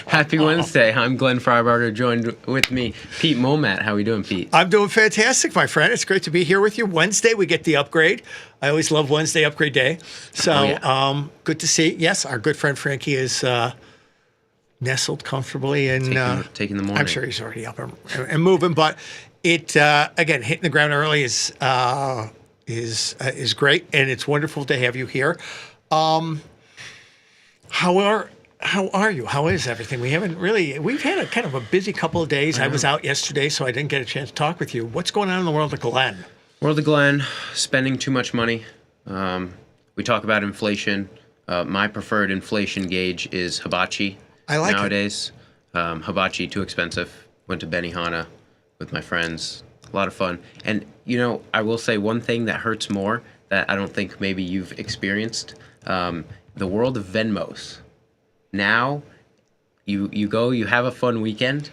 Happy Wednesday. I'm Glenn Freibarger, joined with me, Pete Momat. How are we doing, Pete? I'm doing fantastic, my friend. It's great to be here with you. Wednesday, we get the upgrade. I always love Wednesday upgrade day. So good to see. Yes, our good friend Frankie is nestled comfortably in taking the morning. I'm sure he's already up and moving, but it again, hitting the ground early is great, and it's wonderful to have you here. How are you? How is everything? We've had a kind of a busy couple of days. I was out yesterday, so I didn't get a chance to talk with you. What's going on in the world of Glenn? World of Glenn, spending too much money. We talk about inflation. My preferred inflation gauge is Hibachi. I like nowadays. Hibachi, too expensive. Went to Benihana with my friends. A lot of fun. And, I will say one thing that hurts more that I don't think maybe you've experienced. The world of Venmos. Now, you go, you have a fun weekend,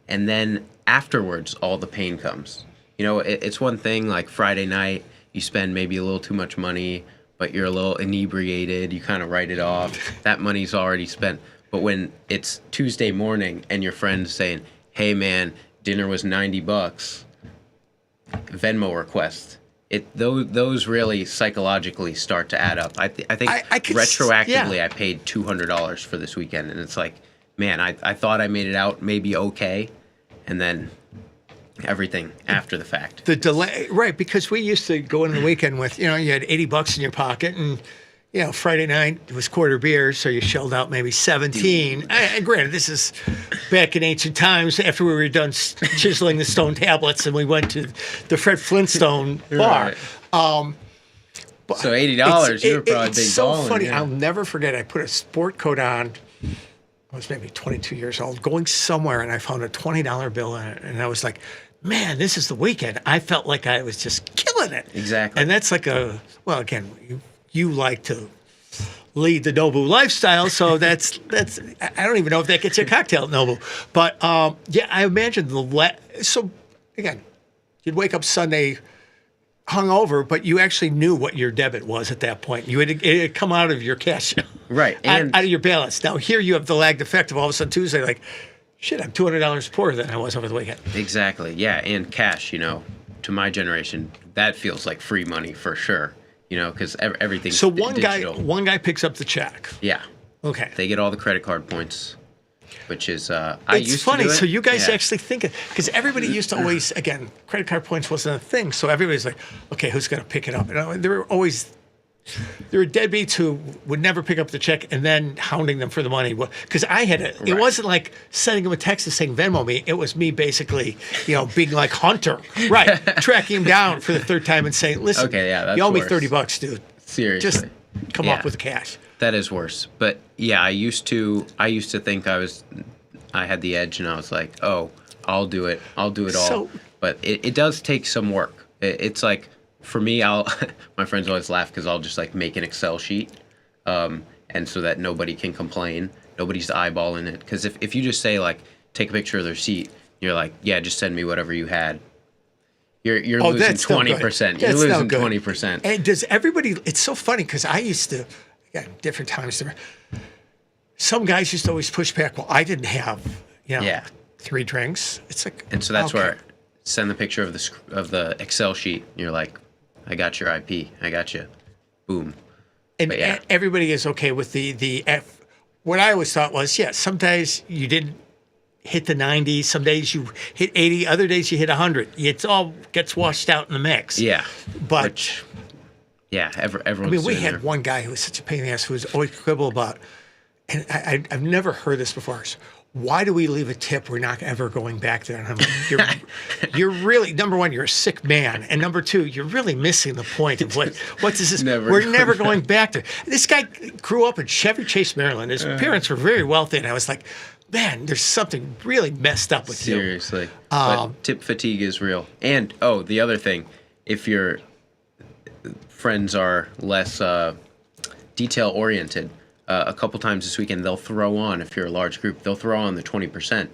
and then afterwards, all the pain comes. It's one thing like Friday night, you spend maybe a little too much money, but you're a little inebriated, you kind of write it off. That money's already spent. But when it's Tuesday morning and your friend's saying, hey man, dinner was $90, Venmo request. Those really psychologically start to add up. I think retroactively I paid $200 for this weekend, and it's like, man, I thought I made it out maybe okay, and then everything after the fact. The delay, right? Because we used to go into the weekend with you had $80 in your pocket, and Friday night it was quarter beer, so you shelled out maybe 17. And granted, this is back in ancient times after we were done chiseling the stone tablets, and we went to the Fred Flintstone bar. Right. So $80, you were probably big so balling. Funny. Yeah. I'll never forget. I put a sport coat on. I was maybe 22 years old, going somewhere, and I found a $20 bill in it, and I was like, man, this is the weekend. I felt like I was just killing it. Exactly. And that's like again, you like to lead the Nobu lifestyle, so that's I don't even know if that gets you a cocktail at Nobu. But I imagine so again, you'd wake up Sunday hungover, but you actually knew what your debit was at that point. It had come out of your cash. Right. And out of your balance. Now here you have the lagged effect of all of a sudden Tuesday, like, shit, I'm $200 poorer than I was over the weekend. Exactly. Yeah, and cash, to my generation, that feels like free money for sure. Because everything's so digital. one guy picks up the check. Yeah. Okay. They get all the credit card points, which is it's funny. So you guys actually think it, because everybody used to always, again, credit card points wasn't a thing. So everybody's like, okay, who's going to pick it up? And there were deadbeats who would never pick up the check and then hounding them for the money. Because it wasn't like sending them a text and saying Venmo me. It was me basically, being like Hunter, right? Tracking him down for the third time and saying, listen, that's you owe me worse. $30, dude. Seriously. Just come up with the cash. That is worse. But yeah, I used to think I had the edge, and I was like, oh, I'll do it all. But it does take some work. It's like, for me, my friends always laugh because I'll just like make an Excel sheet, and so that nobody can complain. Nobody's eyeballing it. Because if you just say like, take a picture of the receipt, you're like, yeah, just send me whatever you had. You're losing 20%. You're losing 20%. And does everybody? It's so funny because I used to, again, different times. Some guys used to always push back. Well, I didn't have, 3 drinks. It's like, and so that's where send the picture of the Excel sheet. You're like, I got your IP. I got you. Boom. And everybody is okay with the F. What I always thought was, some days you didn't hit the 90, some days you hit 80, other days you hit 100. It all gets washed out in the mix. Yeah. But everyone's we had one guy who was such a pain in the ass who was always quibble about, and I've never heard this before. Why do we leave a tip? We're not ever going back there. And I'm like, you're really, number one, you're a sick man. And number two, you're really missing the point of what does this, we're never going back there. This guy grew up in Chevy Chase, Maryland. His parents were very wealthy. And I was like, man, there's something really messed up with you. Seriously. But tip fatigue is real. And, the other thing, if your friends are less detail-oriented, a couple times this weekend, they'll throw on, if you're a large group, they'll throw on the 20%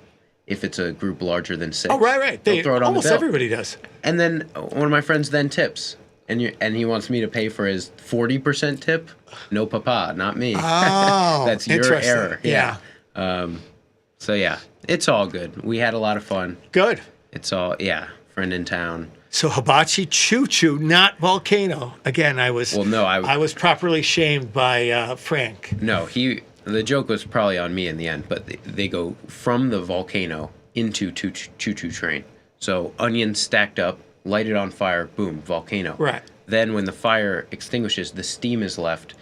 if it's a group larger than 6. Oh, right. They'll throw it on almost the bill. Everybody does. And then one of my friends then tips. and he wants me to pay for his 40% tip. No, papa, not me. Oh, That's your interesting. error. Yeah. So yeah, it's all good. We had a lot of fun. Good. It's all friend in town. So Hibachi Choo Choo, not Volcano. Again, I was I was properly shamed by Frank. No, the joke was probably on me in the end, but they go from the volcano into choo choo train. So onions stacked up, lighted on fire, boom, volcano. Right. Then when the fire extinguishes, the steam is left,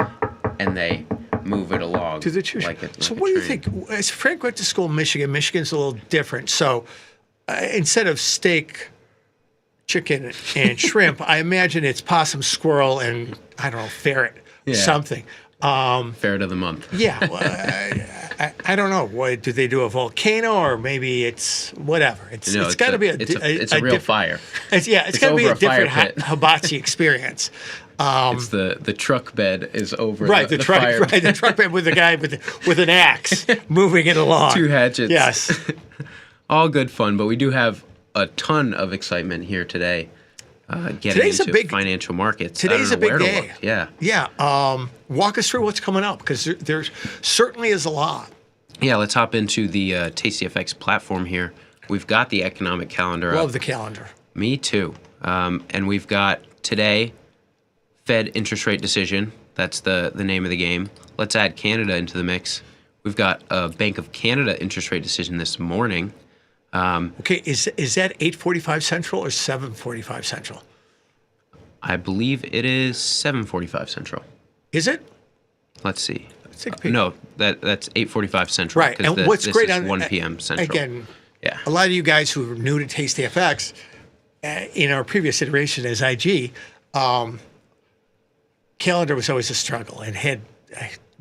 and they move it along To the choo choo. So what do you think? As Frank went to school in Michigan, Michigan's a little different. So instead of steak, chicken, and shrimp, I imagine it's possum, squirrel, and I don't know, ferret, something. Ferret of the month. Yeah, well, I don't know. What do they do? A volcano, or maybe it's whatever. It's got to be a real fire. It's got to be a different hibachi experience. It's the truck bed is over. Right, the truck, fire. right, the truck bed with the guy with an axe moving it along. 2 hatchets. Yes, all good fun, but we do have a ton of excitement here today. Getting today's into a big financial markets. Today's a big day. Yeah. Walk us through what's coming up, because there certainly is a lot. Yeah, let's hop into the TastyFX platform here. We've got the economic calendar Love up. the calendar. Me too. And we've got today, Fed interest rate decision. That's the name of the game. Let's add Canada into the mix. We've got a Bank of Canada interest rate decision this morning. Okay, is that 8:45 Central or 7:45 Central? I believe it is 7:45 Central. Is it? Let's see. Let's take a peek. No, that's 8:45 Central. Right, and what's this great is on 1 p.m. Central. Again, yeah. A lot of you guys who are new to TastyFX, in our previous iteration as IG, calendar was always a struggle and had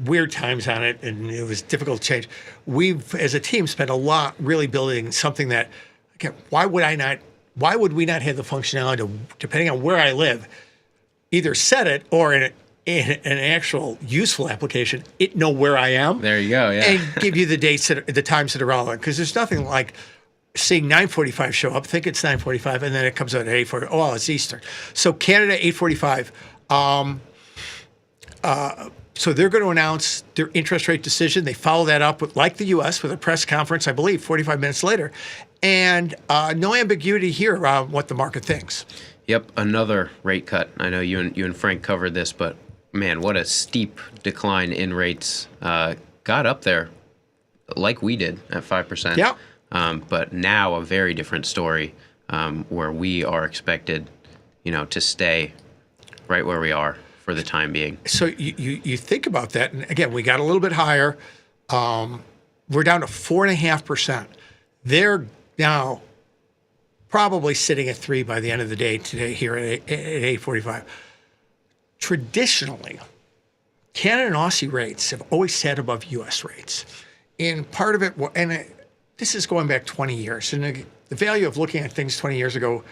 weird times on it, and it was difficult to change. We've, as a team, spent a lot really building something that, again, why would we not have the functionality to, depending on where I live, either set it or in an actual useful application, it know where I am. There you go, yeah. And give you the dates, the times that are relevant. Because there's nothing like seeing 9:45 show up, think it's 9:45, and then it comes out at 8:40. Oh, it's Eastern. So Canada, 8:45. So they're going to announce their interest rate decision. They follow that up with, like the U.S., with a press conference, I believe, 45 minutes later. And no ambiguity here around what the market thinks. Yep, another rate cut. I know you and Frank covered this, but man, what a steep decline in rates. Got up there like we did at 5%. Yeah. But now a very different story where we are expected, to stay right where we are for the time being. So you think about that, and again, we got a little bit higher. We're down to 4.5%. They're now probably sitting at 3 by the end of the day today here at 8:45. Traditionally, Canada and Aussie rates have always sat above U.S. rates. And part of it, this is going back 20 years, and the value of looking at things 20 years ago,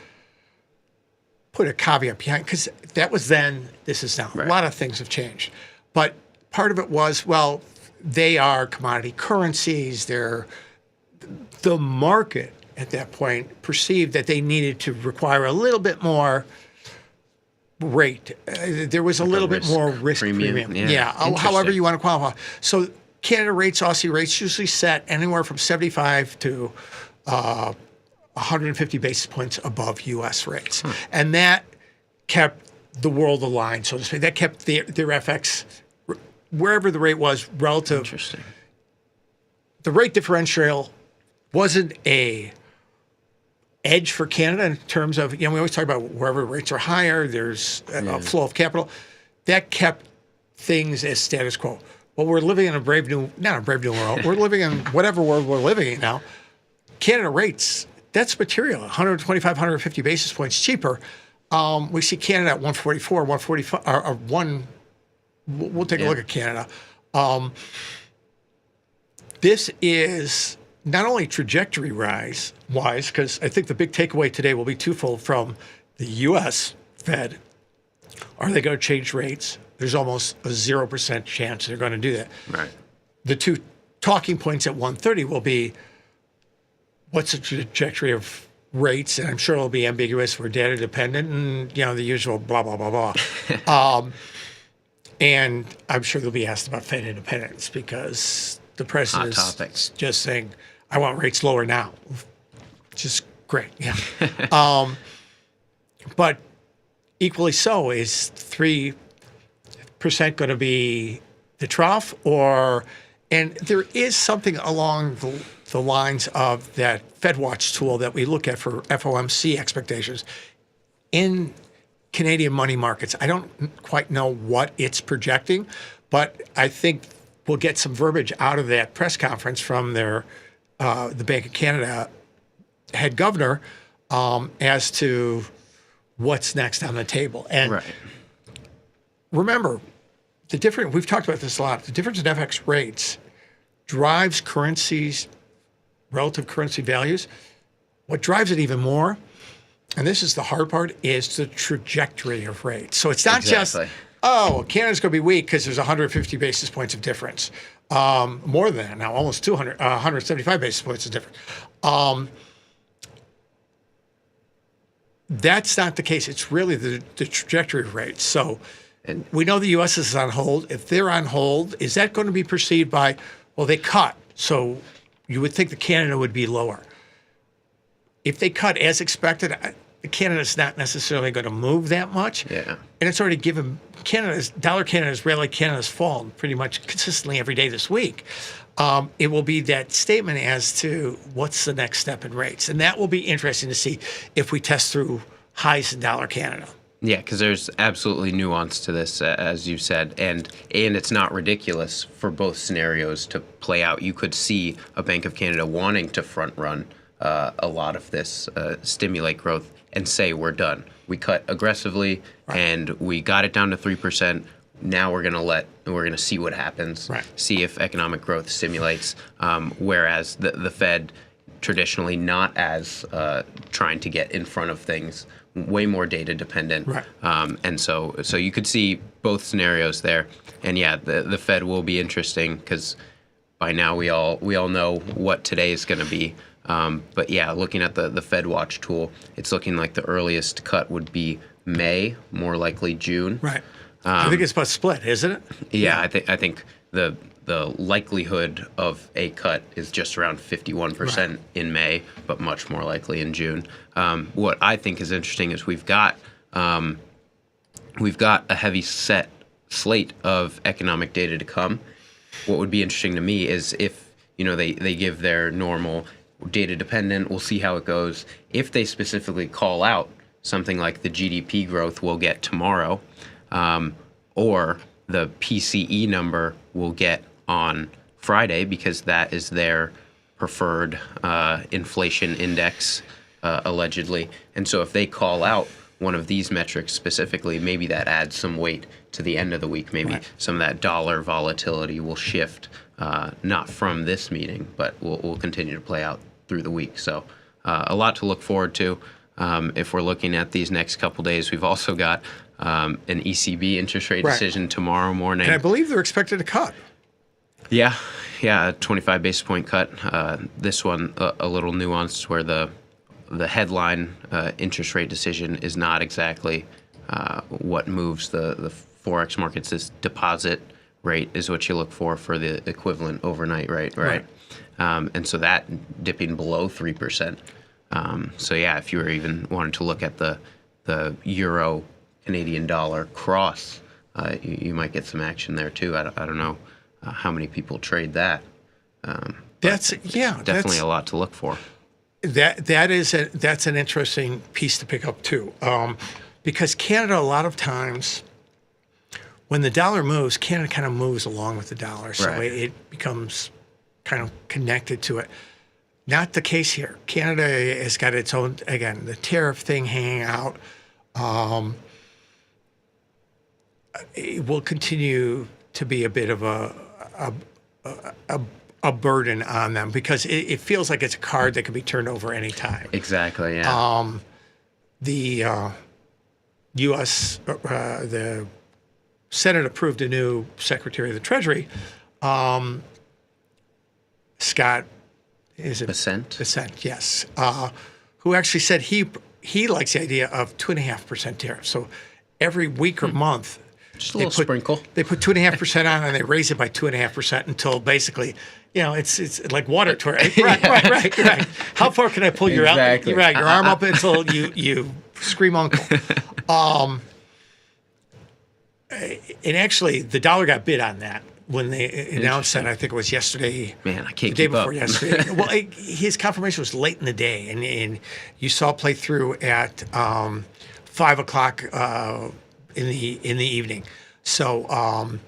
put a caveat behind, because that was then, this is now. Right. A lot of things have changed. But part of it was, well, they are commodity currencies. They're the market at that point perceived that they needed to require a little bit more rate. There was a little bit more risk premium. Yeah. However you want to qualify. So Canada rates, Aussie rates usually set anywhere from 75 to 150 basis points above U.S. rates. And that kept the world aligned, so to speak. That kept their FX, wherever the rate was relative. Interesting. The rate differential wasn't a edge for Canada in terms of, we always talk about wherever rates are higher, there's a flow of capital. That kept things as status quo. Well, we're living in not a brave new world. We're living in whatever world we're living in now. Canada rates, that's material, 125, 150 basis points cheaper. We see Canada at 144, 145, or we'll take a look at Canada. This is not only trajectory wise, because I think the big takeaway today will be twofold from the U.S. Fed. Are they going to change rates? There's almost a 0% chance they're going to do that. Right. The two talking points at 1:30 will be, what's the trajectory of rates, and I'm sure it'll be ambiguous. We're data dependent, and the usual blah blah blah blah. And I'm sure they'll be asked about Fed independence because the president is topics. just saying, "I want rates lower now," which is great. Yeah. But equally so, is 3% going to be the trough, and there is something along the lines of that FedWatch tool that we look at for FOMC expectations in Canadian money markets. I don't quite know what it's projecting, but I think we'll get some verbiage out of that press conference from the Bank of Canada head governor as to what's next on the table. And remember, we've talked about this a lot, the difference in FX rates drives currencies, relative currency values. What drives it even more, and this is the hard part, is the trajectory of rates. So it's not just, Canada's going to be weak because there's 150 basis points of difference. More than that now, almost 200, 175 basis points of difference. That's not the case. It's really the trajectory of rates. So we know the U.S. is on hold. If they're on hold, is that going to be perceived by, well, they cut, so you would think that Canada would be lower. If they cut as expected, Canada's not necessarily going to move that much. Yeah. And it's already given Canada's rally, Canada's fallen pretty much consistently every day this week. It will be that statement as to what's the next step in rates. And that will be interesting to see if we test through highs in dollar Canada. Yeah, because there's absolutely nuance to this, as you said, and it's not ridiculous for both scenarios to play out. You could see a Bank of Canada wanting to front run a lot of this, stimulate growth, and say we're done. We cut aggressively, and we got it down to 3%. Now we're gonna see what happens, see if economic growth stimulates. Whereas the Fed traditionally not as trying to get in front of things, way more data dependent. And so you could see both scenarios there. And yeah, the Fed will be interesting because by now we all know what today is going to be. But yeah, looking at the FedWatch tool, it's looking like the earliest cut would be May, more likely June. I think it's about split, isn't it? Yeah, I think the likelihood of a cut is just around 51% in May, but much more likely in June. What I think is interesting is we've got a heavy set slate of economic data to come. What would be interesting to me is if they give their normal data dependent, we'll see how it goes. If they specifically call out something like the GDP growth we'll get tomorrow, or the PCE number we'll get on Friday because that is their preferred inflation index, allegedly. And so if they call out one of these metrics specifically, maybe that adds some weight to the end of the week. Maybe some of that dollar volatility will shift, not from this meeting, but will continue to play out through the week. So a lot to look forward to. If we're looking at these next couple days, we've also got an ECB interest rate decision tomorrow morning. And I believe they're expected to cut. Yeah, a 25 basis point cut. This one a little nuanced, where the headline interest rate decision is not exactly what moves the forex markets. This deposit rate is what you look for the equivalent overnight rate, right? And so that dipping below 3%. So yeah, if you were even wanting to look at the euro Canadian dollar cross, you might get some action there too. I don't know how many people trade that. That's definitely a lot to look for. That's an interesting piece to pick up too, because Canada, a lot of times when the dollar moves, Canada kind of moves along with the dollar, so it becomes kind of connected to it. Not the case here. Canada has got its own, again, the tariff thing hanging out. It will continue to be a bit of a burden on them because it feels like it's a card that can be turned over any time. Exactly, yeah. The U.S., the Senate approved a new Secretary of the Treasury, Scott, is it? Bessent, yes. who actually said he likes the idea of 2.5% tariff. So every week or month, Just a little sprinkle. They put 2.5% on, and they raise it by 2.5% until basically, it's like water tour. Right. How far can I pull Exactly. your arm up until you scream uncle? And actually, the dollar got bid on that when they announced that. I think it was yesterday. Man, I can't the day keep before up. yesterday. Well, his confirmation was late in the day, and you saw it play through at 5 o'clock in the evening. So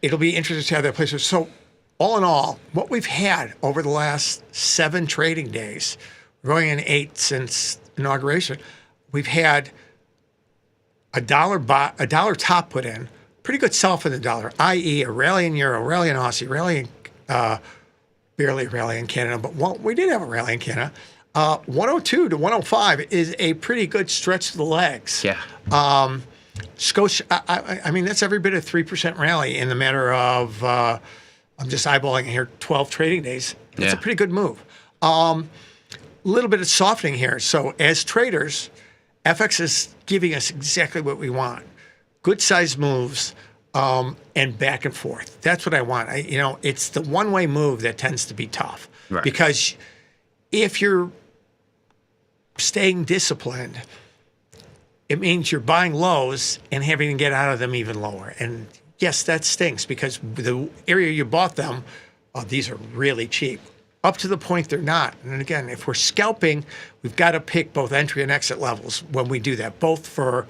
it'll be interesting to see how that plays. So all in all, what we've had over the last 7 trading days, we're going in 8 since inauguration, we've had a dollar top put in, pretty good sell for the dollar, i.e. a rally in euro, rally in Aussie, rally in, barely a rally in Canada, but we did have a rally in Canada. 102 to 105 is a pretty good stretch to the legs. Yeah. Scotia, I mean, that's every bit a 3% rally in the matter of, I'm just eyeballing here, 12 trading days. That's a pretty good move. A little bit of softening here. So as traders, FX is giving us exactly what we want. Good size moves and back and forth. That's what I want. It's the one-way move that tends to be tough. Right. Because if you're staying disciplined, it means you're buying lows and having to get out of them even lower. And yes, that stinks because the area you bought them, these are really cheap. Up to the point they're not. And again, if we're scalping, we've got to pick both entry and exit levels when we do that, both for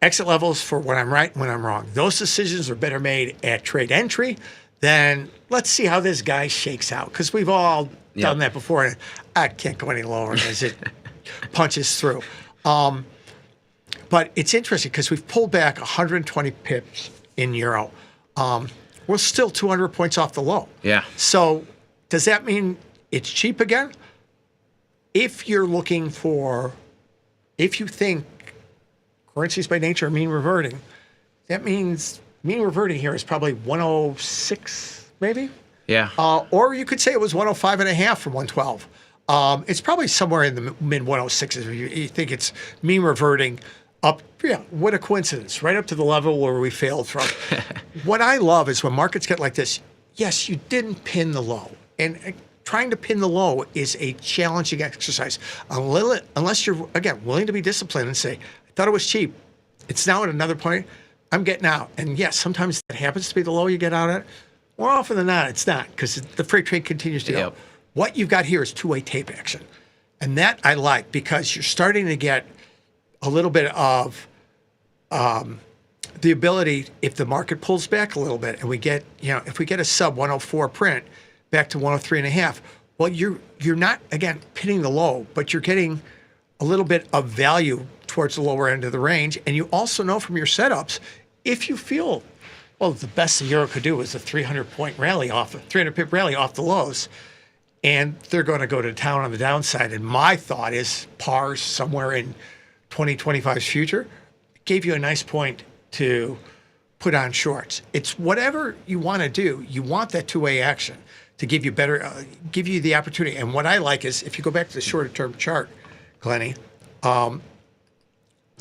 exit levels for when I'm right and when I'm wrong. Those decisions are better made at trade entry than let's see how this guy shakes out. Because we've all done that before. And I can't go any lower as it punches through. But it's interesting because we've pulled back 120 pips in euro. We're still 200 points off the low. Yeah. So does that mean it's cheap again? If you're looking for, if you think currencies by nature are mean reverting, that means mean reverting here is probably 106 maybe? Yeah. Or you could say it was 105 and a half from 112. It's probably somewhere in the mid 106s if you think it's mean reverting up. Yeah, what a coincidence. Right up to the level where we failed from. What I love is when markets get like this, yes, you didn't pin the low. And trying to pin the low is a challenging exercise. Unless you're, again, willing to be disciplined and say, I thought it was cheap. It's now at another point. I'm getting out. And yes, sometimes that happens to be the low you get out at. More often than not, it's not because the freight trade continues to go. What you've got here is two-way tape action. And that I like because you're starting to get a little bit of the ability, if the market pulls back a little bit and we get, if we get a sub 104 print back to 103 and a half, well, you're not, again, pinning the low, but you're getting a little bit of value towards the lower end of the range. And you also know from your setups, if you feel, well, the best the euro could do was a 300-point rally 300-pip rally off the lows, and they're going to go to town on the downside. And my thought is pars somewhere in 2025's future gave you a nice point to put on shorts. It's whatever you want to do. You want that two-way action to give you better, give you the opportunity. And what I like is if you go back to the shorter term chart, Glennie. The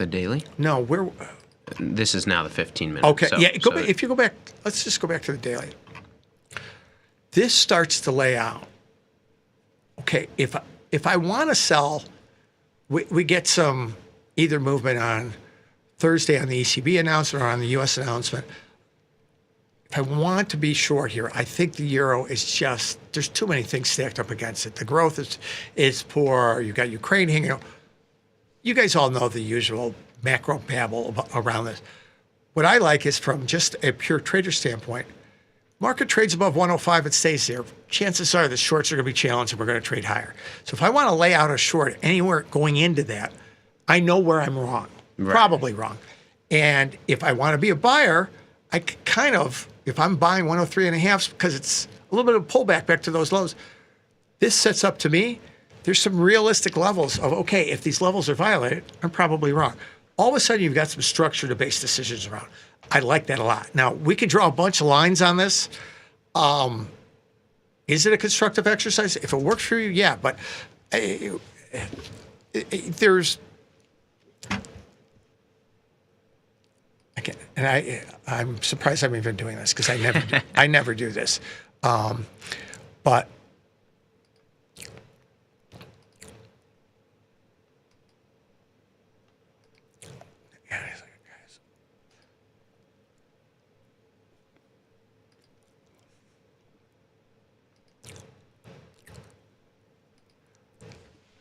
daily? No, we're. This is now the 15-minute. Okay, back, if you go back, let's just go back to the daily. This starts to lay out. Okay, if I want to sell, we get some either movement on Thursday on the ECB announcement or on the U.S. announcement. If I want to be short here, I think the euro is just, there's too many things stacked up against it. The growth is poor. You've got Ukraine hanging out. You guys all know the usual macro babble around this. What I like is from just a pure trader standpoint, market trades above 105, it stays there. Chances are the shorts are going to be challenged and we're going to trade higher. So if I want to lay out a short anywhere going into that, I know where I'm wrong, probably wrong. And if I want to be a buyer, I kind of, if I'm buying 103 and a half because it's a little bit of a pullback back to those lows, this sets up to me, there's some realistic levels of, okay, if these levels are violated, I'm probably wrong. All of a sudden, you've got some structure to base decisions around. I like that a lot. Now, we could draw a bunch of lines on this. Is it a constructive exercise? If it works for you, yeah. But there's again, and I'm surprised I'm even doing this because I never do this, but.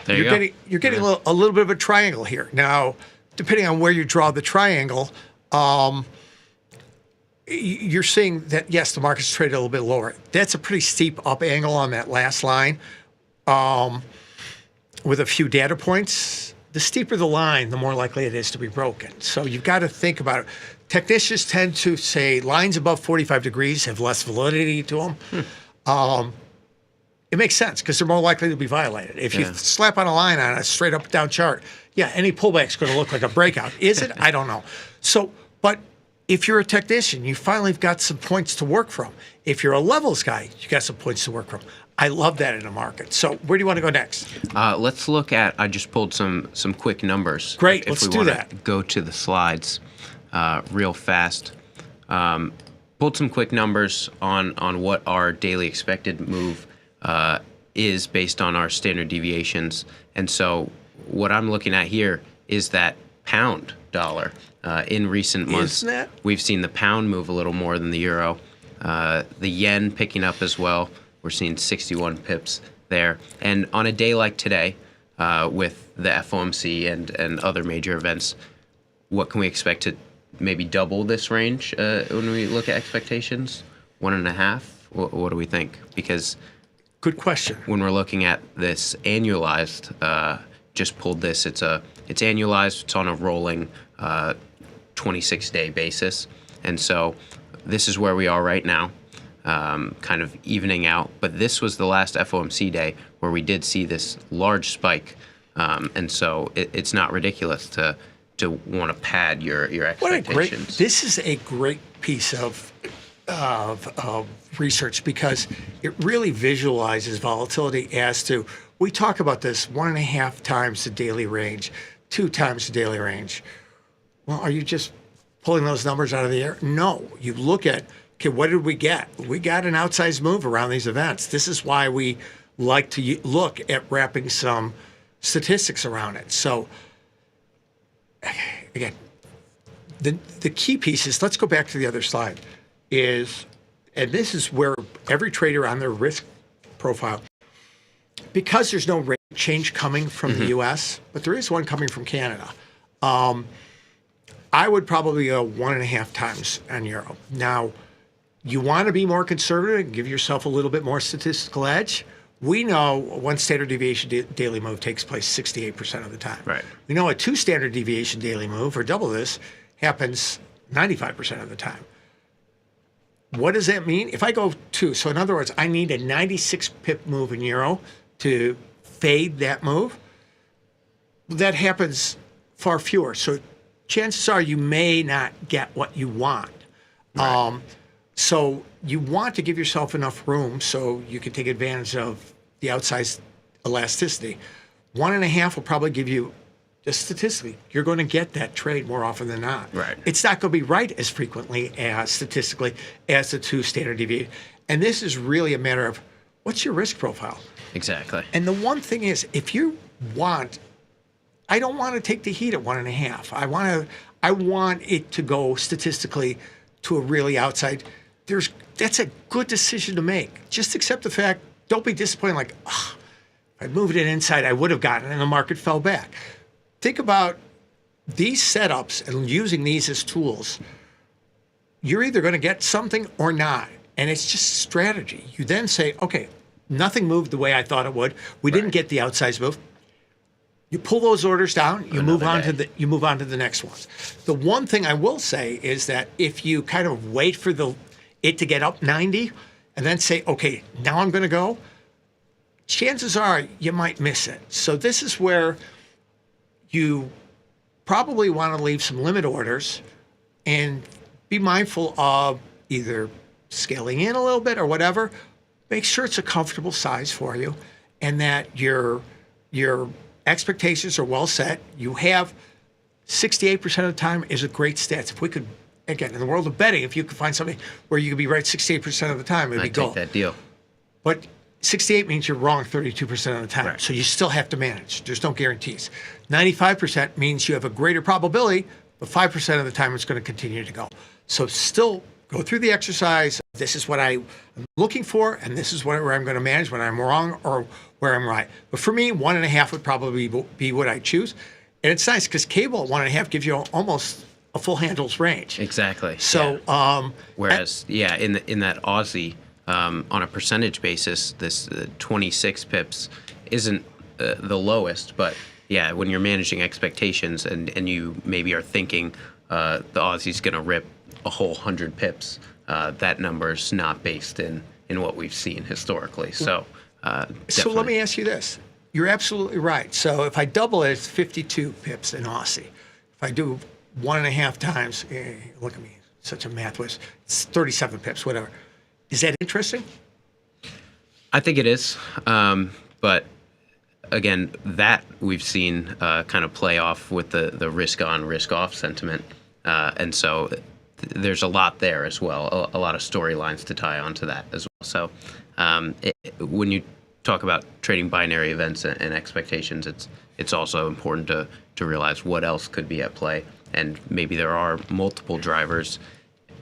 There you go. You're getting a little bit of a triangle here. Now, depending on where you draw the triangle, you're seeing that, yes, the market's traded a little bit lower. That's a pretty steep up angle on that last line with a few data points. The steeper the line, the more likely it is to be broken. So you've got to think about it. Technicians tend to say lines above 45 degrees have less validity to them. It makes sense because they're more likely to be violated. If you slap on a line on a straight up down chart, yeah, any pullback's going to look like a breakout. Is it? I don't know. So, but if you're a technician, you finally have got some points to work from. If you're a levels guy, you got some points to work from. I love that in the market. So where do you want to go next? Let's look at, I just pulled some quick numbers. Great, let's do that. Go to the slides real fast. Pulled some quick numbers on what our daily expected move is based on our standard deviations. And so what I'm looking at here is that pound dollar. In recent months, we've seen the pound move a little more than the euro. The yen picking up as well. We're seeing 61 pips there. And on a day like today, with the FOMC and other major events, what can we expect to maybe double this range when we look at expectations? 1.5? What do we think? Because good question. When we're looking at this annualized, just pulled this. It's annualized. It's on a rolling 26-day basis, and so this is where we are right now, kind of evening out. But this was the last FOMC day where we did see this large spike, and so it's not ridiculous to want to pad your expectations. This is a great piece of research because it really visualizes volatility as to, we talk about this 1.5 times the daily range, 2 times the daily range. Well, are you just pulling those numbers out of the air? No. You look at, okay, what did we get? We got an outsized move around these events. This is why we like to look at wrapping some statistics around it. So, again, the key piece is, let's go back to the other slide, is, and this is where every trader on their risk profile, because there's no rate change coming from the U.S., but there is one coming from Canada, I would probably go 1.5 times on euro. Now, you want to be more conservative and give yourself a little bit more statistical edge. We know one standard deviation daily move takes place 68% of the time. Right. We know a 2 standard deviation daily move, or double this, happens 95% of the time. What does that mean? If I go 2, so in other words, I need a 96 pip move in euro to fade that move. That happens far fewer. So chances are you may not get what you want. Right. So you want to give yourself enough room so you can take advantage of the outsized elasticity. 1.5 will probably give you, just statistically, you're going to get that trade more often than not. Right. It's not going to be right as frequently as statistically as the 2 standard deviation. And this is really a matter of, what's your risk profile? Exactly. And the one thing is, if you want, I don't want to take the heat at 1.5. I want it to go statistically to a really outside. That's a good decision to make. Just accept the fact. Don't be disappointed. Like, if I moved it inside, I would have gotten it, and the market fell back. Think about these setups and using these as tools. You're either going to get something or not, and it's just strategy. You then say, okay, nothing moved the way I thought it would. We didn't get the outsized move. You pull those orders down. You move on to the next ones. The one thing I will say is that if you kind of wait for it to get up 90 and then say, okay, now I'm going to go, chances are you might miss it. So this is where you probably want to leave some limit orders and be mindful of either scaling in a little bit or whatever. Make sure it's a comfortable size for you and that you're your expectations are well set. You have 68% of the time is a great stats. If we could, again, in the world of betting, if you could find something where you could be right 68% of the time, it'd be gold. I'd take that deal. But 68 means you're wrong 32% of the time. Right. So you still have to manage. There's no guarantees. 95% means you have a greater probability, but 5% of the time it's going to continue to go. So still go through the exercise. This is what I'm looking for, and this is where I'm going to manage when I'm wrong or where I'm right. But for me, 1.5 would probably be what I choose. And it's nice because cable at 1.5 gives you almost a full handle's range. Exactly. So, whereas, in that Aussie, on a percentage basis, this 26 pips isn't the lowest, but when you're managing expectations and you maybe are thinking the Aussie's going to rip a whole 100 pips, that number's not based in what we've seen historically. So, so let me ask you this. You're absolutely right. So if I double it, it's 52 pips in Aussie. If I do 1.5 times, look at me, such a math whiz, it's 37 pips, whatever. Is that interesting? I think it is. But again, that we've seen kind of play off with the risk on, risk off sentiment. And so there's a lot there as well, a lot of storylines to tie onto that as well. So when you talk about trading binary events and expectations, it's also important to realize what else could be at play. And maybe there are multiple drivers.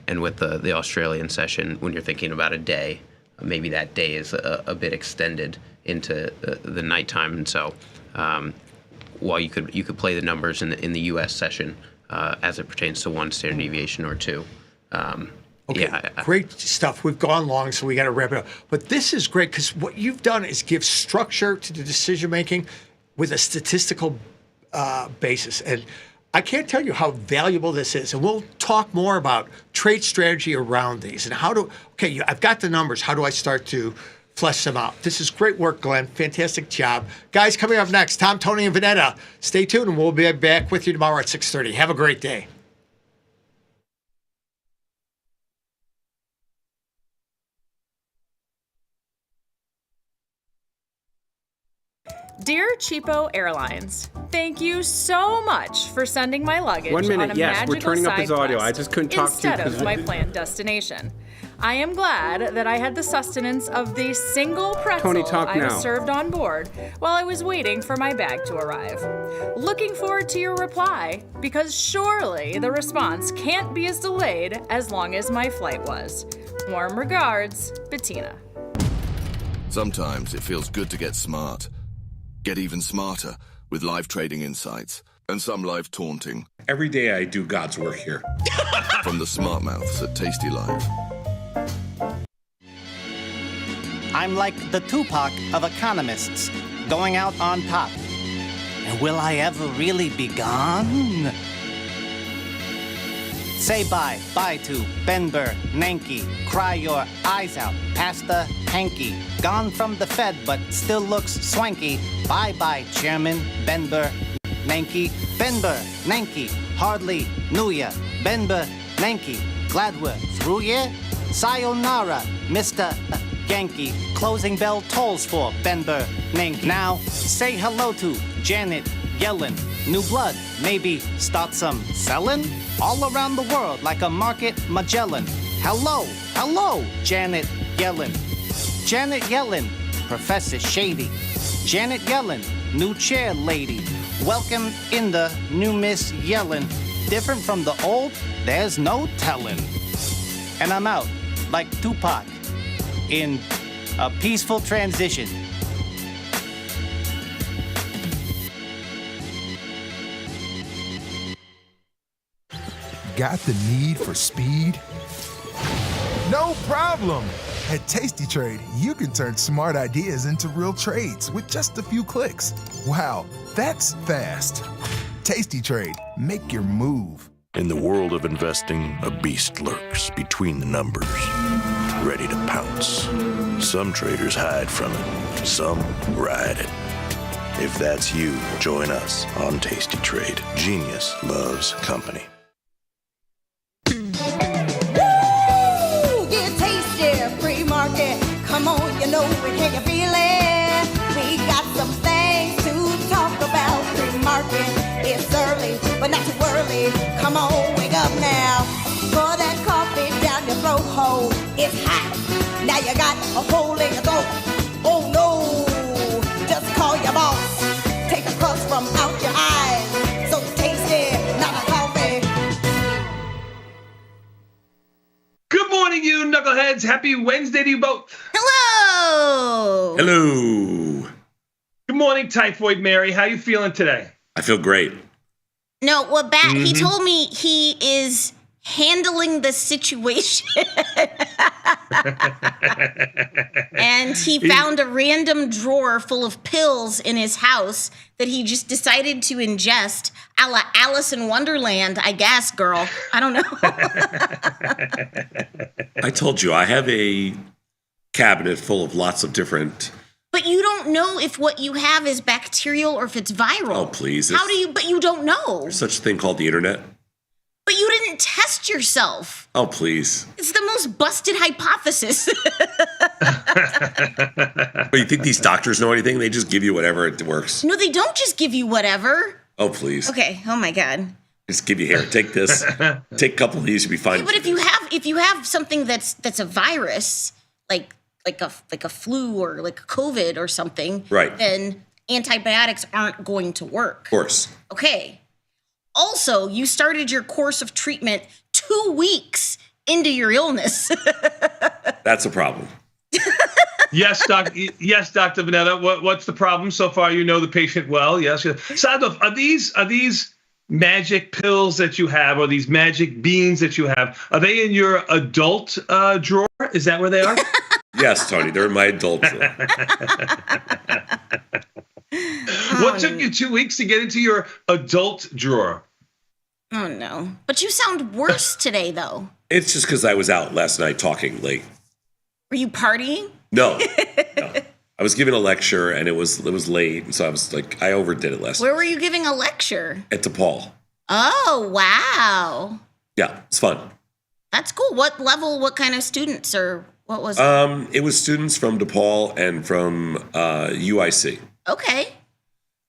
And with the Australian session, when you're thinking about a day, maybe that day is a bit extended into the nighttime. And so while you could play the numbers in the U.S. session as it pertains to one standard deviation or two. Okay, great stuff. We've gone long, so we got to wrap it up. But this is great because what you've done is give structure to the decision making with a statistical basis. And I can't tell you how valuable this is. And we'll talk more about trade strategy around these and I've got the numbers. How do I start to flesh them out? This is great work, Glenn. Fantastic job. Guys, coming up next, Tom, Tony, and Vanetta. Stay tuned, and we'll be back with you tomorrow at 6:30. Have a great day. Dear Cheapo Airlines, thank you so much for sending my luggage 1 minute, on a yes, magical we're turning up his audio. side I just couldn't talk to you instead of my planned destination. I am glad that I had the sustenance of the single pretzel Tony, talk I was now. served on board while I was waiting for my bag to arrive. Looking forward to your reply, because surely the response can't be as delayed as long as my flight was. Warm regards, Bettina. Sometimes it feels good to get smart. Get even smarter with live trading insights and some live taunting. Every day I do God's work here. From the smart mouths at tastylive. I'm like the Tupac of economists, going out on top. And will I ever really be gone? Say bye to Ben Bernanke. Cry your eyes out past the hanky. Gone from the Fed, but still looks swanky. Bye, Chairman Ben Bernanke. Ben Bernanke, hardly knew ya. Ben Bernanke, glad we're through ya. Sayonara, Mr. Yankee. Closing bell tolls for Ben Bernanke. Now, say hello to Janet Yellen. New blood, maybe start some selling? All around the world like a market Magellan. Hello, Janet Yellen. Janet Yellen, Professor Shady. Janet Yellen, new chair lady. Welcome in the new Miss Yellen. Different from the old, there's no telling. And I'm out, like Tupac, in a peaceful transition. Got the need for speed? No problem! At Tasty Trade, you can turn smart ideas into real trades with just a few clicks. Wow, that's fast. Tasty Trade, make your move. In the world of investing, a beast lurks between the numbers, ready to pounce. Some traders hide from it, some ride it. If that's you, join us on Tasty Trade. Genius loves company. Come on, you know it, can you feel it? We got some things to coffee. Come on, wake up now. Pour that coffee down your throat hole. It's hot. Now you got a hole in your throat. Oh no, just call your boss. Take the crust from out your eyes. So tasty, not a coffee. Good morning, you knuckleheads. Happy Wednesday to you both. Hello. Hello. Good morning, Typhoid Mary. How you feeling today? I feel great. No, well, he told me he is handling the situation. And he found a random drawer full of pills in his house that he just decided to ingest, a la Alice in Wonderland, I guess, girl. I don't know. I told you, I have a cabinet full of lots of different... But you don't know if what you have is bacterial or if it's viral. Oh, please. How do you, but you don't know. There's such a thing called the internet. But you didn't test yourself. Oh, please. It's the most busted hypothesis. But you think these doctors know anything? They just give you whatever it works. No, they don't just give you whatever. Oh, please. Okay. Oh my God. Just give you here. Take this. Take a couple of these. You'll be fine. Yeah, but if you have something that's a virus, like a flu or like a COVID or something, right, then antibiotics aren't going to work. Of course. Okay. Also, you started your course of treatment 2 weeks into your illness. That's a problem. Yes, Dr. Vanetta. What's the problem so far? You know the patient well. Yes. Sadov, are these magic pills that you have, or these magic beans that you have, are they in your adult drawer? Is that where they are? Yes, Tony, they're in my adult drawer. What took you 2 weeks to get into your adult drawer? Oh, no. But you sound worse today, though. It's just because I was out last night talking late. Were you partying? No. I was giving a lecture, and it was late, and so I was like, I overdid it last night. Where were you giving a lecture? At DePaul. Oh, wow. Yeah, it's fun. That's cool. What level, what kind of students, or what was it? It was students from DePaul and from UIC. Okay.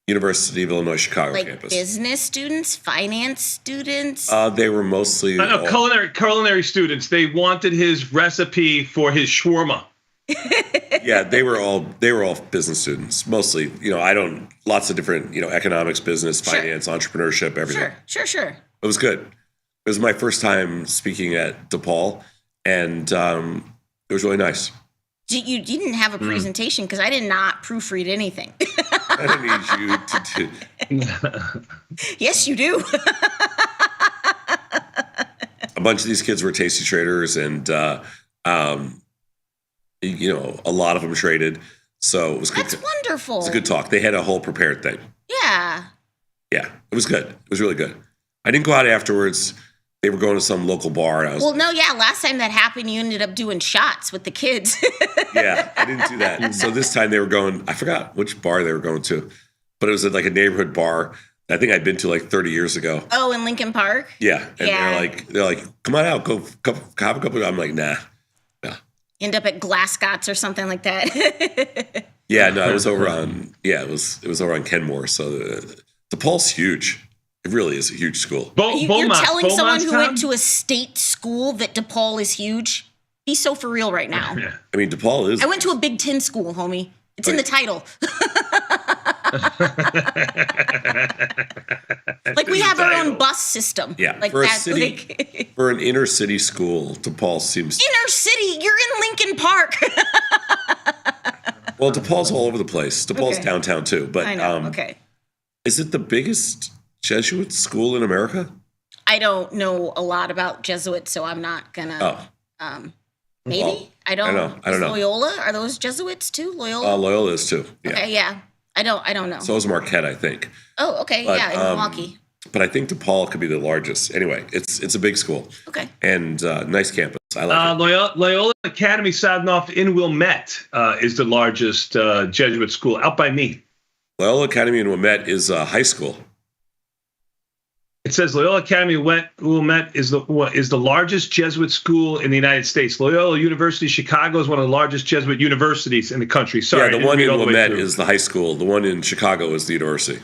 University of Illinois Chicago like campus. Business students, finance students. They were mostly culinary students. They wanted his recipe for his shawarma. Yeah, they were all business students. Mostly, lots of different, economics, business, finance, entrepreneurship, everything. Sure. It was good. It was my first time speaking at DePaul, and it was really nice. You didn't have a presentation because I did not proofread anything. I didn't need you to do. Yes, you do. A bunch of these kids were tasty traders, and a lot of them traded. So it was good. That's wonderful. It was a good talk. They had a whole prepared thing. Yeah. Yeah, it was good. It was really good. I didn't go out afterwards. They were going to some local bar. And last time that happened, you ended up doing shots with the kids. Yeah, I didn't do that. So this time they were going, I forgot which bar they were going to, but it was at like a neighborhood bar I think I'd been to like 30 years ago. Oh, in Lincoln Park? Yeah. And they're like, come on out, go have a couple. I'm like, nah. You end up at Glasgow's or something like that. Yeah, no, it was over on, it was over on Kenmore. So DePaul's huge. It really is a huge school. You're telling someone who went to a state school that DePaul is huge? Be so for real right now. I mean, DePaul is. I went to a Big Ten school, homie. It's in the title. Like we have our own bus system. Yeah, like for a that, city, for an inner city school, DePaul seems. Inner city? You're in Lincoln Park. Well, DePaul's all over the place. DePaul's downtown too, but I know. Is it the biggest Jesuit school in America? I don't know a lot about Jesuits, so I'm not gonna. Maybe well, I don't know. Loyola, are those Jesuits too? Loyola. Loyola is too. Yeah. Okay, yeah. I don't know. So is Marquette, I think. Oh, okay, but, in Milwaukee. But I think DePaul could be the largest. Anyway, it's a big school. Okay. And nice campus. I like it. Loyola Academy Sadnoff in Wilmette is the largest Jesuit school out by me. Loyola Academy in Wilmette is a high school. It says Loyola Academy Wilmette is the largest Jesuit school in the United States. Loyola University Chicago is one of the largest Jesuit universities in the country. Sorry, yeah, the one in Wilmette is the high school. The one in Chicago is the university.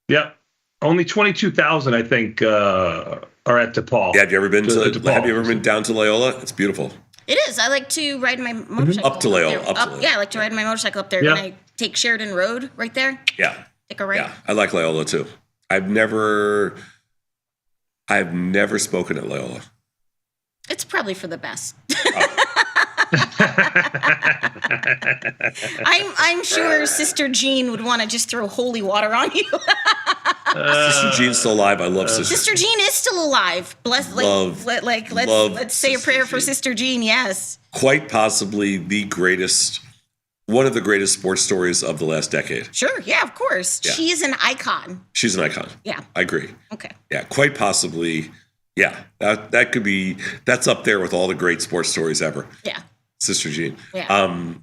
Yep. Only 22,000, I think, are at DePaul. Yeah, have you ever been DePaul. Have you ever been down to Loyola? It's beautiful. It is. I like to ride my motorcycle Up to Loyola. there. Yeah, I like to ride my motorcycle up there. Yeah. When I take Sheridan Road right there. Yeah. Take a right. Yeah, I like Loyola too. I've never spoken at Loyola. It's probably for the best. I'm sure Sister Jean would want to just throw holy water on you. Sister Jean's still alive. I love Sister. Sister Jean is still alive. Bless. Let's say a prayer for Sister Jean. Yes. Quite possibly one of the greatest sports stories of the last decade. Sure. Yeah. Of course. Yeah. She is an icon. She's an icon. Yeah. I agree. Okay. Yeah, quite possibly. Yeah, that could be. That's up there with all the great sports stories ever. Yeah. Sister Jean. Yeah.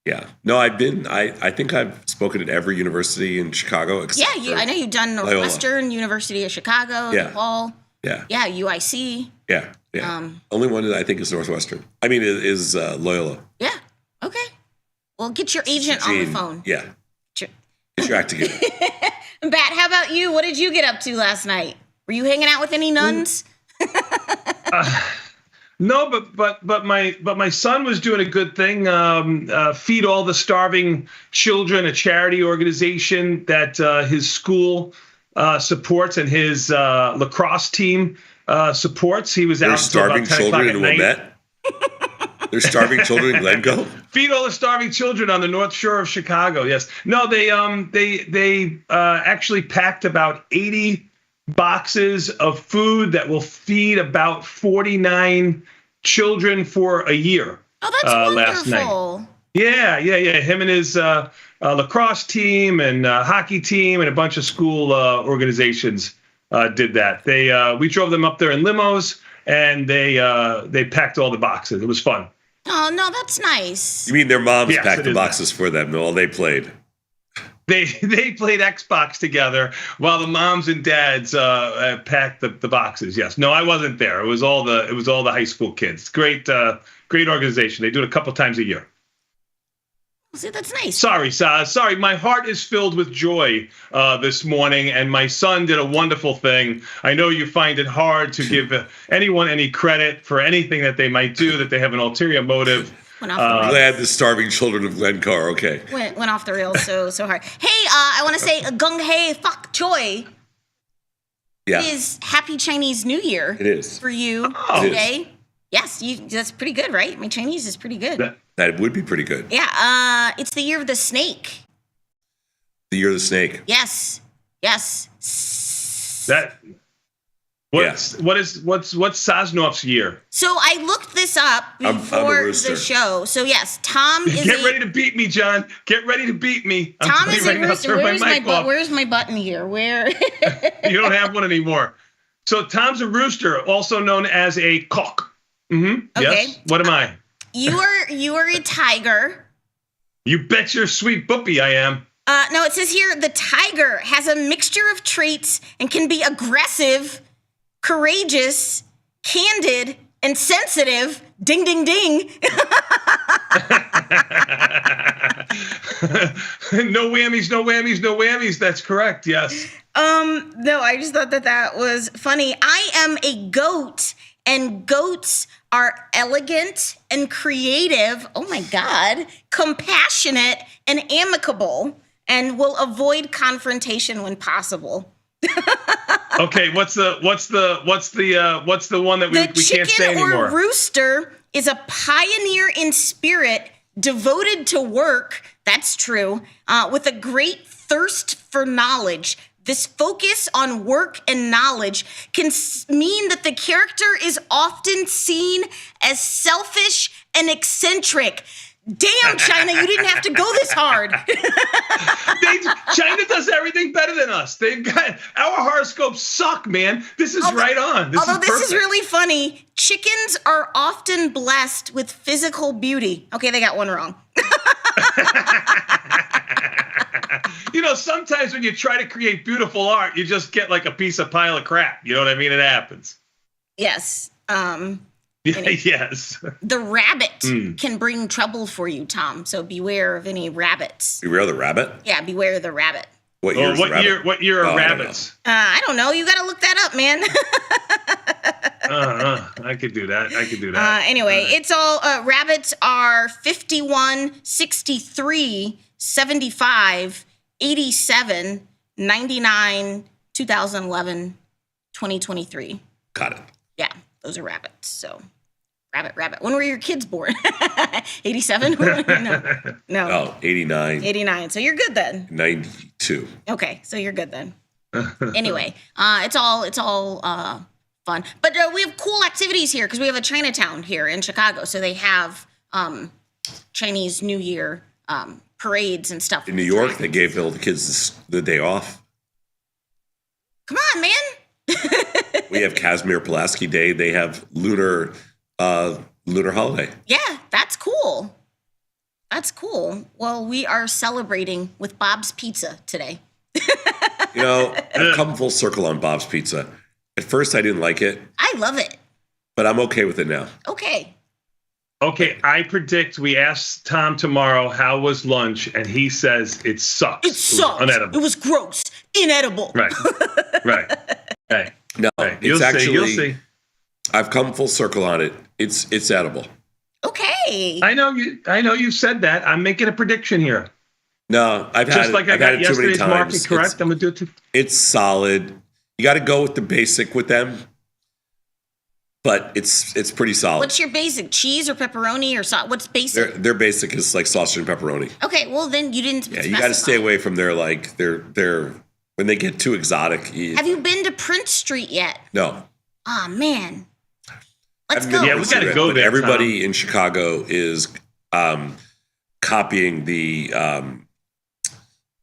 Yeah. No, I think I've spoken at every university in Chicago. Except I know you've done Loyola. Northwestern, University of Chicago, DePaul. Yeah. Yeah, UIC. Yeah. Only one that I think is Northwestern. I mean, is Loyola. Yeah. Okay. Well, get your agent on the phone. Yeah. Get your act together. Bat, how about you? What did you get up to last night? Were you hanging out with any nuns? No, but my son was doing a good thing. Feed All the Starving Children, a charity organization that his school supports and his lacrosse team supports. He was out until about 10 o'clock at night. There's starving children in Glencoe. Feed all the starving children on the North Shore of Chicago. Yes. No, they actually packed about 80 boxes of food that will feed about 49 children for a year. Oh, that's wonderful. Last night. Yeah. Him and his lacrosse team and hockey team and a bunch of school organizations did that. We drove them up there in limos, and they packed all the boxes. It was fun. Oh, no, that's nice. You mean their moms packed the boxes for them while they played? They played Xbox together while the moms and dads packed the boxes. Yes. No, I wasn't there. It was all the high school kids. Great organization. They do it a couple times a year. See, that's nice. Sorry, Saz. Sorry, my heart is filled with joy this morning, and my son did a wonderful thing. I know you find it hard to give anyone any credit for anything that they might do, that they have an ulterior motive. Went off the rails. Glad the starving children of Glencoe. Okay. Went off the rails so hard. Hey, I want to say gung hei fak choi. Yeah. It is Happy Chinese New Year. It is. For you today. Yes, that's pretty good, right? My Chinese is pretty good. That would be pretty good. Yeah, it's the year of the snake. The year of the snake. Yes. What's Sosnoff's year? So I looked this up before the show. So yes, Tom is. Get ready to beat me, John. Get ready to beat me. Tom is a rooster. Where's my button here? Where? You don't have one anymore. So Tom's a rooster, also known as a cock. Mm-hmm. Okay. Yes. What am I? You are a tiger. You bet your sweet boopy I am. No, it says here the tiger has a mixture of traits and can be aggressive, courageous, candid, and sensitive. Ding, ding, ding. No whammies. That's correct. Yes. No, I just thought that was funny. I am a goat, and goats are elegant and creative. Oh my God. Compassionate and amicable, and will avoid confrontation when possible. Okay, what's the one that we can't say anymore? The chicken or rooster is a pioneer in spirit, devoted to work. That's true. With a great thirst for knowledge. This focus on work and knowledge can mean that the character is often seen as selfish and eccentric. Damn, China, you didn't have to go this hard. China does everything better than us. They've got our horoscopes suck, man. This is right on. This is really funny. Chickens are often blessed with physical beauty. Okay, they got one wrong. You know, sometimes when you try to create beautiful art, you just get like a pile of crap. You know what I mean? It happens. Yes. Yes. The rabbit can bring trouble for you, Tom. So beware of any rabbits. Beware of the rabbit? Yeah, beware of the rabbit. What year? What year are rabbits? I don't know. You got to look that up, man. I could do that. Anyway, it's all rabbits are 51, 63, 75, 87, 99, 2011, 2023. Got it. Yeah, those are rabbits. So, rabbit. When were your kids born? 87? No. Oh, 89. 89. So you're good then. 92. Okay, so you're good then. Anyway, it's all fun. But we have cool activities here because we have a Chinatown here in Chicago. So they have Chinese New Year parades and stuff. In New York, they gave all the kids the day off. Come on, man. We have Casimir Pulaski Day. They have lunar holiday. Yeah, that's cool. That's cool. Well, we are celebrating with Bob's Pizza today. I've come full circle on Bob's Pizza. At first, I didn't like it. I love it. But I'm okay with it now. Okay. Okay, I predict we ask Tom tomorrow how was lunch, and he says it sucks. It sucked. Was unedible. It was gross. Inedible. Right. Hey. No, Hey, you'll see. I've come full circle on it. It's edible. Okay. I know you said that. I'm making a prediction here. No, I've had I it got too many yesterday's market times. correct. I'm gonna do it too. It's solid. You got to go with the basic with them, but it's pretty solid. What's your basic? Cheese or pepperoni or what's basic? Their basic is like sausage and pepperoni. Okay, well then you didn't. Yeah, you got to stay away from their when they get too exotic. Have you been to Prince Street yet? No. Oh man. Let's I've go. Yeah, we got to go there. Everybody Tom. in Chicago is copying the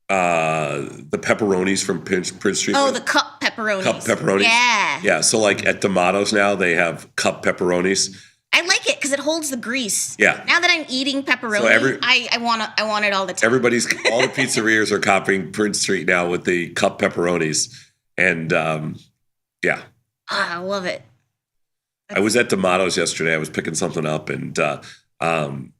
pepperonis from Prince Street. Oh, the cup pepperonis. Cup pepperonis. Yeah. Yeah. So like at D'Amato's now they have cup pepperonis. I like it because it holds the grease. Yeah. Now that I'm eating pepperoni, I want it all the time. All the pizzerias are copying Prince Street now with the cup pepperonis, and yeah. I love it. I was at D'Amato's yesterday. I was picking something up, and I don't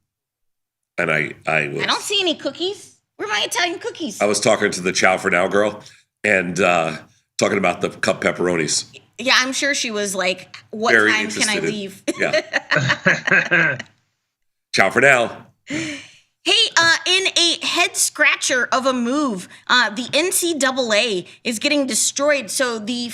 see any cookies. Where are my Italian cookies? I was talking to the Ciao for Now girl, and talking about the cup pepperonis. Yeah, I'm sure she was like, "What Very time can I leave?" Yeah. Ciao for now. Hey, in a head scratcher of a move, the NCAA is getting destroyed. So the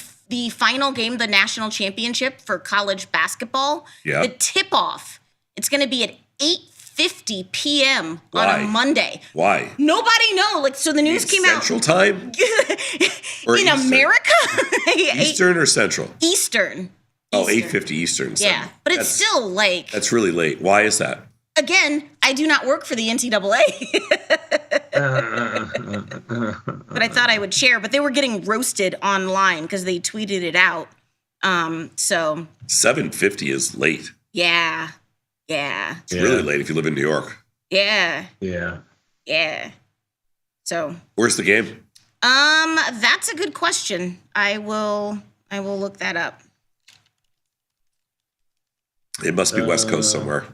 final game, the national championship for college basketball, the tip-off, it's going to be at 8:50 p.m. on a Monday. Why? Nobody knows. So the news came out. Central time? Or in Eastern? America? Eastern or Central? Eastern. Oh, 8:50 Eastern. Yeah, but it's still like. That's really late. Why is that? Again, I do not work for the NCAA. But I thought I would share. But they were getting roasted online because they tweeted it out. So 7:50 is late. Yeah. It's really late if you live in New York. Yeah. So Where's the game? that's a good question. I will look that up. It must be West Coast somewhere.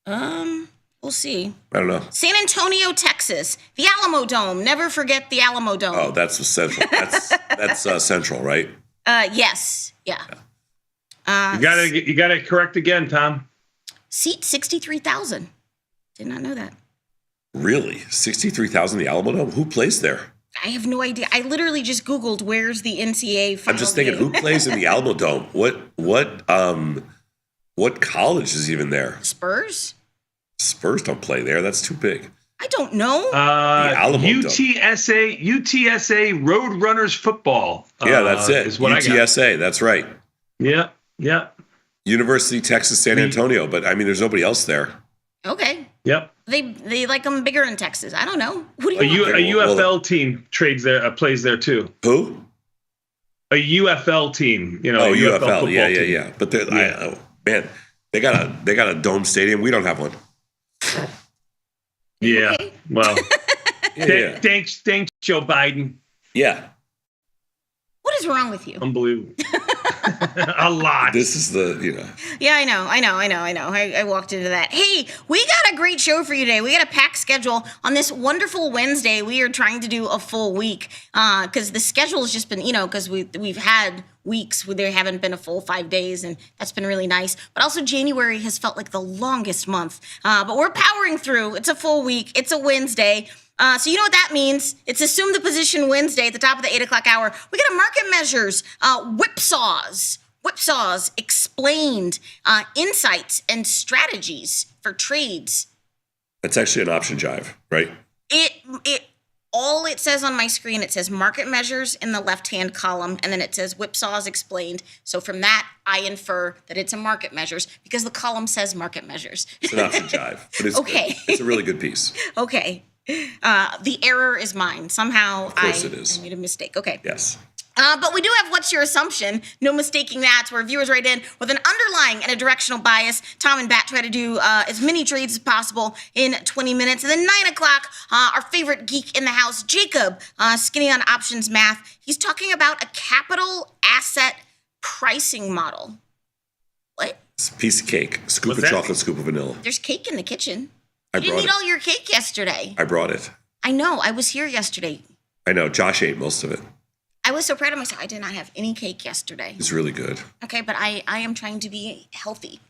We'll see. I don't know. San Antonio, Texas. The Alamo Dome. Never forget the Alamo Dome. Oh, that's the Central. That's Central, right? Yes. Yeah. You gotta correct again, Tom. Seat 63,000. Did not know that. Really? 63,000 the Alamo Dome? Who plays there? I have no idea. I literally just Googled where's the NCAA final I'm just thinking, game. who plays in the Alamo Dome? What college is even there? Spurs? Spurs don't play there. That's too big. I don't know. UTSA Roadrunners football. Yeah, that's it. Is what UTSA. That's right. Yeah. University Texas San Antonio, but I mean, there's nobody else there. Okay. Yep. They like them bigger in Texas. I don't know. What do A you UFL team plays there too. Who? A UFL team. UFL. football Yeah. team. But man, they got a dome stadium. We don't have one. Yeah. Okay. Well, Yeah. thanks, Joe Biden. Yeah. What is wrong with you? Unbelievable. A lot. This is the, Yeah, I know. I walked into that. Hey, we got a great show for you today. We got a packed schedule on this wonderful Wednesday. We are trying to do a full week because the schedule has just been, because we've had weeks where there haven't been a full 5 days, and that's been really nice. But also January has felt like the longest month. But we're powering through. It's a full week. It's a Wednesday. So you know what that means? It's Assume the Position Wednesday at the top of the 8 o'clock hour. We got a market measures, Whipsaws explained, insights and strategies for trades. That's actually an option jive, right? All it says on my screen, it says market measures in the left-hand column, and then it says Whipsaws explained. So from that, I infer that it's a market measures because the column says market measures. It's an option jive, but it's okay. Good. It's a really good piece. Okay. The error is mine. Somehow of course it is. I made a mistake. Okay. Yes. But we do have What's Your Assumption? No mistaking that, where viewers write in with an underlying and a directional bias. Tom and Bat try to do as many trades as possible in 20 minutes. And then 9 o'clock, our favorite geek in the house, Jacob, skinny on options math. He's talking about a capital asset pricing model. What? It's a piece of cake. Scoop of chocolate, scoop of vanilla. There's cake in the kitchen. You didn't eat all your cake yesterday. I brought it. I know. I was here yesterday. I know. Josh ate most of it. I was so proud of myself. I did not have any cake yesterday. It's really good. Okay, but I am trying to be healthy.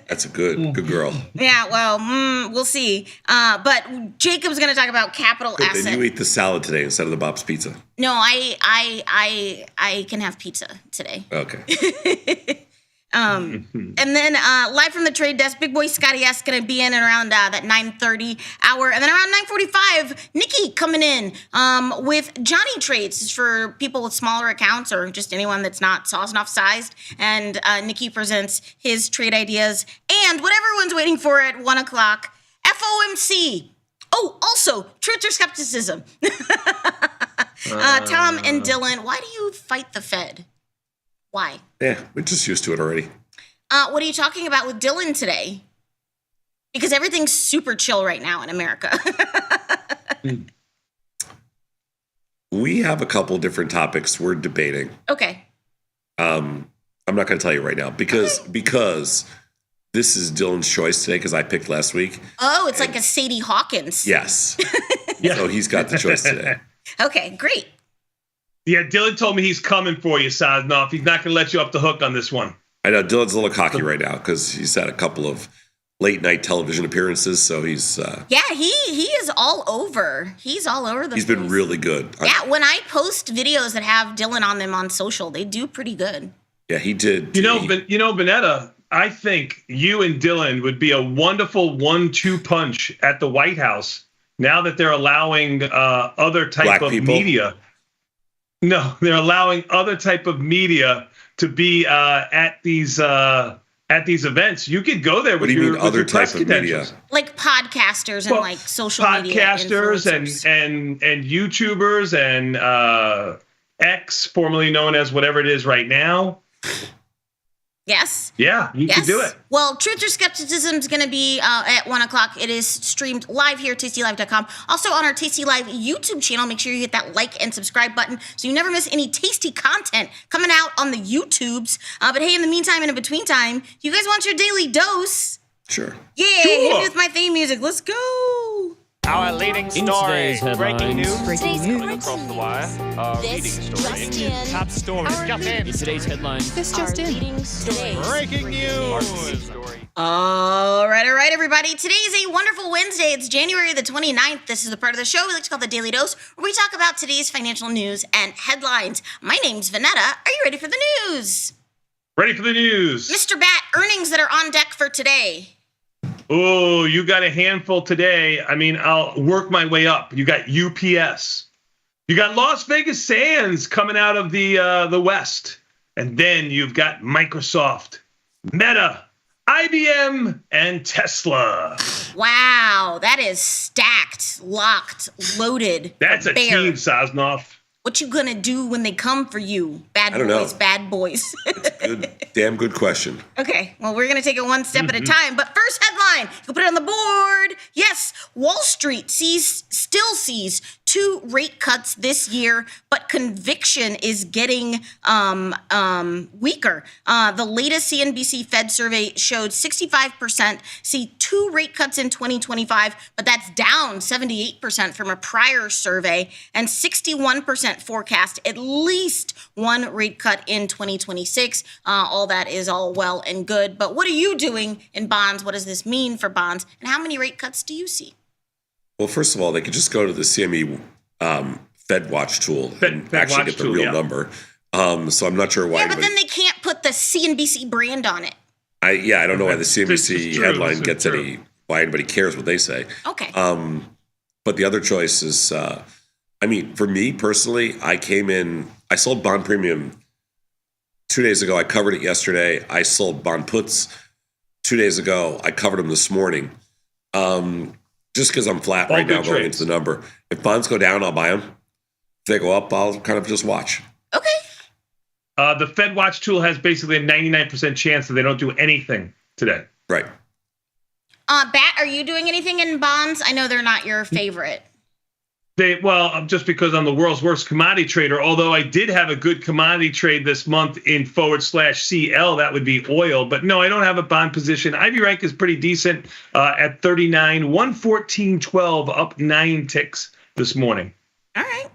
That's a good girl. Yeah, well, we'll see. But Jacob's going to talk about capital asset. Then you ate the salad today instead of the Bob's Pizza. No, I can have pizza today. Okay. And then live from the trade desk, Big Boy Scotty S going to be in around that 9:30 hour. And then around 9:45, Nikki coming in with Johnny Trades. This is for people with smaller accounts or just anyone that's not Sosnoff sized. And Nikki presents his trade ideas. And what everyone's waiting for at 1 o'clock, FOMC. Oh, also, truth or skepticism. Tom and Dylan, why do you fight the Fed? Why? Yeah, we're just used to it already. What are you talking about with Dylan today? Because everything's super chill right now in America. We have a couple different topics we're debating. Okay. I'm not going to tell you right now because this is Dylan's choice today because I picked last week. Oh, it's like a Sadie Hawkins. Yes. Yeah. So he's got the choice today. Okay, great. Yeah, Dylan told me he's coming for you, Sosnoff. He's not going to let you off the hook on this one. I know Dylan's a little cocky right now because he's had a couple of late night television appearances, so he's yeah, he is all over. He's all over the He's place. been really good. Yeah, when I post videos that have Dylan on them on social, they do pretty good. Yeah, he did. You know, Vanetta, I think you and Dylan would be a wonderful 1-2 punch at the White House now that they're allowing other type Black of people? media. No, they're allowing other type of media to be at these events. You could go there with What do you your mean other with your press type of media? credentials. Like podcasters and like social media Podcasters influencers. and YouTubers and X, formerly known as whatever it is right now. Yes. Yeah, you can do it. Well, Truth or Skepticism is going to be at 1 o'clock. It is streamed live here at tastylive.com. Also on our Tasty Live YouTube channel. Make sure you hit that like and subscribe button so you never miss any tasty content coming out on the YouTubes. But hey, in the meantime and in between time, you guys want your daily dose? Sure. Yeah, hit me with my theme music. Let's go. Our leading story, breaking news, coming across the wire. This leading just story, in. top story, jump in. Today's headline. This just in. Breaking news. All right, everybody. Today is a wonderful Wednesday. It's January the 29th. This is the part of the show we like to call the Daily Dose, where we talk about today's financial news and headlines. My name's Vanetta. Are you ready for the news? Ready for the news. Mr. Bat, earnings that are on deck for today. Oh, you got a handful today. I mean, I'll work my way up. You got UPS. You got Las Vegas Sands coming out of the West. And then you've got Microsoft, Meta, IBM, and Tesla. Wow, that is stacked, locked, loaded. That's a bear. team, Sosnoff. What you gonna do when they come for you? Bad I don't boys, know. bad boys. Damn good question. Okay, well, we're going to take it one step at a time. But first headline, you can put it on the board. Yes, Wall Street still sees 2 rate cuts this year, but conviction is getting weaker. The latest CNBC Fed survey showed 65% see 2 rate cuts in 2025, but that's down 78% from a prior survey, and 61% forecast at least 1 rate cut in 2026. All that is all well and good, but what are you doing in bonds? What does this mean for bonds, and how many rate cuts do you see? Well, first of all, they could just go to the CME Fed Watch tool and actually get the real number. So I'm not sure why. Yeah, but then they can't put the CNBC brand on it. I don't know why the CNBC headline gets why anybody cares what they say. Okay. But the other choice is, for me personally, I sold bond premium 2 days ago. I covered it yesterday. I sold bond puts 2 days ago. I covered them this morning. Just because I'm flat right now going into the number. If bonds go down, I'll buy them. If they go up, I'll kind of just watch. Okay. The Fed Watch tool has basically a 99% chance that they don't do anything today. Right. Bat, are you doing anything in bonds? I know they're not your favorite. Just because I'm the world's worst commodity trader, although I did have a good commodity trade this month in /CL, that would be oil. But no, I don't have a bond position. Ivy rank is pretty decent at 39, 114.12, up 9 ticks this morning. All right.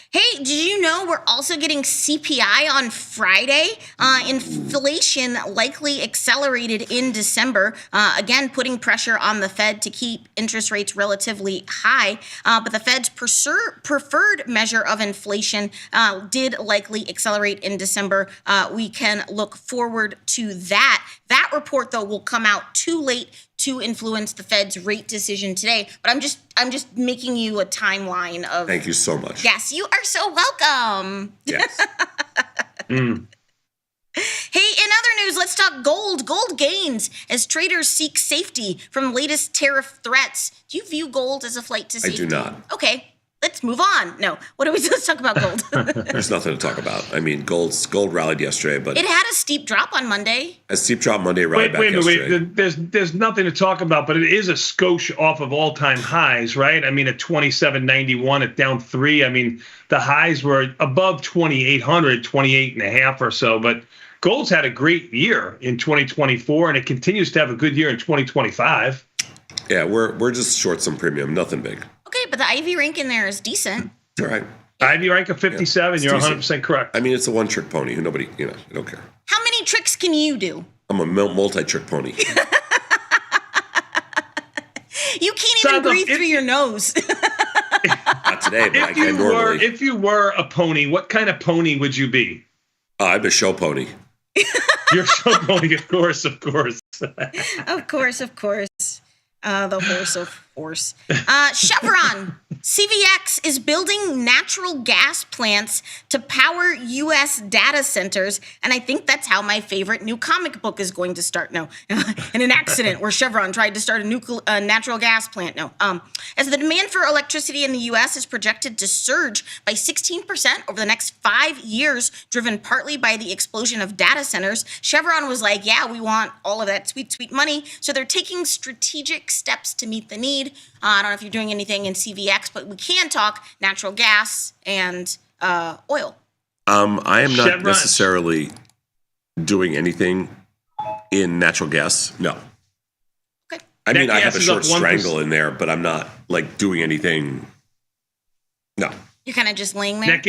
Hey, did you know we're also getting CPI on Friday? Inflation likely accelerated in December, again, putting pressure on the Fed to keep interest rates relatively high. But the Fed's preferred measure of inflation did likely accelerate in December. We can look forward to that. That report, though, will come out too late to influence the Fed's rate decision today. But I'm just making you a timeline of. Thank you so much. Yes, you are so welcome. Yes. Hey, in other news, let's talk gold. Gold gains as traders seek safety from latest tariff threats. Do you view gold as a flight to safety? I do not. Okay. Let's move on. No, let's talk about gold. There's nothing to talk about. Gold rallied yesterday, but it had a steep drop on Monday. A steep drop Monday, rallied back yesterday. There's nothing to talk about, but it is a skosh off of all-time highs, right? At 27.91, it's down 3. The highs were above 2,800, 28.5 or so, but gold's had a great year in 2024, and it continues to have a good year in 2025. Yeah, we're just short some premium, nothing big. Okay, but the Ivy rank in there is decent. All right. Ivy rank of 57. You're 100% correct. It's a one-trick pony. Who nobody, I don't care. How many tricks can you do? I'm a multi-trick pony. You can't even breathe through your nose. Not today, but I can normally. If you were a pony, what kind of pony would you be? I'm a show pony. You're a show pony, of course. Of course. The horse of horse. Chevron, CVX is building natural gas plants to power U.S. data centers, and I think that's how my favorite new comic book is going to start. No, in an accident where Chevron tried to start a natural gas plant. No, as the demand for electricity in the U.S. is projected to surge by 16% over the next 5 years, driven partly by the explosion of data centers, Chevron was like, yeah, we want all of that sweet, sweet money, so they're taking strategic steps to meet the need. I don't know if you're doing anything in CVX, but we can talk natural gas and oil. I am not necessarily doing anything in natural gas. No. Okay. I have a short strangle in there, but I'm not doing anything. No. You're kind of just laying there?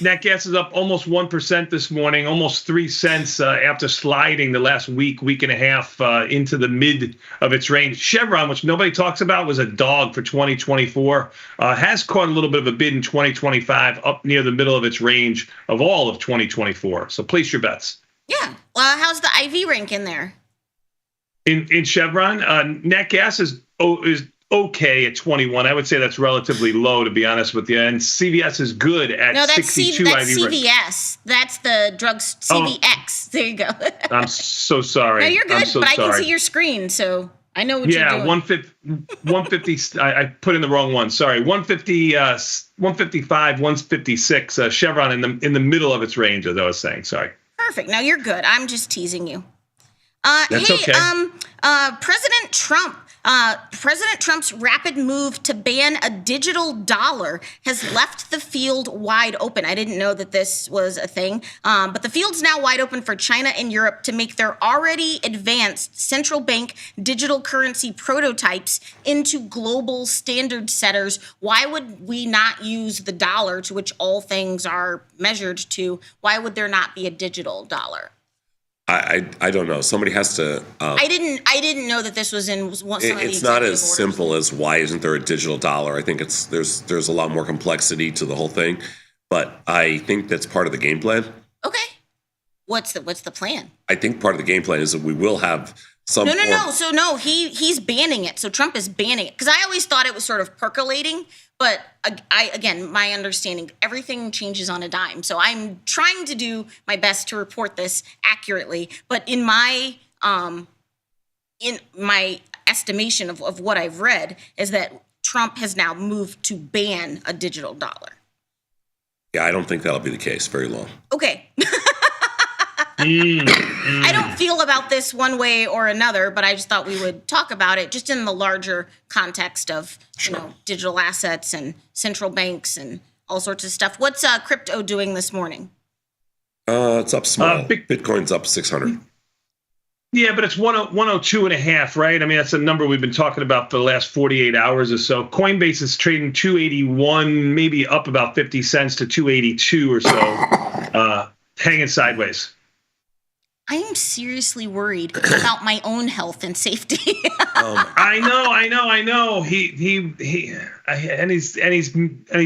Nat gas is up almost 1% this morning, almost 3 cents after sliding the last week and a half into the mid of its range. Chevron, which nobody talks about, was a dog for 2024, has caught a little bit of a bid in 2025, up near the middle of its range of all of 2024. So place your bets. Yeah. How's the IV rank in there? In Chevron, nat gas is okay at 21. I would say that's relatively low, to be honest with you. And CVS is good at 62. That's CVS. That's the drugs CVX. There you go. I'm so sorry. No, you're good, I can see your screen, so I know what you're doing. Yeah, 150. I put in the wrong one. Sorry, 150, 155, 156. Chevron in the middle of its range, as I was saying. Sorry. Perfect. No, you're good. I'm just teasing you. That's okay. President Trump's rapid move to ban a digital dollar has left the field wide open. I didn't know that this was a thing, but the field's now wide open for China and Europe to make their already advanced central bank digital currency prototypes into global standard setters. Why would we not use the dollar, to which all things are measured to? Why would there not be a digital dollar? I don't know. Somebody has to. I didn't know that this was in some of the It's not as orders. simple as why isn't there a digital dollar. I think there's a lot more complexity to the whole thing, but I think that's part of the game plan. Okay, what's the plan? I think part of the game plan is that we will have some. No. So no, he's banning it. So Trump is banning it, because I always thought it was sort of percolating. But again, my understanding, everything changes on a dime. So I'm trying to do my best to report this accurately. But in my estimation of what I've read is that Trump has now moved to ban a digital dollar. Yeah, I don't think that'll be the case very long. Okay. I don't feel about this one way or another, but I just thought we would talk about it just in the larger context of digital assets and central banks and all sorts of stuff. What's crypto doing this morning? It's up small. Bitcoin's up 600. Yeah, but it's 102.5, right? I mean, that's a number we've been talking about for the last 48 hours or so. Coinbase is trading 281, maybe up about 50 cents to 282 or so, hanging sideways. I am seriously worried about my own health and safety. I know. He's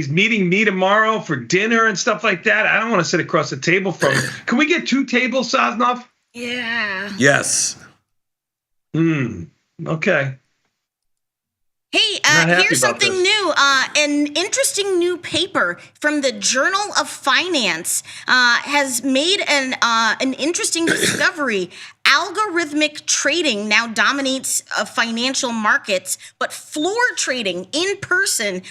meeting me tomorrow for dinner and stuff like that. I don't want to sit across the table from him. Can we get 2 tables, Sosnoff? Yeah. Yes. Okay. Hey, here's something new. An interesting new paper from the Journal of Finance has made an interesting discovery. Algorithmic trading now dominates financial markets, but floor trading in person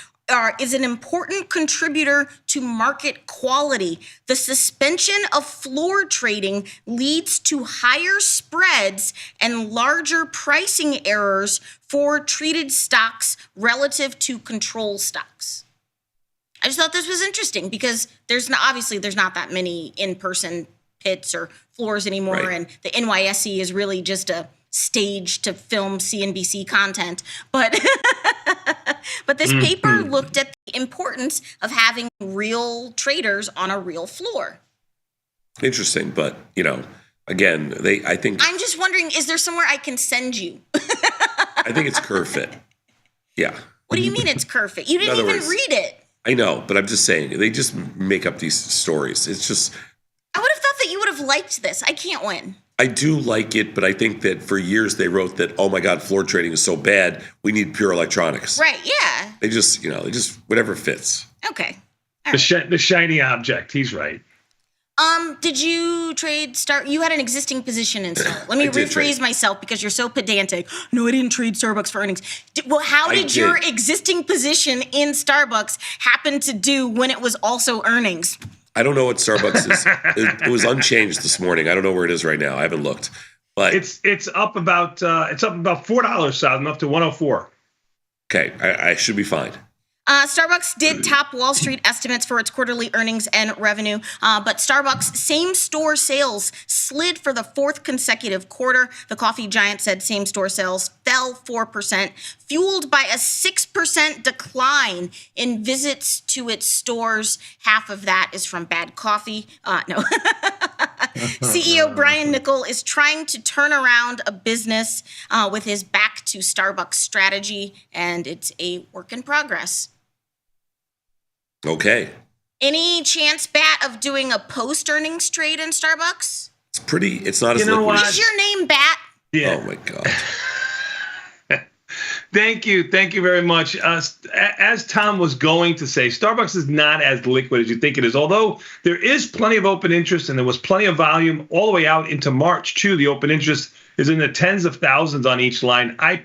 is an important contributor to market quality. The suspension of floor trading leads to higher spreads and larger pricing errors for treated stocks relative to control stocks. I just thought this was interesting because there's not that many in-person pits or floors anymore, right. And the NYSE is really just a stage to film CNBC content. But but this paper looked at the importance of having real traders on a real floor. Interesting, but again, I think I'm just wondering, is there somewhere I can send you? I think it's curve fit. Yeah. What do you mean it's curve fit? You didn't even read it. I know, but I'm just saying they just make up these stories. It's just. I would have thought that you would have liked this. I can't win. I do like it, but I think that for years they wrote that, oh my God, floor trading is so bad, we need pure electronics. Right, yeah. They just whatever fits. Okay. The shiny object, he's right. Did you trade you had an existing position in Starbucks. Let me rephrase myself because you're so pedantic. No, I didn't trade Starbucks for earnings. How did your existing position in Starbucks happen to do when it was also earnings? I don't know what Starbucks is. It was unchanged this morning. I don't know where it is right now. I haven't looked, but it's up about $4, South, up to 104. Okay, I should be fine. Starbucks did top Wall Street estimates for its quarterly earnings and revenue, but Starbucks same-store sales slid for the 4th consecutive quarter. The coffee giant said same-store sales fell 4%, fueled by a 6% decline in visits to its stores. Half of that is from bad coffee. No. CEO Brian Niccol is trying to turn around a business with his back to Starbucks strategy, and it's a work in progress. Okay. Any chance, Bat, of doing a post-earnings trade in Starbucks? It's not as liquid. Is your name Bat? Yeah. Oh, my God. Thank you very much. As Tom was going to say, Starbucks is not as liquid as you think it is, although there is plenty of open interest and there was plenty of volume all the way out into March, too. The open interest is in the tens of thousands on each line. I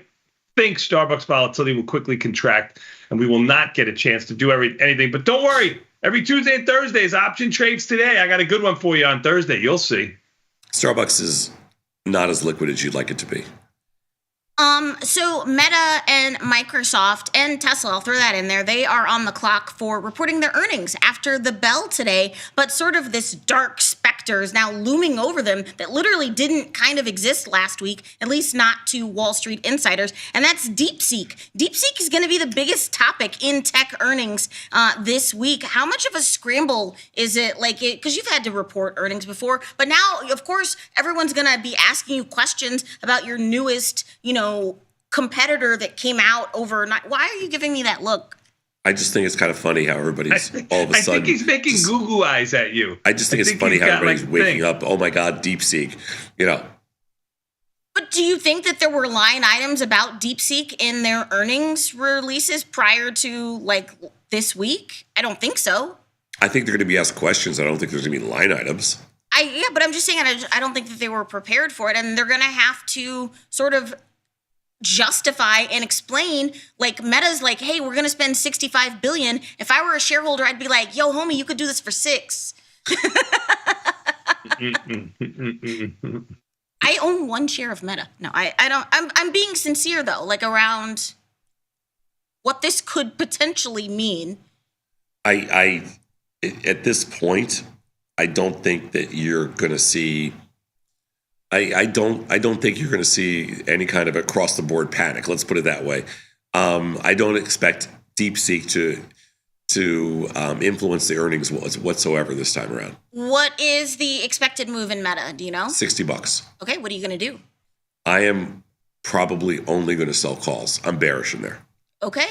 think Starbucks volatility will quickly contract and we will not get a chance to do anything. But don't worry. Every Tuesday and Thursday is option trades today. I got a good one for you on Thursday. You'll see. Starbucks is not as liquid as you'd like it to be. So Meta and Microsoft and Tesla, I'll throw that in there, they are on the clock for reporting their earnings after the bell today, but sort of this dark specter is now looming over them that literally didn't kind of exist last week, at least not to Wall Street insiders, and that's DeepSeek. DeepSeek is going to be the biggest topic in tech earnings this week. How much of a scramble is it? Because you've had to report earnings before, but now, of course, everyone's going to be asking you questions about your newest, competitor that came out overnight. Why are you giving me that look? I just think it's kind of funny how everybody's all of a sudden. I think he's making goo eyes at you. I just think it's funny how everybody's waking up. Oh my God, DeepSeek. But do you think that there were line items about DeepSeek in their earnings releases prior to this week? I don't think so. I think they're going to be asked questions. I don't think there's going to be line items. But I'm just saying I don't think that they were prepared for it, and they're going to have to sort of justify and explain. Meta's hey, we're going to spend $65 billion. If I were a shareholder, I'd be like, yo, homie, you could do this for $6. I own 1 share of Meta. No, I don't. I'm being sincere though, around what this could potentially mean. I at this point, I don't think that you're going to see. I don't think you're going to see any kind of across the board panic. Let's put it that way. I don't expect DeepSeek to influence the earnings whatsoever this time around. What is the expected move in Meta? Do you know? $60. Okay, what are you going to do? I am probably only going to sell calls. I'm bearish in there. Okay.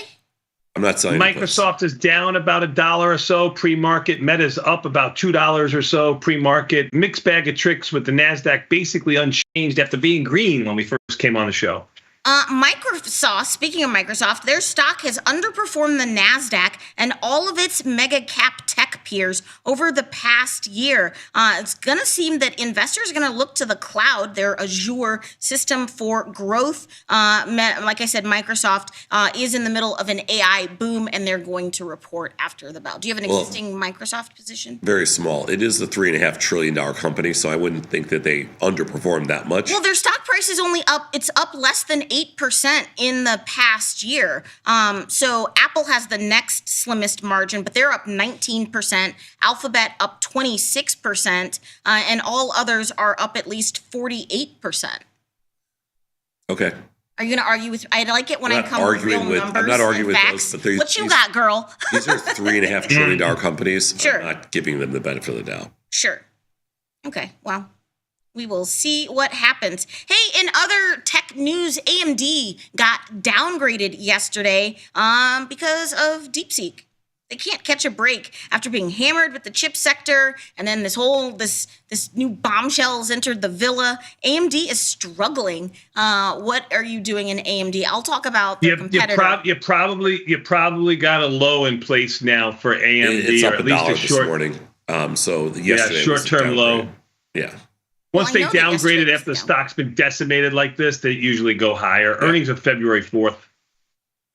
I'm not selling. Microsoft is down about $1 or so pre-market. Meta's up about $2 or so pre-market. Mixed bag of tricks with the NASDAQ basically unchanged after being green when we first came on the show. Microsoft, speaking of Microsoft, their stock has underperformed the NASDAQ and all of its mega cap tech peers over the past year. It's going to seem that investors are going to look to the cloud, their Azure system for growth. Like I said, Microsoft is in the middle of an AI boom, and they're going to report after the bell. Do you have an existing Microsoft position? Very small. It is the $3.5 trillion company, so I wouldn't think that they underperformed that much. Well, their stock price is only up. It's up less than 8% in the past year. So Apple has the next slimmest margin, but they're up 19%. Alphabet up 26%, and all others are up at least 48%. Okay. Are you going to argue with? I like it when I come with real numbers. I'm not arguing with facts. those, but what you got, girl? These are $3.5 trillion companies. Sure. I'm not giving them the benefit of the doubt. Sure. Okay. Well, we will see what happens. Hey, in other tech news, AMD got downgraded yesterday because of DeepSeek. They can't catch a break after being hammered with the chip sector, and then this new bombshells entered the villa. AMD is struggling. What are you doing in AMD? I'll talk about their competitor. You probably got a low in place now for AMD. It's up or at least $1 this morning. So yesterday, short-term low. Yeah. Once they downgraded after the stock's been decimated like this, they usually go higher. Yeah. Earnings are February 4th.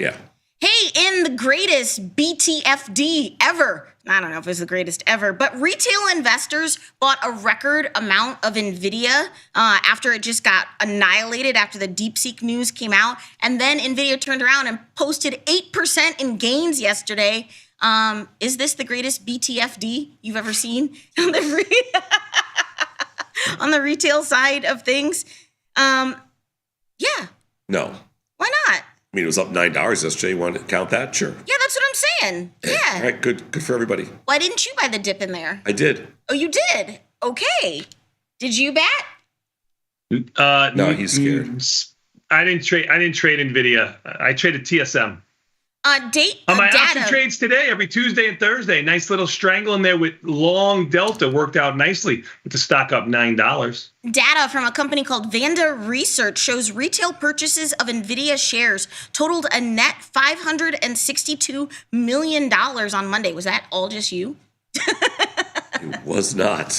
Yeah. Hey, in the greatest BTFD ever, I don't know if it's the greatest ever, but retail investors bought a record amount of NVIDIA after it just got annihilated after the DeepSeek news came out. And then NVIDIA turned around and posted 8% in gains yesterday. Is this the greatest BTFD you've ever seen on the retail side of things? Yeah. No. Why not? I mean, it was up $9 yesterday. You want to count that? Sure. Yeah, that's what I'm saying. Yeah. All right, good for everybody. Why didn't you buy the dip in there? I did. Oh, you did? Okay. Did you bet? No, he's scared. I didn't trade NVIDIA. I traded TSM. My option trades today, every Tuesday and Thursday. Nice little strangle in there with long delta. Worked out nicely with the stock up $9. Data from a company called Vanda Research shows retail purchases of NVIDIA shares totaled a net $562 million on Monday. Was that all just you? It was not.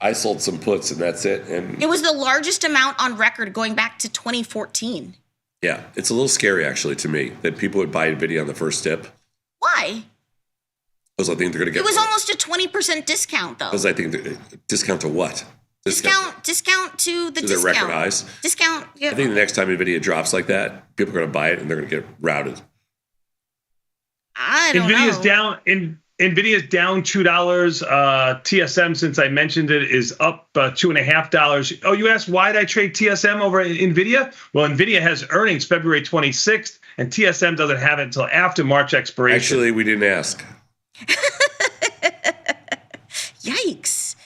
I sold some puts and that's it. And it was the largest amount on record going back to 2014. Yeah, it's a little scary, actually, to me, that people would buy NVIDIA on the first dip. Why? Because I think they're going to get... It was almost a 20% discount, though. Because I think... Discount to what? Discount to the to their discount. record highs. Discount. Yeah. I think the next time NVIDIA drops like that, people are going to buy it and they're going to get routed. I don't NVIDIA's know. NVIDIA's down $2. TSM, since I mentioned it, is up $2.50. Oh, you asked why did I trade TSM over NVIDIA? Well, NVIDIA has earnings February 26th, and TSM doesn't have it until after March expiration. Actually, we didn't ask. Yikes.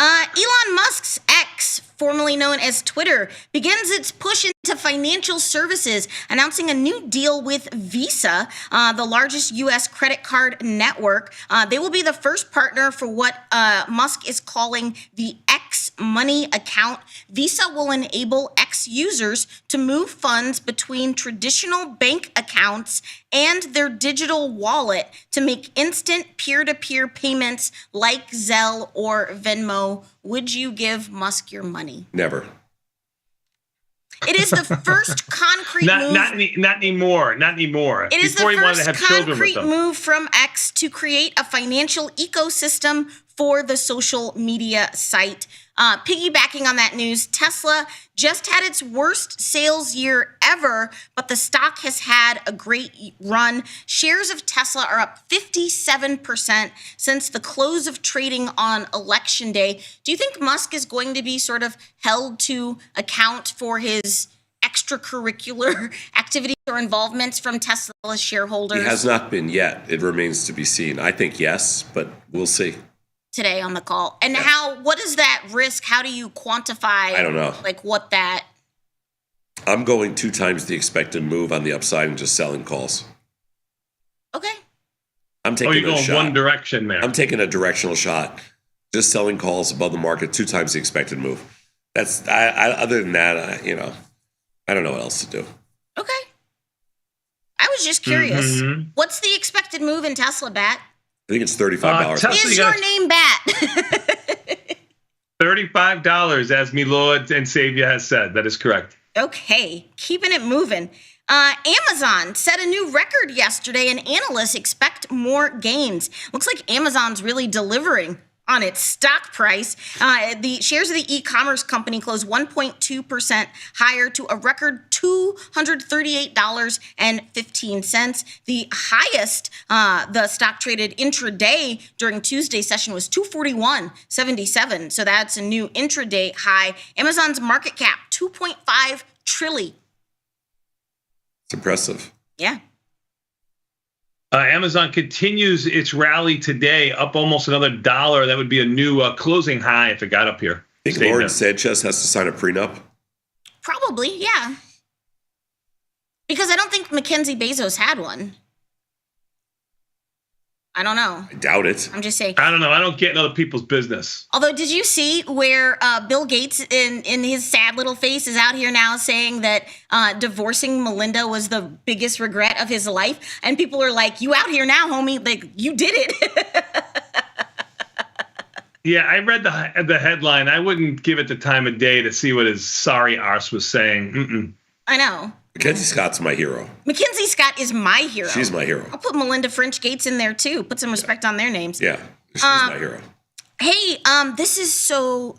Elon Musk's X, formerly known as Twitter, begins its push into financial services, announcing a new deal with Visa, the largest U.S. credit card network. They will be the first partner for what Musk is calling the X Money account. Visa will enable X users to move funds between traditional bank accounts and their digital wallet to make instant peer-to-peer payments like Zelle or Venmo. Would you give Musk your money? Never. It is the first concrete move. Not anymore. It is Before the he wanted to first have children with concrete them. move from X to create a financial ecosystem for the social media site. Piggybacking on that news, Tesla just had its worst sales year ever, but the stock has had a great run. Shares of Tesla are up 57% since the close of trading on Election Day. Do you think Musk is going to be sort of held to account for his extracurricular activities or involvements from Tesla shareholders? He has not been yet. It remains to be seen. I think yes, but we'll see. Today on the call. And what is that risk? How do you quantify? I don't know. Like what that? I'm going 2 times the expected move on the upside and just selling calls. Okay. I'm taking you're a going shot. one direction there. I'm taking a directional shot. Just selling calls above the market 2 times the expected move. That's other than that, I don't know what else to do. Okay. I was just curious. What's the expected move in Tesla, Bat? I think it's $35. Is your name Bat? $35, as me Lord and Savior has said. That is correct. Okay, keeping it moving. Amazon set a new record yesterday, and analysts expect more gains. Looks like Amazon's really delivering on its stock price. The shares of the e-commerce company closed 1.2% higher to a record $238.15. The highest the stock traded intraday during Tuesday's session was $241.77. So that's a new intraday high. Amazon's market cap, $2.5 trillion. It's impressive. Yeah. Amazon continues its rally today, up almost another $1. That would be a new closing high if it got up here. I think Lauren Sanchez has to sign a prenup. Probably, yeah. Because I don't think Mackenzie Bezos had one. I don't know. I doubt it. I'm just saying. I don't know. I don't get in other people's business. Although, did you see where Bill Gates, in his sad little face, is out here now saying that divorcing Melinda was the biggest regret of his life? And people are like, you out here now, homie. Like, you did it. Yeah, I read the headline. I wouldn't give it the time of day to see what his sorry arse was saying. I know. Mackenzie Scott's my hero. Mackenzie Scott is my hero. She's my hero. I'll put Melinda French Gates in there, too. Put some respect on their names. Yeah, she's my hero. Hey, this is so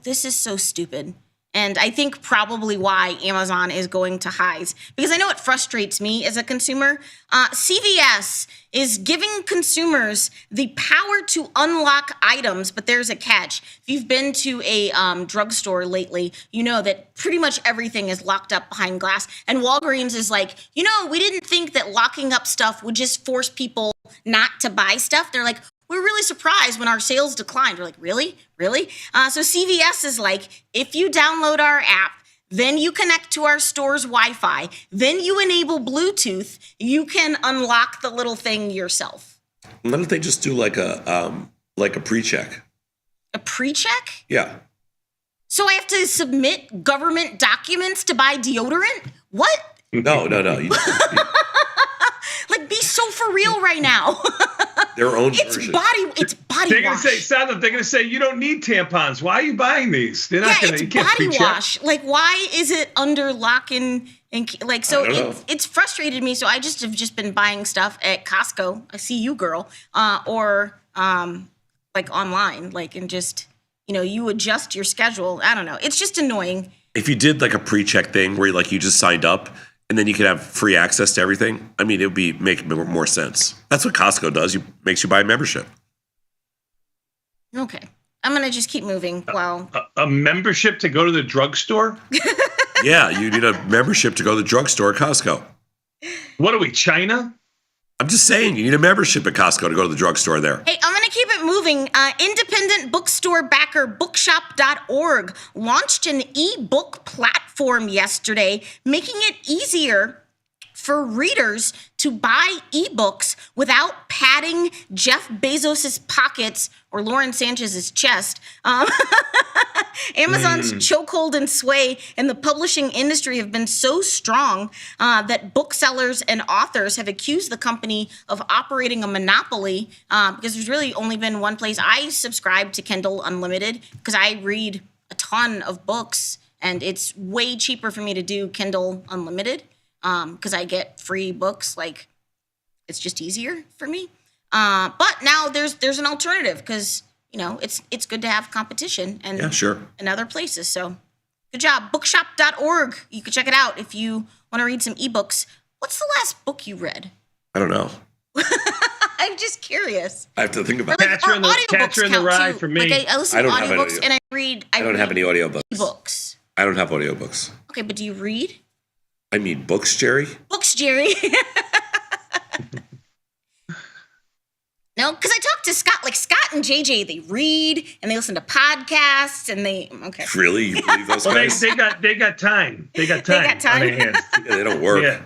stupid. And I think probably why Amazon is going to highs. Because I know it frustrates me as a consumer. CVS is giving consumers the power to unlock items, but there's a catch. If you've been to a drugstore lately, you know that pretty much everything is locked up behind glass. And Walgreens is like, we didn't think that locking up stuff would just force people not to buy stuff. They're like, we're really surprised when our sales declined. We're like, really? Really? So CVS is like, if you download our app, then you connect to our store's Wi-Fi, then you enable Bluetooth, you can unlock the little thing yourself. Why don't they just do like a pre-check? A pre-check? Yeah. So I have to submit government documents to buy deodorant? What? No. Like, be so for real right now. Their own It's version. body They're gonna wash. say, Sandra, they're gonna say you don't need tampons. Why are you buying these? They're not gonna. It's You can't body pre-check. wash. Like, why is it under lock and like? So I don't know. it's frustrated me. So I have just been buying stuff at Costco. I see you, girl, or like online, like, and just you adjust your schedule. I don't know. It's just annoying. If you did like a pre-check thing where you just signed up and then you could have free access to everything, I mean, it would make more sense. That's what Costco does. Makes you buy a membership. Okay. I'm going to just keep moving while... A membership to go to the drugstore? Yeah, you need a membership to go to the drugstore at Costco. What are we, China? I'm just saying, you need a membership at Costco to go to the drugstore there. Hey, I'm going to keep it moving. Independent bookstore backer bookshop.org launched an e-book platform yesterday, making it easier for readers to buy ebooks without padding Jeff Bezos' pockets or Lauren Sanchez's chest. Amazon's chokehold and sway in the publishing industry have been so strong that booksellers and authors have accused the company of operating a monopoly because there's really only been one place. I subscribe to Kindle Unlimited because I read a ton of books, and it's way cheaper for me to do Kindle Unlimited because I get free books. Like, it's just easier for me. But now there's an alternative because it's good to have competition and in other places. So good job. Bookshop.org. You can check it out if you want to read some ebooks. What's the last book you read? I don't know. I'm just curious. I have to think about it. Catcher in the Rye for me. Like I listen to audiobooks and I read. I don't have any audiobooks. Books. I don't have audiobooks. Okay, but do you read? I mean books, Jerry. Books, Jerry. No, because I talked to Scott. Like Scott and JJ, they read and they listen to podcasts and they. Okay. Really, you believe those guys? They got time. They got time. On their hands. Yeah, they don't work. Yeah.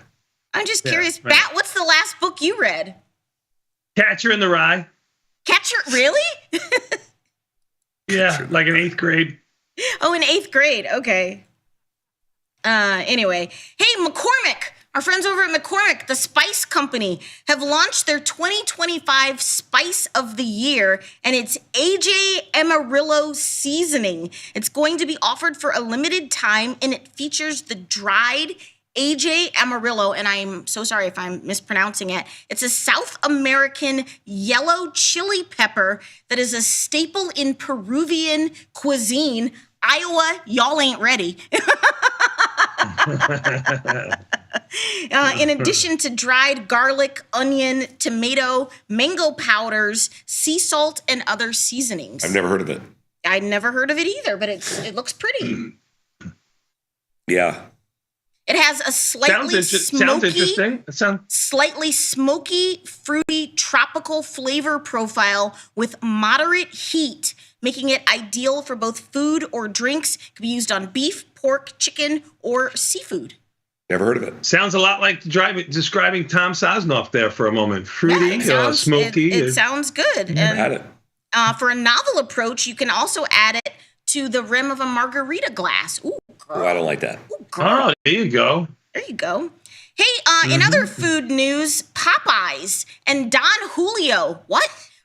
I'm just curious. Right. Bat, what's the last book you read? Catcher in the Rye. Catcher, really? Yeah, like in 8th grade. Oh, in 8th grade. Okay. Anyway, hey, McCormick. Our friends over at McCormick, the Spice Company, have launched their 2025 Spice of the Year, and it's AJ Amarillo seasoning. It's going to be offered for a limited time, and it features the dried AJ Amarillo, and I'm so sorry if I'm mispronouncing it. It's a South American yellow chili pepper that is a staple in Peruvian cuisine. Iowa, y'all ain't ready. In addition to dried garlic, onion, tomato, mango powders, sea salt, and other seasonings. I've never heard of it. I'd never heard of it either, but it looks pretty. Yeah. It has a slightly sounds interesting. Slightly smoky, fruity, tropical flavor profile with moderate heat, making it ideal for both food or drinks. It can be used on beef, pork, chicken, or seafood. Never heard of it. Sounds a lot like describing Tom Sosnoff there for a moment. Fruity, smoky. It sounds good. Never had it. For a novel approach, you can also add it to the rim of a margarita glass. Ooh, girl. Oh, I don't like that. Ooh, girl. Oh, there you go. There you go. Hey, in other food news, Popeyes and Don Julio,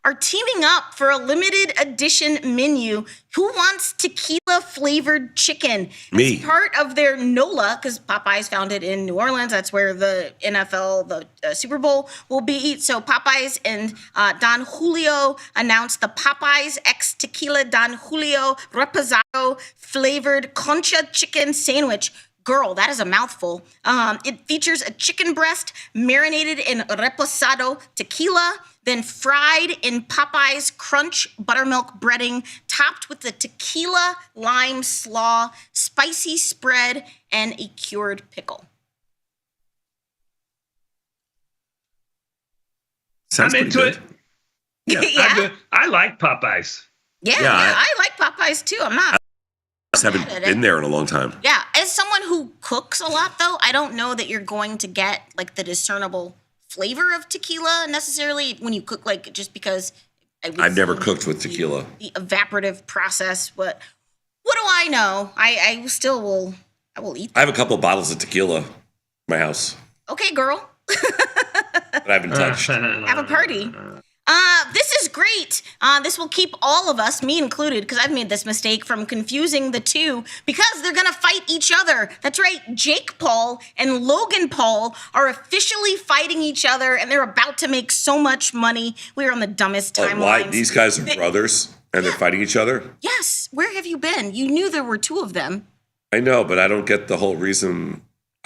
are teaming up for a limited edition menu. Who wants tequila flavored chicken? Me. It's part of their NOLA, because Popeyes founded in New Orleans. That's where the NFL, the Super Bowl will be. So Popeyes and Don Julio announced the Popeyes X Tequila Don Julio Reposado flavored concha chicken sandwich. Girl, that is a mouthful. It features a chicken breast marinated in reposado tequila, then fried in Popeye's Crunch buttermilk breading, topped with the tequila lime slaw, spicy spread, and a cured pickle. Sounds I'm into it. Yeah. I like Popeyes. Yeah, I like Popeyes too. I'm not. I haven't been there in a long time. Yeah, as someone who cooks a lot, though, I don't know that you're going to get like the discernible flavor of tequila necessarily when you cook, like just because. I've never cooked with tequila. The evaporative process. What do I know? I will eat that. I have a couple bottles of tequila in my house. Okay, girl. But I haven't touched. Have a party. This is great. This will keep all of us, me included, because I've made this mistake, from confusing the two, because they're going to fight each other. That's right. Jake Paul and Logan Paul are officially fighting each other, and they're about to make so much money. We're on the dumbest timeline. Why? These guys are brothers? And they're fighting each other? Yes. Where have you been? You knew there were two of them. I know, but I don't get the whole reason.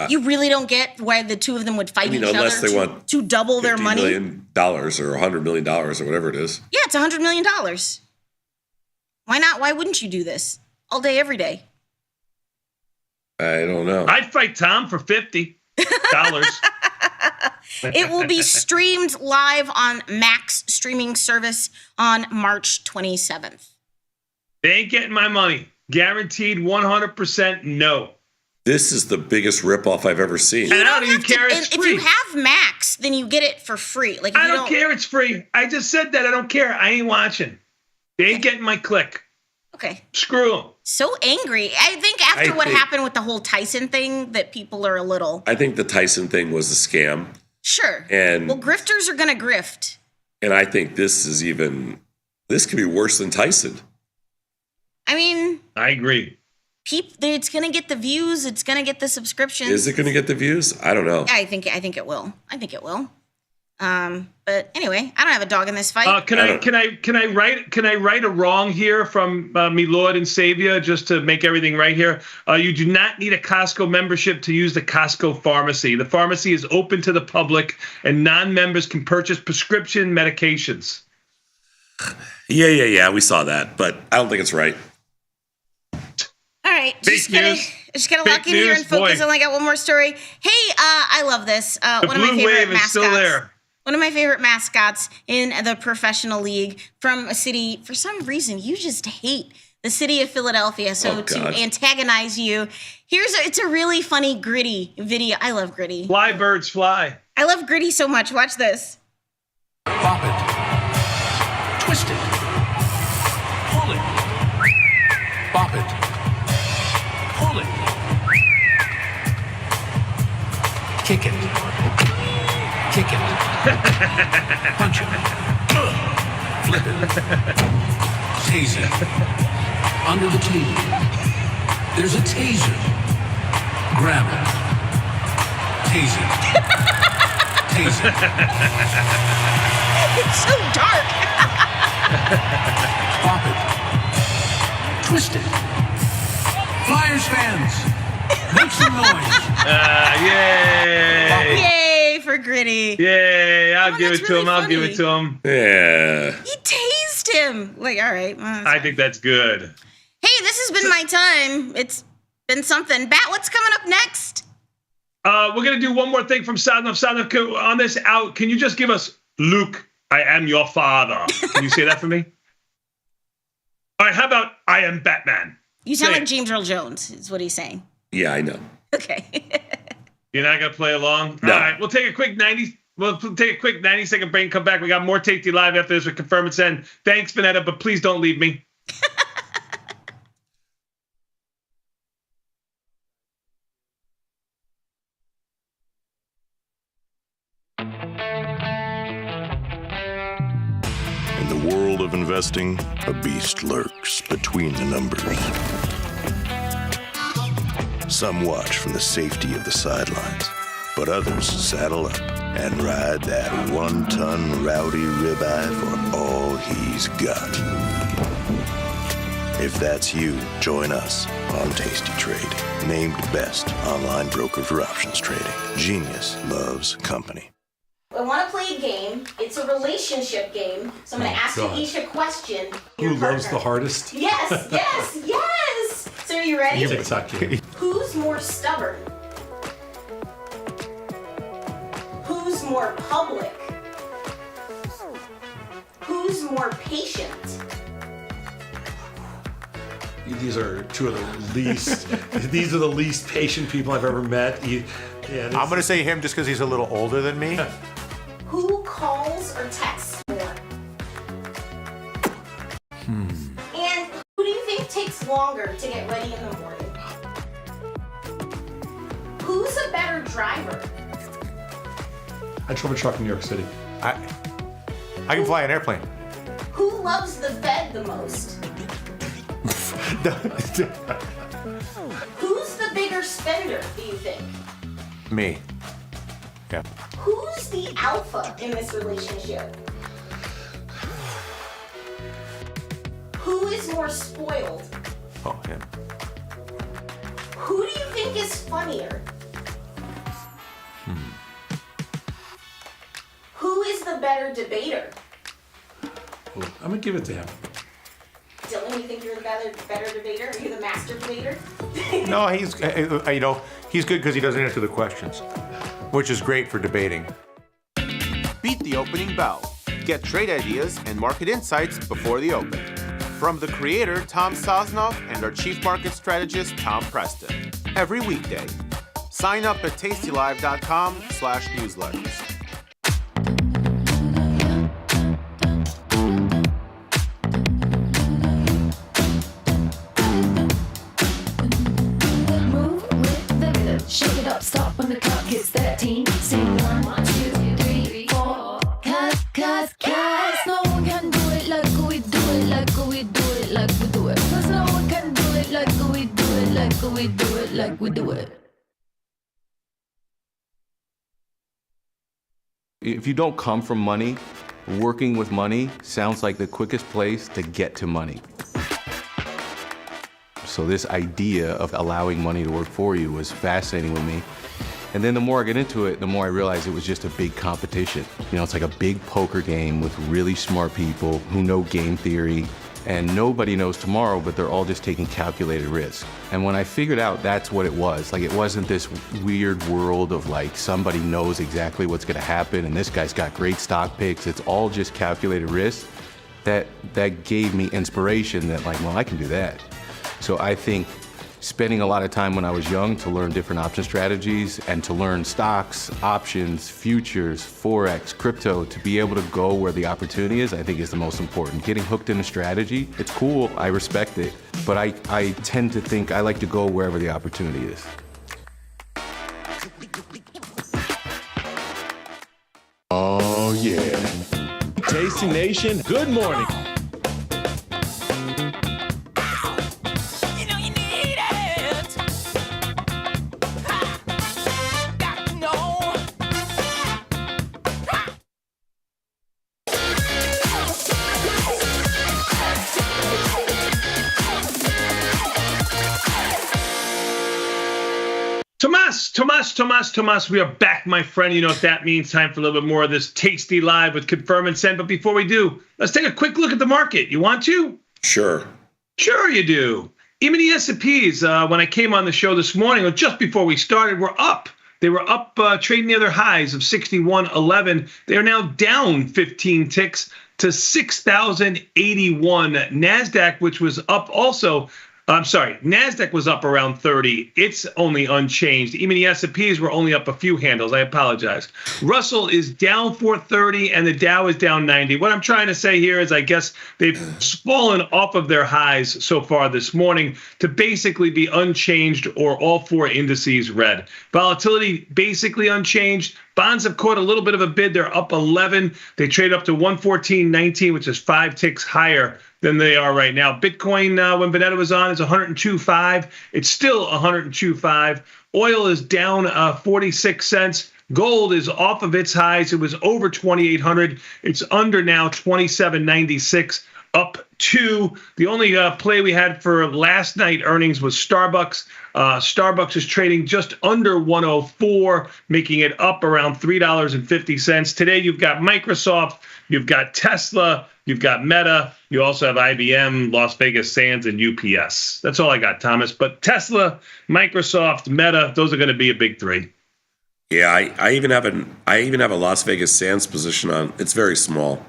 You really don't get why the two of them would fight each unless other they want to double their $50 money? million or $100 million or whatever it is. Yeah, it's $100 million. Why not? Why wouldn't you do this? All day, every day. I don't know. I'd fight Tom for $50. It will be streamed live on Max streaming service on March 27th. They ain't getting my money. Guaranteed 100% no. This is the biggest ripoff I've ever seen. And I don't even care it's if free. you have Max, then you get it for free. Like if I you don't care it's free. I just said that. I don't care. I ain't watching. They ain't getting my click. Okay. Screw them. So angry. I think after what happened with the whole Tyson thing, that people are a little... I think the Tyson thing was a scam. Sure. And well, grifters are going to grift. And I think this could be worse than Tyson. I mean... I agree. It's going to get the views. It's going to get the subscriptions. Is it going to get the views? I don't know. I think it will. I think it will. But anyway, I don't have a dog in this fight. Can I right a wrong here from me Lord and Savior just to make everything right here? You do not need a Costco membership to use the Costco pharmacy. The pharmacy is open to the public, and non-members can purchase prescription medications. Yeah. We saw that, but I don't think it's right. All right, just gotta lock in here and focus. I only got one more story. Hey, I love this. The one of my blue favorite wave is mascots. still there. One of my favorite mascots in the professional league from a city. For some reason, you just hate the city of Philadelphia. So to antagonize you, it's a really funny Gritty video. I love Gritty. Fly birds fly. I love Gritty so much. Watch this. Bop it. Twist it. Pull it. Bop it. Pull it. Kick it. Kick it. Punch it. Flip it. Tase it. Under the table. There's a taser. Grab it. Tase it. Tase it. It's so dark. Bop it. Twist it. Flyers fans. Make some noise. Yay. Yay for Gritty. Yay. I'll give it to him. I'll give it to him. Yeah. He tased him. Like, all right. Well, I think that's good. Hey, this has been my time. It's been something. Bat, what's coming up next? We're going to do one more thing from Sound of on this out. Can you just give us, Luke, I am your father. Can you say that for me? All right, how about I am Batman? You sound like James Earl Jones, is what he's saying. Yeah, I know. Okay. You're not gonna play along? No. All right, we'll take a quick 90-second break and come back. We got more Tasty Live after this with Confirm and Send. Thanks, Vanetta, but please don't leave me. In the world of investing, a beast lurks between the numbers. Some watch from the safety of the sidelines, but others saddle up and ride that 1-ton rowdy ribeye for all he's got. If that's you, join us on Tasty Trade, named best online broker for options trading. Genius loves company. I want to play a game. It's a relationship game. So I'm going to ask you each a question. Who loves the hardest? Yes, yes, yes. So are you ready? Kentucky. Who's more stubborn? Who's more public? Who's more patient? These are two of the least. These are the least patient people I've ever met. I'm going to say him just because he's a little older than me. Who calls or texts more? And who do you think takes longer to get ready in the morning? Who's a better driver? I drove a truck in New York City. I can fly an airplane. Who loves the Fed the most? Who's the bigger spender, do you think? Me. Yeah. Who's the alpha in this relationship? is more spoiled? Oh, him. Who do you think is funnier? Who is the better debater? I'm gonna give it to him. Dylan, you think you're the better debater? Are you the master debater? No, he's he's good because he doesn't answer the questions, which is great for debating. Beat the opening bell. Get trade ideas and market insights before the open. From the creator, Tom Sosnoff, and our chief market strategist, Tom Preston. Every weekday. Sign up at tastylive.com/newsletters. Shake it up, stop when the clock hits 13. Sing 1, 2, 3, 4. Cause no one can do it like we do it, like we do it, like we do it. Cause no one can do it like we do it, like we do it, like we do it. If you don't come from money, working with money sounds like the quickest place to get to money. So this idea of allowing money to work for you was fascinating with me. And then the more I get into it, the more I realized it was just a big competition. You know, it's like a big poker game with really smart people who know game theory, and nobody knows tomorrow, but they're all just taking calculated risk. And when I figured out that's what it was, like it wasn't this weird world of like somebody knows exactly what's gonna happen and this guy's got great stock picks, it's all just calculated risk, that gave me inspiration that like, well, I can do that. So I think spending a lot of time when I was young to learn different option strategies and to learn stocks, options, futures, Forex, crypto, to be able to go where the opportunity is, I think is the most important. Getting hooked in a strategy, it's cool, I respect it, but I tend to think I like to go wherever the opportunity is. Oh yeah. Tasty Nation, good morning. Tomas, we are back, my friend. You know what that means. Time for a little bit more of this Tasty Live with Confirm and Send. But before we do, let's take a quick look at the market. You want to? Sure. Sure you do. Even the S&Ps, when I came on the show this morning, or just before we started, were up. They were up trading near their highs of 61.11. They are now down 15 ticks to 6,081. NASDAQ, which was up also, NASDAQ was up around 30. It's only unchanged. Even the S&Ps were only up a few handles. I apologize. Russell is down 430 and the Dow is down 90. What I'm trying to say here is I guess they've fallen off of their highs so far this morning to basically be unchanged, or all four indices red. Volatility basically unchanged. Bonds have caught a little bit of a bid. They're up 11. They trade up to 114.19, which is 5 ticks higher than they are right now. Bitcoin, when Vanetta was on, is 102.5. It's still 102.5. Oil is down 46 cents. Gold is off of its highs. It was over 2,800. It's under now 27.96. Up 2. The only play we had for last night earnings was Starbucks. Starbucks is trading just under 104, making it up around $3.50. Today you've got Microsoft, you've got Tesla, you've got Meta, you also have IBM, Las Vegas Sands, and UPS. That's all I got, Thomas. But Tesla, Microsoft, Meta, those are going to be a big three. Yeah, I even have a Las Vegas Sands position on. It's very small.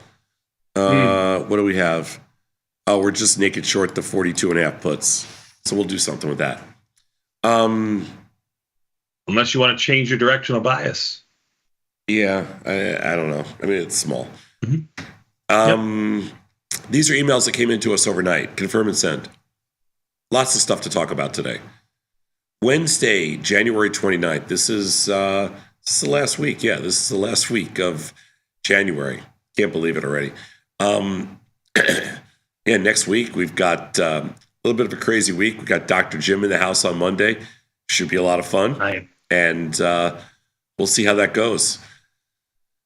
What do we have? Oh, we're just naked short the 42.5 puts. So we'll do something with that. Unless you want to change your directional bias. Yeah, I don't know. I mean, it's small. Mm-hmm. These are emails that came into us overnight. Confirm and send. Lots of stuff to talk about today. Wednesday, January 29th. This is the last week. Yeah, this is the last week of January. Can't believe it already. Yeah, next week we've got a little bit of a crazy week. We got Dr. Jim in the house on Monday. Should be a lot of fun. And we'll see how that goes.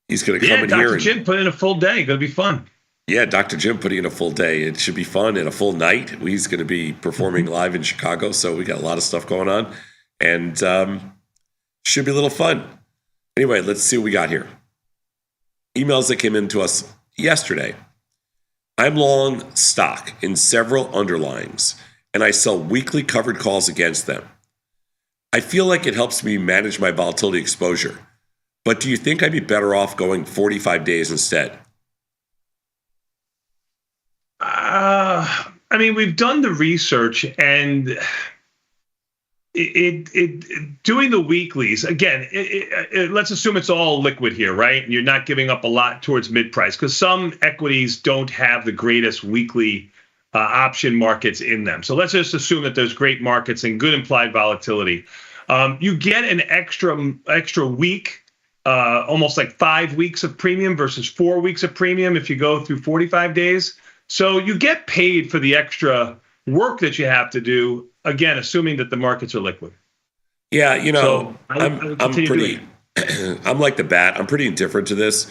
He's going to come in Dr. here. Jim put in a full day. Going to be fun. Yeah, Dr. Jim putting in a full day. It should be fun and a full night. He's going to be performing live in Chicago, so we got a lot of stuff going on, and should be a little fun. Anyway, let's see what we got here. Emails that came in to us yesterday. I'm long stock in several underlyings, and I sell weekly covered calls against them. I feel like it helps me manage my volatility exposure, but do you think I'd be better off going 45 days instead? I mean, we've done the research, and doing the weeklies again. Let's assume it's all liquid here, right? You're not giving up a lot towards mid price because some equities don't have the greatest weekly option markets in them. So let's just assume that there's great markets and good implied volatility. You get an extra week. Almost like 5 weeks of premium versus 4 weeks of premium if you go through 45 days. So you get paid for the extra work that you have to do, again, assuming that the markets are liquid. Yeah, you know, So I'm pretty, I'm like the bat. I'm pretty indifferent to this.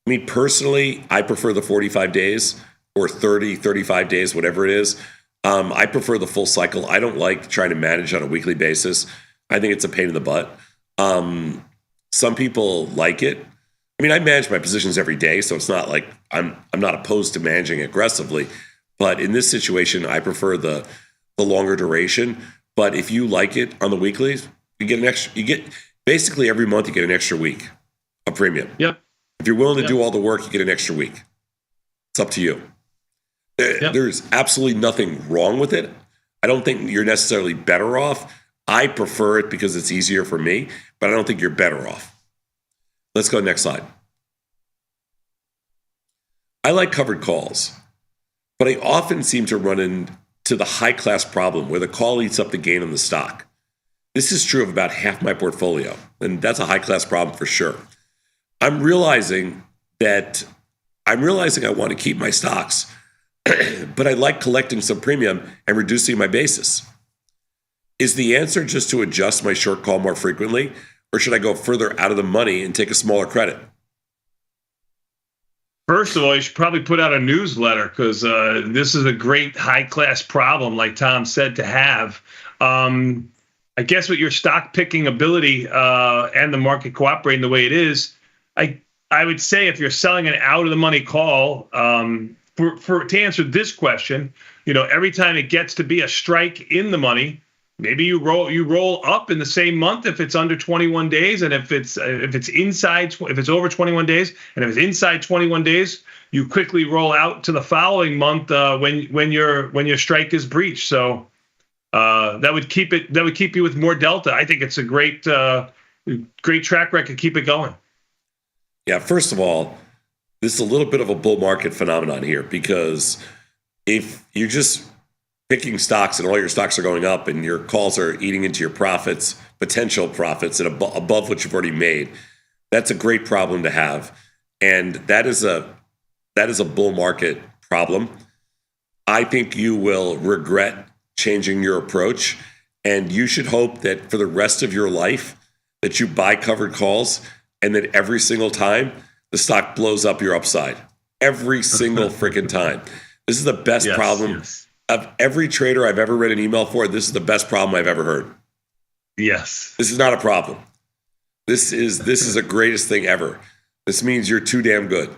I mean, personally, I prefer the 45 days or 30, 35 days, whatever it is. I prefer the full cycle. I don't like trying to manage on a weekly basis. I think it's a pain in the butt. Some people like it. I mean, I manage my positions every day, so it's not like I'm not opposed to managing aggressively. But in this situation, I prefer the longer duration. But if you like it on the weeklies, you get an extra. You get basically every month you get an extra week of premium. Yep. If you're willing to do all the work, you get an extra week. It's up to you. There's absolutely nothing wrong with it. I don't think you're necessarily better off. I prefer it because it's easier for me, but I don't think you're better off. Let's go next slide. I like covered calls, but I often seem to run into the high-class problem where the call eats up the gain on the stock. This is true of about half my portfolio, and that's a high-class problem for sure. I'm realizing I want to keep my stocks, but I like collecting some premium and reducing my basis. Is the answer just to adjust my short call more frequently, or should I go further out of the money and take a smaller credit? First of all, you should probably put out a newsletter because this is a great high-class problem, like Tom said, to have. I guess with your stock picking ability and the market cooperating the way it is, I would say if you're selling an out-of-the-money call, to answer this question, every time it gets to be a strike in the money, maybe you roll up in the same month if it's under 21 days, and if it's over 21 days, and if it's inside 21 days, you quickly roll out to the following month when your strike is breached. So that would keep you with more delta. I think it's a great track record. Keep it going. Yeah. First of all, this is a little bit of a bull market phenomenon here because if you're just picking stocks and all your stocks are going up and your calls are eating into your profits, potential profits, and above what you've already made, that's a great problem to have. And that is a bull market problem. I think you will regret changing your approach, and you should hope that for the rest of your life that you buy covered calls and that every single time the stock blows up your upside. Every single freaking time. This is the best problem. Yes. Of every trader I've ever read an email for, this is the best problem I've ever heard. Yes. This is not a problem. This is the greatest thing ever. This means you're too damn good.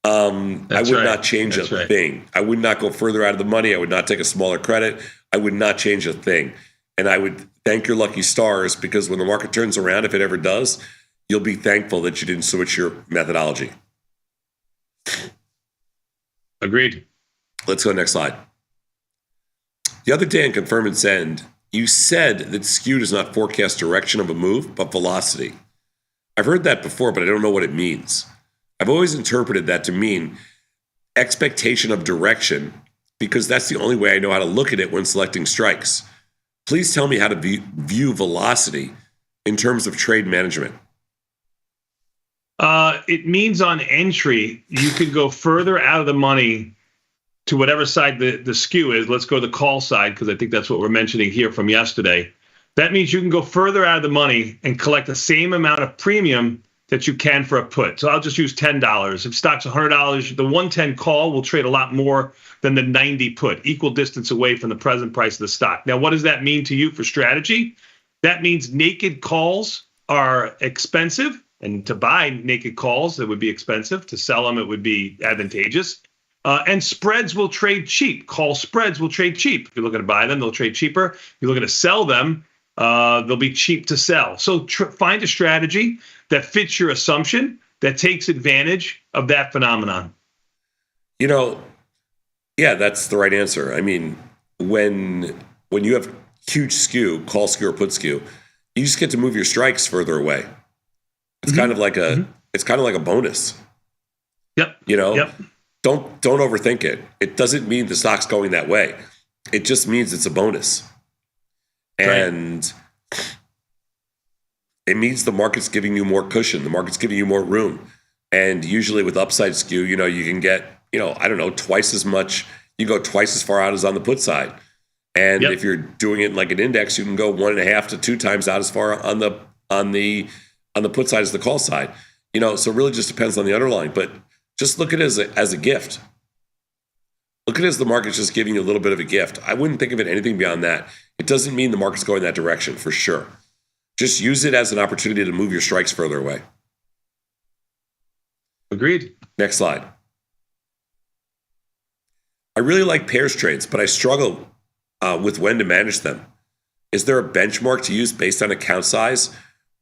I would not change a thing. I would not go further out of the money. I would not take a smaller credit. I would not change a thing. And I would thank your lucky stars because when the market turns around, if it ever does, you'll be thankful that you didn't switch your methodology. Agreed. Let's go next slide. The other day in Confirm and Send, you said that skew does not forecast direction of a move, but velocity. I've heard that before, but I don't know what it means. I've always interpreted that to mean expectation of direction because that's the only way I know how to look at it when selecting strikes. Please tell me how to view velocity in terms of trade management. It means on entry, you can go further out of the money to whatever side the skew is. Let's go to the call side because I think that's what we're mentioning here from yesterday. That means you can go further out of the money and collect the same amount of premium that you can for a put. So I'll just use $10. If stock's $100, the 110 call will trade a lot more than the 90 put, equal distance away from the present price of the stock. Now, what does that mean to you for strategy? That means naked calls are expensive, and to buy naked calls, it would be expensive. To sell them, it would be advantageous. And spreads will trade cheap. Call spreads will trade cheap. If you're looking to buy them, they'll trade cheaper. If you're looking to sell them, they'll be cheap to sell. So find a strategy that fits your assumption, that takes advantage of that phenomenon. Yeah, that's the right answer. I mean, when you have huge skew, call skew or put skew, you just get to move your strikes further away. It's kind of like a bonus. Yep. Don't overthink it. It doesn't mean the stock's going that way. It just means it's a bonus. And it means the market's giving you more cushion. The market's giving you more room. And usually with upside skew, you can get, twice as much. You go twice as far out as on the put side. And if you're doing it like an index, you can go 1.5 to 2 times out as far on the put side as the call side. So it really just depends on the underlying. But just look at it as a gift. Look at it as the market's just giving you a little bit of a gift. I wouldn't think of it anything beyond that. It doesn't mean the market's going that direction, for sure. Just use it as an opportunity to move your strikes further away. Agreed. Next slide. I really like pairs trades, but I struggle with when to manage them. Is there a benchmark to use based on account size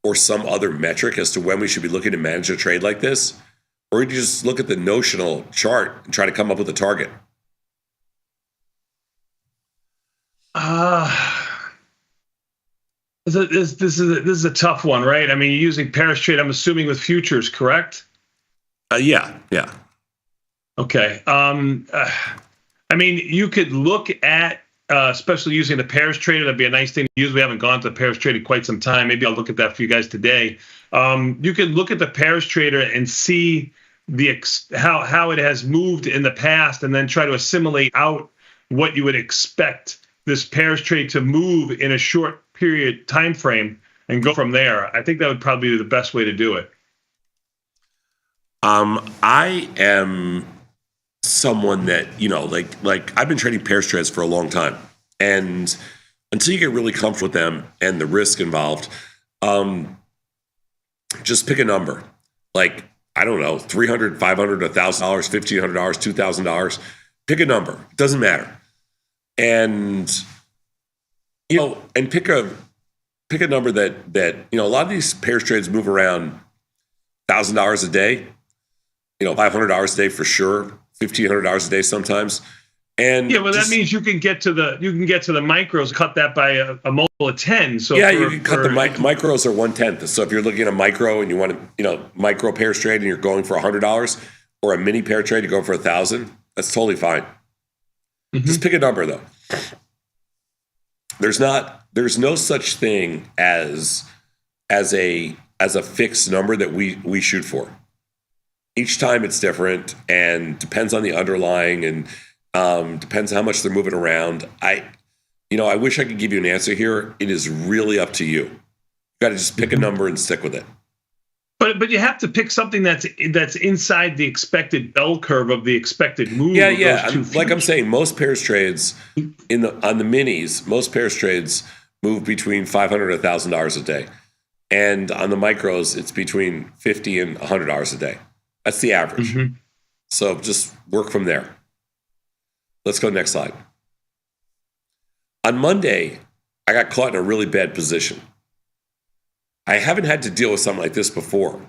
or some other metric as to when we should be looking to manage a trade like this? Or do you just look at the notional chart and try to come up with a target? This is a tough one, right? I mean, you're using pairs trade, I'm assuming, with futures, correct? Yeah. Okay. I mean, you could look at, especially using the pairs trader. That'd be a nice thing to use. We haven't gone to the pairs trader in quite some time. Maybe I'll look at that for you guys today. You could look at the pairs trader and see how it has moved in the past, and then try to assimilate out what you would expect this pairs trade to move in a short period time frame and go from there. I think that would probably be the best way to do it. I am someone that, like I've been trading pairs trades for a long time. And until you get really comfortable with them and the risk involved, just pick a number. Like, I don't know, $300, $500, $1,000, $1,500, $2,000. Pick a number. It doesn't matter. And, and pick a number that a lot of these pairs trades move around $1,000 a day, $500 a day for sure, $1,500 a day sometimes. And that means you can get to the micros, cut that by a multiple of 10. So you can cut the micros are 1/10. So if you're looking at a micro and you want to, micro pairs trade and you're going for $100, or a mini pair trade, you go for $1,000. That's totally fine. Mm-hmm. Just pick a number though. There's no such thing as a fixed number that we shoot for. Each time it's different and depends on the underlying and depends how much they're moving around. I wish I could give you an answer here. It is really up to you. You got to just pick a number and stick with it. But you have to pick something that's inside the expected bell curve of the expected move. Yeah. Like I'm saying, most pairs trades on the minis, most pairs trades move between $500 and $1,000 a day, and on the micros, it's between $50 and $100 a day. That's the average. Mm-hmm. So just work from there. Let's go next slide. On Monday, I got caught in a really bad position. I haven't had to deal with something like this before.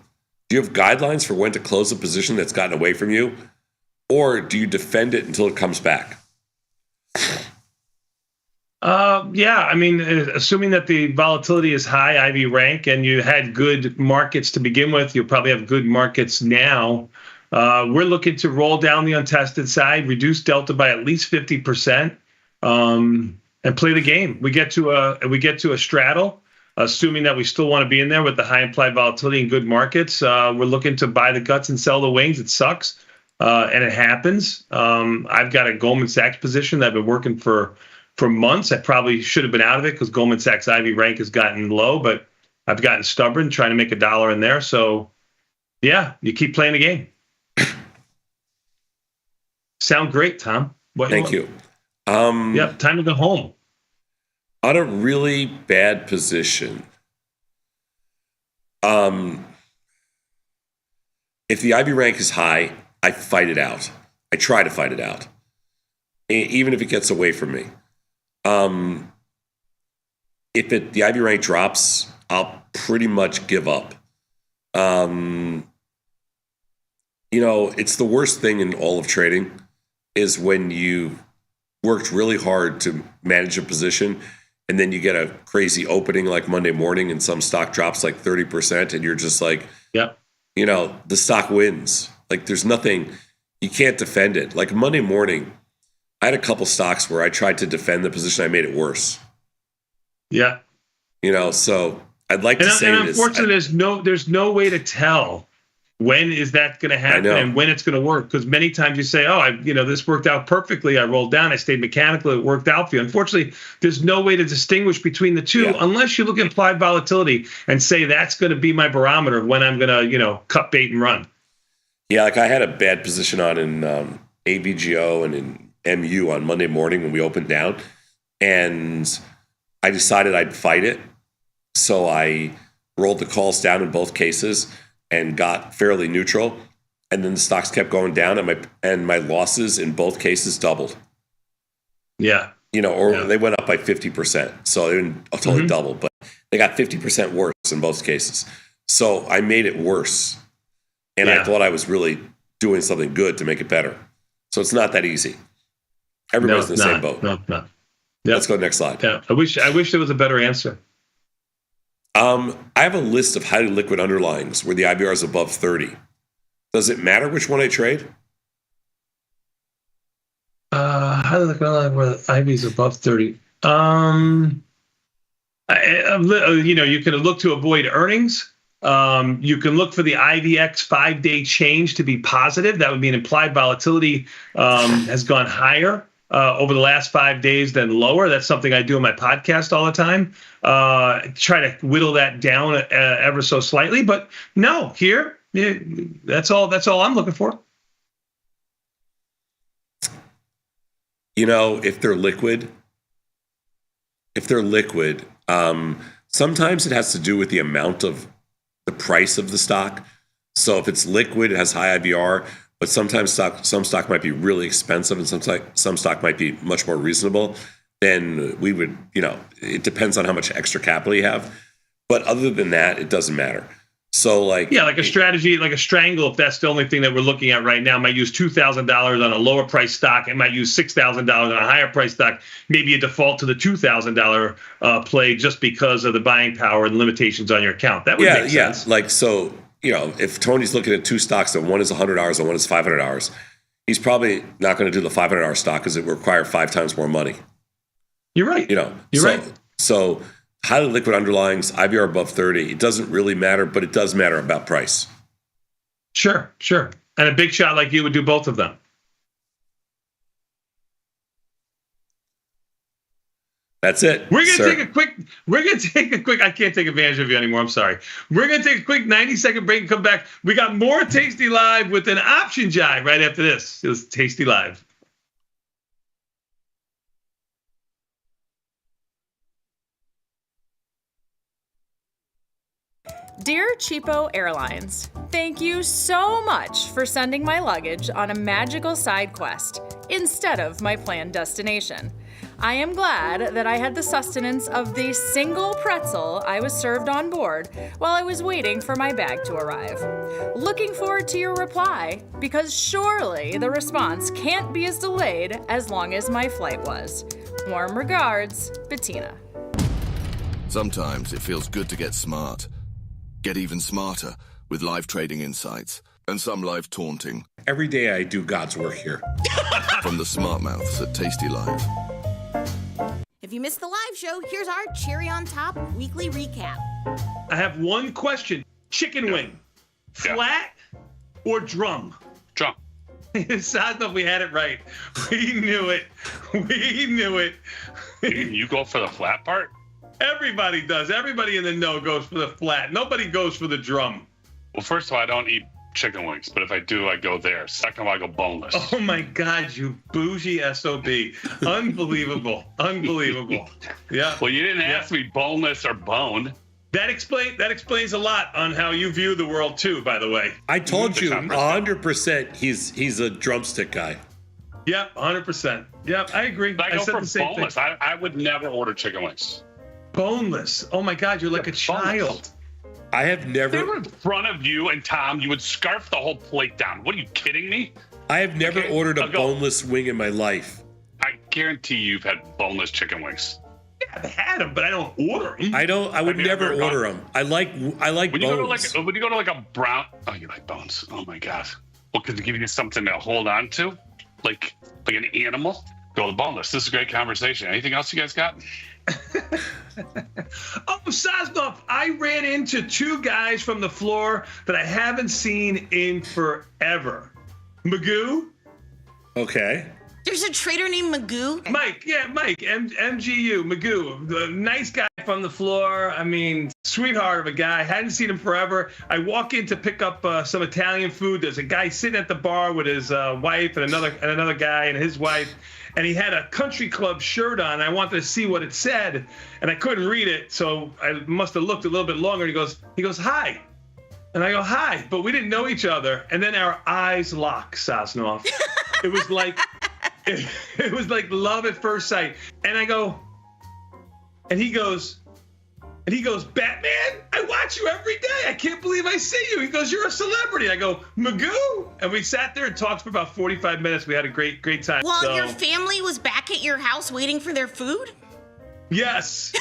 Do you have guidelines for when to close a position that's gotten away from you? Or do you defend it until it comes back? I mean, assuming that the volatility is high, IV rank, and you had good markets to begin with, you'll probably have good markets now. We're looking to roll down the untested side, reduce delta by at least 50%, and play the game. We get to a straddle. Assuming that we still want to be in there with the high implied volatility and good markets, we're looking to buy the guts and sell the wings. It sucks, and it happens. I've got a Goldman Sachs position that I've been working for months. I probably should have been out of it because Goldman Sachs IV rank has gotten low, but I've gotten stubborn trying to make $1 in there. So Yeah, you keep playing the game. Sound great, Tom. Thank you. Yep, time to go home. On a really bad position, if the IB rank is high, I fight it out. I try to fight it out, even if it gets away from me. If the IB rank drops, I'll pretty much give up. It's the worst thing in all of trading is when you worked really hard to manage a position and then you get a crazy opening like Monday morning and some stock drops like 30% and you're just like, yep. The stock wins. Like there's nothing, you can't defend it. Like Monday morning, I had a couple stocks where I tried to defend the position. I made it worse. Yeah. So I'd like to say and unfortunately, there's no way to tell when is that going to happen and when it's going to work. Because many times you say, this worked out perfectly. I rolled down, I stayed mechanical, it worked out for you. Unfortunately, there's no way to distinguish between the two unless you look at implied volatility and say that's going to be my barometer of when I'm going to, cut bait and run. Yeah, like I had a bad position on in AVGO and in MU on Monday morning when we opened down. And I decided I'd fight it. So I rolled the calls down in both cases and got fairly neutral. And then the stocks kept going down and my losses in both cases doubled. Yeah. They went up by 50%. So they didn't totally double, but they got 50% worse in both cases. So I made it worse. And I thought I was really doing something good to make it better. So it's not that easy. Everybody's in the same boat. No. Yep. Let's go next slide. Yeah. I wish there was a better answer. I have a list of highly liquid underlyings where the IBR is above 30. Does it matter which one I trade? Highly liquid underlying where the IB is above 30. You can look to avoid earnings. You can look for the IVX 5-day change to be positive. That would mean implied volatility has gone higher over the last 5 days than lower. That's something I do in my podcast all the time. Try to whittle that down ever so slightly. But no, that's all I'm looking for. If they're liquid, sometimes it has to do with the amount of the price of the stock. So if it's liquid, it has high IVR, but sometimes some stock might be really expensive and some stock might be much more reasonable. Then we would, it depends on how much extra capital you have. But other than that, it doesn't matter. So like a strategy, like a strangle, if that's the only thing that we're looking at right now, might use $2,000 on a lower price stock. It might use $6,000 on a higher price stock. Maybe a default to the $2,000 play just because of the buying power and limitations on your account. That would make sense. Like, so, if Tony's looking at two stocks and one is $100 and one is $500, he's probably not going to do the $500 stock because it would require 5 times more money. You're right. You're right. So highly liquid underlyings, IVR above 30, it doesn't really matter, but it does matter about price. Sure. And a big shot like you would do both of them. That's it. We're going to take a quick, I can't take advantage of you anymore. I'm sorry. We're going to take a quick 90-second break and come back. We got more Tasty Live with an option jive right after this. It was Tasty Live. Dear Cheapo Airlines, thank you so much for sending my luggage on a magical side quest instead of my planned destination. I am glad that I had the sustenance of the single pretzel I was served on board while I was waiting for my bag to arrive. Looking forward to your reply, because surely the response can't be as delayed as long as my flight was. Warm regards, Bettina. Sometimes it feels good to get smart. Get even smarter with live trading insights and some live taunting. Every day I do God's work here. From the smart mouths at Tasty Live. If you missed the live show, here's our cherry on top weekly recap. I have one question. Chicken wing, flat or drum? Drum. It's not that we had it right. We knew it. You go for the flat part? Everybody does. Everybody in the know goes for the flat. Nobody goes for the drum. Well, first of all, I don't eat chicken wings, but if I do, I go there. Second of all, I go boneless. Oh my God, you bougie SOB. Unbelievable. Unbelievable. Yeah. Well, you didn't ask me boneless or bone. That explains a lot on how you view the world too, by the way. I told you 100% he's a drumstick guy. Yep, 100%. Yep, I agree. I go said for the same boneless. thing. I would never order chicken wings. Boneless. Oh my God, you're like a child. I have never. If they were in front of you and Tom, you would scarf the whole plate down. What are you kidding me? I have never ordered a boneless wing in my life. I guarantee you've had boneless chicken wings. Yeah, I've had them, but I don't order them. I would never order them. I like when bones. When you go to like a brown, oh, you like bones? Oh my God! Well, because they give you something to hold on to, like an animal. Go to boneless. This is a great conversation. Anything else you guys got? Oh, Sosnoff, I ran into two guys from the floor that I haven't seen in forever. Magoo. Okay. There's a trader named Magoo. Mike, MGU, Magoo, the nice guy from the floor. I mean, sweetheart of a guy. Hadn't seen him forever. I walk in to pick up some Italian food. There's a guy sitting at the bar with his wife and another guy and his wife. And he had a country club shirt on. I wanted to see what it said, and I couldn't read it, so I must have looked a little bit longer. He goes, hi. And I go, hi, but we didn't know each other. And then our eyes lock, Sosnoff. It was like it was like love at first sight. And I go, and he goes, Batman, I watch you every day. I can't believe I see you. He goes, you're a celebrity. I go, Magoo. And we sat there and talked for about 45 minutes. We had a great time. While your family was back at your house waiting for their food? Yes.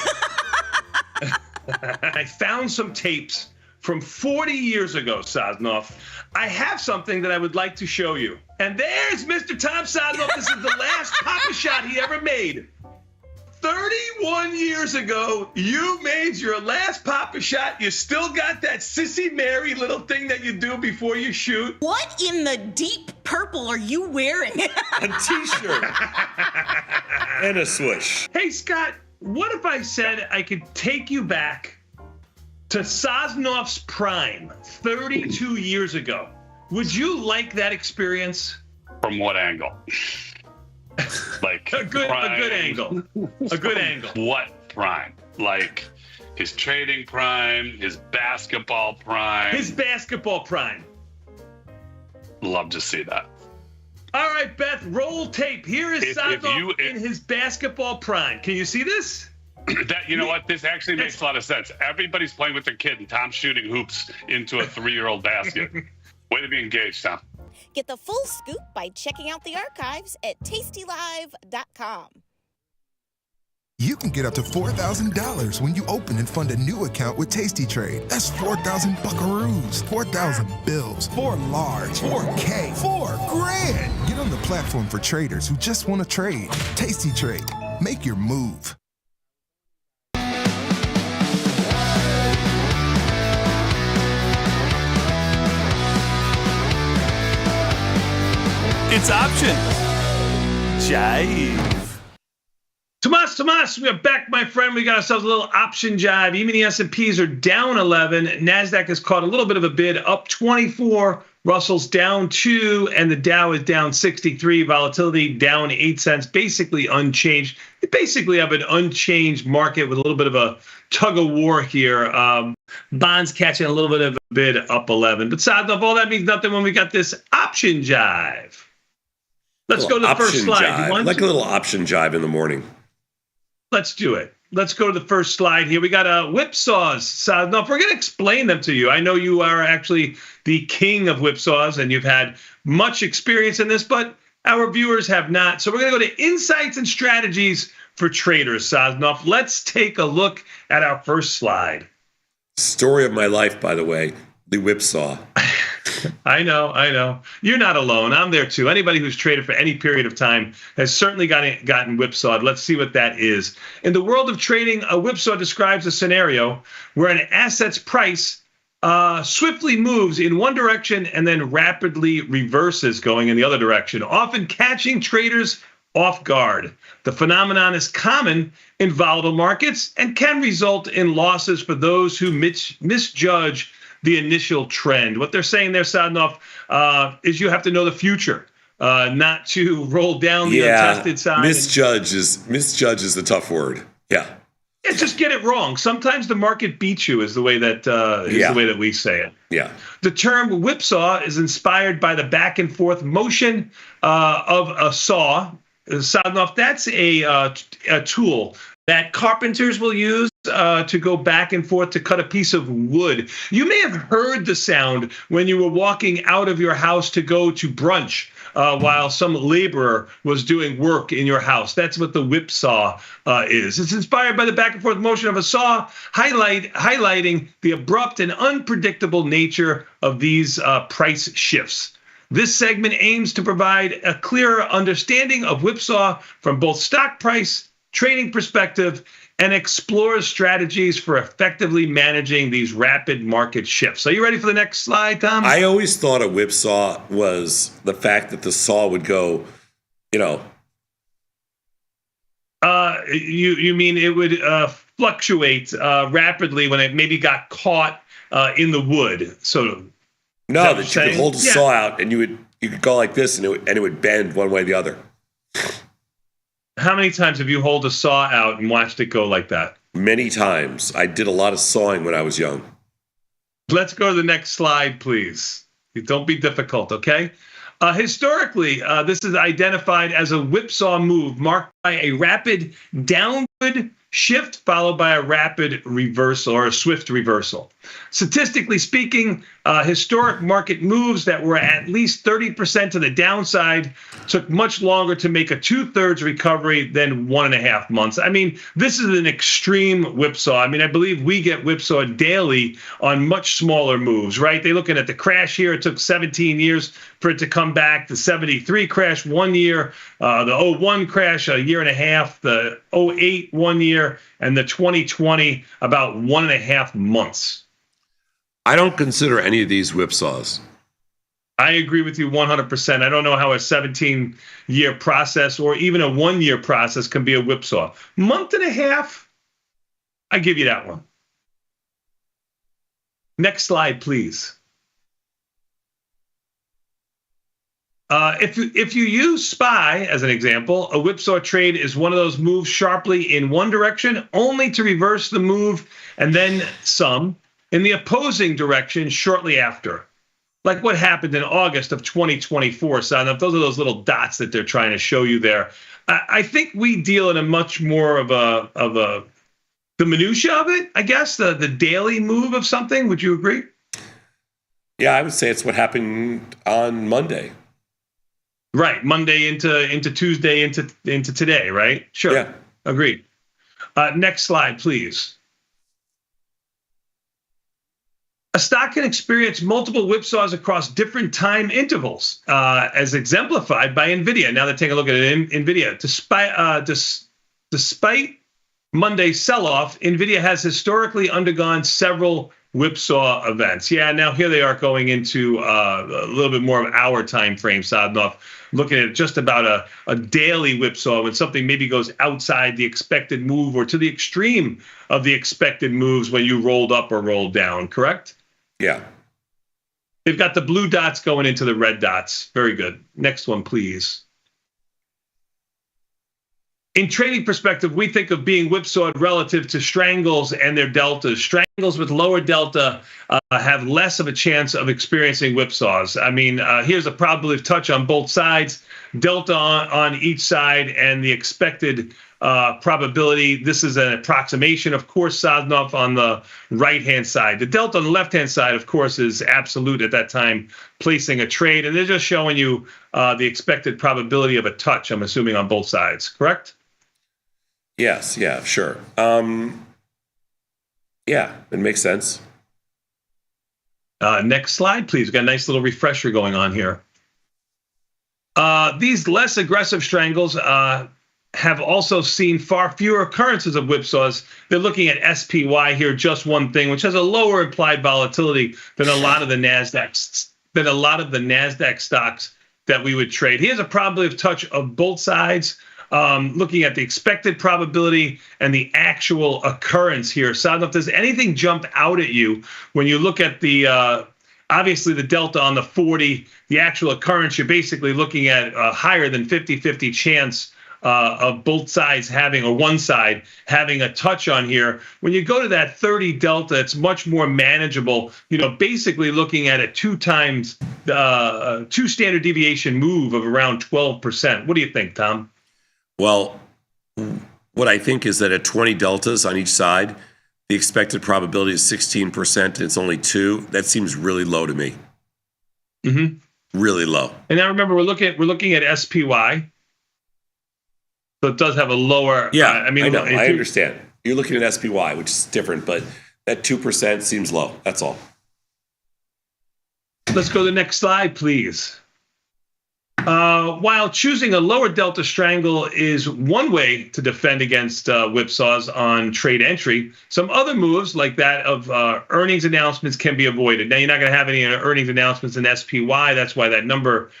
I found some tapes from 40 years ago, Sosnoff. I have something that I would like to show you. And there's Mr. Tom Sosnoff. This is the last Papa shot he ever made. 31 years ago, you made your last Papa shot. You still got that Sissy Mary little thing that you do before you shoot. What in the deep purple are you wearing? A t-shirt. And a swoosh. Hey, Scott, what if I said I could take you back to Sosnoff's prime 32 years ago? Would you like that experience? From what angle? Like a good angle. A good angle. What prime? Like his trading prime, his basketball prime. His basketball prime. Love to see that. All right, Beth, roll tape. Here is Sosnoff in his basketball prime. Can you see this? That, you know what? This actually makes a lot of sense. Everybody's playing with their kid, and Tom's shooting hoops into a 3-year-old basket. Way to be engaged, Tom. Get the full scoop by checking out the archives at tastylive.com. You can get up to $4,000 when you open and fund a new account with Tasty Trade. That's 4,000 buckaroos, 4,000 bills, 4 large, 4K, 4 grand. Get on the platform for traders who just want to trade. Tasty Trade. Make your move. It's option. Jive. Tomas, we are back, my friend. We got ourselves a little option jive. Even the S&Ps are down 11. NASDAQ has caught a little bit of a bid, up 24. Russell's down 2, and the Dow is down 63. Volatility down 8 cents, basically unchanged. You basically have an unchanged market with a little bit of a tug of war here. Bonds catching a little bit of a bid, up 11. But Sosnoff, all that means nothing when we got this option jive. Let's go to the first slide. Like a little option jive in the morning. Let's do it. Let's go to the first slide here. We got Whipsaws. Sosnoff, we're going to explain them to you. I know you are actually the king of Whipsaws, and you've had much experience in this, but our viewers have not. So we're going to go to insights and strategies for traders, Sosnoff. Let's take a look at our first slide. Story of my life, by the way, the Whipsaw. I know. You're not alone. I'm there too. Anybody who's traded for any period of time has certainly gotten whipsawed. Let's see what that is. In the world of trading, a whipsaw describes a scenario where an asset's price swiftly moves in one direction and then rapidly reverses going in the other direction, often catching traders off guard. The phenomenon is common in volatile markets and can result in losses for those who misjudge the initial trend. What they're saying there, Sadnov, is you have to know the future, not to roll down the untested side. Misjudge is the tough word. Yeah. Yeah, just get it wrong. Sometimes the market beats you, is the way that the way that we say it. Yeah. The term whipsaw is inspired by the back and forth motion of a saw. Sadnov, that's a tool that carpenters will use to go back and forth to cut a piece of wood. You may have heard the sound when you were walking out of your house to go to brunch while some laborer was doing work in your house. That's what the whipsaw is. It's inspired by the back and forth motion of a saw, highlighting the abrupt and unpredictable nature of these price shifts. This segment aims to provide a clearer understanding of whipsaw from both stock price, trading perspective, and explores strategies for effectively managing these rapid market shifts. Are you ready for the next slide, Tom? I always thought a whipsaw was the fact that the saw would go, you mean it would fluctuate rapidly when it maybe got caught in the wood? So no, that you could hold a saw out and you could go like this and it would bend one way or the other. How many times have you held a saw out and watched it go like that? Many times. I did a lot of sawing when I was young. Let's go to the next slide, please. Don't be difficult, okay? Historically, this is identified as a whipsaw move marked by a rapid downward shift followed by a rapid reversal or a swift reversal. Statistically speaking, historic market moves that were at least 30% to the downside took much longer to make a 2/3 recovery than 1.5 months. I mean, this is an extreme whipsaw. I mean, I believe we get whipsaw daily on much smaller moves, right? They're looking at the crash here. It took 17 years for it to come back. The 73 crash, 1 year. The 01 crash, a year and a half. The 08, 1 year. And the 2020, about 1.5 months. I don't consider any of these whipsaws. I agree with you 100%. I don't know how a 17-year process or even a 1-year process can be a whipsaw. Month and a half, I give you that one. Next slide, please. If you use SPY as an example, a whipsaw trade is one of those moves sharply in one direction, only to reverse the move and then some in the opposing direction shortly after. Like what happened in August of 2024, son. Those are those little dots that they're trying to show you there. I think we deal in a much more of the minutia of it, I guess, the daily move of something. Would you agree? Yeah, I would say it's what happened on Monday. Right, Monday into Tuesday into today, right? Sure. Yeah. Agreed. Next slide, please. A stock can experience multiple whipsaws across different time intervals, as exemplified by NVIDIA. Now they're taking a look at it, NVIDIA. Despite Monday's sell-off, NVIDIA has historically undergone several whipsaw events. Yeah, now here they are going into a little bit more of our time frame, Sadnov, looking at just about a daily whipsaw when something maybe goes outside the expected move or to the extreme of the expected moves when you rolled up or rolled down, correct? Yeah. They've got the blue dots going into the red dots. Very good. Next one, please. In trading perspective, we think of being whipsawed relative to strangles and their deltas. Strangles with lower delta have less of a chance of experiencing whipsaws. I mean, here's a probability of touch on both sides, delta on each side, and the expected probability. This is an approximation, of course, Sadnov on the right-hand side. The delta on the left-hand side, of course, is absolute at that time, placing a trade. And they're just showing you the expected probability of a touch, I'm assuming, on both sides, correct? Yes, yeah, sure. Yeah, it makes sense. Next slide, please. We've got a nice little refresher going on here. These less aggressive strangles have also seen far fewer occurrences of whipsaws. They're looking at SPY here, just one thing, which has a lower implied volatility than a lot of the NASDAQ stocks that we would trade. Here's a probability of touch of both sides looking at the expected probability and the actual occurrence here. Sadnov, does anything jump out at you when you look at the obviously the delta on the 40, the actual occurrence? You're basically looking at a higher than 50-50 chance of both sides having, or one side having a touch on here. When you go to that 30 delta, it's much more manageable. Basically looking at a two standard deviation move of around 12%. What do you think, Tom? Well, what I think is that at 20 deltas on each side, the expected probability is 16%, and it's only 2. That seems really low to me. Mm-hmm. Really low. And now remember, we're looking at SPY. So it does have a lower. Yeah, I know. I understand. You're looking at SPY, which is different, but that 2% seems low. That's all. Let's go to the next slide, please. While choosing a lower delta strangle is one way to defend against whipsaws on trade entry, some other moves like that of earnings announcements can be avoided. Now, you're not going to have any earnings announcements in SPY. That's why that number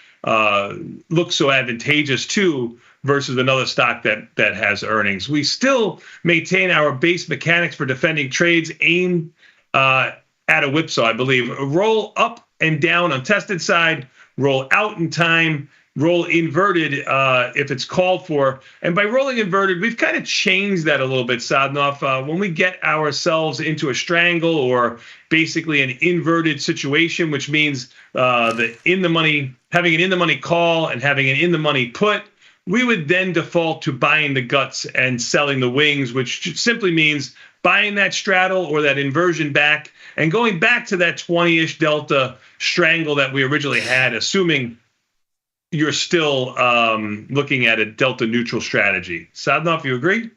looks so advantageous too, versus another stock that has earnings. We still maintain our base mechanics for defending trades aimed at a whipsaw, I believe. Roll up and down on tested side, roll out in time, roll inverted if it's called for. And by rolling inverted, we've kind of changed that a little bit, Sadnov. When we get ourselves into a strangle or basically an inverted situation, which means having an in-the-money call and having an in-the-money put, we would then default to buying the guts and selling the wings, which simply means buying that straddle or that inversion back and going back to that 20-ish delta strangle that we originally had, assuming you're still looking at a delta neutral strategy. Sadnov, you agree?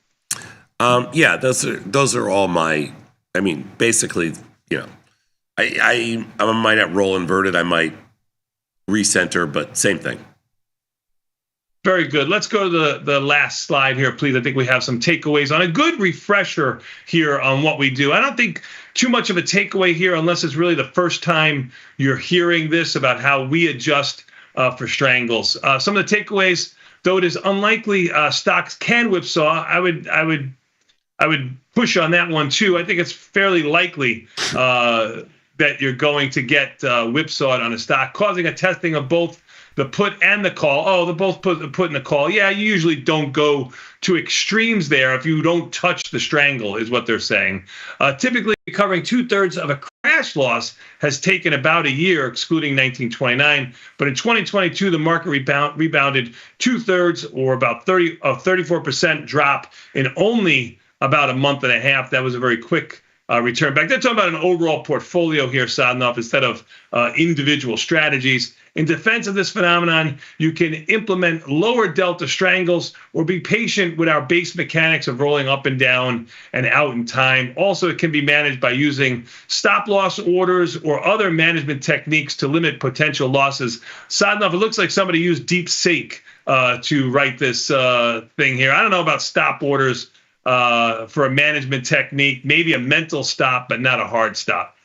Yeah, those are all my. I mean, basically, I might not roll inverted. I might recenter, but same thing. Very good. Let's go to the last slide here, please. I think we have some takeaways on a good refresher here on what we do. I don't think too much of a takeaway here unless it's really the first time you're hearing this about how we adjust for strangles. Some of the takeaways, though it is unlikely stocks can whipsaw, I would push on that one too. I think it's fairly likely that you're going to get whipsawed on a stock, causing a testing of both the put and the call. Oh, the put and the call. Yeah, you usually don't go to extremes there if you don't touch the strangle, is what they're saying. Typically, covering 2/3 of a crash loss has taken about a year, excluding 1929. But in 2022, the market rebounded 2/3, or about 34% drop in only about a month and a half. That was a very quick return back. They're talking about an overall portfolio here, Sadnov, instead of individual strategies. In defense of this phenomenon, you can implement lower delta strangles or be patient with our base mechanics of rolling up and down and out in time. Also, it can be managed by using stop loss orders or other management techniques to limit potential losses. Sadnov, it looks like somebody used DeepSeek to write this thing here. I don't know about stop orders for a management technique, maybe a mental stop, but not a hard stop.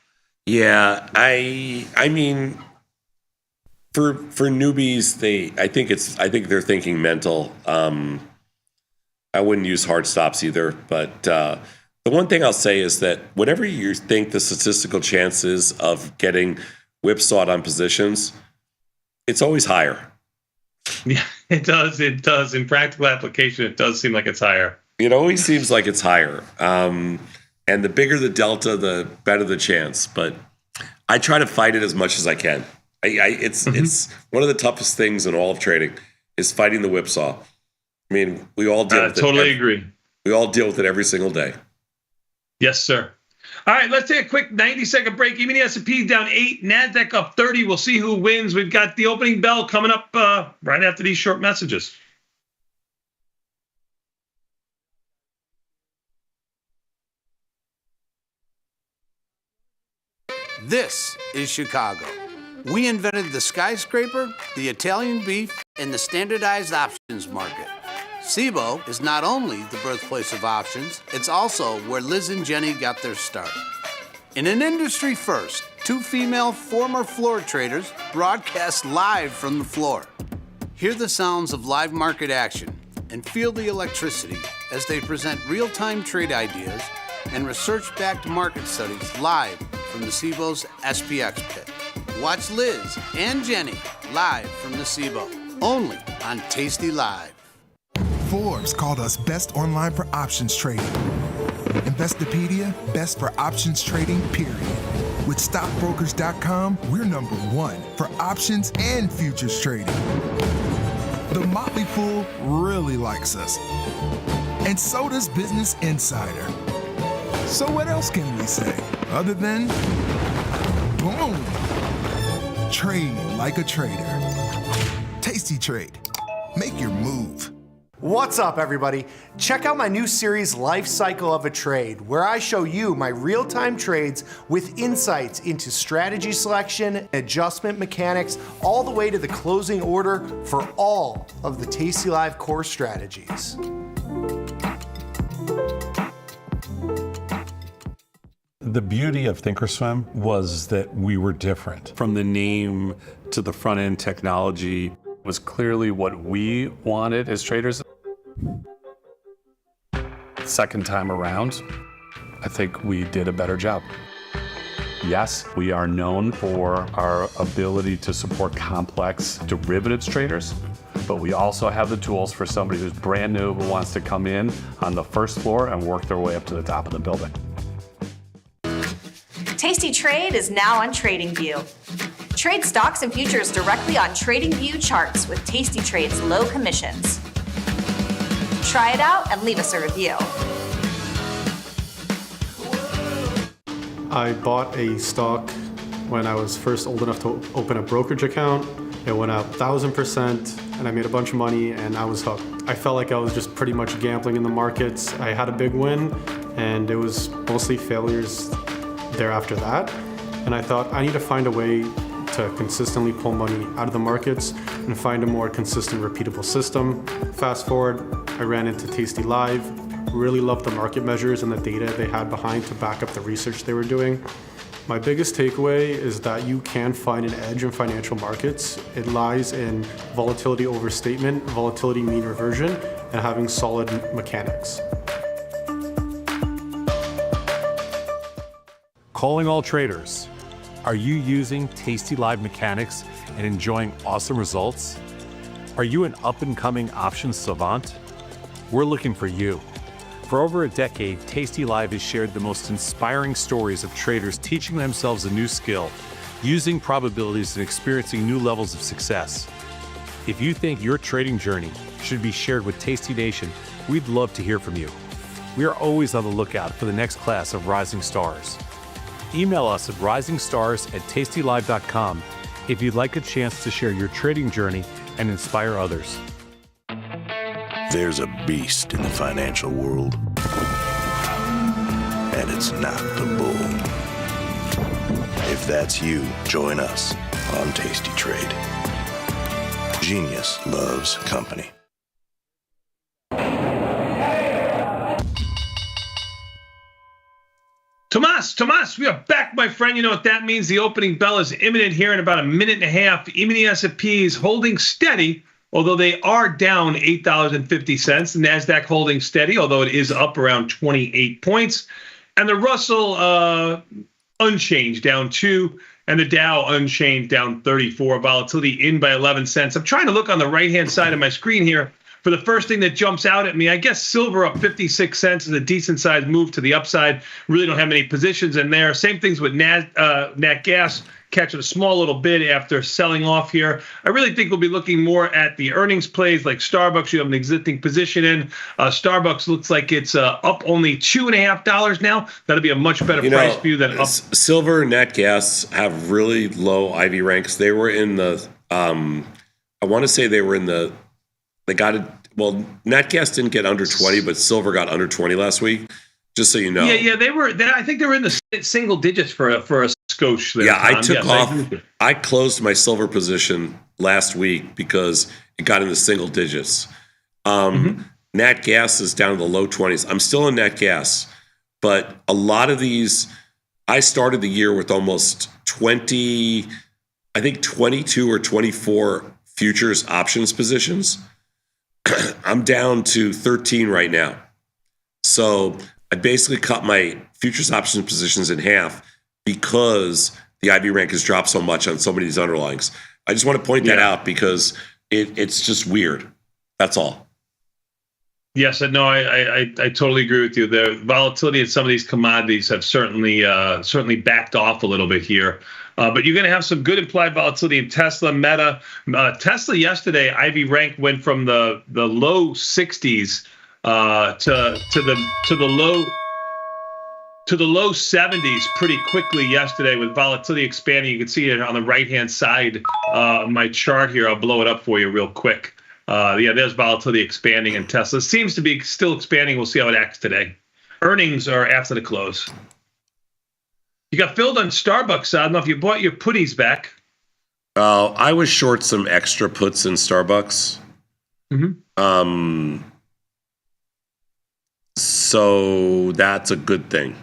Yeah, I mean, for newbies, I think they're thinking mental. I wouldn't use hard stops either. But the one thing I'll say is that whatever you think the statistical chances of getting whipsawed on positions, it's always higher. Yeah, it does. It does. In practical application, it does seem like it's higher. It always seems like it's higher. And the bigger the delta, the better the chance. But I try to fight it as much as I can. It's one of the toughest things in all of trading is fighting the whipsaw. I mean, we all deal with it. Totally agree. We all deal with it every single day. Yes, sir. All right, let's take a quick 90-second break. Even the S&P down 8, NASDAQ up 30. We'll see who wins. We've got the opening bell coming up right after these short messages. This is Chicago. We invented the skyscraper, the Italian beef, and the standardized options market. SIBO is not only the birthplace of options, it's also where Liz and Jenny got their start. In an industry first, 2 female former floor traders broadcast live from the floor. Hear the sounds of live market action. and feel the electricity as they present real-time trade ideas and research-backed market studies live from the SIBO's SPX pit. Watch Liz and Jenny live from the SIBO, only on tastylive. Forbes called us best online for options trading. Investopedia, best for options trading, period. With stockbrokers.com, we're number one for options and futures trading. The Motley Fool really likes us. And so does Business Insider. So what else can we say other than boom? Trade like a trader. Tasty Trade. Make your move. What's up, everybody? Check out my new series, Life Cycle of a Trade, where I show you my real-time trades with insights into strategy selection, adjustment mechanics, all the way to the closing order for all of the tastylive core strategies. The beauty of Thinkorswim was that we were different. From the name to the front-end technology was clearly what we wanted as traders. Second time around, I think we did a better job. Yes, we are known for our ability to support complex derivatives traders, but we also have the tools for somebody who's brand new who wants to come in on the first floor and work their way up to the top of the building. Tasty Trade is now on TradingView. Trade stocks and futures directly on TradingView charts with Tasty Trade's low commissions. Try it out and leave us a review. I bought a stock when I was first old enough to open a brokerage account. It went up 1,000% and I made a bunch of money and I was hooked. I felt like I was just pretty much gambling in the markets. I had a big win and it was mostly failures thereafter that. And I thought I need to find a way to consistently pull money out of the markets and find a more consistent, repeatable system. Fast forward, I ran into tastylive, really loved the market measures and the data they had behind to back up the research they were doing. My biggest takeaway is that you can find an edge in financial markets. It lies in volatility overstatement, volatility mean reversion, and having solid mechanics. Calling all traders. Are you using tastylive mechanics and enjoying awesome results? Are you an up-and-coming options savant? We're looking for you. For over a decade, tastylive has shared the most inspiring stories of traders teaching themselves a new skill, using probabilities and experiencing new levels of success. If you think your trading journey should be shared with Tasty Nation, we'd love to hear from you. We are always on the lookout for the next class of rising stars. Email us at risingstars@tastylive.com if you'd like a chance to share your trading journey and inspire others. There's a beast in the financial world, and it's not the bull. If that's you, join us on Tasty Trade. Genius loves company. Tomas, we are back, my friend. You know what that means. The opening bell is imminent here in about a minute and a half. Even the S&P is holding steady, although they are down $8.50. The NASDAQ holding steady, although it is up around 28 points. And the Russell unchanged, down 2. And the Dow unchanged, down 34. Volatility in by 11 cents. I'm trying to look on the right-hand side of my screen here for the first thing that jumps out at me. I guess silver up 56 cents is a decent-sized move to the upside. Really don't have many positions in there. Same things with nat gas, catching a small little bid after selling off here. I really think we'll be looking more at the earnings plays like Starbucks. You have an existing position in. Starbucks looks like it's up only $2.50 now. That'll be a much better price view than up. Silver and nat gas have really low IV ranks. They were in the, I want to say they were in the, they got it. Well, nat gas didn't get under 20, but silver got under 20 last week. Just so you know. Yeah, they were. I think they were in the single digits for a skosh there. Yeah, I took off. I closed my silver position last week because it got in the single digits. Nat gas is down to the low 20s. I'm still in nat gas, but a lot of these, I started the year with almost 20, I think 22 or 24 futures options positions. I'm down to 13 right now. So I basically cut my futures options positions in half because the IB rank has dropped so much on so many of these underlyings. I just want to point that out because it's just weird. That's all. Yes, no, I totally agree with you. The volatility in some of these commodities have certainly backed off a little bit here. But you're going to have some good implied volatility in Tesla, Meta. Tesla yesterday, IB rank went from the low 60s to the low 70s pretty quickly yesterday with volatility expanding. You can see it on the right-hand side of my chart here. I'll blow it up for you real quick. There's volatility expanding in Tesla. It seems to be still expanding. We'll see how it acts today. Earnings are after the close. You got filled on Starbucks. I don't know if you bought your putties back. I was short some extra puts in Starbucks. So that's a good thing.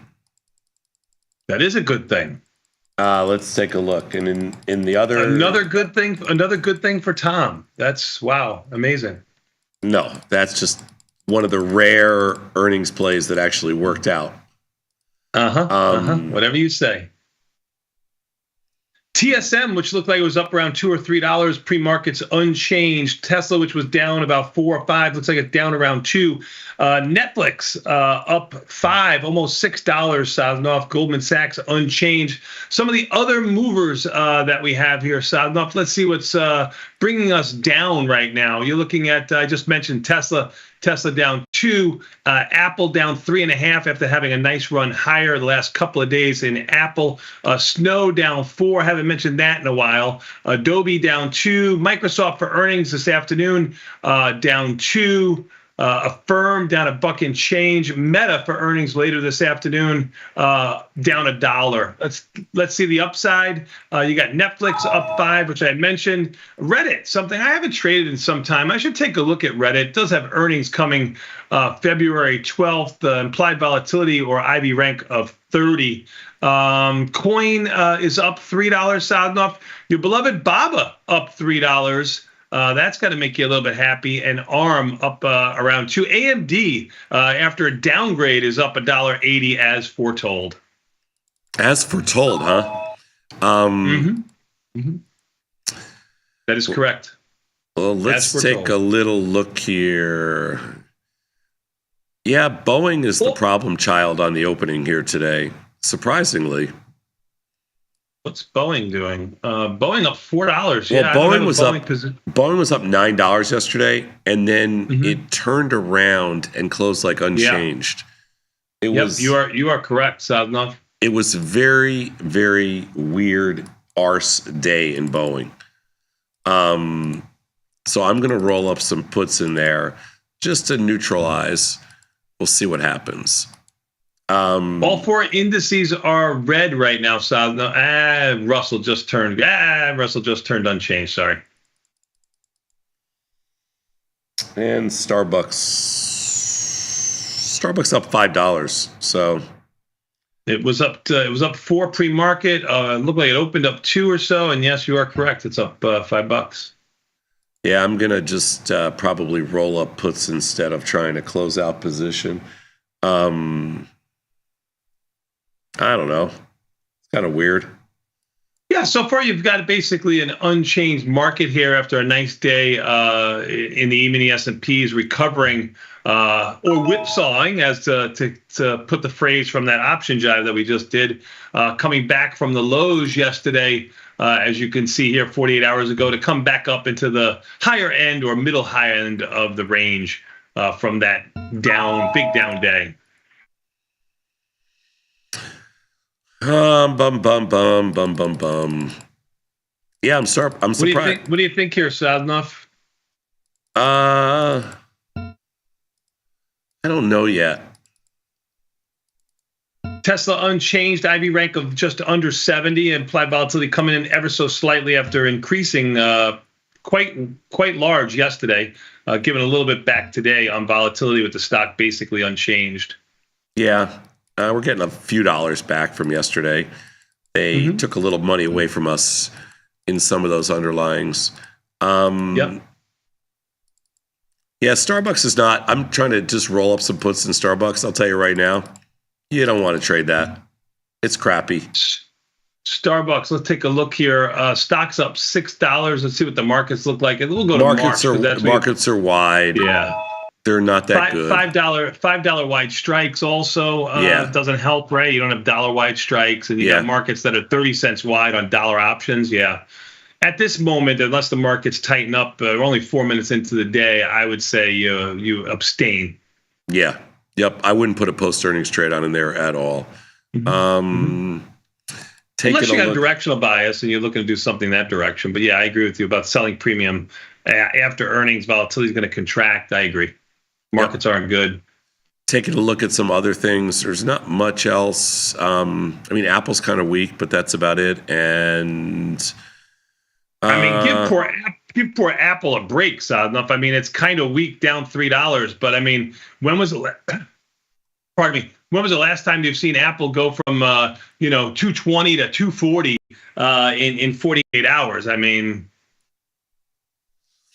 That is a good thing. Let's take a look. And in the other another good thing for Tom. That's wow, amazing. No, that's just one of the rare earnings plays that actually worked out. Whatever you say. TSM, which looked like it was up around $2 or $3, pre-markets unchanged. Tesla, which was down about 4 or 5, looks like it's down around 2. Netflix up 5, almost $6, Sadnov. Goldman Sachs unchanged. Some of the other movers that we have here, Sadnov. Let's see what's bringing us down right now. You're looking at, I just mentioned Tesla. Tesla down 2, Apple down 3.5 after having a nice run higher the last couple of days in Apple. Snow down 4, haven't mentioned that in a while. Adobe down 2, Microsoft for earnings this afternoon down 2. Affirm down $1 and change. Meta for earnings later this afternoon down $1. Let's see the upside. You got Netflix up 5, which I mentioned. Reddit, something I haven't traded in some time. I should take a look at Reddit. It does have earnings coming February 12th. The implied volatility or IB rank of 30. Coin is up $3. Sadnov. Your beloved Baba up $3. That's got to make you a little bit happy. And ARM up around 2. AMD, after a downgrade, is up $1.80 as foretold. As foretold, huh? That is correct. Well, let's take a little look here. Yeah, Boeing is the problem child on the opening here today, surprisingly. What's Boeing doing? Boeing up $4. Well, Boeing was up $9 yesterday, and then it turned around and closed like unchanged. You are correct, Sadnov. It was very, very weird arse day in Boeing. So I'm going to roll up some puts in there just to neutralize. We'll see what happens. All 4 indices are red right now, Sal. No, Russell just turned unchanged. Sorry. And Starbucks up $5. So it was up 4 pre-market. Looked like it opened up 2 or so. And yes, you are correct. It's up $5. Yeah, I'm gonna just probably roll up puts instead of trying to close out position. I don't know. It's kind of weird. Yeah, so far you've got basically an unchanged market here after a nice day in the E-mini S&Ps recovering or whipsawing, as to put the phrase from that option jive that we just did, coming back from the lows yesterday, as you can see here 48 hours ago, to come back up into the higher end or middle high end of the range from that big down day. Bum bum bum bum bum. Yeah, I'm surprised. What do you think here, Sadnov? I don't know yet. Tesla unchanged, IB rank of just under 70, implied volatility coming in ever so slightly after increasing quite large yesterday, giving a little bit back today on volatility with the stock basically unchanged. Yeah. We're getting a few dollars back from yesterday. They took a little money away from us in some of those underlyings. Yeah, Starbucks is not. I'm trying to just roll up some puts in Starbucks. I'll tell you right now, you don't want to trade that. It's crappy. Starbucks. Let's take a look here. Stocks up $6. Let's see what the markets look like. We'll go to Markets March. Markets are wide. Yeah. They're not that good. $5 wide strikes also doesn't help, right? You don't have dollar wide strikes, and you got markets that are 30 cents wide on dollar options. Yeah. At this moment, unless the markets tighten up, we're only 4 minutes into the day, I would say you abstain. Yeah. Yep. I wouldn't put a post-earnings trade on in there at all. Unless you got a directional bias and you're looking to do something in that direction. But, yeah, I agree with you about selling premium. After earnings, volatility is going to contract. I agree. Markets aren't good. Taking a look at some other things, there's not much else. I mean, Apple's kind of weak, but that's about it. And I mean, give poor Apple a break, Sadnov. I mean, it's kind of weak, down $3. But I mean, when was the last time you've seen Apple go from 220 to 240 in 48 hours? I mean,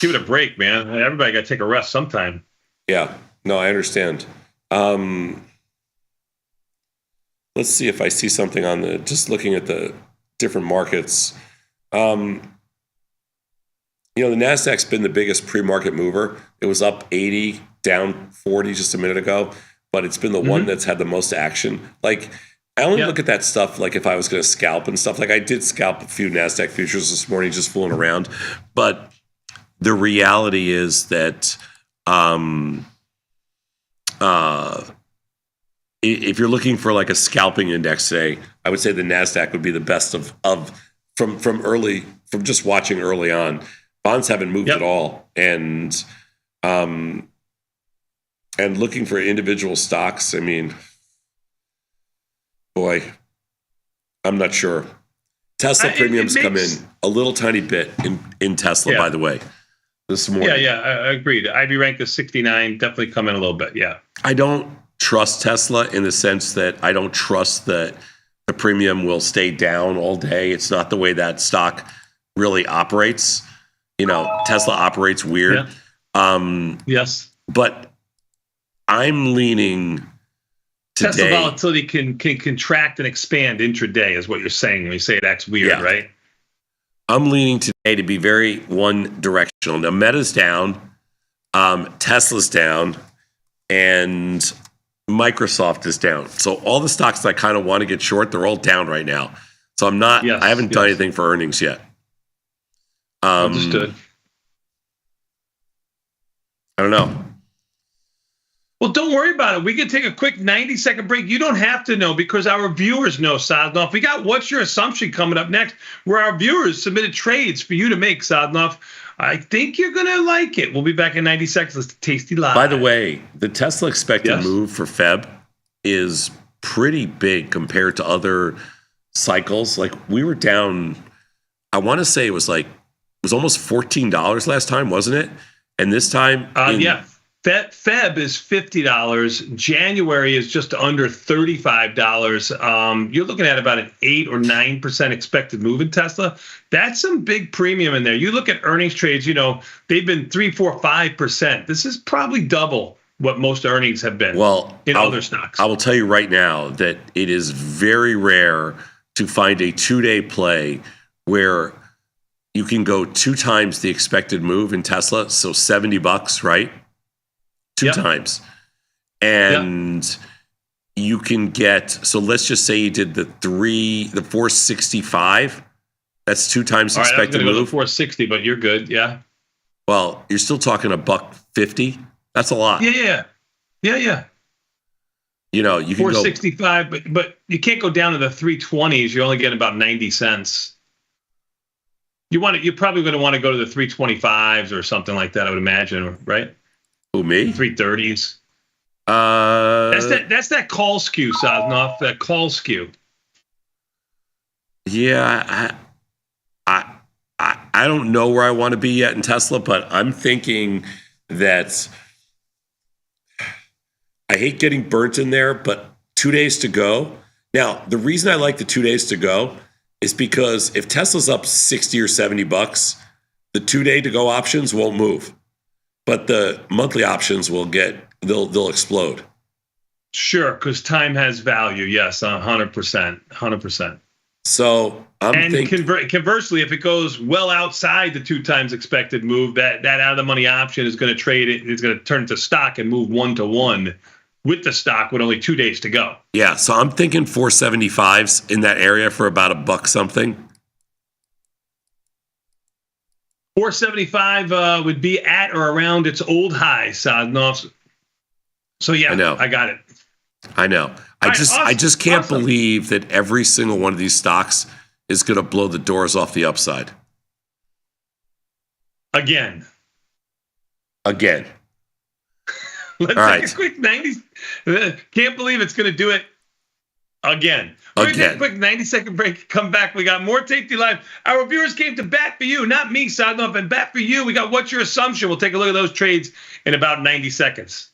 give it a break, man. Everybody got to take a rest sometime. Yeah, no, I understand. Let's see if I see something on just looking at the different markets. The NASDAQ's been the biggest pre-market mover. It was up 80, down 40 just a minute ago, but it's been the one that's had the most action. Like, I only look at that stuff like if I was going to scalp and stuff. Like, I did scalp a few NASDAQ futures this morning just fooling around. But the reality is that if you're looking for like a scalping index today, I would say the NASDAQ would be the best from just watching early on. Bonds haven't moved at all, and looking for individual stocks. I mean, boy, I'm not sure. Tesla premiums come in a little tiny bit in Tesla, by the way, this morning. I agreed. IB rank is 69, definitely come in a little bit. Yeah, I don't trust Tesla in the sense that I don't trust that the premium will stay down all day. It's not the way that stock really operates. Tesla operates weird. Yes. But I'm leaning today. Tesla volatility can contract and expand intraday is what you're saying when you say it acts weird, right? I'm leaning today to be very one directional. Now, Meta's down, Tesla's down, and Microsoft is down. So all the stocks that I kind of want to get short, they're all down right now. So I haven't done anything for earnings yet. Understood. I don't know. Well, don't worry about it. We can take a quick 90-second break. You don't have to know because our viewers know, Sadnov. We got What's Your Assumption coming up next, where our viewers submitted trades for you to make, Sadnov. I think you're going to like it. We'll be back in 90 seconds. Let's Tasty Live. By the way, the Tesla expected move for Feb is pretty big compared to other cycles. Like, we were down, I want to say it was almost $14 last time, wasn't it? And this time, Feb is $50. January is just under $35. You're looking at about an 8 or 9% expected move in Tesla. That's some big premium in there. You look at earnings trades, they've been 3, 4, 5%. This is probably double what most earnings have been in other stocks. I will tell you right now that it is very rare to find a 2-day play where you can go 2 times the expected move in Tesla. So $70, right? 2 times. And you can get, so let's just say you did the 465. That's 2 times All right, expected I was gonna move. Go to 460, but you're good. Yeah. Well, you're still talking $1.50. That's a lot. Yeah. You can 465, but you can't go down to the 320s. You're only getting about 90 cents. You're probably going to want to go to the 325s or something like that, I would imagine, right? Who, me? 330s. That's that call skew, Sadnov. That call skew. Yeah, I don't know where I want to be yet in Tesla, but I'm thinking that I hate getting burnt in there, but 2 days to go. Now, the reason I like the 2 days to go is because if Tesla's up $60 or $70, the 2 day to go options won't move. But the monthly options they'll explode. Sure, because time has value. Yes, 100%. 100%. So conversely, if it goes well outside the 2 times expected move, that out of the money option is going to trade it. It's going to turn to stock and move 1-to-1 with the stock with only 2 days to go. Yeah, so I'm thinking 475s in that area for about $1 something. 475 would be at or around its old high, Sadnov. So yeah, I got it. I know. I just can't believe that every single one of these stocks is going to blow the doors off the upside. Again. Let's take a quick 90. Can't believe it's going to do it again. We're going to take a quick 90-second break. Come back. We got more Tasty Live. Our viewers came to bat for you, not me, Sadnov, and bat for you. We got What's Your Assumption? We'll take a look at those trades in about 90 seconds.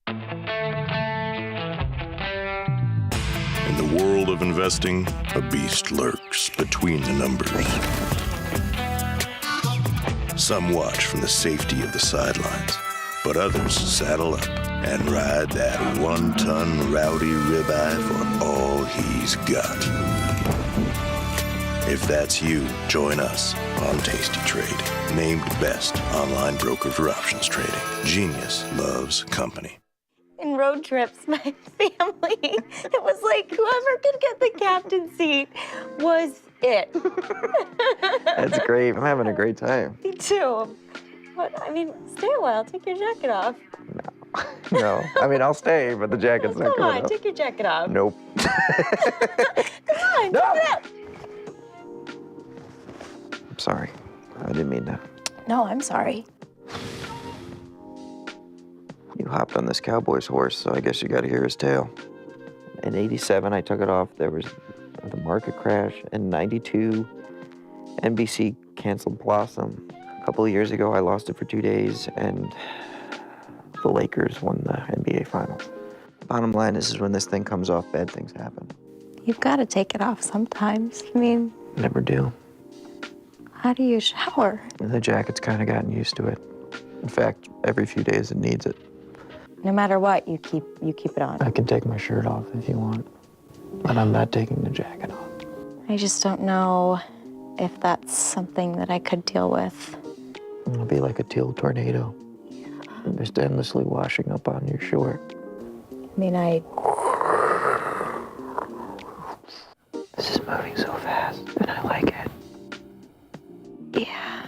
In the world of investing, a beast lurks between the numbers. Some watch from the safety of the sidelines, but others saddle up and ride that 1-ton rowdy ribeye for all he's got. If that's you, join us on Tasty Trade, named best online broker for options trading. Genius loves company. In road trips, my family, it was like whoever could get the captain seat was it. That's great. I'm having a great time. Me too. But, I mean, stay a while. Take your jacket off. No. I mean, I'll stay, but the jacket's not Come coming on, take your jacket off. Nope. Come on, no. I'm sorry. I didn't mean to. No, I'm sorry. You hopped on this cowboy's horse, so I guess you got to hear his tale. In '87, I took it off. There was the market crash. In '92, NBC canceled Blossom. A couple of years ago, I lost it for 2 days, and the Lakers won the NBA Finals. Bottom line is when this thing comes off, bad things happen. You've got to take it off sometimes. I mean, Never do. how do you shower? The jacket's kind of gotten used to it. In fact, every few days it needs it. No matter what, you keep it on. I can take my shirt off if you want, but I'm not taking the jacket off. I just don't know if that's something that I could deal with. It'll be like a teal tornado. Just endlessly washing up on your short. I mean, This is moving so fast, and I like it. Yeah.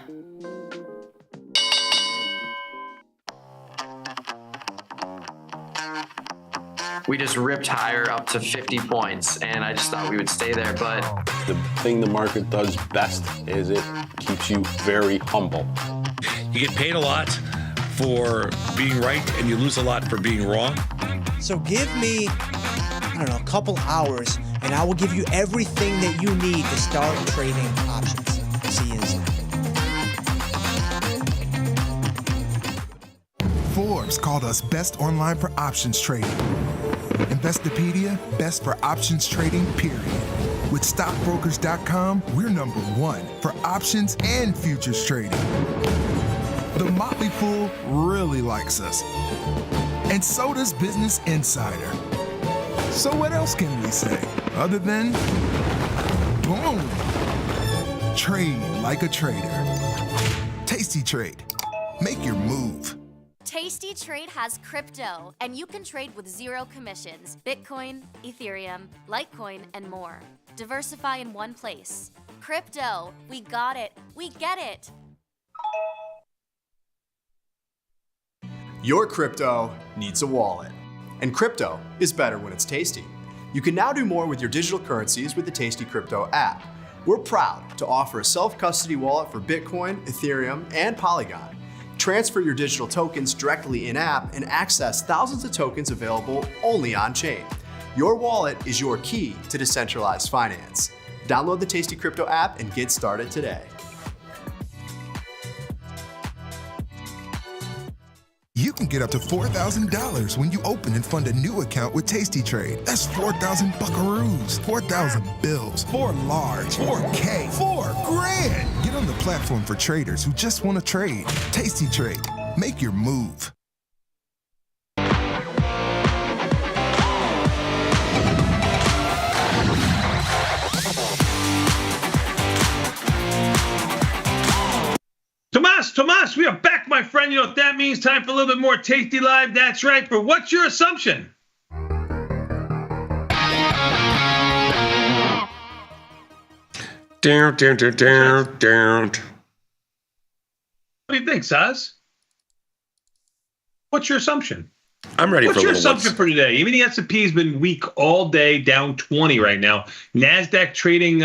We just ripped higher up to 50 points, and I just thought we would stay there, but... The thing the market does best is it keeps you very humble. You get paid a lot for being right, and you lose a lot for being wrong. So give me, a couple hours, and I will give you everything that you need to start trading options. See you inside. Forbes called us best online for options trading. Investopedia, best for options trading, period. With stockbrokers.com, we're #1 for options and futures trading. The Motley Fool really likes us. And so does Business Insider. So what else can we say other than boom? Trade like a trader. Tasty Trade. Make your move. Tasty Trade has crypto, and you can trade with 0 commissions. Bitcoin, Ethereum, Litecoin, and more. Diversify in one place. Crypto, we got it. We get it. Your crypto needs a wallet. And crypto is better when it's tasty. You can now do more with your digital currencies with the Tasty Crypto app. We're proud to offer a self-custody wallet for Bitcoin, Ethereum, and Polygon. Transfer your digital tokens directly in-app and access thousands of tokens available only on-chain. Your wallet is your key to decentralized finance. Download the Tasty Crypto app and get started today. You can can get up to $4,000 when you open and fund a new account with Tasty Trade. That's 4,000 buckaroos, 4,000 bills, 4 large, 4K, 4 grand. Get on the platform for traders who just want to trade. Tasty Trade. Make your move. Tomas, we are back, my friend. You know what that means? Time for a little bit more Tasty Live. That's right. For What's Your Assumption? Down. What do you think, Saz? What's your assumption? I'm ready What's for your a little assumption for today? Even the S&P has been weak all day, down 20 right now. NASDAQ trading,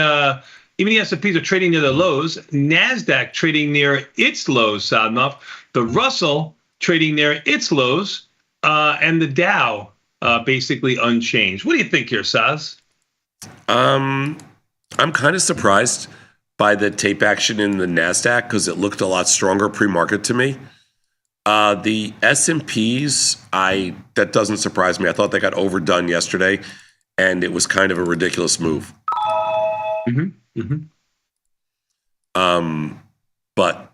even the S&Ps are trading near the lows. NASDAQ trading near its lows, Sadnov. The Russell trading near its lows, and the Dow basically unchanged. What do you think here, Saz? I'm kind of surprised by the tape action in the NASDAQ because it looked a lot stronger pre-market to me. The S&Ps, that doesn't surprise me. I thought they got overdone yesterday, and it was kind of a ridiculous move. But,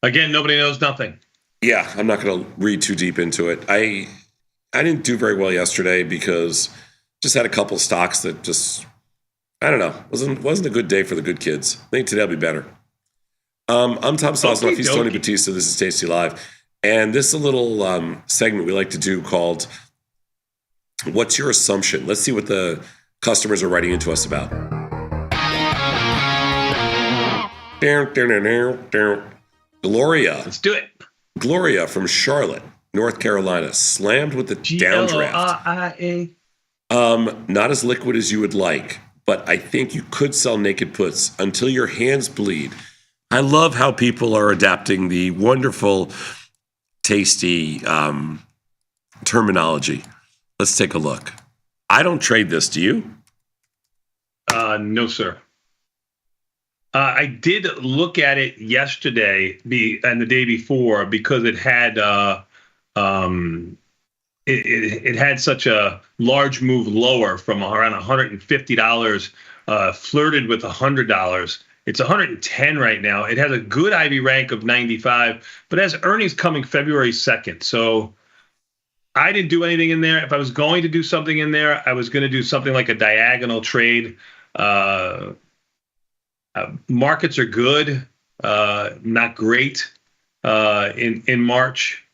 again, nobody knows nothing. Yeah, I'm not going to read too deep into it. I didn't do very well yesterday because just had a couple stocks that just, I don't know, wasn't a good day for the good kids. I think today will be better. I'm Tom Sosnoff. He's Tony Batista. This is Tasty Live. And this is a little segment we like to do called What's Your Assumption? Let's see what the customers are writing into us about. Gloria. Let's do it. Gloria from Charlotte, North Carolina, slammed with the downdraft. Not as liquid as you would like, but I think you could sell naked puts until your hands bleed. I love how people are adapting the wonderful, tasty terminology. Let's take a look. I don't trade this. Do you? No, sir. I did look at it yesterday and the day before because it had it had such a large move lower from around $150, flirted with $100. It's 110 right now. It has a good Ivy rank of 95, but has earnings coming February 2nd. So I didn't do anything in there. If I was going to do something in there, I was going to do something like a diagonal trade. Markets are good, not great in March.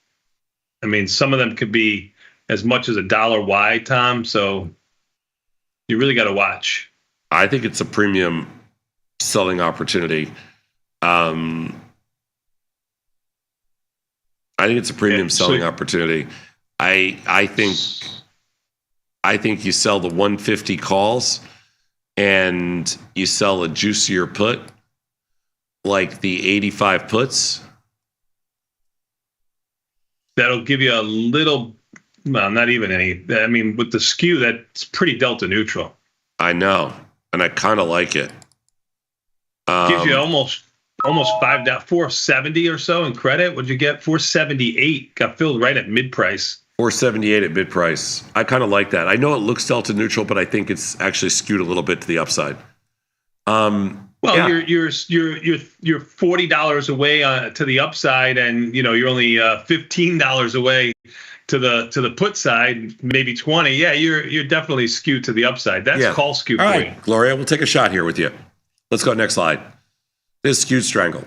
I mean, some of them could be as much as $1 wide, Tom. So you really got to watch. I think it's a premium selling opportunity. I think it's a premium selling opportunity. I think you sell the 150 calls and you sell a juicier put like the 85 puts. That'll give you a little, well, not even any. I mean, with the skew, that's pretty delta neutral. I know, and I kind of like it. Gives you almost 470 or so in credit. What'd you get? 478. Got filled right at mid price. 478 at mid price. I kind of like that. I know it looks delta neutral, but I think it's actually skewed a little bit to the upside. Well, yeah. you're $40 away to the upside, and you're only $15 away to the put side, maybe 20. Yeah, you're definitely skewed to the upside. That's call skew. All right, Gloria, we'll take a shot here with you. Let's go next slide. This is skewed strangle.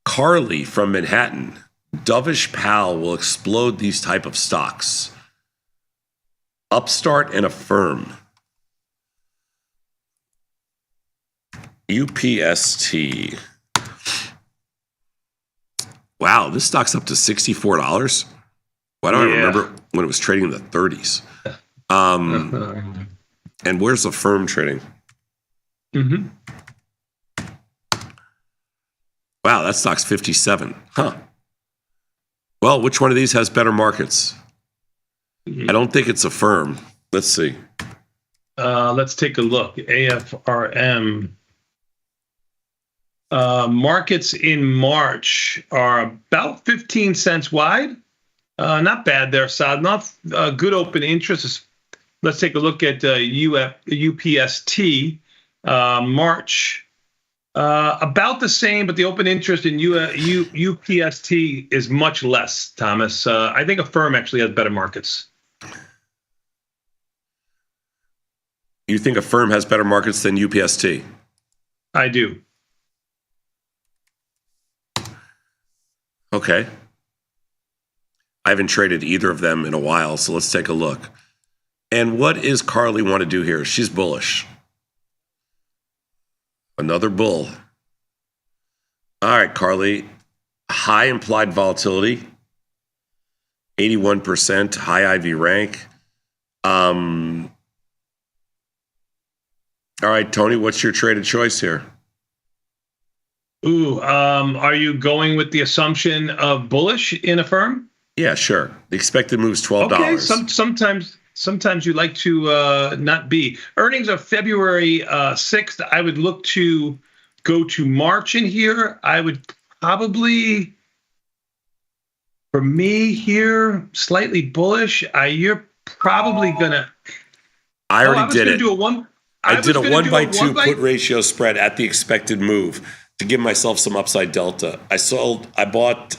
Carly from Manhattan. Dovish Powell will explode these type of stocks. Upstart and Affirm. UPST. Wow, this stock's up to $64. Why don't I remember when it was trading in the 30s? And where's Affirm trading? Wow, that stock's 57. Huh. Well, which one of these has better markets? I don't think it's Affirm. Let's see. Let's take a look. AFRM. Markets in March are about 15 cents wide. Not bad there, Sadnov. Good open interest. Let's take a look at UPST. March, about the same, but the open interest in UPST is much less, Thomas. I think Affirm actually has better markets. You think Affirm has better markets than UPST? I do. Okay. I haven't traded either of them in a while, so let's take a look. And what is Carly want to do here? She's bullish. Another bull. All right, Carly. High implied volatility. 81%. High IV rank. All right, Tony, what's your traded choice here? Ooh, are you going with the assumption of bullish in Affirm? Yeah, sure. The expected move's $12. Okay, sometimes you like to not be. Earnings are February 6th. I would look to go to March in here. I would probably, for me here, slightly bullish. You're probably gonna. I already did it. I did a 1x2 put ratio spread at the expected move to give myself some upside delta. I bought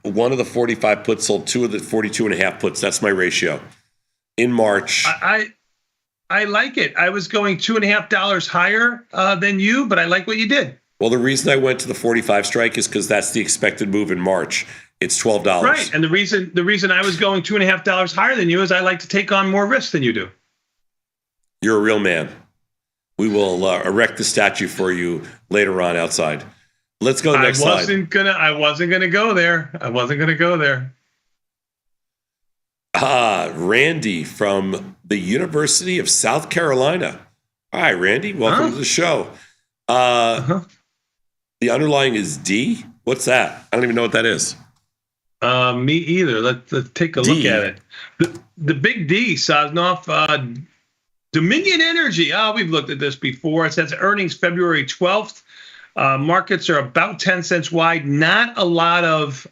one of the 45 puts, sold two of the 42.5 puts. That's my ratio in March. I like it. I was going $2.50 higher than you, but I like what you did. Well, the reason I went to the 45 strike is because that's the expected move in March. It's $12. Right, and the reason I was going $2.50 higher than you is I like to take on more risk than you do. You're a real man. We will erect the statue for you later on outside. Let's go to the next slide. I wasn't gonna go there. Randy from the University of South Carolina. Hi, Randy. Welcome to the show. The underlying is D. What's that? I don't even know what that is. Me either. Let's take a look at it. The big D, Sosnoff. Dominion Energy. We've looked at this before. It says earnings February 12th. Markets are about 10 cents wide. Not a lot of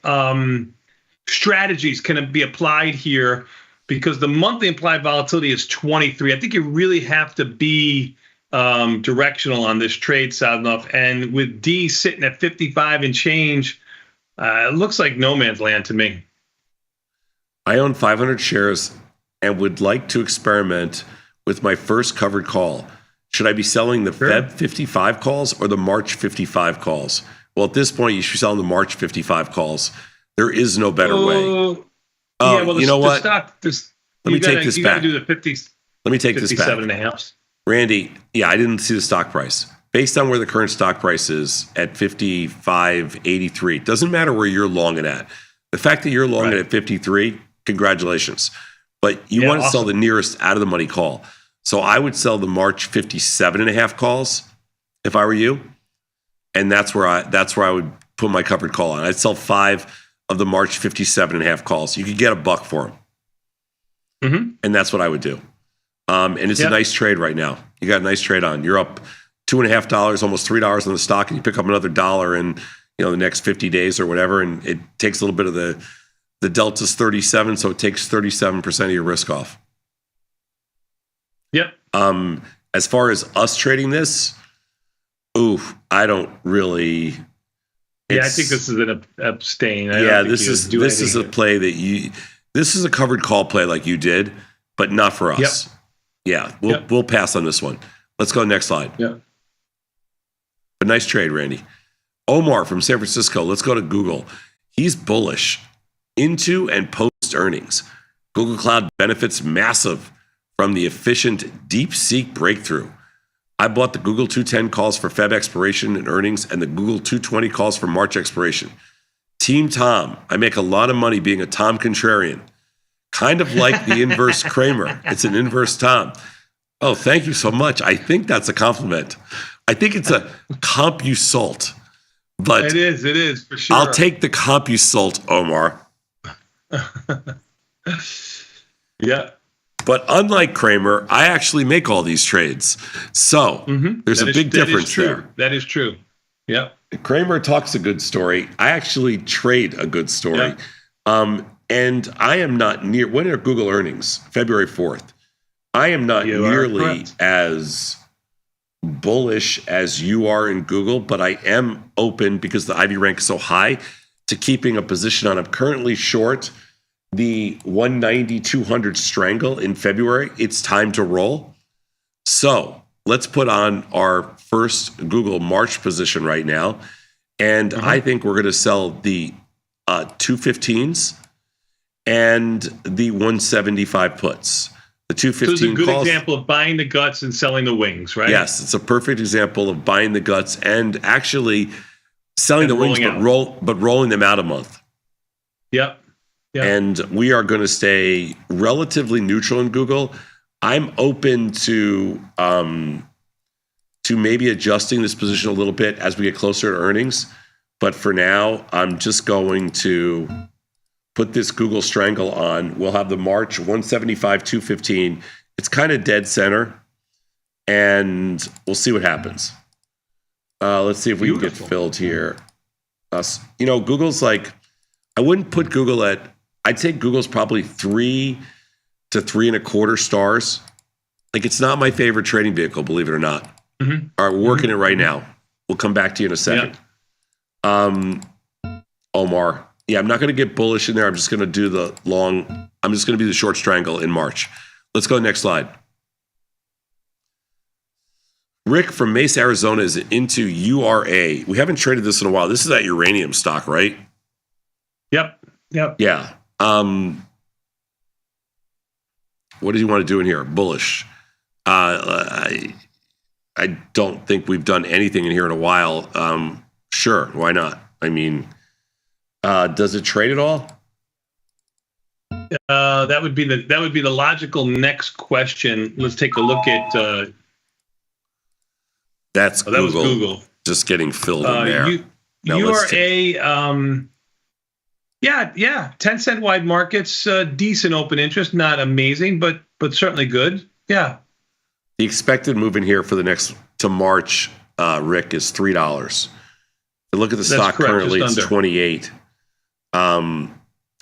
strategies can be applied here because the monthly implied volatility is 23. I think you really have to be directional on this trade, Sadnov. And with D sitting at 55 and change, it looks like no man's land to me. I own 500 shares and would like to experiment with my first covered call. Should I be selling the Feb 55 calls or the March 55 calls? Well, at this point, you should be selling the March 55 calls. There is no better way. Yeah, well, you know what? Let me take this back. Do the 50, Let me take this back. 57.5. Randy, I didn't see the stock price. Based on where the current stock price is at 55.83, doesn't matter where you're long it at. The fact that you're long it at 53, congratulations. But you want to sell the nearest out of the money call. So I would sell the March 57.5 calls if I were you. And that's where I would put my covered call on. I'd sell 5 of the March 57.5 calls. You could get $1 for them. Mm-hmm. And that's what I would do. And it's a nice trade right now. You got a nice trade on. You're up $2.50, almost $3 on the stock, and you pick up another $1 in the next 50 days or whatever. And it takes a little bit of the delta's 37, so it takes 37% of your risk off. Yep. As far as us trading this, I don't really. I think this is an abstain. This is a play that this is a covered call play like you did, but not for us. Yep. Yeah, we'll pass on this one. Let's go next slide. Yeah. But nice trade, Randy. Omar from San Francisco. Let's go to Google. He's bullish into and post earnings. Google Cloud benefits massive from the efficient DeepSeek breakthrough. I bought the Google 210 calls for Feb expiration and earnings and the Google 220 calls for March expiration. Team Tom. I make a lot of money being a Tom contrarian. Kind of like the inverse Kramer. It's an inverse Tom. Oh, thank you so much. I think that's a compliment. I think it's a compusult. But it is for sure. I'll take the compusult, Omar. Yeah. But unlike Kramer, I actually make all these trades. So there's a big difference there. That is true. Yep. Kramer talks a good story. I actually trade a good story. And I am not near, when are Google earnings? February 4th. I am not nearly as bullish as you are in Google, but I am open because the IV rank is so high to keeping a position on. I'm currently short the 190-200 strangle in February. It's time to roll. So let's put on our first Google March position right now. And I think we're going to sell the 215s and the 175 puts. The 215 so it's a good calls, example of buying the guts and selling the wings, right? Yes, it's a perfect example of buying the guts and actually selling the wings, but rolling them out a month. Yep. And we are going to stay relatively neutral in Google. I'm open to maybe adjusting this position a little bit as we get closer to earnings. But for now, I'm just going to put this Google strangle on. We'll have the March 175, 215. It's kind of dead center. And we'll see what happens. Let's see if we can get filled here. Google's like, I wouldn't put Google at, I'd say Google's probably 3 to 3.25 stars. Like, it's not my favorite trading vehicle, believe it or not. All right, we're working it right now. We'll come back to you in a second. Omar. Yeah, I'm not going to get bullish in there. I'm just going to do the long. I'm just going to be the short strangle in March. Let's go next slide. Rick from Mesa, Arizona is into URA. We haven't traded this in a while. This is that uranium stock, right? Yep. Yeah. What do you want to do in here? Bullish. I don't think we've done anything in here in a while. Sure, why not? I mean, does it trade at all? That would be the logical next question. Let's take a look at. That's Google. That was Google. Just getting filled in there. URA. Yeah. 10-cent wide markets, decent open interest, not amazing, but certainly good. Yeah. The expected move in here for the next to March, Rick, is $3. Look at the stock currently; it's 28. The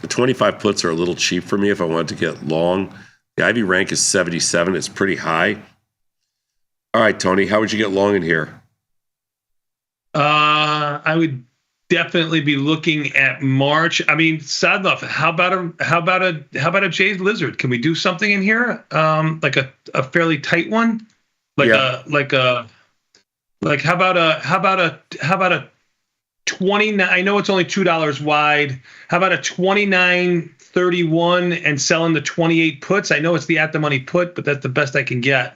25 puts are a little cheap for me if I wanted to get long. The IV rank is 77. It's pretty high. All right, Tony, how would you get long in here? I would definitely be looking at March. I mean, Sadlov, how about a Jade Lizard? Can we do something in here? Like a fairly tight one? How about a 29? I know it's only $2 wide. How about a 29.31 and selling the 28 puts? I know it's the at the money put, but that's the best I can get.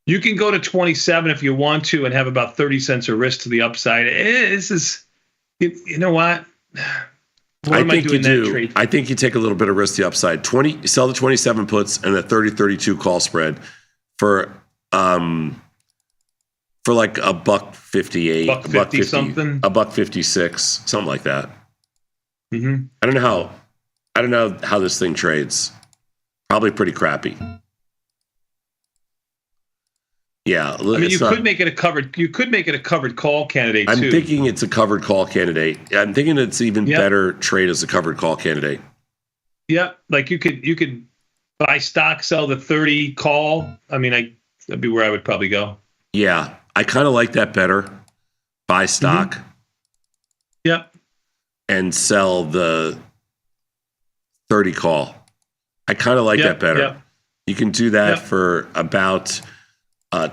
You can go to 27 if you want to and have about 30 cents of risk to the upside. This is, you know what? I think you do. I think you take a little bit of risk to the upside. Sell the 27 puts and the 30-32 call spread for like $1.58, $1.50 something, $1.56, something like that. I don't know how this thing trades. Probably pretty crappy. Yeah, I mean, you could make it a covered call candidate. I'm thinking it's a covered call candidate. I'm thinking it's even better trade as a covered call candidate. Yep, like you could buy stock, sell the 30 call. I mean, that'd be where I would probably go. Yeah, I kind of like that better. Buy stock. Yep. And sell the 30 call. I kind of like that better. Yep. You can do that for about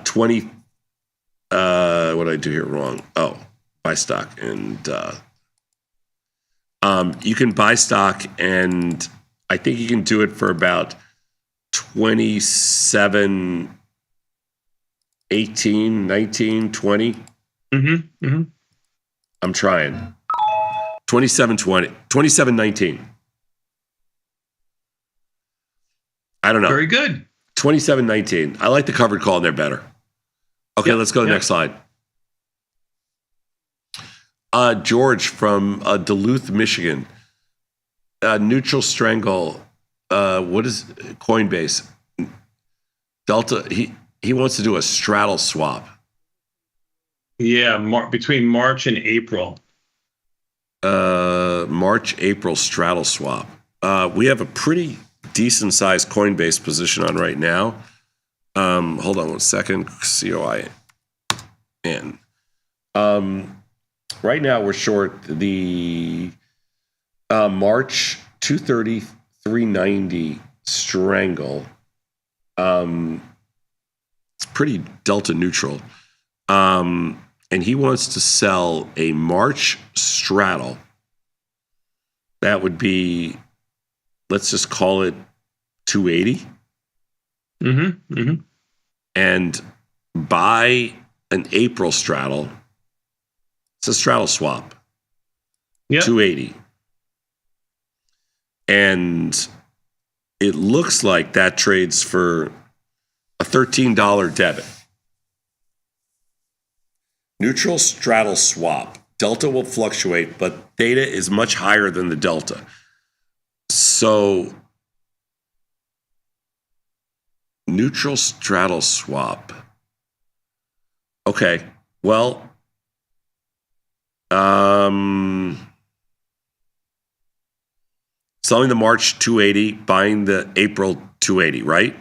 20. What did I do here wrong? Oh, buy stock. And you can buy stock, and I think you can do it for about 27, 18, 19, 20. I'm trying. 27, 20, 27, 19. I don't know. Very good. 27, 19. I like the covered call in there better. Okay, let's go to the next slide. George from Duluth, Michigan. Neutral strangle what is Coinbase? Delta, he wants to do a straddle swap. Yeah, between March and April. March, April straddle swap. We have a pretty decent sized Coinbase position on right now. Hold on one second. COIN. Right now we're short the March 230, 390 strangle. It's pretty delta neutral. And he wants to sell a March straddle. That would be, let's just call it 280. And buy an April straddle. It's a straddle swap. 280. And it looks like that trades for a $13 debit. Neutral straddle swap. Delta will fluctuate, but theta is much higher than the delta. So, neutral straddle swap. Okay, well, selling the March 280, buying the April 280, right?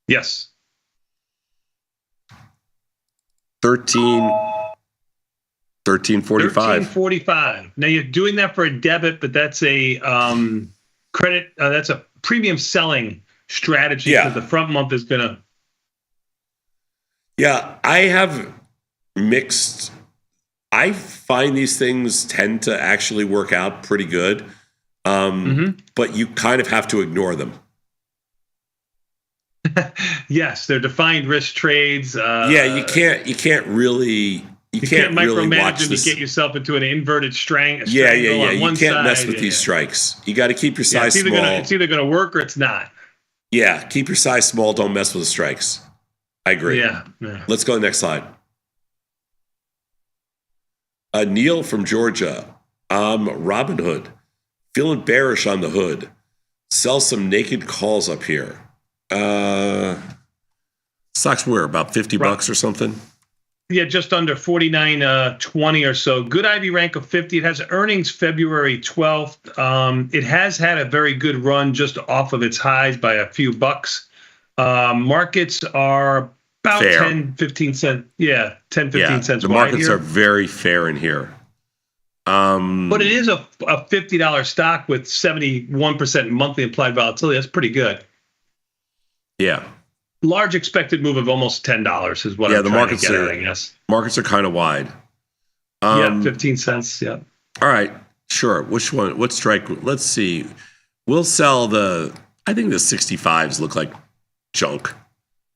Yes. 1345. 1345. Now you're doing that for a debit, but that's a credit. That's a premium selling strategy because the front month is gonna. Yeah, I have mixed. I find these things tend to actually work out pretty good, but you kind of have to ignore them. Yes, they're defined risk trades. You can't really micromanage watch them this. to get yourself into an inverted strangle. Yeah. You can't mess with these strikes. You got to keep your size small. It's either going to work or it's not. Yeah, keep your size small. Don't mess with the strikes. I agree. Yeah. Let's go to the next slide. Neil from Georgia. Robinhood. Feeling bearish on the hood. Sell some naked calls up here. Stocks were about $50 or something. Yeah, just under 49.20 or so. Good IV rank of 50. It has earnings February 12th. It has had a very good run just off of its highs by a few bucks. Markets are about fair. 10, 15 cents. Yeah, 10, 15 cents the wide markets here. are very fair in here. But it is a $50 stock with 71% monthly implied volatility. That's pretty good. Yeah. Large expected move of almost $10 is what I'm the trying markets to get are, at, I guess. Markets are kind of wide. 15 cents, yeah. All right, sure. Which one? What strike? Let's see. We'll sell I think the 65s look like junk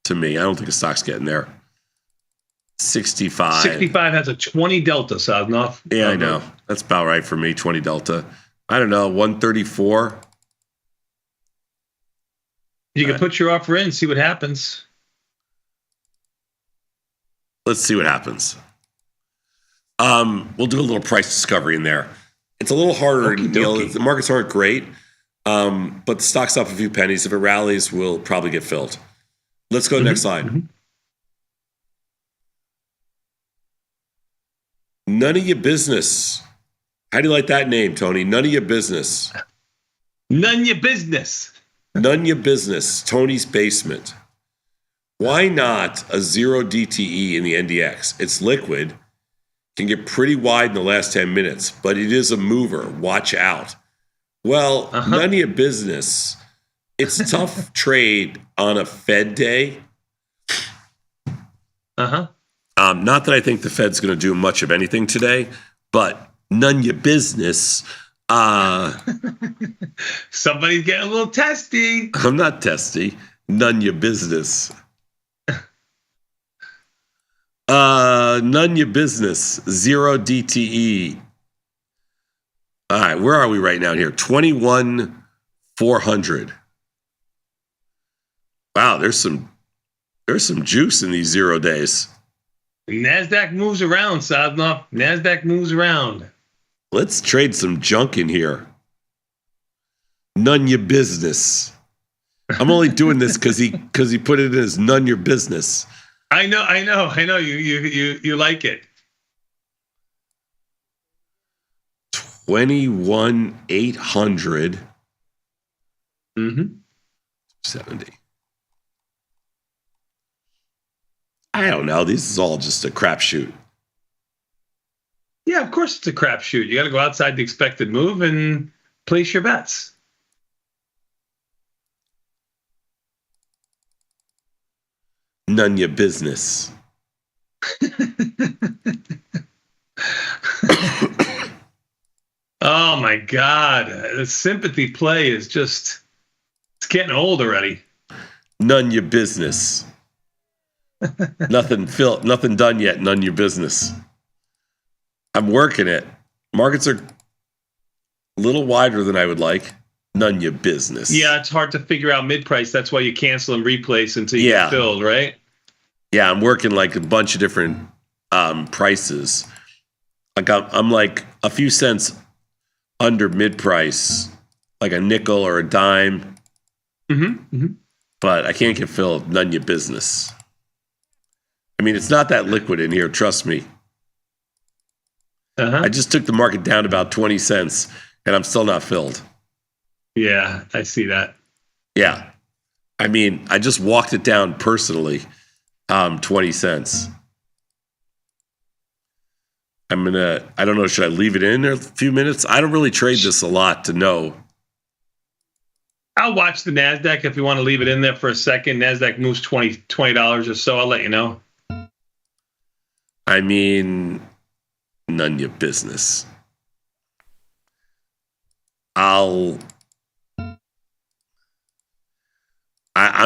to me. I don't think the stock's getting there. 65. 65 has a 20 delta, Sadnov. Yeah, I know. That's about right for me, 20 delta. I don't know, 134. You can put your offer in, see what happens. Let's see what happens. We'll do a little price discovery in there. It's a little harder to deal. The markets aren't great, but the stock's up a few pennies. If it rallies, we'll probably get filled. Let's go to the next slide. None of your business. How do you like that name, Tony? None of your business. None your business. None your business. Tony's basement. Why not a 0 DTE in the NDX? It's liquid. Can get pretty wide in the last 10 minutes, but it is a mover. Watch out. Well, none of your business. It's a tough trade on a Fed day. Not that I think the Fed's going to do much of anything today, but none your business. Somebody's getting a little testy. I'm not testy. None your business. None your business. 0 DTE. All right, where are we right now here? 21,400. Wow, there's some juice in these 0 days. NASDAQ moves around, Sadnov. NASDAQ moves around. Let's trade some junk in here. None your business. I'm only doing this because he put it as none your business. I know. You like it. 21,800. 70. I don't know. This is all just a crapshoot. Yeah, of course it's a crapshoot. You got to go outside the expected move and place your bets. None your business. Oh my God. The sympathy play is just, it's getting old already. None your business. Nothing done yet. None your business. I'm working it. Markets are a little wider than I would like. None your business. Yeah, it's hard to figure out mid-price. That's why you cancel and replace until you get filled, right? Yeah, I'm working like a bunch of different prices. Like I'm like a few cents under mid-price, like a nickel or a dime. But I can't get filled. None your business. I mean, it's not that liquid in here. Trust me. I just took the market down about 20 cents, and I'm still not filled. Yeah, I see that. Yeah. I mean, I just walked it down personally, 20 cents. I don't know, should I leave it in there a few minutes? I don't really trade this a lot to know. I'll watch the NASDAQ if you want to leave it in there for a second. NASDAQ moves $20 or so. I'll let you know. I mean, none your business. I'm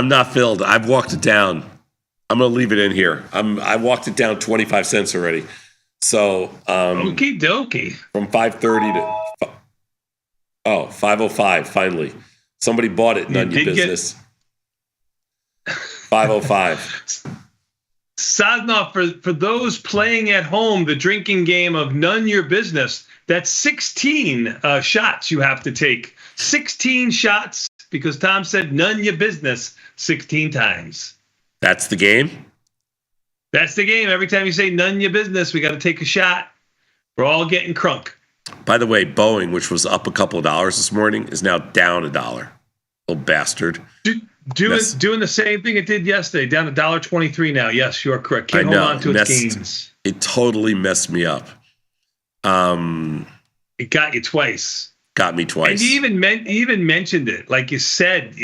not filled. I've walked it down. I'm going to leave it in here. I walked it down 25 cents already. So, okie dokie. From 530 to 505 finally. Somebody bought it, none your business. 505. Sadnov, for those playing at home, the drinking game of none your business, that's 16 shots you have to take. 16 shots because Tom said none your business 16 times. That's the game? That's the game. Every time you say none your business, we got to take a shot. We're all getting crunk. By the way, Boeing, which was up a couple of dollars this morning, is now down $1. Little bastard. Doing the same thing it did yesterday, down $1.23 now. Yes, you are correct. Can't hold on to its gains. It totally messed me up. It got you twice. Got me twice. And you even mentioned it, like you said.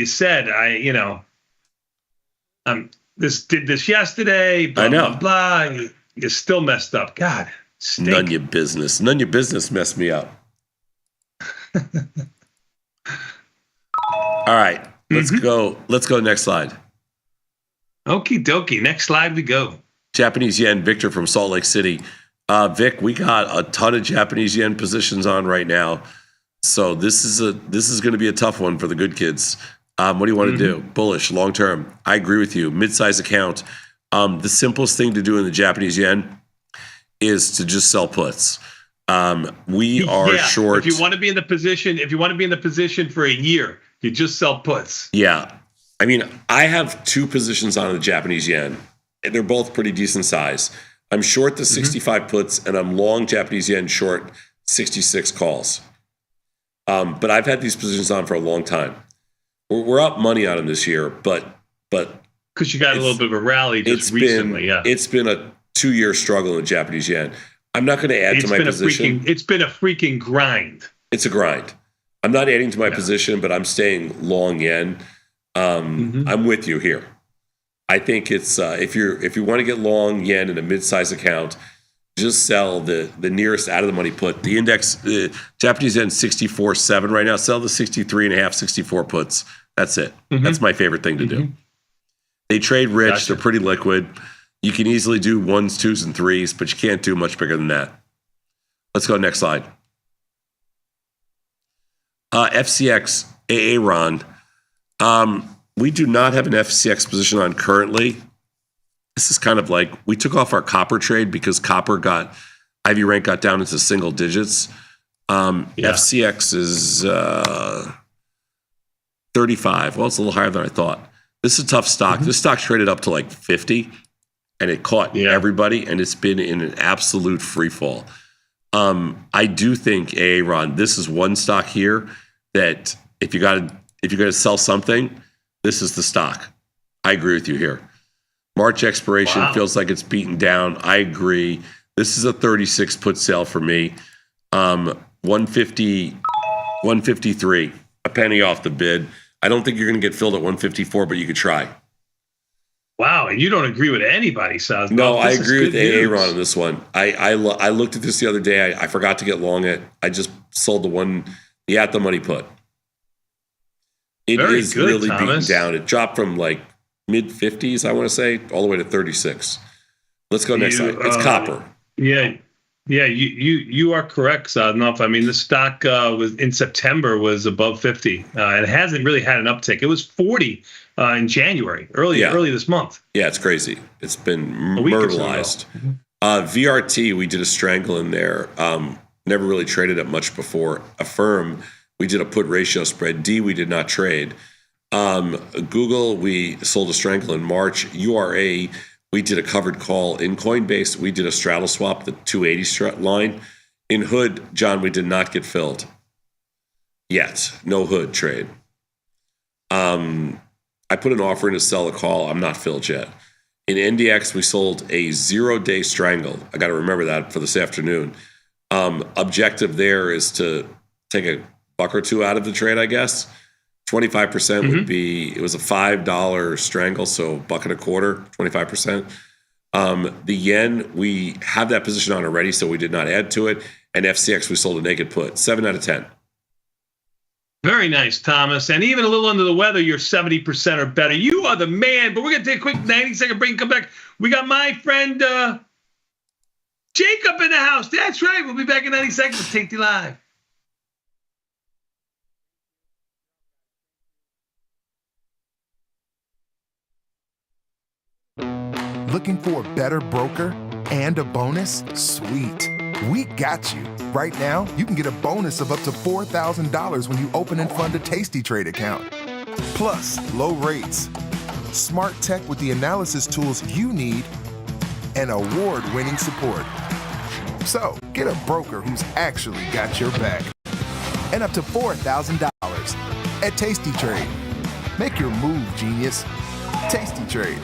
This did this yesterday. Blah, I know. Blah blah. You still messed up. God, stink. None your business. None your business messed me up. All right, let's go. Let's go next slide. Okie dokie. Next slide we go. Japanese yen. Victor from Salt Lake City. Vic, we got a ton of Japanese yen positions on right now, so this is going to be a tough one for the good kids. What do you want to do? Bullish, long term. I agree with you. Mid-size account. The simplest thing to do in the Japanese yen is to just sell puts. We are short. If you want to be in the position, for a year, you just sell puts. Yeah, I mean, I have two positions on the Japanese yen. They're both pretty decent size. I'm short the 65 puts, and I'm long Japanese yen, short 66 calls. But I've had these positions on for a long time. We're up money on them this year, but because you got a little bit of a rally just recently, it's been a 2-year struggle in Japanese yen. I'm not going to add to my position. It's been a freaking grind. It's a grind. I'm not adding to my position, but I'm staying long yen. I'm with you here. I think it's if you want to get long yen in a mid-size account, just sell the nearest out of the money put. The index, Japanese yen 64.7 right now. Sell the 63.5, 64 puts. That's it. That's my favorite thing to do. They trade rich. Gotcha. They're pretty liquid. You can easily do 1s, 2s, and 3s, but you can't do much bigger than that. Let's go next slide. FCX Aaron. We do not have an FCX position on currently. This is kind of like we took off our copper trade because copper IV rank got down into single digits. FCX is 35. Well, it's a little higher than I thought. This is a tough stock. This stock traded up to like 50, and it caught everybody, and it's been in an absolute free fall. I do think, Ron, this is one stock here that if you got to sell something, this is the stock. I agree with you here. March expiration feels like it's beaten down. I agree. This is a 36 put sale for me. 150, 153, a penny off the bid. I don't think you're going to get filled at 154, but you could try. Wow, and you don't agree with anybody, Saz. No, I agree with Aaron on this one. I looked at this the other day. I forgot to get long it. I just sold the at the money put. It is really beaten down. It dropped from like mid 50s, I want to say, all the way to 36. Let's go next slide. It's copper. Yeah, you are correct, Sadnov. I mean, the stock was in September was above 50, and it hasn't really had an uptick. It was 40 in January, early this month. Yeah, it's crazy. It's been myrtleized. VRT, we did a strangle in there. Never really traded it much before. Affirm, we did a put ratio spread. D, we did not trade. Google, we sold a strangle in March. URA, we did a covered call. In Coinbase, we did a straddle swap, the 280 line. In Hood, John, we did not get filled yet. No Hood trade. I put an offer in to sell a call. I'm not filled yet. In NDX, we sold a 0-day strangle. I got to remember that for this afternoon. Objective there is to take a buck or two out of the trade, I guess. 25% would be, it was a $5 strangle, so $1.25, 25%. The yen, we have that position on already, so we did not add to it. And FCX, we sold a naked put, 7 out of 10. Very nice, Thomas. And even a little under the weather, you're 70% or better. You are the man. But we're going to take a quick 90-second break and come back. We got my friend Jacob in the house. That's right. We'll be back in 90 seconds with Tasty Live. Looking for a better broker and a bonus? Sweet. We got you. Right now, you can get a bonus of up to $4,000 when you open and fund a Tasty Trade account. Plus, low rates, smart tech with the analysis tools you need, and award-winning support. So, get a broker who's actually got your back. And up to $4,000 at Tasty Trade. Make your move, genius. Tasty Trade.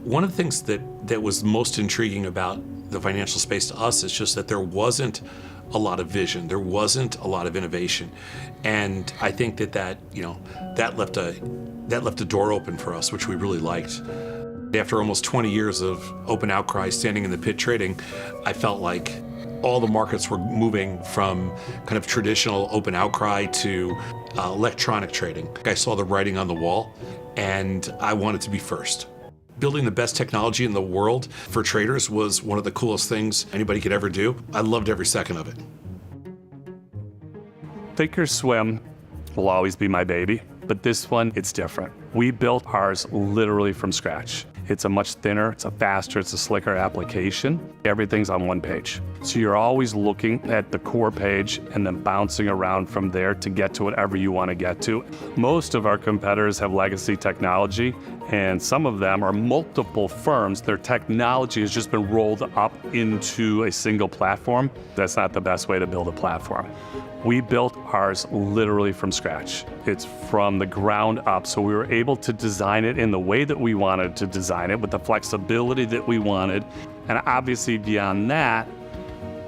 One of the things that was most intriguing about the financial space to us is just that there wasn't a lot of vision, there wasn't a lot of innovation, and I think that left a door open for us, which we really liked. After almost 20 years of open outcry, standing in the pit trading, I felt like all the markets were moving from kind of traditional open outcry to electronic trading. I saw the writing on the wall, and I wanted to be first. Building the best technology in the world for traders was one of the coolest things anybody could ever do. I loved every second of it. Thinkorswim will always be my baby, but this one, it's different. We built ours literally from scratch. It's a much thinner, it's a faster, it's a slicker application. Everything's on one page. So you're always looking at the core page and then bouncing around from there to get to whatever you want to get to. Most of our competitors have legacy technology, and some of them are multiple firms. Their technology has just been rolled up into a single platform. That's not the best way to build a platform. We built ours literally from scratch. It's from the ground up, so we were able able to design it in the way that we wanted to design it with the flexibility that we wanted. And obviously beyond that,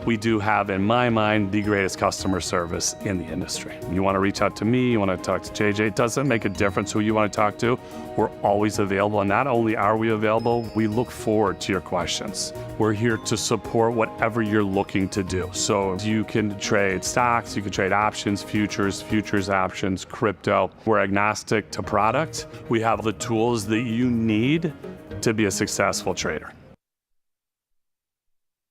we do have, in my mind, the greatest customer service in the industry. You want to reach out to me, you want to talk to JJ, it doesn't make a difference who you want to talk to. We're always available, and not only are we available, we look forward to your questions. We're here to support whatever you're looking to do. So you can trade stocks, you can trade options, futures options, crypto. We're agnostic to product. We have the tools that you need to be a successful trader.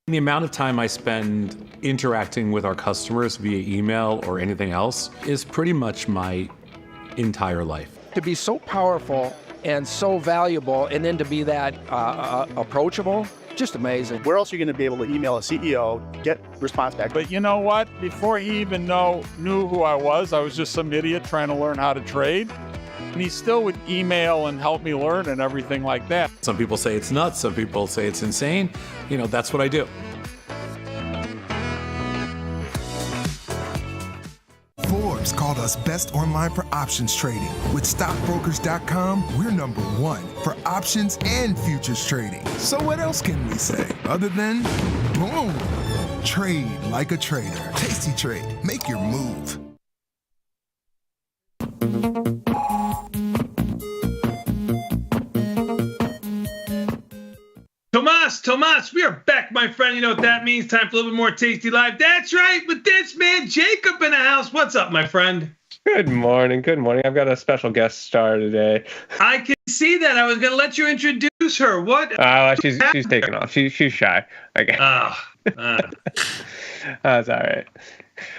The amount of time I spend interacting with our customers via email or anything else is pretty much my entire life. To be so powerful and so valuable, and then to be that approachable, just amazing. Where else are you going to be able to email a CEO, get response back? But you know what? Before he even knew who I was just some idiot trying to learn how to trade. And he still would email and help me learn and everything like that. Some people say it's nuts, some people say it's insane. You know, that's what I do. Forbes called us best online for options trading. With stockbrokers.com, we're #1 for options and futures trading. So what else can we say other than boom? Trade like a trader. Tasty Trade. Make your move. Tomas, we are back, my friend. You know what that means. Time for a little bit more Tasty Live. That's right, with this man, Jacob in the house. What's up, my friend? Good morning. I've got a special guest star today. I can see that. I was going to let you introduce her. What? She's taken off. She's shy. Okay. That's all right.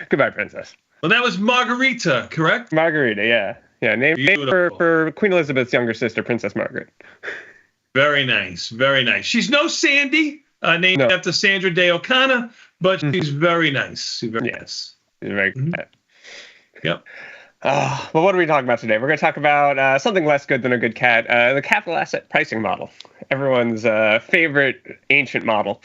Goodbye, princess. Well, that was Margarita, correct? Margarita, yeah. Yeah, named for Queen Elizabeth's younger sister, Princess Margaret. Very nice, very nice. She's no Sandy, named after Sandra Day O'Connor, but she's very nice. She's very nice. She's very good. Yep. Well, what are we talking about today? We're going to talk about something less good than a good cat, the capital asset pricing model, everyone's favorite ancient model.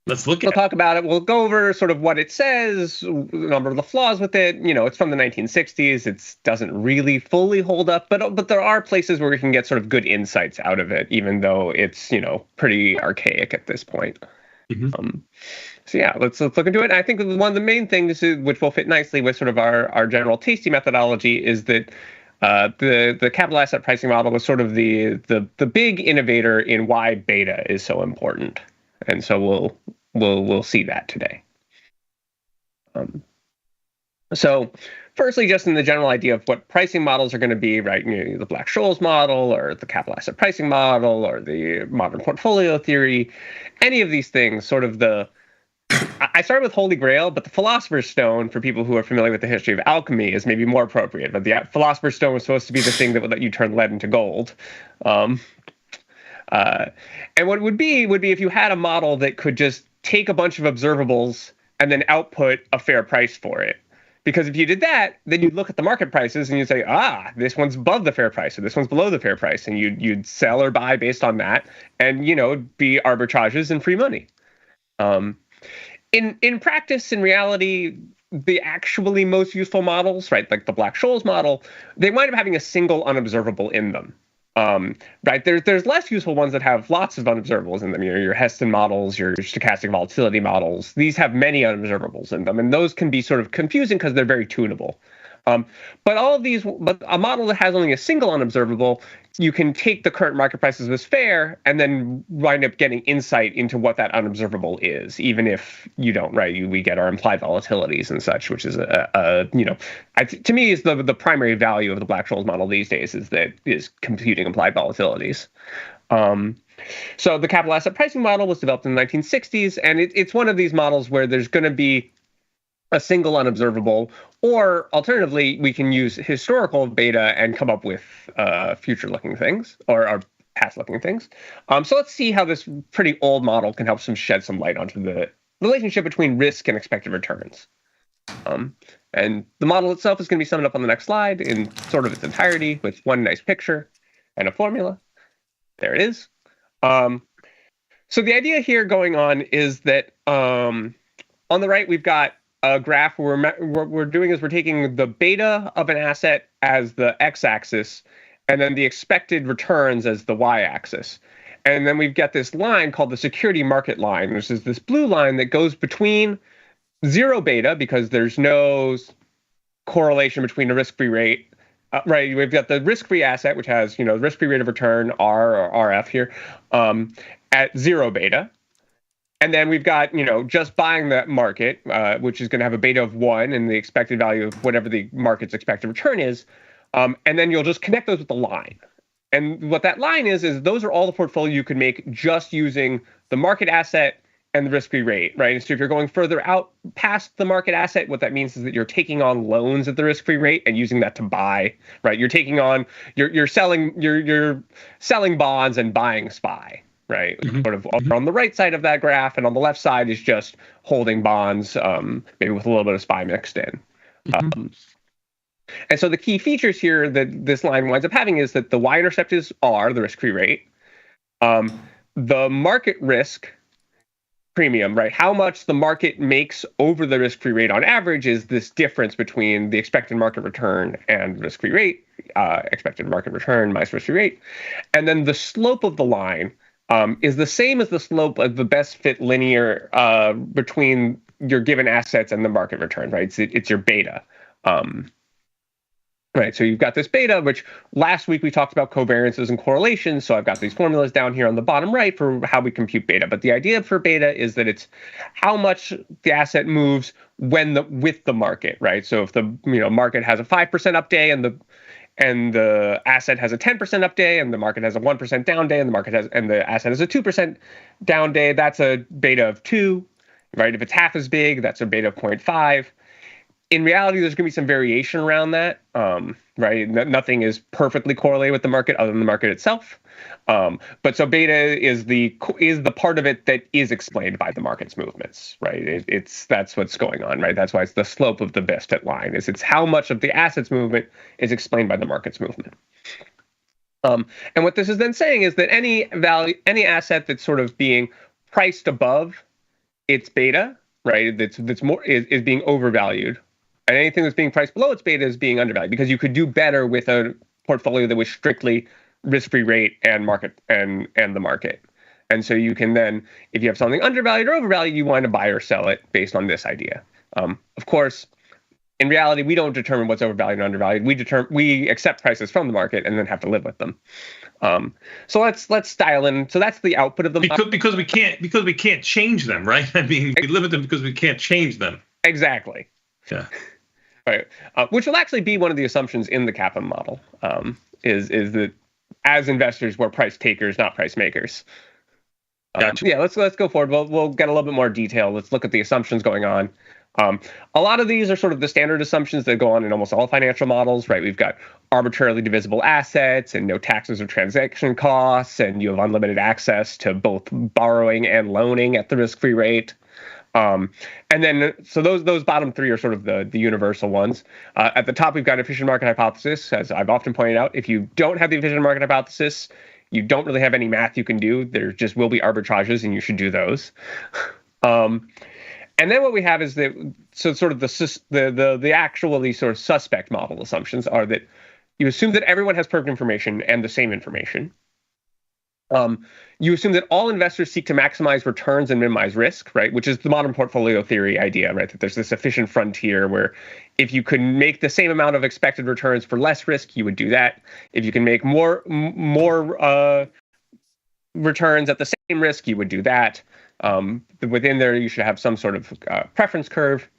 Let's look at We'll talk about it. We'll go over sort of what it says, a number of the flaws with it. You know, it's from the 1960s. It doesn't really fully hold up, but there are places where we can get sort of good insights out of it, even though it's, pretty archaic at this point. So yeah, let's look into it. And I think one of the main things, which will fit nicely with sort of our general tasty methodology, is that the capital asset pricing model was sort of the big innovator in why beta is so important. And so we'll see that today. So firstly, just in the general idea of what pricing models are going to be, right? The Black-Scholes model, or the capital asset pricing model, or the modern portfolio theory, any of these things, sort of I started with Holy Grail, but the Philosopher's Stone, for people who are familiar with the history of alchemy, is maybe more appropriate. But the Philosopher's Stone was supposed to be the thing that would let you turn lead into gold. And what it would be if you had a model that could just take a bunch of observables and then output a fair price for it. Because if you did that, then you'd look at the market prices and you'd say, this one's above the fair price, or this one's below the fair price. And you'd sell or buy based on that. And, it'd be arbitrages and free money. In practice, in reality, the actually most useful models, right, like the Black-Scholes model, they wind up having a single unobservable in them. Right, there's less useful ones that have lots of unobservables in them. Your Heston models, your stochastic volatility models. These have many unobservables in them, and those can be sort of confusing because they're very tunable. But a model that has only a single unobservable, you can take the current market prices as fair and then wind up getting insight into what that unobservable is, even if you don't, right? We get our implied volatilities and such, which is to me is the primary value of the Black-Scholes model these days, is computing implied volatilities. So the capital asset pricing model was developed in the 1960s, and it's one of these models where there's going to be a single unobservable, or alternatively, we can use historical beta and come up with future-looking things, or past-looking things. So let's see how this pretty old model can help shed some light onto the relationship between risk and expected returns. And the model itself is going to be summed up on the next slide in sort of its entirety with one nice picture and a formula. There it is. So the idea here going on is that on the right, we've got a graph where what we're doing is we're taking the beta of an asset as the x-axis, and then the expected returns as the y-axis. And then we've got this line called the security market line, which is this blue line that goes between zero beta, because there's no correlation between the risk-free rate. Right, we've got the risk-free asset, which has, risk-free rate of return, R or RF here, at zero beta. And then we've got, just buying that market, which is going to have a beta of 1 and the expected value of whatever the market's expected return is. And then you'll just connect those with the line. And what that line is those are all the portfolio you can make just using the market asset and the risk-free rate, right? And so if you're going further out past the market asset, what that means is that you're taking on loans at the risk-free rate and using that to buy, right? You're taking on, you're selling bonds and buying SPY, right? Sort of on the right side of that graph, and on the left side is just holding bonds, maybe with a little bit of SPY mixed in. And so the key features here that this line winds up having is that the y-intercept is R, the risk-free rate. The market risk premium, right? How much the market makes over the risk-free rate on average is this difference between the expected market return and risk-free rate, expected market return minus risk-free rate. And then the slope of the line is the same as the slope of the best fit linear between your given assets and the market return, right? It's your beta. Right, so you've got this beta, which last week we talked about covariances and correlations. So I've got these formulas down here on the bottom right for how we compute beta. But the idea for beta is that it's how much the asset moves with the market, right? So if the market has a 5% up day and the asset has a 10% up day, and the market has a 1% down day, and the asset has a 2% down day, that's a beta of 2, right? If it's half as big, that's a beta of 0.5. In reality, there's going to be some variation around that, right? Nothing is perfectly correlated with the market other than the market itself. But so beta is the part of it that is explained by the market's movements, right? That's what's going on, right? That's why it's the slope of the best fit line. It's how much of the asset's movement is explained by the market's movement. And what this is then saying is that any asset that's sort of being priced above its beta, right? That's more is being overvalued. And anything that's being priced below its beta is being undervalued, because you could do better with a portfolio that was strictly risk-free rate and market and the market. And so you can then, if you have something undervalued or overvalued, you want to buy or sell it based on this idea. Of course, in reality, we don't determine what's overvalued and undervalued. We accept prices from the market and then have to live with them. So let's dial in. So that's the output of the model. Because we can't change them, right? I mean, we limit them because we can't change them. Exactly. Yeah. Right. Which will actually be one of the assumptions in the CAPM model, is that as investors, we're price takers, not price makers. Gotcha. Yeah, let's go forward. We'll get a little bit more detail. Let's look at the assumptions going on. A lot of these are sort of the standard assumptions that go on in almost all financial models, right? We've got arbitrarily divisible assets and no taxes or transaction costs, and you have unlimited access to both borrowing and loaning at the risk-free rate. And then, so those bottom three are sort of the universal ones. At the top, we've got efficient market hypothesis. As I've often pointed out, if you don't have the efficient market hypothesis, you don't really have any math you can do. There just will be arbitrages, and you should do those. And then what we have is that, so sort of the actually sort of suspect model assumptions are that you assume that everyone has perfect information and the same information. You assume that all investors seek to maximize returns and minimize risk, right? Which is the modern portfolio theory idea, right? That there's this efficient frontier where if you could make the same amount of expected returns for less risk, you would do that. If you can make more returns at the same risk, you would do that. Within there, you should have some sort of preference curve.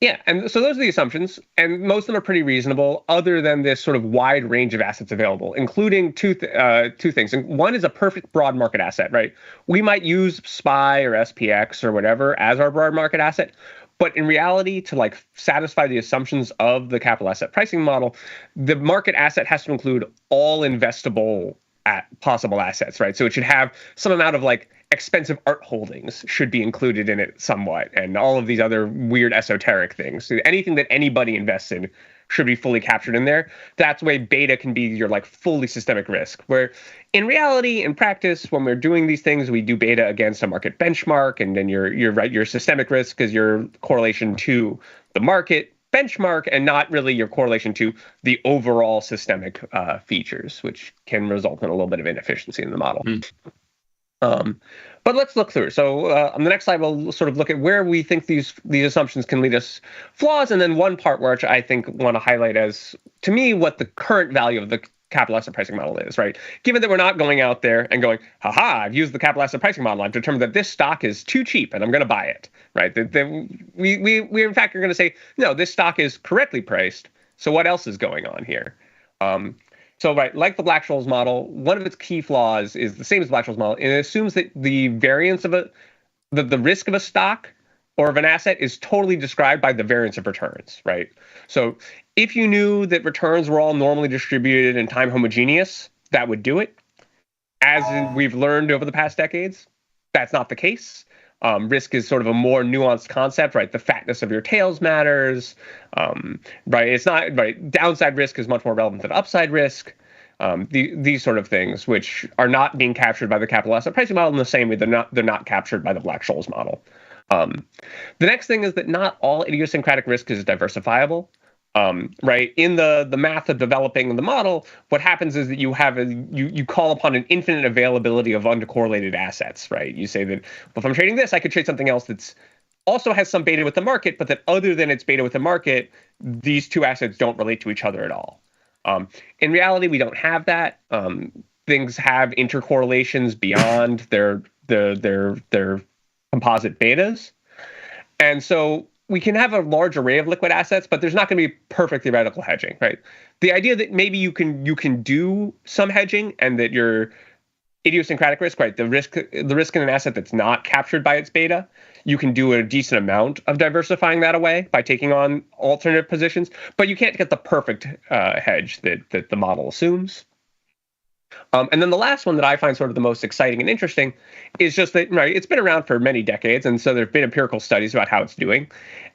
Yeah, and so those are the assumptions, and most of them are pretty reasonable, other than this sort of wide range of assets available, including two things. And one is a perfect broad market asset, right? We might use SPY or SPX or whatever as our broad market asset, but in reality, to like satisfy the assumptions of the capital asset pricing model, the market asset has to include all investable possible assets, right? So it should have some amount of like expensive art holdings should be included in it somewhat, and all of these other weird esoteric things. So anything that anybody invests in should be fully captured in there. That's why beta can be your like fully systemic risk, where in reality, in practice, when we're doing these things, we do beta against a market benchmark, and then your systemic risk is your correlation to the market benchmark and not really your correlation to the overall systemic features, which can result in a little bit of inefficiency in the model. But let's look through. So on the next slide, we'll sort of look at where we think these assumptions can lead us flaws, and then one part which I think want to highlight as, to me, what the current value of the capital asset pricing model is, right? Given that we're not going out there and going, haha, I've used the capital asset pricing model, I've determined that this stock is too cheap and I'm going to buy it, right? We in fact are going to say, no, this stock is correctly priced. So what else is going on here? So, right, like the Black-Scholes model, one of its key flaws is the same as the Black-Scholes model. It assumes that the variance of the risk of a stock or of an asset is totally described by the variance of returns, right? So if you knew that returns were all normally distributed and time homogeneous, that would do it. As we've learned over the past decades, that's not the case. Risk is sort of a more nuanced concept, right? The fatness of your tails matters, right? It's not right. Downside risk is much more relevant than upside risk. These sort of things, which are not being captured by the capital asset pricing model in the same way they're not captured by the Black-Scholes model. The next thing is that not all idiosyncratic risk is diversifiable. Right, in the math of developing the model, what happens is that you call upon an infinite availability of undercorrelated assets, right? You say that, well, if I'm trading this, I could trade something else that's also has some beta with the market, but that other than its beta with the market, these two assets don't relate to each other at all. In reality, we don't have that. Things have intercorrelations beyond their composite betas, and so we can have a large array of liquid assets, but there's not going to be perfect theoretical hedging, right? The idea that maybe you can do some hedging and that your idiosyncratic risk, right, the risk in an asset that's not captured by its beta, you can do a decent amount of diversifying that away by taking on alternative positions, but you can't get the perfect hedge that the model assumes. And then the last one that I find sort of the most exciting and interesting is just that, right, it's been around for many decades, and so there have been empirical studies about how it's doing.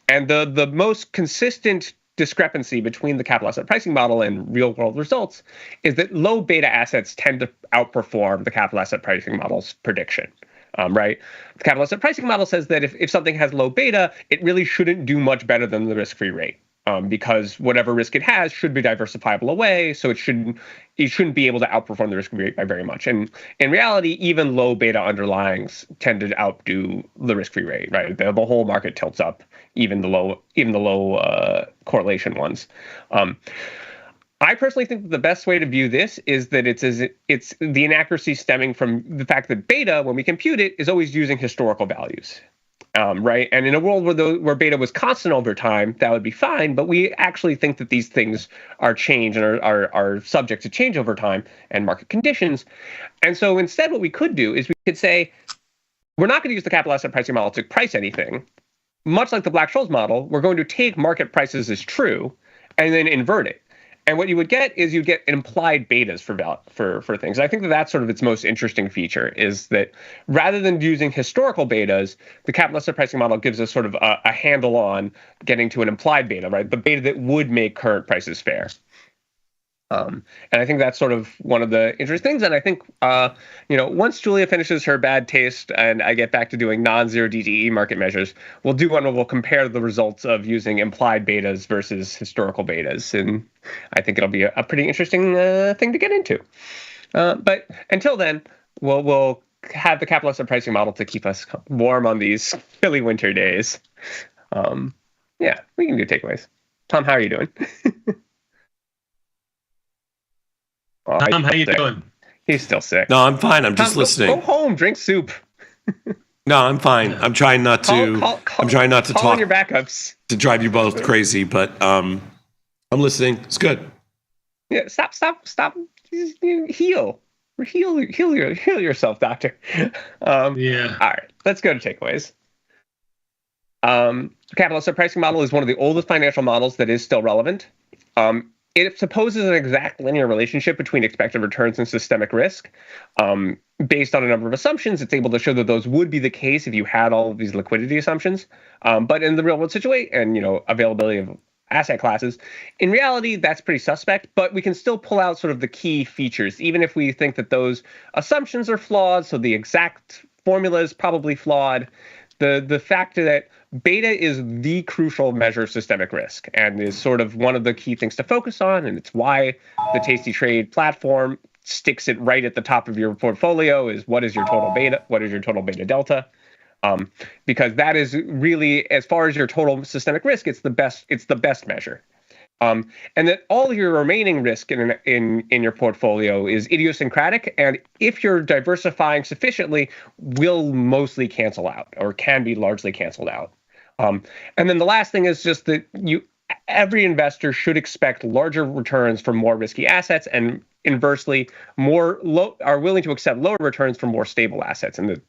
And the most consistent discrepancy between the capital asset pricing model and real world results is that low beta assets tend to outperform the capital asset pricing model's prediction. Right? The capital asset pricing model says that if something has low beta, it really shouldn't do much better than the risk-free rate. Because whatever risk it has should be diversifiable away, so it shouldn't be able to outperform the risk-free rate by very much. And in reality, even low beta underlyings tend to outdo the risk-free rate, right? The whole market tilts up, even the low correlation ones. I personally think that the best way to view this is that it's the inaccuracy stemming from the fact that beta, when we compute it, is always using historical values. Right, and in a world where beta was constant over time, that would be fine. But we actually think that these things are changed and are subject to change over time and market conditions. And so instead, what we could do is we could say we're not going to use the capital asset pricing model to price anything. Much like the Black-Scholes model, we're going to take market prices as true and then invert it. And what you would get is you'd get implied betas for things. I think that that's sort of its most interesting feature, is that rather than using historical betas, the capital asset pricing model gives us sort of a handle on getting to an implied beta, right? The beta that would make current prices fair. And I think that's sort of one of the interesting things. And I think, once Julia finishes her bad taste and I get back to doing non-zero DTE market measures, we'll do one where we'll compare the results of using implied betas versus historical betas. And I think it'll be a pretty interesting thing to get into. But until then, we'll have the capital asset pricing model to keep us warm on these chilly winter days. Yeah, we can do takeaways. Tom, how are you doing? Oh, Tom, how you doing? He's still sick. No, I'm fine. I'm just Tom, listening. Go home, drink soup. No, I'm fine. I'm trying not to. I'm trying not to call talk on your backups to drive you both crazy, but I'm listening. It's good. Yeah, stop. Heal yourself, doctor. Yeah. All right, let's go to takeaways. The capital asset pricing model is one of the oldest financial models that is still relevant. It supposes an exact linear relationship between expected returns and systemic risk. Based on a number of assumptions, it's able to show that those would be the case if you had all of these liquidity assumptions. But in the real world situation and availability asset classes. In reality, that's pretty suspect, but we can still pull out sort of the key features, even if we think that those assumptions are flawed, so the exact formula is probably flawed. The fact that beta is the crucial measure of systemic risk and is sort of one of the key things to focus on, and it's why the tastytrade platform sticks it right at the top of your portfolio is what is your total beta delta. Because that is really, as far as your total systemic risk, it's the best measure. And that all your remaining risk in your portfolio is idiosyncratic, and if you're diversifying sufficiently, will mostly cancel out or can be largely canceled out. And then the last thing is just that every investor should expect larger returns from more risky assets, and inversely, are willing to accept lower returns from more stable assets. And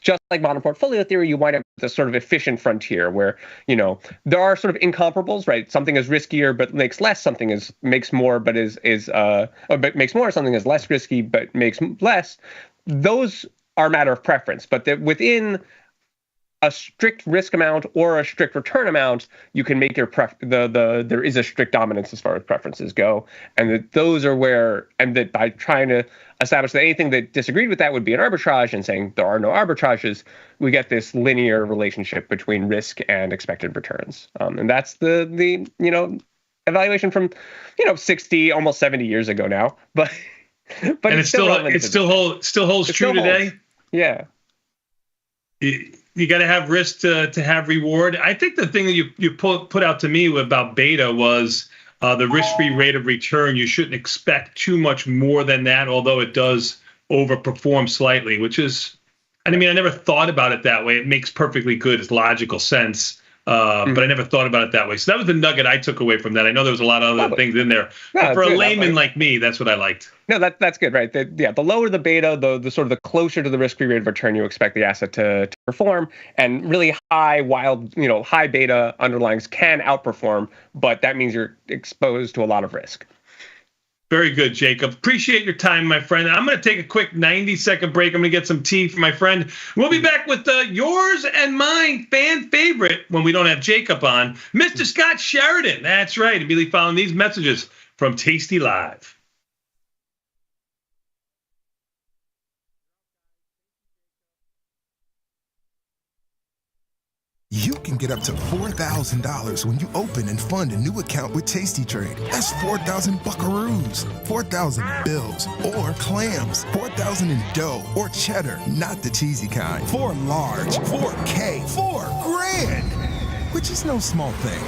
just like modern portfolio theory, you wind up with this sort of efficient frontier where, there are sort of incomparables, right? Something is riskier but makes less. Something makes more but makes more. Something is less risky but makes less. Those are a matter of preference, but within a strict risk amount or a strict return amount, you can make there is a strict dominance as far as preferences go, and that those are where, and that by trying to establish that anything that disagreed with that would be an arbitrage, and saying there are no arbitrages, we get this linear relationship between risk and expected returns, and that's the evaluation from 60, almost 70 years ago now, but and it still holds true today. Yeah. You got to have risk to have reward. I think the thing that you put out to me about beta was the risk-free rate of return. You shouldn't expect too much more than that, although it does overperform slightly, which is, I never thought about it that way. It makes perfectly good logical sense, but I never thought about it that way. So that was the nugget I took away from that. I know there was a lot of other things in there, but for a layman like me, that's what I liked. No, that's good, right? The lower the beta, the sort of the closer to the risk-free rate of return you expect the asset to perform, and really high beta underlyings can outperform, but that means you're exposed to a lot of risk. Very good, Jacob. Appreciate your time, my friend. I'm going to take a quick 90-second break. I'm going to get some tea for my friend. We'll be back with yours and mine fan favorite when we don't have Jacob on, Mr. Scott Sheridan. That's right. Immediately following these messages from tastylive. You can get up to $4,000 when you open and fund a new account with tastytrade. That's 4,000 buckaroos, 4,000 bills, or clams, 4,000 in dough or cheddar, not the cheesy kind. 4 large, 4K, 4 grand, which is no small thing.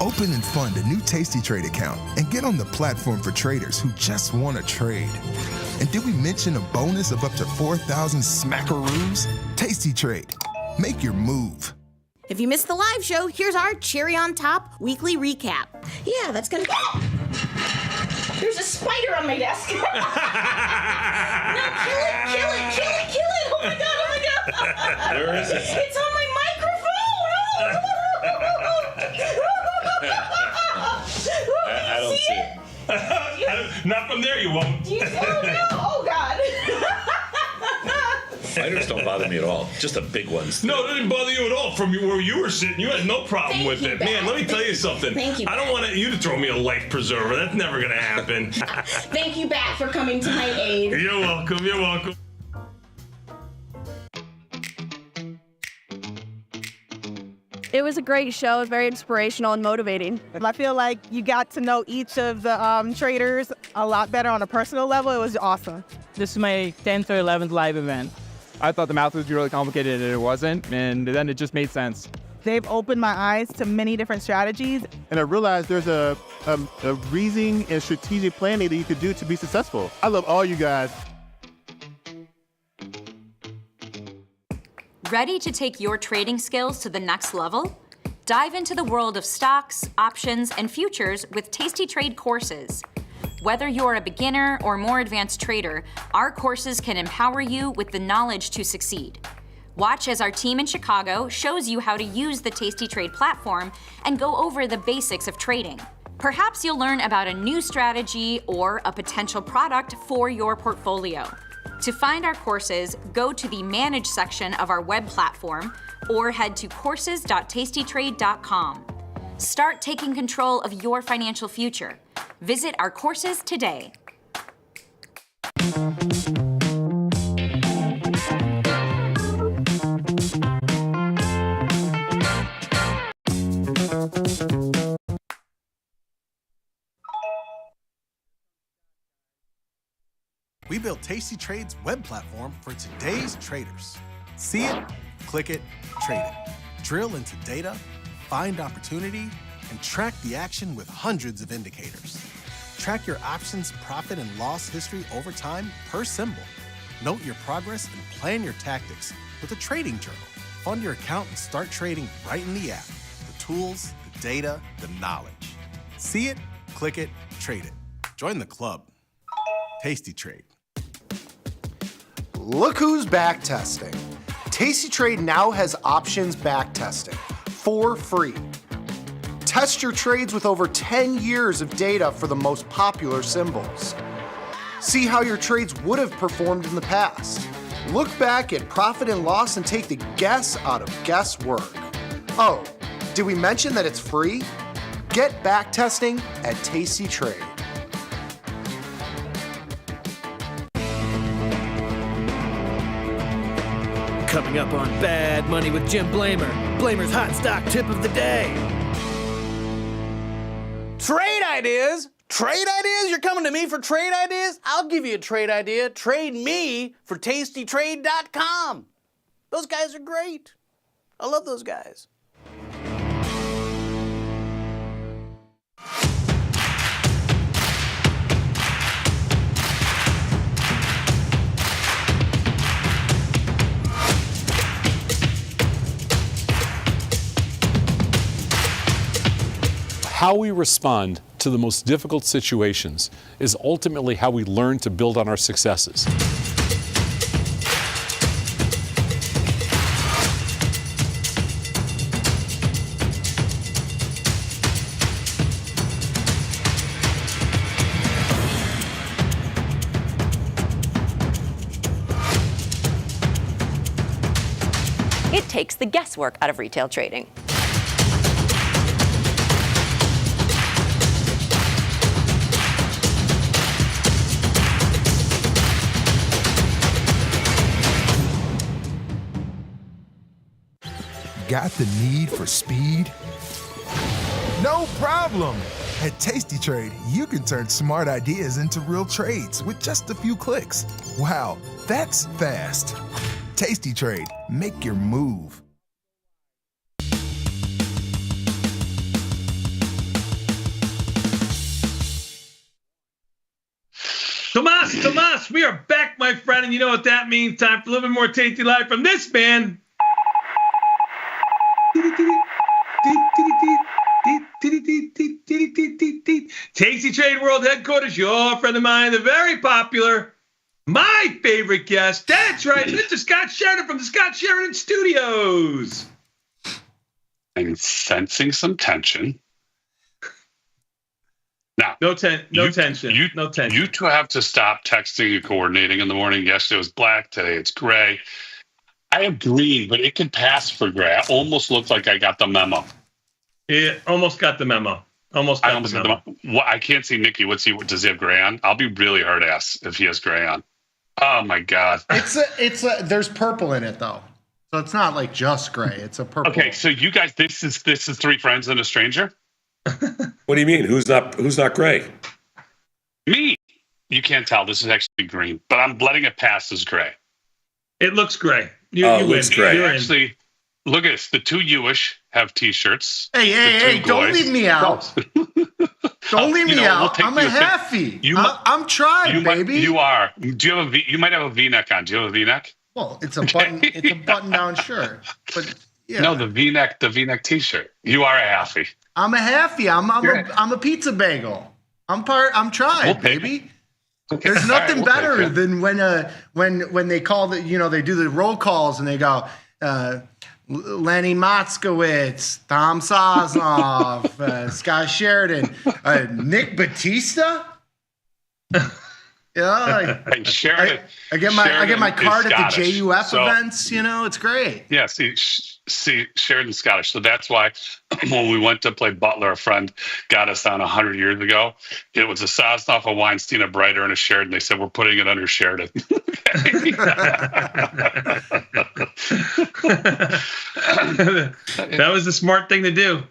Open and fund a new tastytrade account and get on the platform for traders who just want to trade. And did we mention a bonus of up to 4,000 smackaroos? tastytrade. Make your move. If you missed the live show, here's our cherry on top weekly recap. Yeah, that's gonna go. There's a spider on my desk. No, kill it. Oh my god. Where is it? It's on my microphone. I don't see it. Not from there, you won't. Oh god. Spiders don't bother me at all. Just the big ones. No, it didn't bother you at all. From where you were sitting, you had no problem with it. Man, let me tell you something. Thank you, I don't want you to throw me a life preserver. That's never going to happen. Thank you, Bat, for coming to my aid. You're welcome. You're welcome. It was a great show, very inspirational and motivating. I feel like you got to know each of the traders a lot better on a personal level. It was awesome. This is my 10th or 11th live event. I thought the math was really complicated and it wasn't, and then it just made sense. They've opened my eyes to many different strategies. And I realized there's a reasoning and strategic planning that you could do to be successful. I love all you guys. Ready to take your trading skills to the next level? Dive into the world of stocks, options, and futures with tastytrade courses. Whether you're a beginner or more advanced trader, our courses can empower you with the knowledge to succeed. Watch as our team in Chicago shows you how to use the tastytrade platform and go over the basics of trading. Perhaps you'll learn about a new strategy or a potential product for your portfolio. To find our courses, go to the Manage section of our web platform or head to courses.tastytrade.com. Start taking control of your financial future. Visit our courses today. We built Tasty Trade's web platform for today's traders. See it, click it, trade it. Drill into data, find opportunity, and track the action with hundreds of indicators. Track your options profit and loss history over time per symbol. Note your progress and plan your tactics with a trading journal. Fund your account and start trading right in the app. The tools, the data, the knowledge. See it, click it, trade it. Join the club. Tasty Trade. Look who's back testing. Tasty Trade now has options back testing for free. Test your trades with over 10 years of data for the most popular symbols. See how your trades would have performed in the past. Look back at profit and loss and take the guess out of guesswork. Oh, did we mention that it's free? Get back testing at Tasty Trade. Coming up on Bad Money with Jim Blamer. Blamer's hot stock tip of the day. Trade ideas? Trade ideas? You're coming to me for trade ideas? I'll give you a trade idea. Trade me for tastytrade.com. Those guys are great. I love those guys. How we respond to the most difficult situations is ultimately how we learn to build on our successes. It takes the guesswork out of retail trading. Got the need for speed? No problem! At Tasty Trade, you can turn smart ideas into real trades with just a few clicks. Wow, that's fast. Tasty Trade, make your move. Tomas, we are back, my friend, and you know what that means. Time for a little bit more Tasty Live from this man. Tasty Trade World Headquarters, your friend of mine, the very popular, my favorite guest. That's right, Mr. Scott Sheridan from the Scott Sheridan Studios. I'm sensing some tension. Now, no tension. No tension. You two have to stop texting and coordinating in the morning. Yesterday was black. Today it's gray. I have green, but it can pass for gray. I almost looked like I got the memo. It almost got the memo. Almost got the memo. Well, I can't see Nikki. Does he have gray on? I'll be really hard ass if he has gray on. Oh my God. There's purple in it though. So it's not like just gray. It's a purple. Okay, so you guys, this is three friends and a stranger? What do you mean? Who's not gray? Me. You can't tell. This is actually green, but I'm letting it pass as gray. It looks gray. You looks gray. Actually, look at this. The two Jewish have T-shirts. Hey, don't leave me out. Don't leave me out. I'm a halfie. I'm trying, baby. You are. Do you have you might have a V-neck on. Do you have a V-neck? Well, it's a button. It's a button-down shirt. But yeah. No, the V-neck T-shirt. You are a halfie. I'm a halfie. I'm a pizza bagel. I'm trying, baby. Okay. There's nothing better than when they call they do the roll calls and they go Lenny Motzkowitz, Tom Sosnoff, Scott Sheridan, Nick Batista. Yeah, And Sheridan, I get my card at the Scottish, JUF so- events. You know, it's great. Yeah, see, Sheridan's Scottish. So that's why when we went to play Butler, a friend got us on 100 years ago. It was a Sosnoff, a Weinstein, a Brighter, and a Sheridan. They said, we're putting it under Sheridan. That was the smart thing to do.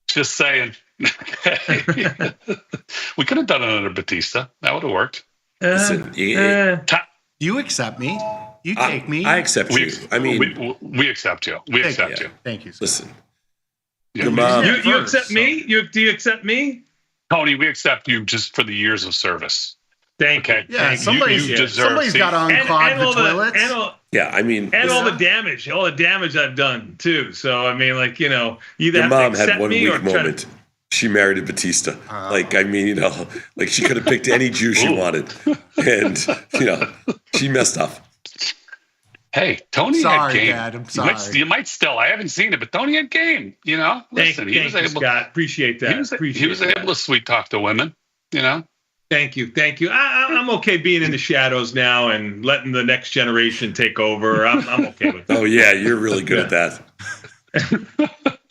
Just saying. We could have done it under Batista. That would have worked. Listen, You accept me. You take me. I accept you. I mean, we accept you. We accept you. Thank you. Sir. Listen, Yeah, your mom. You accept me? Do you accept me? Tony, we accept you just for the years of service. Thank you. Yeah, Thank somebody's you. somebody's got to unclog the toilets. Yeah, I mean, all the damage I've done too. So I mean, like, you know, either your have mom to had accept one me or weak try moment. to. She married a Batista. Like, I mean, you know, like she could have picked any Jew she wanted, and you know, she messed up. Hey, Tony Sorry, had game. Dad, I'm sorry. You might still. I haven't seen it, but Tony had game. You know, listen, Thank you, Scott. Appreciate that. He was able to sweet talk to women. You know. Thank you. I'm okay being in the shadows now and letting the next generation take over. I'm okay with that. Oh yeah, you're really good at that.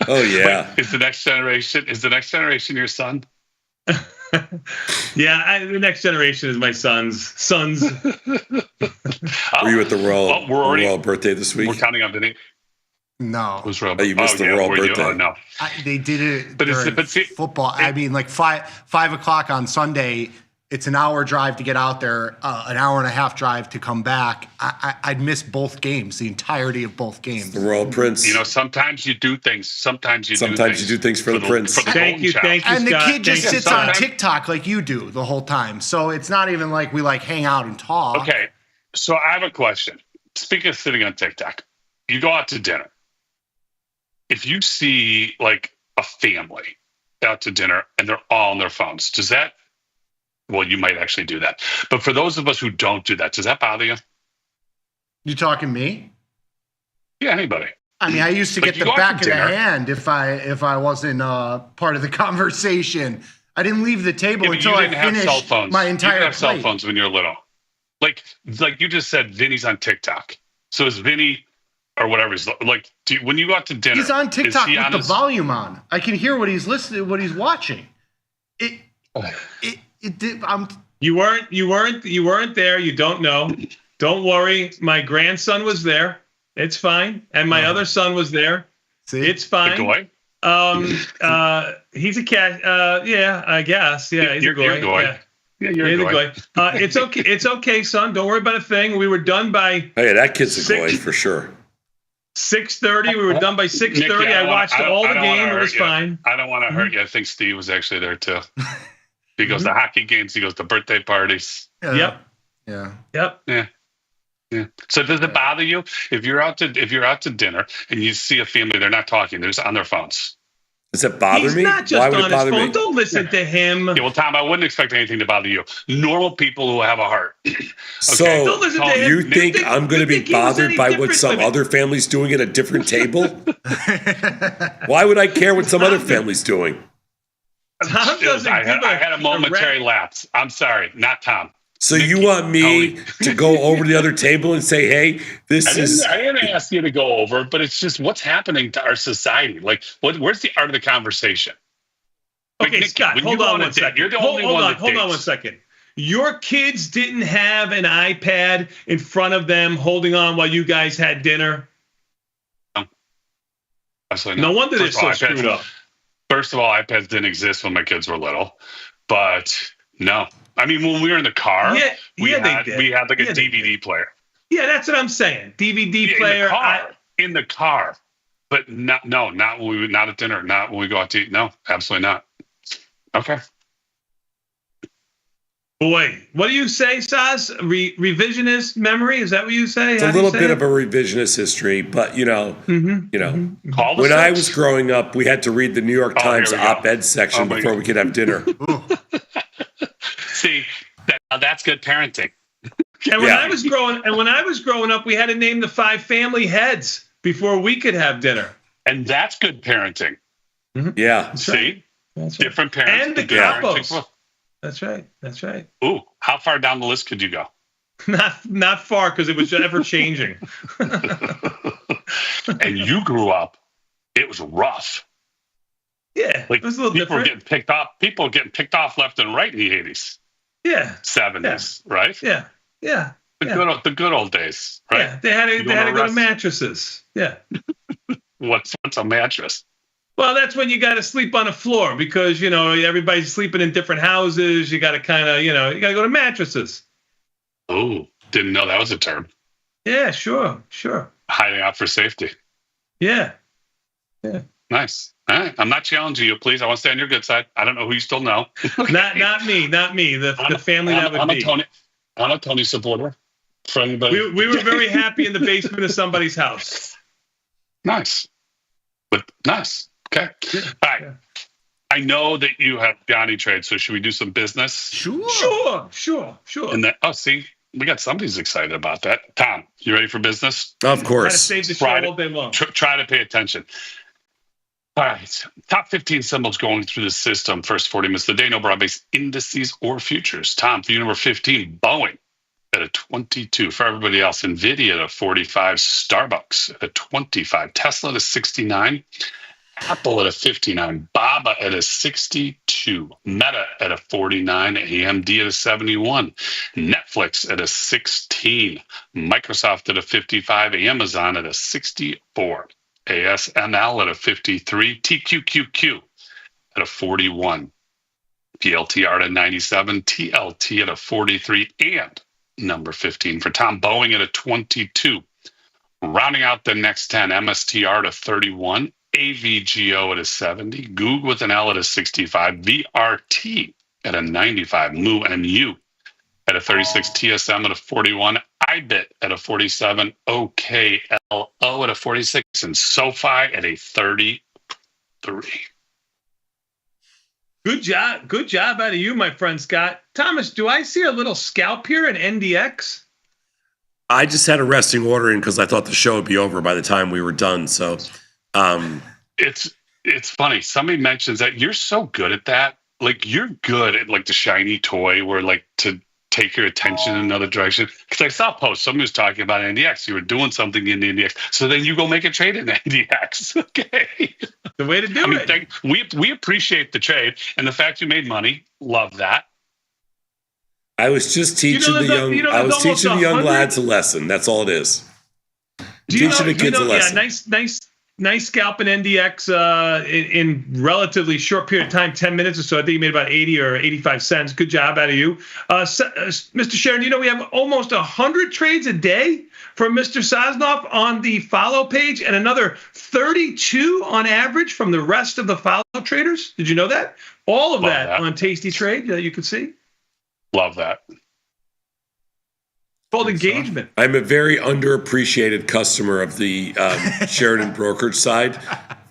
Oh yeah. Wait, is the next generation your son? Yeah, the next generation is my sons. Were you at the royal birthday this week? We're counting on Vinny. No. Who's Rob? Oh, you missed the royal birthday. Oh, no. They did it But during football. I mean, like 5 o'clock on Sunday. It's an hour drive to get out there, an hour and a half drive to come back. I'd miss both games, the entirety of both games. The Royal Prince. You know, sometimes you do things. Sometimes you do things for the Prince. Thank you, and the Scott. kid just Thank you, sits on Scott. TikTok like you do the whole time. So it's not even like we like hang out and talk. Okay, so I have a question. Speaking of sitting on TikTok, you go out to dinner. If you see like a family out to dinner and they're all on their phones, does that? Well, you might actually do that. But for those of us who don't do that, does that bother you? You talking me? Yeah, anybody. I mean, I used to Like, get you the go out back to of the dinner. hand if I wasn't part of the conversation. I didn't leave the table Yeah, but until you I didn't have cell finished phones. my You entire didn't have cell plate. phones when you were little. Like you just said, Vinny's on TikTok. So is Vinny or whatever? Like, when you go out to dinner, He's on TikTok is he with on the his- volume on. I can hear what he's listening, what he's watching. You weren't there. You don't know. Don't worry. My grandson was there. It's fine. And my other son was there. See? It's fine. The He's a cat. Yeah, I guess. Yeah, he's You're a goy. goy. Yeah. Yeah, you're He's a a goy. goy. It's okay. It's okay, son. Don't worry about a thing. We were done by Oh yeah, that kid's a goy for sure. 6:30. We were done by 6:30. Nicky, I watched all the don't wanna game. It hurt was you. fine. I don't want to hurt you. I think Steve was actually there too. He goes to hockey games. He goes to birthday parties. Yep. Yeah. Yep. Yeah. Yeah. So does it bother you if you're out to dinner and you see a family, they're not talking, they're just on their phones? Does that bother He's me? not just Why would on it his bother phone. me? Don't listen to him. Yeah, well, Tom, I wouldn't expect anything to bother you. Normal people who have a heart. So Don't listen to him. you think I'm going to be think he was bothered any by what different some than- other family's doing at a different table? Why would I care what some other family's doing? Tom doesn't I give had a momentary lapse. I'm sorry, not Tom. So you want me to go over to the other table and say, "Hey, this is"? I didn't ask you to go over, but it's just what's happening to our society. Like, where's the art of the conversation? Like, Okay, Nikki, Scott, when hold you go on a one date, second. You're the Hold only one on, that hold on dates. one second. Your kids didn't have an iPad in front of them holding on while you guys had dinner? Absolutely No not. wonder they're First of all, so screwed up. First of all, iPads didn't exist when my kids were little, but no. I mean, when we were in the car, we had like a DVD player. Yeah, that's what I'm saying. DVD Yeah, player. In the car, but not at dinner, not when we go out to eat. No, absolutely not. Okay. Boy, what do you say, Saz? Revisionist memory? Is that what you say? It's a little bit of a revisionist history, but when I was growing up, we had to read the New York Times op-ed section before we could have dinner. See, that's good parenting. And when I was growing up, we had to name the 5 family heads before we could have dinner. And that's good parenting. Yeah. See, different parents. And the good parenting. capos. That's right. That's right. Ooh, how far down the list could you go? Not far, because it was ever changing. And you grew up, it was rough. Yeah, Like it was a little people were different. getting picked off. People were getting picked off left and right in the 80s, Yeah, 70s, right? yeah, yeah. The good old days, right? Yeah, they had to go to mattresses. Yeah. What's a mattress? Well, that's when you got to sleep on a floor because, everybody's sleeping in different houses. You got to kind of, you got to go to mattresses. Oh, didn't know that was a term. Yeah, sure. Hiding out for safety. Yeah. Nice. All right. I'm not challenging you, please. I want to stay on your good side. I don't know who you still know. Not me. The family that would be. I'm a Tony supporter. For anybody. We were very happy in the basement of somebody's house. Nice. Nice. Okay. Yeah. All right. Yeah. I know that you have Johnny trade, so should we do some business? Sure. And then, see, we got somebody's excited about that. Tom, you ready for business? Of course. Gotta save the show all day long. Try to pay attention. All right. Top 15 symbols going through the system. First 40 minutes of the day. No broad-based indices or futures. Tom, for you, number 15, Boeing at a 22. For everybody else, NVIDIA at a 45. Starbucks at a 25. Tesla at a 69. Apple at a 59. Baba at a 62. Meta at a 49. AMD at a 71. Netflix at a 16. Microsoft at a 55. Amazon at a 64. ASML at a 53. TQQQ at a 41. PLTR at a 97. TLT at a 43. And number 15 for Tom, Boeing at a 22. Rounding out the next 10, MSTR at a 31. AVGO at a 70. Goog with an L at a 65. VRT at a 95. MU at a 36. TSM at a 41. IBIT at a 47. OKLO at a 46. And SoFi at a 33. Good job out of you, my friend Scott. Thomas, do I see a little scalp here in NDX? I just had a resting order in because I thought the show would be over by the time we were done. So it's funny. Somebody mentions that you're so good at that. Like you're good at like the shiny toy where like to take your attention in another direction. Because I saw a post, somebody was talking about NDX. You were doing something in the NDX. So then you go make a trade in NDX. Okay. The way to do it. We appreciate the trade and the fact you made money. Love that. I was just teaching the young lads a lesson. That's all it is. Teaching the kids a lesson. Yeah, nice scalp in NDX in relatively short period of time, 10 minutes or so. I think you made about 80 or 85 cents. Good job out of you. Mr. Sharon, we have almost 100 trades a day from Mr. Sosnoff on the follow page and another 32 on average from the rest of the follow traders. Did you know that? All of that on Tasty Trade that you could see. Love that. Called engagement. I'm a very underappreciated customer of the Sheridan brokerage side.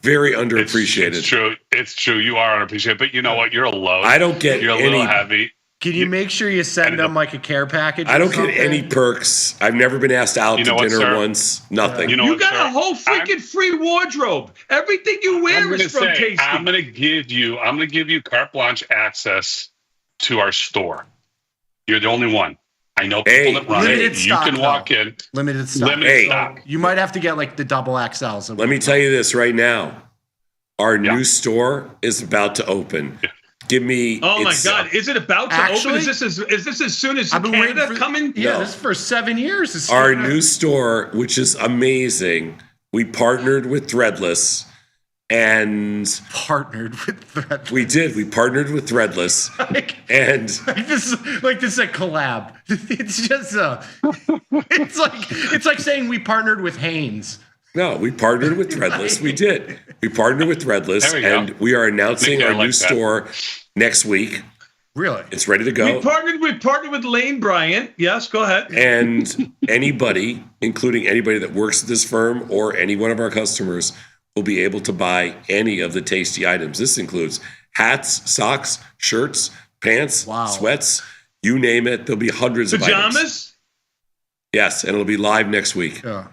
Very underappreciated. It's true. You are underappreciated, but you know what? You're a load. I don't get You're a little heavy. Can you make sure you send them like a care package? I don't get any perks. I've never been asked out to dinner once. Nothing. You got a whole freaking free wardrobe. Everything you wear is from Tasty. I'm gonna give you carte blanche access to our store. You're the only one. I know people that run it. You can walk in. Limited stock. You might have to get like the double XLs. Let me tell you this right now. Our new store is about to open. Give me. Oh my God! Is it about to open? Is this as soon as Canada coming? Yeah, this is for 7 years. Our new store, which is amazing. We partnered with Threadless. And we did. We partnered with Threadless, and this is a collab. It's just it's like saying we partnered with Hanes. No, we partnered with Threadless. We did. We partnered with Threadless, and we are announcing our new store next week. Really, it's ready to go. We partnered with Lane Bryant. Yes, go ahead. And anybody, including anybody that works at this firm or any one of our customers, will be able to buy any of the Tasty items. This includes hats, socks, shirts, pants, sweats, you name it. There'll be hundreds of items. Pajamas? Yes, and it'll be live next week. Yeah.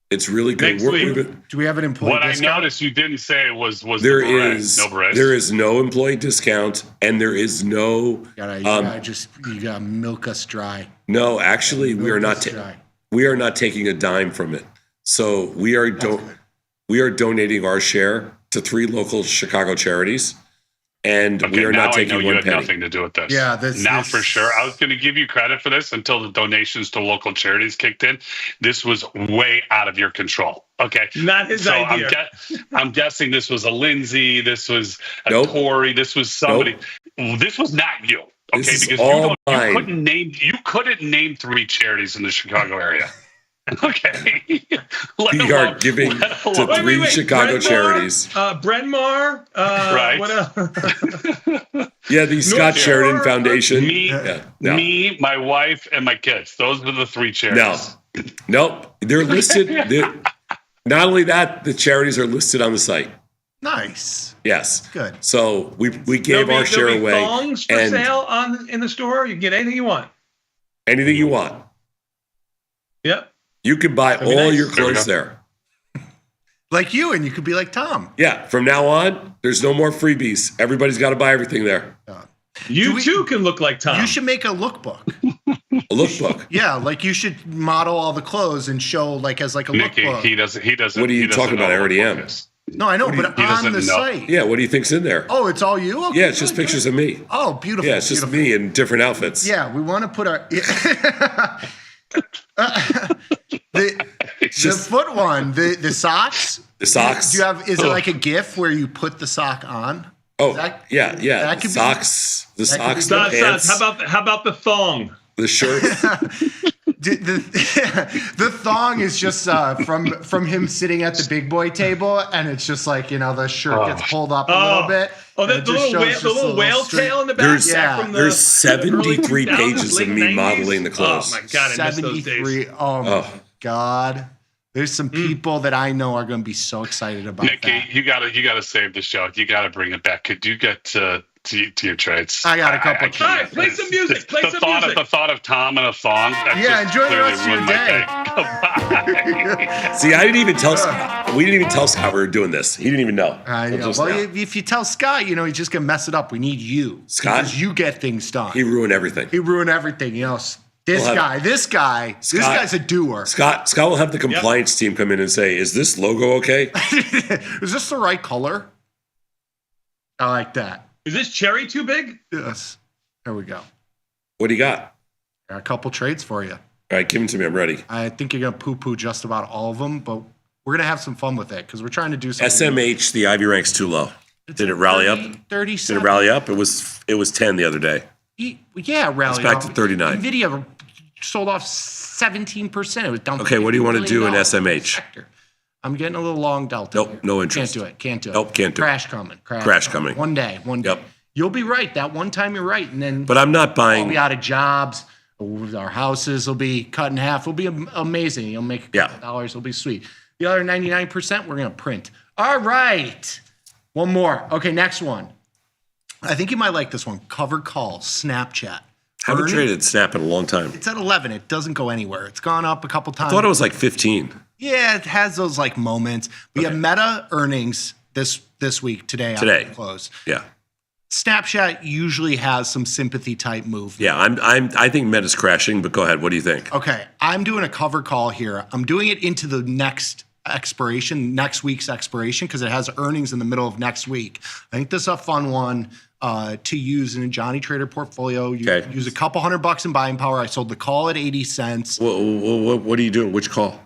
It's really good. Next week. Do we have an employee What discount? I noticed you didn't say was There the beret. is No berets? there is no employee discount, and there is no. You gotta milk us dry. No, actually, we are not. We are not taking a dime from it. So we are donating our share to 3 local Chicago charities, and we are not taking I know you one had penny. nothing to do with this. Yeah, now for sure. I was going to give you credit for this until the donations to local charities kicked in. This was way out of your control. Okay, not his idea. I'm guessing this was a Lindsay. This was a Tory. This was somebody. This was not you. Okay, This is because all you mine. couldn't name 3 charities in the Chicago area. Okay, We are giving to 3 Chicago charities. Bryn Mawr. Right. What else? Yeah, the Scott Sheridan Foundation. Me, me, my wife, and my kids. Those are the 3 charities. Nope. They're listed. Not only that, the charities are listed on the site. Nice. Yes. Good. So we gave our share There'll be away. thongs for sale in the store. You can get anything you want. Anything you want. Yep. You can buy all your clothes there. Like you, and you could be like Tom. Yeah. From now on, there's no more freebies. Everybody's got to buy everything there. You too can look like Tom. You should make a lookbook. A lookbook. Yeah, like you should model all the clothes and show like as like a Nicky, lookbook. he doesn't. What are you talking about? I already am. No, I know, but on the site. Yeah. What do you think's in there? Oh, it's all you? Okay, Yeah, it's just pictures of me. Oh, beautiful. Yeah, it's just me in different outfits. Yeah, we want to put our the foot one, the socks. The socks. Do you have? Is it like a GIF where you put the sock on? Oh, That the could socks, be- the that could socks, be the good. pants, How about the thong? the shirt. The thong is just from him sitting at the big boy table, and it's just like the shirt gets pulled up a little bit. Oh, the little whale tail in the back. There's 73 pages of me modeling the clothes. Oh my god, I miss those days. 73. Oh my god. There's some people that I know are going to be so excited about Nicky, that. you gotta save the show. You gotta bring it back. Could you get to your trades? I got a couple. All right, play some music. Play some music. The thought of Tom and a thong. Yeah, enjoy the rest of your day. See, I didn't even tell Scott. We didn't even tell Scott we were doing this. He didn't even know. I know. Just Well, now. if you tell Scott, he's just going to mess it up. We need you. Scott? Because you get things done. He ruined everything. He ruined everything. This guy's a doer. Scott will have the compliance team come in and say, "Is this logo okay? Is this the right color?" I like that. Is this cherry too big? Yes. There we go. What do you got? Got a couple trades for you. All right, give them to me. I'm ready. I think you're going to poo-poo just about all of them, but we're going to have some fun with it because we're trying to do something. SMH, the Ivy rank's too low. Did it rally up? 37. Did it rally up? It was 10 the other day. Yeah, rally It's back up. to 39. NVIDIA sold off 17%. It was down. Okay, what do you want to do in $1 billion SMH? sector. I'm getting a little long delta. Nope, no interest. Can't do it. Nope, can't do it. Crash coming. Crash coming. One day. Yep. You'll be right. That one time you're right, and then. But I'm not buying. We'll be out of jobs. Our houses will be cut in half. It'll be amazing. You'll make a couple dollars. It'll be sweet. The other 99%, we're gonna print. All right. One more. Okay, next one. I think you might like this one. Cover call, Snapchat. Haven't traded Snap in a long time. It's at 11. It doesn't go anywhere. It's gone up a couple times. I thought it was like 15. Yeah, it has those like moments. We have Meta earnings this week today. Today. After the close. Yeah. Snapchat usually has some sympathy type move. Yeah, I think Meta's crashing, but go ahead. What do you think? Okay, I'm doing a cover call here. I'm doing it into the next week's expiration, because it has earnings in the middle of next week. I think this is a fun one to use in a Johnny Trader portfolio. You use a couple $100 in buying power. I sold the call at 80 cents. What are you doing? Which call?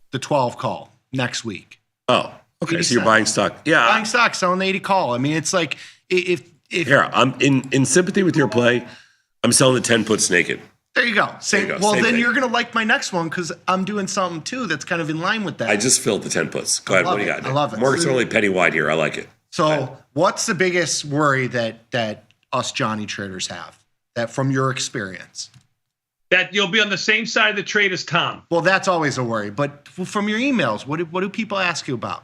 The 12 call next week. Oh, okay. So you're buying stock. Yeah. Buying stock, selling the 80 call. I mean, it's like if Here, I'm in sympathy with your play. I'm selling the 10 puts naked. There you go. Well, Same then you're going to like my next one because I'm doing something too that's kind of in line with that. I just filled the 10 puts. Go ahead. What do you got? I love it. Morgan's only penny wide here. I like it. So what's the biggest worry that us Johnny traders have, that from your experience? That you'll be on the same side of the trade as Tom. Well, that's always a worry. But from your emails, what do people ask you about?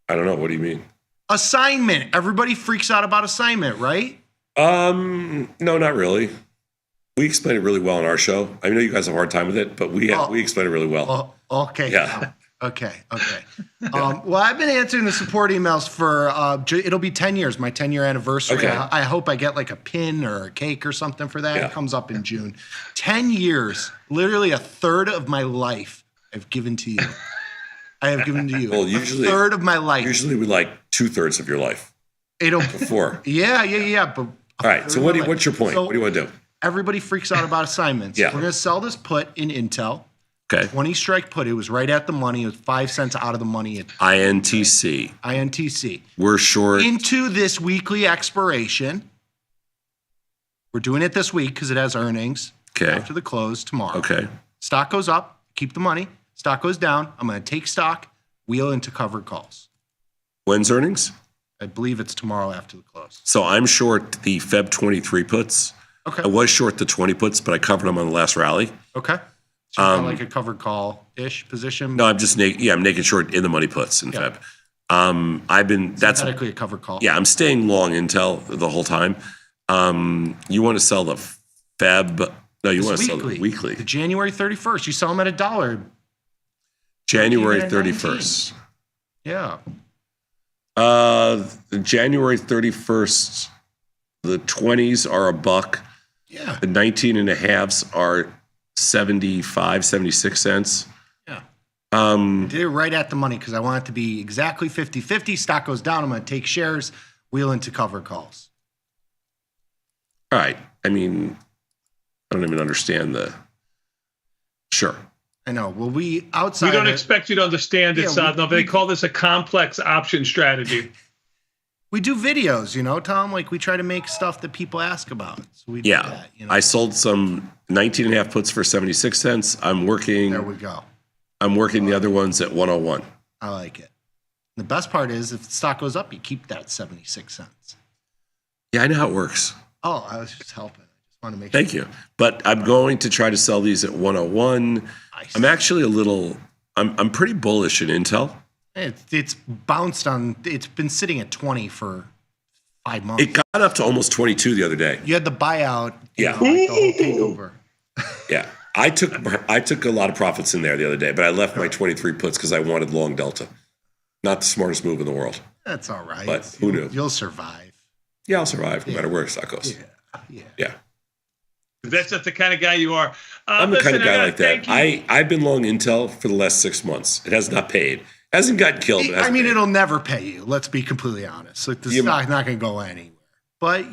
I don't know. What do you mean? Assignment. Everybody freaks out about assignment, right? No, not really. We explain it really well on our show. I know you guys have a hard time with it, but we explain it really well. Okay. Yeah. Okay. Well, I've been answering the support emails for, it'll be 10 years, my 10-year anniversary. Okay. I hope I get like a pin or a cake or something for that. Yeah. It comes up in June. 10 years, literally a third of my life I've given to you. I have given to you. Well, usually a third of my life. Usually we like 2/3 of your life. Before. Yeah. But all right. So what's your point? What do you want to do? Everybody freaks out about assignments. Yeah. We're going to sell this put in Intel. Okay. 20 strike put. It was right at the money. It was 5 cents out of the money. INTC. We're short. Into this weekly expiration. We're doing it this week because it has earnings. Okay. After the close tomorrow. Okay. Stock goes up. Keep the money. Stock goes down. I'm going to take stock. Wheel into covered calls. When's earnings? I believe it's tomorrow after the close. So I'm short the Feb 23 puts. Okay. I was short the 20 puts, but I covered them on the last rally. Okay. So it's not like a covered call-ish position? No, I'm just I'm naked short in the money puts in Feb. That's technically a covered call. Yeah, I'm staying long Intel the whole time. You want to sell the Feb? No, you want to sell the weekly. The January 31st. You sell them at $1. January Even at 19. 31st. Yeah. The January 31st, the 20s are $1. Yeah. The 19 and a halves are 75, 76 cents. Yeah. I did it right at the money because I want it to be exactly 50-50. Stock goes down. I'm going to take shares, wheel into cover calls. All right. I mean, I don't even understand Sure. I know. Well, we outside. We don't expect you to understand it, Sadnov. They call this a complex option strategy. We do videos, Tom. Like we try to make stuff that people ask about. So we do that, I sold some 19 and a half puts for 76 cents. I'm working. There we go. I'm working the other ones at 101. I like it. The best part is if the stock goes up, you keep that 76 cents. Yeah, I know how it works. Oh, I was just helping. I just want to make sure. Thank you. But I'm going to try to sell these at 101. Nice. I'm actually I'm pretty bullish in Intel. It's bounced on. It's been sitting at 20 for 5 months. It got up to almost 22 the other day. You had the buyout. Yeah. Like the whole takeover. Yeah. I took a lot of profits in there the other day, but I left my 23 puts because I wanted long Delta. Not the smartest move in the world. That's all right. But who knew? You'll survive. Yeah, I'll survive no matter where stock goes. Yeah. That's just the kind of guy you are. I'm the kind of guy like that. I've been long Intel for the last 6 months. It has not paid. Hasn't gotten killed. It'll never pay you. Let's be completely honest. Like the stock's not going to go anywhere. But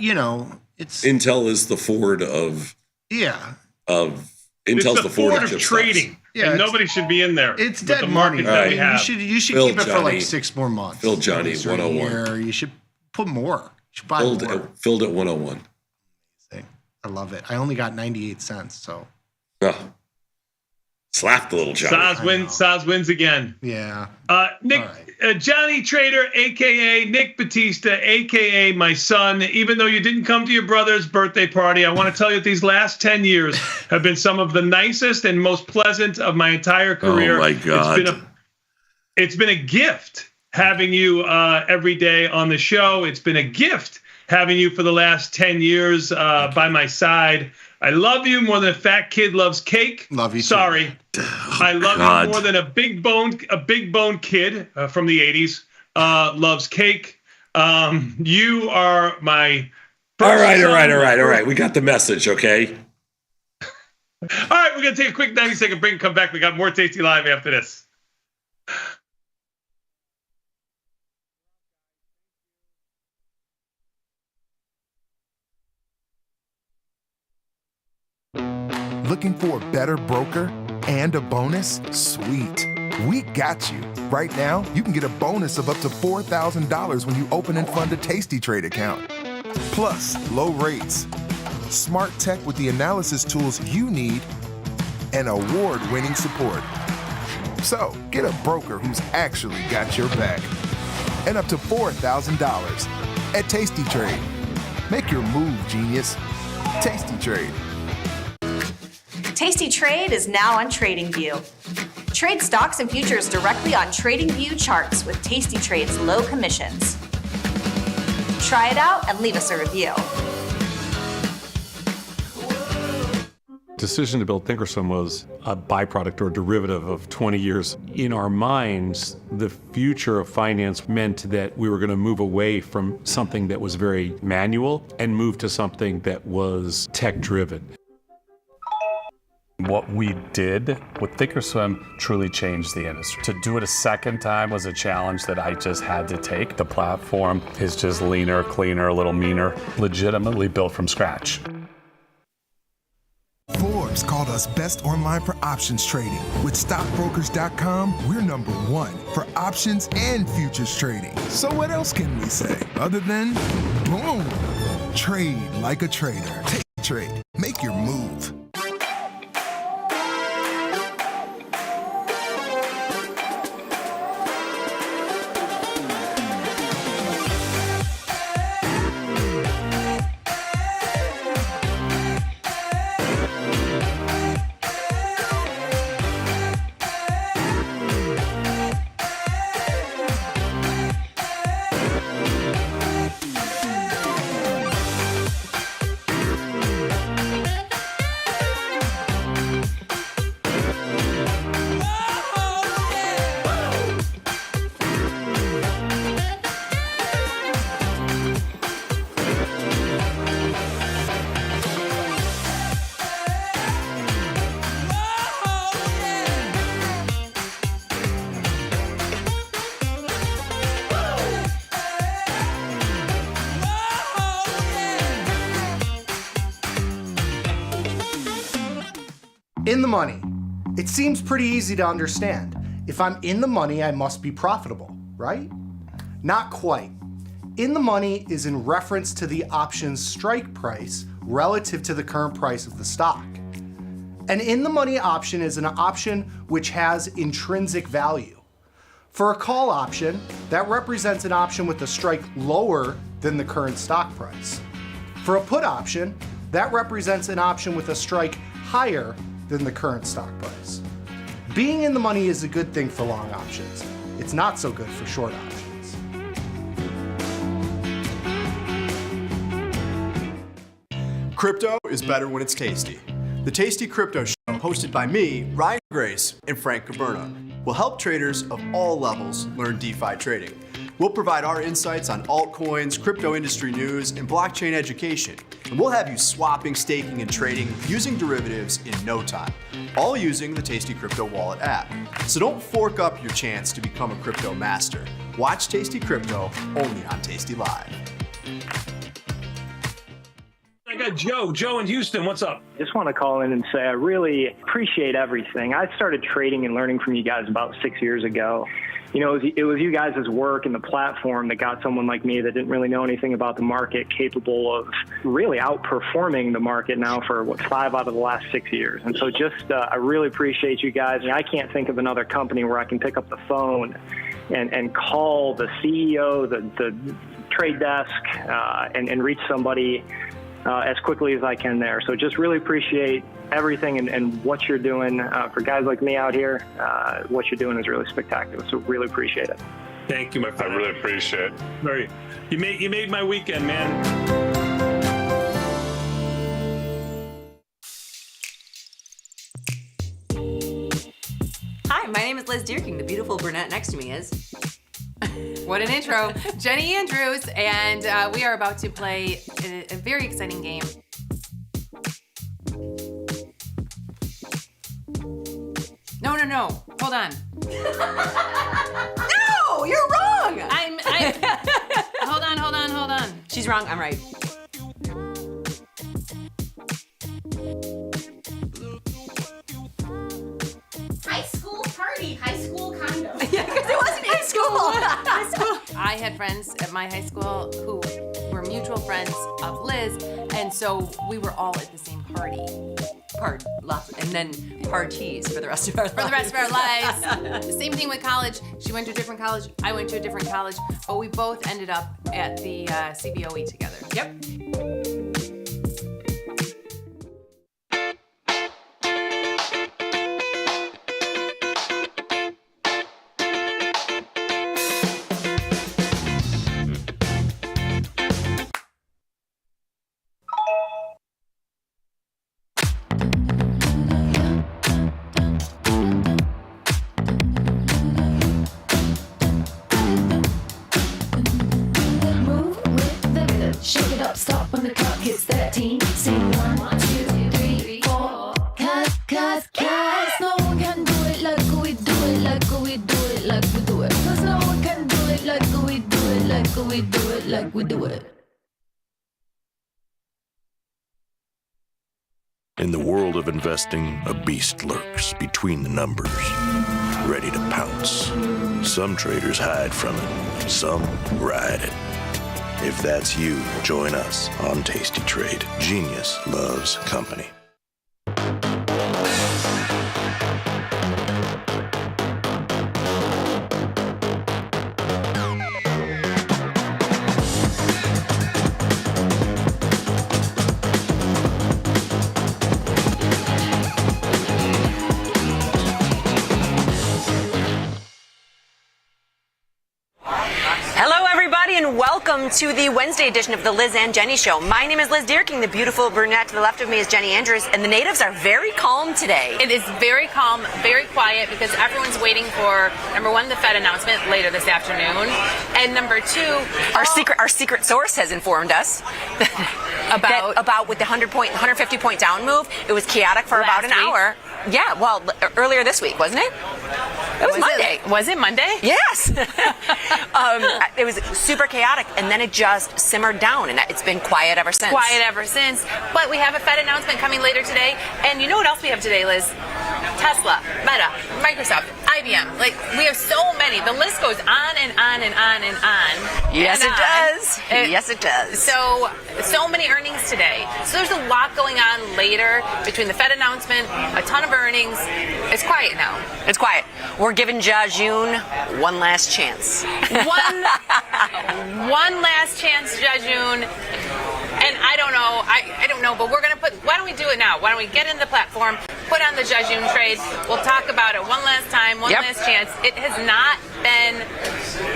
it's Intel is the Ford of Intel's the Ford of trading. Yeah, and nobody should be in there. It's with dead the money. market that we have. You should keep it for like 6 more months. Phil Johnny 101. You should put more. You should buy more. Filled at 101. I love it. I only got 98 cents, so. Oh. Slapped the little Johnny. Saz wins again. Yeah. Nick, Johnny Trader, a.k.a. Nick Batista, a.k.a. my son. Even though you didn't come to your brother's birthday party, I want to tell you that these last 10 years have been some of the nicest and most pleasant of my entire career. Oh, my God. It's been a gift having you every day on the show. It's been a gift having you for the last 10 years by my side. I love you more than a fat kid loves cake. Love you. Sorry. I love you more than a big bone kid from the 80s loves cake. You are my All right. We got the message, okay? All right, we're going to take a quick 90-second break and come back. We got more Tasty Live after this. Looking for a better broker and a bonus? Sweet. We got you. Right now, you can get a bonus of up to $4,000 when you open and fund a Tasty Trade account. Plus, low rates, smart tech with the analysis tools you need, and award-winning support. So, get a broker who's actually got your back. And up to $4,000 at Tasty Trade. Make your move, genius. Tasty Trade. Tasty Trade is now on TradingView. Trade stocks and futures directly on TradingView charts with Tasty Trade's low commissions. Try it out and leave us a review. decision to build Thinkorswim was a byproduct or derivative of 20 years. In our minds, the future of finance meant that we were going to move away from something that was very manual and move to something that was tech-driven. What we did with Thinkorswim truly changed the industry. To do it a second time was a challenge that I just had to take. The platform is just leaner, cleaner, a little meaner, legitimately built from scratch. Forbes called us best online for options trading. With stockbrokers.com, we're number one for options and futures trading. So what else can we say other than boom? Trade like a trader. Take a trade. Make your move. In the money. It seems pretty easy to understand. If I'm in the money, I must be profitable, right? Not quite. In the money is in reference to the option's strike price relative to the current price of the stock. An in the money option is an option which has intrinsic value. For a call option, that represents an option with a strike lower than the current stock price. For a put option, that represents an option with a strike higher than the current stock price. Being in the money is a good thing for long options. It's not so good for short options. Crypto is better when it's tasty. The Tasty Crypto Show, hosted by me, Ryan Grace, and Frank Caberna, will help traders of all levels learn DeFi trading. We'll provide our insights on altcoins, crypto industry news, and blockchain education. And we'll have you swapping, staking, and trading using derivatives in no time, all using the Tasty Crypto Wallet app. So don't fork up your chance to become a crypto master. Watch Tasty Crypto only on Tasty Live. I got Joe. Joe in Houston, what's up? Just want to call in and say I really appreciate everything. I started trading and learning from you guys about 6 years ago. You know, it was you guys' work and the platform that got someone like me that didn't really know anything about the market capable of really outperforming the market now for, 5 out of the last 6 years. And so just, I really appreciate you guys. And I can't think of another company where I can pick up the phone and call the CEO, the trade desk, and reach somebody as quickly as I can there. So just really appreciate everything and what you're doing for guys like me out here. What you're doing is really spectacular. So really appreciate it. Thank you, my friend. I really appreciate it. You made my weekend, man. Hi, my name is Liz Deerking. The beautiful brunette next to me is... What an intro. Jenny Andrews, and we are about to play a very exciting game. No. Hold on. No, you're wrong. Hold on. She's wrong. I'm right. High school party, high school condo. Yeah, because it wasn't high school. I had friends at my high school who were mutual friends of Liz, and so we were all at the same party. And then parties for the rest of our lives. The same thing with college. She went to a different college. I went to a different college. But we both ended up at the CBOE together. Yep. Cause no one can do it like we do it, like we do it, like we do it. Cause no one can do it like we do it, like we do it, like we do it. In the world of investing, a beast lurks between the numbers, ready to pounce. Some traders hide from it, some ride it. If that's you, join us on Tasty Trade. Genius loves company. And welcome to the Wednesday edition of the Liz and Jenny Show. My name is Liz Deerking. The beautiful brunette to the left of me is Jenny Andrews, and the natives are very calm today. It is very calm, very quiet, because everyone's waiting for, number one, the Fed announcement later this afternoon, and number two, our secret source has informed us about with the 150 point down move. It was chaotic for about an hour. Yeah, well, earlier this week, wasn't it? It was Monday. Was it Monday? Yes. It was super chaotic, and then it just simmered down, and it's been quiet ever since. But we have a Fed announcement coming later today, and you know what else we have today, Liz? Tesla, Meta, Microsoft, IBM. Like, we have so many. The list goes on and on and on and on. Yes, it does. Yes, it does. So many earnings today. So there's a lot going on later between the Fed announcement, a ton of earnings. It's quiet now. It's quiet. We're giving Jajun one last chance. One last chance, Jajun. And I don't know, I don't know, but we're going to why don't we do it now? Why don't we get in the platform, put on the Jajun trade, we'll talk about it one last time, last chance. It has not been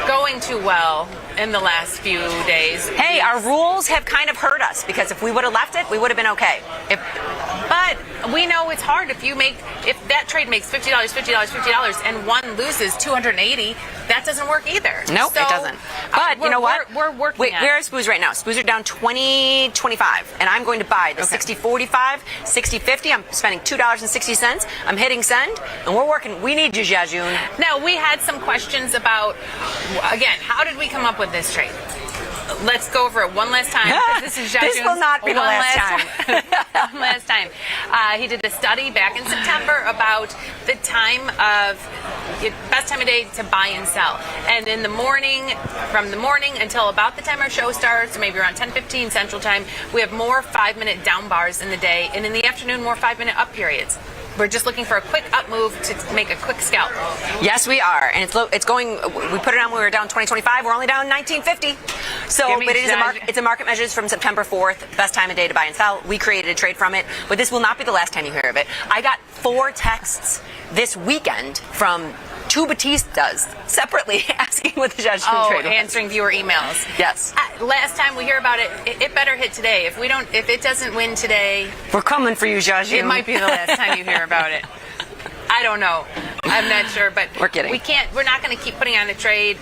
going too well in the last few days. Hey, our rules have kind of hurt us, because if we would have left it, we would have been okay. But we know it's hard if that trade makes $50, and one loses $280, that doesn't work either. Nope, it doesn't. But you know what? We're working. Wait, where are SPOOs right now? SPOOs are down 20.25, and I'm going to buy the 60.45, 60.50. I'm spending $2.60. I'm hitting send, and we're working. We need you, Jajun. Now, we had some questions about, again, how did we come up with this trade? Let's go over it one last time. This is This will not be the last time. One last time. He did a study back in September about the best time of day to buy and sell. And in the morning, from the morning until about the time our show starts, maybe around 10:15 Central Time, we have more 5-minute down bars in the day, and in the afternoon, more 5-minute up periods. We're just looking for a quick up move to make a quick scalp. Yes, we are, and it's going. We put it on when we were down 20.25. We're only down 19.50. So, but it's a market measures from September 4th. Best time of day to buy and sell. We created a trade from it, but this will not be the last time you hear of it. I got 4 texts this weekend from 2 Batistas separately asking what the Jajun trade was. Answering viewer emails. Yes. Last time we hear about it, it better hit today. If it doesn't win today, we're coming for you, Jajun. It might be the last time you hear about it. I don't know. I'm not sure, but we're kidding. We're not going to keep putting on a trade.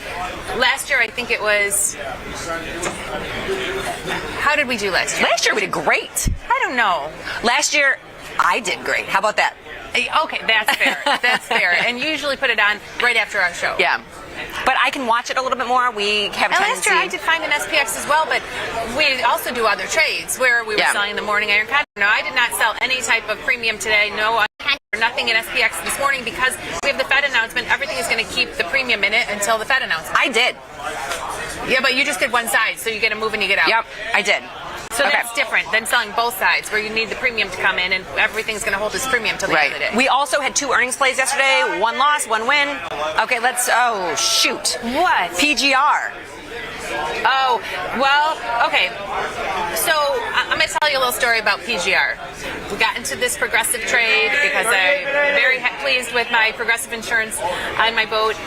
Last year, I think it was. How did we do last year? Last year we did great. I don't know. Last year I did great. How about that? Okay, that's fair. That's fair. And you usually put it on right after our show. Yeah. But I can watch it a little bit more. We have a tendency. Last year I did find an SPX as well, but we also do other trades where we were selling the morning iron Condor. No, I did not sell any type of premium today. No, nothing in SPX this morning because we have the Fed announcement. Everything is going to keep the premium in it until the Fed announcement. I did. Yeah, but you just did one side, so you get a move and you get out. Yep, I did. So that's different than selling both sides, where you need the premium to come in, and everything's going to hold its premium till the end of the day. We also had 2 earnings plays yesterday. 1 loss, 1 win. Okay, oh, shoot. What? PGR. Oh, well, okay. So I'm going to tell you a little story about PGR. We got into this progressive trade because I'm very pleased with my progressive insurance on my boat.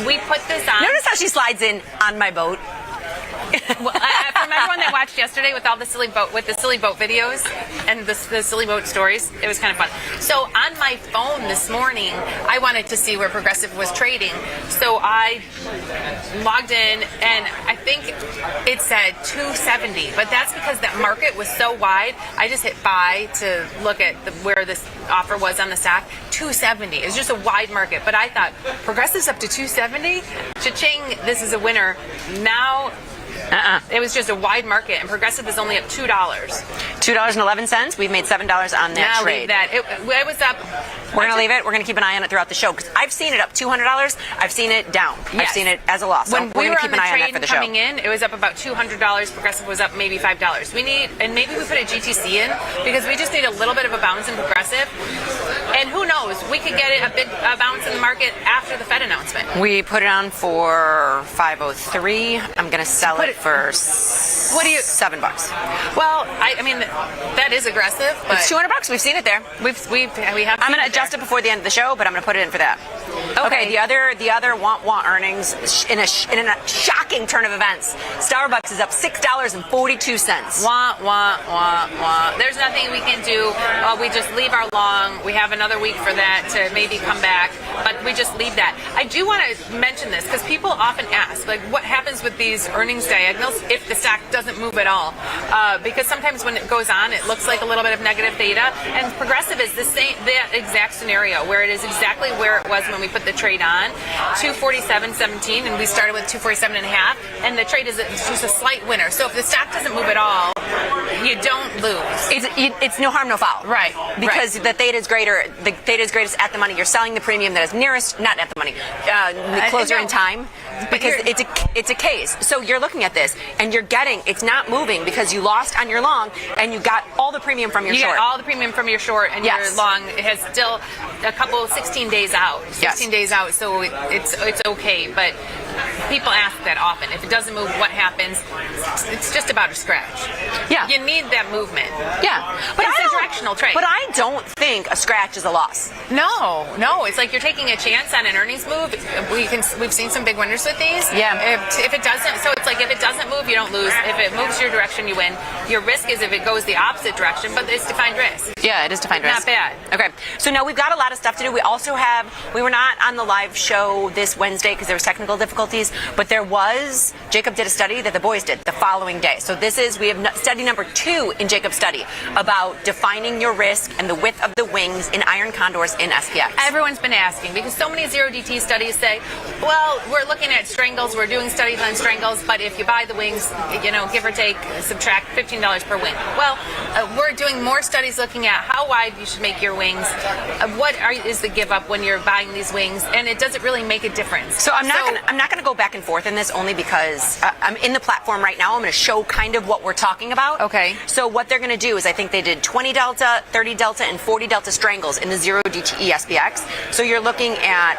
We put this on. Notice how she slides in on my boat. Well, for from everyone that watched yesterday with all the silly boat videos and the silly boat stories. It was kind of fun. So on my phone this morning, I wanted to see where Progressive was trading. So I logged in, and I think it said 270, but that's because that market was so wide. I just hit buy to look at where this offer was on the stock. 270. It's just a wide market, but I thought Progressive's up to 270. Cha-ching! This is a winner. Now. It was just a wide market, and Progressive is only up $2. $2.11. We've made $7 on that now trade. Leave that. It was up. We're going to leave it. We're going to keep an eye on it throughout the show because I've seen it up $200. I've seen it down. Yes. I've seen it as a loss. So when we we're were going to keep on the an eye on that trade for the coming show. in, it was up about $200. Progressive was up maybe $5. We need, and maybe we put a GTC in because we just need a little bit of a bounce in Progressive. And who knows? We could get a big bounce in the market after the Fed announcement. We put it on for $503. I'm going to sell it for $7. Well, I mean, that is aggressive. But it's $200. We've seen it there. We have. I'm going to adjust it before the end of the show, but I'm going to put it in for that. Okay. The other want earnings in a shocking turn of events. Starbucks is up $6.42. Want. There's nothing we can do. We just leave our long. We have another week for that to maybe come back, but we just leave that. I do want to mention this because people often ask, like, what happens with these earnings diagonals if the stock doesn't move at all? Because sometimes when it goes on, it looks like a little bit of negative theta, and Progressive is that exact scenario where it is exactly where it was when we put the trade on, 247.17, and we started with 247.5, and the trade is just a slight winner. So if the stock doesn't move at all, you don't lose. It's no harm, no foul. Right. Because the theta is greater. The theta is greatest at the money. You're selling the premium that is nearest, not at the money, closer in time. Because it's a case. So you're looking at this, and you're getting, it's not moving because you lost on your long, and you got all the premium from your short. You got all the premium from your short, and your long has still a couple, 16 days out. 16 days out, so it's okay. But people ask that often. If it doesn't move, what happens? It's just about a scratch. Yeah. You need that movement. Yeah. But it's a directional trade. But I don't think a scratch is a loss. No. It's like you're taking a chance on an earnings move. We've seen some big winners with these. Yeah. If it doesn't, so it's like if it doesn't move, you don't lose. If it moves your direction, you win. Your risk is if it goes the opposite direction, but it's defined risk. Yeah, it is defined risk. Not bad. Okay. So now we've got a lot of stuff to do. We also we were not on the live show this Wednesday because there was technical difficulties, but Jacob did a study that the boys did the following day. So we have study number 2 in Jacob's study about defining your risk and the width of the wings in iron condors in SPX. Everyone's been asking because so many 0DT studies say, well, we're looking at strangles, we're doing studies on strangles, but if you buy the wings, give or take, subtract $15 per wing. Well, we're doing more studies looking at how wide you should make your wings, is the give up when you're buying these wings, and it doesn't really make a difference. So I'm not going to go back and forth in this only because I'm in the platform right now. I'm going to show kind of what we're talking about. Okay. So what they're going to do is I think they did 20 delta, 30 delta, and 40 delta strangles in the 0DTE SPX. So you're looking at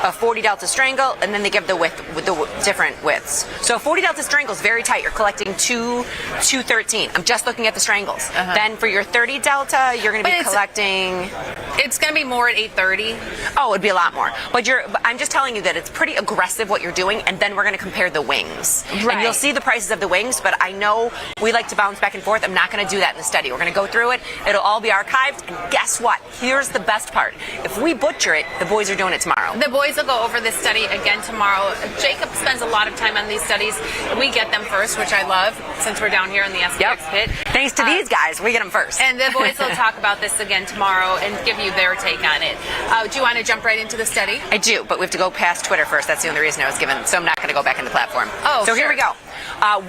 a 40 delta strangle, and then they give the width with the different widths. So 40 delta strangle is very tight. You're collecting 213. I'm just looking at the strangles. Then for your 30 delta, you're going to be collecting. It's going to be more at 830. Oh, it'd be a lot more. But I'm just telling you that it's pretty aggressive what you're doing, and then we're going to compare the wings. Right. And you'll see the prices of the wings, but I know we like to bounce back and forth. I'm not going to do that in the study. We're going to go through it. It'll all be archived, and guess what? Here's the best part. If we butcher it, the boys are doing it tomorrow. The boys will go over this study again tomorrow. Jacob spends a lot of time on these studies. We get them first, which I love, since we're down here in the SPX pit. Thanks to these guys, we get them first. And the boys will talk about this again tomorrow and give you their take on it. Do you want to jump right into the study? I do, but we have to go past Twitter first. That's the only reason I was given, so I'm not going to go back in the platform. Oh, so here we go.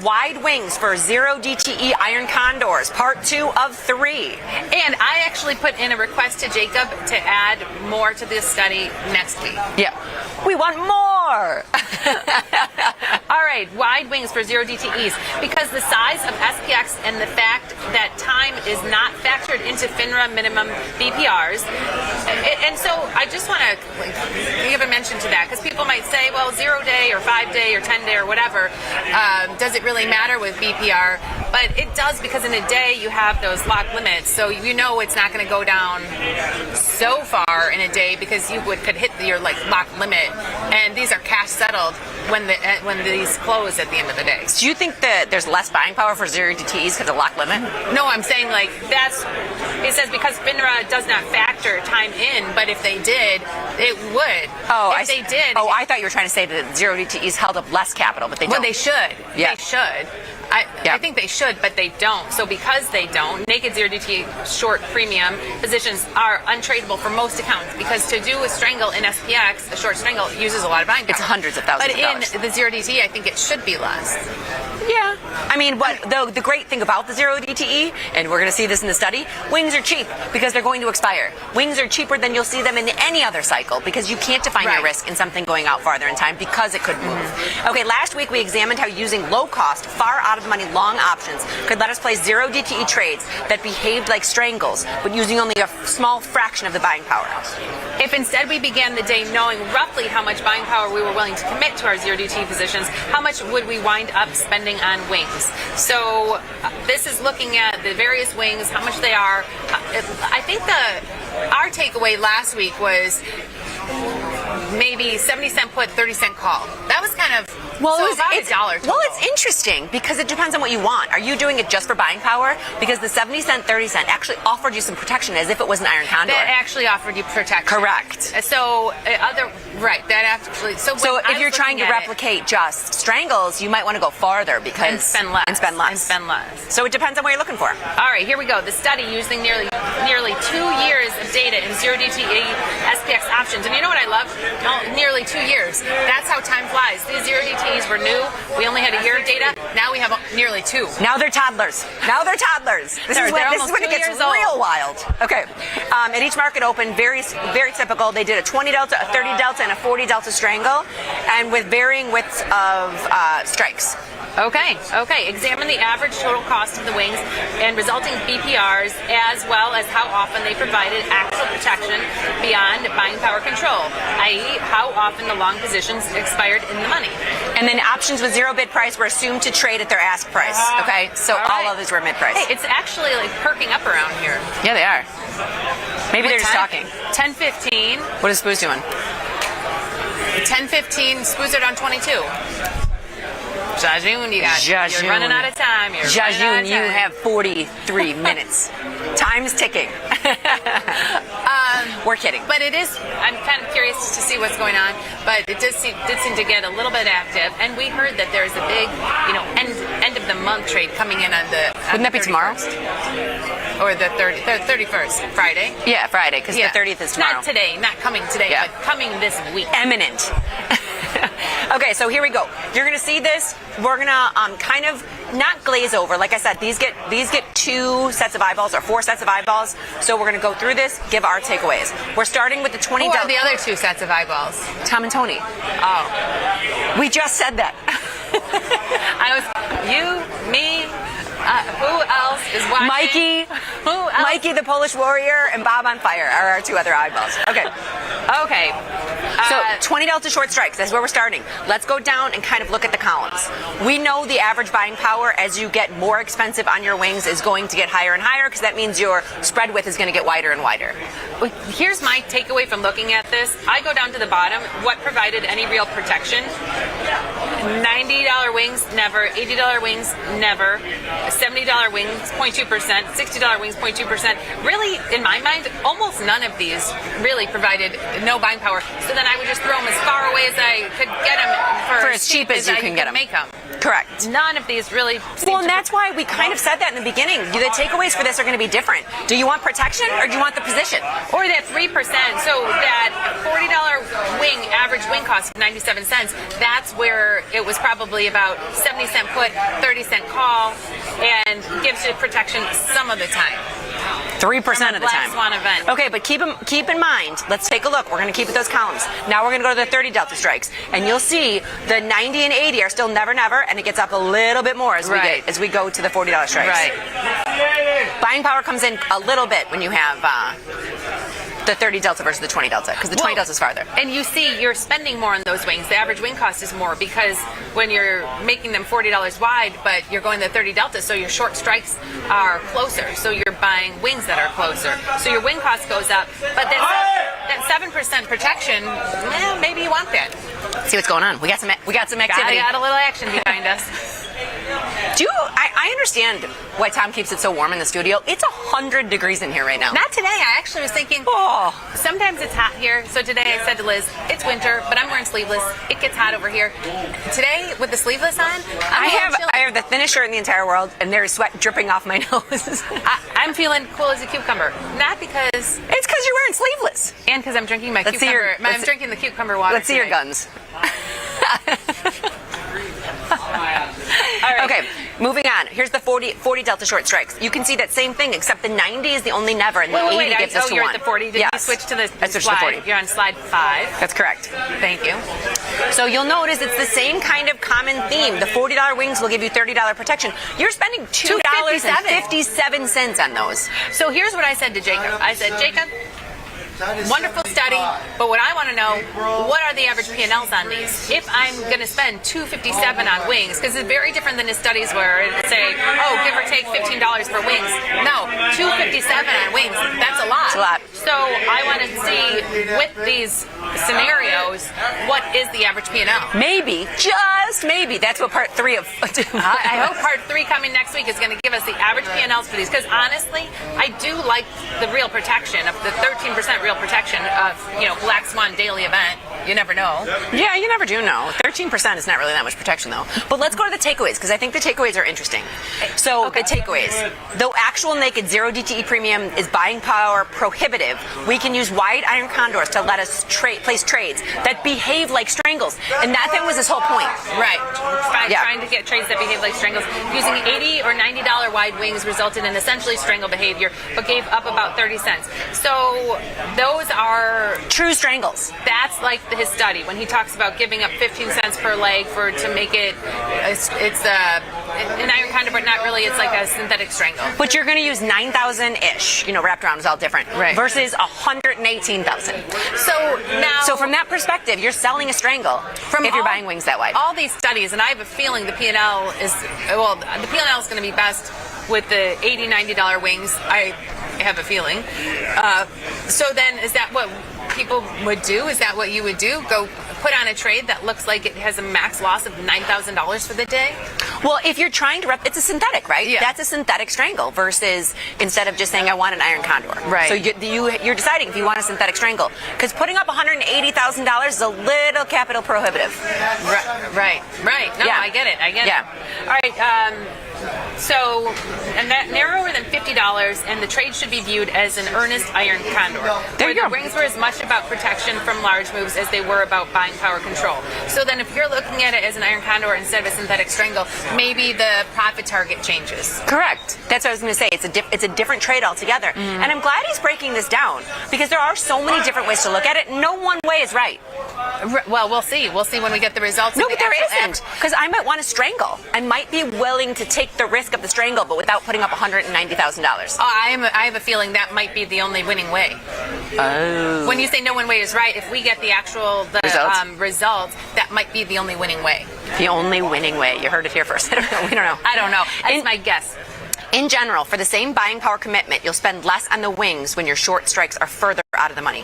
Wide wings for 0DTE iron condors, part 2 of 3. And I actually put in a request to Jacob to add more to this study next week. Yeah. We want more! All right, wide wings for 0DTEs. Because the size of SPX and the fact that time is not factored into FINRA minimum BPRs. And so I just want to give a mention to that, because people might say, well, 0 day or 5 day or 10 day or whatever, does it really matter with BPR? But it does, because in a day you have those lock limits, so you know it's not going to go down so far in a day because you could hit your lock limit, and these are cash settled when these close at the end of the day. Do you think that there's less buying power for 0 DTEs because of lock limit? No, I'm saying it says because FINRA does not factor time in, but if they did, it would. Oh, if they did. Oh, I thought you were trying to say that 0 DTEs held up less capital, but they don't. Well, they should. Yeah. They should. I think they should, but they don't. So because they don't, naked 0 DTE short premium positions are untradeable for most accounts, because to do a strangle in SPX, a short strangle, uses a lot of buying power. It's hundreds of thousands of dollars. But in the 0 DTE, I think it should be less. Yeah. I mean, the great thing about the 0 DTE, and we're going to see this in the study, wings are cheap because they're going to expire. Wings are cheaper than you'll see them in any other cycle, because you can't define your risk in something going out farther in time because it could move. Okay, last week we examined how using low-cost, far out-of-the-money long options could let us place 0 DTE trades that behaved like strangles, but using only a small fraction of the buying power. If instead we began the day knowing roughly how much buying power we were willing to commit to our 0 DTE positions, how much would we wind up spending on wings? So this is looking at the various wings, how much they are. I think our takeaway last week was maybe 70-cent put, 30-cent call. That was kind of about $1 total. Well, it's interesting because it depends on what you want. Are you doing it just for buying power? Because the 70-cent, 30-cent actually offered you some protection as if it was an iron condor. That actually offered you protection. Correct. So that actually. So if you're trying to replicate just strangles, you might want to go farther because and spend less. So it depends on what you're looking for. All right, here we go. The study using nearly 2 years of data in 0 DTE SPX options, and you know what I love? Nearly 2 years. That's how time flies. These 0 DTEs were new. We only had a year of data. Now we have nearly 2. Now they're toddlers. This is when it gets real wild. Okay. At each market open, very, very typical. They did a 20 delta, a 30 delta, and a 40 delta strangle, and with varying widths of strikes. Okay. Examine the average total cost of the wings and resulting BPRs, as well as how often they provided actual protection beyond buying power control, i.e. how often the long positions expired in the money. And then options with 0 bid price were assumed to trade at their ask price. Okay, so all others were mid price. Hey, it's actually perking up around here. Yeah, they are. Maybe they're just talking. 10.15. What is Spoos doing? 10.15. Spoos are down 22. Jajun, you're running out of time. Jajun, you have 43 minutes. Time's ticking. We're kidding. But I'm kind of curious to see what's going on, but it did seem to get a little bit active, and we heard that there's a big, end of the month trade coming in on the Wouldn't that be tomorrow? Or the 31st, Friday? Yeah, Friday, because the 30th is tomorrow. Not today, not coming today, but coming this week. Eminent. Okay, so here we go. You're going to see this. We're going to kind of not glaze over. Like I said, these get 2 sets of eyeballs or 4 sets of eyeballs. So we're going to go through this, give our takeaways. We're starting with the 20 Who are the other 2 sets of eyeballs? Tom and Tony. Oh. We just said that. Me, who else is watching? Mikey. Who else? Mikey the Polish Warrior and Bob on Fire are our 2 other eyeballs. Okay. So 20 delta short strikes, that's where we're starting. Let's go down and kind of look at the columns. We know the average buying power as you get more expensive on your wings is going to get higher and higher, because that means your spread width is going to get wider and wider. Here's my takeaway from looking at this. I go down to the bottom. What provided any real protection? $90 wings, never. $80 wings, never. $70 wings, 0.2%. $60 wings, 0.2%. Really, in my mind, almost none of these really provided no buying power. So then I would just throw them as far away as I could get them for as cheap as you can get them. Make them. Correct. None of these really. Well, and that's why we kind of said that in the beginning. The takeaways for this are going to be different. Do you want protection or do you want the position? Or that 3%. So that $40 wing, average wing cost of 97 cents, that's where it was probably about 70-cent put, 30-cent call, and gives you protection some of the time. 3% of the time. Black swan event. Okay, but keep in mind, let's take a look. We're going to keep at those columns. Now we're going to go to the 30 delta strikes. And you'll see the 90 and 80 are still never, never, and it gets up a little bit more as we go to the $40 strikes. Right. Buying power comes in a little bit when you have the 30 delta versus the 20 delta, because the 20 delta is farther. And you see, you're spending more on those wings. The average wing cost is more because when you're making them $40 wide, but you're going the 30 delta, so your short strikes are closer. So you're buying wings that are closer. So your wing cost goes up, but that 7% protection, maybe you want that. See what's going on. We got some activity. Got a little action behind us. I understand why Tom keeps it so warm in the studio. It's 100 degrees in here right now. Not today. I actually was thinking, sometimes it's hot here. So today I said to Liz, it's winter, but I'm wearing sleeveless. It gets hot over here. Today, with the sleeveless on, I have the thinnest shirt in the entire world, and there's sweat dripping off my nose. I'm feeling cool as a cucumber. Not because... It's because you're wearing sleeveless. And because I'm drinking my cucumber. I'm drinking the cucumber water. Let's see your guns. All right. Okay, moving on. Here's the 40 delta short strikes. You can see that same thing, except the 90 is the only never, and the 80 gives us to you're 1. at the 40. Did you switch to the I switched slide? to the 40. You're on slide 5. That's correct. Thank you. So you'll notice it's the same kind of common theme. The $40 wings will give you $30 protection. You're spending $2.57 on those. So here's what I said to Jacob. I said, Jacob, wonderful study, but what I want to know, what are the average P&Ls on these? If I'm going to spend $257 on wings, because it's very different than the studies where it say, give or take $15 for wings. No, $257 on wings, that's a lot. It's a lot. So I want to see, with these scenarios, what is the average P&L? Maybe, just maybe, that's what part 3 of... I hope part 3 coming next week is going to give us the average P&Ls for these, because honestly, I do like the real protection of the 13% real protection of, Black Swan daily event. You never know. Yeah, you never do know. 13% is not really that much protection, though. But let's go to the takeaways, because I think the takeaways are interesting. So the takeaways. Though actual naked 0 DTE premium is buying power prohibitive, we can use wide iron condors to let us place trades that behave like strangles. And that was his whole point. Right. Trying to get trades that behave like strangles. Using $80 or $90 wide wings resulted in essentially strangle behavior, but gave up about 30 cents. So those are true strangles. That's like his study when he talks about giving up 15 cents per leg to make it. It's an iron condor, but not really. It's like a synthetic strangle. But you're going to use 9,000-ish. Wrapped around is all different. Right. Versus 118,000. So from that perspective, you're selling a strangle if you're buying wings that wide. All these studies, and I have a feeling the P&L is the P&L is going to be best with the $80, $90 wings. I have a feeling. So then, is that what people would do? Is that what you would do? Go put on a trade that looks like it has a max loss of $9,000 for the day? Well, if you're trying to it's a synthetic, right? Yeah. That's a synthetic strangle versus instead of just saying I want an iron condor. Right. So you're deciding if you want a synthetic strangle, because putting up $180,000 is a little capital prohibitive. Right. No, yeah. I get it. Yeah. All right. So, and that narrower than $50, and the trade should be viewed as an earnest iron condor. There you go. The wings were as much about protection from large moves as they were about buying power control. So then if you're looking at it as an iron condor instead of a synthetic strangle, maybe the profit target changes. Correct. That's what I was going to say. It's a different trade altogether. And I'm glad he's breaking this down, because there are so many different ways to look at it. No one way is right. Well, we'll see. We'll see when we get the results. No, but there isn't, because I might want to strangle. I might be willing to take the risk of the strangle, but without putting up $190,000. I have a feeling that might be the only winning way. Oh. When you say no one way is right, if we get the actual results, that might be the only winning way. The only winning way. You heard it here first. I don't know. We don't know. I don't know. That's my guess. In general, for the same buying power commitment, you'll spend less on the wings when your short strikes are further out of the money.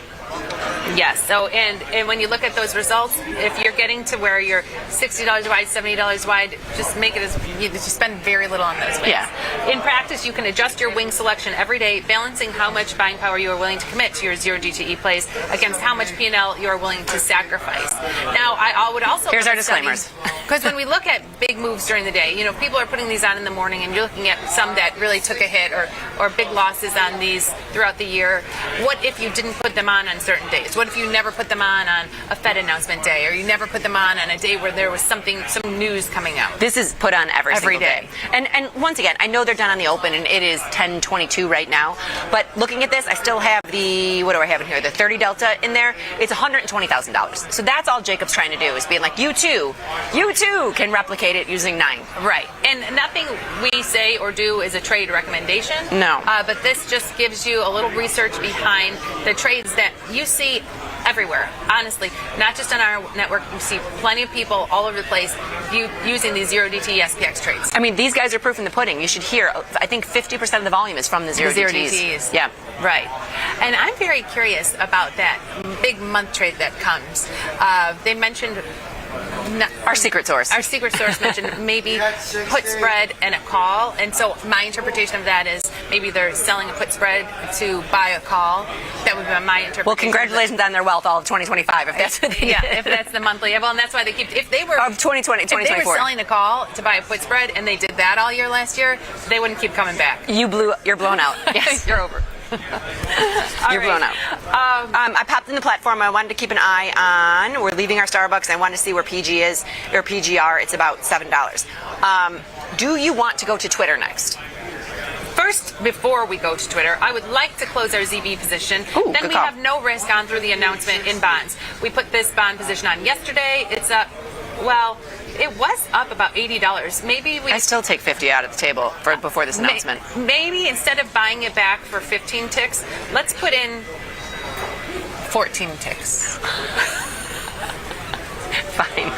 Yes. So, and when you look at those results, if you're getting to where you're $60 wide, $70 wide, just make it as you spend very little on those wings. Yeah. In practice, you can adjust your wing selection every day, balancing how much buying power you are willing to commit to your 0 DTE plays against how much P&L you are willing to sacrifice. Now, I would also here's our disclaimers. Because when we look at big moves during the day, people are putting these on in the morning, and you're looking at some that really took a hit or big losses on these throughout the year. What if you didn't put them on certain days? What if you never put them on a Fed announcement day, or you never put them on a day where there was some news coming out? This is put on every single day. And once again, I know they're done on the open, and it is 10:22 right now. But looking at this, I still have what do I have in here? The 30 delta in there. It's $120,000. So that's all Jacob's trying to do, is being like, you too can replicate it using 9. Right. And nothing we say or do is a trade recommendation. No. No. But this just gives you a little research behind the trades that you see everywhere, honestly. Not just on our network. You see plenty of people all over the place using these 0DT SPX trades. I mean, these guys are proof in the pudding. You should hear, I think 50% of the volume is from the 0DTs. Yeah. Right. And I'm very curious about that big month trade that comes. They mentioned... Our secret source. Our secret source mentioned maybe put spread and a call. And so my interpretation of that is maybe they're selling a put spread to buy a call. That would be my interpretation. Well, congratulations on their wealth all of 2025 if that's what they yeah, did. if that's the monthly. Well, and that's why they keep, if they were... Of 2020, 2024. If they were selling a call to buy a put spread and they did that all year last year, they wouldn't keep coming back. You're blown out. Yes. You're over. You're blown out. I popped in the platform. I wanted to keep an eye on. We're leaving our Starbucks. I wanted to see where PG is, or PGR. It's about $7. Do you want to go to Twitter next? First, before we go to Twitter, I would like to close our ZB position. Ooh, then we call. have no risk on through the announcement in bonds. We put this bond position on yesterday. It's up, well, it was up about $80. Maybe we... I still take 50 out of the table before this announcement. Maybe instead of buying it back for 15 ticks, let's put in 14 ticks. Fine.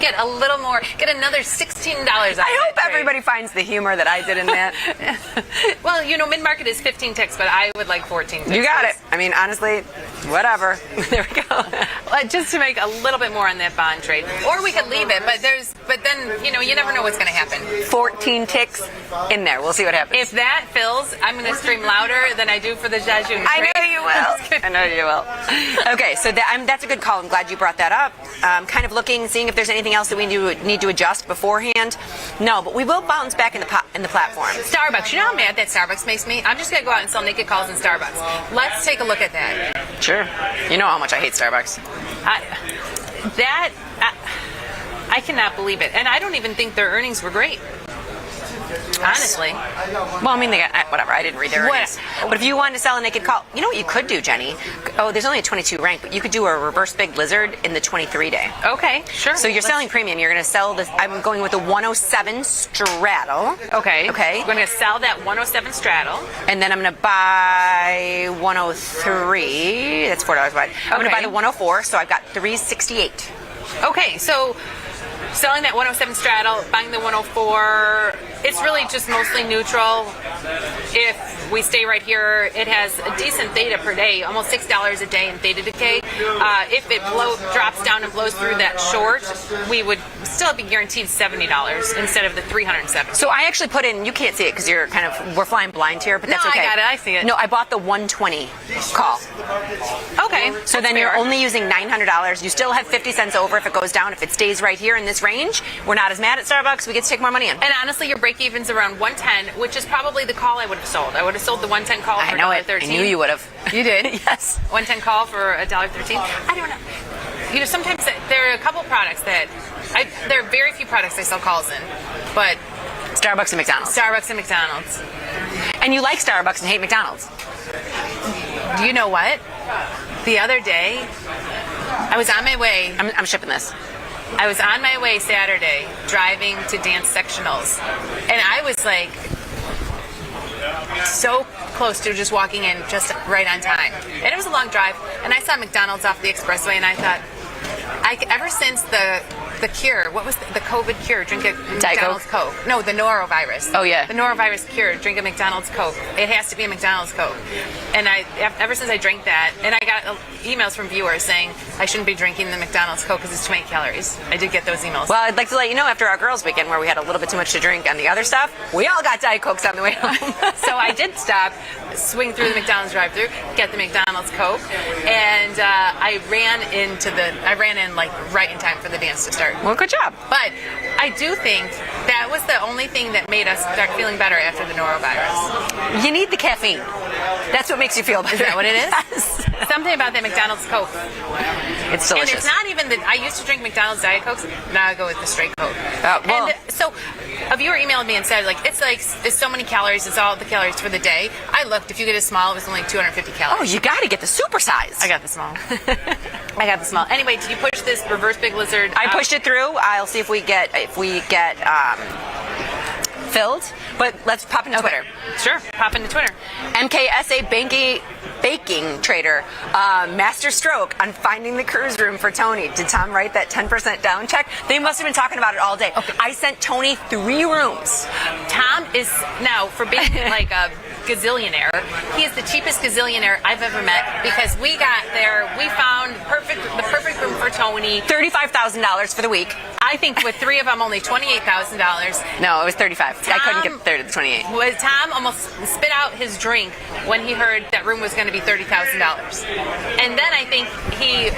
Get a little more, get another $16 out of I hope everybody finds the humor that I did in that. Well, you know, mid-market is 15 ticks, but I would like 14 ticks. You got it. I mean, honestly, whatever. There we go. Just to make a little bit more on that bond trade. Or we could leave it, but then, you know, you never know what's going to happen. 14 ticks in there. We'll see what happens. If that fills, I'm going to scream louder than I do for the Jajun. I know you will. I know you will. Okay, so that's a good call. I'm glad you brought that up. Kind of looking, seeing if there's anything else that we need to adjust beforehand. No, but we will bounce back in the platform. Starbucks. You know how mad that Starbucks makes me? I'm just going to go out and sell naked calls in Starbucks. Let's take a look at that. Sure. You know how much I hate Starbucks. I cannot believe it. And I don't even think their earnings were great. Honestly. Well, I mean, they got, whatever. I didn't read their earnings. But if you wanted to sell a naked call, you know what you could do, Jenny? Oh, there's only a 22 rank, but you could do a reverse big lizard in the 23 day. Okay, sure. So you're selling premium. You're going to sell this. I'm going with a 107 straddle. Okay. Okay. I'm going to sell that 107 straddle. And then I'm going to buy 103. That's $4 wide. I'm going to buy the 104, so I've got 368. Okay, so selling that 107 straddle, buying the 104, it's really just mostly neutral. If we stay right here, it has a decent theta per day, almost $6 a day in theta decay. If it drops down and blows through that short, we would still be guaranteed $70 instead of the $370. So I actually put in, you can't see it because we're flying blind here, but that's okay. No, I got it, I see it. No, I bought the 120 call. Okay. So then you're only using $900. You still have 50 cents over if it goes down. If it stays right here in this range, we're not as mad at Starbucks. We get to take more money in. And honestly, your break even's around 110, which is probably the call I would have sold. I would have sold the 110 call for $1.13. I knew you would have. You did? Yes. 110 call for $1.13. I don't know. You know, sometimes there are a couple products that there are very few products I sell calls in, but Starbucks and McDonald's. Starbucks and McDonald's. And you like Starbucks and hate McDonald's. Do you know what? The other day, I was on my way. I'm shipping this. I was on my way Saturday driving to dance sectionals, and I was like so close to just walking in just right on time. And it was a long drive, and I saw McDonald's off the expressway, and I thought, ever since the cure, what was the COVID cure? Drink a McDonald's Coke. No, the norovirus. Oh, yeah. The norovirus cure, drink a McDonald's Coke. It has to be a McDonald's Coke. And ever since I drank that, and I got emails from viewers saying I shouldn't be drinking the McDonald's Coke because it's too many calories. I did get those emails. Well, I'd like to let you know, after our girls' weekend where we had a little bit too much to drink on the other stuff, we all got Diet Cokes on the way home. So I did stop, swing through the McDonald's drive-thru, get the McDonald's Coke, and I ran in like right in time for the dance to start. Well, good job. But I do think that was the only thing that made us start feeling better after the norovirus. You need the caffeine. That's what makes you feel better. Is that what it is? Yes. Something about that McDonald's Coke. It's delicious. And it's not even that I used to drink McDonald's Diet Cokes. Now I go with the straight Coke. Well, and so a viewer emailed me and said, it's so many calories. It's all the calories for the day. I looked. If you get a small, it was only 250 calories. Oh, you got to get the super size. I got the small. I got the small. Anyway, did you push this reverse big lizard? I pushed it through. I'll see if we get filled, but let's pop into Twitter. Sure, pop into Twitter. MKSA Baking Trader, master stroke on finding the cruise room for Tony. Did Tom write that 10% down check? They must have been talking about it all day. Okay. I sent Tony 3 rooms. Tom is now, for being like a gazillionaire, he is the cheapest gazillionaire I've ever met because we got there, we found the perfect room for Tony. $35,000 for the week. I think with 3 of them, only $28,000. No, it was 35. I couldn't get there to the 28. Tom almost spit out his drink when he heard that room was going to be $30,000. And then I think he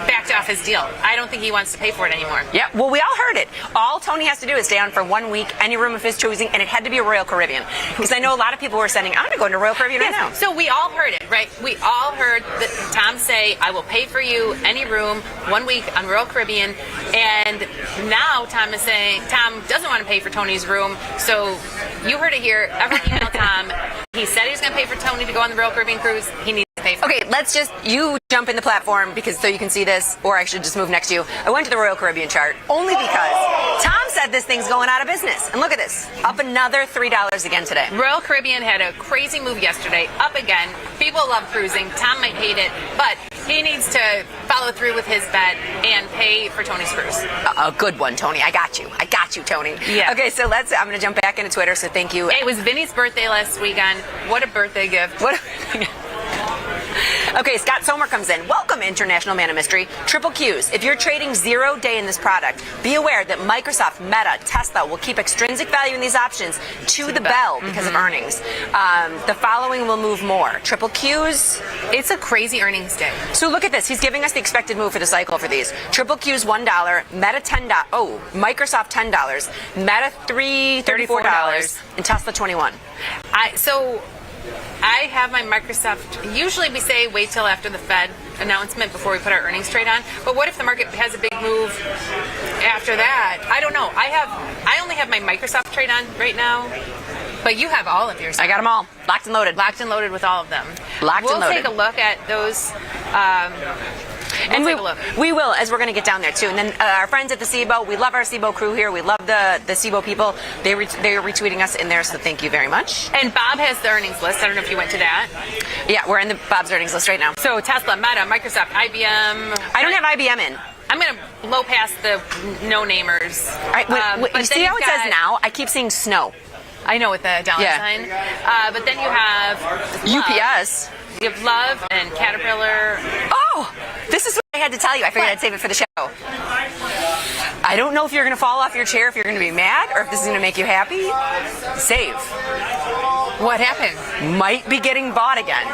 backed off his deal. I don't think he wants to pay for it anymore. Yeah, well, we all heard it. All Tony has to do is stay on for 1 week, any room of his choosing, and it had to be a Royal Caribbean. Because I know a lot of people were saying, I'm going to go into Royal Caribbean right now. So we all heard it, right? We all heard Tom say, I will pay for you any room 1 week on Royal Caribbean. And now Tom is saying, Tom doesn't want to pay for Tony's room. So you heard it here. Everyone email Tom. He said he was going to pay for Tony to go on the Royal Caribbean cruise. He needs to pay for it. Okay, let's just, you jump in the platform because so you can see this, or I should just move next to you. I went to the Royal Caribbean chart only because Tom said this thing's going out of business. And look at this, up another $3 again today. Royal Caribbean had a crazy move yesterday, up again. People love cruising. Tom might hate it, but he needs to follow through with his bet and pay for Tony's cruise. A good one, Tony. I got you, Tony. Yeah. Okay, so I'm going to jump back into Twitter, so thank you. It was Vinny's birthday last weekend. What a birthday gift. Okay, Scott Somer comes in. Welcome, International Man of Mystery. Triple Qs. If you're trading 0 day in this product, be aware that Microsoft, Meta, Tesla will keep extrinsic value in these options to the bell because of earnings. The following will move more. Triple Qs. It's a crazy earnings day. So look at this. He's giving us the expected move for the cycle for these. Triple Qs $1, Meta $10. Oh, Microsoft $10, Meta $34, and Tesla $21. I have my Microsoft. Usually we say wait till after the Fed announcement before we put our earnings trade on. But what if the market has a big move after that? I don't know. I only have my Microsoft trade on right now. But you have all of yours. I got them all. Locked and loaded. Locked and loaded with all of them. We'll take a look at those. We will, as we're going to get down there too. And then our friends at the SIBO, we love our SIBO crew here. We love the SIBO people. They are retweeting us in there, so thank you very much. And Bob has the earnings list. I don't know if you went to that. Yeah, we're in Bob's earnings list right now. So Tesla, Meta, Microsoft, IBM. I don't have IBM in. I'm going to blow past the no-namers. All right, you see how it says now? I keep seeing snow. I know, with the dollar sign. But then you have UPS. You have Love and Caterpillar. Oh, this is what I had to tell you. I figured I'd save it for the show. I don't know if you're going to fall off your chair, if you're going to be mad, or if this is going to make you happy. Save. What happened? Might be getting bought again.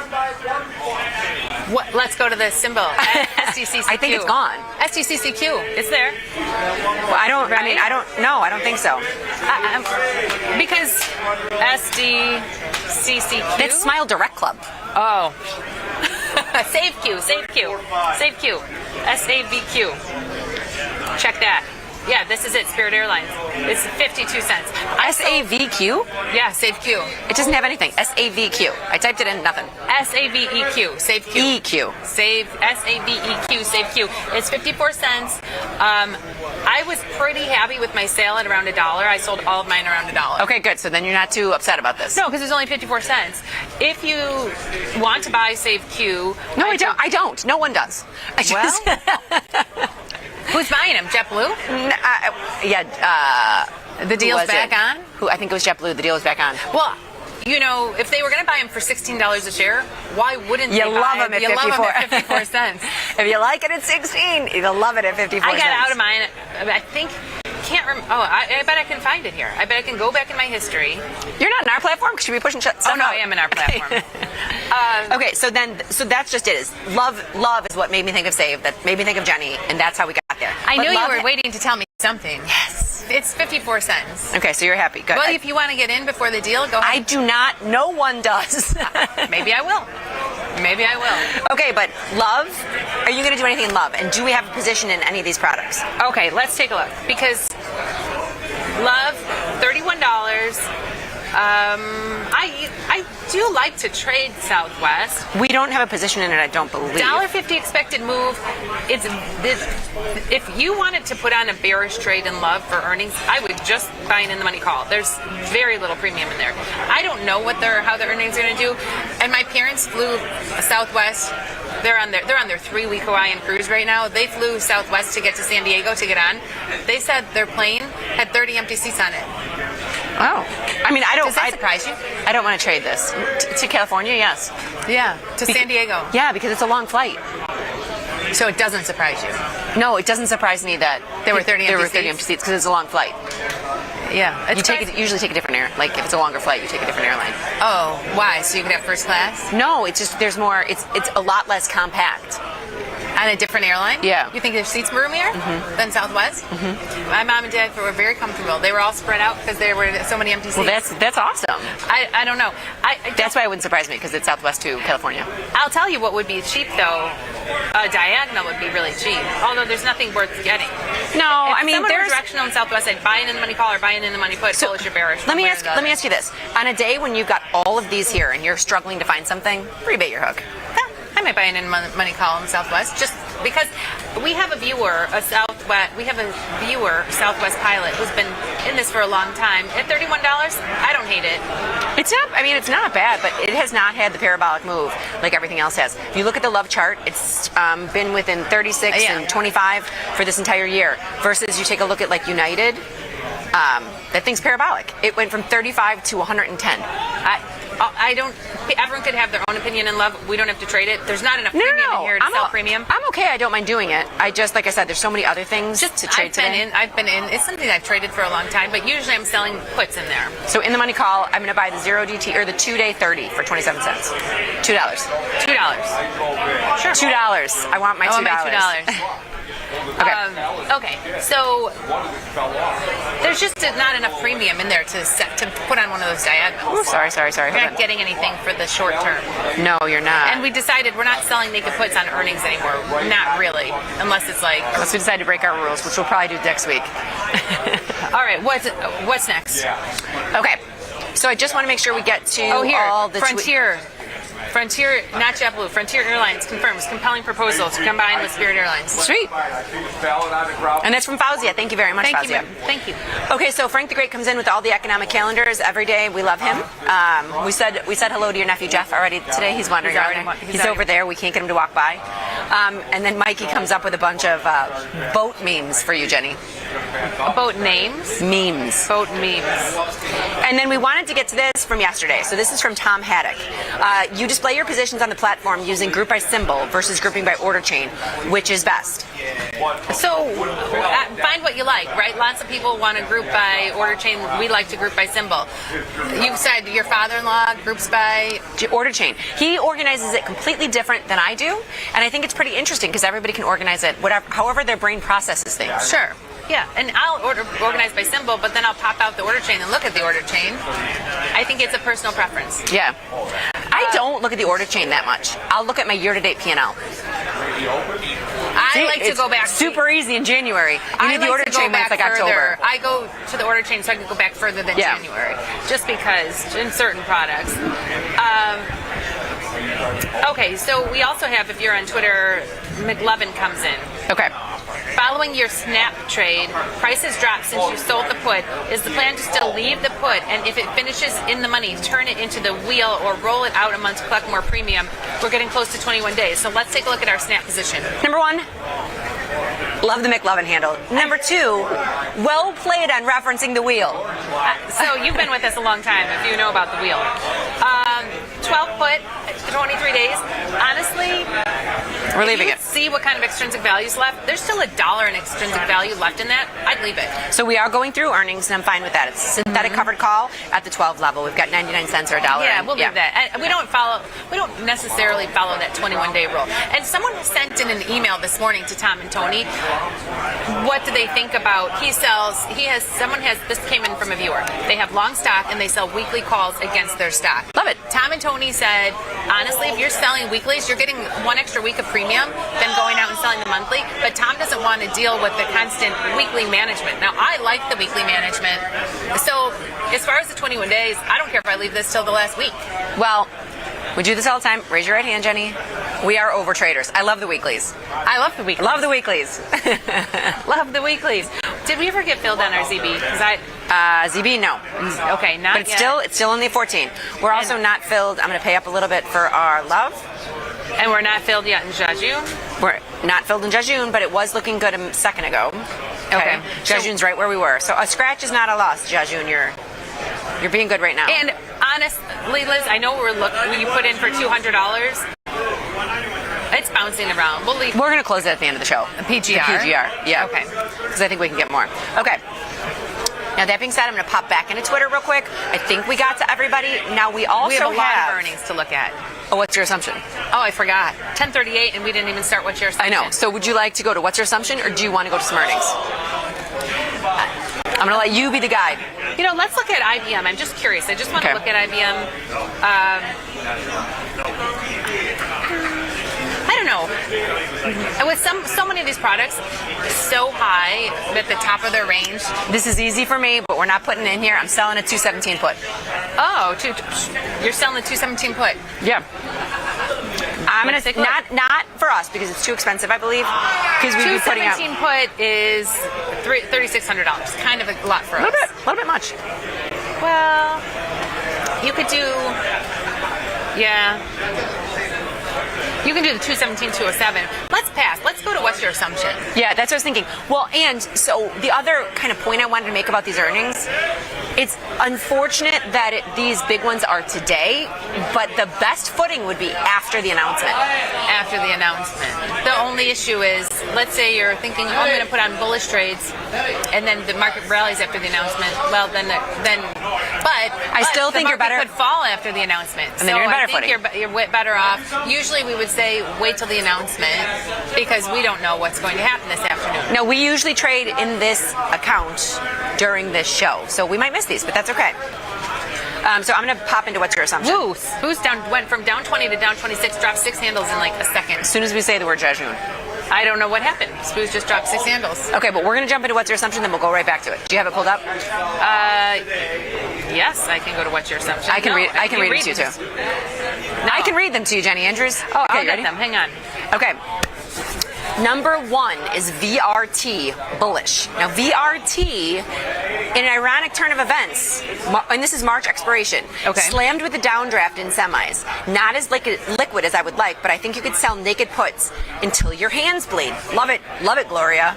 What? Let's go to the symbol. STCCQ. I think it's gone. STCCQ. It's there. Well, I don't know. I don't think so. Because SDCCQ. It's Smile Direct Club. Oh. Save Q. SAVQ. Check that. Yeah, this is it, Spirit Airlines. It's 52 cents. SAVQ? Yeah, Save Q. It doesn't have anything. SAVQ. I typed it in, nothing. SAVEQ. Save Q. EQ. Save SAVEQ. Save Q. It's 54 cents. I was pretty happy with my sale at around $1. I sold all of mine around $1. Okay, good. So then you're not too upset about this. No, because it's only 54 cents. If you want to buy Save Q... No, I don't. No one does. Who's buying them? JetBlue? The deal's back on? I think it was JetBlue. The deal was back on. Well, you know, if they were going to buy them for $16 a share, why wouldn't they love them at 54 cents? If you like it at 16, you'll love it at 54 cents. I got out of mine. I think... Can't remember. Oh, I bet I can find it here. I bet I can go back in my history. You're not in our platform? Should we be pushing stuff Oh, no, out? I am in our platform. Okay, so that's just it. Love is what made me think of Save, that made me think of Jenny, and that's how we got there. I knew you were waiting to tell me something. Yes. It's 54 cents. Okay, so you're happy. Good. Well, if you want to get in before the deal, go ahead. I do not. No one does. Maybe I will. Okay, but Love, are you going to do anything in Love? And do we have a position in any of these products? Okay, let's take a look. Because Love, $31. I do like to trade Southwest. We don't have a position in it, I don't believe. $1.50 expected move. If you wanted to put on a bearish trade in love for earnings, I would just buy an in the money call. There's very little premium in there. I don't know how the earnings are going to do. And my parents flew Southwest. They're on their 3-week Hawaiian cruise right now. They flew Southwest to get to San Diego to get on. They said their plane had 30 empty seats on it. Oh, I mean, Does that surprise you? I don't want to trade this to California. Yes. Yeah, to San Diego. Yeah, because it's a long flight. So it doesn't surprise you? No, it doesn't surprise me that there were 30 empty seats because it's a long flight. Yeah, usually take a different air. Like if it's a longer flight, you take a different airline. Oh, why? So you could have first class? No, it's just there's more. It's a lot less compact. On a different airline? Yeah. You think their seats were roomier than Southwest? My mom and dad were very comfortable. They were all spread out because there were so many empty seats. Well, that's awesome. I don't know. That's why it wouldn't surprise me because it's Southwest to California. I'll tell you what would be cheap though. A diagonal would be really cheap. Although there's nothing worth getting. No, if someone were directional in Southwest, I'd buy an in the money call or buy an in the money put. Bullish or bearish. Let me ask you this: on a day when you've got all of these here and you're struggling to find something, rebate your hook. I might buy an in money call in Southwest just because we have a Southwest pilot who's been in this for a long time. At $31, I don't hate it. It's not bad, but it has not had the parabolic move like everything else has. If you look at the love chart, it's been within 36 and 25 for this entire year. Versus you take a look at like United, that thing's parabolic. It went from 35 to 110. Everyone could have their own opinion in love. We don't have to trade it. There's not enough premium in here to sell premium. I'm okay. I don't mind doing it. I just, like I said, there's so many other things to trade today. I've been in. It's something I've traded for a long time, but usually I'm selling puts in there. So in the money call, I'm going to buy the 0DT or the 2-day 30 for 27 cents. $2. $2. Sure. $2. I want my $2. I want my $2. Okay, so there's just not enough premium in there to put on one of those diagonals. Ooh, sorry. You're not getting anything for the short term. No, you're not. And we decided we're not selling naked puts on earnings anymore. Not really, unless it's like. Unless we decide to break our rules, which we'll probably do next week. All right, what's next? Okay, so I just want to make sure we get to all the Frontier, not JetBlue. Frontier Airlines confirms compelling proposal to combine with Spirit Airlines. Sweet. And that's from Fauzia. Thank you very much, Fauzia. Thank you. Okay, so Frank the Great comes in with all the economic calendars every day. We love him. We said hello to your nephew Jeff already today. He's wandering around. He's over there. We can't get him to walk by. And then Mikey comes up with a bunch of boat memes for you, Jenny. Boat names? Memes. Boat memes. And then we wanted to get to this from yesterday. So this is from Tom Haddock. You display your positions on the platform using group by symbol versus grouping by order chain. Which is best? So find what you like, right? Lots of people want to group by order chain. We like to group by symbol. You said your father-in-law groups by order chain. He organizes it completely different than I do. And I think it's pretty interesting because everybody can organize it however their brain processes things. Sure. Yeah, and I'll organize by symbol, but then I'll pop out the order chain and look at the order chain. I think it's a personal preference. Yeah. I don't look at the order chain that much. I'll look at my year-to-date P&L. I like to go back. Super easy in January. You need the order chain when it's like October. I go to the order chain so I can go back further than January, just because in certain products. Okay, so we also have, if you're on Twitter, McLovin comes in. Okay. Following your snap trade, prices dropped since you sold the put. Is the plan to still leave the put, and if it finishes in the money, turn it into the wheel or roll it out a month to collect more premium? We're getting close to 21 days, so let's take a look at our snap position. Number 1, love the McLovin handle. Number 2, well played on referencing the wheel. So you've been with us a long time if you know about the wheel. 12 put, 23 days. Honestly, we're leaving it. See what kind of extrinsic value is left. There's still $1 in extrinsic value left in that. I'd leave it. So we are going through earnings, and I'm fine with that. It's a synthetic covered call at the 12 level. We've got 99 cents or $1. Yeah, we'll leave that. And we don't necessarily follow that 21-day rule. And someone sent in an email this morning to Tom and Tony. What do they think about? This came in from a viewer. They have long stock and they sell weekly calls against their stock. Love it. Tom and Tony said, honestly, if you're selling weeklies, you're getting one extra week of premium premium than going out and selling the monthly. But Tom doesn't want to deal with the constant weekly management. Now, I like the weekly management. So as far as the 21 days, I don't care if I leave this till the last week. Well, we do this all the time. Raise your right hand, Jenny. We are over traders. I love the weeklies. I love the weeklies. Love the weeklies. Love the weeklies. Did we ever get filled on our ZB? Because ZB, no. Okay, not but it's still in the 14. We're also not filled. I'm going to pay up a little bit for our love. And we're not filled yet in Jejun? We're not filled in Jejun, but it was looking good a second ago. Okay. Jejun's right where we were. So a scratch is not a loss, Jejun. You're being good right now. And honestly, Liz, I know when you put in for $200. It's bouncing around. We're going to close it at the end of the show. PGR? The PGR, yeah. Okay. Because I think we can get more. Okay. Now, that being said, I'm going to pop back into Twitter real quick. I think we got to everybody. Now, we also have a lot of earnings to look at. Oh, what's your assumption? Oh, I forgot. 10:38, and we didn't even start what's your assumption. I know. So would you like to go to what's your assumption, or do you want to go to some earnings? I'm going to let you be the guide. Let's look at IBM. I'm just curious. I just want to look at IBM. I don't know. With so many of these products, so high at the top of their range. This is easy for me, but we're not putting it in here. I'm selling a 217 put. Oh, you're selling a 217 put? Yeah. I'm gonna not for us because it's too expensive, I believe. Because we'd be putting out 217 put is $3,600. Kind of a lot for us. A little bit much. Well, you could do, You can do the 217, 207. Let's pass. Let's go to what's your assumption? Yeah, that's what I was thinking. Well, and so the other kind of point I wanted to make about these earnings, it's unfortunate that these big ones are today, but the best footing would be after the announcement. After the announcement. The only issue is, let's say you're thinking, I'm going to put on bullish trades, and then the market rallies after the announcement. Well, but I still think you're better. The market could fall after the announcement. And then you're in better footing. You're better off. Usually we would say wait till the announcement because we don't know what's going to happen this afternoon. No, we usually trade in this account during this show, so we might miss these, but that's okay. So I'm going to pop into what's your assumption. Who's went from down 20 to down 26, dropped 6 handles in like a second. As soon as we say the word Jejun. I don't know what happened. Spooz just dropped 6 handles. Okay, but we're going to jump into what's your assumption, then we'll go right back to it. Do you have it pulled up? Yes, I can go to what's your assumption. I can read them to you too. No. I can read them to you, Jenny Andrews. Oh, okay, I'll get them. Hang on. Okay. Number 1 is VRT, bullish. Now, VRT, in an ironic turn of events, and this is March expiration, slammed with a downdraft in semis. Not as liquid as I would like, but I think you could sell naked puts until your hands bleed. Love it, Gloria.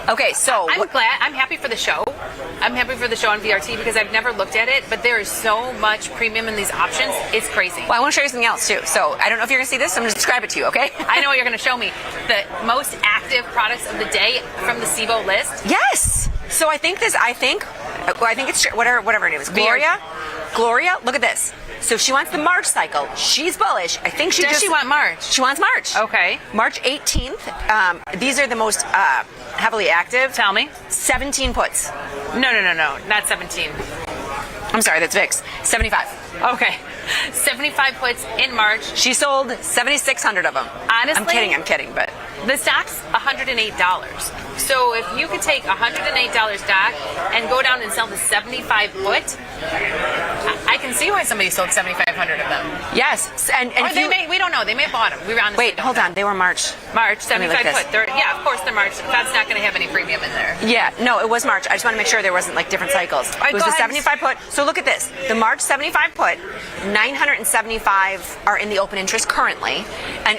Okay, so I'm happy for the show. I'm happy for the show on VRT because I've never looked at it, but there is so much premium in these options. It's crazy. Well, I want to show you something else too. So I don't know if you're going to see this. I'm going to describe it to you, okay? I know what you're going to show me. The most active products of the day from the SIBO list. Yes. So I think it's whatever her name is. Gloria, look at this. So she wants the March cycle. She's bullish. I think Does she want March? She wants March. Okay. March 18th. These are the most heavily active. Tell me. 17 puts. No. Not 17. I'm sorry, that's VIX. 75. Okay. 75 puts in March. She sold 7,600 of them. Honestly, I'm kidding, but the stock's $108. So if you could take $108 stock and go down and sell the 75 put, I can see why somebody sold 7,500 of them. Yes, and we don't know. They may have bought them. We were on the Wait, hold on. They were March. 75 put. Yeah, of course they're March. That's not going to have any premium in there. Yeah, no, it was March. I just want to make sure there wasn't like different cycles. Right, it was the 75 put. So look at this. The March 75 put, 975 are in the open interest currently, and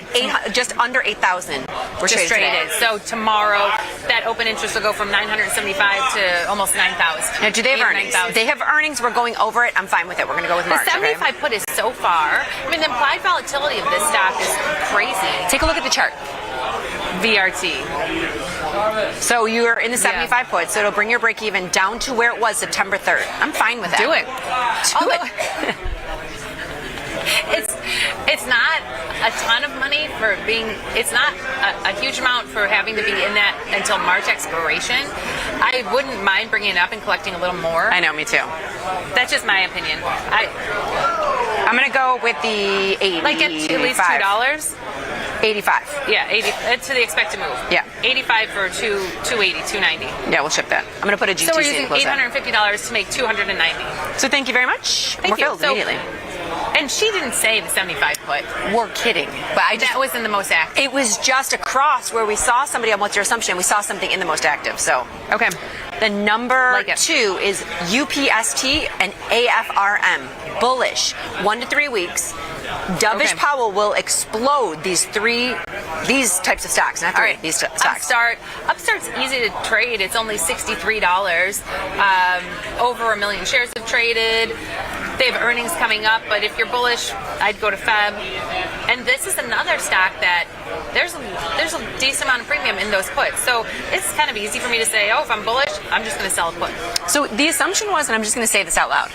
just under 8,000 were traded. So tomorrow, that open interest will go from 975 to almost 9,000. Now, do they have earnings? They have earnings. We're going over it. I'm fine with it. We're going to go with March. The 75 put is so far. I mean, the implied volatility of this stock is crazy. Take a look at the chart. VRT. So you're in the 75 put, so it'll bring your break even down to where it was September 3rd. I'm fine with that. Do it. It's not a ton of money for being, it's not a huge amount for having to be in that until March expiration. I wouldn't mind bringing it up and collecting a little more. I know, me too. That's just my opinion. I'm going to go with the 85. Like at least $2. 85. Yeah, 80. It's to the expected move. Yeah. 85 for 280, 290. Yeah, we'll ship that. I'm going to put a GTC So we're in using close that. $850 to make 290. So thank you very much. Thank We're you. filled So- immediately. And she didn't say the 75 put. We're kidding. But I just that wasn't the most active. It was just across where we saw somebody on What's Your Assumption. We saw something in the most active. So okay. The number 2 is UPST and AFRM. Bullish. 1 to 3 weeks. Dovish Powell will explode these types of stocks. Not three, these stocks. Upstart's easy to trade. It's only $63. Over 1 million shares have traded. They have earnings coming up, but if you're bullish, I'd go to Feb. And this is another stock that there's a decent amount of premium in those puts. So it's kind of easy for me to say, oh, if I'm bullish, I'm just going to sell a put. So the assumption was, and I'm just going to say this out loud,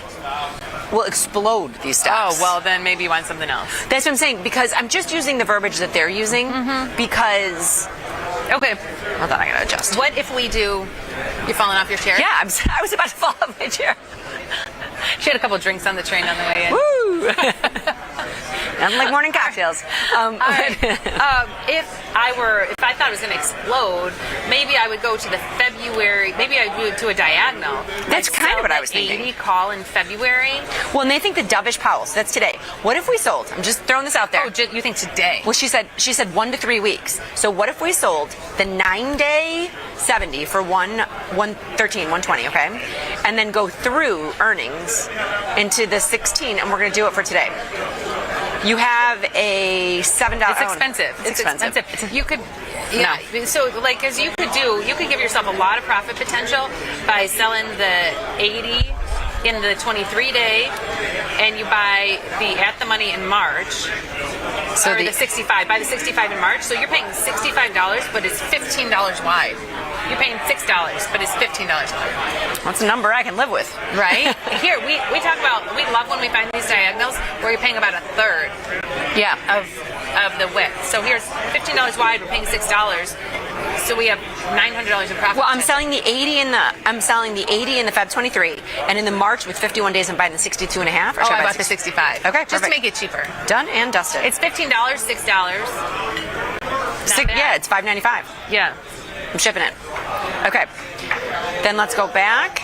will explode these stocks. Oh, well, then maybe you want something else. That's what I'm saying, because I'm just using the verbiage that they're using because... Okay. Hold on, I got to adjust. What if we do... You're falling off your chair? Yeah, I was about to fall off my chair. She had a couple drinks on the train on the way in. Woo! Nothing like morning cocktails. If I thought it was going to explode, maybe I would go to the February. Maybe I'd do it to a diagonal. That's kind of what I was thinking. 80 call in February. Well, and they think the Dovish Powell. So that's today. What if we sold? I'm just throwing this out there. Oh, you think today? Well, she said 1 to 3 weeks. So what if we sold the 9-day 70 for 113, 120, okay, and then go through earnings into the 16, and we're going to do it for today. You have a $7. It's expensive. It's expensive. You could, yeah. No. So, like, as you could give yourself a lot of profit potential by selling the 80 in the 23-day, and you buy the at the money in March. So the 65. Buy the 65 in March. So you're paying $65, but it's $15 wide. You're paying $6, but it's $15 wide. That's a number I can live with, right? Here we talk about. We love when we find these diagonals where you're paying about a third. Yeah. Of the width. So here's $15 wide. We're paying $6. So we have $900 in profit. Well, I'm selling the 80 in the Feb 23, and in the March with 51 days, I'm buying the 62 and a half. Or I bought the 65. Okay, just to make it cheaper. Done and dusted. It's $15, $6. Yeah, it's $5.95. Yeah, I'm shipping it. Okay, then let's go back.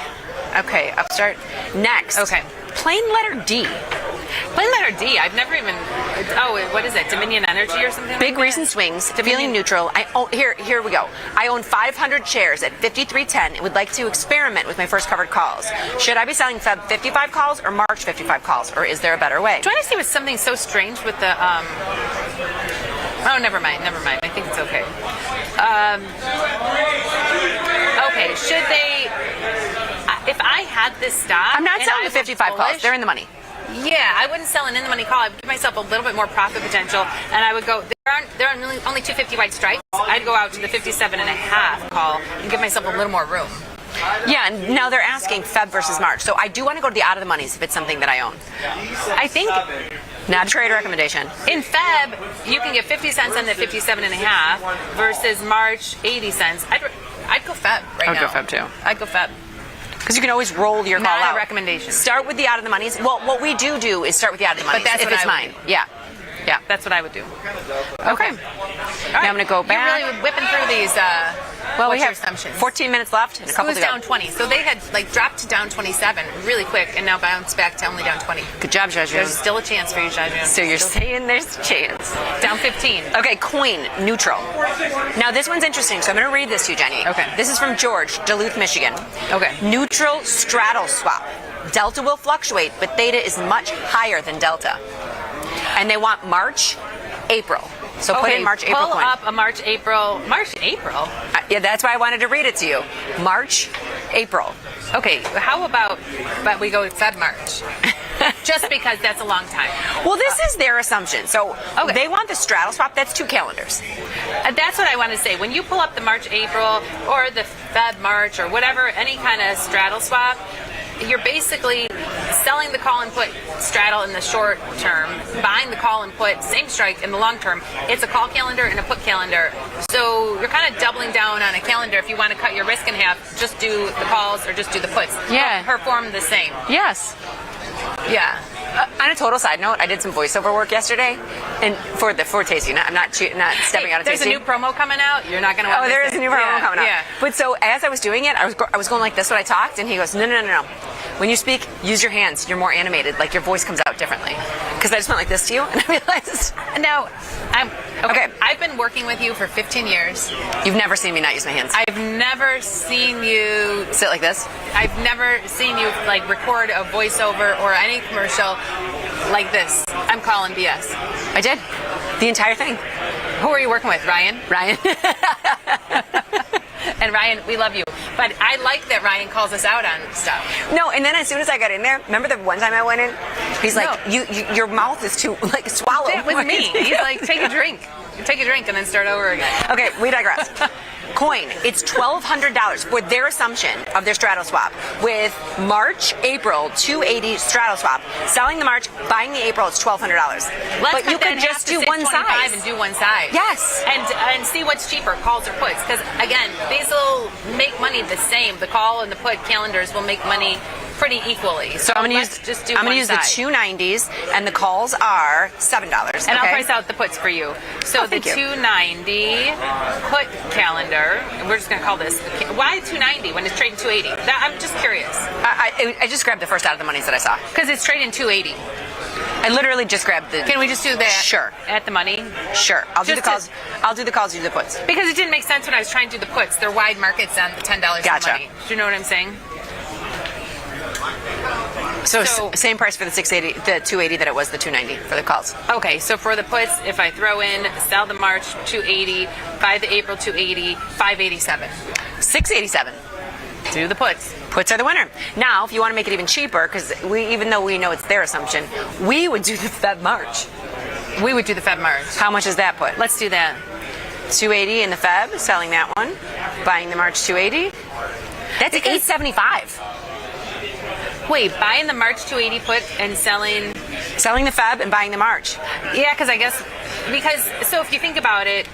Okay, Upstart. Next. Okay. Plain letter D. Plain letter D. I've never even. Oh, what is it? Dominion Energy or something? Big like recent swings. Feeling neutral. Here we go. I own 500 shares at 53.10 and would like to experiment with my first covered calls. Should I be selling Feb 55 calls or March 55 calls, or is there a better way? Trying to see what's something so strange with the. Oh, never mind. I think it's okay. Okay, should they? If I had this stock, I'm not selling the 55 calls. They're in the money. Yeah, I wouldn't sell an in the money call. I'd give myself a little bit more profit potential, and I would go. There are only 250 wide strikes. I'd go out to the 57 and a half call and give myself a little more room. Yeah, and now they're asking Feb versus March, so I do want to go to the out of the monies if it's something that I own. I think. Not a trade recommendation. In Feb, you can get 50 cents on the 57 and a half versus March 80 cents. I'd go Feb right now. I'd go Feb too. I'd go Feb. Because you can always roll your call out. Not a recommendation. Start with the out of the monies. Well, what we do is start with the out of the monies. But that's if what it's I would mine. do. Yeah. Yeah. That's what I would do. Okay. Now I'm going to go back. You're really whipping through these. Well, we have assumptions? 14 minutes left and a couple to go. down 20. So they had dropped to down 27 really quick and now bounced back to only down 20. Good job, Zhajun. There's still a chance for you, Zhajun. So you're saying there's a chance. Down 15. Okay, coin, neutral. Now this one's interesting, so I'm going to read this to you, Jenny. Okay. This is from George, Duluth, Michigan. Okay. Neutral straddle swap. Delta will fluctuate, but theta is much higher than delta. And they want March, April. So put in March, April pull coin. up a March, April. Yeah, that's why I wanted to read it to you. March, April. Okay, how about we go Feb, March? Just because that's a long time. Well, this is their assumption. So they want the straddle swap. That's 2 calendars. That's what I want to say. When you pull up the March, April, or the Feb, March, or whatever, any kind of straddle swap, you're basically selling the call and put straddle in the short term, buying the call and put same strike in the long term. It's a call calendar and a put calendar. So you're kind of doubling down on a calendar. If you want to cut your risk in half, just do the calls or just do the puts. Yeah. Perform the same. Yes. Yeah. On a total side note, I did some voiceover work yesterday, and for Tasty. I'm not stepping out of Tasty. There's a new promo coming out. You're not going to want to there is a new promo coming out. Yeah. But so as I was doing it, I was going like this when I talked, and he goes, no. When you speak, use your hands. You're more animated. Like your voice comes out differently. Because I just went like this to you, and I realized. No, okay. I've been working with you for 15 years. You've never seen me not use my hands. I've never seen you sit like this. I've never seen you like record a voiceover or any commercial like this. I'm calling BS. I did. The entire thing. Who are you working with, Ryan? Ryan. And Ryan, we love you. But I like that Ryan calls us out on stuff. No, and then as soon as I got in there, remember the one time I went in? He's like, your mouth is too, like, swallow. That was me. He's like, take a drink. Take a drink and then start over again. Okay, we digress. Coin, it's $1,200 for their assumption of their straddle swap with March, April 280 straddle swap. Selling the March, buying the April, it's $1,200. But you could just do one size and do one size. Yes, and see what's cheaper, calls or puts. Because again, these will make money the same. The call and the put calendars will make money pretty equally. So I'm going to use the 290s, and the calls are $7. And I'll price out the puts for you. So the 290 put calendar, we're just going to call this. Why 290 when it's trading 280? I'm just curious. I just grabbed the first out of the monies that I saw. Because it's trading 280. I literally just grabbed the. Can we just do that? Sure. At the money? Sure. I'll do the calls. I'll do the calls. You do the puts. Because it didn't make sense when I was trying to do the puts. They're wide markets on the $10 Gotcha. money. Do you know what I'm saying? So same price for the 680, the 280 that it was the 290 for the calls. Okay, so for the puts, if I throw in sell the March 280, buy the April 280, 587, 687. Do the puts. Puts are the winner. Now, if you want to make it even cheaper, because even though we know it's their assumption, we would do the Feb March. We would do the Feb March. How much is that put? Let's do that. 280 in the Feb, selling that one, buying the March 280. That's 875. Wait, buying the March 280 put and selling the Feb and buying the March. Yeah, because so if you think about it,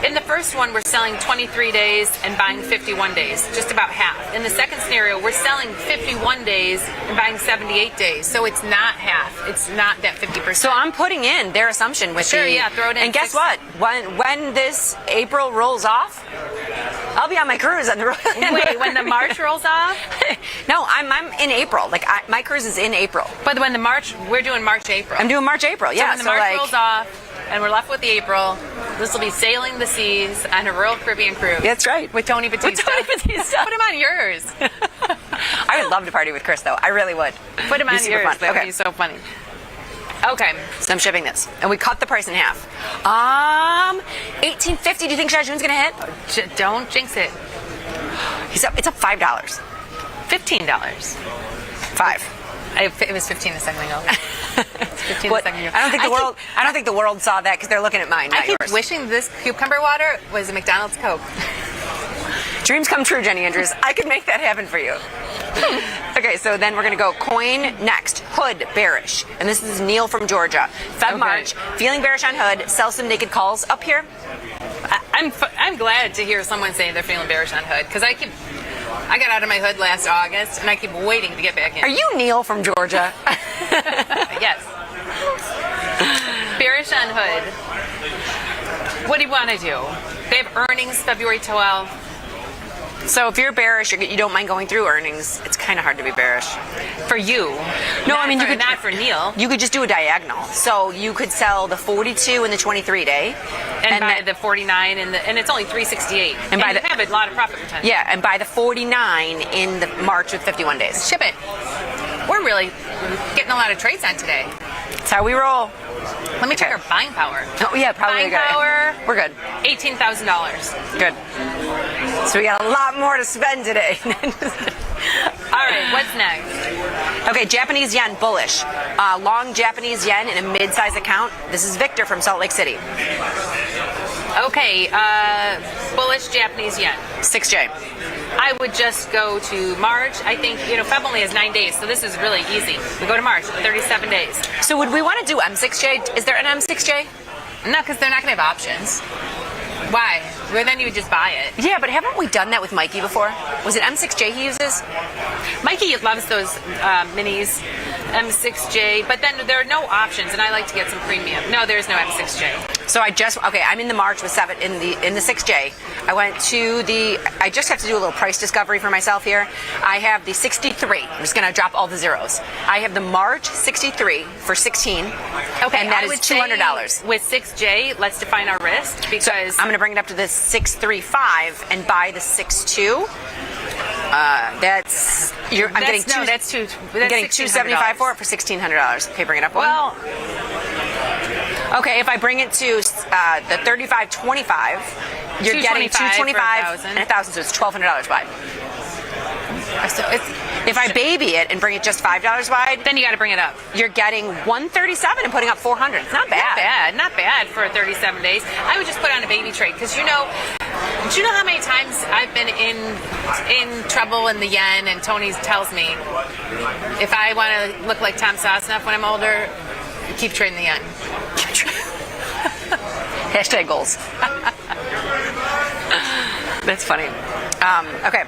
in the first one we're selling 23 days and buying 51 days, just about half. In the second scenario, we're selling 51 days and buying 78 days, so it's not half. It's not that 50%. So I'm putting in their assumption with throw it in. And guess what? When this April rolls off, I'll be on my cruise on the road. Wait, when the March rolls off? No, I'm in April. Like my cruise is in April. But when we're doing March, April. I'm doing March, April. Yeah. So when the March rolls off and we're left with the April, this will be sailing the seas on a Royal Caribbean cruise. That's right. With Tony Batista. Put him on yours. I would love to party with Chris, though. I really would. Put him on yours. Fun. That would be so funny. Okay. So I'm shipping this, and we cut the price in half. $18.50. Do you think Shajun's gonna hit? Don't jinx it. It's up $5. $15. $5. It was 15 a second ago. It's 15 a second ago. I don't think the world saw that because they're looking at mine. I keep yours. wishing this cucumber water was a McDonald's Coke. Dreams come true, Jenny Andrews. I could make that happen for you. Okay, so then we're going to go coin next. Hood, bearish. And this is Neil from Georgia. Feb March, feeling bearish on Hood. Sell some naked calls up here. I'm glad to hear someone say they're feeling bearish on Hood because I got out of my Hood last August and I keep waiting to get back in. Are you Neil from Georgia? Yes. Bearish on Hood. What do you want to do? They have earnings February 12th. So if you're bearish, you don't mind going through earnings. It's kind of hard to be bearish. For you. No, I mean, you could not for Neil. You could just do a diagonal. So you could sell the 42 and the 23 day. And buy the 49 and it's only 368. And you have a lot of profit potential. Yeah, and buy the 49 in the March with 51 days. Ship it. We're really getting a lot of trades on today. That's how we roll. Let me check our buying power. Oh, yeah, probably buying power. We're good. $18,000. Good. So we got a lot more to spend today. All right, what's next? Okay, Japanese yen bullish. Long Japanese yen in a mid-size account. This is Victor from Salt Lake City. Okay, bullish Japanese yen. 6J. I would just go to March. I think, Feb only has 9 days, so this is really easy. We go to March, 37 days. So would we want to do M6J? Is there an M6J? No, because they're not going to have options. Why? Well, then you would just buy it. Yeah, but haven't we done that with Mikey before? Was it M6J he uses? Mikey loves those minis, M6J, but then there are no options, and I like to get some premium. No, there's no M6J. So I'm in the March with 7 in the 6J. I just have to do a little price discovery for myself here. I have the 63. I'm just going to drop all the zeros. I have the March 63 for 16. Okay, and that I is would $200. say with 6J, let's define our risk because So I'm going to bring it up to the 635 and buy the 62. I'm getting $275 for it for $1,600. Okay, bring it up. Well, okay, if I bring it to the 3525, you're getting $225 and $1,000, so it's $1,200 wide. So if I baby it and bring it just $5 wide, then you got to bring it up. You're getting $137 and putting up $400. It's not bad. Not bad for 37 days. I would just put on a baby trade because do you know how many times I've been in trouble in the yen, and Tony tells me if I want to look like Tom Sosnoff when I'm older, keep trading the yen. Hashtag goals. That's funny. Okay.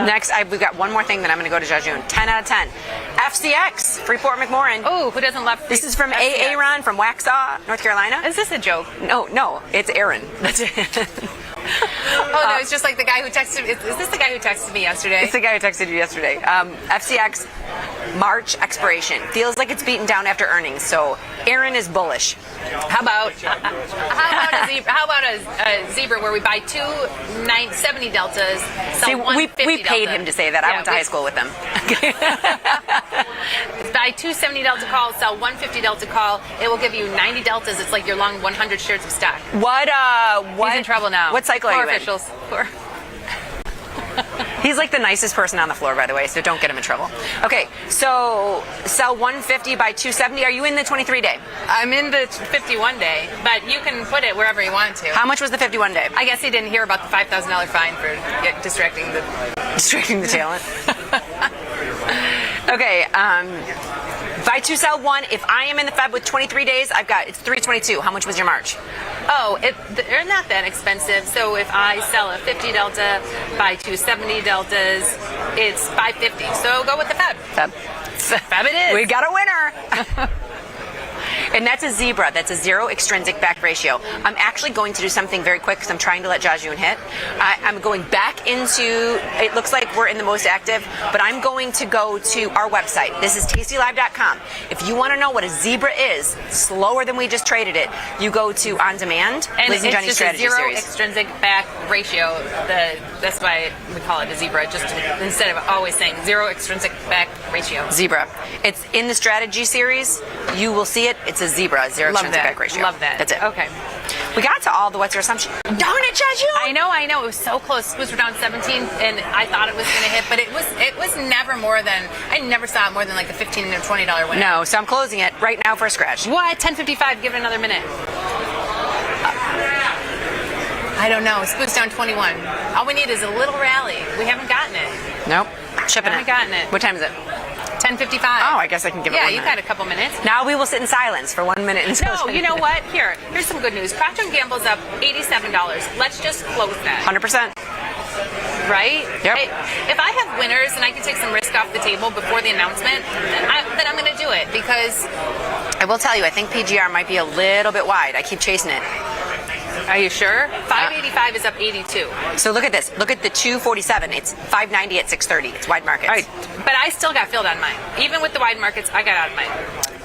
Next, we've got one more thing that I'm going to go to Jajun. 10 out of 10. FCX, Freeport McMoran. Oh, who doesn't love This is from Aaron from Whipsaw, North Carolina. Is this a joke? No, it's Aaron. That's it. No, it's just like the guy who texted. Is this the guy who texted me yesterday? It's the guy who texted you yesterday. FCX March expiration feels like it's beaten down after earnings, so Aaron is bullish. How about a zebra where we buy 70 deltas, sell See, one we 50 paid delta. him to say that. I went to high school with him. Buy 2 70 delta calls, sell 150 delta call. It will give you 90 deltas. It's like you're long 100 shares of stock. What? He's in trouble now. What cycle are you in? Officials. He's like the nicest person on the floor, by the way, so don't get him in trouble. Okay, so sell 150 by 270. Are you in the 23-day? I'm in the 51-day, but you can put it wherever you want to. How much was the 51-day? I guess he didn't hear about the $5,000 fine for distracting the talent. Okay, buy 2, sell 1. If I am in the Feb with 23 days, it's 322. How much was your March? Oh, they're not that expensive. So if I sell a 50 delta, buy 270 deltas, it's 550. So go with the Feb. Feb it is. We got a winner. And that's a zebra. That's a zero extrinsic back ratio. I'm actually going to do something very quick because I'm trying to let Jajun hit. I'm going back into, it looks like we're in the most active, but I'm going to go to our website. This is tastylive.com. If you want to know what a zebra is, slower than we just traded it, you go to On Demand, and Liz and Johnny's Strategy zero Series. Extrinsic back ratio. That's why we call it a zebra, just instead of always saying zero extrinsic back ratio. Zebra. It's in the Strategy Series. You will see it. It's a zebra, zero extrinsic back ratio. Love that. That's it. Okay. We got to all the what's your assumption. Darn it, Jajun! I know. It was so close. Screws were down 17, and I thought it was going to hit, but it was never more than, I never saw it more than like a $15 or $20 win. No, so I'm closing it right now for a scratch. What? 10:55. Give it another minute. I don't know. Screws down 21. All we need is a little rally. We haven't gotten it. Nope. Shipping haven't gotten it. What time is it? 10:55. Oh, I guess I can give it 1 minute. Yeah, you got a couple minutes. Now we will sit in silence for 1 minute. No, you know what? Here's some good news. Procter & Gamble's up $87. Let's just close that. 100%. Right? Yep. If I have winners and I can take some risk off the table before the announcement, then I'm going to do it because... I will tell you, I think PGR might be a little bit wide. I keep chasing it. Are you sure? 585 is up 82. So look at this. Look at the 247. It's 590 at 630. It's wide markets. Right. But I still got filled on mine. Even with the wide markets, I got out of mine.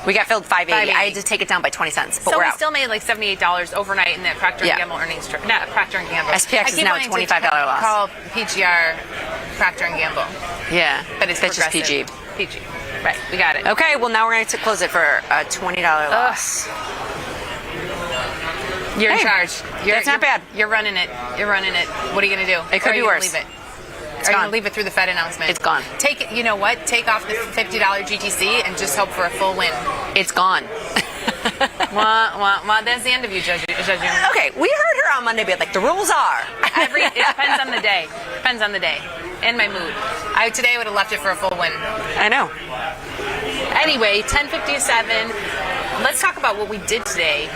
We got filled 580. I had to take it down by 20 cents. But so we're we out. still made like $78 overnight in that Procter & Gamble earnings. Not Procter & Gamble. SPX is now a $25 loss. Call PGR Procter & Gamble. Yeah. But it's that's just PG. PG. Right. We got it. Okay. Well, now we're going to close it for a $20 loss. You're in charge. That's not bad. You're running it. What are you going to do? It could be worse. Leave it? It's Are you gone. going to leave it through the Fed announcement? It's gone. Take it. You know what? Take off the $50 GTC and just hope for a full win. It's gone. That's the end of you, Jajun. Okay, we heard her on Monday be like, the rules are. It depends on the day. Depends on the day and my mood. Today I would have left it for a full win. I know. Anyway, 10:57. Let's talk about what we did today.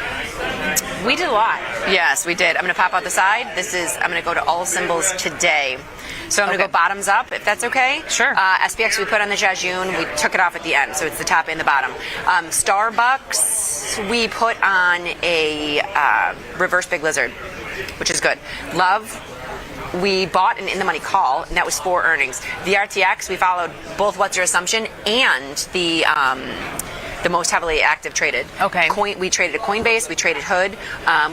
We did a lot. Yes, we did. I'm going to pop out the side. I'm going to go to all symbols today. So I'm going to go bottoms up, if that's okay. Sure. SPX we put on the Jejune. We took it off at the end, so it's the top and the bottom. Starbucks, we put on a reverse big lizard, which is good. Love, we bought an in-the-money call, and that was 4 earnings. The RTX, we followed both What's Your Assumption and the most heavily active traded. Okay. We traded a Coinbase, we traded Hood,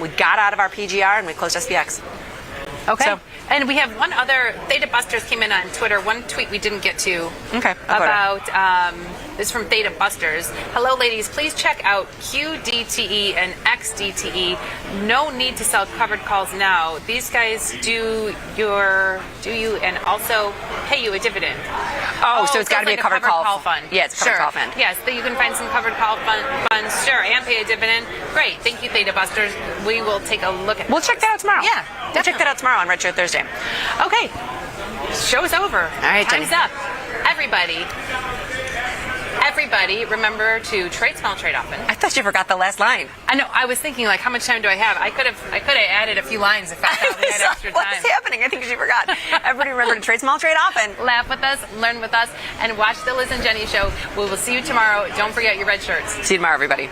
we got out of our PGR, and we closed SPX. Okay. So, and we have one other, Theta Busters came in on Twitter, one tweet we didn't get to. Okay. About, this is from Theta Busters. Hello ladies, please check out QDTE and XDTE. No need to sell covered calls now. These guys do you and also pay you a dividend. So it's got to be a covered call fund. Yeah, it's a covered call fund. Yes, you can find some covered call funds, sure, and pay a dividend. Great, thank you Theta Busters. We will take a look at We'll check that out tomorrow. Yeah, we'll check that out tomorrow on Retro Thursday. Okay, show's over. All right, time's up. Everybody, remember to trade small, trade often. I thought you forgot the last line. I know. I was thinking, like, how much time do I have? I could have added a few lines if I thought we had extra time. What's happening? I think she forgot. Everybody remember to trade small, trade often. Laugh with us, learn with us, and watch the Liz and Jenny show. We will see you tomorrow. Don't forget your red shirts. See you tomorrow, everybody.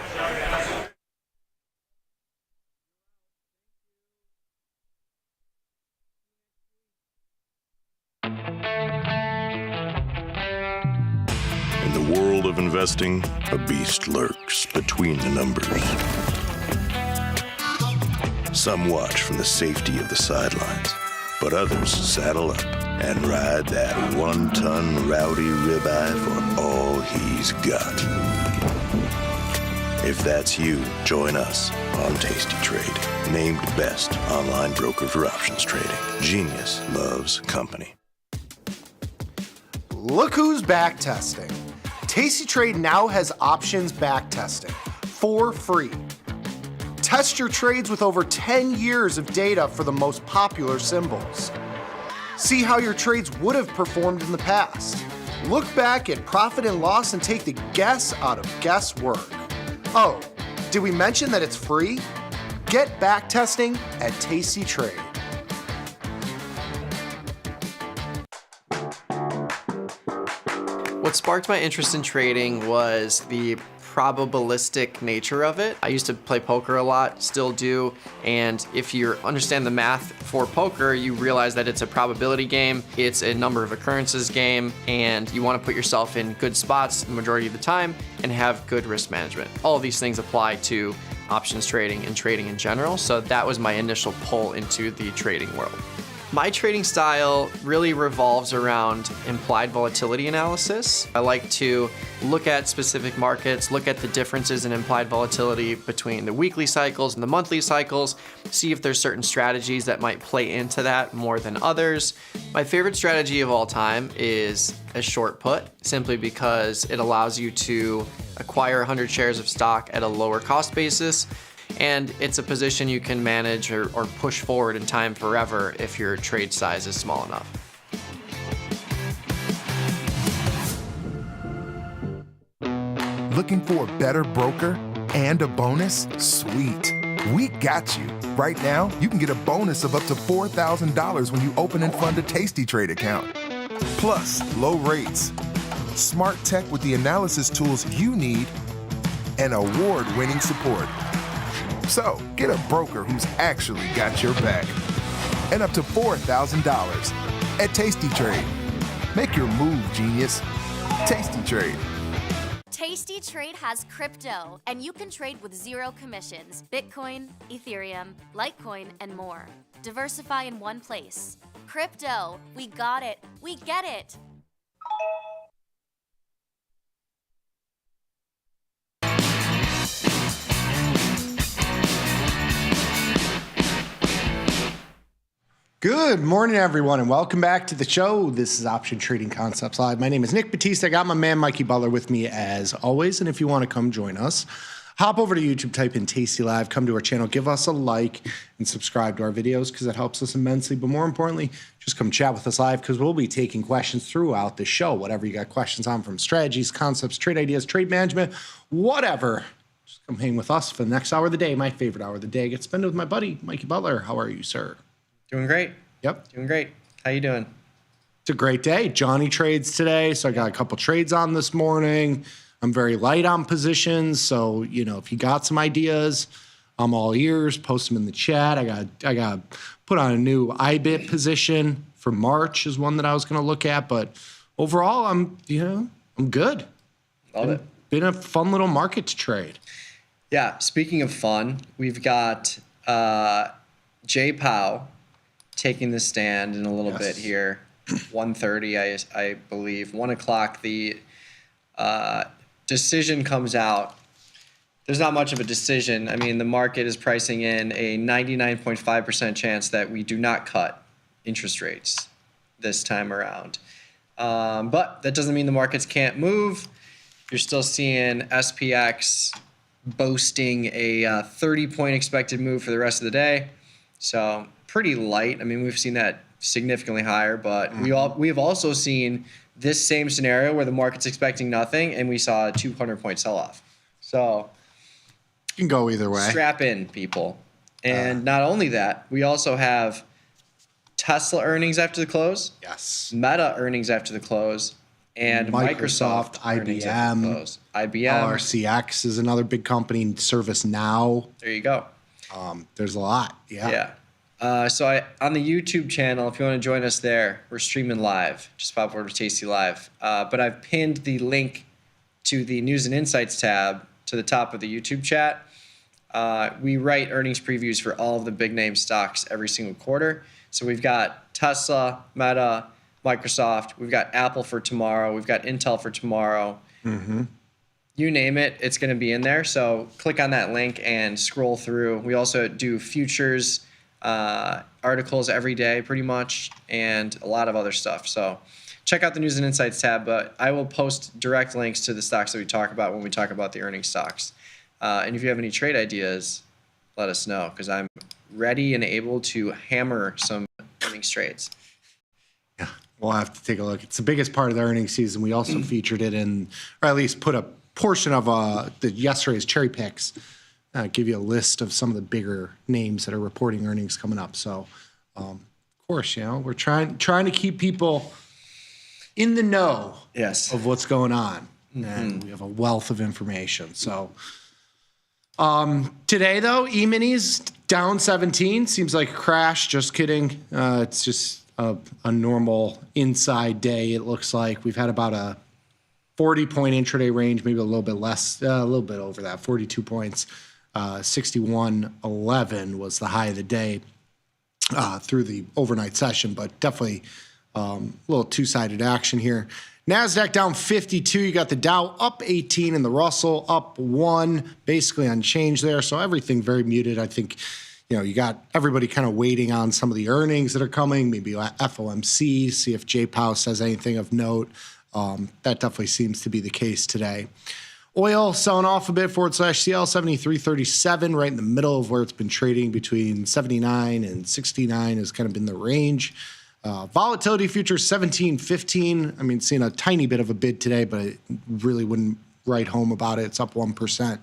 In the world of investing, a beast lurks between the numbers. Some watch from the safety of the sidelines, but others saddle up and ride that 1-ton rowdy ribeye for all he's got. If that's you, join us on Tasty Trade, named best online broker for options trading. Genius loves company. Look who's back testing. Tasty Trade now has options back testing for free. Test your trades with over 10 years of data for the most popular symbols. See how your trades would have performed in the past. Look back at profit and loss and take the guess out of guesswork. Oh, did we mention that it's free? Get back testing at Tasty Trade. What sparked my interest in trading was the probabilistic nature of it. I used to play poker a lot, still do, and if you understand the math for poker, you realize that it's a probability game, it's a number of occurrences game, and you want to put yourself in good spots the majority of the time and have good risk management. All of these things apply to options trading and trading in general, so that was my initial pull into the trading world. My trading style really revolves around implied volatility analysis. I like to look at specific markets, look at the differences in implied volatility between the weekly cycles and the monthly cycles, see if there's certain strategies that might play into that more than others. My favorite strategy of all time is a short put, simply because it allows you to acquire 100 shares of stock at a lower cost basis. And it's a position you can manage or push forward in time forever if your trade size is small enough. Looking for a better broker and a bonus? Sweet. We got you. Right now, you can get a bonus of up to $4,000 when you open and fund a Tasty Trade account. Plus, low rates, smart tech with the analysis tools you need, and award-winning support. So, get a broker who's actually got your back. And up to $4,000 at Tasty Trade. Make your move, genius. Tasty Trade. Tasty Trade has crypto, and you can trade with zero commissions. Bitcoin, Ethereum, Litecoin, and more. Diversify in one place. Crypto, we got it. We get it. Good morning, everyone, and welcome back to the show. This is Option Trading Concepts Live. My name is Nick Batista. I got my man Mikey Butler with me as always, and if you want to come join us, hop over to YouTube, type in Tasty Live, come to our channel, give us a like, and subscribe to our videos because it helps us immensely. But more importantly, just come chat with us live because we'll be taking questions throughout the show. Whatever you got questions on, from strategies, concepts, trade ideas, trade management, whatever, just come hang with us for the next hour of the day. My favorite hour of the day. I get to spend it with my buddy, Mikey Butler. How are you, sir? Doing great. Yep. Doing great. How you doing? It's a great day. Johnny trades today, so I got a couple trades on this morning. I'm very light on positions, so if you got some ideas, I'm all ears. Post them in the chat. I got put on a new IBIT position for March is one that I was going to look at, but overall, I'm good. Love it. Been a fun little market to trade. Yeah. Speaking of fun, we've got Jay Powell taking the stand in a little bit here. 1:30, I believe. 1 o'clock, the decision comes out. There's not much of a decision. I mean, the market is pricing in a 99.5% chance that we do not cut interest rates this time around. But that doesn't mean the markets can't move. You're still seeing SPX boasting a 30-point expected move for the rest of the day. So pretty light. I mean, we've seen that significantly higher, but we have also seen this same scenario where the market's expecting nothing, and we saw a 200-point sell-off. So it can go either way. Strap in, people. And not only that, we also have Tesla earnings after the close. Yes. Meta earnings after the close. And Microsoft earnings after the close. IBM. RCX is another big company. ServiceNow. There you go. There's a lot. Yeah. So on the YouTube channel, if you want to join us there, we're streaming live. Just pop over to Tasty Live. But I've pinned the link to the News and Insights tab to the top of the YouTube chat. We write earnings previews for all of the big name stocks every single quarter. So we've got Tesla, Meta, Microsoft. We've got Apple for tomorrow. We've got Intel for tomorrow. Mm-hmm. You name it, it's going to be in there. So click on that link and scroll through. We also do futures articles every day pretty much, and a lot of other stuff. So check out the News and Insights tab, but I will post direct links to the stocks that we talk about when we talk about the earnings stocks. And if you have any trade ideas, let us know, because I'm ready and able to hammer some earnings trades. Yeah, we'll have to take a look. It's the biggest part of the earnings season. We also featured it in, or at least put a portion of yesterday's cherry picks. Give you a list of some of the bigger names that are reporting earnings coming up. So, of course, we're trying to keep people in the know of what's going on, and we have a wealth of information. So, today though, E-minis down 17. Seems like a crash. Just kidding. It's just a normal inside day. It looks like we've had about a 40-point intraday range, maybe a little bit less, a little bit over that, 42 points. 61.11 was the high of the day through the overnight session, but definitely a little two-sided action here. NASDAQ down 52. You got the Dow up 18 and the Russell up 1, basically unchanged there. So everything very muted. I think, you got everybody kind of waiting on some of the earnings that are coming, maybe FOMC, see if Jay Powell says anything of note. That definitely seems to be the case today. Oil selling off a bit, /CL 73.37, right in the middle of where it's been trading between 79 and 69 has kind of been the range. Volatility futures 17.15. I mean, seeing a tiny bit of a bid today, but I really wouldn't write home about it. It's up 1%.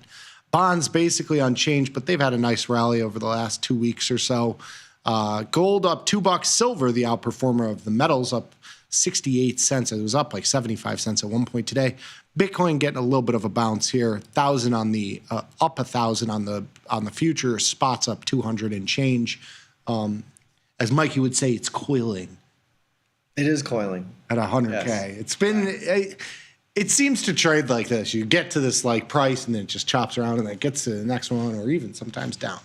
Bonds basically unchanged, but they've had a nice rally over the last 2 weeks or so. Gold up $2. Silver, the outperformer of the metals, up 68 cents. It was up like 75 cents at one point today. Bitcoin getting a little bit of a bounce here. 1,000 on the up 1,000 on the future. Spots up 200 and change. As Mikey would say, it's coiling. It is coiling at 100K. Yes. It's been. It seems to trade like this. You get to this like price, and then it just chops around, and then it gets to the next one, or even sometimes down.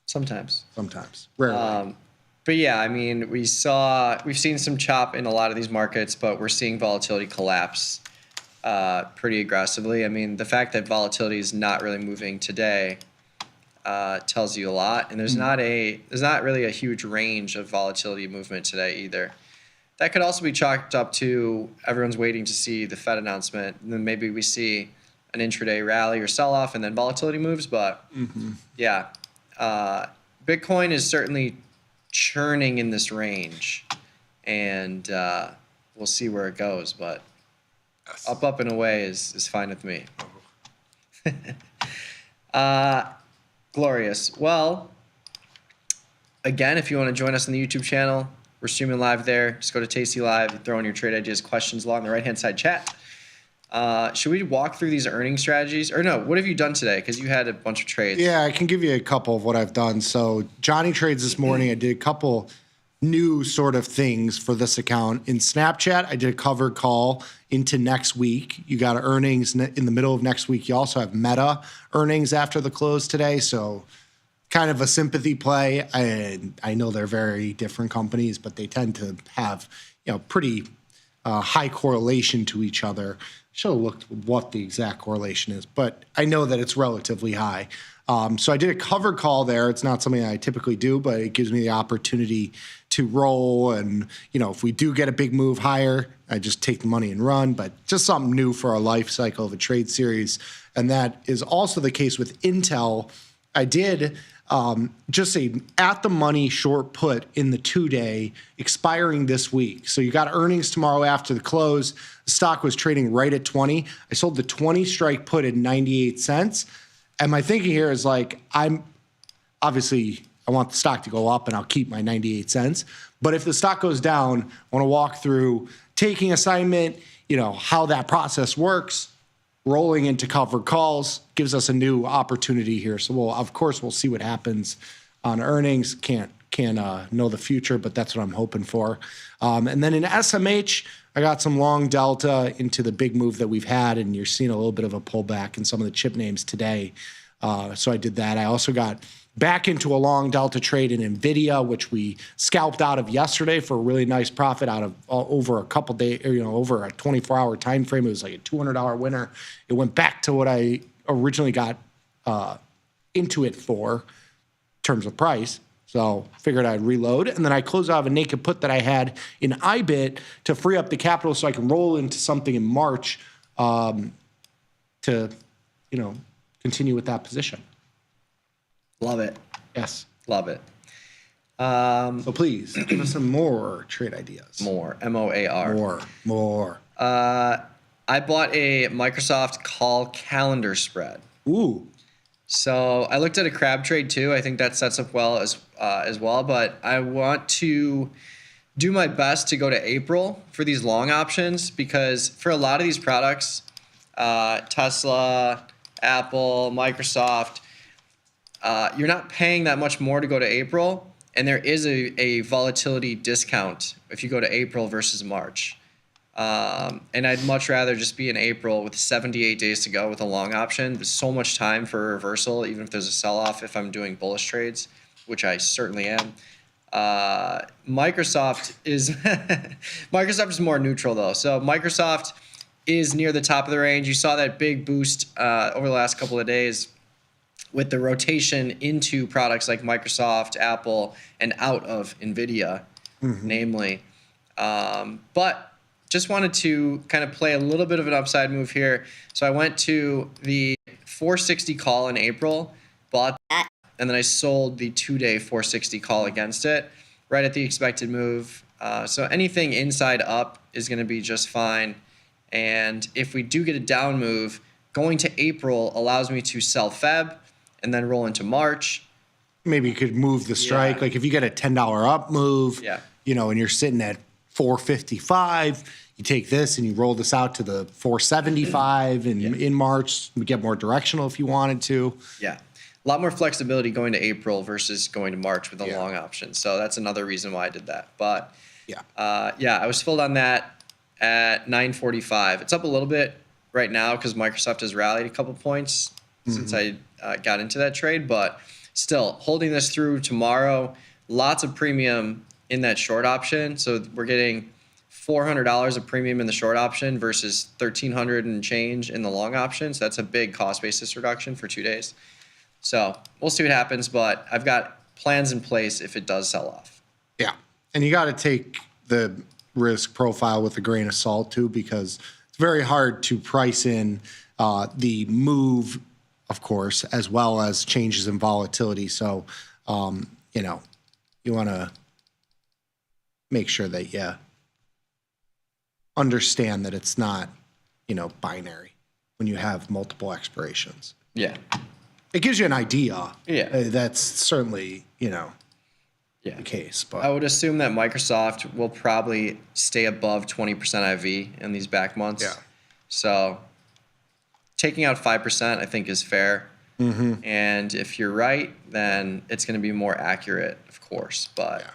Sometimes. Rarely. But yeah, I mean, we've seen some chop in a lot of these markets, but we're seeing volatility collapse pretty aggressively. I mean, the fact that volatility is not really moving today tells you a lot, and there's not really a huge range of volatility movement today either. That could also be chalked up to everyone's waiting to see the Fed announcement, and then maybe we see an intraday rally or sell-off, and then volatility moves. But yeah, Bitcoin is certainly churning in this range, and we'll see where it goes. But up and away is fine with me. Glorious. Well, again, if you want to join us on the YouTube channel, we're streaming live there. Just go to Tasty Live, throw in your trade ideas, questions along the right-hand side chat. Should we walk through these earning strategies? Or no, what have you done today? Because you had a bunch of trades. Yeah, I can give you a couple of what I've done. So Johnny Trades this morning, I did a couple new sort of things for this account. In Snapchat, I did a covered call into next week. You got earnings in the middle of next week. You also have Meta earnings after the close today. So kind of a sympathy play. I know they're very different companies, but they tend to have, pretty high correlation to each other. Should have looked what the exact correlation is, but I know that it's relatively high. So I did a covered call there. It's not something I typically do, but it gives me the opportunity to roll. And, if we do get a big move higher, I just take the money and run, but just something new for our life cycle of a trade series. And that is also the case with Intel. I did just a at-the-money short put in the 2-day expiring this week. So you got earnings tomorrow after the close. The stock was trading right at 20. I sold the 20 strike put at 98 cents. And my thinking here is I want the stock to go up and I'll keep my 98 cents. But if the stock goes down, I want to walk through taking assignment, how that process works. Rolling into covered calls gives us a new opportunity here. So we'll see what happens on earnings. Can't know the future, but that's what I'm hoping for. And then in SMH, I got some long delta into the big move that we've had, and you're seeing a little bit of a pullback in some of the chip names today. So I did that. I also got back into a long delta trade in NVIDIA, which we scalped out of yesterday for a really nice profit out of over a couple days, over a 24-hour time frame. It was like a $200 winner. It went back to what I originally got into it for in terms of price. So figured I'd reload. And then I closed out of a naked put that I had in IBIT to free up the capital so I can roll into something in March to, continue with that position. Love it. Yes. Love it. So please give us some more trade ideas. More. MOAR. More. I bought a Microsoft call calendar spread. Ooh. So I looked at a crab trade too. I think that sets up well as well. But I want to do my best to go to April for these long options because for a lot of these products, Tesla, Apple, Microsoft, you're not paying that much more to go to April, and there is a volatility discount if you go to April versus March. And I'd much rather just be in April with 78 days to go with a long option. There's so much time for a reversal, even if there's a sell-off if I'm doing bullish trades, which I certainly am. Microsoft is Microsoft is more neutral though. So Microsoft is near the top of the range. You saw that big boost over the last couple of days with the rotation into products like Microsoft, Apple, and out of NVIDIA, namely. But just wanted to kind of play a little bit of an upside move here. So I went to the 460 call in April, bought that, and then I sold the 2-day 460 call against it, right at the expected move. So anything inside up is going to be just fine. And if we do get a down move, going to April allows me to sell Feb and then roll into March. Maybe you could move the strike. Yeah. Like if you get a $10 up move, and you're sitting at 455, you take this and you roll this out to the 475 and in March, we get more directional if you wanted to. Yeah. A lot more flexibility going to April versus going to March with a long option. So that's another reason why I did that. But I was filled on that at 945. It's up a little bit right now because Microsoft has rallied a couple points since I got into that trade. But still, holding this through tomorrow, lots of premium in that short option. So we're getting $400 of premium in the short option versus $1,300 and change in the long option. So that's a big cost basis reduction for 2 days. So we'll see what happens, but I've got plans in place if it does sell off. Yeah. And you got to take the risk profile with a grain of salt too, because it's very hard to price in the move, of course, as well as changes in volatility. So, you want to make sure that you understand that it's not, binary when you have multiple expirations. Yeah. it gives you an idea. Yeah. That's certainly, the case. But I would assume that Microsoft will probably stay above 20% IV in these back months. Yeah. So taking out 5%, I think, is fair. Mm-hmm. And if you're right, then it's going to be more accurate, of course. But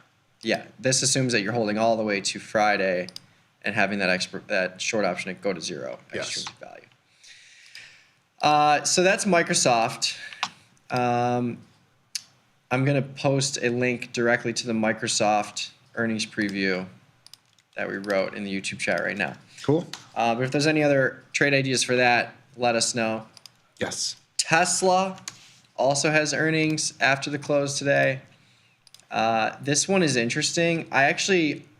yeah, this assumes that you're holding all the way to Friday and having that short option go to zero extrinsic value. So that's Microsoft. I'm going to post a link directly to the Microsoft earnings preview that we wrote in the YouTube chat right now. Cool. But if there's any other trade ideas for that, let us know. Yes. Tesla also has earnings after the close today. This one is interesting.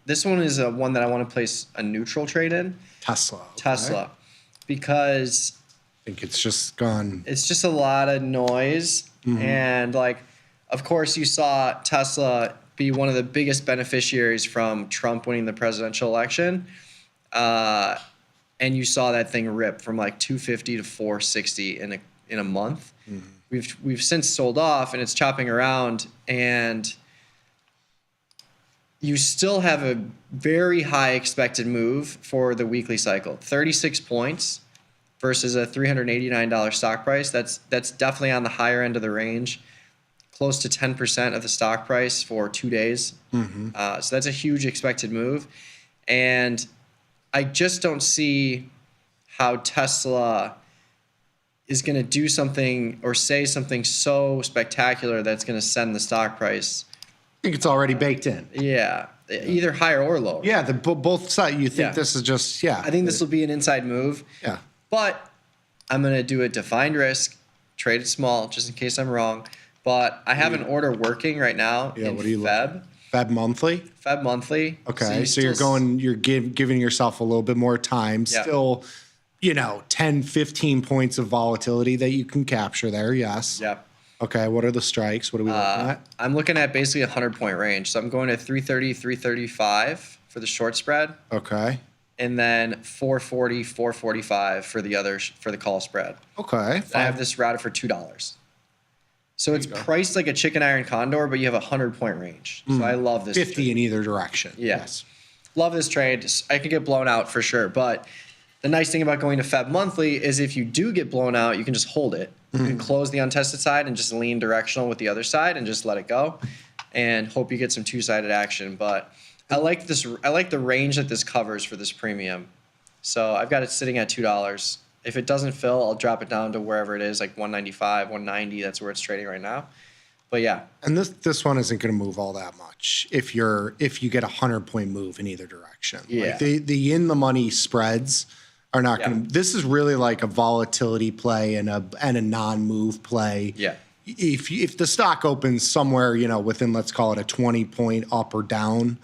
This one is one that I want to place a neutral trade in. Tesla. Because I think it's just gone. It's just a lot of noise. Mm-hmm. And of course, you saw Tesla be one of the biggest beneficiaries from Trump winning the presidential election. And you saw that thing rip from 250 to 460 in a month. Mm-hmm. We've since sold off, and it's chopping around, and you still have a very high expected move for the weekly cycle. 36 points versus a $389 stock price. That's definitely on the higher end of the range. Close to 10% of the stock price for 2 days. Mm-hmm. So that's a huge expected move. And I just don't see how Tesla is going to do something or say something so spectacular that's going to send the stock price. I think it's already baked in. Yeah, either higher or lower. Yeah, both sides. You think this is just, I think this will be an inside move. Yeah. But I'm going to do a defined risk, trade it small, just in case I'm wrong. But I have an order working right now in what are you Feb. Feb monthly? Feb monthly. Okay, so you're giving yourself a little bit more time. Yep. Still, 10, 15 points of volatility that you can capture there, yes. Yep. Okay, what are the strikes? What are we looking at? I'm looking at basically a 100-point range. So I'm going to 330, 335 for the short spread. Okay. And then 440, 445 for the call spread. Okay. I have this routed for $2. So it's priced like a chicken iron condor, but you have a 100-point range. So I love this 50 trade. in either direction. Yes. Love this trade. I could get blown out for sure. But the nice thing about going to Feb monthly is if you do get blown out, you can just hold it. You can close the untested side and just lean directional with the other side and just let it go and hope you get some two-sided action. But I like this. I like the range that this covers for this premium. So I've got it sitting at $2. If it doesn't fill, I'll drop it down to wherever it is, like 195, 190. That's where it's trading right now. But yeah. And this one isn't going to move all that much if you get a 100-point move in either direction. Yeah. Like the in the money spreads are not going to. This is really like a volatility play and a non-move play. Yeah. If the stock opens somewhere, within, let's call it a 20-point up or down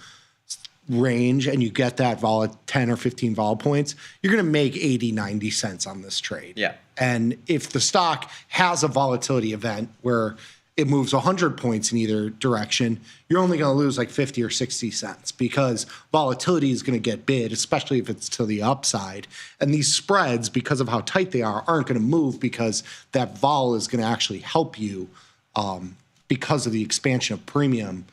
range, and you get that 10 or 15 vol points, you're going to make 80, 90 cents on this trade. Yeah. And if the stock has a volatility event where it moves 100 points in either direction, you're only going to lose like 50 or 60 cents because volatility is going to get bid, especially if it's to the upside. And these spreads, because of how tight they are, aren't going to move because that vol is going to actually help you because of the expansion of premium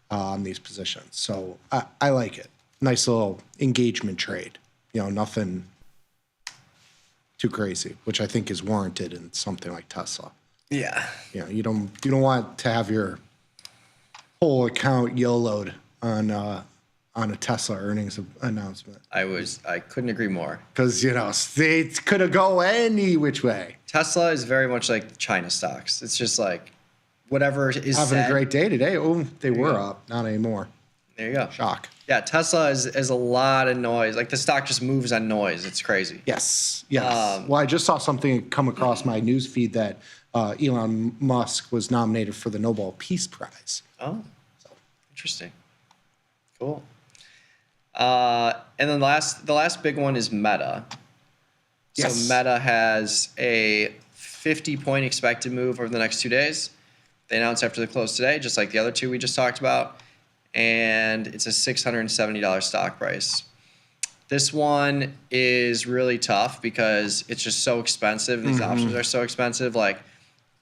on these positions. So I like it. Nice little engagement trade. Nothing too crazy, which I think is warranted in something like Tesla. Yeah. You don't want to have your whole account YOLO'd on a Tesla earnings announcement. I couldn't agree more. Because they could have go any which way. Tesla is very much like China stocks. It's just like whatever is having said. A great day today. Oh, they were up, not anymore. There you go. Shock. Yeah, Tesla is a lot of noise. Like the stock just moves on noise. It's crazy. Yes. Well, I just saw something come across my news feed that Elon Musk was nominated for the Nobel Peace Prize. Oh, interesting. Cool. And then the last big one is Meta. Yes. So Meta has a 50-point expected move over the next 2 days. They announced after the close today, just like the other two we just talked about. And it's a $670 stock price. This one is really tough because it's just so expensive. These options are so expensive. Like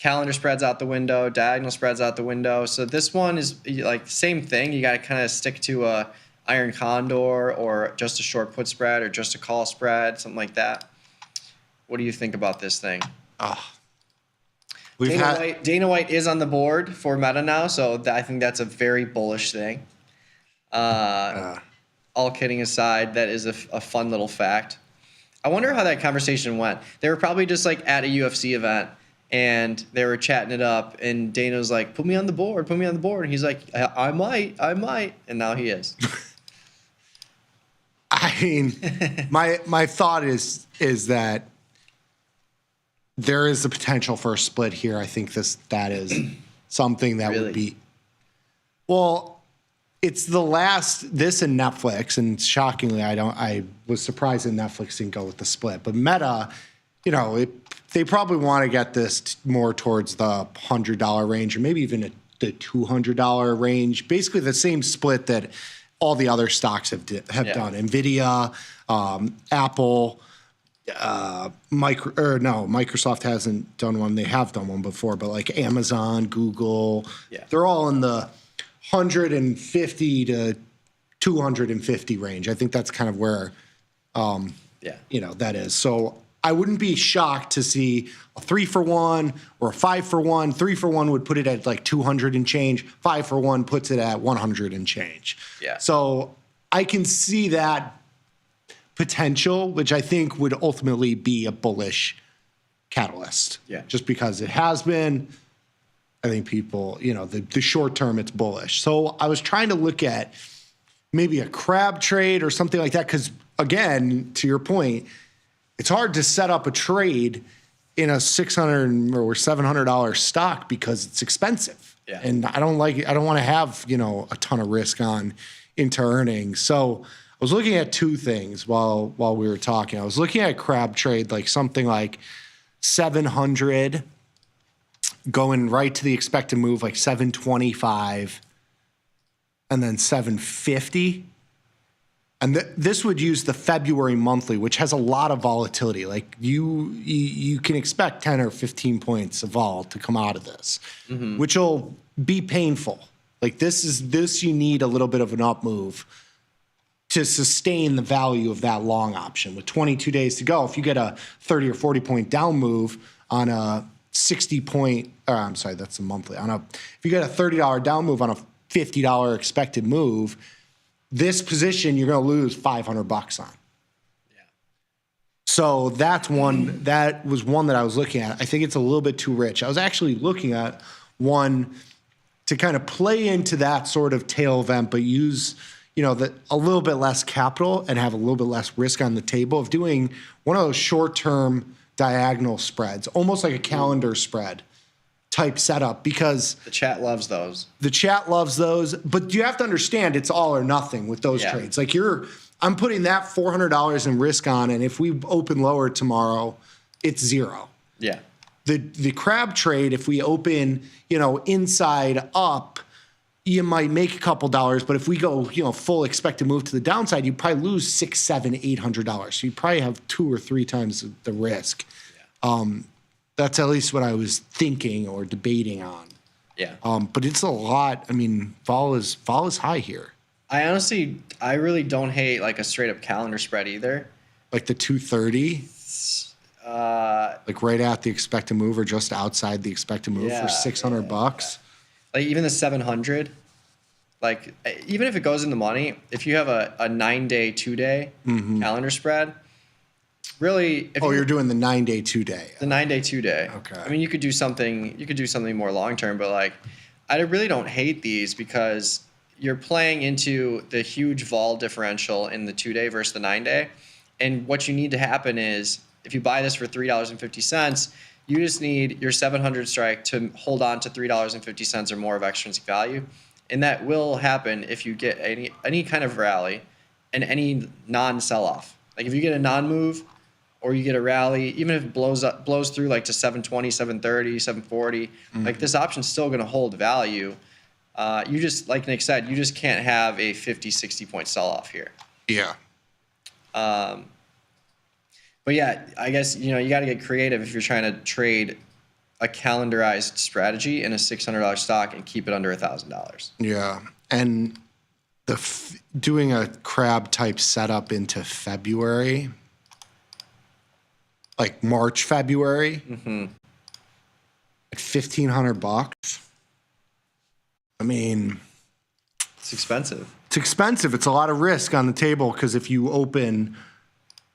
calendar spreads out the window, diagonal spreads out the window. So this one is like same thing. You got to kind of stick to a iron condor or just a short put spread or just a call spread, something like that. What do you think about this thing? Dana White is on the board for meta now, so I think that's a very bullish thing. All kidding aside, that is a fun little fact. I wonder how that conversation went. They were probably just like at a UFC event and they were chatting it up and Dana was like, put me on the board. And he's like, I might. And now he is. I mean, my thought is that there is the potential for a split here. I think that is something that would be. Well, it's the last, this and Netflix, and shockingly, I was surprised that Netflix didn't go with the split. But Meta, they probably want to get this more towards the $100 range, or maybe even the $200 range. Basically, the same split that all the other stocks have done. Nvidia, Apple, Microsoft hasn't done one. They have done one before, but like Amazon, Google, they're all in the 150 to 250 range. I think that's kind of where, that is. So I wouldn't be shocked to see a 3-for-1 or a 5-for-1. 3-for-1 would put it at like 200 and change. 5-for-1 puts it at 100 and change. Yeah. So I can see that potential, which I think would ultimately be a bullish catalyst. Yeah. Just because it has been. I think people, the short term, it's bullish. So I was trying to look at maybe a crab trade or something like that. Because again, to your point, it's hard to set up a trade in a $600 or $700 stock because it's expensive. Yeah. And I don't want to have, a ton of risk on into earnings. So I was looking at two things while we were talking. I was looking at a crab trade, like something like 700 going right to the expected move, like 725, and then 750. And this would use the February monthly, which has a lot of volatility. Like you can expect 10 or 15 points of vol to come out of this, which will be painful. Like this you need a little bit of an up move to sustain the value of that long option. With 22 days to go, if you get a 30 or 40 point down move on a 60 point, that's a monthly. If you get a $30 down move on a $50 expected move, this position you're going to lose $500 on. Yeah. So that was one that I was looking at. I think it's a little bit too rich. I was actually looking at one to kind of play into that sort of tail event, but use a little bit less capital and have a little bit less risk on the table of doing one of those short-term diagonal spreads, almost like a calendar spread type setup, because the chat loves those. But you have to understand it's all or nothing with those trades. Like I'm putting that $400 in risk on, and if we open lower tomorrow, it's zero. Yeah. The crab trade, if we open, inside up, you might make a couple dollars, but if we go, full expected move to the downside, you probably lose $600, $700, $800. So you probably have 2 or 3 times the risk. Yeah. That's at least what I was thinking or debating on. Yeah. But it's a lot. I mean, vol is high here. I really don't hate like a straight up calendar spread either. Like the 230. Like right at the expected move or just outside the expected move for $600. Like even the 700, like even if it goes in the money, if you have a 9-day, 2-day calendar spread, really. You're doing the 9-day, 2-day. The 9-day, 2-day. Okay. I mean, you could do something more long term, but like, I really don't hate these because you're playing into the huge vol differential in the 2-day versus the 9-day, and what you need to happen is if you buy this for $3.50. You just need your 700 strike to hold on to $3.50 or more of extrinsic value. And that will happen if you get any kind of rally and any non-sell-off. Like if you get a non-move or you get a rally, even if it blows through like to 720, 730, 740, like this option's still going to hold value. You just, like Nick said, you just can't have a 50, 60 point sell-off here. Yeah. But yeah, I guess, you got to get creative if you're trying to trade a calendarized strategy in a $600 stock and keep it under $1,000. Yeah, and doing a crab type setup into February, like March, February, at $1,500. I mean, it's expensive. It's expensive. It's a lot of risk on the table because if you open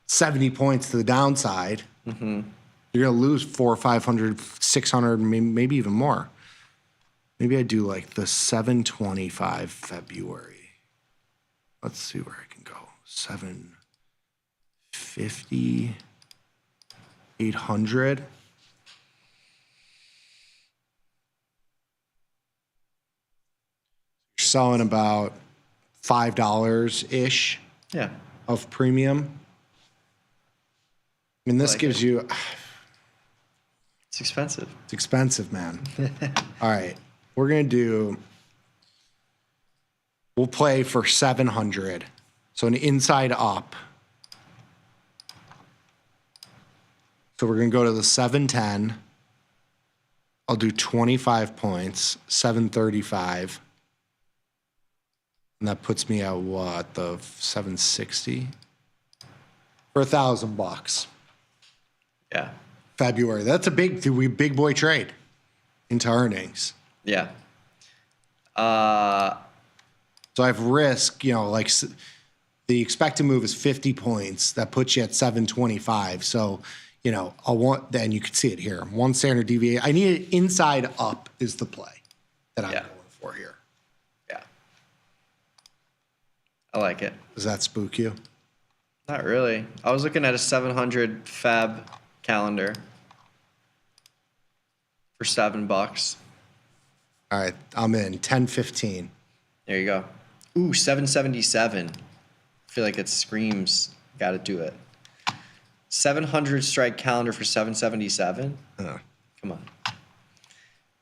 70 points to the downside, you're going to lose 400, 500, 600, maybe even more. Maybe I do like the 725 February. Let's see where I can go. 750, 800. You're selling about $5-ish of premium. I mean, this gives you... It's expensive. It's expensive, man. All right. We're going to do... We'll play for 700. So an inside up. So we're going to go to the 710. I'll do 25 points, 735. And that puts me at what? The 760? For $1,000. Yeah. February. That's a big boy trade into earnings. Yeah. So I have risk, like the expected move is 50 points. That puts you at 725. So, then you can see it here. One standard deviation. I need it inside up is the play that I'm going for here. Yeah. I like it. Does that spook you? Not really. I was looking at a 700 Fab calendar for $7. All right, I'm in 10-15. There you go. Ooh, 777. I feel like it screams, got to do it. 700 strike calendar for 777. Come on.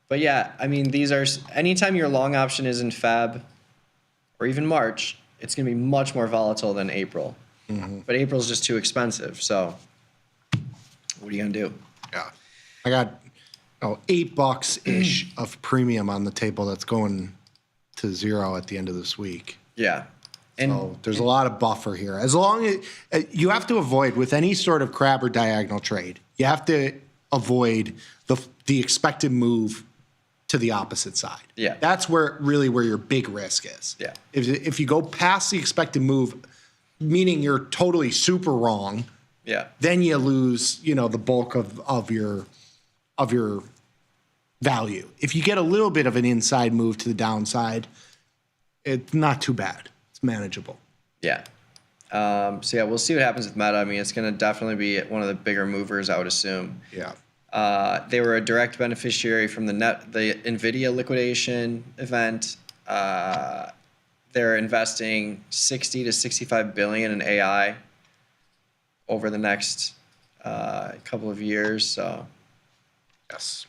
But yeah, I mean, these are anytime your long option is in Fab or even March, it's going to be much more volatile than April. But April's just too expensive. So what are you going to do? Yeah. I got $8-ish of premium on the table that's going to zero at the end of this week. Yeah. So there's a lot of buffer here. As long as you have to avoid with any sort of crab or diagonal trade, you have to avoid the expected move to the opposite side. Yeah. That's where your big risk is. Yeah. If you go past the expected move, meaning you're totally super wrong, then you lose, the bulk of your value. If you get a little bit of an inside move to the downside, it's not too bad. It's manageable. Yeah. So yeah, we'll see what happens with Meta. I mean, it's going to definitely be one of the bigger movers, I would assume. Yeah. They were a direct beneficiary from the NVIDIA liquidation event. They're investing 60 to 65 billion in AI over the next couple of years. So yes,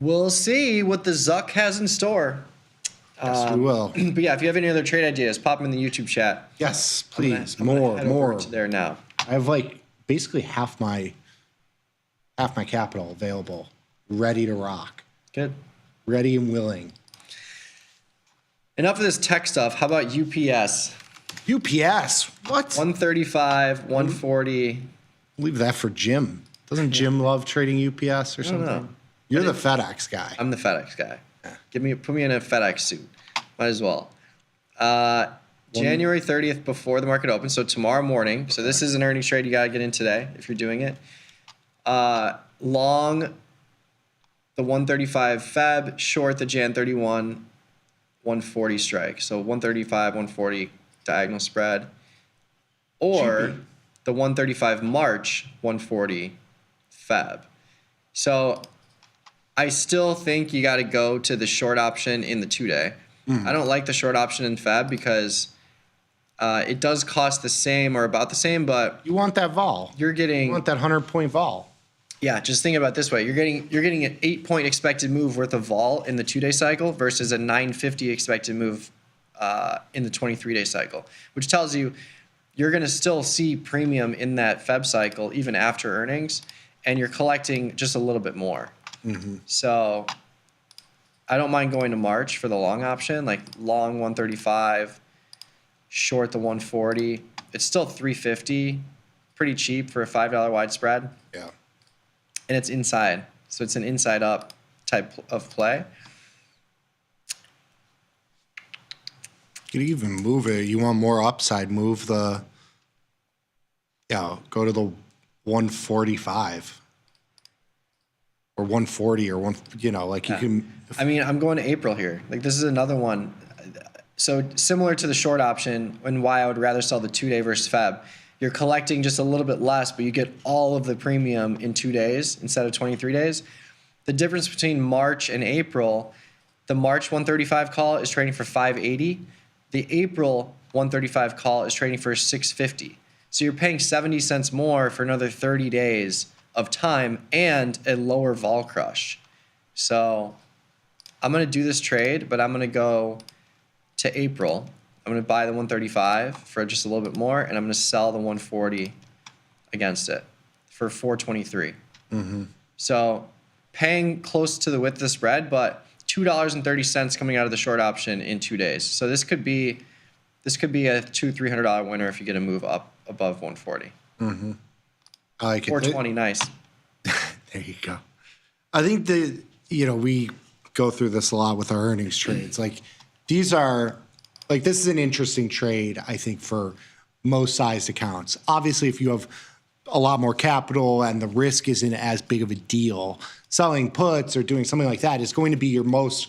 we'll see what the Zuck has in store. Yes, we will. But yeah, if you have any other trade ideas, pop them in the YouTube chat. Yes, please. I'm gonna head more. over to there now. I have basically half my capital available, ready to rock. Good. Ready and willing. Enough of this tech stuff. How about UPS? UPS? What? 135, 140. Leave that for Jim. Doesn't Jim love trading UPS or something? know. You're the FedEx guy. I'm the FedEx guy. Put me in a FedEx suit. Might as well. January 30th before the market opens, so tomorrow morning. So this is an earnings trade you got to get in today if you're doing it. Long the 135 Feb, short the Jan 31 140 strike. So 135, 140 diagonal spread. Or the 135 March 140 Feb. So I still think you got to go to the short option in the 2-day. I don't like the short option in Feb because it does cost the same or about the same, but you want that vol. You want that 100-point vol. Yeah, just think about it this way: you're getting an 8-point expected move worth of vol in the 2-day cycle versus a 950 expected move in the 23-day cycle, which tells you you're going to still see premium in that Feb cycle even after earnings, and you're collecting just a little bit more. So I don't mind going to March for the long option, like long 135, short the 140. It's still 350, pretty cheap for a $5 wide spread. Yeah. And it's inside. So it's an inside up type of play. You could even move it. You want more upside, move the, go to the 145 or 140 or one, you can. I mean, I'm going to April here. Like, this is another one. So similar to the short option and why I would rather sell the 2-day versus Feb. You're collecting just a little bit less, but you get all of the premium in 2 days instead of 23 days. The difference between March and April, the March 135 call is trading for 580. The April 135 call is trading for 650. So you're paying 70 cents more for another 30 days of time and a lower vol crush. So I'm going to do this trade, but I'm going to go to April. I'm going to buy the 135 for just a little bit more, and I'm going to sell the 140 against it for 423. So paying close to the width of the spread, but $2.30 coming out of the short option in 2 days. So this could be a $200-$300 winner if you get a move up above 140. I like it. 420, nice. There you go. I think we go through this a lot with our earnings trades. Like, these are, this is an interesting trade, I think, for most sized accounts. Obviously, if you have a lot more capital and the risk isn't as big of a deal, selling puts or doing something like that is going to be your most,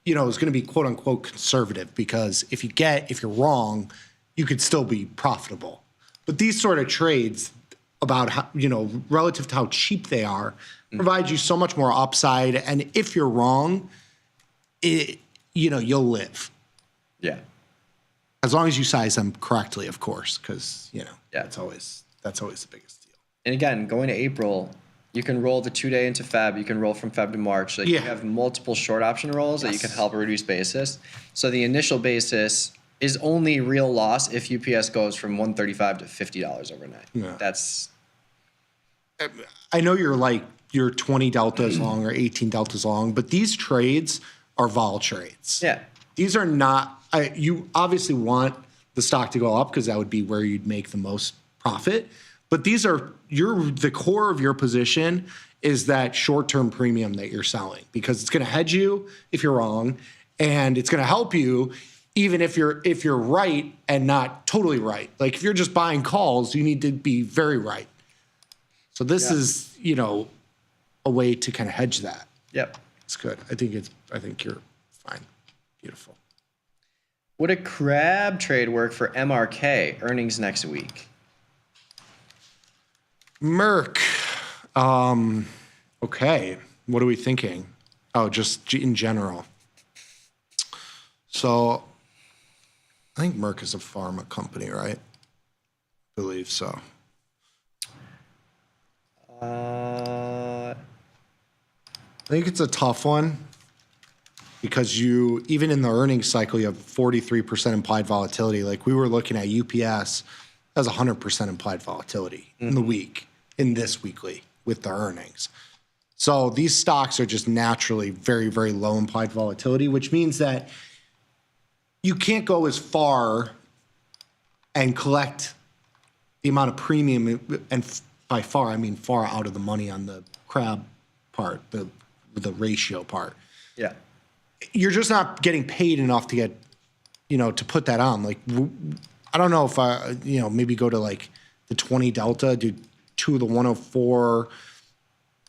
is going to be quote unquote conservative, because if you're wrong, you could still be profitable. But these sort of trades, about how, relative to how cheap they are, provide you so much more upside. And if you're wrong, you'll live. Yeah. As long as you size them correctly, of course, because, that's always the biggest deal. And again, going to April, you can roll the 2-day into Feb. You can roll from Feb to March. You have multiple short option rolls that you can help reduce basis. So the initial basis is only real loss if UPS goes from $135 to $50 overnight. Yeah. I know you're 20 deltas long or 18 deltas long, but these trades are vol trades. Yeah. These are not, you obviously want the stock to go up because that would be where you'd make the most profit. But these are, the core of your position is that short-term premium that you're selling, because it's going to hedge you if you're wrong, and it's going to help you even if you're right and not totally right. Like, if you're just buying calls, you need to be very right. So this is, a way to kind of hedge that. Yep. It's good. I think you're fine. Beautiful. Would a crab trade work for MRK earnings next week? Merck. Okay. What are we thinking? Oh, just in general. So I think Merck is a pharma company, right? I believe so. I think it's a tough one because even in the earnings cycle, you have 43% implied volatility. Like, we were looking at UPS as 100% implied volatility in this weekly with the earnings. So these stocks are just naturally very, very low implied volatility, which means that you can't go as far and collect the amount of premium, and by far, I mean far out of the money on the crab part, the ratio part. Yeah. You're just not getting paid enough to get, to put that on. Like, I don't know if maybe go to like the 20 delta, do 2 of the 104.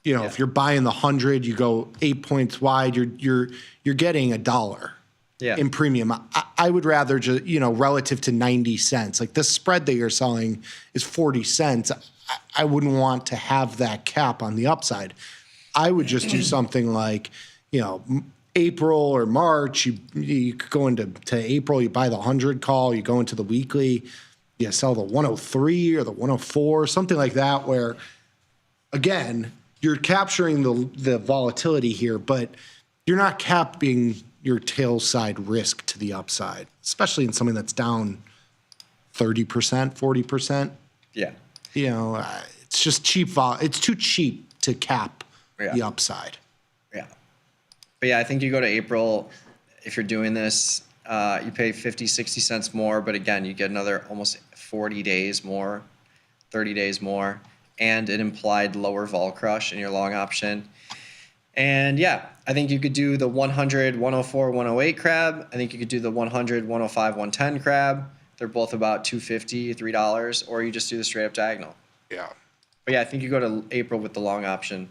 If you're buying the 100, you go 8 points wide. You're getting $1 in premium. I would rather just relative to 90 cents. Like, the spread that you're selling is 40 cents. I wouldn't want to have that cap on the upside. I would just do something like, April or March. You could go into April. You buy the 100 call. You go into the weekly. You sell the 103 or the 104, something like that. Where, again, you're capturing the volatility here, but you're not capping your tail side risk to the upside, especially in something that's down 30%, 40%. Yeah. It's just cheap. It's too cheap to cap the upside. Yeah. But yeah, I think you go to April, if you're doing this, you pay 50, 60 cents more, but again, you get another almost 40 days more, 30 days more, and an implied lower vol crush in your long option. And yeah, I think you could do the 100, 104, 108 crab. I think you could do the 100, 105, 110 crab. They're both about $2.50, $3, or you just do the straight up diagonal. Yeah. But yeah, I think you go to April with the long option.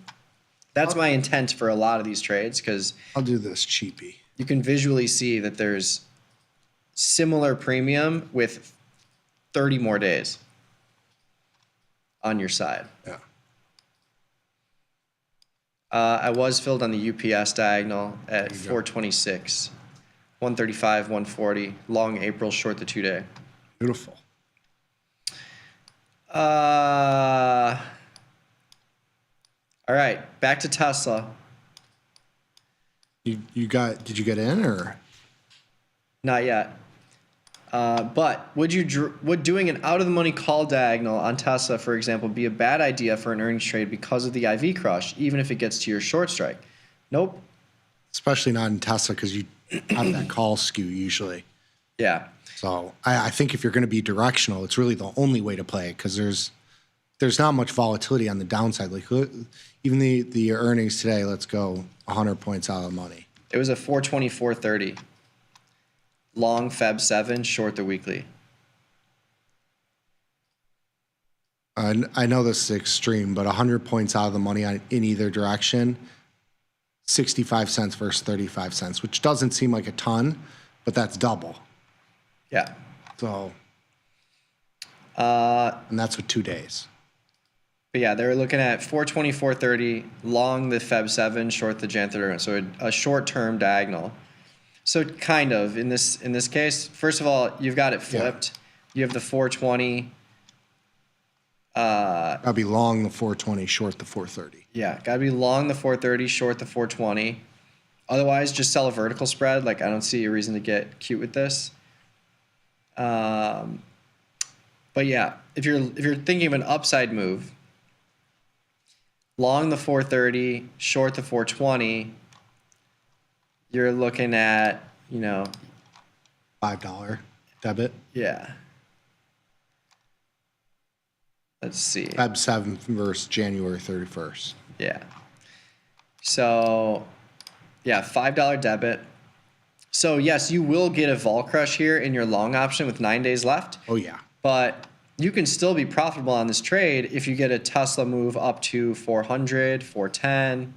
That's my intent for a lot of these trades because I'll do this cheapy. You can visually see that there's similar premium with 30 more days on your side. Yeah. I was filled on the UPS diagonal at 426, 135, 140, long April, short the 2-day. Beautiful. All right, back to Tesla. Did you get in or? Not yet. But would doing an out of the money call diagonal on Tesla, for example, be a bad idea for an earnings trade because of the IV crush, even if it gets to your short strike? Nope. Especially not in Tesla because you have that call skew usually. Yeah. So I think if you're going to be directional, it's really the only way to play it because there's not much volatility on the downside. Like even the earnings today, let's go 100 points out of the money. It was a 424.30. Long Feb 7, short the weekly. I know this is extreme, but 100 points out of the money in either direction, 65 cents versus 35 cents, which doesn't seem like a ton, but that's double. Yeah. So, and that's with 2 days. But yeah, they were looking at 424.30, long the Feb 7, short the Jan 31. So a short-term diagonal. So kind of in this case, first of all, you've got it flipped. Yeah. You have the 420. Gotta be long the 420, short the 430. Yeah, gotta be long the 430, short the 420. Otherwise, just sell a vertical spread. Like I don't see a reason to get cute with this. But yeah, if you're thinking of an upside move, long the 430, short the 420. You're looking at, $5 debit. Yeah. Let's see. Feb 7th versus January 31st. Yeah. So, yeah, $5 debit. So, yes, you will get a vol crush here in your long option with 9 days left. Oh, yeah. But you can still be profitable on this trade if you get a Tesla move up to 400, 410.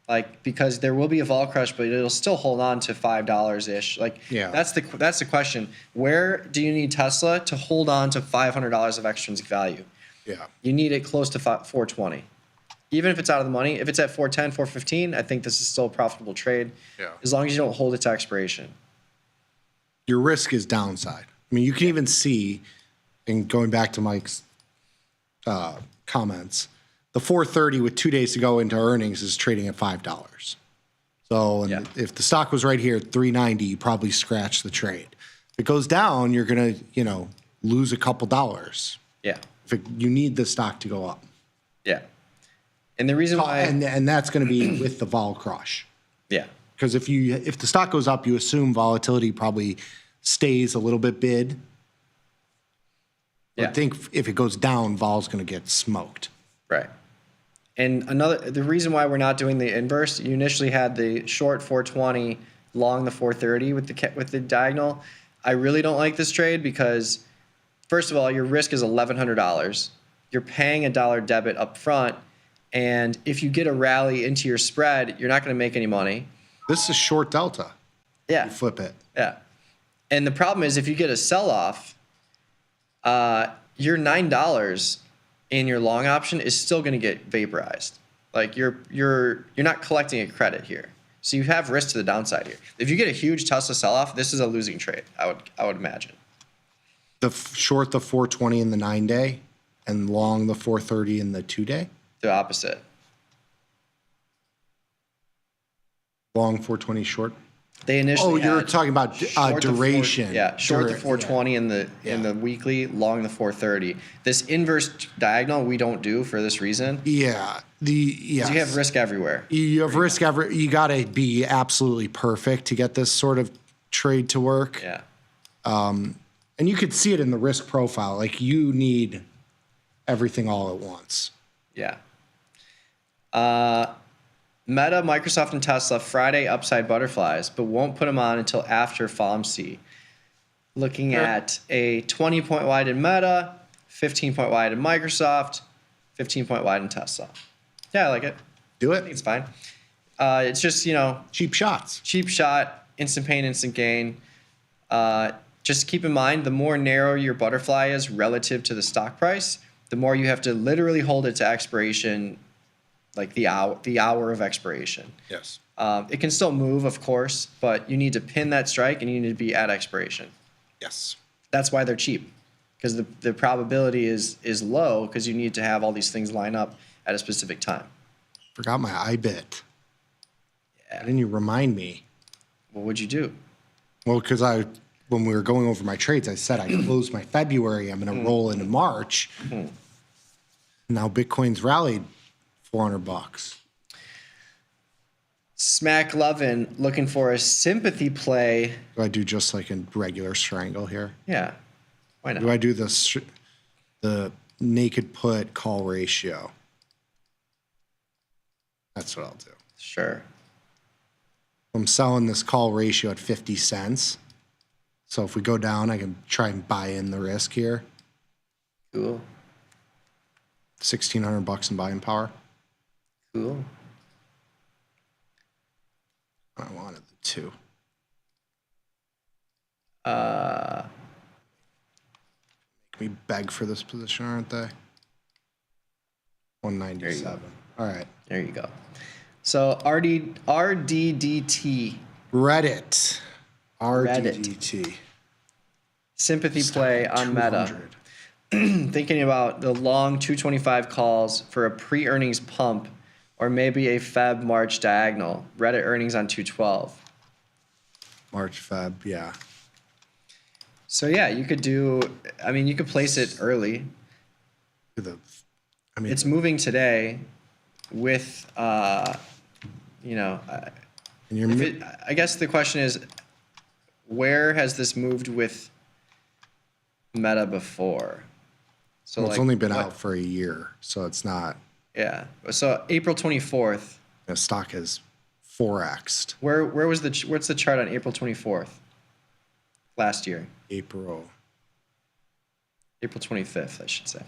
Like, because there will be a vol crush, but it'll still hold on to $5-ish. Like, yeah. That's the question. Where do you need Tesla to hold on to $500 of extrinsic value? Yeah. You need it close to 420. Even if it's out of the money, if it's at 410, 415, I think this is still a profitable trade. Yeah. As long as you don't hold it to expiration. Your risk is downside. I mean, you can even see, and going back to Mike's comments, the 430 with 2 days to go into earnings is trading at $5. So if the stock was right here at 390, you probably scratch the trade. If it goes down, you're going to, lose a couple dollars. Yeah. You need the stock to go up. Yeah. And the reason why... And that's going to be with the vol crush. Yeah. Because if the stock goes up, you assume volatility probably stays a little bit bid. Yeah. I think if it goes down, vol's going to get smoked. Right. And the reason why we're not doing the inverse, you initially had the short 420, long the 430 with the diagonal. I really don't like this trade because, first of all, your risk is $1,100. You're paying $1 debit up front, and if you get a rally into your spread, you're not going to make any money. This is short delta. Yeah. You flip it. Yeah. And the problem is if you get a sell-off, your $9 in your long option is still going to get vaporized. Like you're not collecting a credit here. So you have risk to the downside here. If you get a huge Tesla sell-off, this is a losing trade, I would imagine. The short the 420 in the 9 day and long the 430 in the 2 day? The opposite. Long 420 short? They initially you're had talking about short to duration. short the 420 in the weekly, long the 430. This inverse diagonal we don't do for this reason. Yeah. You have risk everywhere. You have risk you got to be absolutely perfect to get this sort of trade to work. Yeah. And you could see it in the risk profile. Like you need everything all at once. Yeah. Meta, Microsoft, and Tesla Friday upside butterflies, but won't put them on until after FOMC. Looking at a 20-point wide in Meta, 15-point wide in Microsoft, 15-point wide in Tesla. Yeah, I like it. Do it. I think it's fine. It's just, cheap shots. Cheap shot, instant pain, instant gain. Just keep in mind, the more narrow your butterfly is relative to the stock price, the more you have to literally hold it to expiration, like the hour of expiration. Yes. It can still move, of course, but you need to pin that strike and you need to be at expiration. Yes. That's why they're cheap, because the probability is low because you need to have all these things line up at a specific time. Forgot my IBIT. Yeah. Didn't you remind me? What would you do? Well, because when we were going over my trades, I said I closed my February. I'm going to roll into March. Now Bitcoin's rallied $400. Smack Lovin' looking for a sympathy play. Do I do just like a regular strangle here? Yeah. Why not? Do I do the naked put call ratio? That's what I'll do. Sure. I'm selling this call ratio at 50 cents. So if we go down, I can try and buy in the risk here. Cool. $1,600 in buying power. Cool. I wanted the 2. Make me beg for this position, aren't they? 197. All right. There you go. So RDDT. Reddit. RDDT. Sympathy play on Meta. Thinking about the long 225 calls for a pre-earnings pump or maybe a Feb-March diagonal. Reddit earnings on 212. March, Feb, yeah. So yeah, you could you could place it early. It's moving today with, I guess the question is, where has this moved with Meta before? So well, it's only been out for a year, so it's not. Yeah. So April 24th. The stock has 4x'd. What's the chart on April 24th? Last year. April 25th, I should say.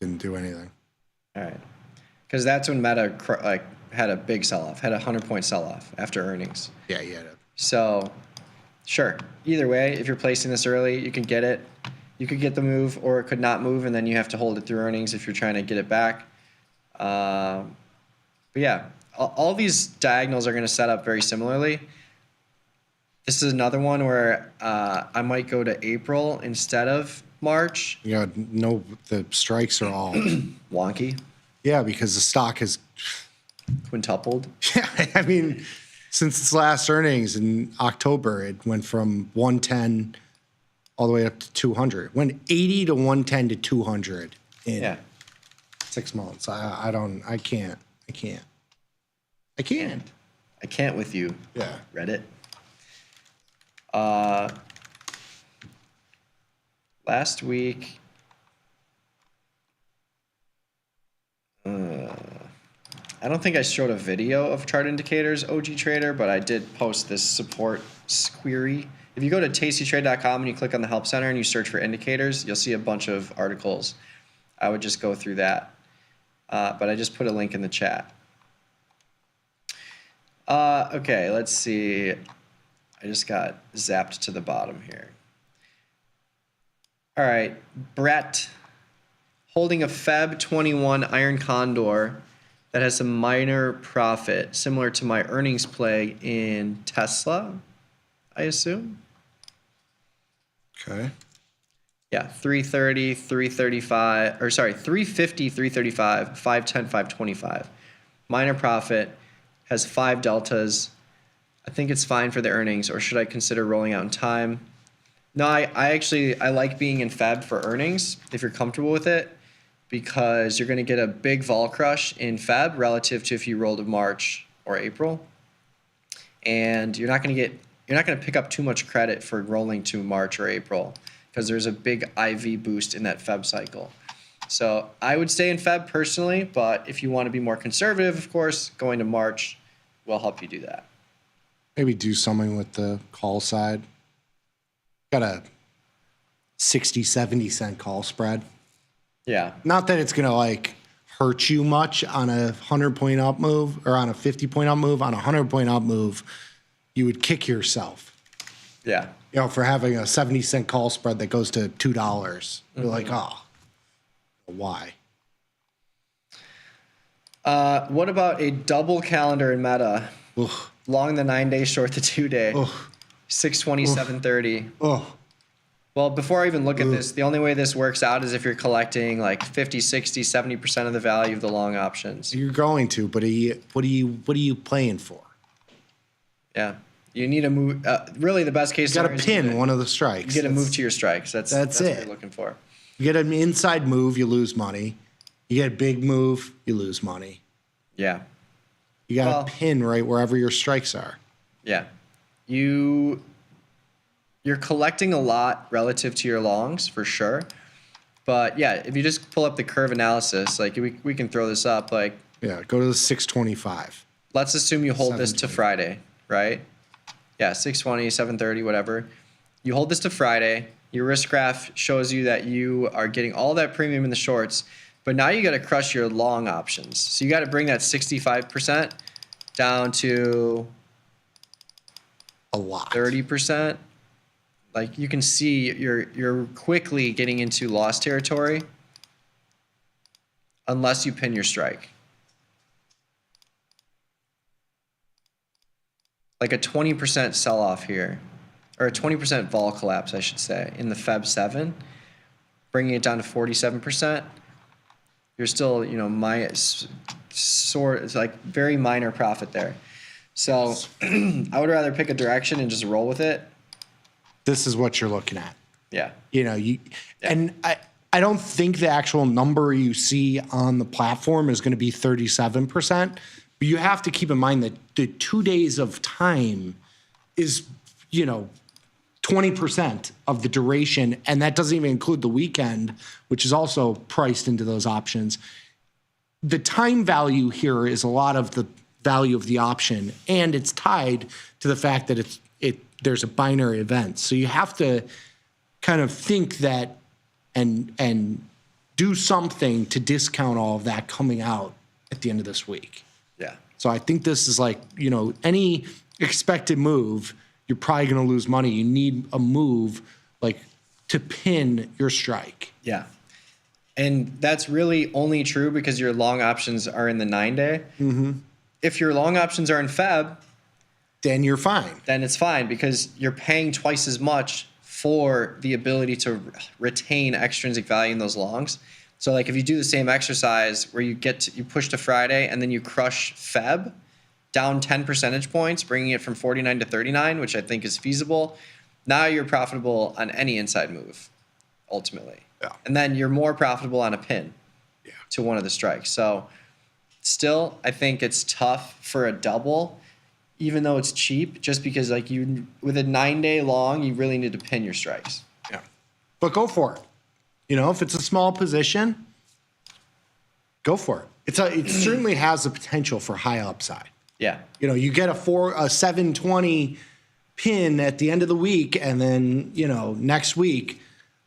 Didn't do anything. All right. Because that's when Meta had a big sell-off, had a 100-point sell-off after earnings. Yeah, he had it. So, sure. Either way, if you're placing this early, you can get it. You could get the move, or it could not move, and then you have to hold it through earnings if you're trying to get it back. But yeah, all these diagonals are going to set up very similarly. This is another one where I might go to April instead of March. Yeah, no, the strikes are all wonky. Yeah, because the stock has quintupled. Yeah, I mean, since its last earnings in October, it went from 110 all the way up to 200. Went 80 to 110 to 200 in 6 months. I can't. I can't with you. Yeah. Reddit. Last week, I don't think I showed a video of chart indicators, OG Trader, but I did post this support query. If you go to tastytrade.com and you click on the Help Center and you search for indicators, you'll see a bunch of articles. I would just go through that. But I just put a link in the chat. Okay, let's see. I just got zapped to the bottom here. All right, Brett, holding a Feb 21 Iron Condor that has some minor profit, similar to my earnings play in Tesla, I assume. Okay. Yeah, 330, 335, or sorry, 350, 335, 510, 525. Minor profit has 5 deltas. I think it's fine for the earnings, or should I consider rolling out in time? No, I like being in Feb for earnings if you're comfortable with it, because you're going to get a big vol crush in Feb relative to if you roll to March or April. And you're not going to pick up too much credit for rolling to March or April, because there's a big IV boost in that Feb cycle. So I would stay in Feb personally, but if you want to be more conservative, of course, going to March will help you do that. Maybe do something with the call side. Got a 60, 70 cent call spread. Yeah. Not that it's going to like hurt you much on a 100-point up move or on a 50-point up move. On a 100-point up move, you would kick yourself. Yeah. You know, for having a 70 cent call spread that goes to $2. You're like, oh, why? What about a double calendar in meta? Ugh. Long the 9-day, short the 2-day. Ugh. 620, 730. Oh. Well, before I even look at this, the only way this works out is if you're collecting like 50, 60, 70% of the value of the long options. You're going to, but what are you playing for? Yeah. You need to move. Really, the best case You got to scenario is pin one of the strikes. You get a move to your strikes. That's it. what you're looking for. You get an inside move, you lose money. You get a big move, you lose money. Yeah. You got to pin right wherever your strikes are. Yeah. You're collecting a lot relative to your longs for sure. But yeah, if you just pull up the curve analysis, like we can throw this up. Like, yeah, go to the 625. Let's assume you hold this to Friday, right? Yeah, 620, 730, whatever. You hold this to Friday. Your risk graph shows you that you are getting all that premium in the shorts, but now you got to crush your long options. So you got to bring that 65% down to a lot, 30%. Like you can see, you're quickly getting into loss territory unless you pin your strike. Like a 20% sell-off here, or a 20% vol collapse, I should say, in the Feb 7, bringing it down to 47%. You're still, it's like very minor profit there. So I would rather pick a direction and just roll with it. This is what you're looking at. Yeah. And I don't think the actual number you see on the platform is going to be 37%. But you have to keep in mind that the 2 days of time is, 20% of the duration. And that doesn't even include the weekend, which is also priced into those options. The time value here is a lot of the value of the option. And it's tied to the fact that there's a binary event. So you have to kind of think that and do something to discount all of that coming out at the end of this week. Yeah. So I think this is like, any expected move, you're probably going to lose money. You need a move like to pin your strike. Yeah. And that's really only true because your long options are in the 9-day. Mm-hmm. If your long options are in Feb, then you're fine. Then it's fine because you're paying twice as much for the ability to retain extrinsic value in those longs. So like if you do the same exercise where you push to Friday and then you crush Feb down 10 percentage points, bringing it from 49 to 39, which I think is feasible. Now you're profitable on any inside move, ultimately. Yeah. And then you're more profitable on a pin to one of the strikes. So still, I think it's tough for a double, even though it's cheap, just because like with a 9-day long, you really need to pin your strikes. Yeah. But go for it. If it's a small position, go for it. It certainly has the potential for high upside. Yeah. You get a 720 pin at the end of the week, and then, next week,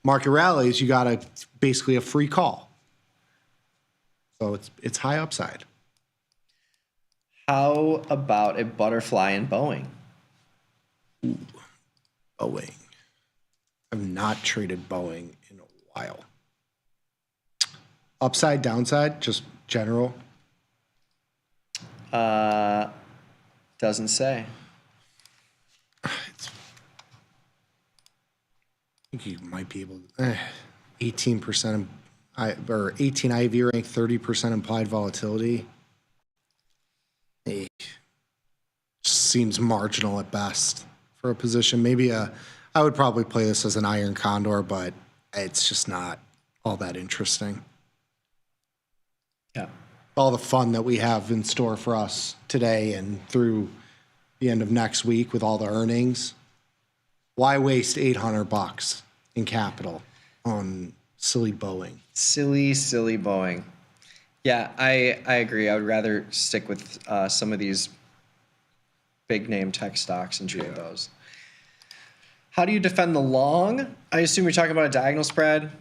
market rallies, you got basically a free call. So it's high upside. How about a butterfly in Boeing? Ooh, Boeing. I've not traded Boeing in a while. Upside, downside, just general? Doesn't say. think you might be able to 18% or 18 IV rank, 30% implied volatility. Seems marginal at best for a position. Maybe I would probably play this as an iron condor, but it's just not all that interesting. Yeah. All the fun that we have in store for us today and through the end of next week with all the earnings. Why waste $800 in capital on silly Boeing? Silly Boeing. Yeah, I agree. I would rather stick with some of these big name tech stocks and trade those. How do you defend the long? I assume you're talking about a diagonal spread.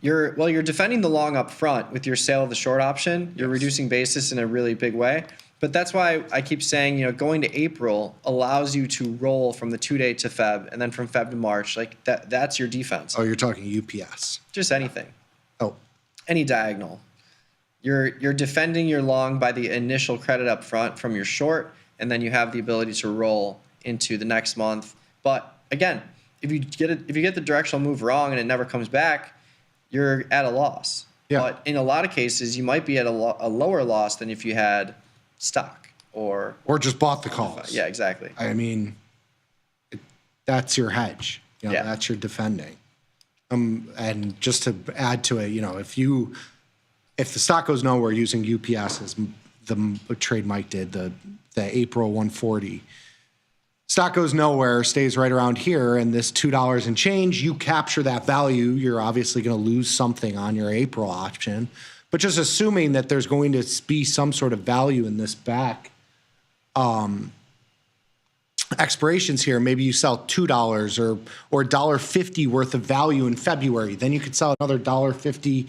You're defending the long up front with your sale of the short option. You're reducing basis in a really big way. But that's why I keep saying, going to April allows you to roll from the 2-day to Feb, and then from Feb to March. Like that's your defense. Oh, you're talking UPS. Just anything. Oh. Any diagonal. You're defending your long by the initial credit up front from your short, and then you have the ability to roll into the next month. But again, if you get the directional move wrong and it never comes back, you're at a loss. Yeah. But in a lot of cases, you might be at a lower loss than if you had stock or just bought the calls. Yeah, exactly. I mean, that's your hedge. That's your defending. And just to add to it, if the stock goes nowhere using UPS as the trade Mike did, the April 140, stock goes nowhere, stays right around here, and this $2 and change, you capture that value. You're obviously going to lose something on your April option, but just assuming that there's going to be some sort of value in this back expirations here. Maybe you sell $2 or $1.50 worth of value in February. Then you could sell another $1.50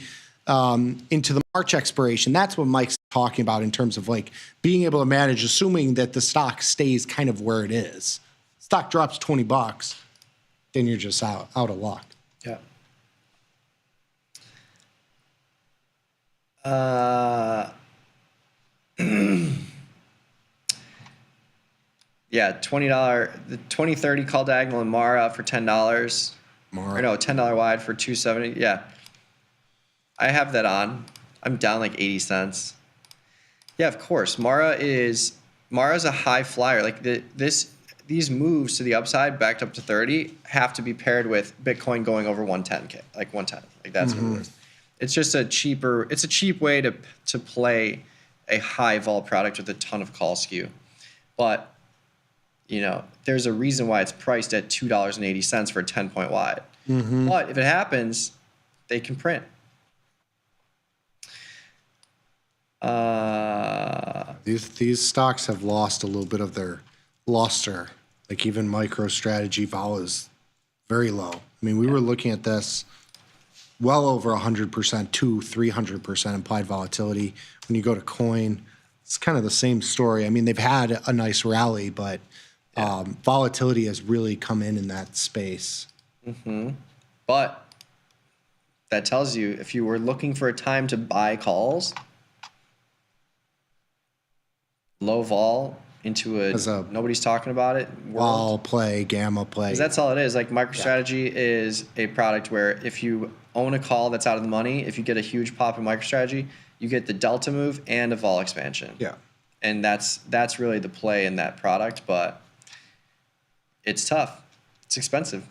into the March expiration. That's what Mike's talking about in terms of like being able to manage, assuming that the stock stays kind of where it is. Stock drops $20, then you're just out of luck. Yeah. Yeah, $20, the 2030 call diagonal in Mara for $10. Or no, $10 wide for $2.70. Yeah. I have that on. I'm down like 80 cents. Yeah, of course. Mara's a high flyer. Like these moves to the upside backed up to 30 have to be paired with Bitcoin going over 110K, like 110. Like that's what it is. It's just a cheap way to play a high vol product with a ton of call skew. But there's a reason why it's priced at $2.80 for a 10-point wide. But if it happens, they can print. These stocks have lost a little bit of their luster. Like even MicroStrategy vol is very low. I mean, we were looking at this well over 100%, 200-300% implied volatility. When you go to coin, it's kind of the same story. I mean, they've had a nice rally, but volatility has really come in that space. But that tells you if you were looking for a time to buy calls, low vol into nobody's talking about it. Vol play, gamma play. Because that's all it is. Like MicroStrategy is a product where if you own a call that's out of the money, if you get a huge pop in MicroStrategy, you get the delta move and a vol expansion. Yeah. And that's really the play in that product, but it's tough. It's expensive.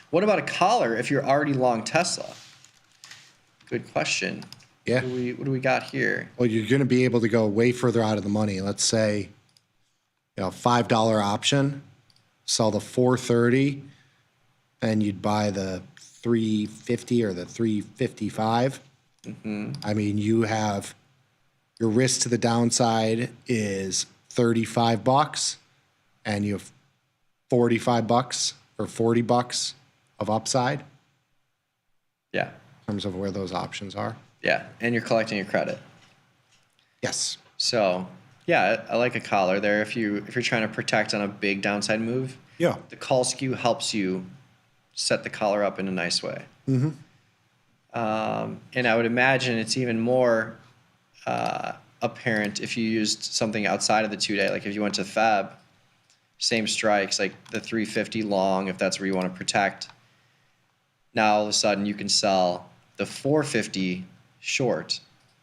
What about a collar if you're already long Tesla? Good question. Yeah. What do we got here? Well, you're going to be able to go way further out of the money. Let's say, $5 option, sell the 430, and you'd buy the 350 or the 355. I mean, you have your risk to the downside is $35, and you have $45 or $40 of upside. Yeah. In terms of where those options are. Yeah, and you're collecting your credit. Yes. So, yeah, I like a collar there if you're trying to protect on a big downside move. Yeah. The call skew helps you set the collar up in a nice way. And I would imagine it's even more apparent if you used something outside of the 2-day. Like if you went to Fab, same strikes, like the 350 long, if that's where you want to protect. Now all of a sudden you can sell the 450 short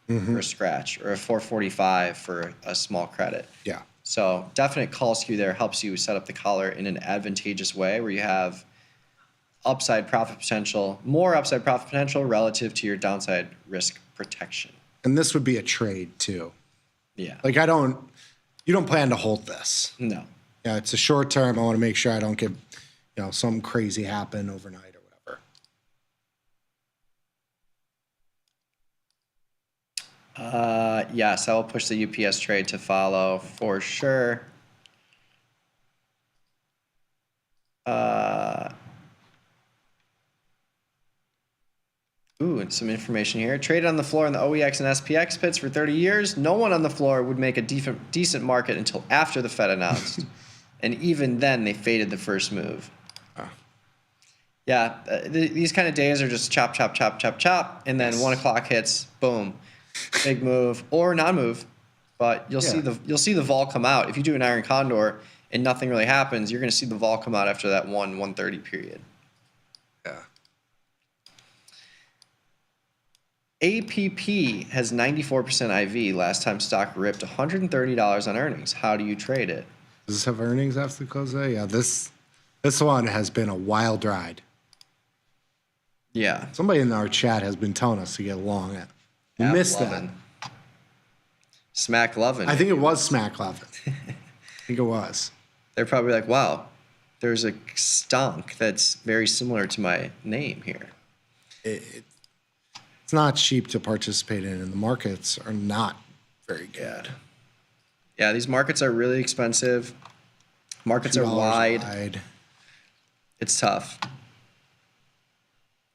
for a scratch, or a 445 for a small credit. Yeah. So definite call skew there helps you set up the collar in an advantageous way where you have upside profit potential, more upside profit potential relative to your downside risk protection. And this would be a trade too. Yeah. Like you don't plan to hold this. No. Yeah, it's a short term. I want to make sure I don't get, something crazy happen overnight or whatever. Yes, I will push the UPS trade to follow for sure. And some information here. Traded on the floor in the OEX and SPX pits for 30 years. No one on the floor would make a decent market until after the Fed announced. And even then, they faded the first move. Yeah, these kind of days are just chop, chop, chop, chop, chop. And then 1 o'clock hits, boom. Big move or non-move. But you'll see the vol come out. If you do an Iron Condor and nothing really happens, you're going to see the vol come out after that 1:30 period. Yeah. APP has 94% IV. Last time stock ripped $130 on earnings. How do you trade it? Does this have earnings after the close day? Yeah, this one has been a wild ride. Yeah. Somebody in our chat has been telling us to get along it. We missed that. Smack lovin'. I think it was Smack Lovin'. I think it was. They're probably like, wow, there's a stonk that's very similar to my name here. It's not cheap to participate in, and the markets are not very good. Yeah, these markets are really expensive. Markets are wide. It's tough.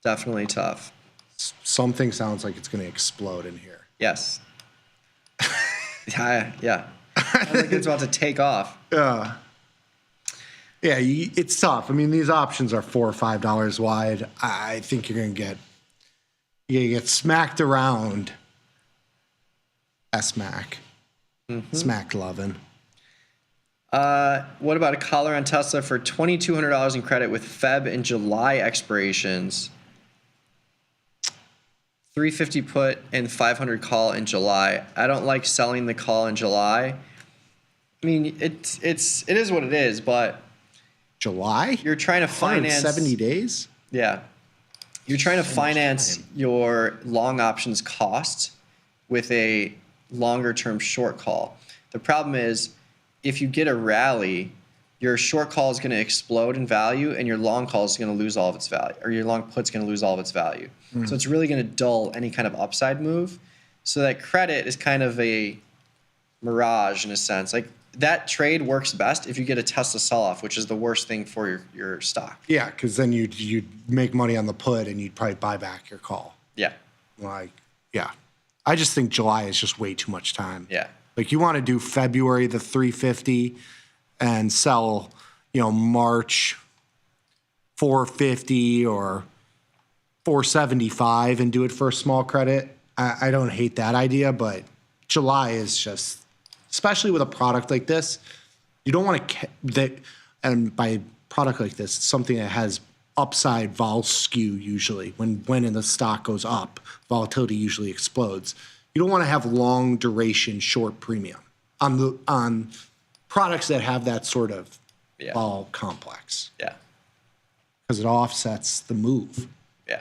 Definitely tough. Something sounds like it's going to explode in here. Yes. Yeah. I think it's about to take off. Yeah. Yeah, it's tough. I mean, these options are $4 or $5 wide. I think you're going to get smacked around. Smack. Smacked lovin'. What about a collar on Tesla for $2,200 in credit with Feb and July expirations? 350 put and 500 call in July. I don't like selling the call in July. I mean, it is what it is, but July? You're trying to finance 70 days? Yeah. You're trying to finance your long options cost with a longer term short call. The problem is if you get a rally, your short call is going to explode in value and your long call is going to lose all of its value, or your long put's going to lose all of its value. So it's really going to dull any kind of upside move. So that credit is kind of a mirage in a sense. Like that trade works best if you get a Tesla sell-off, which is the worst thing for your stock. Yeah, because then you'd make money on the put and you'd probably buy back your call. Yeah. Yeah. I just think July is just way too much time. Yeah. Like you want to do February the 350 and sell, March 450 or 475 and do it for a small credit. I don't hate that idea, but July is just, especially with a product like this, you don't want to and by product like this, it's something that has upside vol skew usually. When in the stock goes up, volatility usually explodes. You don't want to have long duration short premium on products that have that sort of vol complex. Yeah. Because it offsets the move. Yeah.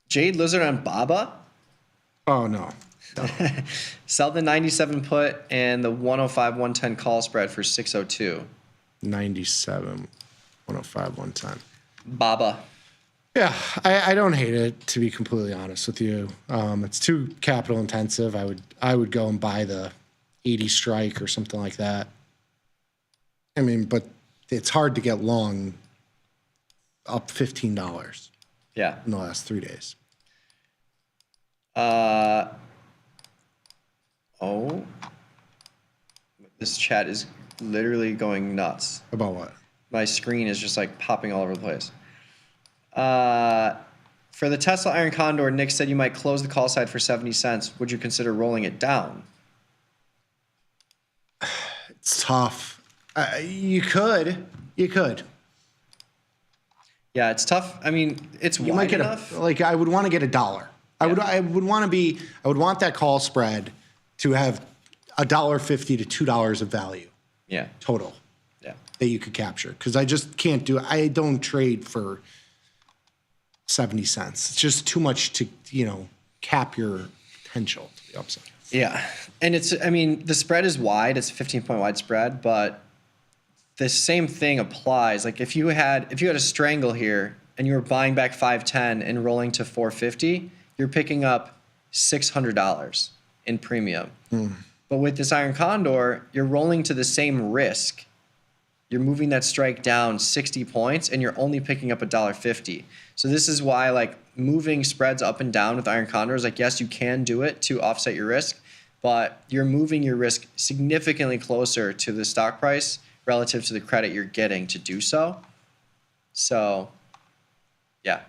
Jade Lizard on Baba? Oh, no. Sell the 97 put and the 105, 110 call spread for 602. 97, 105, 110. Baba. Yeah, I don't hate it, to be completely honest with you. It's too capital intensive. I would go and buy the 80 strike or something like that. I mean, but it's hard to get long up $15. Yeah. In the last 3 days. This chat is literally going nuts. About what? My screen is just like popping all over the place. For the Tesla Iron Condor, Nick said you might close the call side for 70 cents. Would you consider rolling it down? It's tough. You could. Yeah, it's tough. I mean, it's You wide might get enough. I would want to get $1. I would want that call spread to have $1.50 to $2 of value. Yeah. Total. Yeah. That you could capture, because I just can't do it. I don't trade for 70 cents. It's just too much to cap your potential to the upside. Yeah, and the spread is wide. It's a 15-point wide spread, but the same thing applies. Like if you had a strangle here and you were buying back 510 and rolling to 450, you're picking up $600 in premium. But with this Iron Condor, you're rolling to the same risk. You're moving that strike down 60 points and you're only picking up $1.50. So this is why moving spreads up and down with Iron Condor is yes, you can do it to offset your risk, but you're moving your risk significantly closer to the stock price relative to the credit you're getting to do so. So, yeah,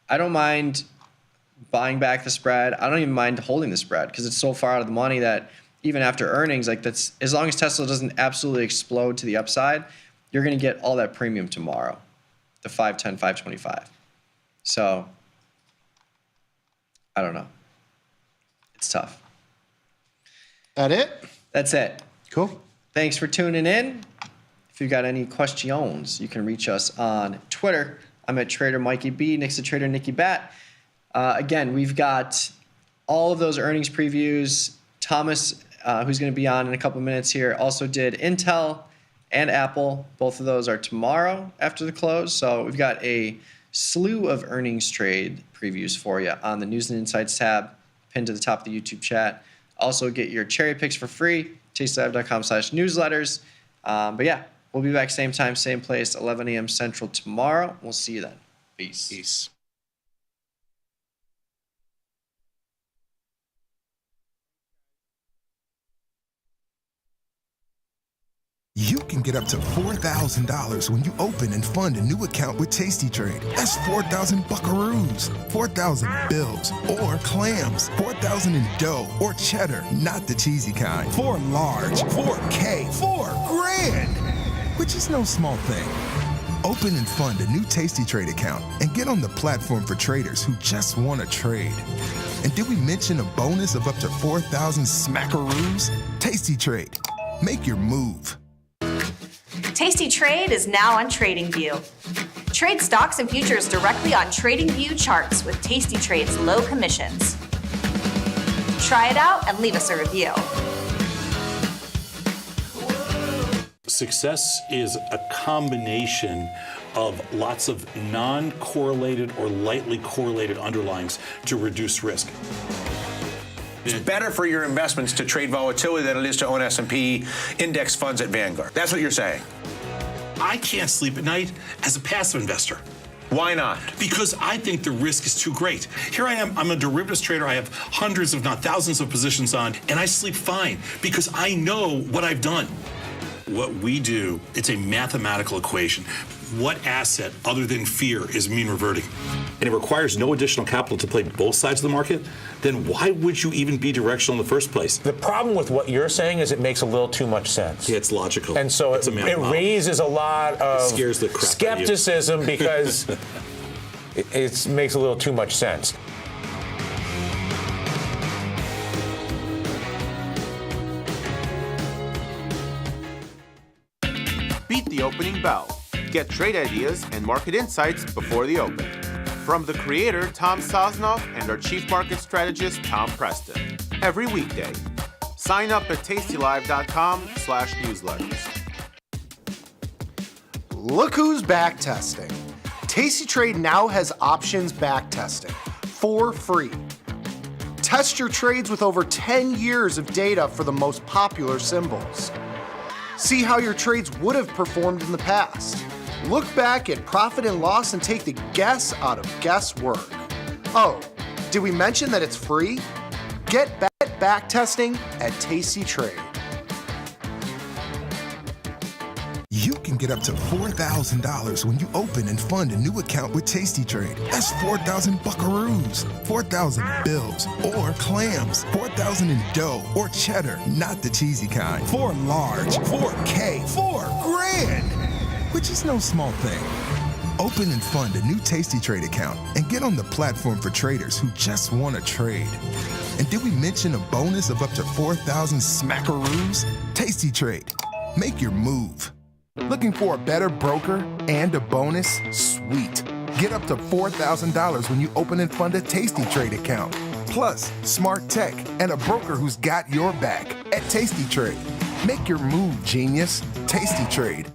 I don't mind buying back the spread. I don't even mind holding the spread because it's so far out of the money that even after earnings, that's as long as Tesla doesn't absolutely explode to the upside, you're going to get all that premium tomorrow, the 510, 525. So, I don't know. It's tough. That it? That's it. Cool. Thanks for tuning in. If you've got any questions, you can reach us on Twitter. I'm at Trader Mikey B. Nick's at Trader Nicky Bat. Again, we've got all of those earnings previews. Thomas, who's going to be on in a couple minutes here, also did Intel and Apple. Both of those are tomorrow after the close. So we've got a slew of earnings trade previews for you on the News and Insights tab, pinned to the top of the YouTube chat. Also get your cherry picks for free, tastylive.com/newsletters. But yeah, we'll be back same time, same place, 11 a.m. Central tomorrow. We'll see you then. Peace. You can get up to $4,000 when you open and fund a new account with Tasty Trade. That's 4,000 buckaroos, 4,000 bills, or clams, 4,000 in dough or cheddar, not the cheesy kind. 4 large, 4K, $4,000, which is no small thing. Open and fund a new Tasty Trade account and get on the platform for traders who just want to trade. And did we mention a bonus of up to 4,000 smackaroos? Tasty Trade. Make your move. Tasty Trade is now on TradingView. Trade stocks and futures directly on TradingView charts with Tasty Trade's low commissions. Try it out and leave us a review. Success is a combination of lots of non-correlated or lightly correlated underlyings to reduce risk. It's better for your investments to trade volatility than it is to own S&P index funds at Vanguard. That's what you're saying. I can't sleep at night as a passive investor. Why not? Because I think the risk is too great. Here I am, I'm a derivatives trader. I have hundreds, if not thousands of positions on, and I sleep fine because I know what I've done. What we do, it's a mathematical equation. What asset other than fear is mean reverting? And it requires no additional capital to play both sides of the market, then why would you even be directional in the first place? The problem with what you're saying is it makes a little too much sense. Yeah, it's logical. And so it raises a lot of scares the crap skepticism because it makes a little too much sense. Beat the opening bell. Get trade ideas and market insights before the open. From the creator, Tom Sosnoff, and our chief market strategist, Tom Preston. Every weekday. Sign up at tastylive.com/newsletters. Look who's back testing. Tasty Trade now has options back testing for free. Test your trades with over 10 years of data for the most popular symbols. See how your trades would have performed in the past. Look back at profit and loss and take the guess out of guesswork. Oh, did we mention that it's free? Get back testing at Tasty Trade. You can get up to $4,000 when you open and fund a new account with Tasty Trade. That's 4,000 buckaroos, 4,000 bills, or clams, 4,000 in dough or cheddar, not the cheesy kind. 4 large, 4K, 4 grand, which is no small thing. Open and fund a new Tasty Trade account and get on the platform for traders who just want to trade. And did we mention a bonus of up to 4,000 smackaroos? Tasty Trade. Make your move. Looking for a better broker and a bonus? Sweet. Get up to $4,000 when you open and fund a Tasty Trade account. Plus, smart tech and a broker who's got your back at Tasty Trade. Make your move, genius. Tasty Trade.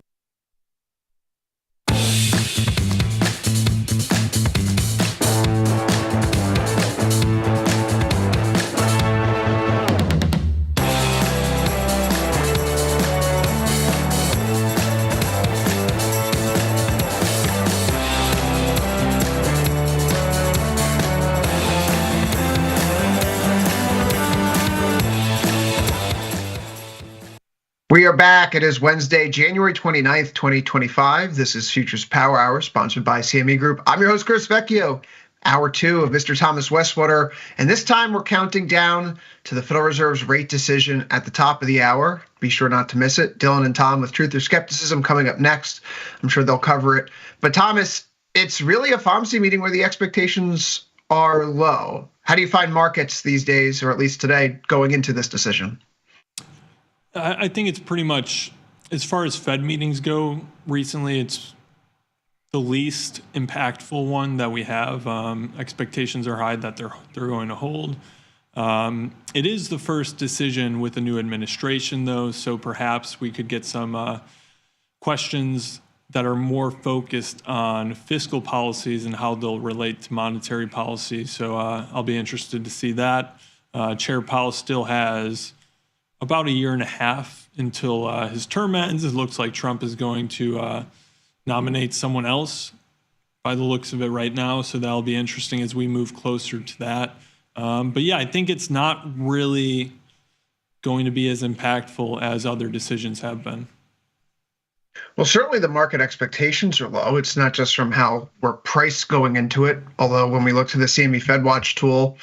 We are back. It is Wednesday, January 29th, 2025. This is Futures Power Hour, sponsored by CME Group. I'm your host, Chris Vecchio. Hour 2 of Mr. Thomas Westwater. And this time we're counting down to the Federal Reserve's rate decision at the top of the hour. Be sure not to miss it. Dylan and Tom with Truth or Skepticism coming up next. I'm sure they'll cover it. But Thomas, it's really a FOMC meeting where the expectations are low. How do you find markets these days, or at least today, going into this decision? I think it's pretty much, as far as Fed meetings go recently, it's the least impactful one that we have. Expectations are high that they're going to hold. It is the first decision with a new administration, though, so perhaps we could get some questions that are more focused on fiscal policies and how they'll relate to monetary policy. So I'll be interested to see that. Chair Powell still has about a year and a half until his term ends. It looks like Trump is going to nominate someone else by the looks of it right now. So that'll be interesting as we move closer to that. But yeah, I think it's not really going to be as impactful as other decisions have been. Well, certainly the market expectations are low. It's not just from how we're priced going into it. Although when we look to the CME FedWatch tool,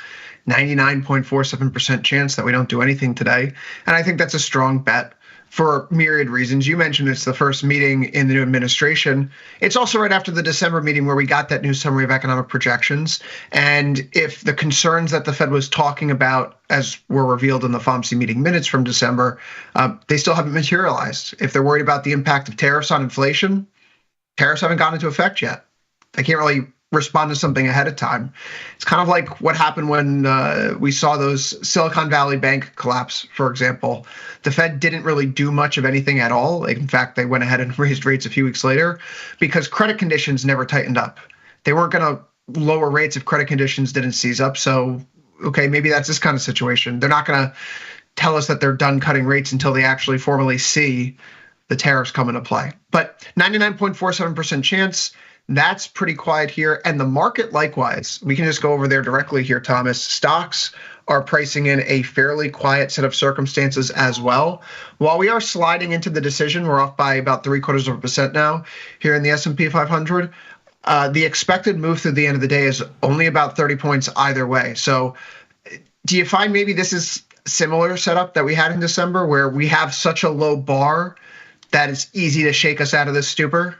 99.47% chance that we don't do anything today. And I think that's a strong bet for myriad reasons. You mentioned it's the first meeting in the new administration. It's also right after the December meeting where we got that new summary of economic projections. And if the concerns that the Fed was talking about, as were revealed in the FOMC meeting minutes from December, they still haven't materialized. If they're worried about the impact of tariffs on inflation, tariffs haven't gone into effect yet. They can't really respond to something ahead of time. It's kind of like what happened when we saw those Silicon Valley Bank collapse, for example. The Fed didn't really do much of anything at all. In fact, they went ahead and raised rates a few weeks later because credit conditions never tightened up. They weren't going to lower rates if credit conditions didn't seize up. So, okay, maybe that's this kind of situation. They're not going to tell us that they're done cutting rates until they actually formally see the tariffs come into play. But 99.47% chance. That's pretty quiet here. And the market likewise. We can just go over there directly here, Thomas. Stocks are pricing in a fairly quiet set of circumstances as well. While we are sliding into the decision, we're off by about 0.75% now here in the S&P 500. The expected move through the end of the day is only about 30 points either way. So do you find maybe this is similar setup that we had in December where we have such a low bar that it's easy to shake us out of this stupor?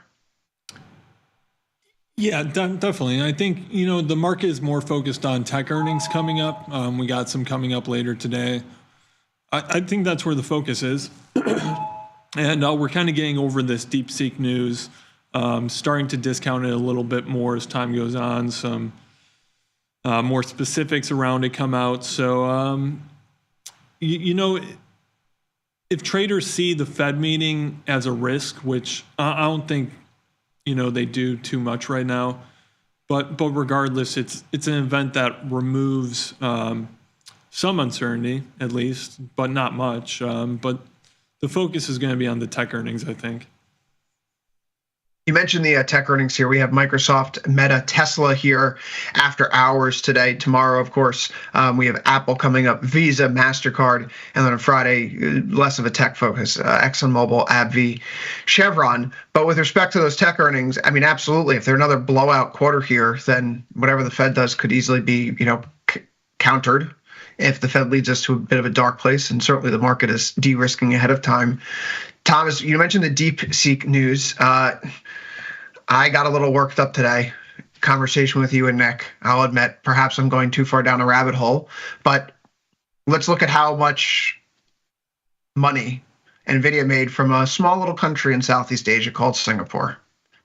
Yeah, definitely. I think, the market is more focused on tech earnings coming up. We got some coming up later today. I think that's where the focus is. And we're kind of getting over this DeepSeek news, starting to discount it a little bit more as time goes on. Some more specifics around it come out. So, if traders see the Fed meeting as a risk, which I don't think they do too much right now, but regardless, it's an event that removes some uncertainty at least, but not much. But the focus is going to be on the tech earnings, I think. You mentioned the tech earnings here. We have Microsoft, Meta, Tesla here after hours today. Tomorrow, of course, we have Apple coming up, Visa, MasterCard, and then on Friday, less of a tech focus, ExxonMobil, AbbVie, Chevron. But with respect to those tech earnings, I mean, absolutely. If they're another blowout quarter here, then whatever the Fed does could easily be, countered if the Fed leads us to a bit of a dark place, and certainly the market is de-risking ahead of time. Thomas, you mentioned the DeepSeek news. I got a little worked up today. Conversation with you and Nick. I'll admit, perhaps I'm going too far down a rabbit hole, but let's look at how much money NVIDIA made from a small little country in Southeast Asia called Singapore.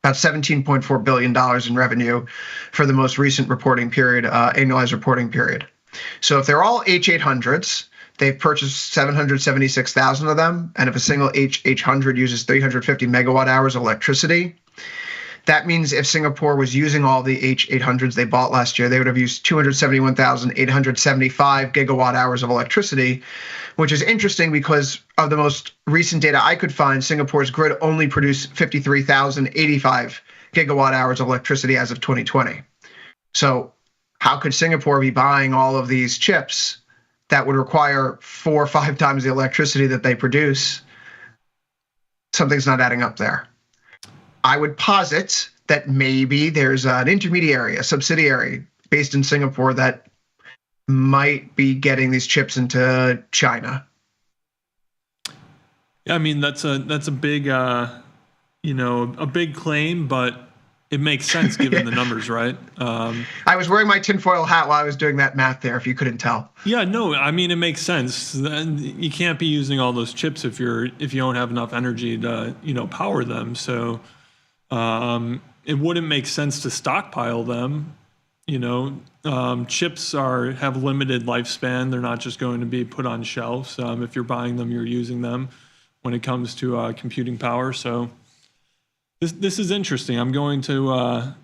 About $17.4 billion in revenue for the most recent reporting period, annualized reporting period. So if they're all H800s, they've purchased 776,000 of them, and if a single H800 uses 350 megawatt hours of electricity, that means if Singapore was using all the H800s they bought last year, they would have used 271,875 gigawatt hours of electricity, which is interesting because of the most recent data I could find, Singapore's grid only produced 53,085 gigawatt hours of electricity as of 2020. So how could Singapore be buying all of these chips that would require 4 or 5 times the electricity that they produce? Something's not adding up there. I would posit that maybe there's an intermediary, a subsidiary based in Singapore that might be getting these chips into China. Yeah, I mean that's a big a big claim, but it makes sense given the numbers, right? I was wearing my tinfoil hat while I was doing that math there, if you couldn't tell. Yeah, no, I mean it makes sense. You can't be using all those chips if you don't have enough energy to power them. So it wouldn't make sense to stockpile them. Chips have limited lifespan. They're not just going to be put on shelves. If you're buying them, you're using them when it comes to computing power. So this is interesting. I'm going to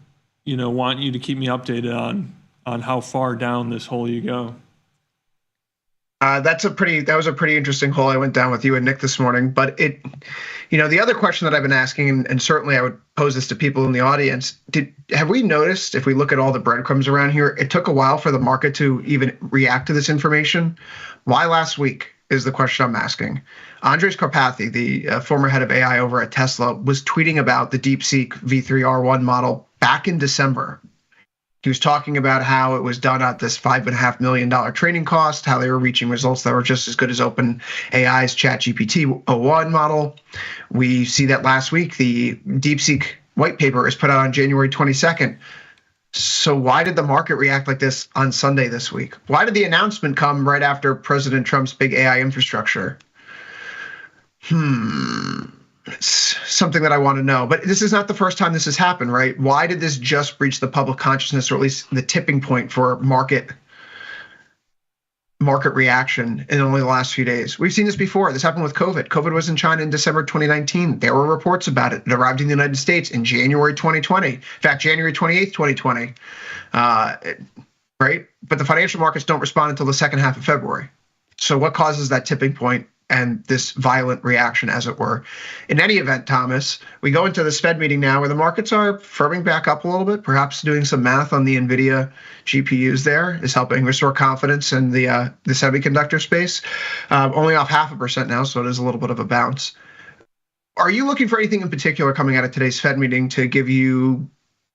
want you to keep me updated on how far down this hole you go. That was a pretty interesting hole I went down with you and Nick this morning. But the other question that I've been asking, and certainly I would pose this to people in the audience, have we noticed, if we look at all the breadcrumbs around here, it took a while for the market to even react to this information? Why last week is the question I'm asking. Andres Karpathy, the former head of AI over at Tesla, was tweeting about the DeepSeek V3R1 model back in December. He was talking about how it was done at this $5.5 million training cost, how they were reaching results that were just as good as OpenAI's ChatGPT 01 model. We see that last week, the DeepSeek white paper is put out on January 22nd. So why did the market react like this on Sunday this week? Why did the announcement come right after President Trump's big AI infrastructure? It's something that I want to know. But this is not the first time this has happened, right? Why did this just breach the public consciousness, or at least the tipping point for market reaction in only the last few days? We've seen this before. This happened with COVID. COVID was in China in December 2019. There were reports about it. It arrived in the United States in January 2020. In fact, January 28th, 2020. Right? But the financial markets don't respond until the second half of February. So what causes that tipping point and this violent reaction, as it were? In any event, Thomas, we go into this Fed meeting now where the markets are firming back up a little bit. Perhaps doing some math on the NVIDIA GPUs there is helping restore confidence in the semiconductor space. Only off 0.5% now, so it is a little bit of a bounce. Are you looking for anything in particular coming out of today's Fed meeting to give you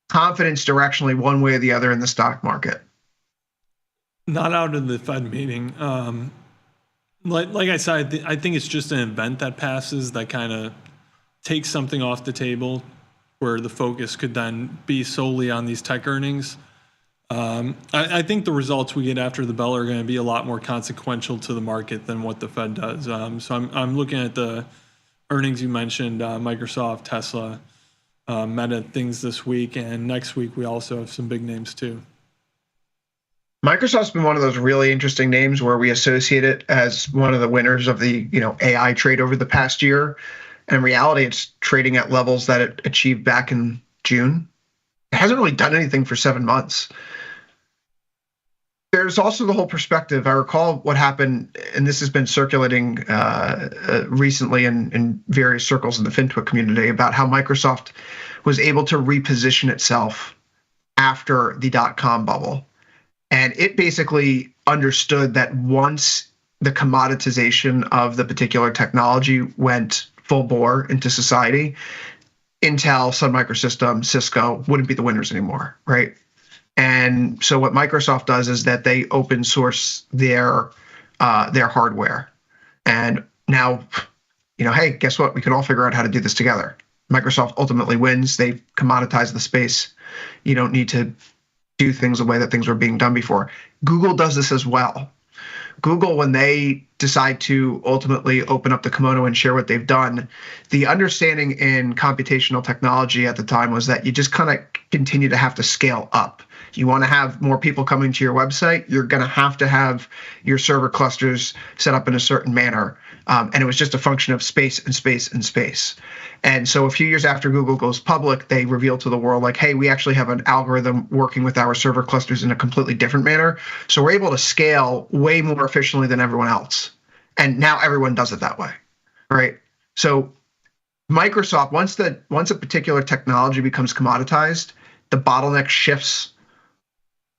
confidence directionally one way or the other in the stock market? Not out of the Fed meeting. Like I said, I think it's just an event that passes that kind of takes something off the table where the focus could then be solely on these tech earnings. I think the results we get after the bell are going to be a lot more consequential to the market than what the Fed does. So I'm looking at the earnings you mentioned, Microsoft, Tesla, Meta, things this week, and next week we also have some big names too. Microsoft's been one of those really interesting names where we associate it as one of the winners of the AI trade over the past year. And in reality, it's trading at levels that it achieved back in June. It hasn't really done anything for 7 months. there's also the whole perspective. I recall what happened, and this has been circulating recently in various circles in the FinTwit community, about how Microsoft was able to reposition itself after the dot-com bubble. And it basically understood that once the commoditization of the particular technology went full bore into society, Intel, Sun Microsystems, Cisco wouldn't be the winners anymore, right? And so what Microsoft does is that they open source their hardware. And now, hey, guess what? We can all figure out how to do this together. Microsoft ultimately wins. They commoditize the space. You don't need to do things the way that things were being done before. Google does this as well. Google, when they decide to ultimately open up the kimono and share what they've done, the understanding in computational technology at the time was that you just kind of continue to have to scale up. You want to have more people coming to your website, you're going to have your server clusters set up in a certain manner. And it was just a function of space and space and space. And so a few years after Google goes public, they reveal to the world, like, hey, we actually have an algorithm working with our server clusters in a completely different manner. So we're able to scale way more efficiently than everyone else. And now everyone does it that way, right? So Microsoft, once a particular technology becomes commoditized, the bottleneck shifts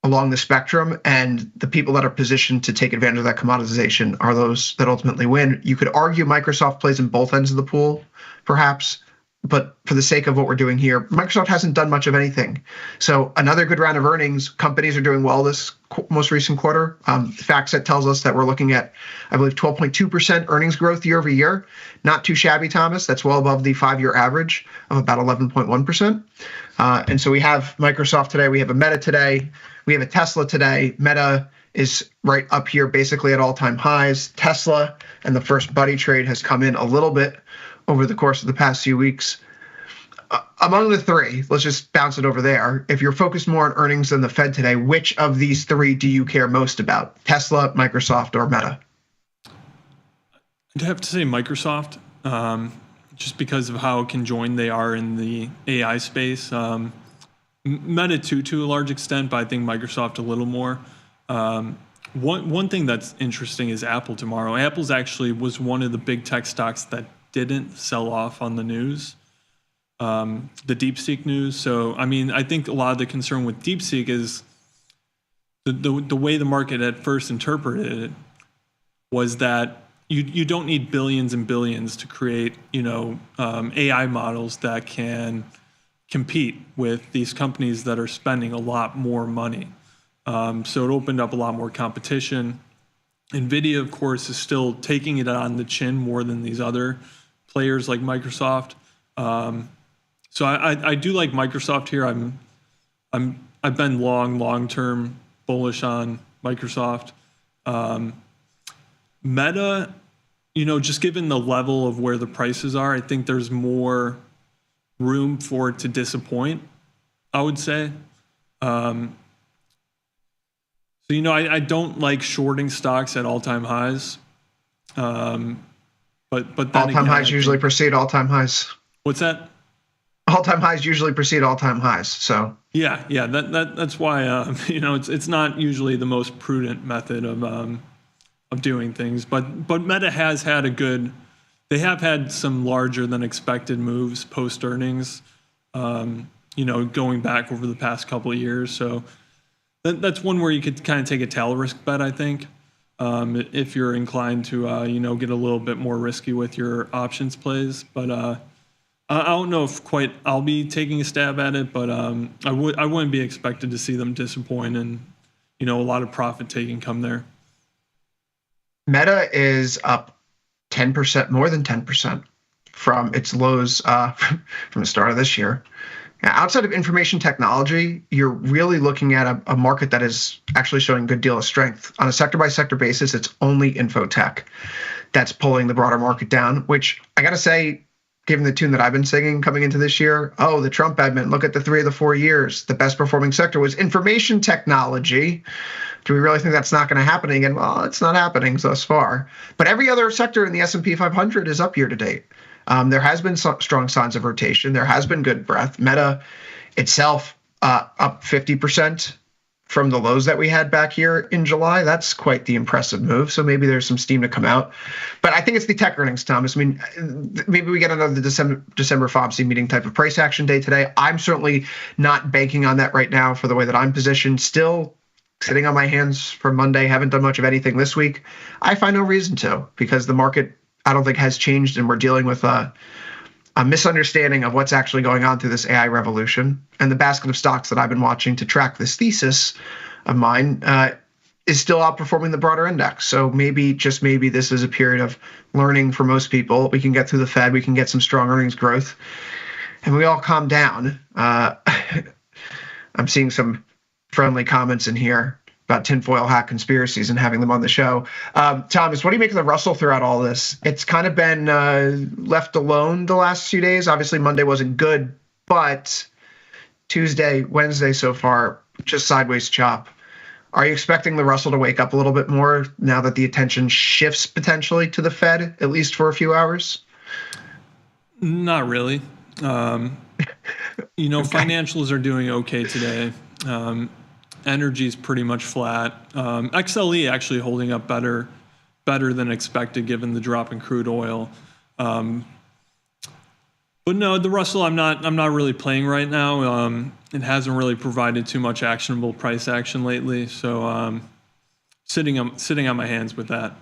along the spectrum, and the people that are positioned to take advantage of that commoditization are those that ultimately win. You could argue Microsoft plays in both ends of the pool, perhaps, but for the sake of what we're doing here, Microsoft hasn't done much of anything. So another good round of earnings. Companies are doing well this most recent quarter. FactSet tells us that we're looking at, I believe, 12.2% earnings growth year over year. Not too shabby, Thomas. That's well above the 5-year average of about 11.1%. And so we have Microsoft today. We have a Meta today. We have a Tesla today. Meta is right up here basically at all-time highs. Tesla and the first buddy trade has come in a little bit over the course of the past few weeks. Among the three, let's just bounce it over there. If you're focused more on earnings than the Fed today, which of these three do you care most about? Tesla, Microsoft, or Meta? I'd have to say Microsoft, just because of how conjoined they are in the AI space. Meta to a large extent, but I think Microsoft a little more. One thing that's interesting is Apple tomorrow. Apple's actually was one of the big tech stocks that didn't sell off on the news, the DeepSeek news. So, I mean, I think a lot of the concern with DeepSeek is the way the market at first interpreted it was that you don't need billions and billions to create, AI models that can compete with these companies that are spending a lot more money. So it opened up a lot more competition. NVIDIA, of course, is still taking it on the chin more than these other players like Microsoft. So I do like Microsoft here. I've been long-term bullish on Microsoft. Meta, just given the level of where the prices are, I think there's more room for it to disappoint, I would say. So, I don't like shorting stocks at all-time highs. But then all-time highs usually precede all-time highs. What's that? All-time highs usually precede all-time highs. So yeah, that's why it's not usually the most prudent method of doing things. But Meta has had they have had some larger than expected moves post earnings, going back over the past couple of years. So that's one where you could kind of take a tail risk bet, I think, if you're inclined to, get a little bit more risky with your options plays. But I don't know if I'll be taking a stab at it, but I wouldn't be expected to see them disappoint and, a lot of profit taking come there. Meta is up 10%, more than 10% from its lows from the start of this year. Now, outside of information technology, you're really looking at a market that is actually showing a good deal of strength. On a sector-by-sector basis, it's only infotech that's pulling the broader market down, which I got to say, given the tune that I've been singing coming into this year, the Trump admin, look at the 3 of the 4 years. The best performing sector was information technology. Do we really think that's not going to happen again? Well, it's not happening thus far. But every other sector in the S&P 500 is up year to date. There has been strong signs of rotation. There has been good breadth. Meta itself up 50% from the lows that we had back here in July. That's quite the impressive move. So maybe there's some steam to come out. But I think it's the tech earnings, Thomas. I mean, maybe we get another December FOMC meeting type of price action day today. I'm certainly not banking on that right now for the way that I'm positioned. Still sitting on my hands for Monday. Haven't done much of anything this week. I find no reason to, because the market, I don't think, has changed, and we're dealing with a misunderstanding of what's actually going on through this AI revolution. And the basket of stocks that I've been watching to track this thesis of mine is still outperforming the broader index. So maybe, just maybe, this is a period of learning for most people. We can get through the Fed, we can get some strong earnings growth, and we all calm down. I'm seeing some friendly comments in here about tinfoil hat conspiracies and having them on the show. Thomas, what do you make of the Russell throughout all this? It's kind of been left alone the last few days. Obviously, Monday wasn't good, but Tuesday, Wednesday so far, just sideways chop. Are you expecting the Russell to wake up a little bit more now that the attention shifts potentially to the Fed, at least for a few hours? Not really. Financials are doing okay today. Energy is pretty much flat. XLE actually holding up better than expected given the drop in crude oil. But no, the Russell I'm not really playing right now. It hasn't really provided too much actionable price action lately, so sitting on my hands with that.